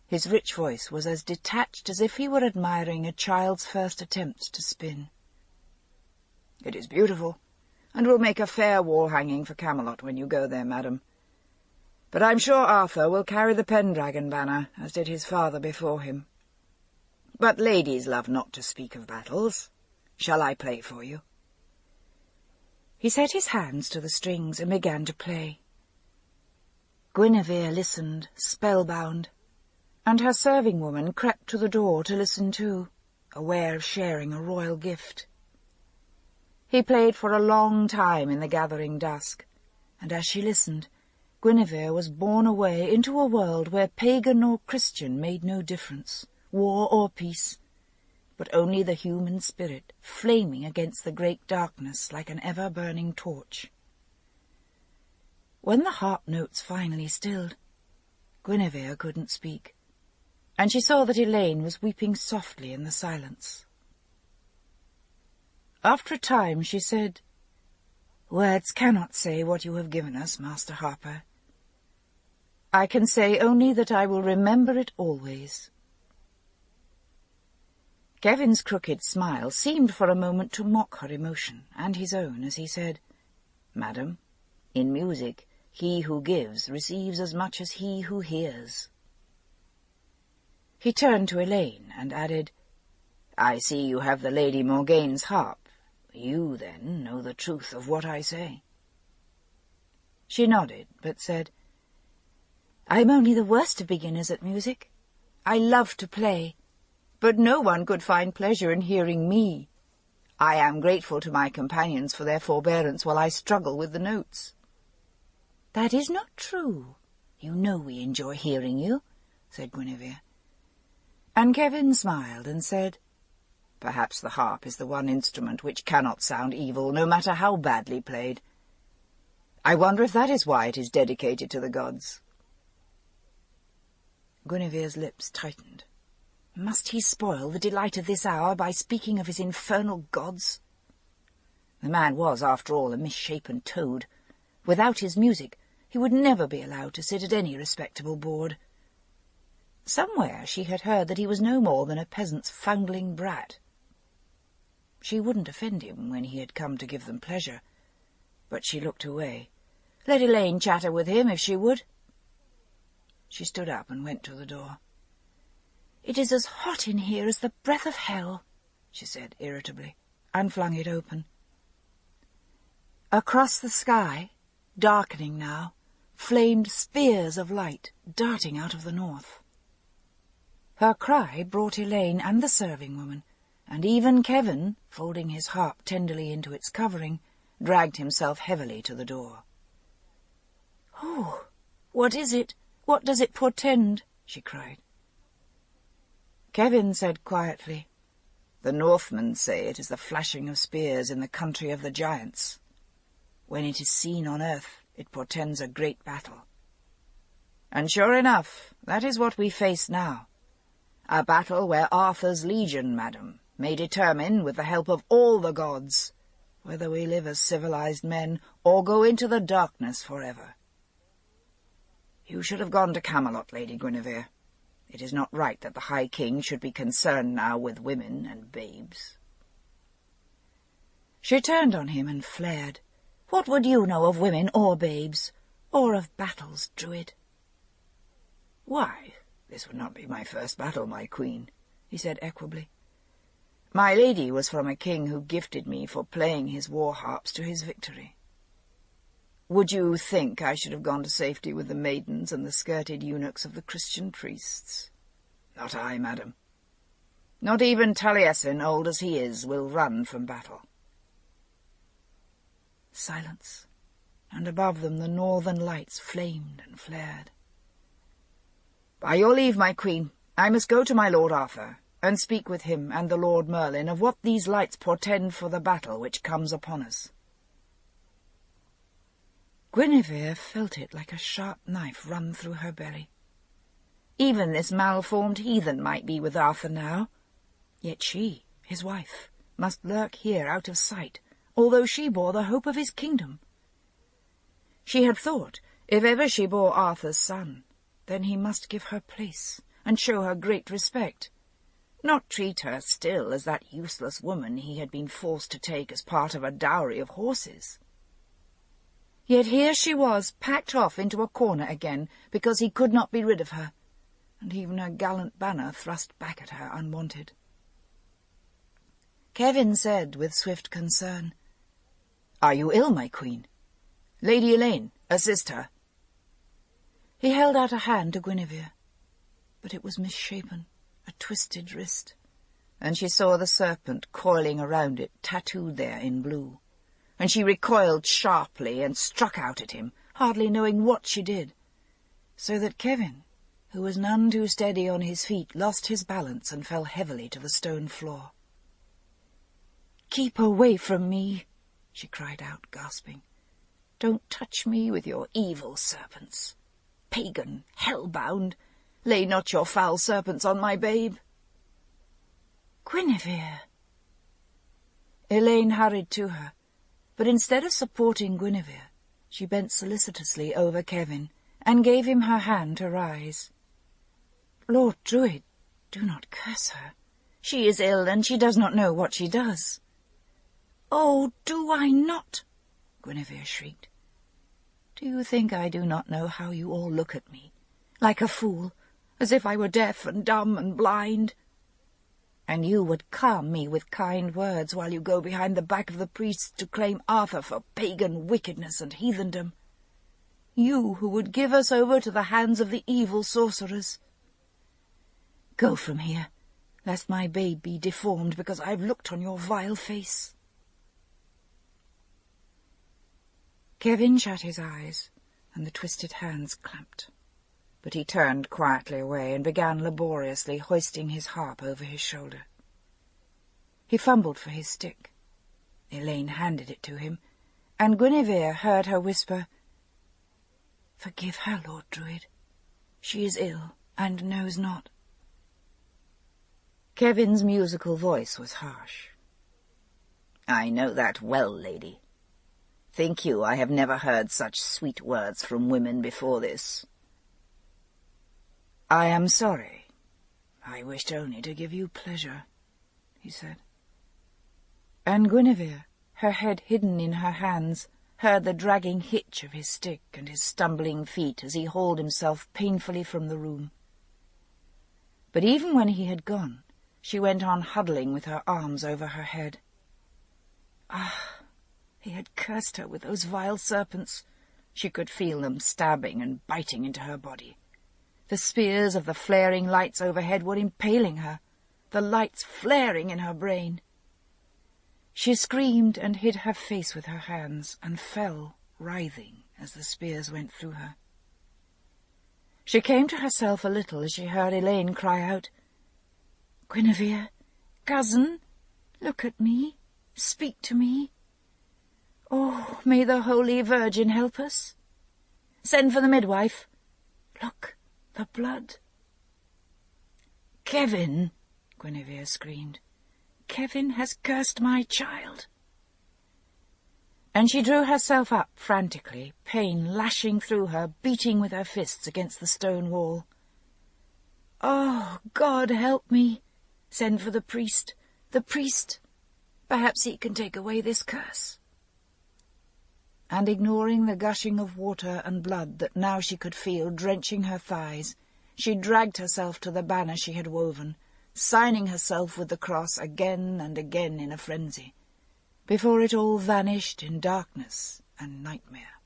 His rich voice was as detached as if he were admiring a child's first attempt to spin. "It is beautiful, and will make a fair wall-hanging for Camelot when you go there, madam. But I'm sure Arthur will carry the Pendragon banner, as did his father before him. But ladies love not to speak of battles. Shall I play for you?" He set his hands to the strings and began to play. Guinevere listened, spellbound, and her serving-woman crept to the door to listen too, aware of sharing a royal gift. He played for a long time in the gathering dusk, and as she listened, Guinevere was borne away into a world where pagan or Christian made no difference, war or peace, but only the human spirit flaming against the great darkness like an ever-burning torch. When the harp notes finally stilled, Guinevere couldn't speak, and she saw that Elaine was weeping softly in the silence. After a time she said, "Words cannot say what you have given us, Master Harper. I can say only that I will remember it always." Kevin's crooked smile seemed for a moment to mock her emotion and his own as he said, "Madam, in music, he who gives receives as much as he who hears." He turned to Elaine and added, "I see you have the Lady Morgaine's harp. You, then, know the truth of what I say." She nodded, but said, "I'm only the worst of beginners at music. I love to play, but no one could find pleasure in hearing me. I am grateful to my companions for their forbearance while I struggle with the notes." "That is not true. You know we enjoy hearing you," said Guinevere. And Kevin smiled and said, "Perhaps the harp is the one instrument which cannot sound evil, no matter how badly played. I wonder if that is why it is dedicated to the gods." Guinevere's lips tightened. Must he spoil the delight of this hour by speaking of his infernal gods? The man was, after all, a misshapen toad. Without his music, he would never be allowed to sit at any respectable board. Somewhere she had heard that he was no more than a peasant's foundling brat. She wouldn't offend him when he had come to give them pleasure, but she looked away. Let Elaine chatter with him if she would. She stood up and went to the door. "It is as hot in here as the breath of hell," she said irritably, and flung it open. Across the sky, darkening now, flamed spears of light darting out of the north. Her cry brought Elaine and the serving-woman, and even Kevin, folding his harp tenderly into its covering, dragged himself heavily to the door. "Oh, what is it? What does it portend?" she cried. Kevin said quietly, "The Northmen say it is the flashing of spears in the country of the giants. When it is seen on earth, it portends a great battle. And sure enough, that is what we face now. A battle where Arthur's legion, madam, may determine, with the help of all the gods, whether we live as civilized men or go into the darkness forever. You should have gone to Camelot, Lady Guinevere. It is not right that the High King should be concerned now with women and babes." She turned on him and flared. "What would you know of women or babes, or of battles, Druid?" "Why, this would not be my first battle, my queen," he said equably. "My lady was from a king who gifted me for playing his war harps to his victory. Would you think I should have gone to safety with the maidens and the skirted eunuchs of the Christian priests? Not I, madam. Not even Taliesin, old as he is, will run from battle." Silence, and above them the northern lights flamed and flared. "By your leave, my queen, I must go to my Lord Arthur, and speak with him and the Lord Merlin of what these lights portend for the battle which comes upon us." Guinevere felt it like a sharp knife run through her belly. Even this malformed heathen might be with Arthur now, yet she, his wife, must lurk here out of sight, although she bore the hope of his kingdom. She had thought, if ever she bore Arthur's son, then he must give her place, and show her great respect, not treat her still as that useless woman he had been forced to take as part of a dowry of horses. Yet here she was, packed off into a corner again, because he could not be rid of her, and even her gallant banner thrust back at her unwanted. Kevin said with swift concern, "Are you ill, my queen? Lady Elaine, assist her." He held out a hand to Guinevere, but it was misshapen, a twisted wrist, and she saw the serpent coiling around it, tattooed there in blue, and she recoiled sharply and struck out at him, hardly knowing what she did, so that Kevin, who was none too steady on his feet, lost his balance and fell heavily to the stone floor. "Keep away from me," she cried out, gasping. "Don't touch me with your evil serpents. Pagan, hell-bound, lay not your foul serpents on my babe." "Guinevere!" Elaine hurried to her, but instead of supporting Guinevere, she bent solicitously over Kevin and gave him her hand to rise. "Lord Druid, do not curse her. She is ill, and she does not know what she does." "Oh, do I not?" Guinevere shrieked. "Do you think I do not know how you all look at me, like a fool, as if I were deaf and dumb and blind? And you would calm me with kind words while you go behind the back of the priests to claim Arthur for pagan wickedness and heathendom. You who would give us over to the hands of the evil sorcerers. Go from here, lest my babe be deformed because I've looked on your vile face." Kevin shut his eyes, and the twisted hands clamped. But he turned quietly away and began laboriously hoisting his harp over his shoulder. He fumbled for his stick. Elaine handed it to him, and Guinevere heard her whisper, "Forgive her, Lord Druid. She is ill, and knows not." Kevin's musical voice was harsh. "I know that well, lady. Think you I have never heard such sweet words from women before this?" "I am sorry. I wished only to give you pleasure," he said. And Guinevere, her head hidden in her hands, heard the dragging hitch of his stick and his stumbling feet as he hauled himself painfully from the room. But even when he had gone, she went on huddling with her arms over her head. Ah, he had cursed her with those vile serpents. She could feel them stabbing and biting into her body. The spears of the flaring lights overhead were impaling her, the lights flaring in her brain. She screamed and hid her face with her hands and fell, writhing, as the spears went through her. She came to herself a little as she heard Elaine cry out, "Guinevere, cousin, look at me, speak to me. Oh, may the Holy Virgin help us. Send for the midwife. Look, the blood." "Kevin," Guinevere screamed. "Kevin has cursed my child." And she drew herself up frantically, pain lashing through her, beating with her fists against the stone wall. "Oh, God, help me! Send for the priest. The priest! Perhaps he can take away this curse." And ignoring the gushing of water and blood that now she could feel drenching her thighs, she dragged herself to the banner she had woven, signing herself with the cross again and again in a frenzy, before it all vanished in darkness and nightmare.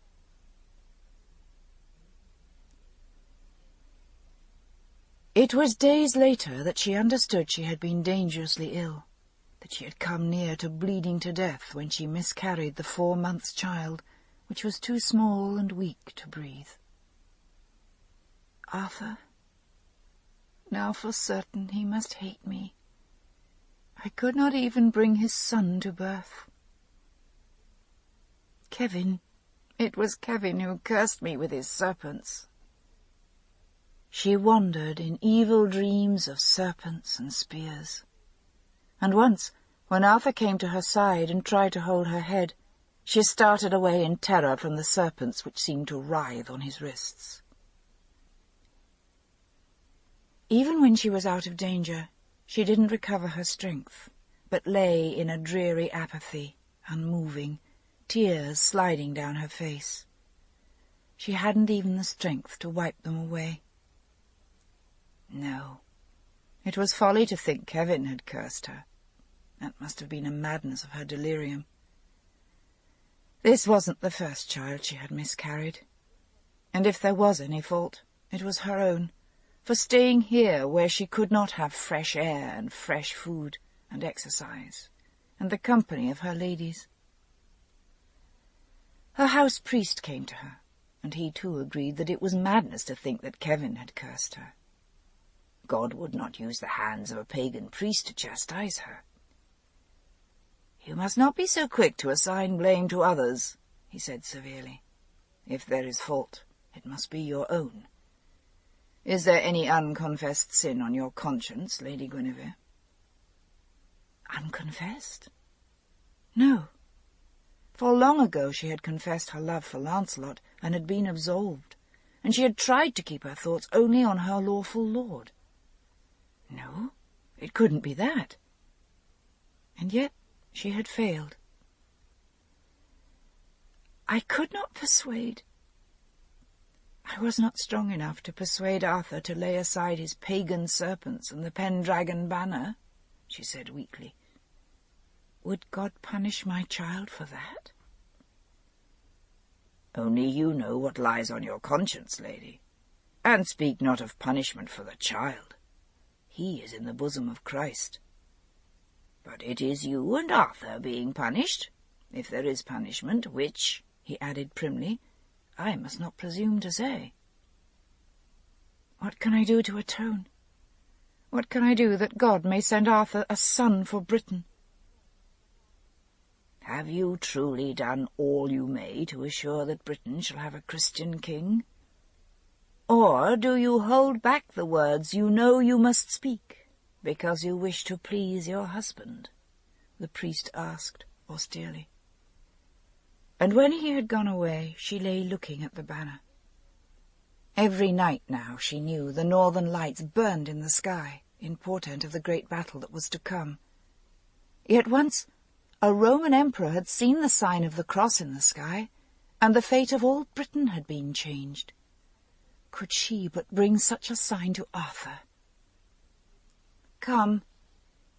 It was days later that she understood she had been dangerously ill, that she had come near to bleeding to death when she miscarried the 4-month child, which was too small and weak to breathe. Arthur, now for certain he must hate me. I could not even bring his son to birth. Kevin, it was Kevin who cursed me with his serpents. She wandered in evil dreams of serpents and spears. And once, when Arthur came to her side and tried to hold her head, she started away in terror from the serpents which seemed to writhe on his wrists. Even when she was out of danger, she didn't recover her strength, but lay in a dreary apathy, unmoving, tears sliding down her face. She hadn't even the strength to wipe them away. No, it was folly to think Kevin had cursed her. That must have been a madness of her delirium. This wasn't the first child she had miscarried, and if there was any fault, it was her own, for staying here where she could not have fresh air and fresh food and exercise, and the company of her ladies. Her house priest came to her, and he too agreed that it was madness to think that Kevin had cursed her. God would not use the hands of a pagan priest to chastise her. "You must not be so quick to assign blame to others," he said severely. "If there is fault, it must be your own. Is there any unconfessed sin on your conscience, Lady Guinevere?" Unconfessed? No. For long ago she had confessed her love for Lancelot and had been absolved, and she had tried to keep her thoughts only on her lawful lord. No, it couldn't be that. And yet she had failed. I could not persuade. I was not strong enough to persuade Arthur to lay aside his pagan serpents and the Pendragon banner, she said weakly. Would God punish my child for that? Only you know what lies on your conscience, lady, and speak not of punishment for the child. He is in the bosom of Christ. But it is you and Arthur being punished, if there is punishment, which, he added primly, I must not presume to say. What can I do to atone? What can I do that God may send Arthur a son for Britain? Have you truly done all you may to assure that Britain shall have a Christian king? Or do you hold back the words you know you must speak, because you wish to please your husband? The priest asked austerely. And when he had gone away, she lay looking at the banner. Every night now, she knew, the northern lights burned in the sky, in portent of the great battle that was to come. Yet once a Roman emperor had seen the sign of the cross in the sky, and the fate of all Britain had been changed. Could she but bring such a sign to Arthur? "Come,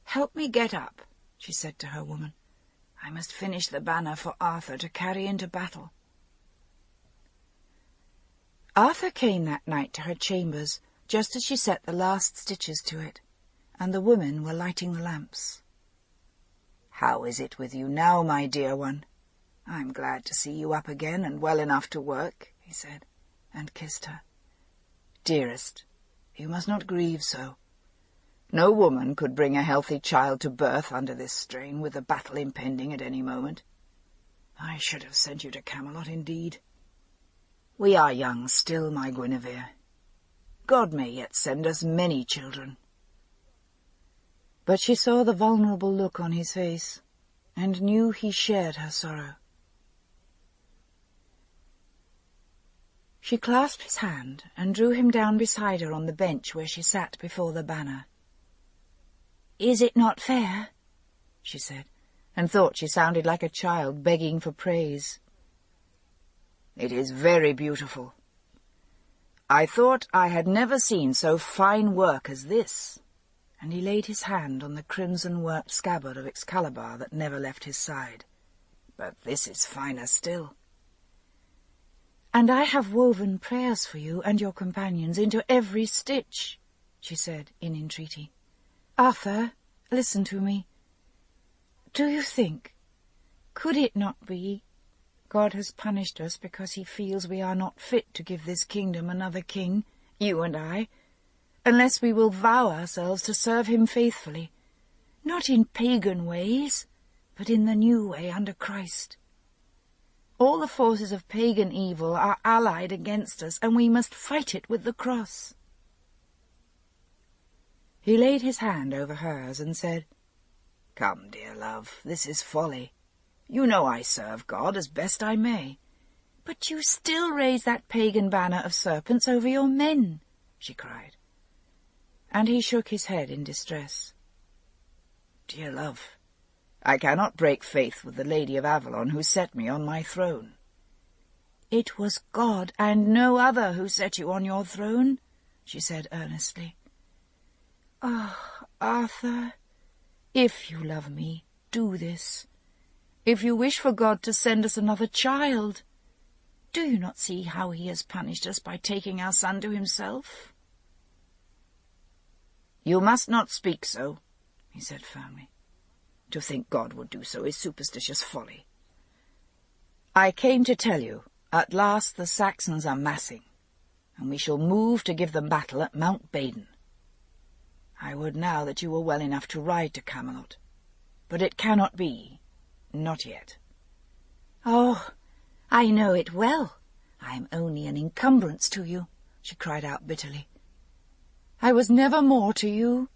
help me get up," she said to her woman. "I must finish the banner for Arthur to carry into battle." Arthur came that night to her chambers, just as she set the last stitches to it, and the women were lighting the lamps. "How is it with you now, my dear one? I'm glad to see you up again and well enough to work," he said, and kissed her. "Dearest, you must not grieve so. No woman could bring a healthy child to birth under this strain, with the battle impending at any moment. I should have sent you to Camelot, indeed. We are young still, my Guinevere. God may yet send us many children." But she saw the vulnerable look on his face, and knew he shared her sorrow. She clasped his hand and drew him down beside her on the bench where she sat before the banner. "Is it not fair?" she said, and thought she sounded like a child begging for praise. "It is very beautiful. I thought I had never seen so fine work as this," and he laid his hand on the crimson-worked scabbard of Excalibur that never left his side. "But this is finer still." "And I have woven prayers for you and your companions into every stitch," she said in entreaty. "Arthur, listen to me. Do you think, could it not be, God has punished us because he feels we are not fit to give this kingdom another king, you and I, unless we will vow ourselves to serve him faithfully, not in pagan ways, but in the new way under Christ? All the forces of pagan evil are allied against us, and we must fight it with the cross." He laid his hand over hers and said, "Come, dear love, this is folly. You know I serve God as best I may." "But you still raise that pagan banner of serpents over your men," she cried. And he shook his head in distress. "Dear love, I cannot break faith with the Lady of Avalon who set me on my throne." "It was God and no other who set you on your throne," she said earnestly. "Ah, Arthur, if you love me, do this. If you wish for God to send us another child, do you not see how he has punished us by taking our son to himself?" "You must not speak so," he said firmly. "To think God would do so is superstitious folly. I came to tell you, at last the Saxons are massing, and we shall move to give them battle at Mount Badon. I would now that you were well enough to ride to Camelot, but it cannot be, not yet." "Oh, I know it well. I am only an encumbrance to you," she cried out bitterly. "I was never more to you.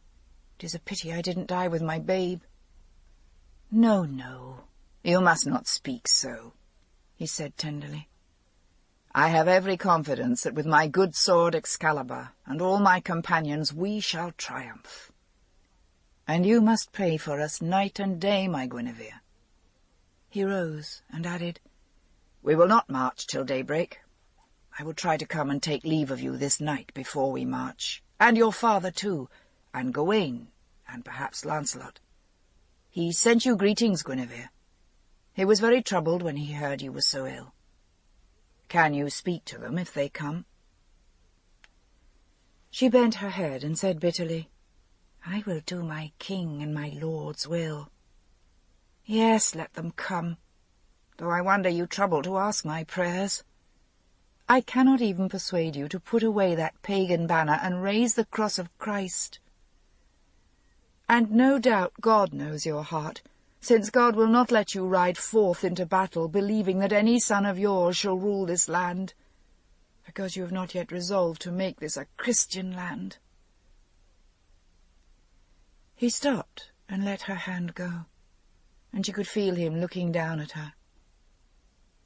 It is a pity I didn't die with my babe." "No, no, you must not speak so," he said tenderly. "I have every confidence that with my good sword Excalibur and all my companions we shall triumph. And you must pray for us night and day, my Guinevere." He rose and added, "We will not march till daybreak. I will try to come and take leave of you this night before we march, and your father too, and Gawain, and perhaps Lancelot. He sent you greetings, Guinevere. He was very troubled when he heard you were so ill. Can you speak to them if they come?" She bent her head and said bitterly, I will do my king and my lord's will. Yes, let them come, though I wonder you trouble to ask my prayers. I cannot even persuade you to put away that pagan banner and raise the cross of Christ. And no doubt God knows your heart, since God will not let you ride forth into battle believing that any son of yours shall rule this land, because you have not yet resolved to make this a Christian land. He stopped and let her hand go, and she could feel him looking down at her.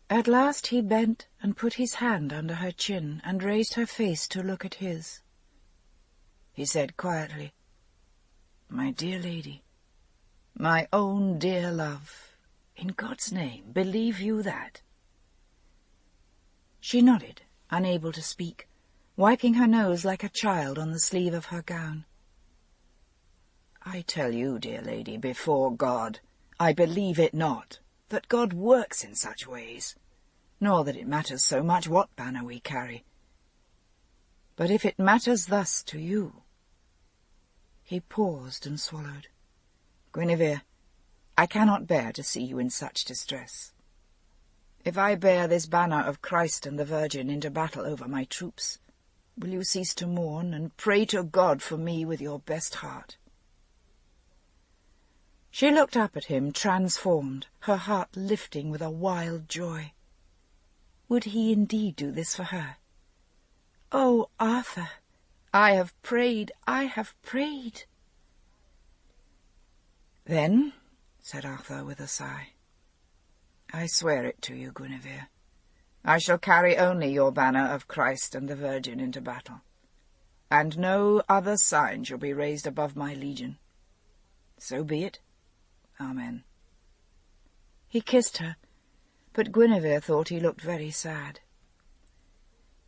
At last he bent and put his hand under her chin and raised her face to look at his. He said quietly, "My dear lady, my own dear love, in God's name, believe you that?" She nodded, unable to speak, wiping her nose like a child on the sleeve of her gown. "I tell you, dear lady, before God, I believe it not, that God works in such ways, nor that it matters so much what banner we carry. But if it matters thus to you—" He paused and swallowed. "Guinevere, I cannot bear to see you in such distress. If I bear this banner of Christ and the Virgin into battle over my troops, will you cease to mourn and pray to God for me with your best heart?" She looked up at him, transformed, her heart lifting with a wild joy. Would he indeed do this for her? "Oh, Arthur, I have prayed, I have prayed." "Then," said Arthur with a sigh, "I swear it to you, Guinevere. I shall carry only your banner of Christ and the Virgin into battle, and no other sign shall be raised above my legion. So be it. Amen." He kissed her, but Guinevere thought he looked very sad.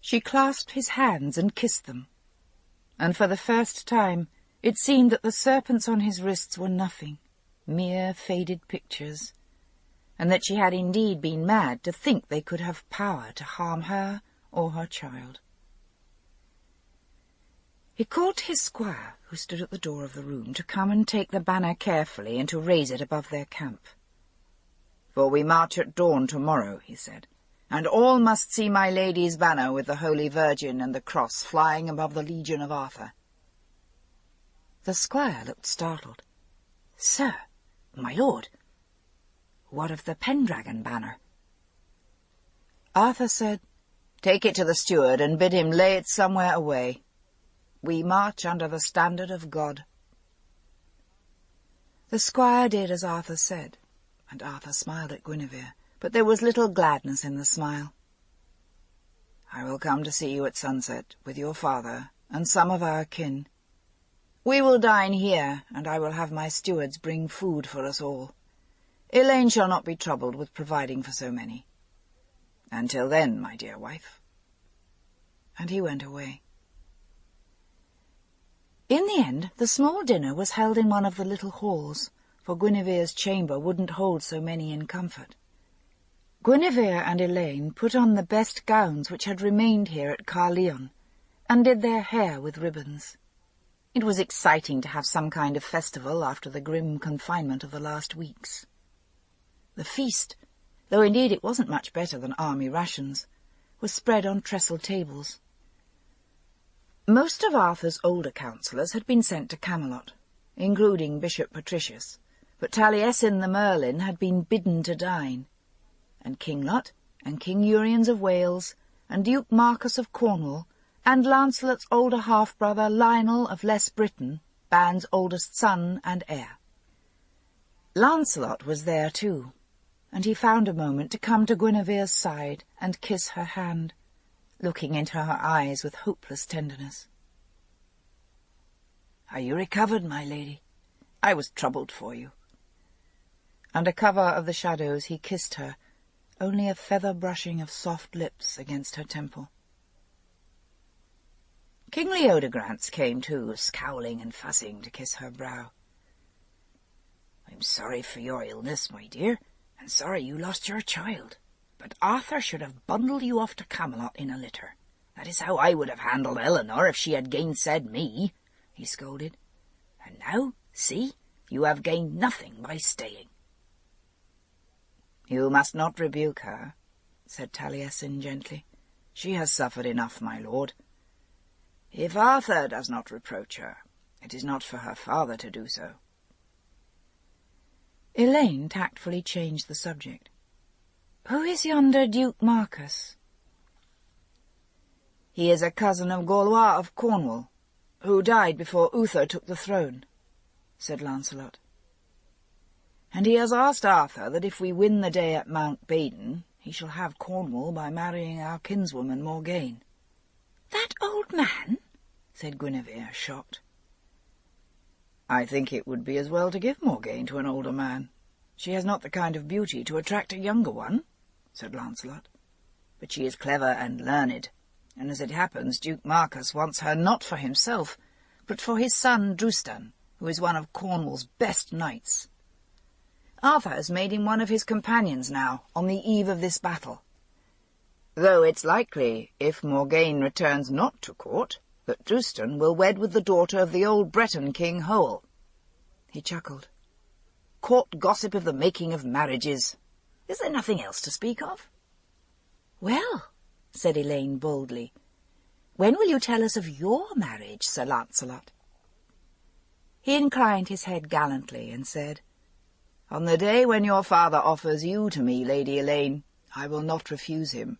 She clasped his hands and kissed them, and for the first time it seemed that the serpents on his wrists were nothing, mere faded pictures, and that she had indeed been mad to think they could have power to harm her or her child. He called to his squire, who stood at the door of the room, to come and take the banner carefully and to raise it above their camp. "For we march at dawn tomorrow," he said, "and all must see my lady's banner with the Holy Virgin and the cross flying above the legion of Arthur." The squire looked startled. "Sir, my lord, what of the Pendragon banner?" Arthur said, "Take it to the steward and bid him lay it somewhere away. We march under the standard of God." The squire did as Arthur said, and Arthur smiled at Guinevere, but there was little gladness in the smile. "I will come to see you at sunset, with your father and some of our kin. We will dine here, and I will have my stewards bring food for us all. Elaine shall not be troubled with providing for so many. Until then, my dear wife." And he went away. In the end, the small dinner was held in one of the little halls, for Guinevere's chamber wouldn't hold so many in comfort. Guinevere and Elaine put on the best gowns which had remained here at Caerleon, and did their hair with ribbons. It was exciting to have some kind of festival after the grim confinement of the last weeks. The feast, though indeed it wasn't much better than army rations, was spread on trestle tables. Most of Arthur's older councillors had been sent to Camelot, including Bishop Patricius, but Taliesin the Merlin had been bidden to dine, and King Lot, and King Uriens of Wales, and Duke Marcus of Cornwall, and Lancelot's older half-brother Lionel of Less Britain, Ban's oldest son and heir. Lancelot was there too, and he found a moment to come to Guinevere's side and kiss her hand, looking into her eyes with hopeless tenderness. "Are you recovered, my lady? I was troubled for you." Under cover of the shadows he kissed her, only a feather brushing of soft lips against her temple. King Leodegrance came too, scowling and fussing, to kiss her brow. "I'm sorry for your illness, my dear, and sorry you lost your child. But Arthur should have bundled you off to Camelot in a litter. That is how I would have handled Eleanor if she had gainsaid me," he scolded. And now, see, you have gained nothing by staying." "You must not rebuke her," said Taliesin gently. "She has suffered enough, my lord. If Arthur does not reproach her, it is not for her father to do so." Elaine tactfully changed the subject. "Who is yonder Duke Marcus?" "He is a cousin of Gaulois of Cornwall, who died before Uther took the throne," said Lancelot. "And he has asked Arthur that if we win the day at Mount Badon, he shall have Cornwall by marrying our kinswoman Morgane." "That old man?" said Guinevere, shocked. "I think it would be as well to give Morgane to an older man. She has not the kind of beauty to attract a younger one," said Lancelot. "But she is clever and learned, and as it happens, Duke Marcus wants her not for himself, but for his son Drustan, who is one of Cornwall's best knights. Arthur has made him one of his companions now, on the eve of this battle. Though it's likely, if Morgane returns not to court, that Drustan will wed with the daughter of the old Breton king Hoel." He chuckled. "Court gossip of the making of marriages. Is there nothing else to speak of?" "Well," said Elaine boldly, "when will you tell us of your marriage, Sir Lancelot?" He inclined his head gallantly and said, "On the day when your father offers you to me, Lady Elaine, I will not refuse him.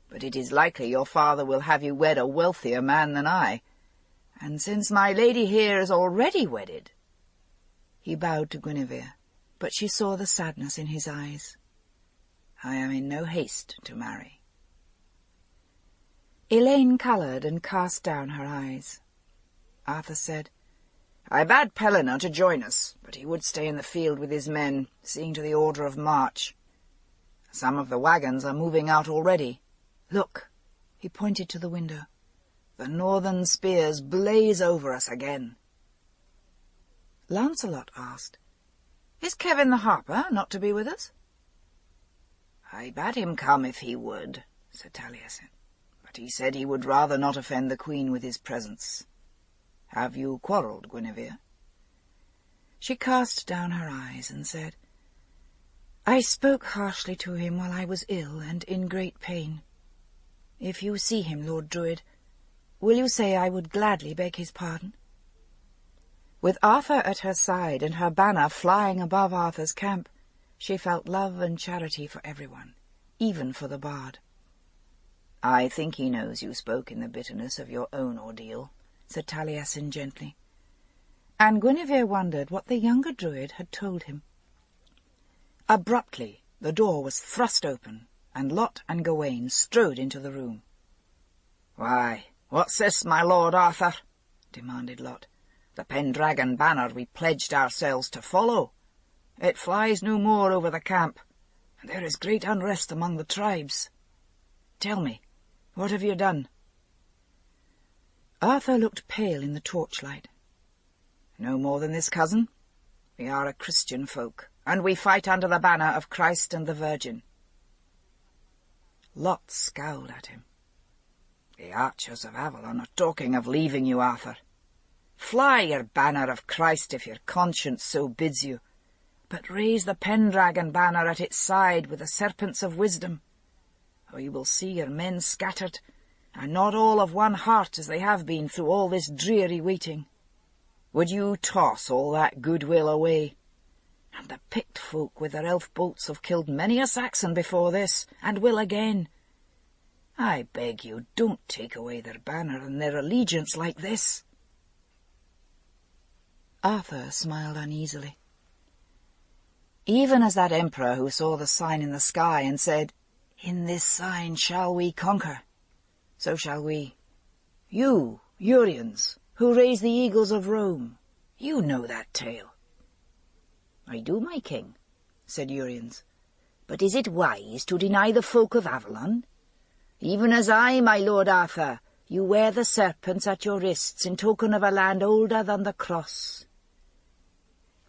But it is likely your father will have you wed a wealthier man than I, and since my lady here is already wedded—" He bowed to Guinevere, but she saw the sadness in his eyes. "I am in no haste to marry." Elaine coloured and cast down her eyes. Arthur said, "I bade Pellinor to join us, but he would stay in the field with his men, seeing to the order of march. Some of the wagons are moving out already. Look," he pointed to the window. "The northern spears blaze over us again." Lancelot asked, "Is Kevin the harper not to be with us?" "I bade him come if he would," said Taliesin, "but he said he would rather not offend the queen with his presence. Have you quarrelled, Guinevere?" She cast down her eyes and said, "I spoke harshly to him while I was ill and in great pain. If you see him, Lord Druid, will you say I would gladly beg his pardon?" With Arthur at her side and her banner flying above Arthur's camp, she felt love and charity for everyone, even for the bard. "I think he knows you spoke in the bitterness of your own ordeal," said Taliesin gently, and Guinevere wondered what the younger Druid had told him. Abruptly the door was thrust open, and Lot and Gawain strode into the room. "Why, what's this, my lord Arthur?" demanded Lot. "The Pendragon banner we pledged ourselves to follow. It flies no more over the camp, and there is great unrest among the tribes. Tell me, what have you done?" Arthur looked pale in the torchlight. "No more than this, cousin. We are a Christian folk, and we fight under the banner of Christ and the Virgin." Lot scowled at him. "The archers of Avalon are talking of leaving you, Arthur. Fly your banner of Christ if your conscience so bids you, but raise the Pendragon banner at its side with the serpents of wisdom, or you will see your men scattered, and not all of one heart as they have been through all this dreary waiting. Would you toss all that goodwill away? And the picked folk with their elf bolts have killed many a Saxon before this, and will again. I beg you, don't take away their banner and their allegiance like this." Arthur smiled uneasily. "Even as that emperor who saw the sign in the sky and said, 'In this sign shall we conquer,' so shall we. You, Urians, who raised the eagles of Rome, you know that tale." "I do, my king," said Urians. "But is it wise to deny the folk of Avalon? Even as I, my lord Arthur, you wear the serpents at your wrists in token of a land older than the cross."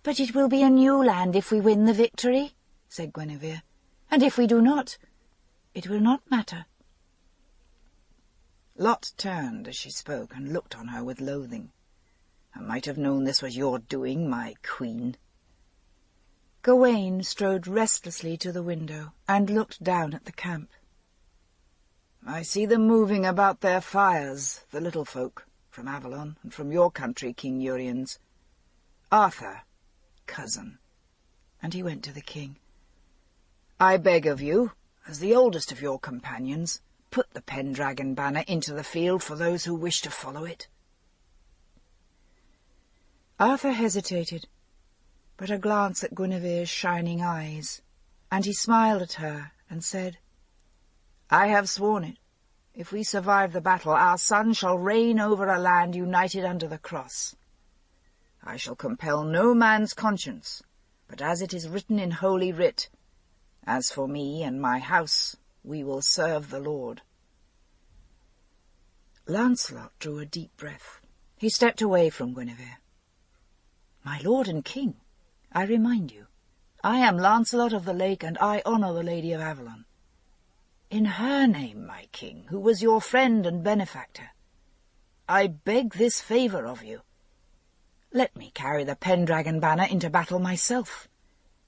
"But it will be a new land if we win the victory," said Guinevere, "and if we do not, it will not matter." Lot turned as she spoke and looked on her with loathing. I might have known this was your doing, my queen." Gawain strode restlessly to the window and looked down at the camp. "I see them moving about their fires, the little folk, from Avalon and from your country, King Uriens. Arthur, cousin," and he went to the king, "I beg of you, as the oldest of your companions, put the Pendragon banner into the field for those who wish to follow it." Arthur hesitated, but a glance at Guinevere's shining eyes, and he smiled at her and said, "I have sworn it. If we survive the battle, our son shall reign over a land united under the cross. I shall compel no man's conscience, but as it is written in Holy Writ, as for me and my house, we will serve the Lord." Lancelot drew a deep breath. He stepped away from Guinevere. "My lord and king, I remind you, I am Lancelot of the Lake, and I honour the Lady of Avalon. In her name, my king, who was your friend and benefactor, I beg this favour of you. Let me carry the Pendragon banner into battle myself.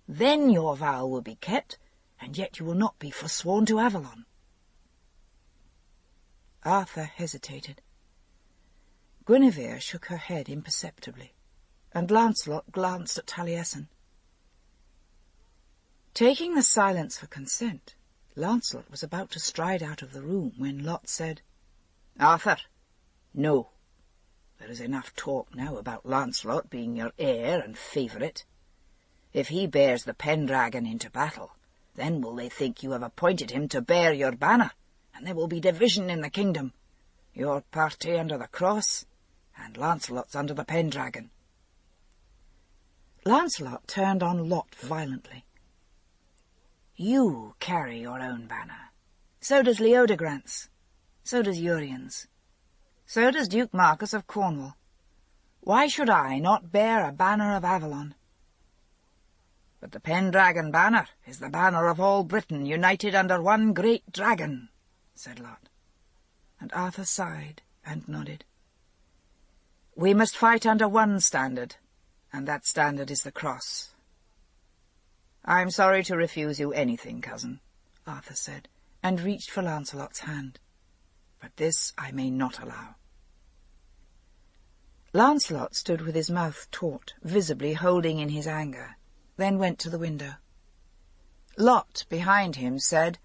Then your vow will be kept, and yet you will not be forsworn to Avalon." Arthur hesitated. Guinevere shook her head imperceptibly, and Lancelot glanced at Taliesin. Taking the silence for consent, Lancelot was about to stride out of the room when Lot said, "Arthur, no. There is enough talk now about Lancelot being your heir and favourite. If he bears the Pendragon into battle, then will they think you have appointed him to bear your banner, and there will be division in the kingdom, your party under the cross, and Lancelot's under the Pendragon." Lancelot turned on Lot violently. "You carry your own banner. So does Leodegrance. So does Uriens. So does Duke Marcus of Cornwall. Why should I not bear a banner of Avalon?" "But the Pendragon banner is the banner of all Britain, united under one great dragon," said Lot. And Arthur sighed and nodded. "We must fight under one standard, and that standard is the cross." "I'm sorry to refuse you anything, cousin," Arthur said, and reached for Lancelot's hand. "But this I may not allow." Lancelot stood with his mouth taut, visibly holding in his anger, then went to the window. Lot, behind him, said,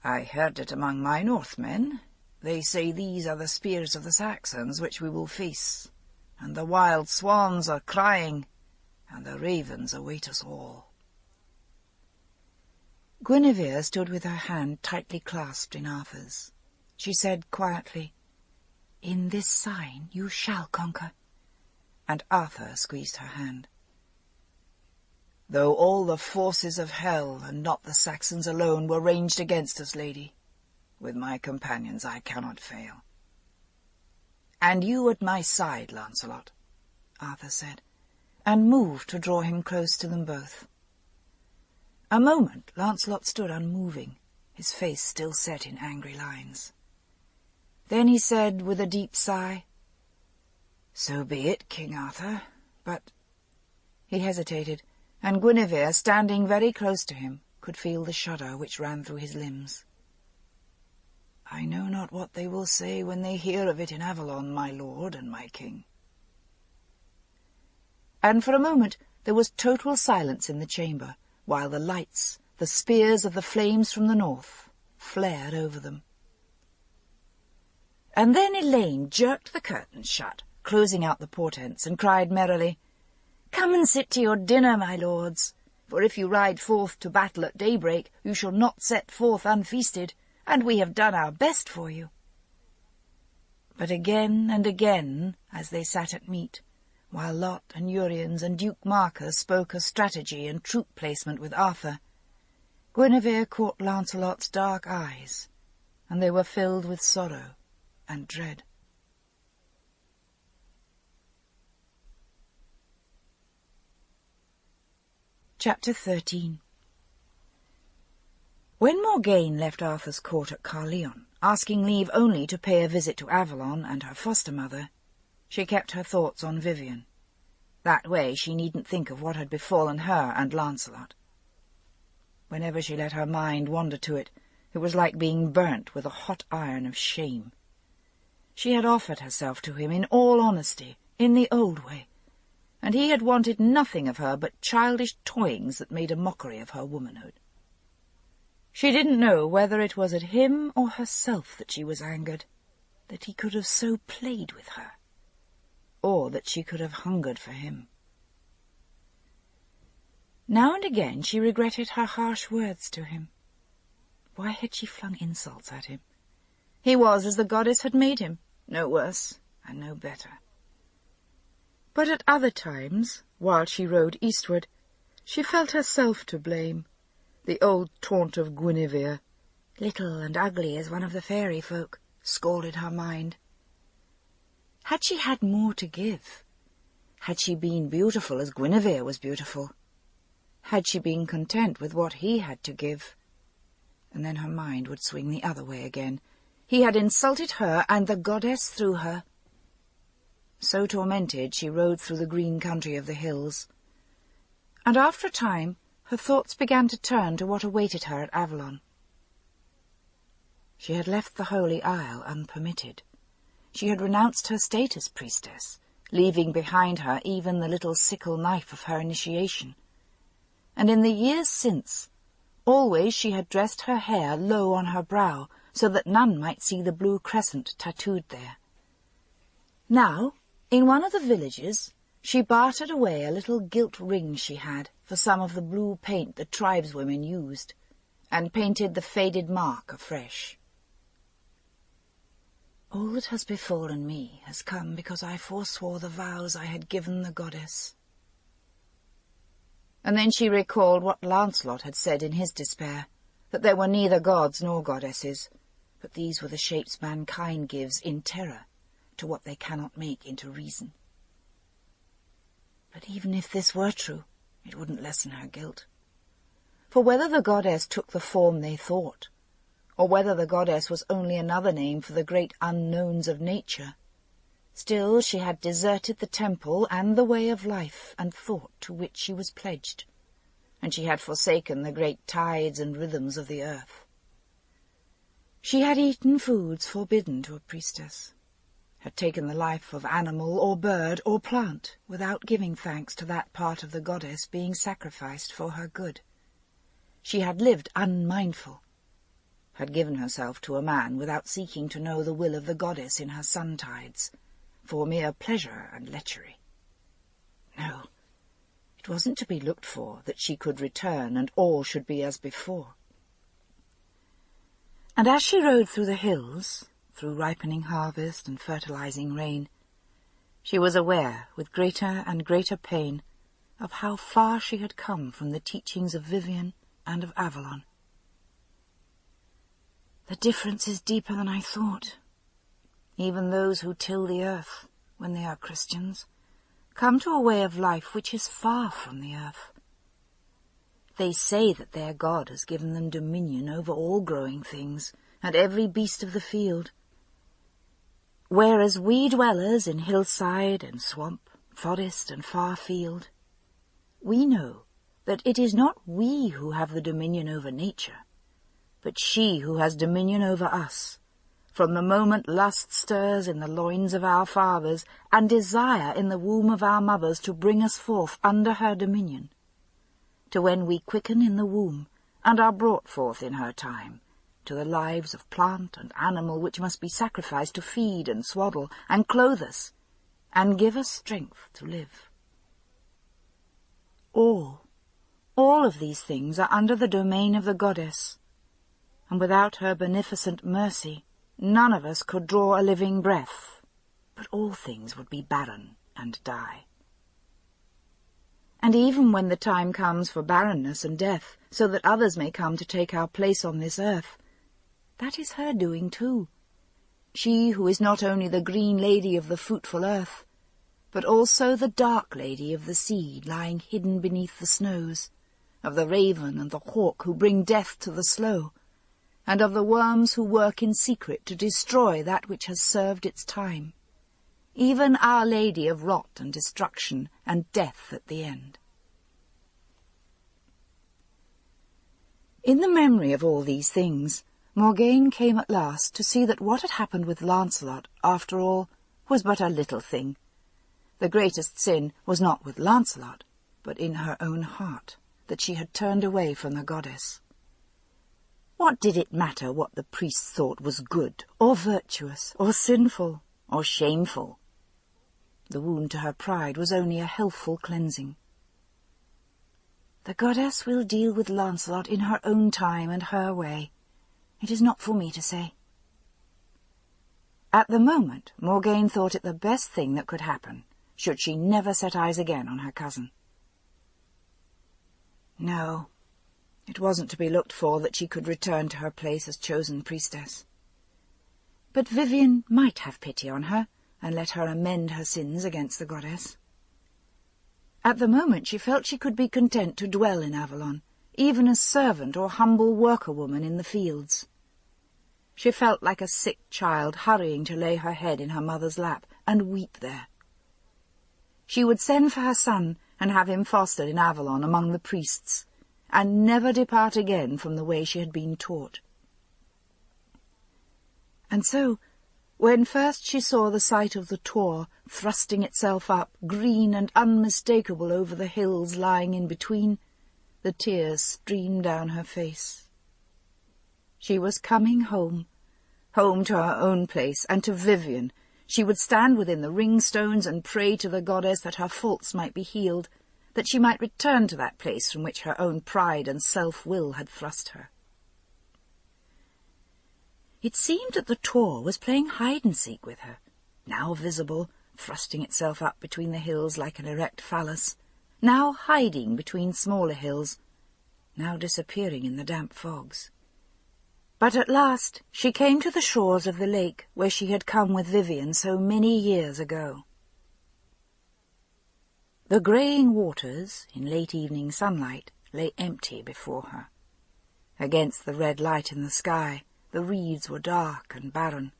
"I heard it among my Northmen. They say these are the spears of the Saxons which we will face, and the wild swans are crying, and the ravens await us all." Guinevere stood with her hand tightly clasped in Arthur's. She said quietly, "In this sign you shall conquer," and Arthur squeezed her hand. "Though all the forces of hell, and not the Saxons alone, were ranged against us, lady, with my companions I cannot fail." "And you at my side, Lancelot," Arthur said, and moved to draw him close to them both. A moment Lancelot stood unmoving, his face still set in angry lines. Then he said with a deep sigh, "So be it, King Arthur, but—" He hesitated, and Guinevere, standing very close to him, could feel the shudder which ran through his limbs. "I know not what they will say when they hear of it in Avalon, my lord and my king." And for a moment there was total silence in the chamber, while the lights, the spears of the flames from the north, flared over them. And then Elaine jerked the curtains shut, closing out the portents, and cried merrily, "Come and sit to your dinner, my lords, for if you ride forth to battle at daybreak, you shall not set forth unfeasted, and we have done our best for you." But again and again, as they sat at meat, while Lot and Uriens and Duke Marcus spoke of strategy and troop placement with Arthur, Guinevere caught Lancelot's dark eyes, and they were filled with sorrow and dread. Chapter 13. When Morgane left Arthur's court at Caerleon, asking leave only to pay a visit to Avalon and her foster-mother, She kept her thoughts on Vivian. That way she needn't think of what had befallen her and Lancelot. Whenever she let her mind wander to it, it was like being burnt with a hot iron of shame. She had offered herself to him in all honesty, in the old way, and he had wanted nothing of her but childish toyings that made a mockery of her womanhood. She didn't know whether it was at him or herself that she was angered, that he could have so played with her, or that she could have hungered for him. Now and again she regretted her harsh words to him. Why had she flung insults at him? He was as the goddess had made him, no worse and no better. But at other times, while she rode eastward, she felt herself to blame. The old taunt of Guinevere, little and ugly as one of the fairy folk, scalded her mind. Had she had more to give? Had she been beautiful as Guinevere was beautiful? Had she been content with what he had to give? And then her mind would swing the other way again. He had insulted her and the goddess through her. So tormented, she rode through the green country of the hills. And after a time, her thoughts began to turn to what awaited her at Avalon. She had left the Holy Isle unpermitted. She had renounced her state as priestess, leaving behind her even the little sickle knife of her initiation. And in the years since, always she had dressed her hair low on her brow, so that none might see the blue crescent tattooed there. Now, in one of the villages, she bartered away a little gilt ring she had for some of the blue paint the tribeswomen used, and painted the faded mark afresh. All that has befallen me has come because I forswore the vows I had given the goddess. And then she recalled what Lancelot had said in his despair, that there were neither gods nor goddesses, but these were the shapes mankind gives in terror to what they cannot make into reason. But even if this were true, it wouldn't lessen her guilt. For whether the goddess took the form they thought, or whether the goddess was only another name for the great unknowns of nature, still she had deserted the temple and the way of life and thought to which she was pledged, and she had forsaken the great tides and rhythms of the earth. She had eaten foods forbidden to a priestess, had taken the life of animal or bird or plant without giving thanks to that part of the goddess being sacrificed for her good. She had lived unmindful, had given herself to a man without seeking to know the will of the goddess in her sun-tides, for mere pleasure and lechery. No, it wasn't to be looked for that she could return and all should be as before. And as she rode through the hills, through ripening harvest and fertilizing rain, she was aware, with greater and greater pain, of how far she had come from the teachings of Vivian and of Avalon. The difference is deeper than I thought. Even those who till the earth, when they are Christians, come to a way of life which is far from the earth. They say that their God has given them dominion over all growing things and every beast of the field, whereas we dwellers in hillside and swamp, forest and far field, we know that it is not we who have the dominion over nature, but she who has dominion over us, from the moment lust stirs in the loins of our fathers and desire in the womb of our mothers to bring us forth under her dominion, to when we quicken in the womb and are brought forth in her time, to the lives of plant and animal which must be sacrificed to feed and swaddle and clothe us and give us strength to live. All of these things are under the domain of the goddess, and without her beneficent mercy none of us could draw a living breath, but all things would be barren and die. And even when the time comes for barrenness and death, so that others may come to take our place on this earth, that is her doing too. She who is not only the green lady of the fruitful earth, but also the dark lady of the sea lying hidden beneath the snows, of the raven and the hawk who bring death to the slow, and of the worms who work in secret to destroy that which has served its time, even Our Lady of rot and destruction and death at the end. In the memory of all these things, Morgane came at last to see that what had happened with Lancelot, after all, was but a little thing. The greatest sin was not with Lancelot, but in her own heart, that she had turned away from the goddess. What did it matter what the priests thought was good, or virtuous, or sinful, or shameful? The wound to her pride was only a healthful cleansing. The goddess will deal with Lancelot in her own time and her way. It is not for me to say. At the moment, Morgane thought it the best thing that could happen, should she never set eyes again on her cousin. No, it wasn't to be looked for that she could return to her place as chosen priestess. But Vivian might have pity on her and let her amend her sins against the goddess. At the moment she felt she could be content to dwell in Avalon, even as servant or humble worker-woman in the fields. She felt like a sick child hurrying to lay her head in her mother's lap and weep there. She would send for her son and have him fostered in Avalon among the priests, and never depart again from the way she had been taught. And so, when first she saw the sight of the tor thrusting itself up, green and unmistakable over the hills lying in between, the tears streamed down her face. She was coming home, home to her own place, and to Vivian. She would stand within the ring-stones and pray to the goddess that her faults might be healed, that she might return to that place from which her own pride and self-will had thrust her. It seemed that the tor was playing hide-and-seek with her, now visible, thrusting itself up between the hills like an erect phallus, now hiding between smaller hills, now disappearing in the damp fogs. But at last she came to the shores of the lake where she had come with Vivian so many years ago. The greying waters, in late evening sunlight, lay empty before her. Against the red light in the sky, the reeds were dark and barren,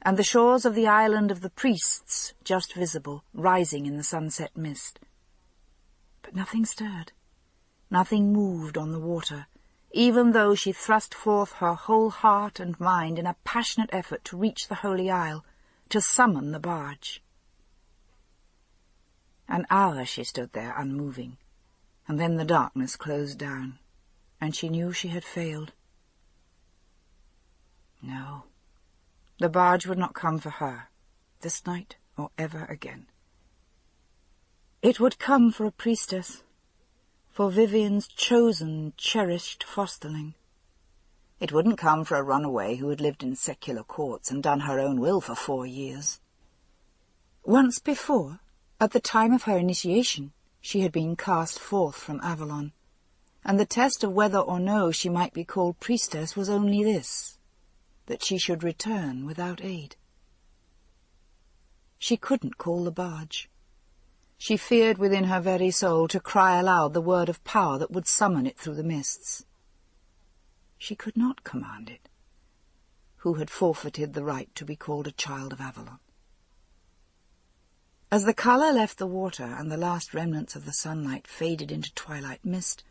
and the shores of the island of the priests just visible, rising in the sunset mist. But nothing stirred, nothing moved on the water, even though she thrust forth her whole heart and mind in a passionate effort to reach the Holy Isle, to summon the barge. An hour she stood there unmoving, and then the darkness closed down, and she knew she had failed. No, the barge would not come for her, this night or ever again. It would come for a priestess, for Vivian's chosen, cherished fosterling. It wouldn't come for a runaway who had lived in secular courts and done her own will for 4 years. Once before, at the time of her initiation, she had been cast forth from Avalon, and the test of whether or no she might be called priestess was only this, that she should return without aid. She couldn't call the barge. She feared within her very soul to cry aloud the word of power that would summon it through the mists. She could not command it, who had forfeited the right to be called a child of Avalon. As the colour left the water and the last remnants of the sunlight faded into twilight mist,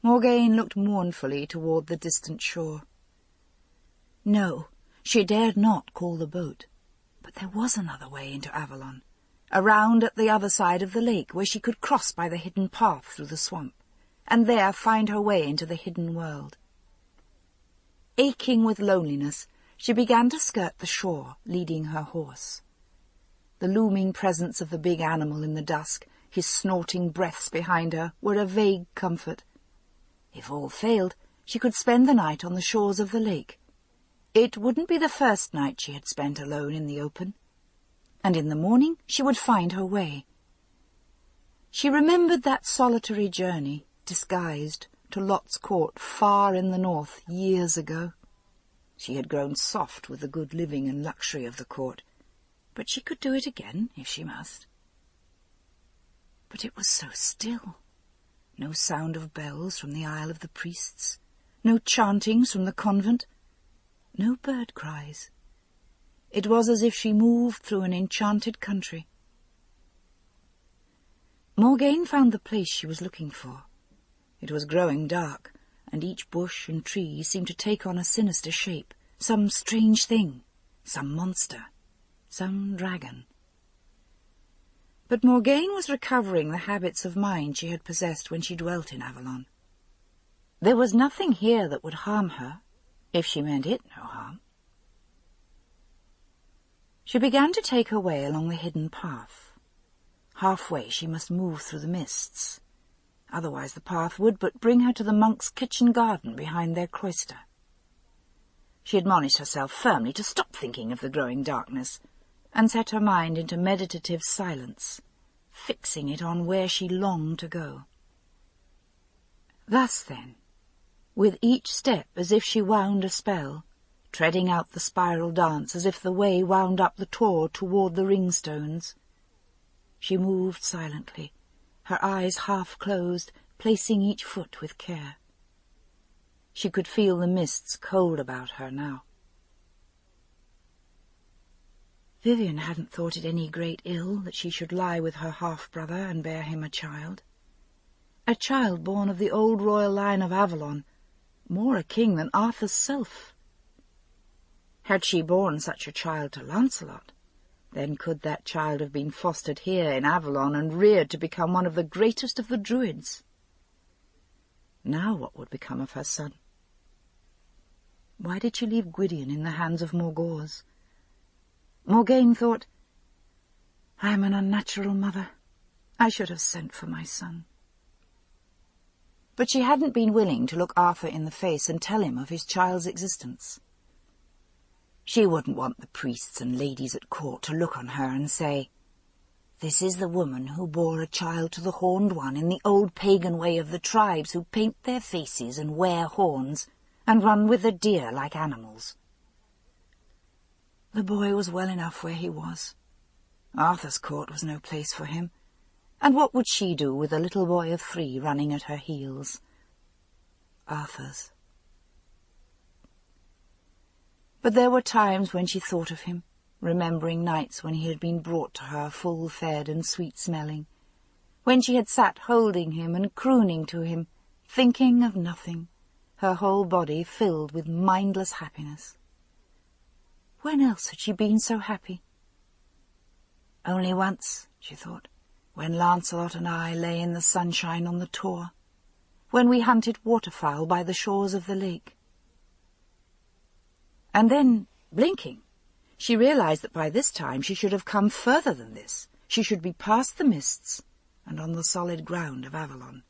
Morgane looked mournfully toward the distant shore. No, she dared not call the boat, but there was another way into Avalon, around at the other side of the lake where she could cross by the hidden path through the swamp, and there find her way into the hidden world. Aching with loneliness, she began to skirt the shore, leading her horse. The looming presence of the big animal in the dusk, his snorting breaths behind her, were a vague comfort. If all failed, she could spend the night on the shores of the lake. It wouldn't be the first night she had spent alone in the open, and in the morning she would find her way. She remembered that solitary journey, disguised, to Lot's court far in the north years ago. She had grown soft with the good living and luxury of the court, but she could do it again if she must. But it was so still. No sound of bells from the Isle of the Priests, no chantings from the convent, no bird cries. It was as if she moved through an enchanted country. Morgaine found the place she was looking for. It was growing dark, and each bush and tree seemed to take on a sinister shape, some strange thing, some monster, some dragon. But Morgaine was recovering the habits of mind she had possessed when she dwelt in Avalon. There was nothing here that would harm her, if she meant it no harm. She began to take her way along the hidden path. Halfway she must move through the mists. Otherwise the path would but bring her to the monks' kitchen garden behind their cloister. She admonished herself firmly to stop thinking of the growing darkness, and set her mind into meditative silence, fixing it on where she longed to go. Thus, then, with each step as if she wound a spell, treading out the spiral dance as if the way wound up the tor toward the ringstones, she moved silently, her eyes half closed, placing each foot with care. She could feel the mists cold about her now. Vivian hadn't thought it any great ill that she should lie with her half-brother and bear him a child born of the old royal line of Avalon, more a king than Arthur's self. Had she borne such a child to Lancelot, then could that child have been fostered here in Avalon and reared to become one of the greatest of the Druids. Now what would become of her son? Why did she leave Gwydion in the hands of Morgause? Morgaine thought, I am an unnatural mother. I should have sent for my son. But she hadn't been willing to look Arthur in the face and tell him of his child's existence. She wouldn't want the priests and ladies at court to look on her and say, This is the woman who bore a child to the Horned One in the old pagan way of the tribes who paint their faces and wear horns and run with the deer like animals. The boy was well enough where he was. Arthur's court was no place for him, and what would she do with a little boy of 3 running at her heels? Arthur's. But there were times when she thought of him, remembering nights when he had been brought to her full-fed and sweet-smelling, when she had sat holding him and crooning to him, thinking of nothing, her whole body filled with mindless happiness. When else had she been so happy? Only once, she thought, when Lancelot and I lay in the sunshine on the tor, when we hunted waterfowl by the shores of the lake. And then, blinking, she realized that by this time she should have come further than this. She should be past the mists and on the solid ground of Avalon.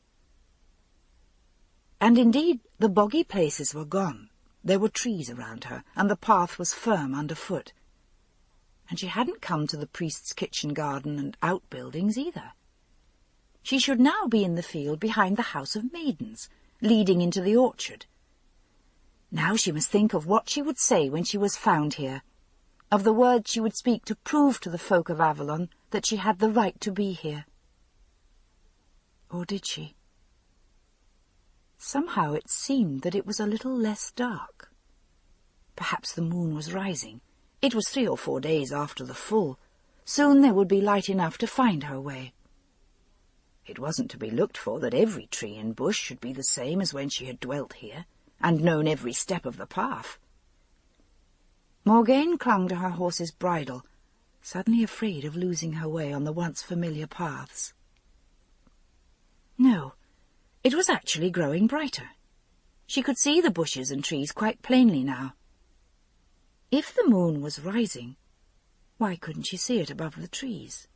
And indeed, the boggy places were gone. There were trees around her, and the path was firm underfoot. And she hadn't come to the priest's kitchen garden and outbuildings either. She should now be in the field behind the House of Maidens, leading into the orchard. Now she must think of what she would say when she was found here, of the words she would speak to prove to the folk of Avalon that she had the right to be here. Or did she? Somehow it seemed that it was a little less dark. Perhaps the moon was rising. It was 3 or 4 days after the full. Soon there would be light enough to find her way. It wasn't to be looked for that every tree and bush should be the same as when she had dwelt here, and known every step of the path. Morgaine clung to her horse's bridle, suddenly afraid of losing her way on the once familiar paths. No, it was actually growing brighter. She could see the bushes and trees quite plainly now. If the moon was rising, why couldn't she see it above the trees?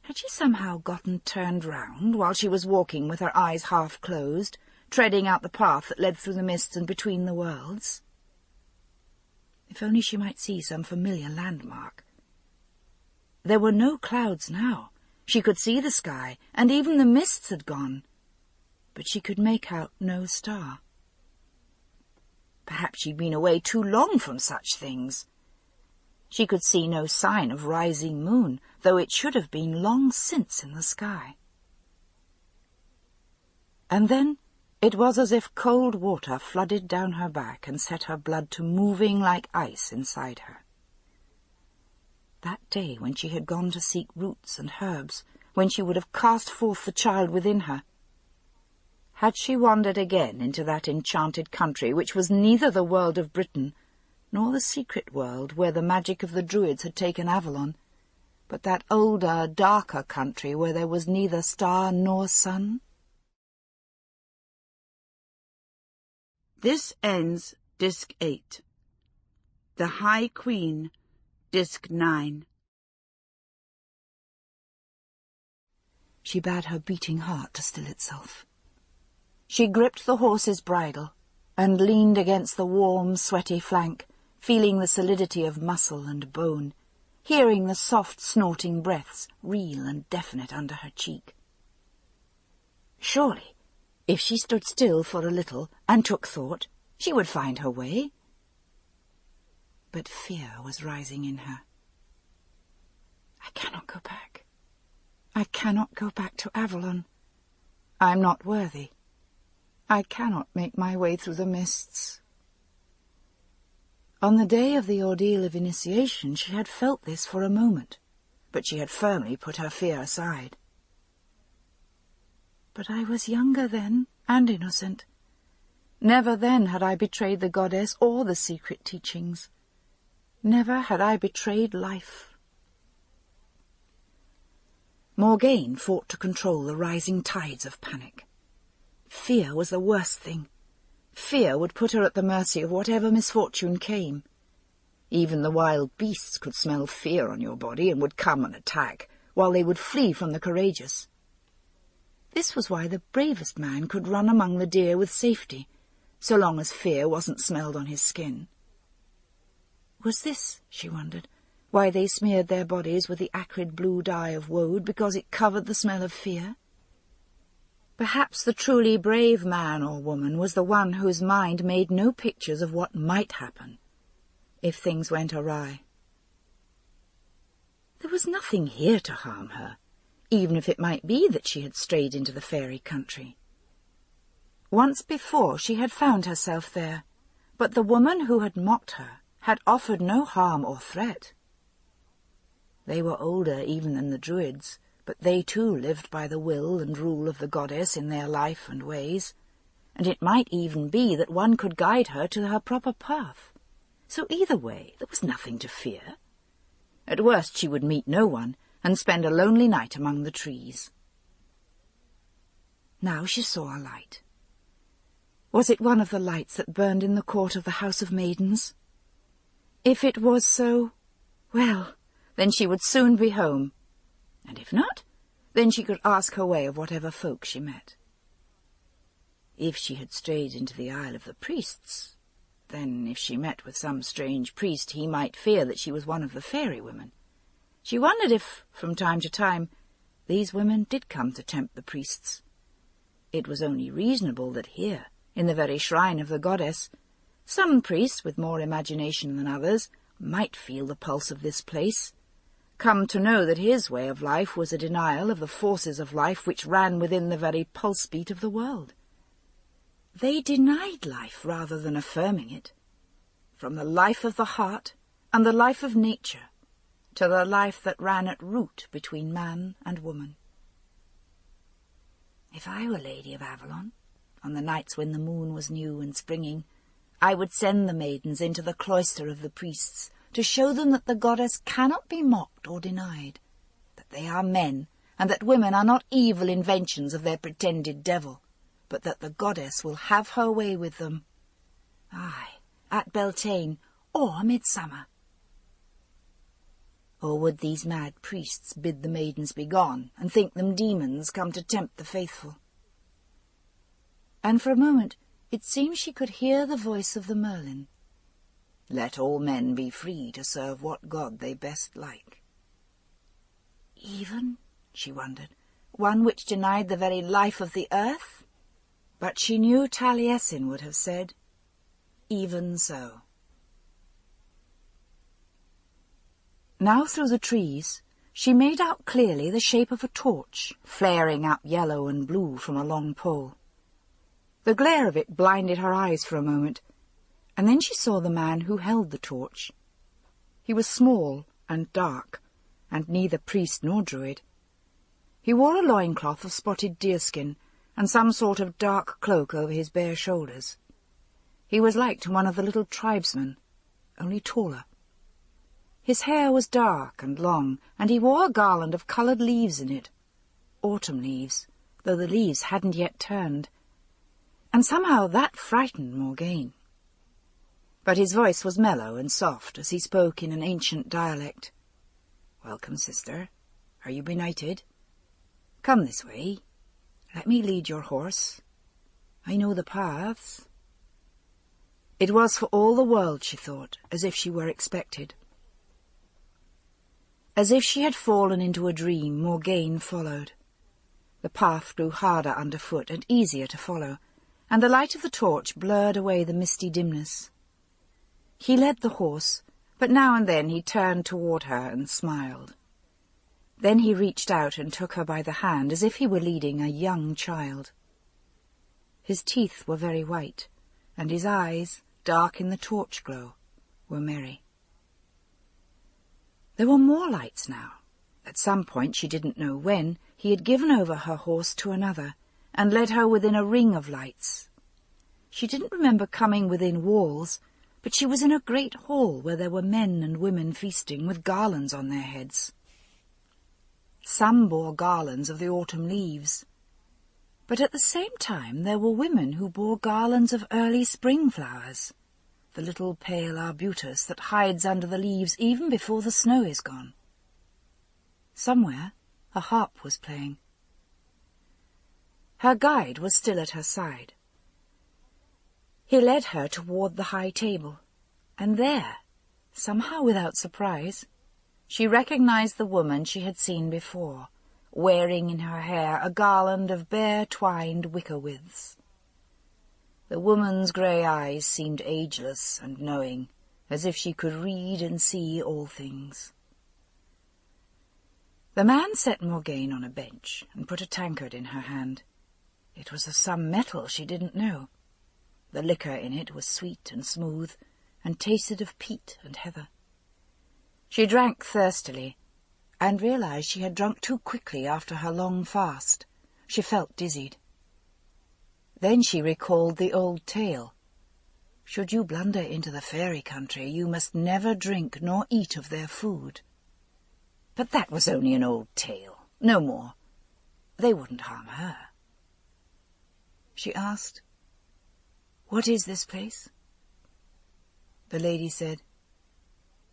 Had she somehow gotten turned round while she was walking with her eyes half closed, treading out the path that led through the mists and between the worlds? If only she might see some familiar landmark. There were no clouds now. She could see the sky, and even the mists had gone. But she could make out no star. Perhaps she'd been away too long from such things. She could see no sign of rising moon, though it should have been long since in the sky. And then it was as if cold water flooded down her back and set her blood to moving like ice inside her. That day when she had gone to seek roots and herbs, when she would have cast forth the child within her. Had she wandered again into that enchanted country which was neither the world of Britain nor the secret world where the magic of the Druids had taken Avalon, but that older, darker country where there was neither star nor sun? This ends Disc 8. The High Queen, Disc 9. She bade her beating heart to still itself. She gripped the horse's bridle and leaned against the warm, sweaty flank, feeling the solidity of muscle and bone, hearing the soft, snorting breaths real and definite under her cheek. Surely, if she stood still for a little and took thought, she would find her way. But fear was rising in her. I cannot go back. I cannot go back to Avalon. I am not worthy. I cannot make my way through the mists. On the day of the ordeal of initiation she had felt this for a moment, but she had firmly put her fear aside. But I was younger then, and innocent. Never then had I betrayed the goddess or the secret teachings. Never had I betrayed life. Morgaine fought to control the rising tides of panic. Fear was the worst thing. Fear would put her at the mercy of whatever misfortune came. Even the wild beasts could smell fear on your body and would come and attack, while they would flee from the courageous. This was why the bravest man could run among the deer with safety, so long as fear wasn't smelled on his skin. Was this, she wondered, why they smeared their bodies with the acrid blue dye of woad, because it covered the smell of fear? Perhaps the truly brave man or woman was the one whose mind made no pictures of what might happen if things went awry. There was nothing here to harm her, even if it might be that she had strayed into the fairy country. Once before she had found herself there, but the woman who had mocked her had offered no harm or threat. They were older even than the Druids, but they too lived by the will and rule of the goddess in their life and ways, and it might even be that one could guide her to her proper path. So either way there was nothing to fear. At worst she would meet no one, and spend a lonely night among the trees. Now she saw a light. Was it one of the lights that burned in the court of the House of Maidens? If it was so, well, then she would soon be home, and if not, then she could ask her way of whatever folk she met. If she had strayed into the Isle of the Priests, then if she met with some strange priest he might fear that she was one of the fairy women. She wondered if, from time to time, these women did come to tempt the priests. It was only reasonable that here, in the very shrine of the goddess, some priest with more imagination than others might feel the pulse of this place, come to know that his way of life was a denial of the forces of life which ran within the very pulse-beat of the world. They denied life rather than affirming it. From the life of the heart and the life of nature to the life that ran at root between man and woman. If I were Lady of Avalon, on the nights when the moon was new and springing, I would send the maidens into the cloister of the priests to show them that the goddess cannot be mocked or denied, that they are men, and that women are not evil inventions of their pretended devil, but that the goddess will have her way with them. Aye, at Beltane or midsummer. Or would these mad priests bid the maidens be gone, and think them demons come to tempt the faithful? And for a moment it seemed she could hear the voice of the Merlin. Let all men be free to serve what god they best like. Even, she wondered, one which denied the very life of the earth? But she knew Taliesin would have said, even so. Now through the trees she made out clearly the shape of a torch, flaring up yellow and blue from a long pole. The glare of it blinded her eyes for a moment, and then she saw the man who held the torch. He was small and dark, and neither priest nor druid. He wore a loincloth of spotted deerskin, and some sort of dark cloak over his bare shoulders. He was like to one of the little tribesmen, only taller. His hair was dark and long, and he wore a garland of coloured leaves in it, autumn leaves, though the leaves hadn't yet turned, and somehow that frightened Morgane. But his voice was mellow and soft as he spoke in an ancient dialect. "Welcome, sister. Are you benighted? Come this way. Let me lead your horse. I know the paths." It was for all the world, she thought, as if she were expected. As if she had fallen into a dream, Morgane followed. The path grew harder underfoot and easier to follow, and the light of the torch blurred away the misty dimness. He led the horse, but now and then he turned toward her and smiled. Then he reached out and took her by the hand as if he were leading a young child. His teeth were very white, and his eyes, dark in the torch glow, were merry. There were more lights now. At some point, she didn't know when, he had given over her horse to another, and led her within a ring of lights. She didn't remember coming within walls, but she was in a great hall where there were men and women feasting with garlands on their heads. Some bore garlands of the autumn leaves, but at the same time there were women who bore garlands of early spring flowers, the little pale arbutus that hides under the leaves even before the snow is gone. Somewhere a harp was playing. Her guide was still at her side. He led her toward the high table, and there, somehow without surprise, she recognized the woman she had seen before, wearing in her hair a garland of bare twined wicker withes. The woman's grey eyes seemed ageless and knowing, as if she could read and see all things. The man set Morgane on a bench and put a tankard in her hand. It was of some metal she didn't know. The liquor in it was sweet and smooth, and tasted of peat and heather. She drank thirstily, and realized she had drunk too quickly after her long fast. She felt dizzied. Then she recalled the old tale. Should you blunder into the fairy country, you must never drink nor eat of their food. But that was only an old tale, no more. They wouldn't harm her. She asked, "What is this place?" The lady said,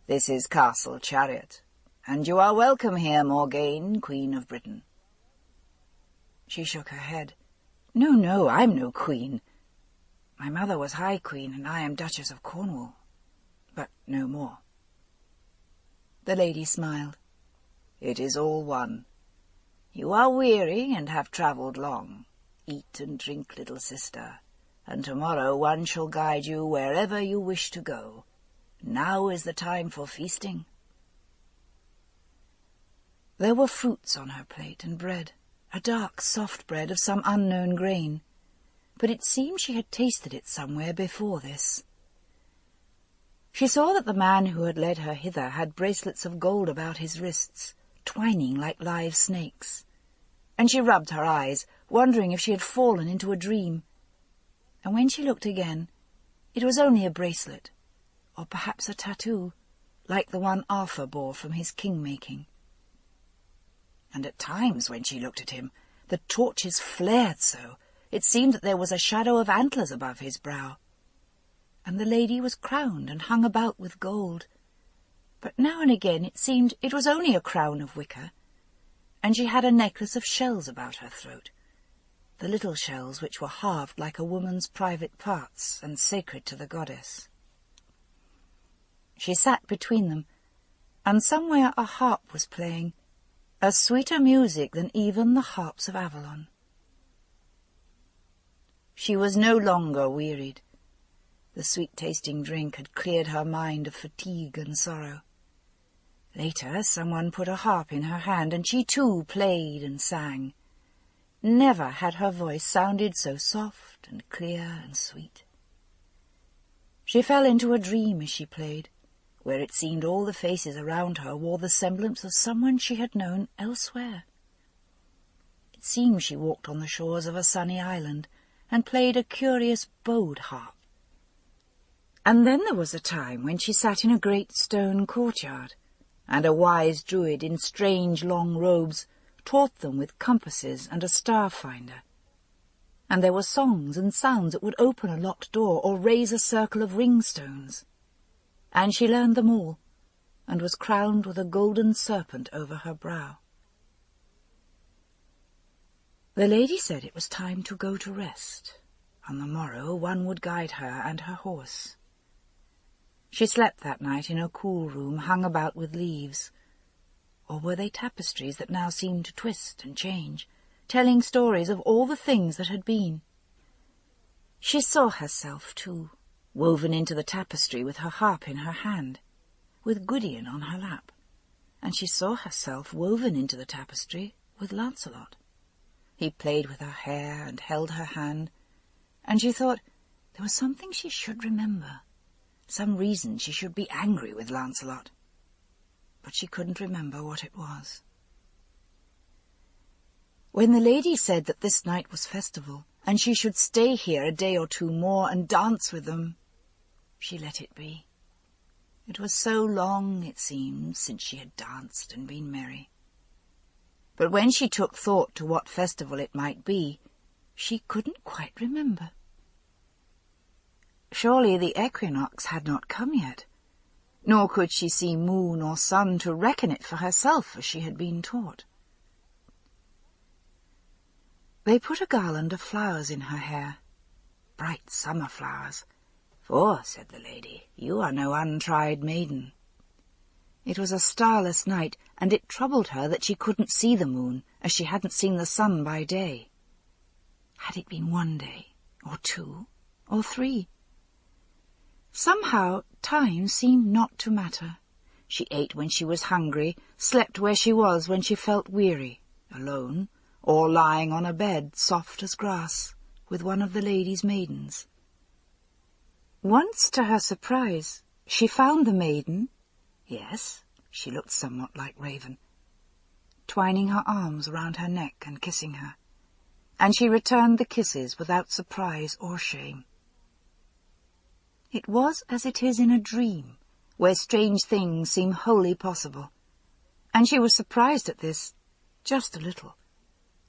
"This is Castle Chariot, and you are welcome here, Morgane, Queen of Britain." She shook her head. "No, no, I'm no queen. My mother was High Queen, and I am Duchess of Cornwall, but no more." The lady smiled. "It is all one. You are weary and have travelled long. Eat and drink, little sister, and tomorrow one shall guide you wherever you wish to go. Now is the time for feasting." There were fruits on her plate and bread, a dark, soft bread of some unknown grain, but it seemed she had tasted it somewhere before this. She saw that the man who had led her hither had bracelets of gold about his wrists, twining like live snakes, and she rubbed her eyes, wondering if she had fallen into a dream. And when she looked again, it was only a bracelet, or perhaps a tattoo, like the one Arthur bore from his king-making. And at times, when she looked at him, the torches flared so, it seemed that there was a shadow of antlers above his brow. And the lady was crowned and hung about with gold, but now and again it seemed it was only a crown of wicker, and she had a necklace of shells about her throat, the little shells which were halved like a woman's private parts and sacred to the goddess. She sat between them, and somewhere a harp was playing, a sweeter music than even the harps of Avalon. She was no longer wearied. The sweet-tasting drink had cleared her mind of fatigue and sorrow. Later, someone put a harp in her hand, and she too played and sang. Never had her voice sounded so soft and clear and sweet. She fell into a dream as she played, where it seemed all the faces around her wore the semblance of someone she had known elsewhere. It seemed she walked on the shores of a sunny island and played a curious bowed harp. And then there was a time when she sat in a great stone courtyard, and a wise druid in strange long robes taught them with compasses and a star-finder. And there were songs and sounds that would open a locked door or raise a circle of ring-stones. And she learned them all, and was crowned with a golden serpent over her brow. The lady said it was time to go to rest. On the morrow one would guide her and her horse. She slept that night in a cool room hung about with leaves. Or were they tapestries that now seemed to twist and change, telling stories of all the things that had been? She saw herself, too, woven into the tapestry with her harp in her hand, with Gwydion on her lap, and she saw herself woven into the tapestry with Lancelot. He played with her hair and held her hand, and she thought there was something she should remember, some reason she should be angry with Lancelot. But she couldn't remember what it was. When the lady said that this night was festival, and she should stay here a day or two more and dance with them, she let it be. It was so long, it seemed, since she had danced and been merry. But when she took thought to what festival it might be, she couldn't quite remember. Surely the equinox had not come yet, nor could she see moon or sun to reckon it for herself as she had been taught. They put a garland of flowers in her hair, bright summer flowers, "For," said the lady, "you are no untried maiden." It was a starless night, and it troubled her that she couldn't see the moon, as she hadn't seen the sun by day. Had it been 1 day, or 2, or 3? Somehow time seemed not to matter. She ate when she was hungry, slept where she was when she felt weary, alone, or lying on a bed soft as grass, with one of the lady's maidens. Once, to her surprise, she found the maiden, yes, she looked somewhat like Raven, twining her arms round her neck and kissing her, and she returned the kisses without surprise or shame. It was as it is in a dream, where strange things seem wholly possible, and she was surprised at this, just a little,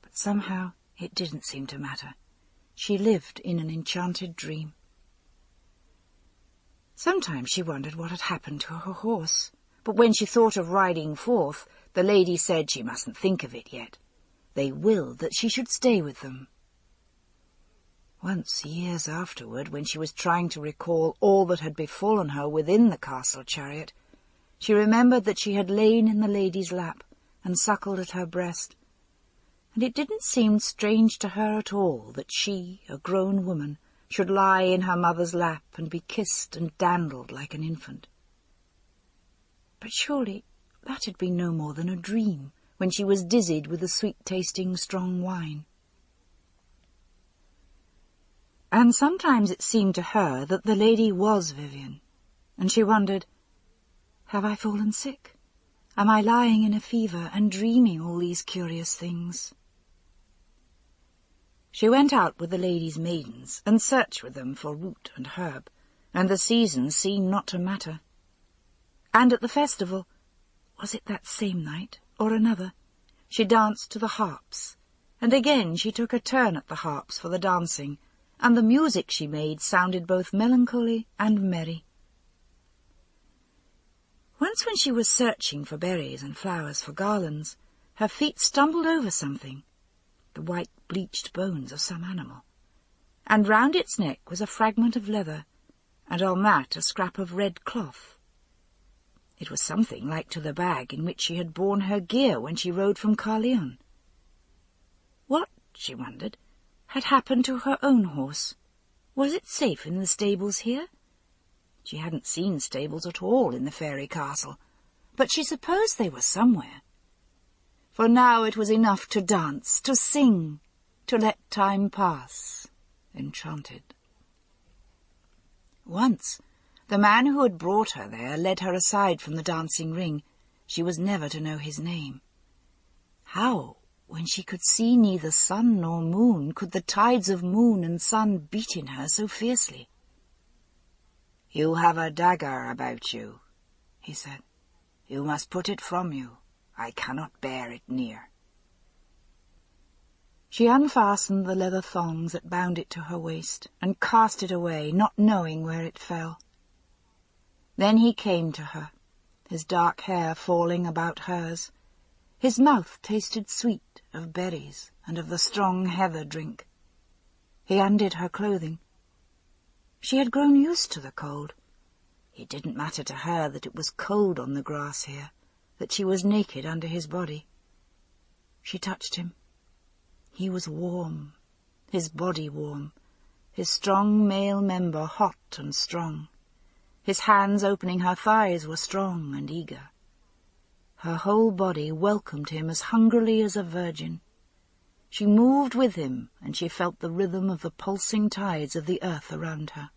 but somehow it didn't seem to matter. She lived in an enchanted dream. Sometimes she wondered what had happened to her horse, but when she thought of riding forth, the lady said she mustn't think of it yet. They willed that she should stay with them. Once, years afterward, when she was trying to recall all that had befallen her within the castle chariot, she remembered that she had lain in the lady's lap and suckled at her breast, and it didn't seem strange to her at all that she, a grown woman, should lie in her mother's lap and be kissed and dandled like an infant. But surely that had been no more than a dream, when she was dizzied with the sweet-tasting strong wine. And sometimes it seemed to her that the lady was Vivian, and she wondered, have I fallen sick? Am I lying in a fever and dreaming all these curious things? She went out with the lady's maidens and searched with them for root and herb, and the seasons seemed not to matter. And at the festival, was it that same night or another, she danced to the harps, and again she took a turn at the harps for the dancing, and the music she made sounded both melancholy and merry. Once when she was searching for berries and flowers for garlands, her feet stumbled over something, the white bleached bones of some animal, and round its neck was a fragment of leather, and on that a scrap of red cloth. It was something like to the bag in which she had borne her gear when she rode from Carleon. What, she wondered, had happened to her own horse? Was it safe in the stables here? She hadn't seen stables at all in the fairy castle, but she supposed they were somewhere. For now it was enough to dance, to sing, to let time pass, enchanted. Once, The man who had brought her there led her aside from the dancing ring. She was never to know his name. How, when she could see neither sun nor moon, could the tides of moon and sun beat in her so fiercely? "You have a dagger about you," he said. "You must put it from you. I cannot bear it near." She unfastened the leather thongs that bound it to her waist, and cast it away, not knowing where it fell. Then he came to her, his dark hair falling about hers. His mouth tasted sweet of berries and of the strong heather drink. He undid her clothing. She had grown used to the cold. It didn't matter to her that it was cold on the grass here, that she was naked under his body. She touched him. He was warm, his body warm, his strong male member hot and strong. His hands opening her thighs were strong and eager. Her whole body welcomed him as hungrily as a virgin. She moved with him, and she felt the rhythm of the pulsing tides of the earth around her.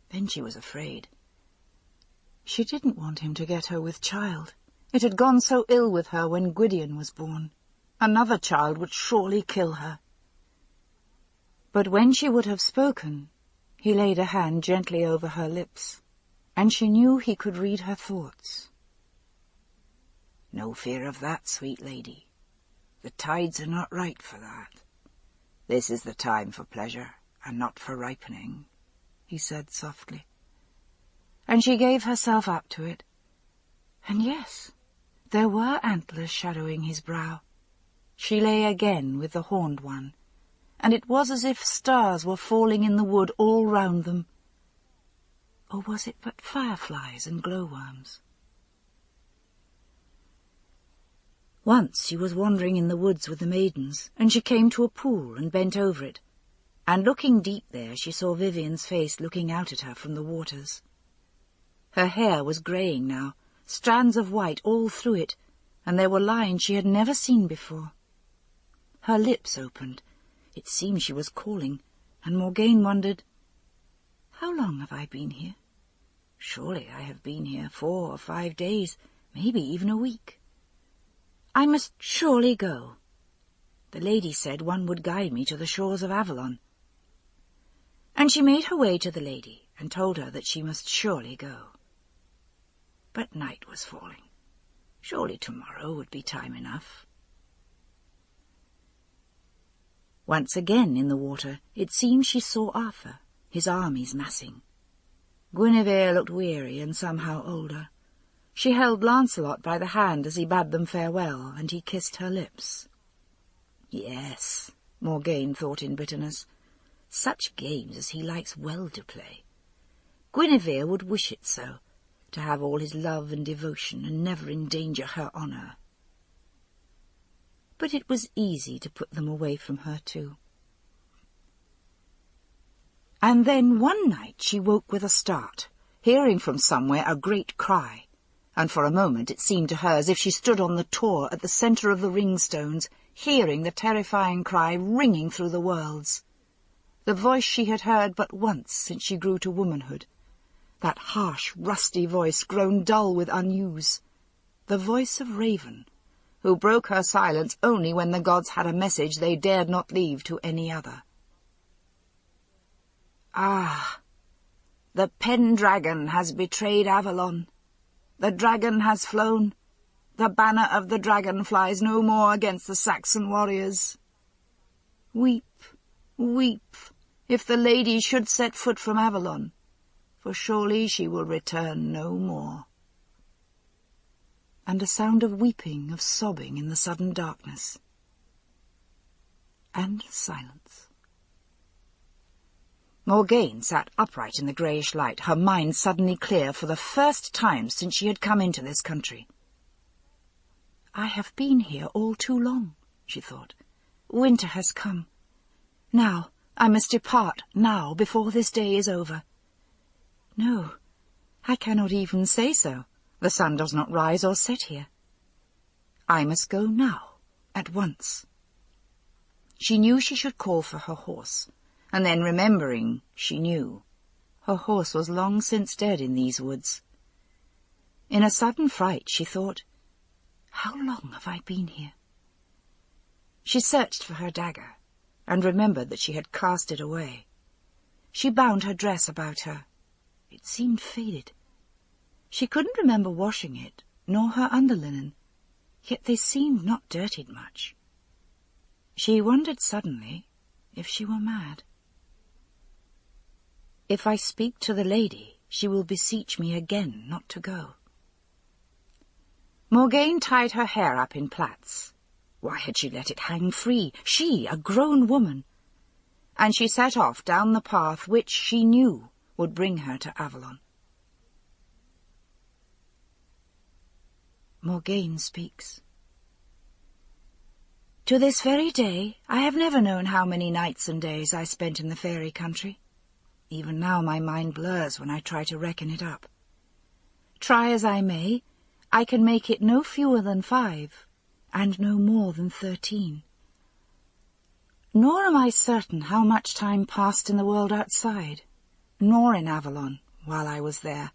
Then she was afraid. She didn't want him to get her with child. It had gone so ill with her when Gwydion was born. Another child would surely kill her. But when she would have spoken, he laid a hand gently over her lips, and she knew he could read her thoughts. "No fear of that, sweet lady. The tides are not right for that. This is the time for pleasure, and not for ripening," he said softly. And she gave herself up to it. And yes, there were antlers shadowing his brow. She lay again with the horned one, and it was as if stars were falling in the wood all round them. Or was it but fireflies and glowworms? Once she was wandering in the woods with the maidens, and she came to a pool and bent over it, and looking deep there she saw Vivian's face looking out at her from the waters. Her hair was greying now, strands of white all through it, and there were lines she had never seen before. Her lips opened. It seemed she was calling, and Morgane wondered, "How long have I been here? Surely I have been here 4 or 5 days, maybe even a week. I must surely go. The lady said one would guide me to the shores of Avalon." And she made her way to the lady, and told her that she must surely go. But night was falling. Surely tomorrow would be time enough. Once again in the water, it seemed she saw Arthur, his armies massing. Guinevere looked weary and somehow older. She held Lancelot by the hand as he bade them farewell, and he kissed her lips. Yes, Morgane thought in bitterness, such games as he likes well to play. Guinevere would wish it so, to have all his love and devotion and never endanger her honour. But it was easy to put them away from her too. And then one night she woke with a start, hearing from somewhere a great cry, and for a moment it seemed to her as if she stood on the tor at the centre of the ring-stones, hearing the terrifying cry ringing through the worlds. The voice she had heard but once since she grew to womanhood, that harsh, rusty voice grown dull with unuse, the voice of Raven, who broke her silence only when the gods had a message they dared not leave to any other. "Ah, the Pendragon has betrayed Avalon. The dragon has flown. The banner of the dragon flies no more against the Saxon warriors. Weep, weep, if the lady should set foot from Avalon, for surely she will return no more." And a sound of weeping, of sobbing in the sudden darkness. And silence. Morgane sat upright in the greyish light, her mind suddenly clear for the first time since she had come into this country. "I have been here all too long," she thought. "Winter has come. Now I must depart, now, before this day is over. No, I cannot even say so. The sun does not rise or set here. I must go now, at once." She knew she should call for her horse, and then remembering, she knew, Her horse was long since dead in these woods. In a sudden fright she thought, "How long have I been here?" She searched for her dagger, and remembered that she had cast it away. She bound her dress about her. It seemed faded. She couldn't remember washing it, nor her underlinen, yet they seemed not dirtied much. She wondered suddenly if she were mad. "If I speak to the lady, she will beseech me again not to go." Morgane tied her hair up in plaits. Why had she let it hang free, she, a grown woman? And she set off down the path which she knew would bring her to Avalon. Morgane speaks. "To this very day I have never known how many nights and days I spent in the fairy country. Even now my mind blurs when I try to reckon it up. Try as I may, I can make it no fewer than 5, and no more than 13. Nor am I certain how much time passed in the world outside, nor in Avalon while I was there.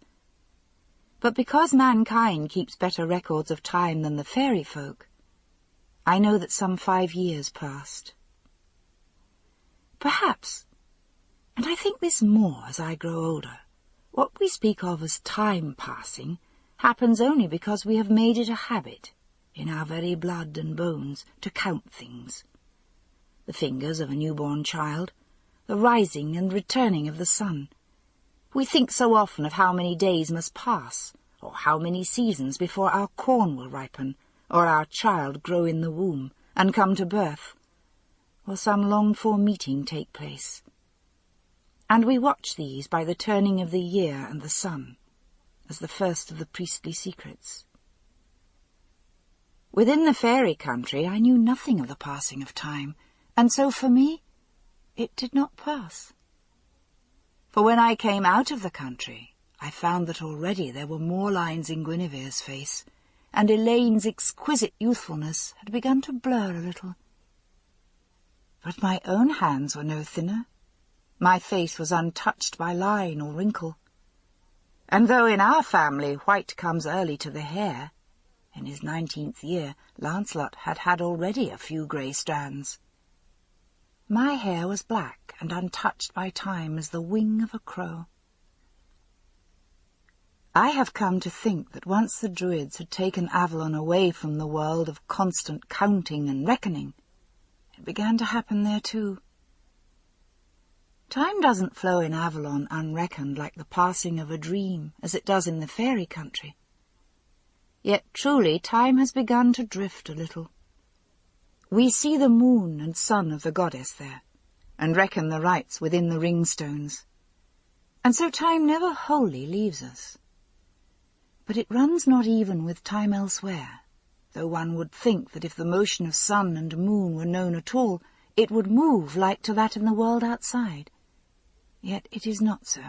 But because mankind keeps better records of time than the fairy folk, I know that some 5 years passed. Perhaps, and I think this more as I grow older, what we speak of as time passing happens only because we have made it a habit, in our very blood and bones, to count things. The fingers of a newborn child, the rising and returning of the sun. We think so often of how many days must pass, or how many seasons before our corn will ripen, or our child grow in the womb and come to birth, or some longed-for meeting take place. And we watch these by the turning of the year and the sun, as the first of the priestly secrets. Within the fairy country I knew nothing of the passing of time, and so for me it did not pass. For when I came out of the country, I found that already there were more lines in Guinevere's face, and Elaine's exquisite youthfulness had begun to blur a little. But my own hands were no thinner. My face was untouched by line or wrinkle. And though in our family white comes early to the hair, in his 19th year Lancelot had had already a few grey strands. My hair was black and untouched by time as the wing of a crow. I have come to think that once the Druids had taken Avalon away from the world of constant counting and reckoning, it began to happen there too. Time doesn't flow in Avalon unreckoned like the passing of a dream, as it does in the fairy country. Yet truly time has begun to drift a little. We see the moon and sun of the goddess there, and reckon the rites within the ringstones. And so time never wholly leaves us. But it runs not even with time elsewhere, though one would think that if the motion of sun and moon were known at all, it would move like to that in the world outside. Yet it is not so.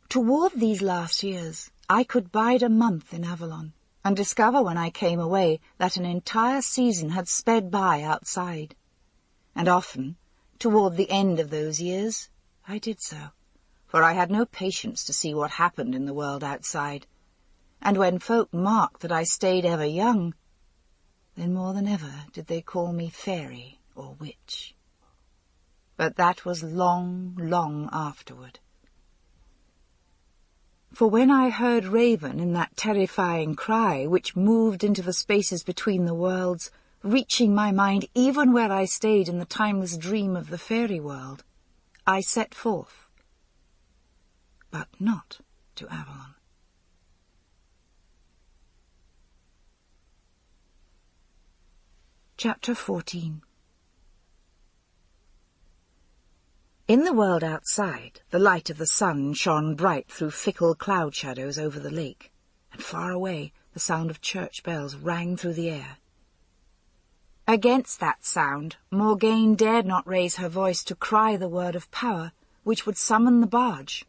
Toward these last years, I could bide a month in Avalon, and discover when I came away that an entire season had sped by outside. And often, toward the end of those years, I did so, for I had no patience to see what happened in the world outside. And when folk marked that I stayed ever young, then more than ever did they call me fairy or witch. But that was long, long afterward. For when I heard Raven in that terrifying cry which moved into the spaces between the worlds, reaching my mind even where I stayed in the timeless dream of the fairy world, I set forth, but not to Avalon. Chapter 14. In the world outside, the light of the sun shone bright through fickle cloud shadows over the lake, and far away the sound of church bells rang through the air. Against that sound, Morgane dared not raise her voice to cry the word of power which would summon the barge,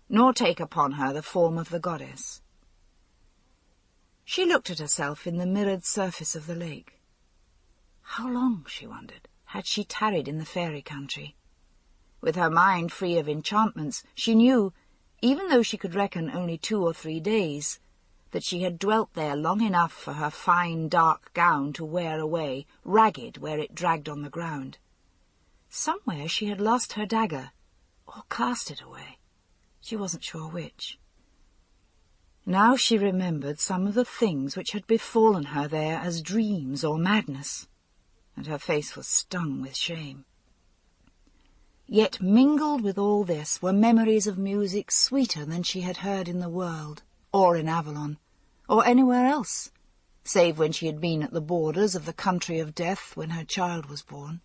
nor take upon her the form of the goddess. She looked at herself in the mirrored surface of the lake. How long, she wondered, had she tarried in the fairy country? With her mind free of enchantments, she knew, even though she could reckon only 2 or 3 days, that she had dwelt there long enough for her fine dark gown to wear away, ragged where it dragged on the ground. Somewhere she had lost her dagger, or cast it away. She wasn't sure which. Now she remembered some of the things which had befallen her there as dreams or madness, and her face was stung with shame. Yet mingled with all this were memories of music sweeter than she had heard in the world, or in Avalon, or anywhere else, save when she had been at the borders of the country of death when her child was born.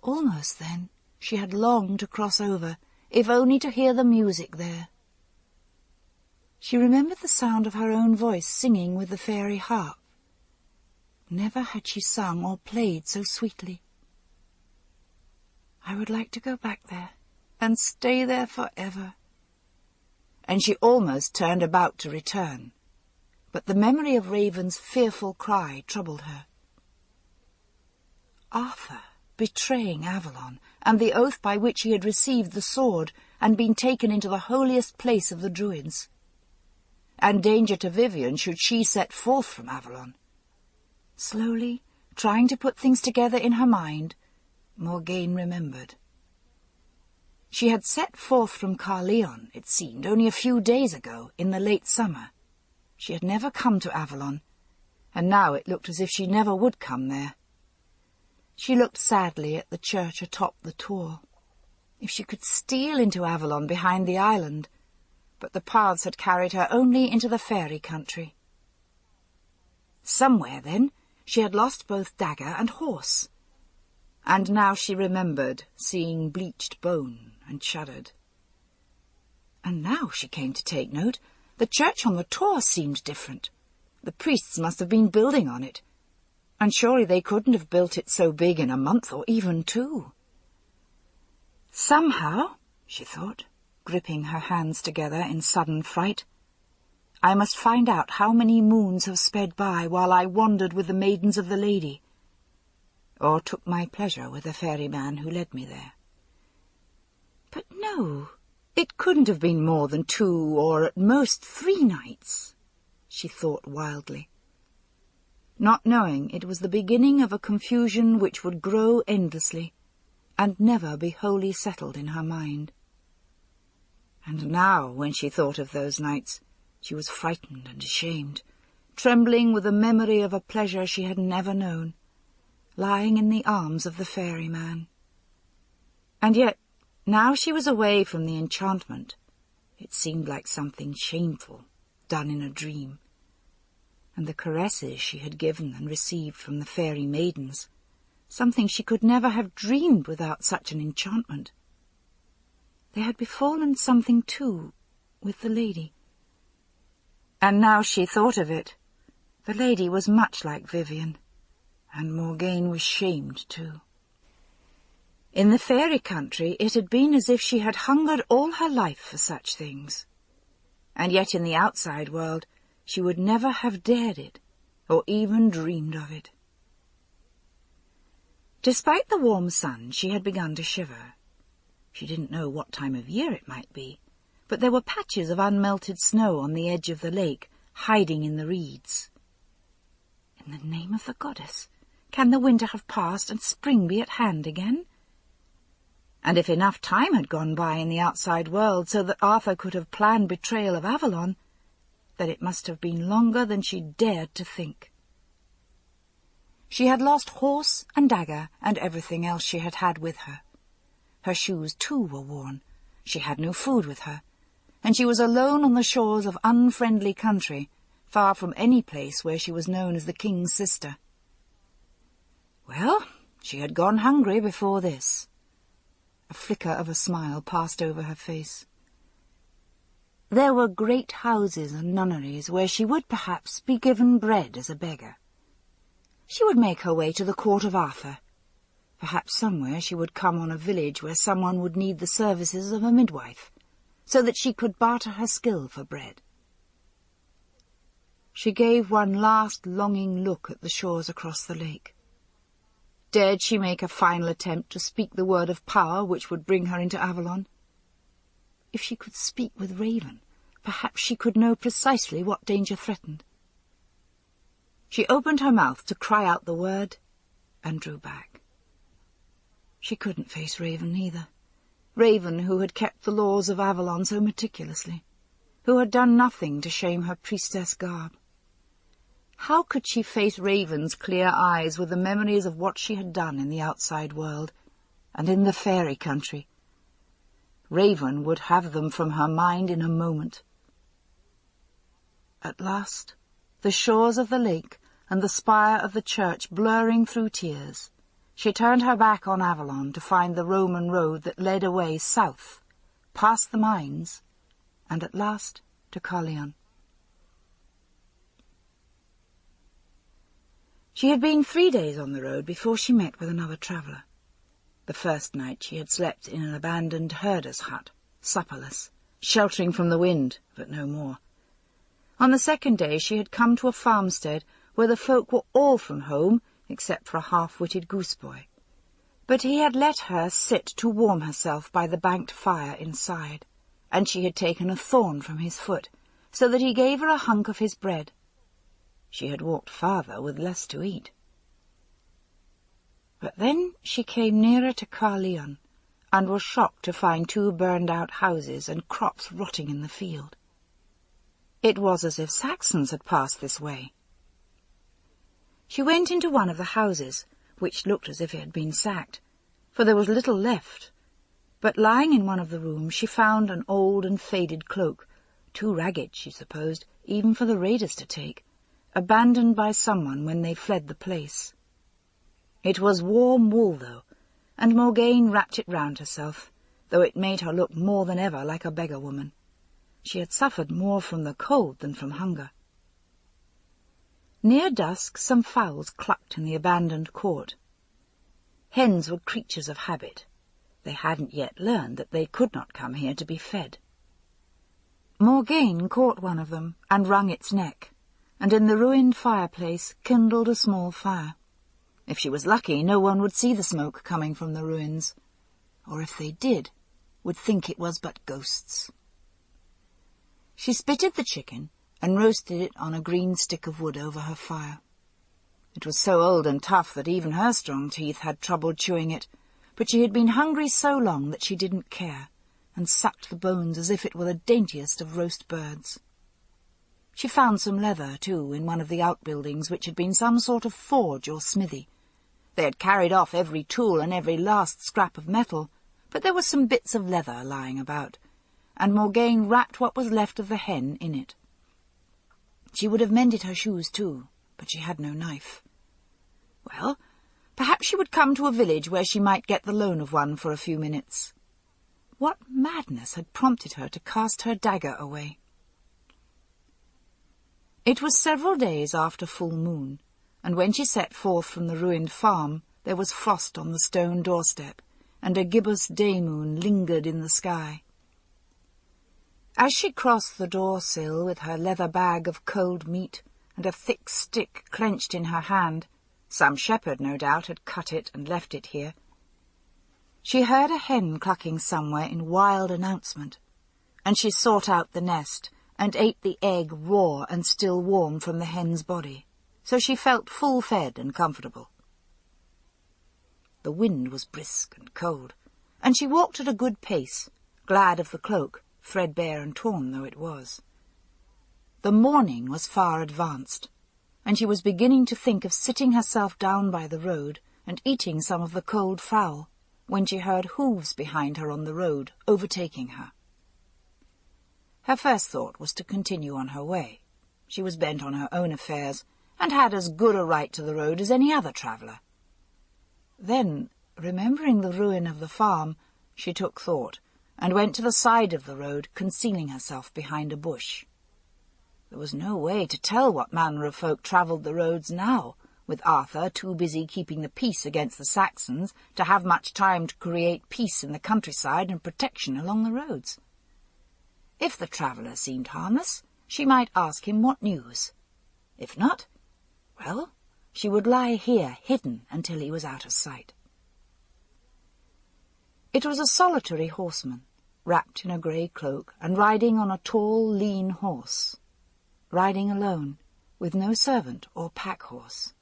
Almost then she had longed to cross over, if only to hear the music there. She remembered the sound of her own voice singing with the fairy harp. Never had she sung or played so sweetly. I would like to go back there and stay there forever. And she almost turned about to return, but the memory of Raven's fearful cry troubled her. Arthur betraying Avalon, and the oath by which he had received the sword and been taken into the holiest place of the Druids. And danger to Vivian should she set forth from Avalon. Slowly, trying to put things together in her mind, Morgane remembered. She had set forth from Caerleon, it seemed, only a few days ago, in the late summer. She had never come to Avalon, and now it looked as if she never would come there. She looked sadly at the church atop the tor. If she could steal into Avalon behind the island, but the paths had carried her only into the fairy country. Somewhere, then, she had lost both dagger and horse, and now she remembered seeing bleached bone and shuddered. And now she came to take note, the church on the tor seemed different. The priests must have been building on it, and surely they couldn't have built it so big in a month or even 2. Somehow, she thought, gripping her hands together in sudden fright, I must find out how many moons have sped by while I wandered with the maidens of the lady, or took my pleasure with the ferryman who led me there. But no, it couldn't have been more than 2 or at most 3 nights, she thought wildly, not knowing it was the beginning of a confusion which would grow endlessly and never be wholly settled in her mind. And now, when she thought of those nights, she was frightened and ashamed, trembling with the memory of a pleasure she had never known, lying in the arms of the ferryman. And yet, now she was away from the enchantment, it seemed like something shameful, done in a dream. And the caresses she had given and received from the fairy maidens, something she could never have dreamed without such an enchantment. There had befallen something, too, with the lady. And now she thought of it, the lady was much like Vivian, and Morgane was shamed, too. In the fairy country it had been as if she had hungered all her life for such things, and yet in the outside world she would never have dared it, or even dreamed of it. Despite the warm sun, she had begun to shiver. She didn't know what time of year it might be, but there were patches of unmelted snow on the edge of the lake, hiding in the reeds. In the name of the goddess, can the winter have passed and spring be at hand again? And if enough time had gone by in the outside world so that Arthur could have planned betrayal of Avalon, then it must have been longer than she dared to think. She had lost horse and dagger and everything else she had had with her. Her shoes, too, were worn. She had no food with her, and she was alone on the shores of unfriendly country, far from any place where she was known as the king's sister. Well, she had gone hungry before this. A flicker of a smile passed over her face. There were great houses and nunneries where she would perhaps be given bread as a beggar. She would make her way to the court of Arthur. Perhaps somewhere she would come on a village where someone would need the services of a midwife, so that she could barter her skill for bread. She gave one last longing look at the shores across the lake. Dared she make a final attempt to speak the word of power which would bring her into Avalon? If she could speak with Raven, perhaps she could know precisely what danger threatened. She opened her mouth to cry out the word, and drew back. She couldn't face Raven either. Raven, who had kept the laws of Avalon so meticulously, who had done nothing to shame her priestess garb. How could she face Raven's clear eyes with the memories of what she had done in the outside world, and in the fairy country? Raven would have them from her mind in a moment. At last, the shores of the lake and the spire of the church blurring through tears, she turned her back on Avalon to find the Roman road that led away south, past the mines, and at last to Caerleon. She had been 3 days on the road before she met with another traveller. The first night she had slept in an abandoned herder's hut, supperless, sheltering from the wind, but no more. On the second day she had come to a farmstead where the folk were all from home, except for a half-witted goose-boy. But he had let her sit to warm herself by the banked fire inside, and she had taken a thorn from his foot, so that he gave her a hunk of his bread. She had walked farther with less to eat. But then she came nearer to Caerleon, and was shocked to find 2 burned-out houses and crops rotting in the field. It was as if Saxons had passed this way. She went into one of the houses, which looked as if it had been sacked, for there was little left. But lying in one of the rooms she found an old and faded cloak, too ragged, she supposed, even for the raiders to take, abandoned by someone when they fled the place. It was warm wool, though, and Morgaine wrapped it round herself, though it made her look more than ever like a beggar-woman. She had suffered more from the cold than from hunger. Near dusk some fowls clucked in the abandoned court. Hens were creatures of habit. They hadn't yet learned that they could not come here to be fed. Morgaine caught one of them and wrung its neck, and in the ruined fireplace kindled a small fire. If she was lucky, no one would see the smoke coming from the ruins, or if they did, would think it was but ghosts. She spitted the chicken and roasted it on a green stick of wood over her fire. It was so old and tough that even her strong teeth had trouble chewing it, but she had been hungry so long that she didn't care, and sucked the bones as if it were the daintiest of roast birds. She found some leather, too, in one of the outbuildings, which had been some sort of forge or smithy. They had carried off every tool and every last scrap of metal, but there were some bits of leather lying about, and Morgaine wrapped what was left of the hen in it. She would have mended her shoes, too, but she had no knife. Well, perhaps she would come to a village where she might get the loan of one for a few minutes. What madness had prompted her to cast her dagger away? It was several days after full moon, and when she set forth from the ruined farm, there was frost on the stone doorstep, and a gibbous day-moon lingered in the sky. As she crossed the door-sill with her leather bag of cold meat and a thick stick clenched in her hand, some shepherd, no doubt, had cut it and left it here, she heard a hen clucking somewhere in wild announcement, and she sought out the nest and ate the egg raw and still warm from the hen's body, so she felt full-fed and comfortable. The wind was brisk and cold, and she walked at a good pace, glad of the cloak, threadbare and torn though it was. The morning was far advanced, and she was beginning to think of sitting herself down by the road and eating some of the cold fowl, when she heard hooves behind her on the road, overtaking her. Her first thought was to continue on her way. She was bent on her own affairs, and had as good a right to the road as any other traveller. Then, remembering the ruin of the farm, she took thought, and went to the side of the road, concealing herself behind a bush. There was no way to tell what manner of folk travelled the roads now, with Arthur too busy keeping the peace against the Saxons to have much time to create peace in the countryside and protection along the roads. If the traveller seemed harmless, she might ask him what news. If not, well, She would lie here, hidden, until he was out of sight. It was a solitary horseman, wrapped in a grey cloak and riding on a tall, lean horse. Riding alone, with no servant or pack-horse.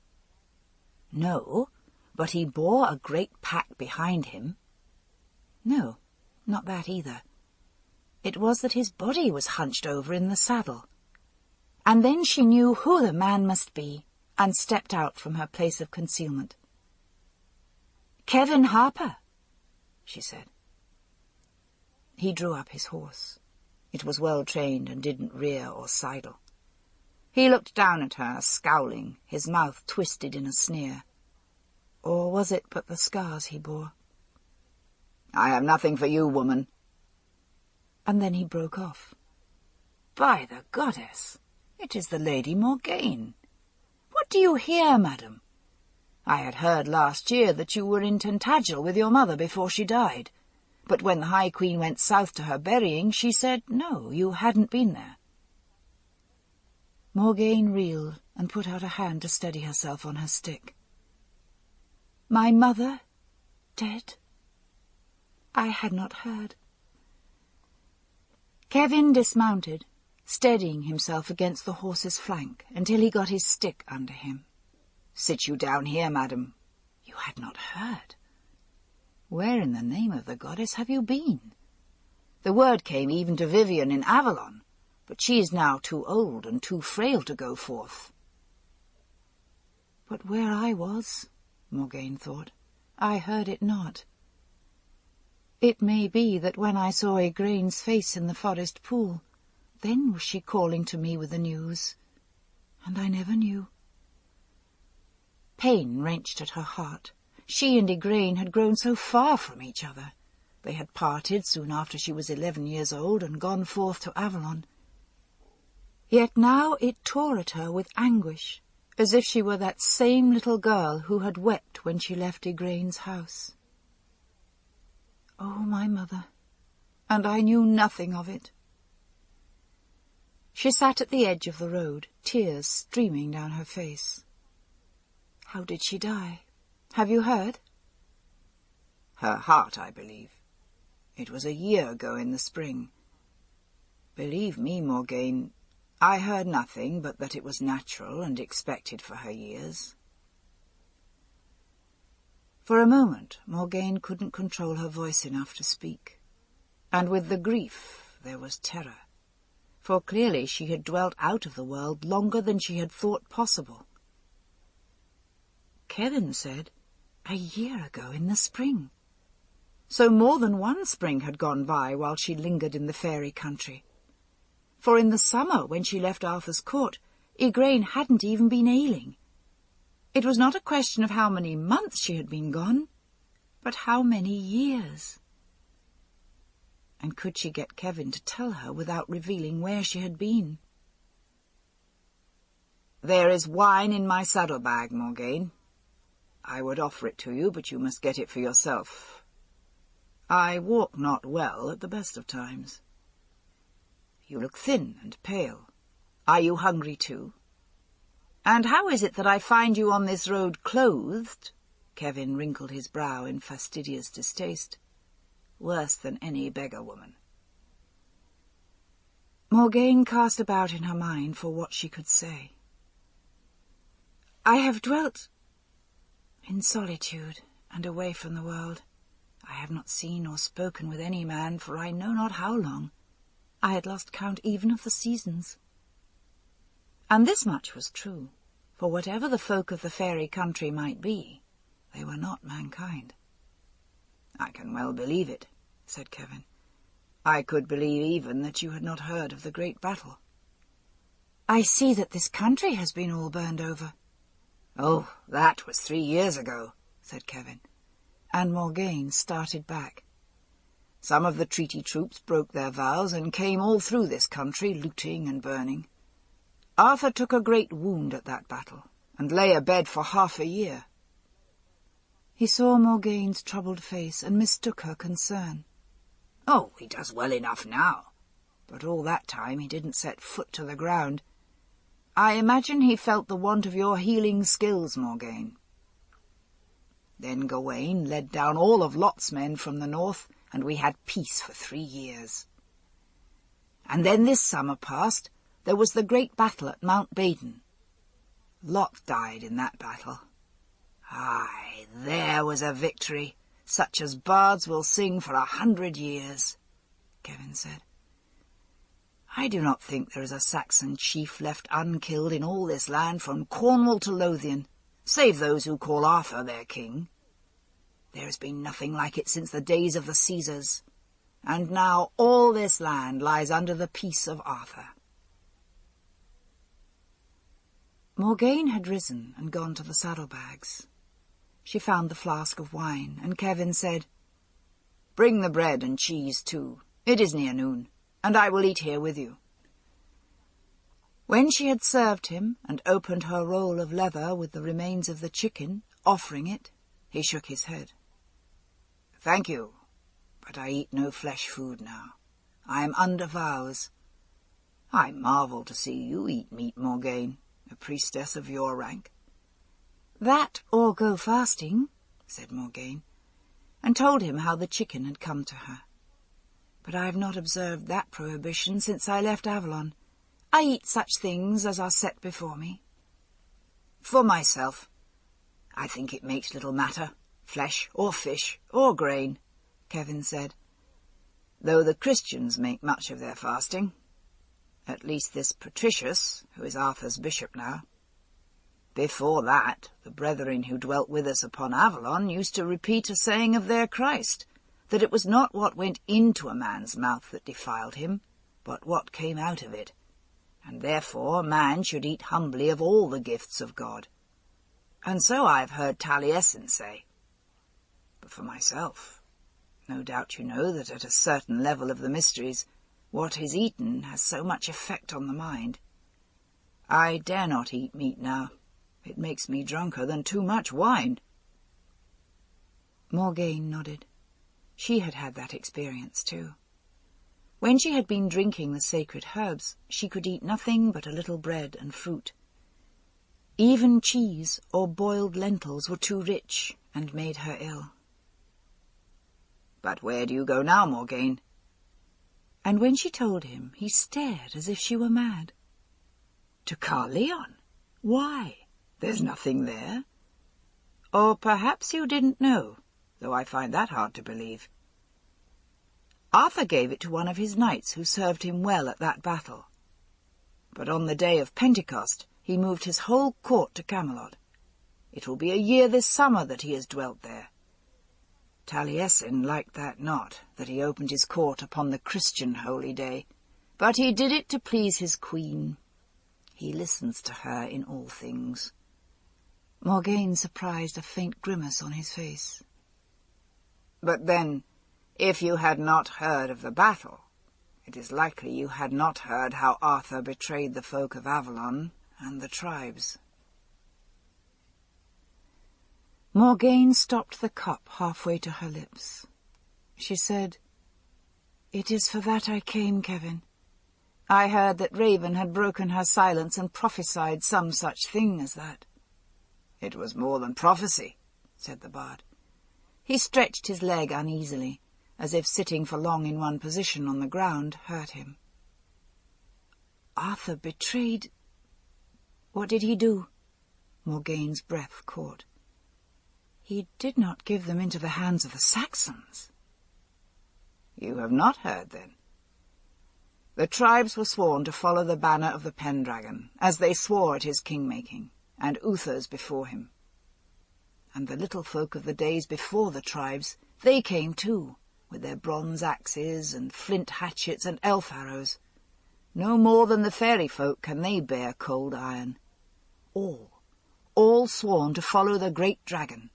No, but he bore a great pack behind him. No, not that either. It was that his body was hunched over in the saddle. And then she knew who the man must be, and stepped out from her place of concealment. "Kevin Harper," she said. He drew up his horse. It was well trained and didn't rear or sidle. He looked down at her, scowling, his mouth twisted in a sneer. Or was it but the scars he bore? "I have nothing for you, woman." And then he broke off. "By the goddess, it is the Lady Morgaine. What do you here, madam? I had heard last year that you were in Tintagel with your mother before she died, but when the High Queen went south to her burying, she said, no, you hadn't been there." Morgaine reeled and put out a hand to steady herself on her stick. "My mother dead? I had not heard." Kevin dismounted, steadying himself against the horse's flank until he got his stick under him. "Sit you down here, madam. You had not heard? Where in the name of the goddess have you been? The word came even to Vivian in Avalon, but she is now too old and too frail to go forth." But where I was, Morgaine thought, I heard it not. It may be that when I saw Igraine's face in the forest pool, then was she calling to me with the news, and I never knew. Pain wrenched at her heart. She and Igraine had grown so far from each other. They had parted soon after she was 11 years old and gone forth to Avalon. Yet now it tore at her with anguish, as if she were that same little girl who had wept when she left Igraine's house. Oh, my mother, and I knew nothing of it. She sat at the edge of the road, tears streaming down her face. How did she die? Have you heard? Her heart, I believe. It was a year ago in the spring. Believe me, Morgaine, I heard nothing but that it was natural and expected for her years. For a moment, Morgaine couldn't control her voice enough to speak. And with the grief there was terror, for clearly she had dwelt out of the world longer than she had thought possible. Kevin said, a year ago in the spring. So more than one spring had gone by while she lingered in the fairy country. For in the summer, when she left Arthur's court, Igraine hadn't even been ailing. It was not a question of how many months she had been gone, but how many years. And could she get Kevin to tell her without revealing where she had been? "There is wine in my saddlebag, Morgaine. I would offer it to you, but you must get it for yourself. I walk not well at the best of times. You look thin and pale. Are you hungry too? And how is it that I find you on this road clothed?" Kevin wrinkled his brow in fastidious distaste. "Worse than any beggar woman." Morgaine cast about in her mind for what she could say. "I have dwelt in solitude and away from the world. I have not seen or spoken with any man for I know not how long. I had lost count even of the seasons." And this much was true, for whatever the folk of the fairy country might be, they were not mankind. "I can well believe it," said Kevin. "I could believe even that you had not heard of the great battle." "I see that this country has been all burned over." "Oh, that was 3 years ago," said Kevin, and Morgaine started back. "Some of the treaty troops broke their vows and came all through this country, looting and burning. Arthur took a great wound at that battle, and lay abed for half a year." He saw Morgaine's troubled face and mistook her concern. "Oh, he does well enough now, but all that time he didn't set foot to the ground. I imagine he felt the want of your healing skills, Morgaine. Then Gawain led down all of Lot's men from the north, and we had peace for 3 years. And then this summer past, there was the great battle at Mount Baden. Lot died in that battle. Aye, there was a victory, such as bards will sing for 100 years, Kevin said. I do not think there is a Saxon chief left unkilled in all this land from Cornwall to Lothian, save those who call Arthur their king. There has been nothing like it since the days of the Caesars, and now all this land lies under the peace of Arthur. Morgaine had risen and gone to the saddlebags. She found the flask of wine, and Kevin said, "Bring the bread and cheese too. It is near noon, and I will eat here with you." When she had served him and opened her roll of leather with the remains of the chicken, offering it, he shook his head. "Thank you, but I eat no flesh food now. I am under vows. I marvel to see you eat meat, Morgaine, a priestess of your rank." "That or go fasting," said Morgaine, and told him how the chicken had come to her. "But I have not observed that prohibition since I left Avalon. I eat such things as are set before me." "For myself, I think it makes little matter, flesh or fish or grain," Kevin said, "though the Christians make much of their fasting. At least this Patricius, who is Arthur's bishop now. Before that, the brethren who dwelt with us upon Avalon used to repeat a saying of their Christ, that it was not what went into a man's mouth that defiled him, but what came out of it, and therefore man should eat humbly of all the gifts of God. And so I have heard Taliesin say. But for myself, no doubt you know that at a certain level of the mysteries, what is eaten has so much effect on the mind. I dare not eat meat now. It makes me drunker than too much wine." Morgaine nodded. She had had that experience too. When she had been drinking the sacred herbs, she could eat nothing but a little bread and fruit. Even cheese or boiled lentils were too rich and made her ill. "But where do you go now, Morgaine?" And when she told him, he stared as if she were mad. "To Caerleon? Why? There's nothing there. Or perhaps you didn't know, though I find that hard to believe. Arthur gave it to one of his knights who served him well at that battle. But on the day of Pentecost he moved his whole court to Camelot. It will be a year this summer that he has dwelt there. Taliesin liked that not, that he opened his court upon the Christian holy day, but he did it to please his queen. He listens to her in all things." Morgaine surprised a faint grimace on his face. "But then, if you had not heard of the battle, it is likely you had not heard how Arthur betrayed the folk of Avalon and the tribes." Morgaine stopped the cup halfway to her lips. She said, "It is for that I came, Kevin. I heard that Raven had broken her silence and prophesied some such thing as that." "It was more than prophecy," said the bard. He stretched his leg uneasily, as if sitting for long in one position on the ground hurt him. "Arthur betrayed—" "What did he do?" Morgaine's breath caught. "He did not give them into the hands of the Saxons." "You have not heard, then? The tribes were sworn to follow the banner of the Pendragon, as they swore at his king-making, and Uther's before him. And the little folk of the days before the tribes, they came too, with their bronze axes and flint hatchets and elf arrows. No more than the fairy folk can they bear cold iron. All sworn to follow the great dragon.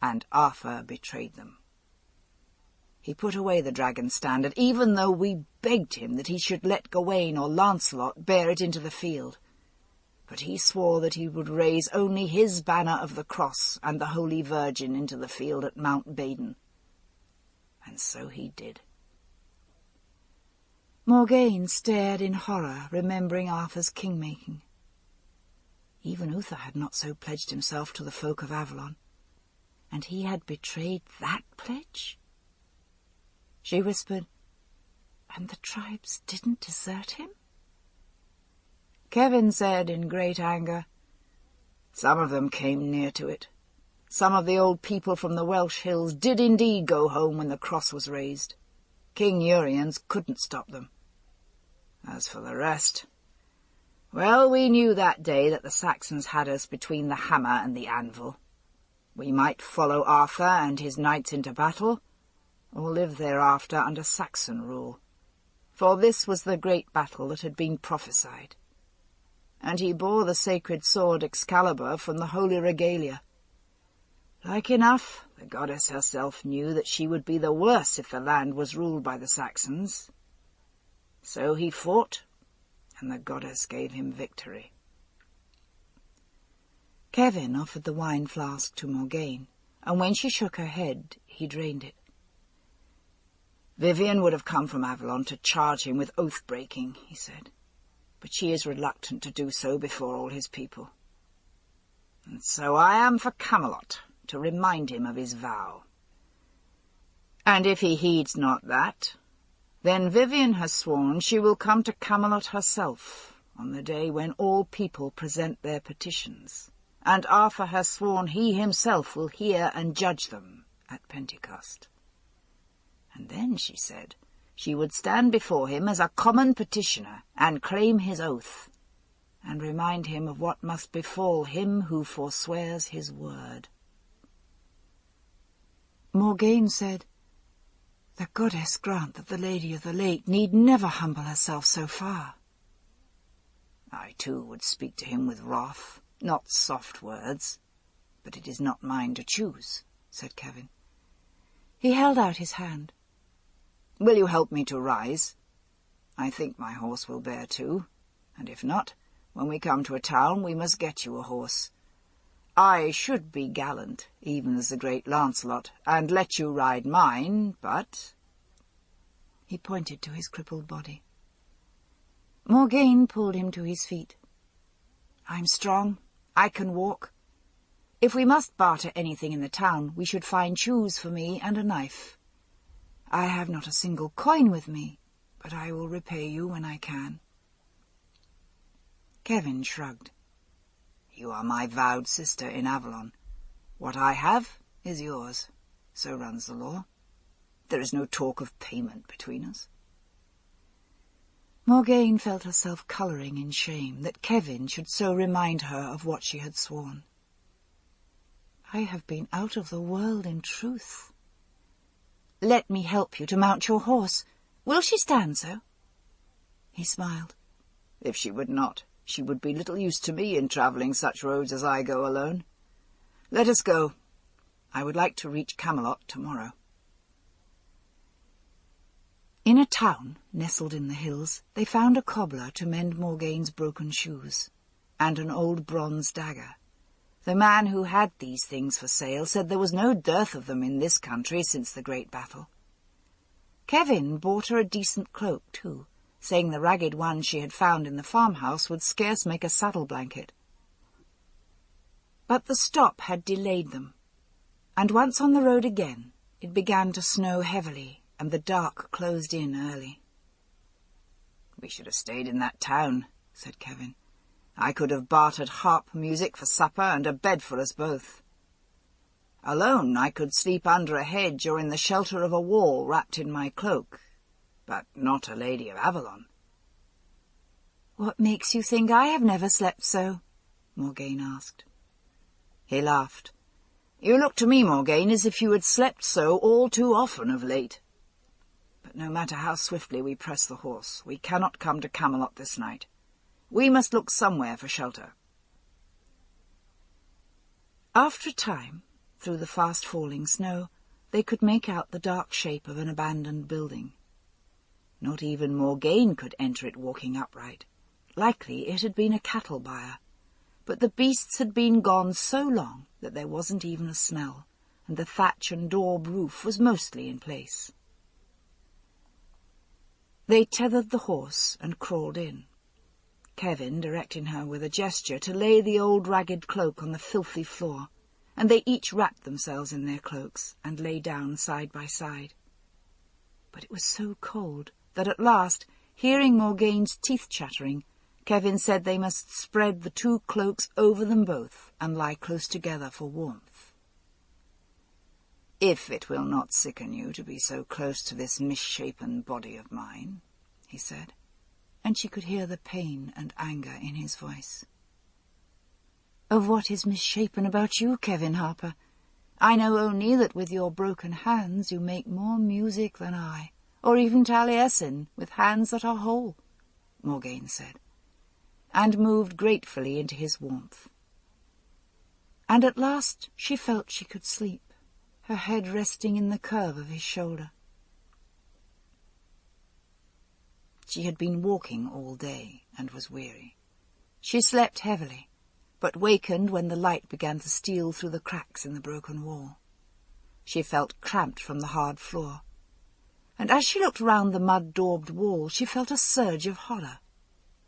And Arthur betrayed them. He put away the dragon standard, even though we begged him that he should let Gawain or Lancelot bear it into the field. But he swore that he would raise only his banner of the cross and the Holy Virgin into the field at Mount Baden. And so he did." Morgaine stared in horror, remembering Arthur's king-making. Even Uther had not so pledged himself to the folk of Avalon, and he had betrayed that pledge? She whispered, "And the tribes didn't desert him?" Kevin said in great anger, "Some of them came near to it. Some of the old people from the Welsh hills did indeed go home when the cross was raised. King Uriens couldn't stop them. As for the rest, well, we knew that day that the Saxons had us between the hammer and the anvil. We might follow Arthur and his knights into battle, or live thereafter under Saxon rule, for this was the great battle that had been prophesied. And he bore the sacred sword Excalibur from the holy regalia. Like enough, the goddess herself knew that she would be the worse if the land was ruled by the Saxons. So he fought, and the goddess gave him victory." Kevin offered the wine flask to Morgaine, and when she shook her head, he drained it. "Vivian would have come from Avalon to charge him with oath-breaking," he said, "but she is reluctant to do so before all his people. And so I am for Camelot, to remind him of his vow. And if he heeds not that, then Vivian has sworn she will come to Camelot herself on the day when all people present their petitions, and Arthur has sworn he himself will hear and judge them at Pentecost. And then, she said, she would stand before him as a common petitioner and claim his oath, and remind him of what must befall him who forswears his word." Morgaine said, "The goddess grant that the Lady of the Lake need never humble herself so far." "I too would speak to him with wrath, not soft words, but it is not mine to choose," said Kevin. He held out his hand. "Will you help me to rise? I think my horse will bear too, and if not, when we come to a town we must get you a horse. I should be gallant, even as the great Lancelot, and let you ride mine, but—" He pointed to his crippled body. Morgaine pulled him to his feet. "I'm strong. I can walk. If we must barter anything in the town, we should find shoes for me and a knife. I have not a single coin with me, but I will repay you when I can." Kevin shrugged. "You are my vowed sister in Avalon. What I have is yours. So runs the law. There is no talk of payment between us." Morgaine felt herself colouring in shame that Kevin should so remind her of what she had sworn. "I have been out of the world in truth. Let me help you to mount your horse. Will she stand so?" He smiled. "If she would not, she would be little use to me in travelling such roads as I go alone. Let us go. I would like to reach Camelot tomorrow." In a town nestled in the hills, they found a cobbler to mend Morgaine's broken shoes, and an old bronze dagger. The man who had these things for sale said there was no dearth of them in this country since the great battle. Kevin bought her a decent cloak, too, saying the ragged one she had found in the farmhouse would scarce make a saddle blanket. But the stop had delayed them, and once on the road again, it began to snow heavily, and the dark closed in early. "We should have stayed in that town," said Kevin. "I could have bartered harp music for supper and a bed for us both. Alone I could sleep under a hedge or in the shelter of a wall wrapped in my cloak, but not a lady of Avalon." "What makes you think I have never slept so?" Morgaine asked. He laughed. "You look to me, Morgaine, as if you had slept so all too often of late. But no matter how swiftly we press the horse, we cannot come to Camelot this night. We must look somewhere for shelter." After a time, through the fast-falling snow, they could make out the dark shape of an abandoned building. Not even Morgaine could enter it walking upright. Likely it had been a cattle byre, but the beasts had been gone so long that there wasn't even a smell, and the thatch and daub roof was mostly in place. They tethered the horse and crawled in, Kevin directing her with a gesture to lay the old ragged cloak on the filthy floor, and they each wrapped themselves in their cloaks and lay down side by side. But it was so cold that at last, hearing Morgaine's teeth chattering, Kevin said they must spread the 2 cloaks over them both and lie close together for warmth. "If it will not sicken you to be so close to this misshapen body of mine," he said, and she could hear the pain and anger in his voice. "Of what is misshapen about you, Kevin Harper? I know only that with your broken hands you make more music than I, or even Taliesin, with hands that are whole," Morgaine said, and moved gratefully into his warmth. And at last she felt she could sleep, her head resting in the curve of his shoulder. She had been walking all day and was weary. She slept heavily, but wakened when the light began to steal through the cracks in the broken wall. She felt cramped from the hard floor, and as she looked round the mud-daubed wall she felt a surge of horror.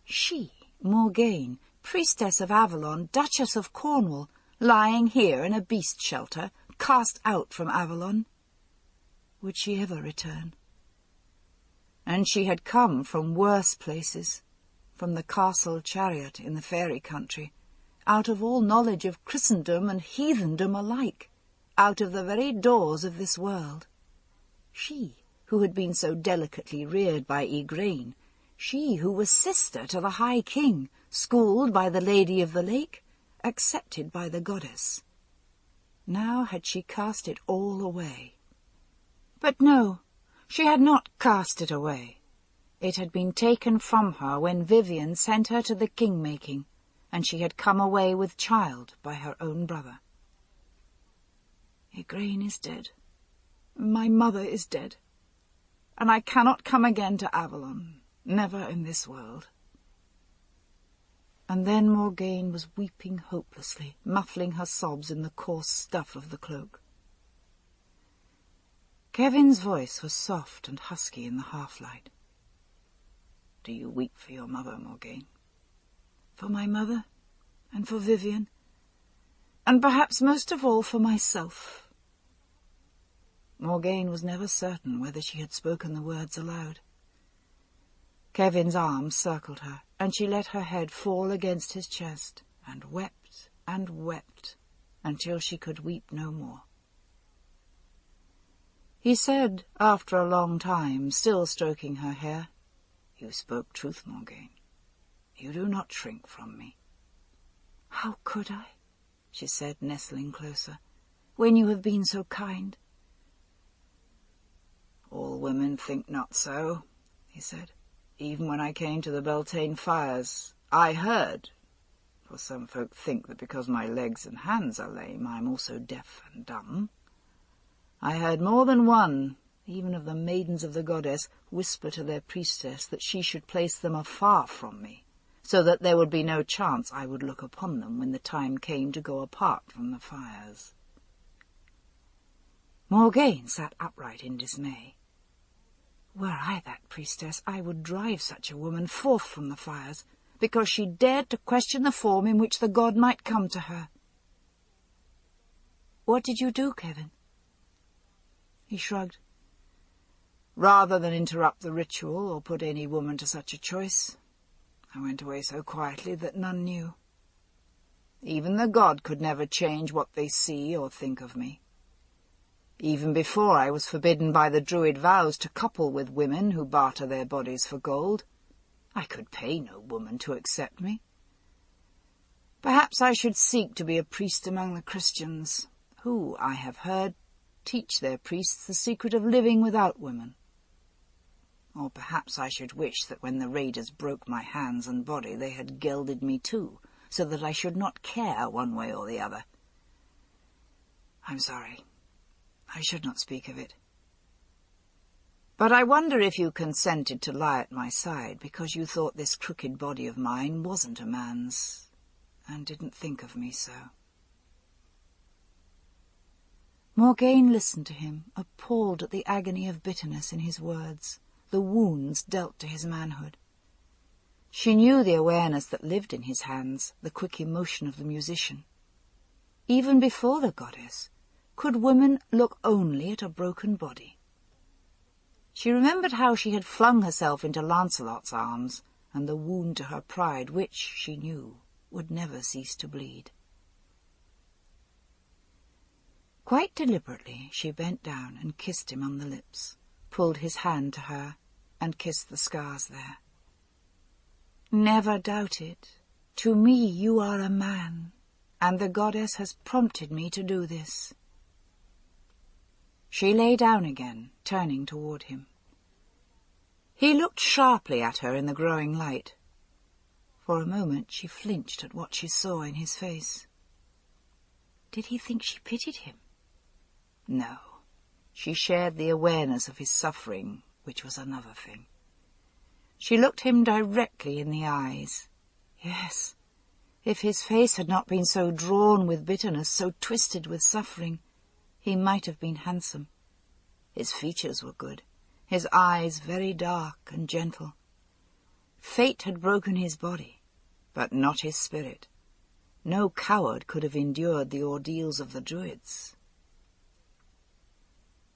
She, Morgaine, priestess of Avalon, Duchess of Cornwall, lying here in a beast shelter, cast out from Avalon. Would she ever return? And she had come from worse places, from the castle chariot in the fairy country, out of all knowledge of Christendom and heathendom alike, out of the very doors of this world. She, who had been so delicately reared by Igraine, she who was sister to the High King, schooled by the Lady of the Lake, accepted by the goddess. Now had she cast it all away. But no, she had not cast it away. It had been taken from her when Vivian sent her to the king-making, and she had come away with child by her own brother. "Igraine is dead. My mother is dead. And I cannot come again to Avalon, never in this world." And then Morgaine was weeping hopelessly, muffling her sobs in the coarse stuff of the cloak. Kevin's voice was soft and husky in the half-light. "Do you weep for your mother, Morgaine?" "For my mother, and for Vivian, and perhaps most of all for myself." Morgaine was never certain whether she had spoken the words aloud. Kevin's arms circled her, and she let her head fall against his chest, and wept until she could weep no more. He said, after a long time, still stroking her hair, "You spoke truth, Morgaine. You do not shrink from me." "How could I?" she said, nestling closer, "when you have been so kind." "All women think not so," he said. "Even when I came to the Beltane fires, I heard, for some folk think that because my legs and hands are lame, I am also deaf and dumb. I heard more than one, even of the maidens of the goddess, whisper to their priestess that she should place them afar from me, so that there would be no chance I would look upon them when the time came to go apart from the fires." Morgaine sat upright in dismay. Were I that priestess, I would drive such a woman forth from the fires, because she dared to question the form in which the god might come to her. "What did you do, Kevin?" He shrugged. "Rather than interrupt the ritual or put any woman to such a choice, I went away so quietly that none knew. Even the god could never change what they see or think of me. Even before I was forbidden by the Druid vows to couple with women who barter their bodies for gold, I could pay no woman to accept me. Perhaps I should seek to be a priest among the Christians, who, I have heard, teach their priests the secret of living without women. Or perhaps I should wish that when the raiders broke my hands and body they had gelded me too, so that I should not care one way or the other. I'm sorry. I should not speak of it. But I wonder if you consented to lie at my side because you thought this crooked body of mine wasn't a man's, and didn't think of me so." Morgaine listened to him, appalled at the agony of bitterness in his words, the wounds dealt to his manhood. She knew the awareness that lived in his hands, the quick emotion of the musician. Even before the goddess, could women look only at a broken body? She remembered how she had flung herself into Lancelot's arms, and the wound to her pride which, she knew, would never cease to bleed. Quite deliberately she bent down and kissed him on the lips, pulled his hand to her, and kissed the scars there. "Never doubt it. To me you are a man, and the goddess has prompted me to do this." She lay down again, turning toward him. He looked sharply at her in the growing light. For a moment she flinched at what she saw in his face. Did he think she pitied him? No. She shared the awareness of his suffering, which was another thing. She looked him directly in the eyes. Yes, if his face had not been so drawn with bitterness, so twisted with suffering, he might have been handsome. His features were good, his eyes very dark and gentle. Fate had broken his body, but not his spirit. No coward could have endured the ordeals of the Druids.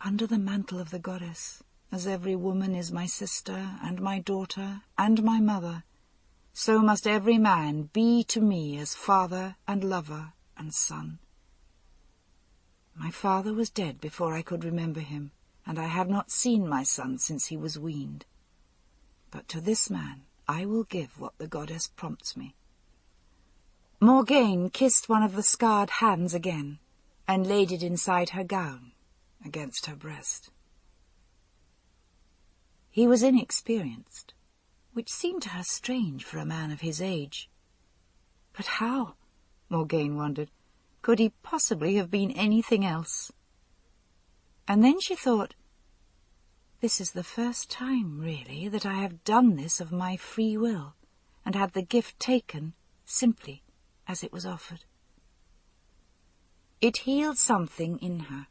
Under the mantle of the goddess, as every woman is my sister and my daughter and my mother, so must every man be to me as father and lover and son. My father was dead before I could remember him, and I have not seen my son since he was weaned. But to this man I will give what the goddess prompts me. Morgane kissed one of the scarred hands again, and laid it inside her gown, against her breast. He was inexperienced, which seemed to her strange for a man of his age. But how, Morgane wondered, could he possibly have been anything else? And then she thought, this is the first time, really, that I have done this of my free will, and had the gift taken simply as it was offered. It healed something in her.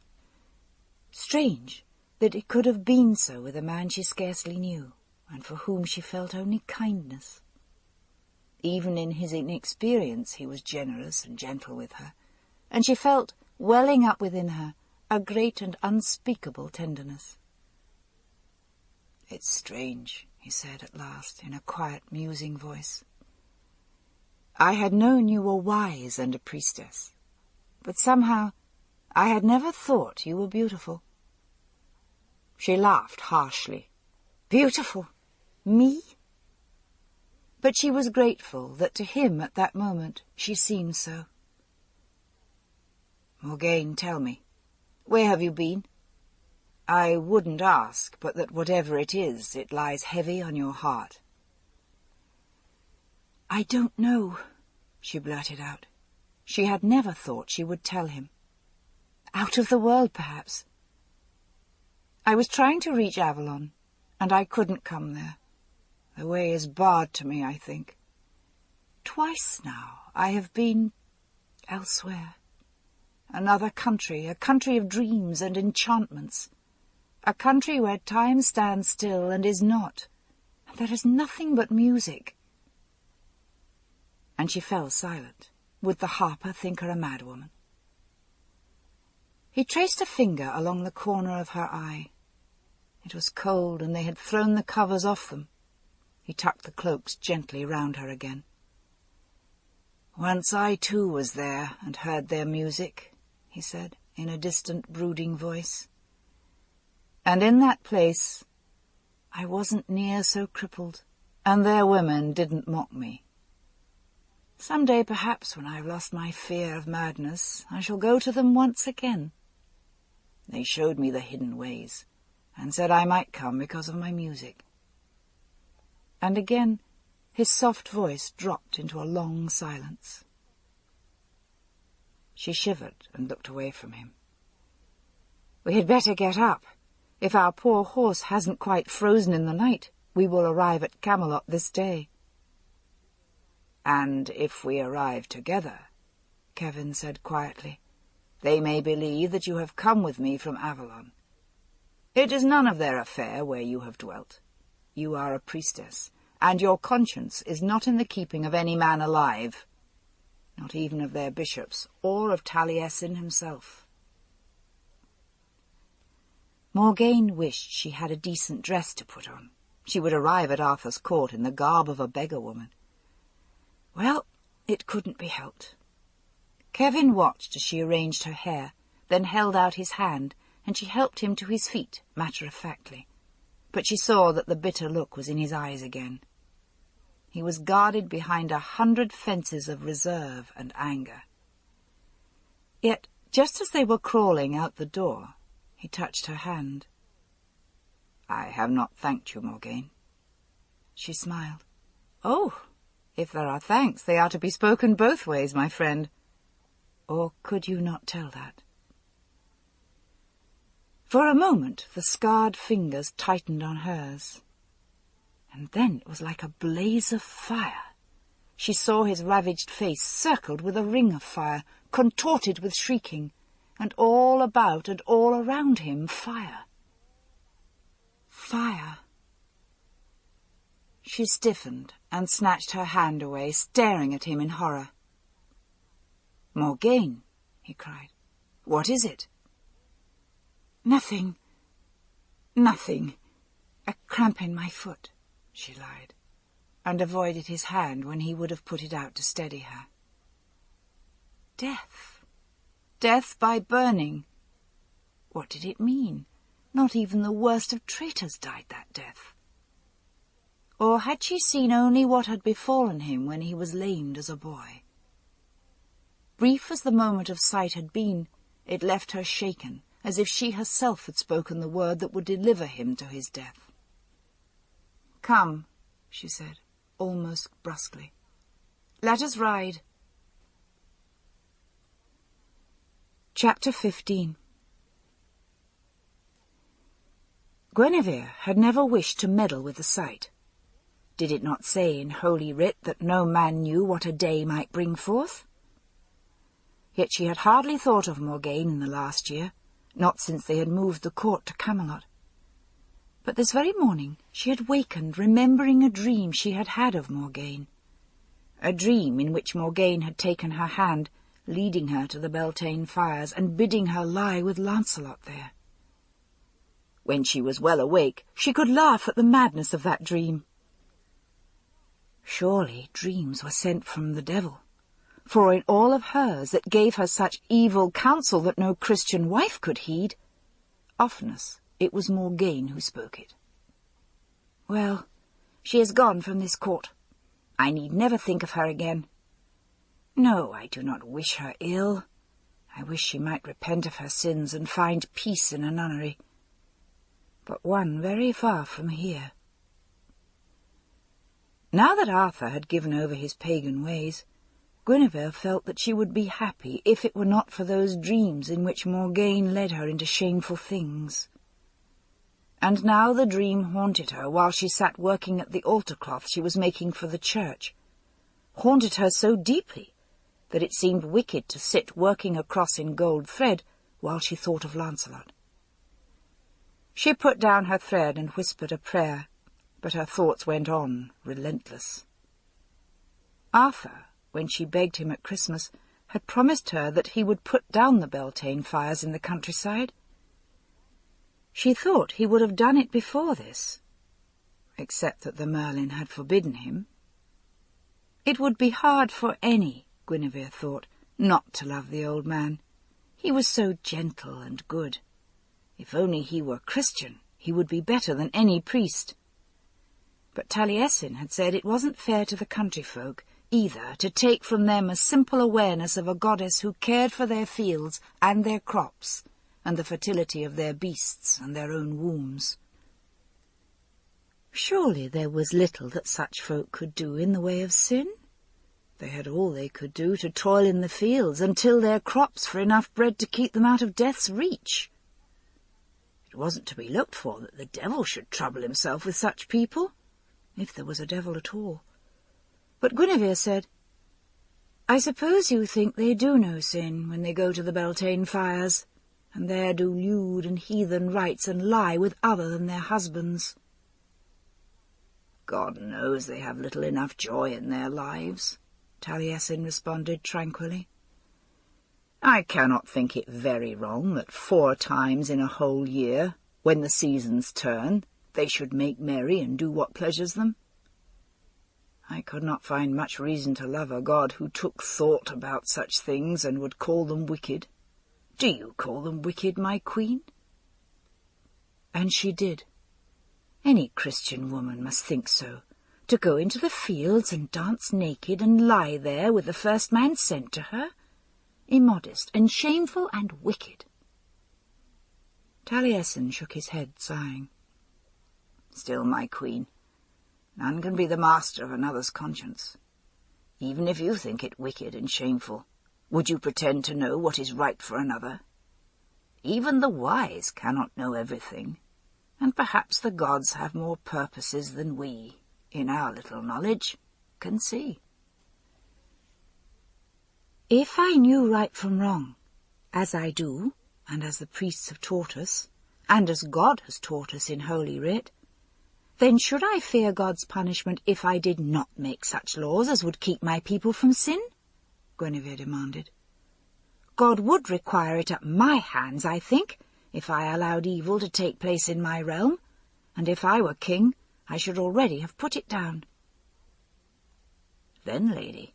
Strange that it could have been so with a man she scarcely knew, and for whom she felt only kindness. Even in his inexperience he was generous and gentle with her, and she felt, welling up within her, a great and unspeakable tenderness. "It's strange," he said at last, in a quiet, musing voice. "I had known you were wise and a priestess, but somehow I had never thought you were beautiful." She laughed harshly. "Beautiful? Me?" But she was grateful that to him at that moment she seemed so. "Morgane, tell me, where have you been? I wouldn't ask, but that whatever it is, it lies heavy on your heart." "I don't know," she blurted out. She had never thought she would tell him. "Out of the world, perhaps. I was trying to reach Avalon, and I couldn't come there. The way is barred to me, I think. Twice now I have been elsewhere. Another country, a country of dreams and enchantments. A country where time stands still and is not, and there is nothing but music." And she fell silent. Would the harper think her a madwoman? He traced a finger along the corner of her eye. It was cold, and they had thrown the covers off them. He tucked the cloaks gently round her again. "Once I too was there and heard their music," he said, in a distant, brooding voice. "And in that place I wasn't near so crippled, and their women didn't mock me. Some day, perhaps, when I've lost my fear of madness, I shall go to them once again. They showed me the hidden ways, and said I might come because of my music." And again his soft voice dropped into a long silence. She shivered and looked away from him. "We had better get up. If our poor horse hasn't quite frozen in the night, we will arrive at Camelot this day." "And if we arrive together," Kevin said quietly, "they may believe that you have come with me from Avalon. It is none of their affair where you have dwelt. You are a priestess, and your conscience is not in the keeping of any man alive, not even of their bishops, or of Taliesin himself." Morgane wished she had a decent dress to put on. She would arrive at Arthur's court in the garb of a beggar-woman. Well, it couldn't be helped. Kevin watched as she arranged her hair, then held out his hand, and she helped him to his feet, matter-of-factly. But she saw that the bitter look was in his eyes again. He was guarded behind 100 fences of reserve and anger. Yet, just as they were crawling out the door, he touched her hand. "I have not thanked you, Morgane." She smiled. "Oh, if there are thanks, they are to be spoken both ways, my friend. Or could you not tell that?" For a moment the scarred fingers tightened on hers, and then it was like a blaze of fire. She saw his ravaged face circled with a ring of fire, contorted with shrieking, and all about and all around him fire. Fire. She stiffened and snatched her hand away, staring at him in horror. "Morgane," he cried. "What is it?" "Nothing. Nothing. A cramp in my foot," she lied, and avoided his hand when he would have put it out to steady her. Death. Death by burning. What did it mean? Not even the worst of traitors died that death. Or had she seen only what had befallen him when he was lamed as a boy? Brief as the moment of sight had been, it left her shaken, as if she herself had spoken the word that would deliver him to his death. "Come," she said, almost brusquely. "Let us ride." Chapter 15. Guinevere had never wished to meddle with the sight. Did it not say in Holy Writ that no man knew what a day might bring forth? Yet she had hardly thought of Morgane in the last year, not since they had moved the court to Camelot. But this very morning she had wakened remembering a dream she had had of Morgane, a dream in which Morgane had taken her hand, leading her to the Beltane fires and bidding her lie with Lancelot there. When she was well awake, she could laugh at the madness of that dream. Surely dreams were sent from the devil, for in all of hers it gave her such evil counsel that no Christian wife could heed. Oftenest it was Morgane who spoke it. Well, she is gone from this court. I need never think of her again. No, I do not wish her ill. I wish she might repent of her sins and find peace in a nunnery, but one very far from here. Now that Arthur had given over his pagan ways, Guinevere felt that she would be happy if it were not for those dreams in which Morgane led her into shameful things. And now the dream haunted her while she sat working at the altar-cloth she was making for the church, haunted her so deeply that it seemed wicked to sit working across in gold thread while she thought of Lancelot. She put down her thread and whispered a prayer, but her thoughts went on, relentless. Arthur, when she begged him at Christmas, had promised her that he would put down the Beltane fires in the countryside. She thought he would have done it before this, except that the Merlin had forbidden him. It would be hard for any, Guinevere thought, not to love the old man. He was so gentle and good. If only he were Christian, he would be better than any priest. But Taliesin had said it wasn't fair to the country folk, either, to take from them a simple awareness of a goddess who cared for their fields and their crops, and the fertility of their beasts and their own wombs. Surely there was little that such folk could do in the way of sin? They had all they could do to toil in the fields and till their crops for enough bread to keep them out of death's reach. It wasn't to be looked for that the devil should trouble himself with such people, if there was a devil at all. But Guinevere said, "I suppose you think they do know sin when they go to the Beltane fires, and there do lewd and heathen rites and lie with other than their husbands." God knows they have little enough joy in their lives, Taliesin responded tranquilly. I cannot think it very wrong that 4 times in a whole year, when the seasons turn, they should make merry and do what pleasures them. I could not find much reason to love a god who took thought about such things and would call them wicked. Do you call them wicked, my queen? And she did. Any Christian woman must think so, to go into the fields and dance naked and lie there with the first man sent to her. Immodest and shameful and wicked. Taliesin shook his head, sighing. Still, my queen, none can be the master of another's conscience. Even if you think it wicked and shameful, would you pretend to know what is right for another? Even the wise cannot know everything, and perhaps the gods have more purposes than we, in our little knowledge, can see. If I knew right from wrong, as I do, and as the priests have taught us, and as God has taught us in Holy Writ, then should I fear God's punishment if I did not make such laws as would keep my people from sin? Guinevere demanded. God would require it at my hands, I think, if I allowed evil to take place in my realm, and if I were king, I should already have put it down. Then, lady,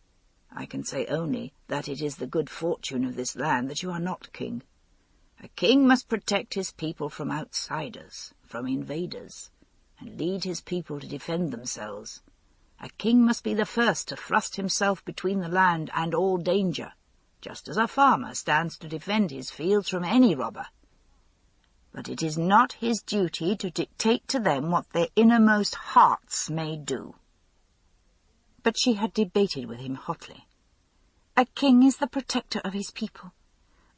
I can say only that it is the good fortune of this land that you are not king. A king must protect his people from outsiders, from invaders, and lead his people to defend themselves. A king must be the first to thrust himself between the land and all danger, just as a farmer stands to defend his fields from any robber. But it is not his duty to dictate to them what their innermost hearts may do. But she had debated with him hotly. A king is the protector of his people,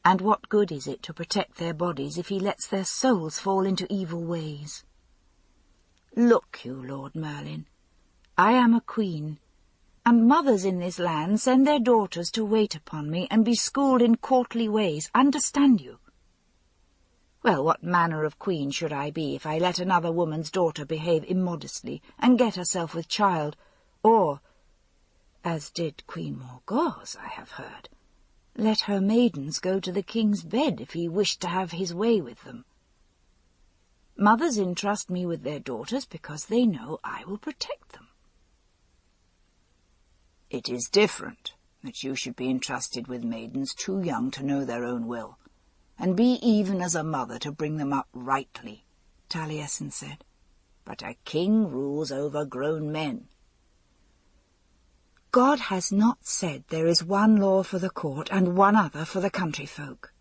and what good is it to protect their bodies if he lets their souls fall into evil ways? Look you, Lord Merlin, I am a queen, and mothers in this land send their daughters to wait upon me and be schooled in courtly ways, understand you? Well, what manner of queen should I be if I let another woman's daughter behave immodestly and get herself with child, or, as did Queen Morgause, I have heard, let her maidens go to the king's bed if he wished to have his way with them? Mothers entrust me with their daughters because they know I will protect them. It is different that you should be entrusted with maidens too young to know their own will, and be even as a mother to bring them up rightly, Taliesin said. But a king rules over grown men. God has not said there is one law for the court and one other for the country folk.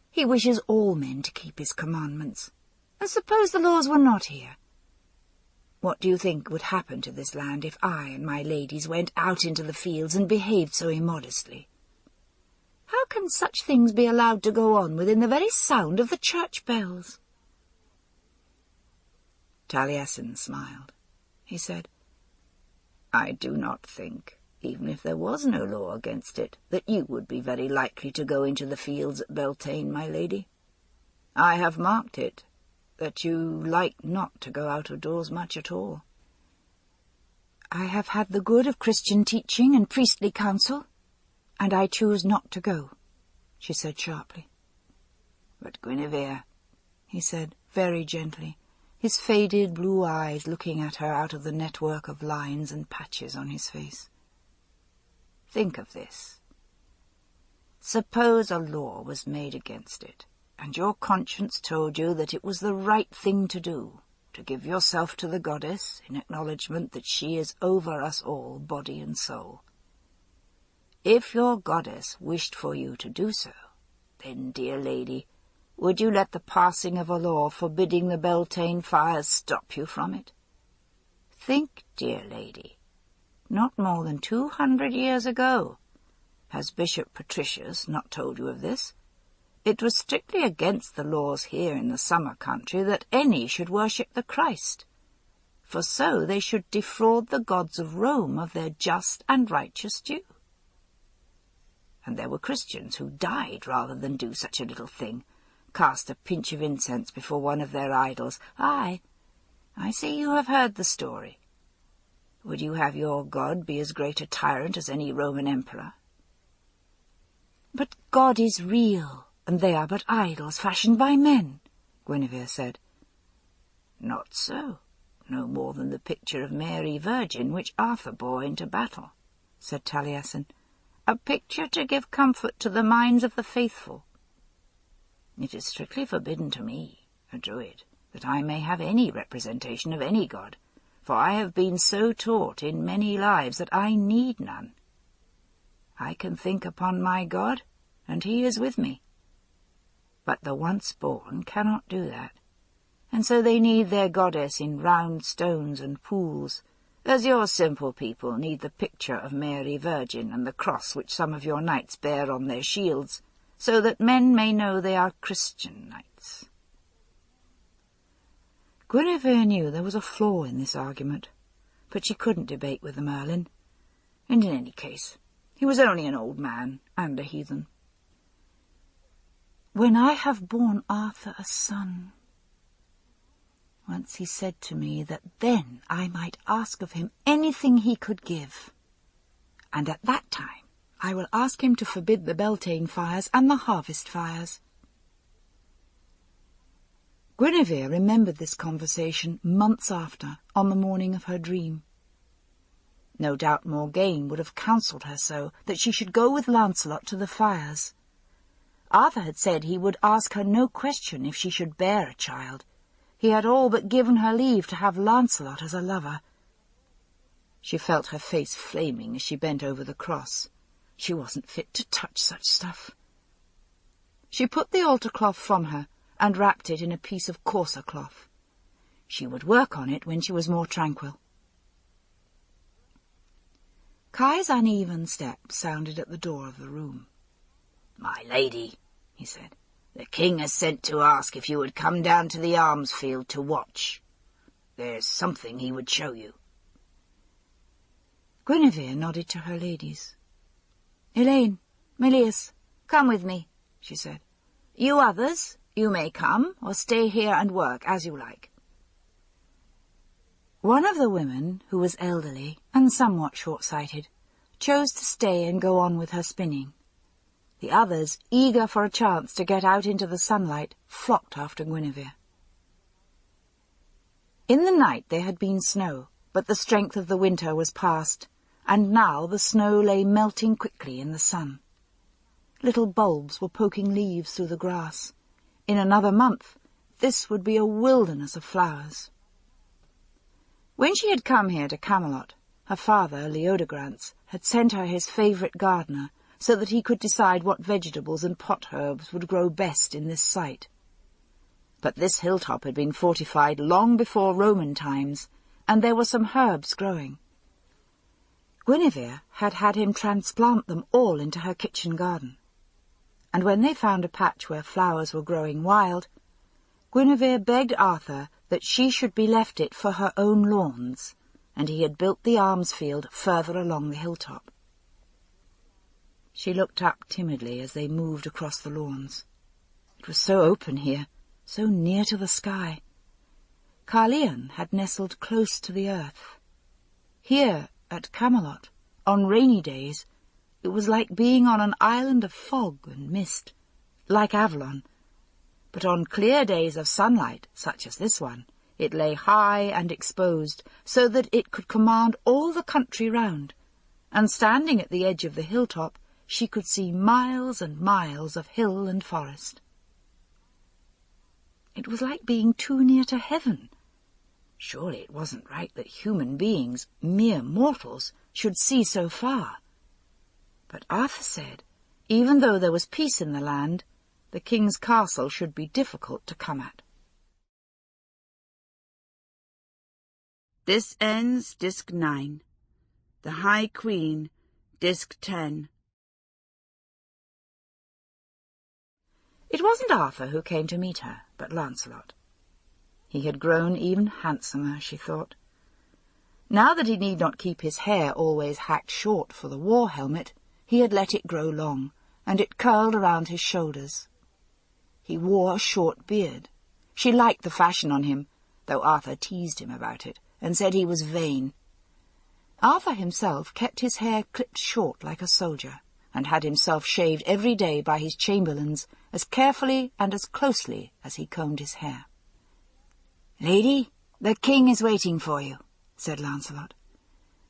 He wishes all men to keep his commandments. And suppose the laws were not here? What do you think would happen to this land if I and my ladies went out into the fields and behaved so immodestly? How can such things be allowed to go on within the very sound of the church bells? Taliesin smiled. He said, I do not think, even if there was no law against it, that you would be very likely to go into the fields at Beltane, my lady. I have marked it, that you like not to go out of doors much at all. I have had the good of Christian teaching and priestly counsel, and I choose not to go, she said sharply. But Guinevere, he said very gently, his faded blue eyes looking at her out of the network of lines and patches on his face. Think of this. Suppose a law was made against it, and your conscience told you that it was the right thing to do, to give yourself to the goddess in acknowledgement that she is over us all, body and soul. If your goddess wished for you to do so, then, dear lady, would you let the passing of a law forbidding the Beltane fires stop you from it? Think, dear lady, not more than 200 years ago, has Bishop Patricius not told you of this? It was strictly against the laws here in the summer country that any should worship the Christ, for so they should defraud the gods of Rome of their just and righteous due. And there were Christians who died rather than do such a little thing, cast a pinch of incense before one of their idols. Aye, I see you have heard the story. Would you have your God be as great a tyrant as any Roman emperor? But God is real, and they are but idols fashioned by men, Guinevere said. Not so. No more than the picture of Mary Virgin which Arthur bore into battle, said Taliesin. A picture to give comfort to the minds of the faithful. It is strictly forbidden to me, a Druid, that I may have any representation of any god, for I have been so taught in many lives that I need none. I can think upon my God, and he is with me. But the once-born cannot do that, and so they need their goddess in round stones and pools, as your simple people need the picture of Mary Virgin and the cross which some of your knights bear on their shields, so that men may know they are Christian knights. Guinevere knew there was a flaw in this argument, but she couldn't debate with the Merlin, and in any case, he was only an old man and a heathen. "When I have borne Arthur a son, once he said to me that then I might ask of him anything he could give, and at that time I will ask him to forbid the Beltane fires and the harvest fires." Guinevere remembered this conversation months after, on the morning of her dream. No doubt Morgane would have counselled her so, that she should go with Lancelot to the fires. Arthur had said he would ask her no question if she should bear a child. He had all but given her leave to have Lancelot as a lover. She felt her face flaming as she bent over the cross. She wasn't fit to touch such stuff. She put the altar cloth from her and wrapped it in a piece of coarser cloth. She would work on it when she was more tranquil. Kai's uneven step sounded at the door of the room. "My lady," he said, "the king has sent to ask if you would come down to the arms field to watch. There's something he would show you." Guinevere nodded to her ladies. "Elaine, Melias, come with me," she said. "You others, you may come or stay here and work as you like." One of the women, who was elderly and somewhat short-sighted, chose to stay and go on with her spinning. The others, eager for a chance to get out into the sunlight, flocked after Guinevere. In the night there had been snow, but the strength of the winter was past, and now the snow lay melting quickly in the sun. Little bulbs were poking leaves through the grass. In another month, this would be a wilderness of flowers. When she had come here to Camelot, her father, Leodegrance, had sent her his favourite gardener, so that he could decide what vegetables and pot herbs would grow best in this site. But this hilltop had been fortified long before Roman times, and there were some herbs growing. Guinevere had had him transplant them all into her kitchen garden. And when they found a patch where flowers were growing wild, Guinevere begged Arthur that she should be left it for her own lawns, and he had built the alms field further along the hilltop. She looked up timidly as they moved across the lawns. It was so open here, so near to the sky. Carleon had nestled close to the earth. Here, at Camelot, on rainy days, it was like being on an island of fog and mist, like Avalon. But on clear days of sunlight, such as this one, it lay high and exposed, so that it could command all the country round, and standing at the edge of the hilltop, she could see miles and miles of hill and forest. It was like being too near to heaven. Surely it wasn't right that human beings, mere mortals, should see so far. But Arthur said, even though there was peace in the land, the king's castle should be difficult to come at. This ends Disc 9. The High Queen, Disc 10. It wasn't Arthur who came to meet her, but Lancelot. He had grown even handsomer, she thought. Now that he need not keep his hair always hacked short for the war helmet, he had let it grow long, and it curled around his shoulders. He wore a short beard. She liked the fashion on him, though Arthur teased him about it, and said he was vain. Arthur himself kept his hair clipped short like a soldier, and had himself shaved every day by his chamberlains as carefully and as closely as he combed his hair. "Lady, the king is waiting for you," said Lancelot,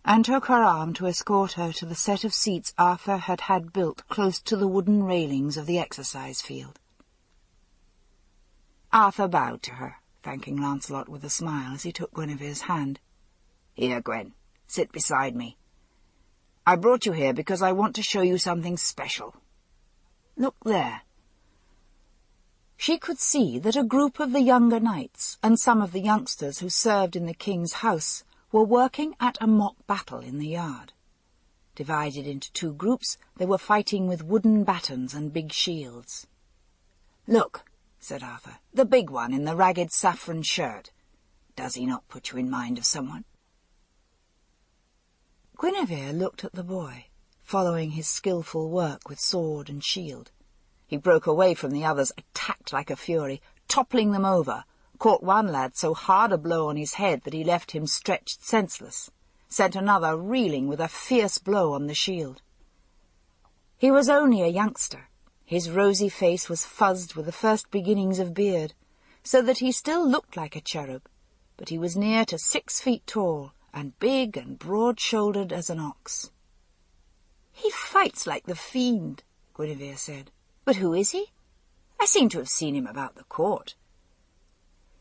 and took her arm to escort her to the set of seats Arthur had had built close to the wooden railings of the exercise field. Arthur bowed to her, thanking Lancelot with a smile as he took Guinevere's hand. "Here, Gwen, sit beside me. I brought you here because I want to show you something special. Look there." She could see that a group of the younger knights and some of the youngsters who served in the king's house were working at a mock battle in the yard. Divided into two groups, they were fighting with wooden batons and big shields. "Look," said Arthur, "the big one in the ragged saffron shirt. Does he not put you in mind of someone?" Guinevere looked at the boy, following his skilful work with sword and shield. He broke away from the others, attacked like a fury, toppling them over, caught one lad so hard a blow on his head that he left him stretched senseless, sent another reeling with a fierce blow on the shield. He was only a youngster. His rosy face was fuzzed with the first beginnings of beard, so that he still looked like a cherub, but he was near to 6 feet tall, and big and broad-shouldered as an ox. "He fights like the fiend," Guinevere said. "But who is he? I seem to have seen him about the court."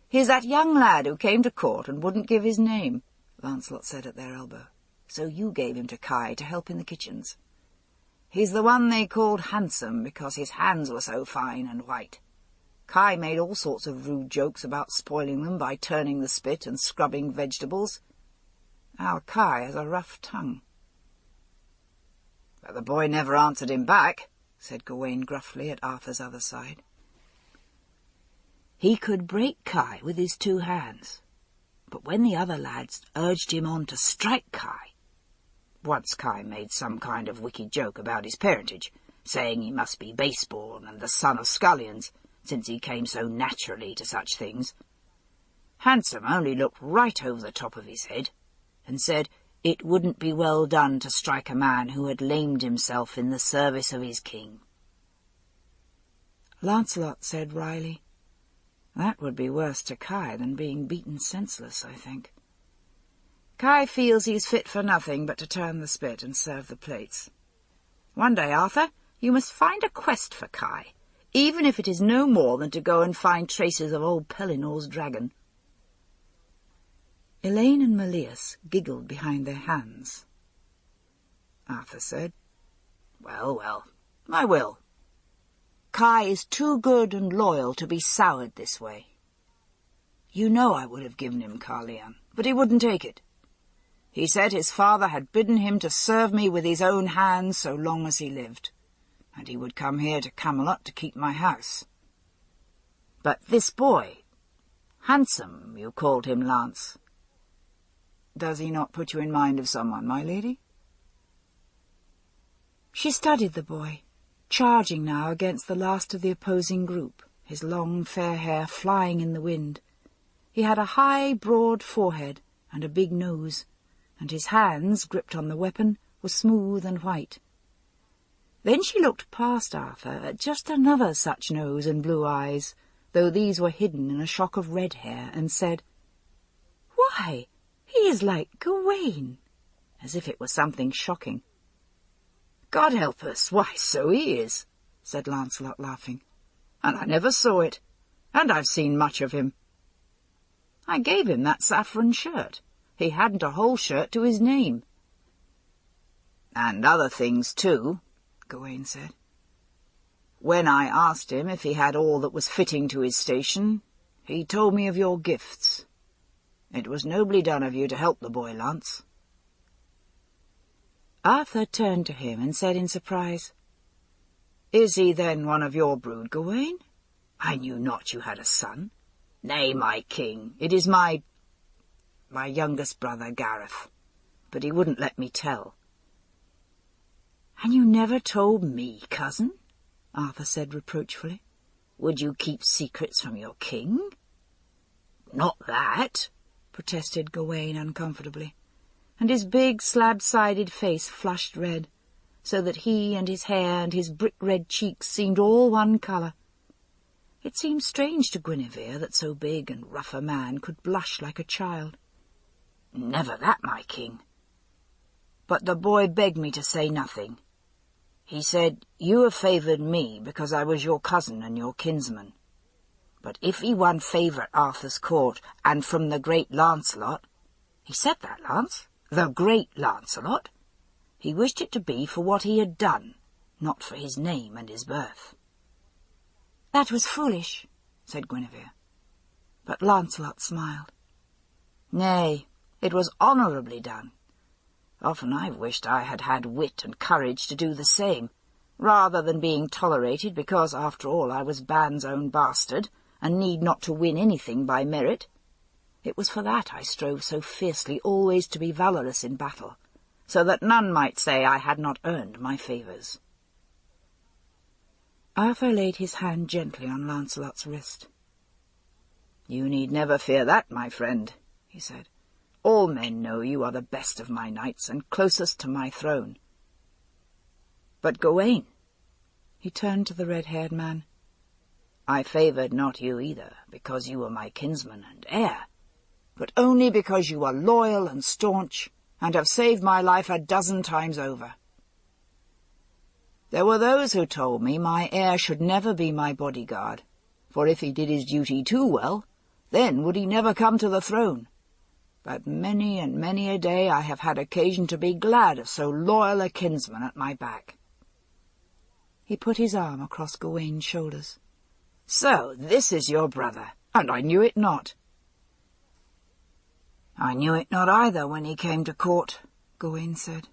"He's that young lad who came to court and wouldn't give his name," Lancelot said at their elbow. "So you gave him to Kai to help in the kitchens. He's the one they called handsome because his hands were so fine and white. Kai made all sorts of rude jokes about spoiling them by turning the spit and scrubbing vegetables. Our Kai has a rough tongue." "But the boy never answered him back," said Gawain gruffly at Arthur's other side. "He could break Kai with his 2 hands, but when the other lads urged him on to strike Kai— once Kai made some kind of wicked joke about his parentage, saying he must be base-born and the son of scullions, since he came so naturally to such things— Handsome only looked right over the top of his head and said it wouldn't be well done to strike a man who had lamed himself in the service of his king." Lancelot said wryly, "That would be worse to Kai than being beaten senseless, I think. Kai feels he's fit for nothing but to turn the spit and serve the plates. One day, Arthur, you must find a quest for Kai, even if it is no more than to go and find traces of old Pelinor's dragon." Elaine and Melias giggled behind their hands. Arthur said, "Well, well, I will. Kai is too good and loyal to be soured this way. You know I would have given him Carleon, but he wouldn't take it. He said his father had bidden him to serve me with his own hands so long as he lived, and he would come here to Camelot to keep my house. But this boy, Handsome, you called him, Lance. Does he not put you in mind of someone, my lady?" She studied the boy, charging now against the last of the opposing group, his long fair hair flying in the wind. He had a high, broad forehead and a big nose, and his hands, gripped on the weapon, were smooth and white. Then she looked past Arthur at just another such nose and blue eyes, though these were hidden in a shock of red hair, and said, "Why, he is like Gawain," as if it were something shocking. "God help us, why, so he is," said Lancelot, laughing. "And I never saw it, and I've seen much of him. I gave him that saffron shirt. He hadn't a whole shirt to his name." "And other things, too," Gawain said. "When I asked him if he had all that was fitting to his station, he told me of your gifts. It was nobly done of you to help the boy, Lance." Arthur turned to him and said in surprise, "Is he then one of your brood, Gawain? I knew not you had a son." "Nay, my king, it is my youngest brother, Gareth, but he wouldn't let me tell." "And you never told me, cousin?" Arthur said reproachfully. "Would you keep secrets from your king?" "Not that," protested Gawain uncomfortably. and his big slab-sided face flushed red, so that he and his hair and his brick-red cheeks seemed all one colour. It seemed strange to Guinevere that so big and rough a man could blush like a child. "Never that, my king. But the boy begged me to say nothing. He said, 'You have favoured me because I was your cousin and your kinsman. But if he won favour at Arthur's court and from the great Lancelot—' He said that, Lance? The great Lancelot? He wished it to be for what he had done, not for his name and his birth." "That was foolish," said Guinevere. But Lancelot smiled. "Nay, it was honourably done. Often I've wished I had had wit and courage to do the same, rather than being tolerated because, after all, I was Ban's own bastard, and need not to win anything by merit. It was for that I strove so fiercely always to be valorous in battle, so that none might say I had not earned my favours." Arthur laid his hand gently on Lancelot's wrist. "You need never fear that, my friend," he said. "All men know you are the best of my knights and closest to my throne. But Gawain," he turned to the red-haired man, "I favoured not you either, because you were my kinsman and heir, but only because you are loyal and staunch, and have saved my life 12 times over. There were those who told me my heir should never be my bodyguard, for if he did his duty too well, then would he never come to the throne. But many and many a day I have had occasion to be glad of so loyal a kinsman at my back." He put his arm across Gawain's shoulders. "So this is your brother, and I knew it not." "I knew it not either when he came to court," Gawain said.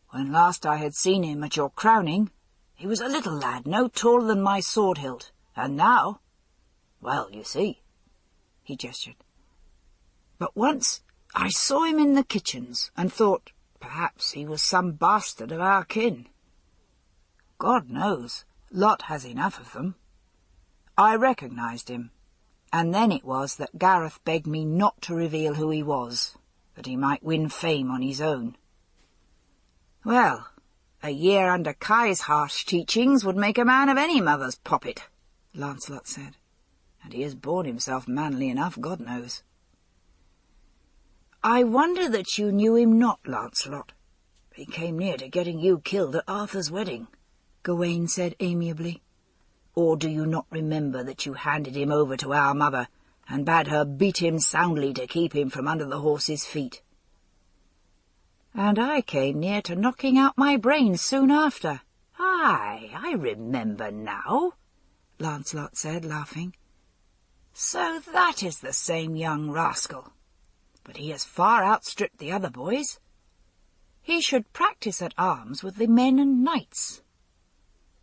"When last I had seen him at your crowning, he was a little lad, no taller than my sword hilt, and now, well, you see," he gestured. "But once I saw him in the kitchens, and thought perhaps he was some bastard of our kin. God knows, Lot has enough of them. I recognised him, and then it was that Gareth begged me not to reveal who he was, that he might win fame on his own. Well, a year under Kai's harsh teachings would make a man of any mother's poppet," Lancelot said, "and he has borne himself manly enough, God knows." "I wonder that you knew him not, Lancelot. He came near to getting you killed at Arthur's wedding," Gawain said amiably. "Or do you not remember that you handed him over to our mother, and bade her beat him soundly to keep him from under the horse's feet?" "And I came near to knocking out my brains soon after." "Aye, I remember now," Lancelot said, laughing. "So that is the same young rascal. But he has far outstripped the other boys. He should practise at arms with the men and knights.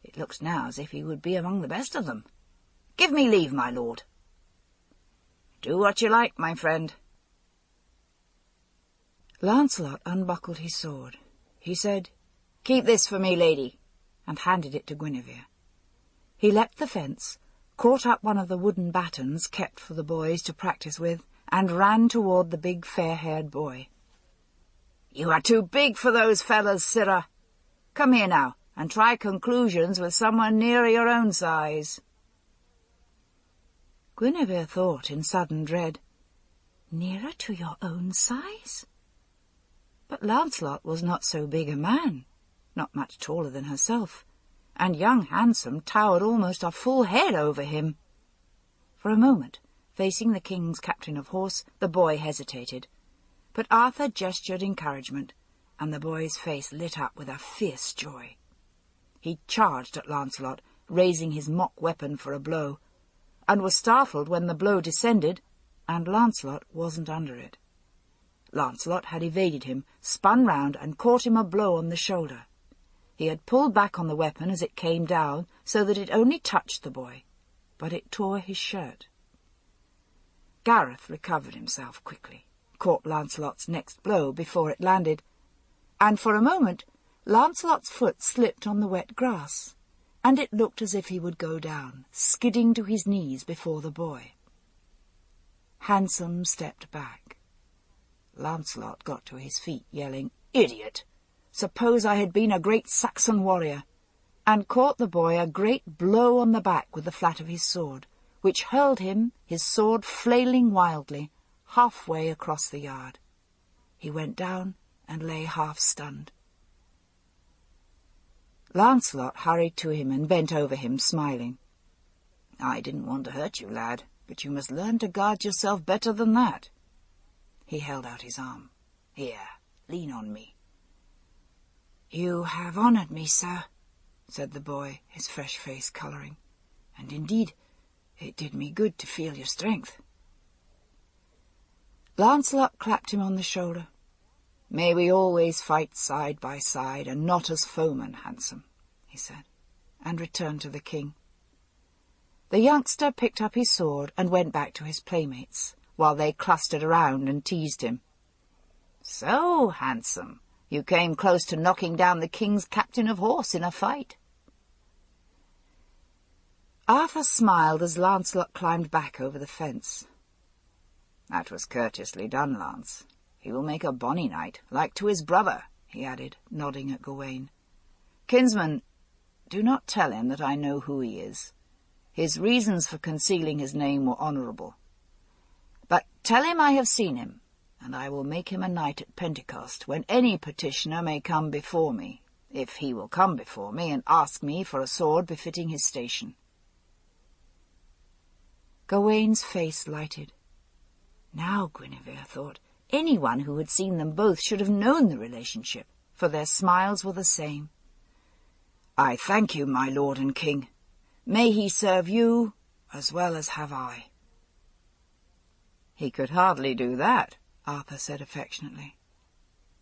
It looks now as if he would be among the best of them. Give me leave, my lord." "Do what you like, my friend." Lancelot unbuckled his sword. He said, "Keep this for me, lady," and handed it to Guinevere. He leapt the fence, caught up one of the wooden batons kept for the boys to practise with, and ran toward the big fair-haired boy. "You are too big for those fellows, sirrah. Come here now, and try conclusions with someone nearer your own size." Guinevere thought in sudden dread, "Nearer to your own size?" But Lancelot was not so big a man, not much taller than herself, and young Handsome towered almost a full head over him. For a moment, facing the king's captain of horse, the boy hesitated, but Arthur gestured encouragement, and the boy's face lit up with a fierce joy. He charged at Lancelot, raising his mock weapon for a blow, and was startled when the blow descended, and Lancelot wasn't under it. Lancelot had evaded him, spun round, and caught him a blow on the shoulder. He had pulled back on the weapon as it came down, so that it only touched the boy, but it tore his shirt. Gareth recovered himself quickly, caught Lancelot's next blow before it landed, and for a moment Lancelot's foot slipped on the wet grass, and it looked as if he would go down, skidding to his knees before the boy. Handsome stepped back. Lancelot got to his feet, yelling, "Idiot! Suppose I had been a great Saxon warrior," and caught the boy a great blow on the back with the flat of his sword, which hurled him, his sword flailing wildly, halfway across the yard. He went down and lay half-stunned. Lancelot hurried to him and bent over him, smiling. "I didn't want to hurt you, lad, but you must learn to guard yourself better than that." He held out his arm. "Here, lean on me." "You have honoured me, sir," said the boy, his fresh face colouring, "and indeed it did me good to feel your strength." Lancelot clapped him on the shoulder. "May we always fight side by side, and not as foemen, handsome," he said, and returned to the king. The youngster picked up his sword and went back to his playmates, while they clustered around and teased him. "So, handsome, you came close to knocking down the king's captain of horse in a fight." Arthur smiled as Lancelot climbed back over the fence. "That was courteously done, Lance. He will make a bonny knight, like to his brother," he added, nodding at Gawain. "Kinsman, do not tell him that I know who he is. His reasons for concealing his name were honourable. But tell him I have seen him, and I will make him a knight at Pentecost, when any petitioner may come before me, if he will come before me and ask me for a sword befitting his station." Gawain's face lighted. Now, Guinevere thought, anyone who had seen them both should have known the relationship, for their smiles were the same. "I thank you, my lord and king. May he serve you as well as have I." "He could hardly do that," Arthur said affectionately.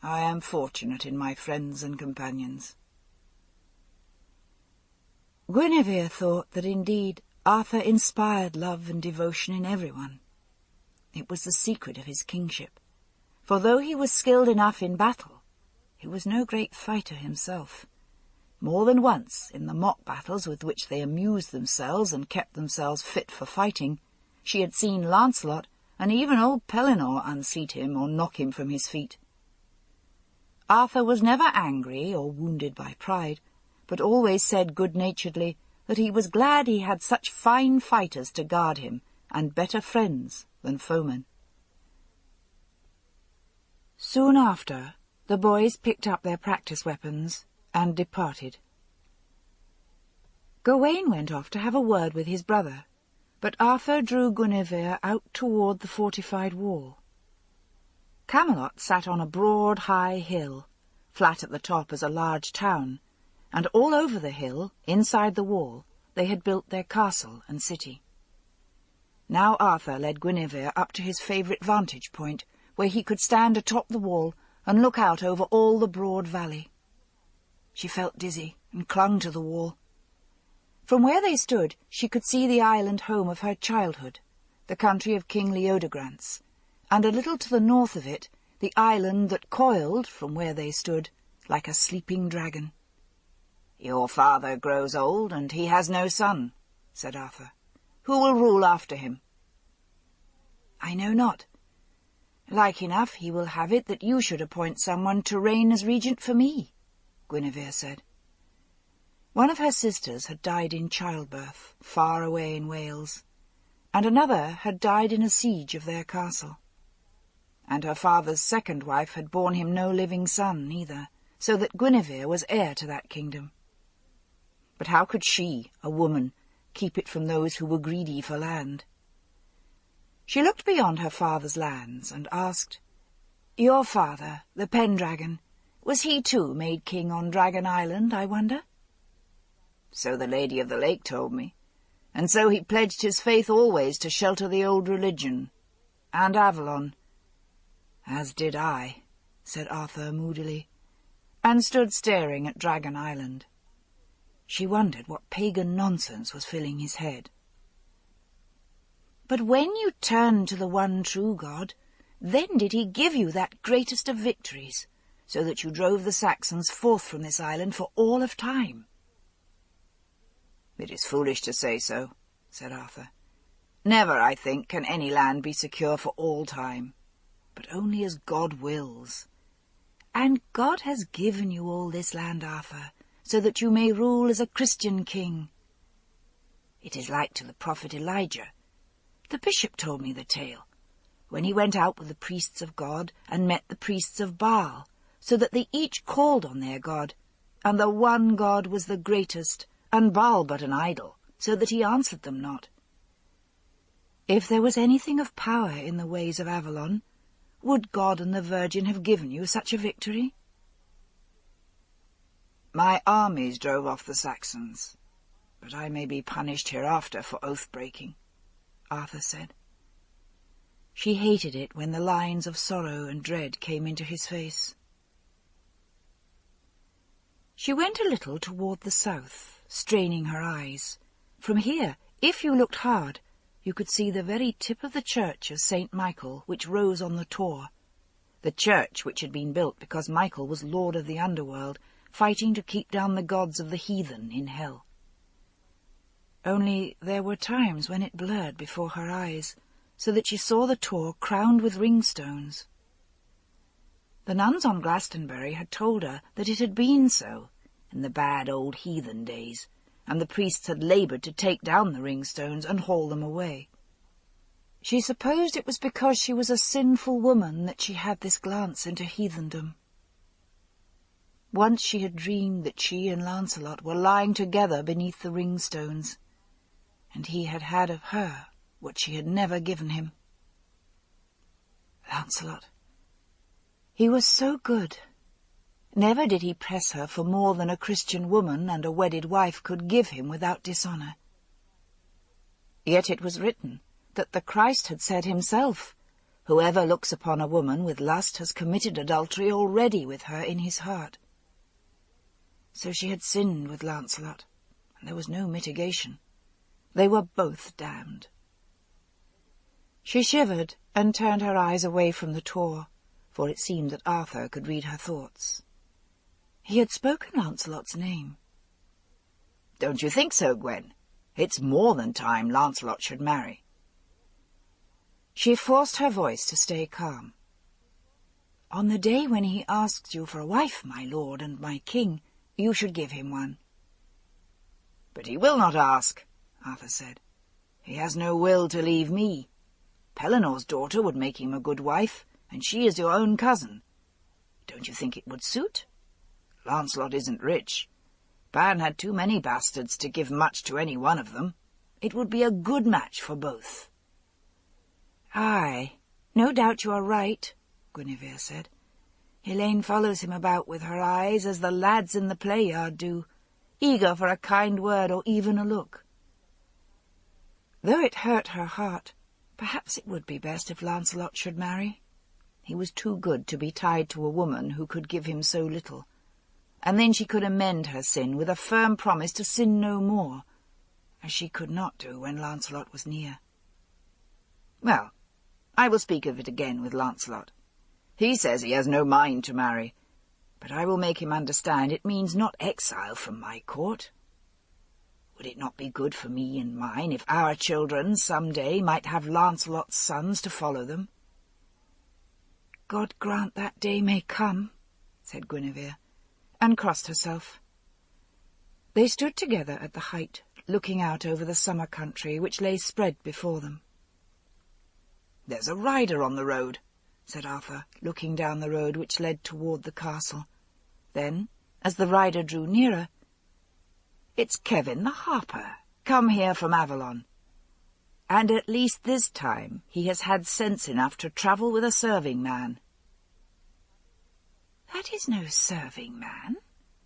"I am fortunate in my friends and companions." Guinevere thought that indeed Arthur inspired love and devotion in everyone. It was the secret of his kingship, for though he was skilled enough in battle, he was no great fighter himself. More than once, in the mock battles with which they amused themselves and kept themselves fit for fighting, she had seen Lancelot and even old Pellinore unseat him or knock him from his feet. Arthur was never angry or wounded by pride, but always said good-naturedly that he was glad he had such fine fighters to guard him, and better friends than foemen. Soon after, the boys picked up their practice weapons and departed. Gawain went off to have a word with his brother, but Arthur drew Guinevere out toward the fortified wall. Camelot sat on a broad, high hill, flat at the top as a large town, and all over the hill, inside the wall, they had built their castle and city. Now Arthur led Guinevere up to his favourite vantage point, where he could stand atop the wall and look out over all the broad valley. She felt dizzy and clung to the wall. From where they stood, she could see the island home of her childhood, the country of King Leodegrance, and a little to the north of it, the island that coiled, from where they stood, like a sleeping dragon. "Your father grows old, and he has no son," said Arthur. "Who will rule after him?" "I know not. Like enough he will have it that you should appoint someone to reign as regent for me," Guinevere said. One of her sisters had died in childbirth, far away in Wales, and another had died in a siege of their castle. And her father's second wife had borne him no living son either, so that Guinevere was heir to that kingdom. But how could she, a woman, keep it from those who were greedy for land? She looked beyond her father's lands and asked, "Your father, the Pendragon, was he too made king on Dragon Island, I wonder?" "So the Lady of the Lake told me, and so he pledged his faith always to shelter the old religion, and Avalon." "As did I," said Arthur moodily, and stood staring at Dragon Island. She wondered what pagan nonsense was filling his head. "But when you turned to the one true God, then did he give you that greatest of victories, so that you drove the Saxons forth from this island for all of time." "It is foolish to say so," said Arthur. "Never, I think, can any land be secure for all time. but only as God wills. And God has given you all this land, Arthur, so that you may rule as a Christian king. It is like to the prophet Elijah. The bishop told me the tale, when he went out with the priests of God and met the priests of Baal, so that they each called on their God, and the one God was the greatest, and Baal but an idol, so that he answered them not. If there was anything of power in the ways of Avalon, would God and the Virgin have given you such a victory? My armies drove off the Saxons, but I may be punished hereafter for oath-breaking, Arthur said. She hated it when the lines of sorrow and dread came into his face. She went a little toward the south, straining her eyes. From here, if you looked hard, you could see the very tip of the church of St. Michael, which rose on the tor, the church which had been built because Michael was lord of the underworld, fighting to keep down the gods of the heathen in hell. Only there were times when it blurred before her eyes, so that she saw the tor crowned with ringstones. The nuns on Glastonbury had told her that it had been so in the bad old heathen days, and the priests had laboured to take down the ringstones and haul them away. She supposed it was because she was a sinful woman that she had this glance into heathendom. Once she had dreamed that she and Lancelot were lying together beneath the ringstones, and he had had of her what she had never given him. Lancelot. He was so good. Never did he press her for more than a Christian woman and a wedded wife could give him without dishonour. Yet it was written that the Christ had said himself, "Whoever looks upon a woman with lust has committed adultery already with her in his heart." So she had sinned with Lancelot, and there was no mitigation. They were both damned. She shivered and turned her eyes away from the tor, for it seemed that Arthur could read her thoughts. He had spoken Lancelot's name. "Don't you think so, Gwen? It's more than time Lancelot should marry." She forced her voice to stay calm. "On the day when he asks you for a wife, my lord and my king, you should give him one." "But he will not ask," Arthur said. "He has no will to leave me. Pelinor's daughter would make him a good wife, and she is your own cousin. Don't you think it would suit? Lancelot isn't rich. Ban had too many bastards to give much to any one of them. It would be a good match for both." "Aye, no doubt you are right," Guinevere said. "Elaine follows him about with her eyes as the lads in the play-yard do, eager for a kind word or even a look." Though it hurt her heart, perhaps it would be best if Lancelot should marry. He was too good to be tied to a woman who could give him so little, and then she could amend her sin with a firm promise to sin no more, as she could not do when Lancelot was near. "Well, I will speak of it again with Lancelot. He says he has no mind to marry, but I will make him understand it means not exile from my court. Would it not be good for me and mine if our children some day might have Lancelot's sons to follow them?" "God grant that day may come," said Guinevere, and crossed herself. They stood together at the height, looking out over the summer country which lay spread before them. "There's a rider on the road," said Arthur, looking down the road which led toward the castle. Then, as the rider drew nearer, "It's Kevin the harper, come here from Avalon. And at least this time he has had sense enough to travel with a serving man." "That is no serving man,"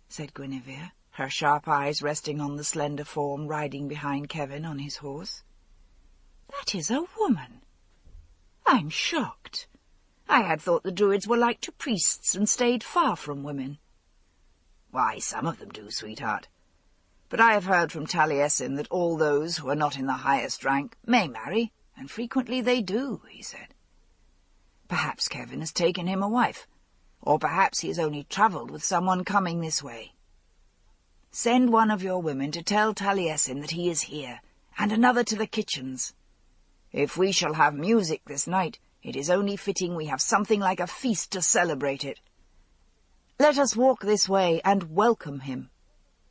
said Guinevere, her sharp eyes resting on the slender form riding behind Kevin on his horse. "That is a woman. I'm shocked. I had thought the Druids were like to priests and stayed far from women." "Why, some of them do, sweetheart. But I have heard from Taliesin that all those who are not in the highest rank may marry, and frequently they do," he said. "Perhaps Kevin has taken him a wife, or perhaps he has only travelled with someone coming this way. Send one of your women to tell Taliesin that he is here, and another to the kitchens. If we shall have music this night, It is only fitting we have something like a feast to celebrate it. Let us walk this way and welcome him.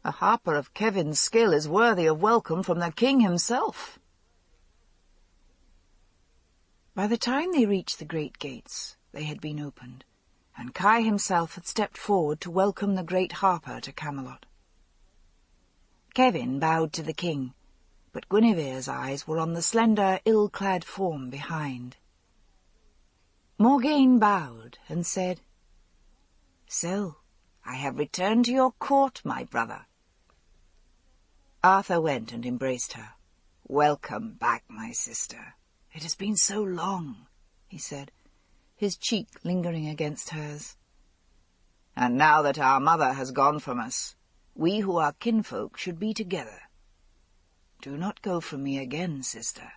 A harper of Kevin's skill is worthy of welcome from the king himself." By the time they reached the great gates, they had been opened, and Kai himself had stepped forward to welcome the great harper to Camelot. Kevin bowed to the king, but Guinevere's eyes were on the slender, ill-clad form behind. Morgane bowed and said, "So, I have returned to your court, my brother." Arthur went and embraced her. "Welcome back, my sister. "It has been so long," he said, his cheek lingering against hers. "And now that our mother has gone from us, we who are kinfolk should be together. Do not go from me again, sister."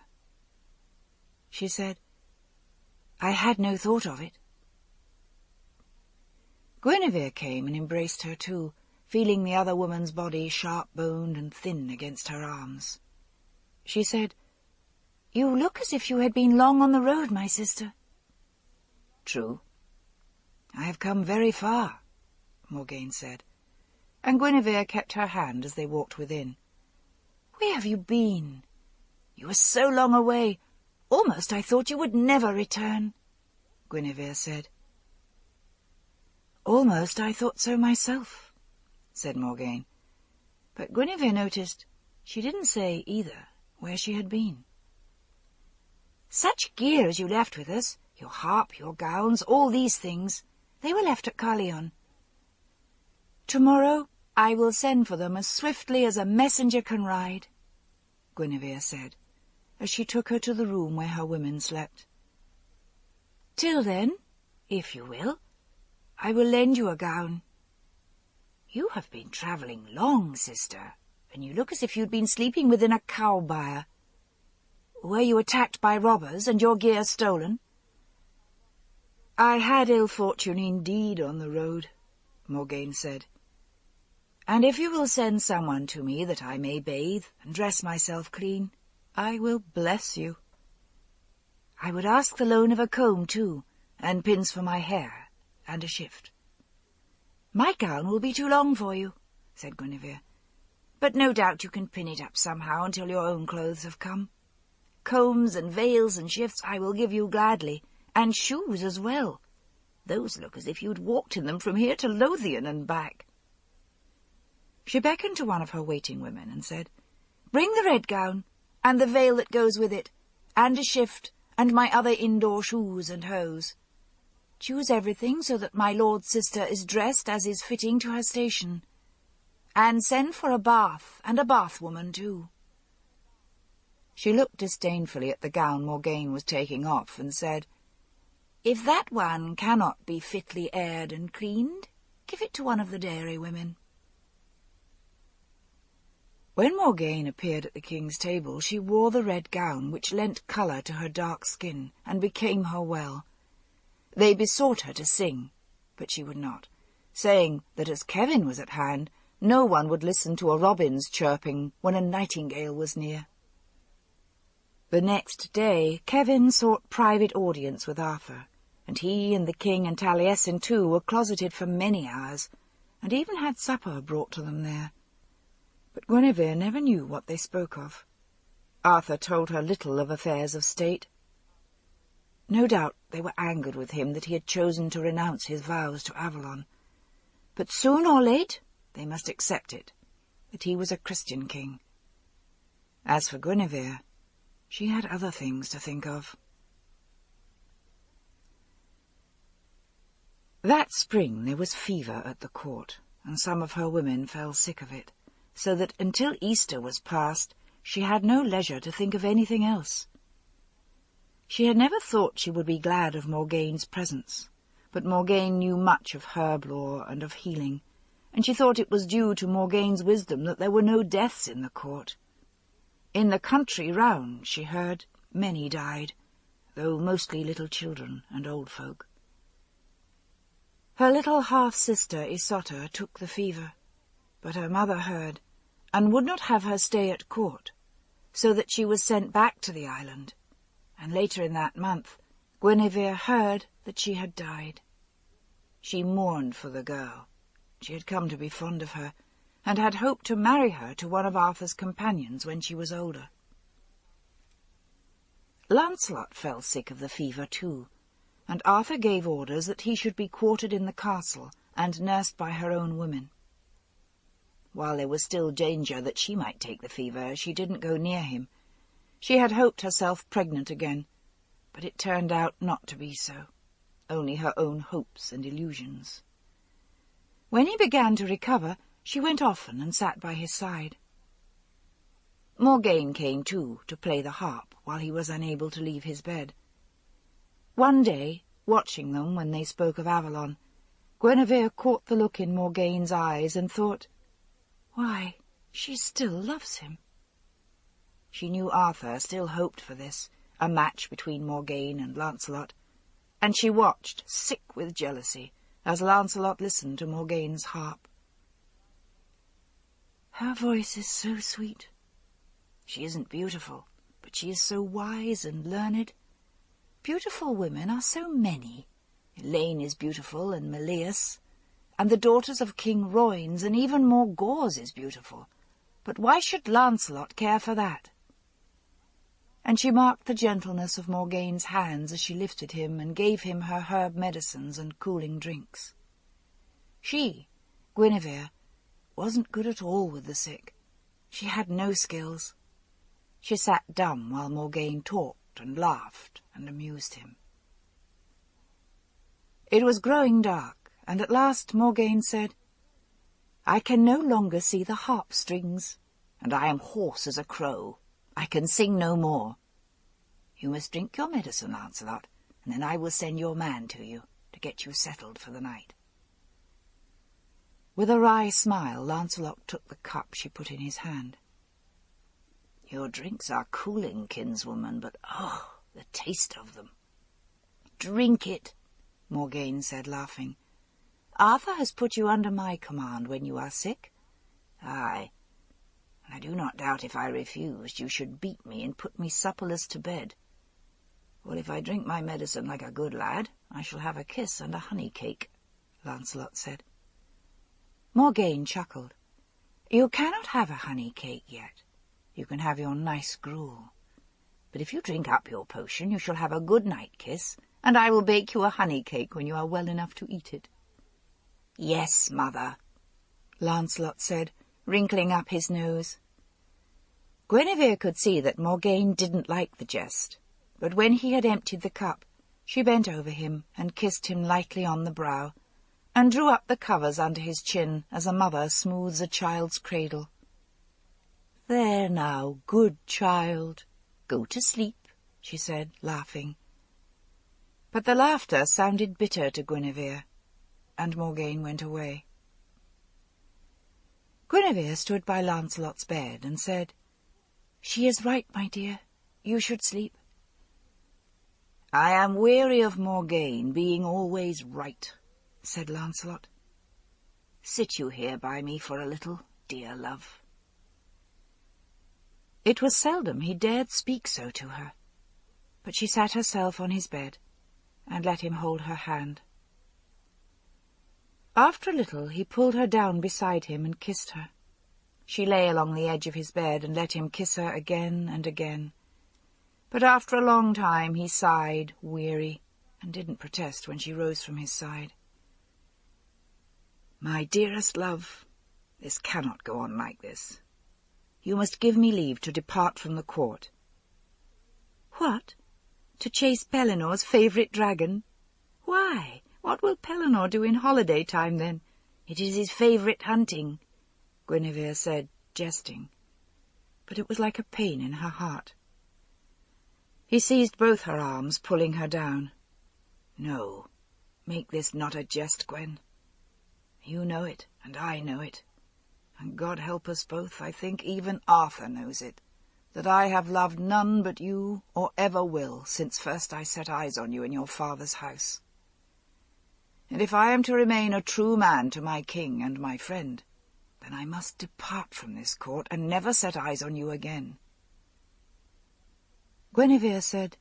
She said, "I had no thought of it." Guinevere came and embraced her too, feeling the other woman's body sharp-boned and thin against her arms. She said, "You look as if you had been long on the road, my sister." "True." "I have come very far," Morgane said, and Guinevere kept her hand as they walked within. "Where have you been? You were so long away, almost I thought you would never return," Guinevere said. "Almost I thought so myself," said Morgane, but Guinevere noticed she didn't say either where she had been. "Such gear as you left with us, your harp, your gowns, all these things, they were left at Carleon. Tomorrow I will send for them as swiftly as a messenger can ride," Guinevere said, as she took her to the room where her women slept. "Till then, if you will, I will lend you a gown. You have been travelling long, sister, and you look as if you'd been sleeping within a cow byre. Were you attacked by robbers and your gear stolen?" "I had ill fortune indeed on the road," Morgane said. "And if you will send someone to me that I may bathe and dress myself clean, I will bless you. I would ask the loan of a comb too, and pins for my hair, and a shift." "My gown will be too long for you," said Guinevere, "but no doubt you can pin it up somehow until your own clothes have come. Combs and veils and shifts I will give you gladly, and shoes as well. Those look as if you'd walked in them from here to Lothian and back." She beckoned to one of her waiting women and said, "Bring the red gown, and the veil that goes with it, and a shift, and my other indoor shoes and hose. Choose everything so that my lord's sister is dressed as is fitting to her station. And send for a bath, and a bath-woman too." She looked disdainfully at the gown Morgane was taking off and said, "If that one cannot be fitly aired and cleaned, give it to one of the dairy women." When Morgane appeared at the king's table, she wore the red gown, which lent colour to her dark skin, and became her well. They besought her to sing, but she would not, saying that as Kevin was at hand, no one would listen to a robin's chirping when a nightingale was near. The next day Kevin sought private audience with Arthur, and he and the king and Taliesin too were closeted for many hours, and even had supper brought to them there. But Guinevere never knew what they spoke of. Arthur told her little of affairs of state. No doubt they were angered with him that he had chosen to renounce his vows to Avalon, but soon or late they must accept it, that he was a Christian king. As for Guinevere, she had other things to think of. That spring there was fever at the court, and some of her women fell sick of it, so that until Easter was past she had no leisure to think of anything else. She had never thought she would be glad of Morgane's presence, but Morgane knew much of herb lore and of healing, and she thought it was due to Morgane's wisdom that there were no deaths in the court. In the country round, she heard, many died, though mostly little children and old folk. Her little half-sister Isotta took the fever, but her mother heard, and would not have her stay at court, so that she was sent back to the island, and later in that month Guinevere heard that she had died. She mourned for the girl. She had come to be fond of her, and had hoped to marry her to one of Arthur's companions when she was older. Lancelot fell sick of the fever too, and Arthur gave orders that he should be quartered in the castle and nursed by her own women. While there was still danger that she might take the fever, she didn't go near him. She had hoped herself pregnant again, but it turned out not to be so, only her own hopes and illusions. When he began to recover, she went often and sat by his side. Morgane came too, to play the harp while he was unable to leave his bed. One day, watching them when they spoke of Avalon, Guinevere caught the look in Morgane's eyes and thought, "Why, she still loves him." She knew Arthur still hoped for this, a match between Morgane and Lancelot, and she watched, sick with jealousy, as Lancelot listened to Morgane's harp. "Her voice is so sweet. She isn't beautiful, but she is so wise and learned. Beautiful women are so many. Elaine is beautiful, and Melius, and the daughters of King Roynes, and even Morgause is beautiful. But why should Lancelot care for that?" And she marked the gentleness of Morgane's hands as she lifted him and gave him her herb medicines and cooling drinks. She, Guinevere, wasn't good at all with the sick. She had no skills. She sat dumb while Morgane talked and laughed and amused him. It was growing dark, and at last Morgane said, "I can no longer see the harp strings, and I am hoarse as a crow. I can sing no more. You must drink your medicine, Lancelot, and then I will send your man to you to get you settled for the night." With a wry smile, Lancelot took the cup she put in his hand. "Your drinks are cooling, kinswoman, but oh, the taste of them!" "Drink it," Morgane said, laughing. "Arthur has put you under my command when you are sick." "Aye, I do not doubt if I refused, you should beat me and put me supperless to bed. Well, if I drink my medicine like a good lad, I shall have a kiss and a honey cake," Lancelot said. Morgane chuckled. "You cannot have a honey cake yet. You can have your nice gruel. But if you drink up your potion, you shall have a good night kiss, and I will bake you a honey cake when you are well enough to eat it." "Yes, mother," Lancelot said, wrinkling up his nose. Guinevere could see that Morgane didn't like the jest, but when he had emptied the cup, she bent over him and kissed him lightly on the brow, and drew up the covers under his chin as a mother smooths a child's cradle. "There now, good child, go to sleep," she said, laughing. But the laughter sounded bitter to Guinevere, and Morgane went away. Guinevere stood by Lancelot's bed and said, "She is right, my dear. You should sleep." "I am weary of Morgane being always right," said Lancelot. "Sit you here by me for a little, dear love." It was seldom he dared speak so to her, but she sat herself on his bed and let him hold her hand. After a little he pulled her down beside him and kissed her. She lay along the edge of his bed and let him kiss her again and again. But after a long time he sighed, weary, and didn't protest when she rose from his side. "My dearest love, this cannot go on like this. You must give me leave to depart from the court." "What? To chase Pelinor's favourite dragon? Why, what will Pellinor do in holiday time, then? It is his favourite hunting," Guinevere said, jesting, but it was like a pain in her heart. He seized both her arms, pulling her down. "No, make this not a jest, Gwen. You know it, and I know it, and God help us both, I think even Arthur knows it, that I have loved none but you, or ever will, since first I set eyes on you in your father's house. And if I am to remain a true man to my king and my friend, then I must depart from this court and never set eyes on you again." Guinevere said,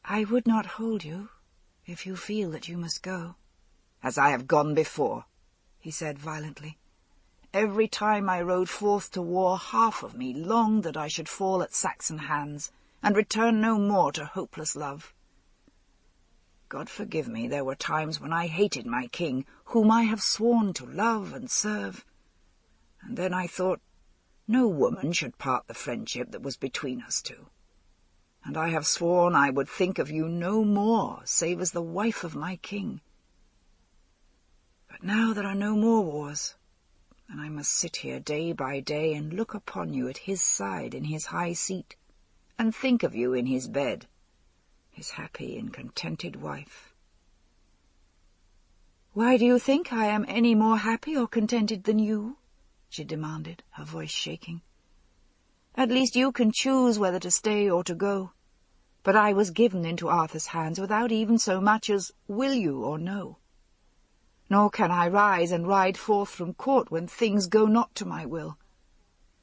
I would not hold you, if you feel that you must go. As I have gone before, he said violently. Every time I rode forth to war, half of me longed that I should fall at Saxon hands, and return no more to hopeless love. God forgive me, there were times when I hated my king, whom I have sworn to love and serve. And then I thought, no woman should part the friendship that was between us two. And I have sworn I would think of you no more, save as the wife of my king. But now there are no more wars, and I must sit here day by day and look upon you at his side in his high seat, and think of you in his bed, his happy and contented wife. Why do you think I am any more happy or contented than you? She demanded, her voice shaking. At least you can choose whether to stay or to go. But I was given into Arthur's hands without even so much as will you or no. Nor can I rise and ride forth from court when things go not to my will,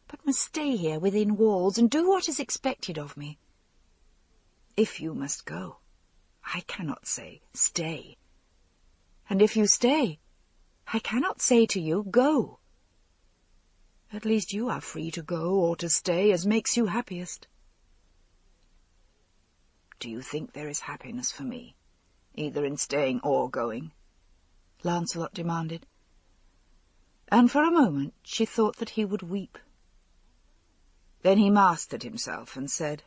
but must stay here within walls and do what is expected of me. If you must go, I cannot say, stay. And if you stay, I cannot say to you, go. At least you are free to go or to stay as makes you happiest. Do you think there is happiness for me, either in staying or going? Lancelot demanded. And for a moment she thought that he would weep. Then he mastered himself and said,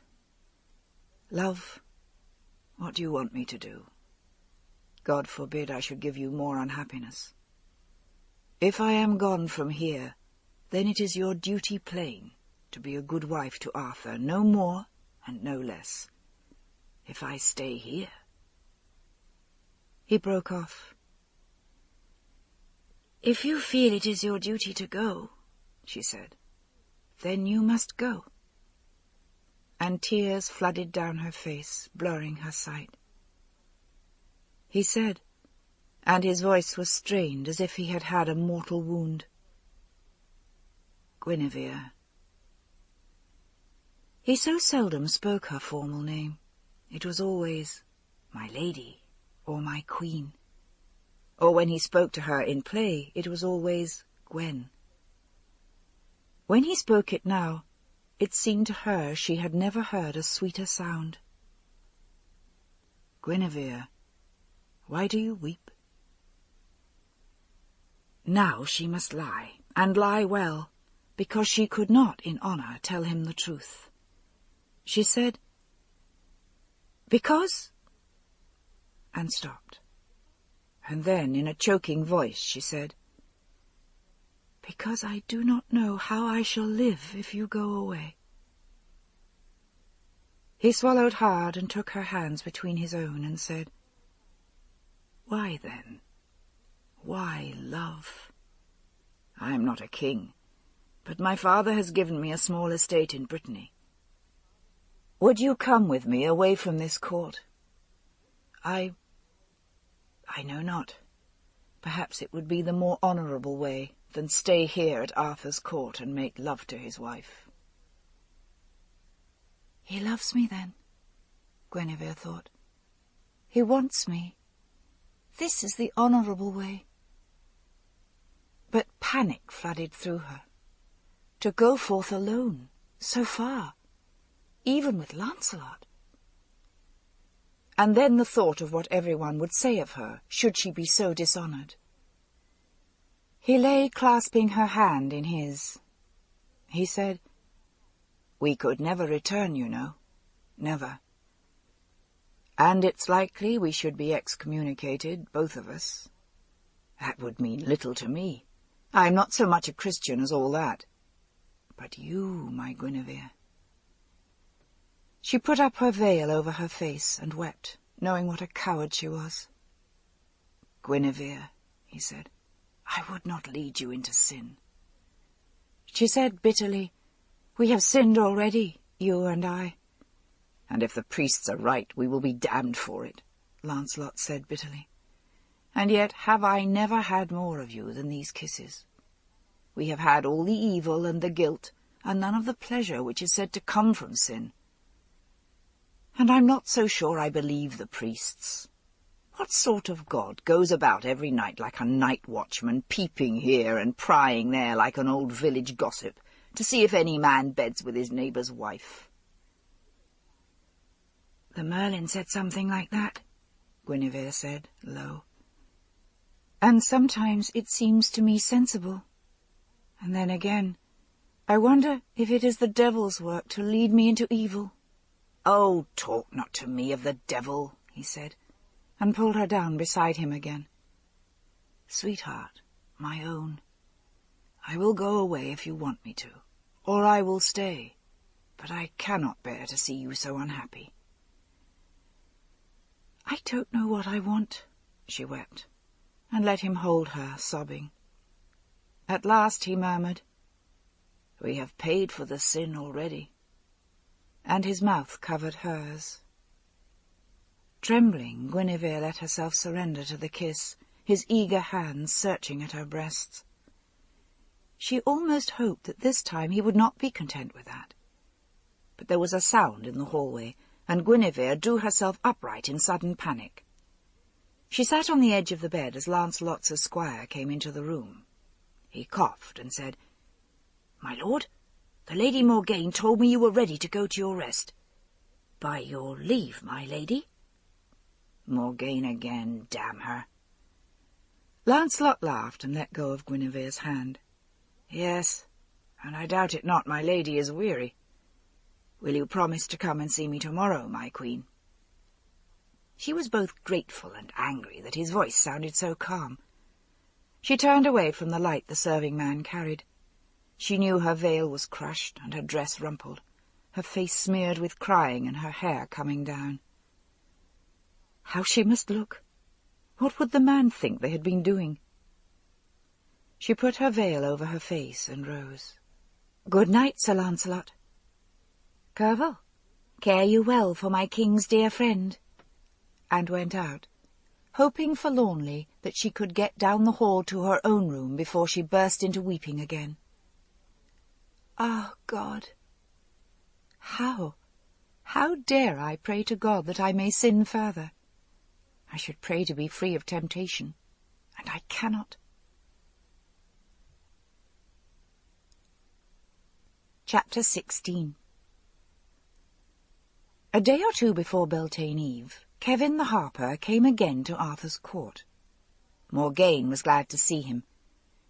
Love, what do you want me to do? God forbid I should give you more unhappiness. If I am gone from here, then it is your duty plain to be a good wife to Arthur, no more and no less. If I stay here... He broke off. If you feel it is your duty to go, she said, then you must go. And tears flooded down her face, blurring her sight. He said, and his voice was strained as if he had had a mortal wound, Guinevere. He so seldom spoke her formal name. It was always my lady or my queen. Or when he spoke to her in play, it was always Gwen. When he spoke it now, it seemed to her she had never heard a sweeter sound. Guinevere, why do you weep? Now she must lie, and lie well, because she could not in honour tell him the truth. She said, Because... and stopped. And then, in a choking voice, she said, Because I do not know how I shall live if you go away. He swallowed hard and took her hands between his own and said, Why then? Why love? I am not a king, but my father has given me a small estate in Brittany. Would you come with me away from this court? I know not. Perhaps it would be the more honourable way than stay here at Arthur's court and make love to his wife. He loves me then, Guinevere thought. He wants me. This is the honourable way. But panic flooded through her. To go forth alone, so far, even with Lancelot. And then the thought of what everyone would say of her, should she be so dishonoured. He lay clasping her hand in his. He said, We could never return, you know. Never. And it's likely we should be excommunicated, both of us. That would mean little to me. I'm not so much a Christian as all that. But you, my Guinevere... She put up her veil over her face and wept, knowing what a coward she was. Guinevere, he said, I would not lead you into sin. She said bitterly, We have sinned already, you and I. And if the priests are right, we will be damned for it, Lancelot said bitterly. And yet have I never had more of you than these kisses? We have had all the evil and the guilt, and none of the pleasure which is said to come from sin. And I'm not so sure I believe the priests. What sort of god goes about every night like a night watchman, peeping here and prying there like an old village gossip, to see if any man beds with his neighbour's wife?" "The Merlin said something like that," Guinevere said, low. "And sometimes it seems to me sensible. And then again, I wonder if it is the devil's work to lead me into evil." "Oh, talk not to me of the devil," he said, and pulled her down beside him again. "Sweetheart, my own, I will go away if you want me to, or I will stay, but I cannot bear to see you so unhappy." "I don't know what I want," she wept, and let him hold her, sobbing. At last he murmured, "We have paid for the sin already," and his mouth covered hers. Trembling, Guinevere let herself surrender to the kiss, his eager hands searching at her breasts. She almost hoped that this time he would not be content with that. But there was a sound in the hallway, and Guinevere drew herself upright in sudden panic. She sat on the edge of the bed as Lancelot's esquire came into the room. He coughed and said, "My lord, the Lady Morgane told me you were ready to go to your rest." "By your leave, my lady." Morgane again, damn her. Lancelot laughed and let go of Guinevere's hand. "Yes, and I doubt it not my lady is weary. Will you promise to come and see me tomorrow, my queen?" She was both grateful and angry that his voice sounded so calm. She turned away from the light the serving-man carried. She knew her veil was crushed and her dress rumpled, her face smeared with crying and her hair coming down. How she must look! What would the man think they had been doing? She put her veil over her face and rose. "Good night, Sir Lancelot." "Curville, care you well for my king's dear friend," and went out, hoping forlornly that she could get down the hall to her own room before she burst into weeping again. Ah, God! How dare I pray to God that I may sin further? I should pray to be free of temptation, and I cannot. Chapter 16. A day or two before Beltane Eve, Kevin the harper came again to Arthur's court. Morgane was glad to see him.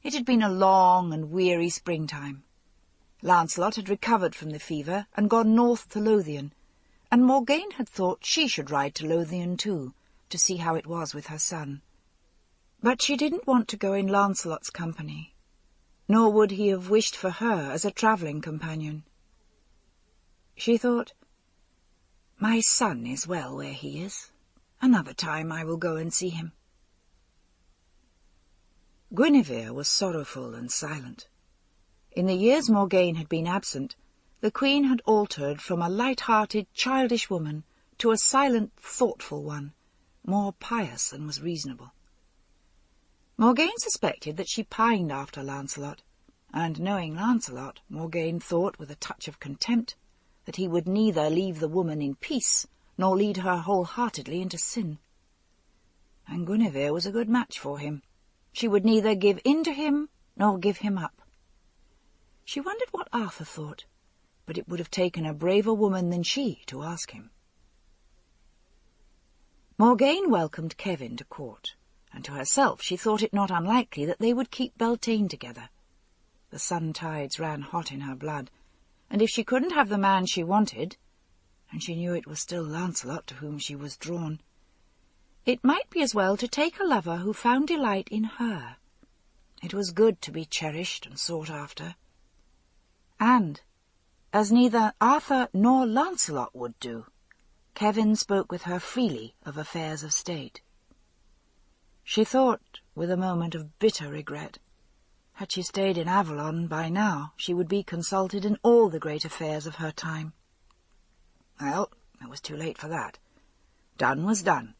It had been a long and weary springtime. Lancelot had recovered from the fever and gone north to Lothian, and Morgane had thought she should ride to Lothian too, to see how it was with her son. But she didn't want to go in Lancelot's company, nor would he have wished for her as a travelling companion. She thought, "My son is well where he is. Another time I will go and see him." Guinevere was sorrowful and silent. In the years Morgane had been absent, the queen had altered from a light-hearted, childish woman to a silent, thoughtful one, more pious than was reasonable. Morgane suspected that she pined after Lancelot, and knowing Lancelot, Morgane thought with a touch of contempt that he would neither leave the woman in peace nor lead her wholeheartedly into sin. And Guinevere was a good match for him. She would neither give in to him nor give him up. She wondered what Arthur thought, but it would have taken a braver woman than she to ask him. Morgane welcomed Kevin to court, and to herself she thought it not unlikely that they would keep Beltane together. The sun-tides ran hot in her blood, and if she couldn't have the man she wanted, and she knew it was still Lancelot to whom she was drawn, it might be as well to take a lover who found delight in her. It was good to be cherished and sought after. And, as neither Arthur nor Lancelot would do, Kevin spoke with her freely of affairs of state. She thought, with a moment of bitter regret, had she stayed in Avalon by now she would be consulted in all the great affairs of her time. Well, it was too late for that. Done was done.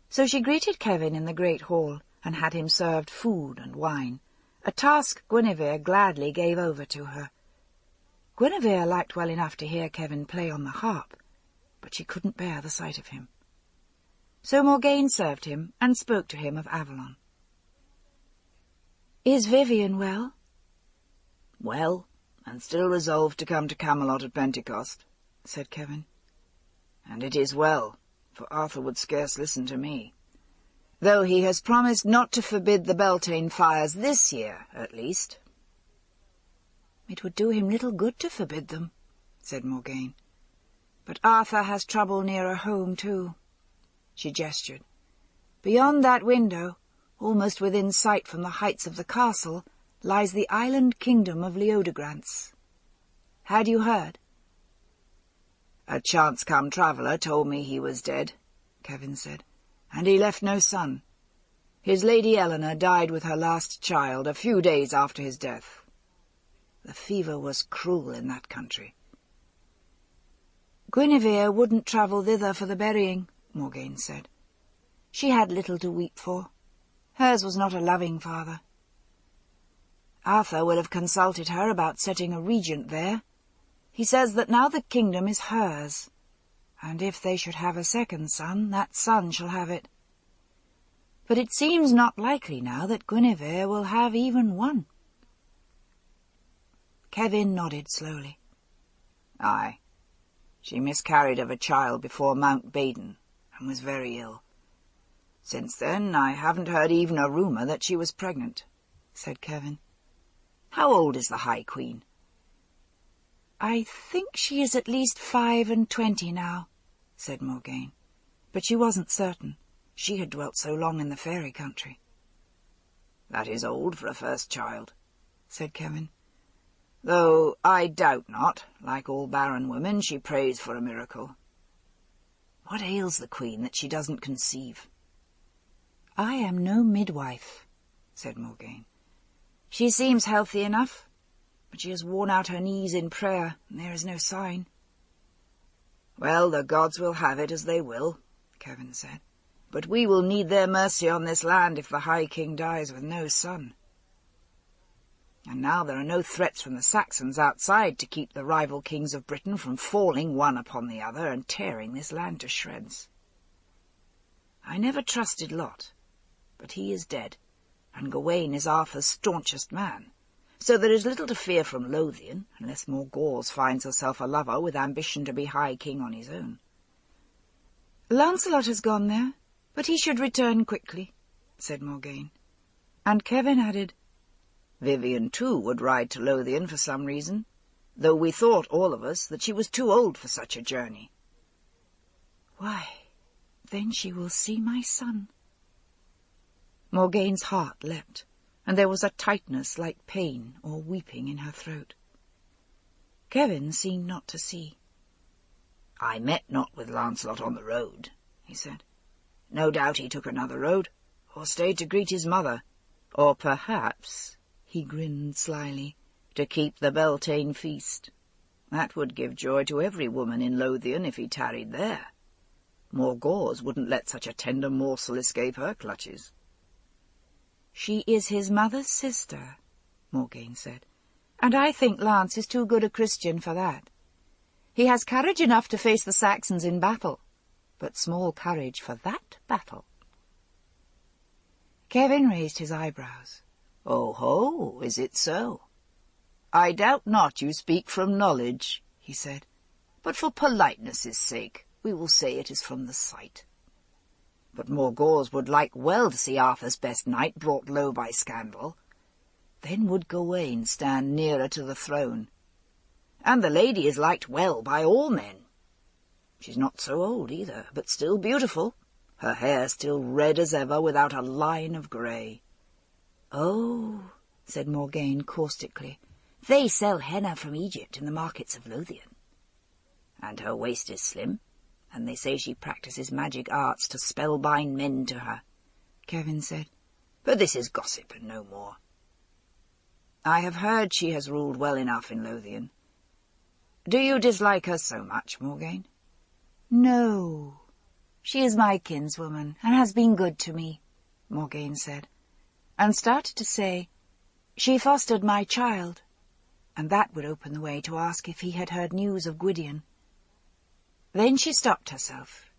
So she greeted Kevin in the great hall, and had him served food and wine, a task Guinevere gladly gave over to her. Guinevere liked well enough to hear Kevin play on the harp, but she couldn't bear the sight of him. So Morgaine served him and spoke to him of Avalon. "Is Vivian well?" "Well, and still resolved to come to Camelot at Pentecost," said Kevin. "And it is well, for Arthur would scarce listen to me, though he has promised not to forbid the Beltane fires this year, at least." "It would do him little good to forbid them," said Morgaine. "But Arthur has trouble nearer home, too." She gestured. "Beyond that window, almost within sight from the heights of the castle, lies the island kingdom of Leodegrance. Had you heard?" "A chance-come traveller told me he was dead," Kevin said, "and he left no son. His lady Eleanor died with her last child a few days after his death. The fever was cruel in that country." "Guinevere wouldn't travel thither for the burying," Morgaine said. "She had little to weep for. Hers was not a loving father. Arthur will have consulted her about setting a regent there. He says that now the kingdom is hers, and if they should have a second son, that son shall have it. But it seems not likely now that Guinevere will have even one." Kevin nodded slowly. "Aye. She miscarried of a child before Mount Baden, and was very ill. Since then I haven't heard even a rumour that she was pregnant," said Kevin. "How old is the High Queen?" "I think she is at least 25 now," said Morgaine. But she wasn't certain. She had dwelt so long in the fairy country. "That is old for a first child," said Kevin. "Though I doubt not, like all barren women, she prays for a miracle. What ails the Queen that she doesn't conceive?" "I am no midwife," said Morgaine. "She seems healthy enough, but she has worn out her knees in prayer, and there is no sign." "Well, the gods will have it as they will," Kevin said. "But we will need their mercy on this land if the High King dies with no son. And now there are no threats from the Saxons outside to keep the rival kings of Britain from falling one upon the other and tearing this land to shreds. I never trusted Lot, but he is dead, and Gawain is Arthur's staunchest man, so there is little to fear from Lothian, unless Morgause finds herself a lover with ambition to be High King on his own." "Lancelot has gone there, but he should return quickly," said Morgaine. And Kevin added, "Vivian, too, would ride to Lothian for some reason, though we thought, all of us, that she was too old for such a journey." "Why, then she will see my son." Morgaine's heart leapt, and there was a tightness like pain or weeping in her throat. Kevin seemed not to see. "I met not with Lancelot on the road," he said. "No doubt he took another road, or stayed to greet his mother, or perhaps," he grinned slyly, "to keep the Beltane feast. That would give joy to every woman in Lothian if he tarried there. Morgause wouldn't let such a tender morsel escape her clutches." "She is his mother's sister," Morgaine said, "and I think Lance is too good a Christian for that. He has courage enough to face the Saxons in battle, but small courage for that battle." Kevin raised his eyebrows. "Oh ho, is it so? I doubt not you speak from knowledge," he said, "but for politeness' sake we will say it is from the sight. But Morgause would like well to see Arthur's best knight brought low by scandal. Then would Gawain stand nearer to the throne. And the lady is liked well by all men. She's not so old either, but still beautiful, her hair still red as ever without a line of grey." "Oh," said Morgaine caustically, "they sell henna from Egypt in the markets of Lothian." "And her waist is slim, and they say she practices magic arts to spellbind men to her," Kevin said. "But this is gossip and no more. I have heard she has ruled well enough in Lothian. Do you dislike her so much, Morgaine?" "No. She is my kinswoman, and has been good to me," Morgaine said, and started to say, "She fostered my child," and that would open the way to ask if he had heard news of Gwydion. Then she stopped herself.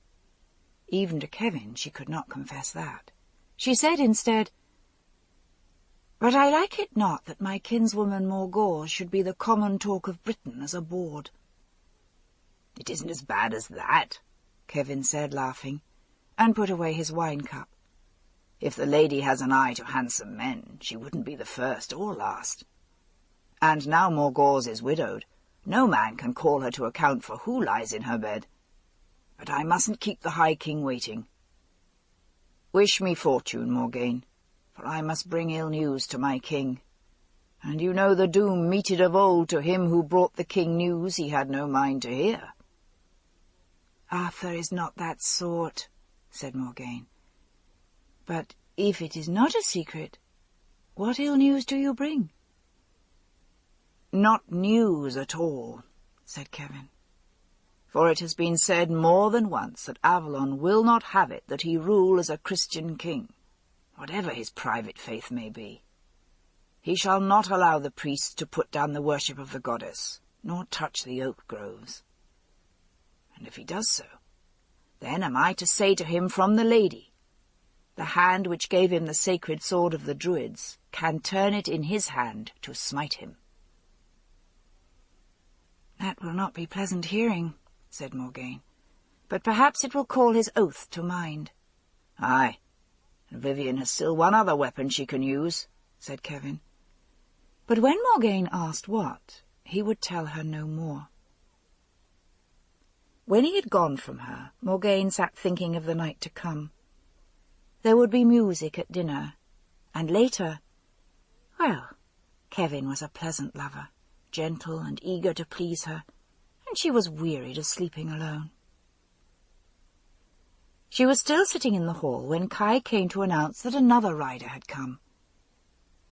Even to Kevin she could not confess that. She said instead, "But I like it not that my kinswoman Morgause should be the common talk of Britain as a bawd." "It isn't as bad as that," Kevin said, laughing, and put away his wine-cup. "If the lady has an eye to handsome men, she wouldn't be the first or last. And now Morgause is widowed, no man can call her to account for who lies in her bed. But I mustn't keep the High King waiting. Wish me fortune, Morgaine, for I must bring ill news to my king. And you know the doom meted of old to him who brought the king news he had no mind to hear." "Arthur is not that sort," said Morgaine. "But if it is not a secret, what ill news do you bring?" "Not news at all," said Kevin. "For it has been said more than once that Avalon will not have it that he rule as a Christian king, whatever his private faith may be. He shall not allow the priests to put down the worship of the goddess, nor touch the oak groves. And if he does so, then am I to say to him from the lady, the hand which gave him the sacred sword of the Druids can turn it in his hand to smite him." "That will not be pleasant hearing," said Morgaine, "but perhaps it will call his oath to mind." "Aye, and Vivian has still one other weapon she can use," said Kevin. But when Morgaine asked what, he would tell her no more. When he had gone from her, Morgaine sat thinking of the night to come. There would be music at dinner, and later... Well, Kevin was a pleasant lover, gentle and eager to please her, and she was wearied of sleeping alone. She was still sitting in the hall when Kai came to announce that another rider had come.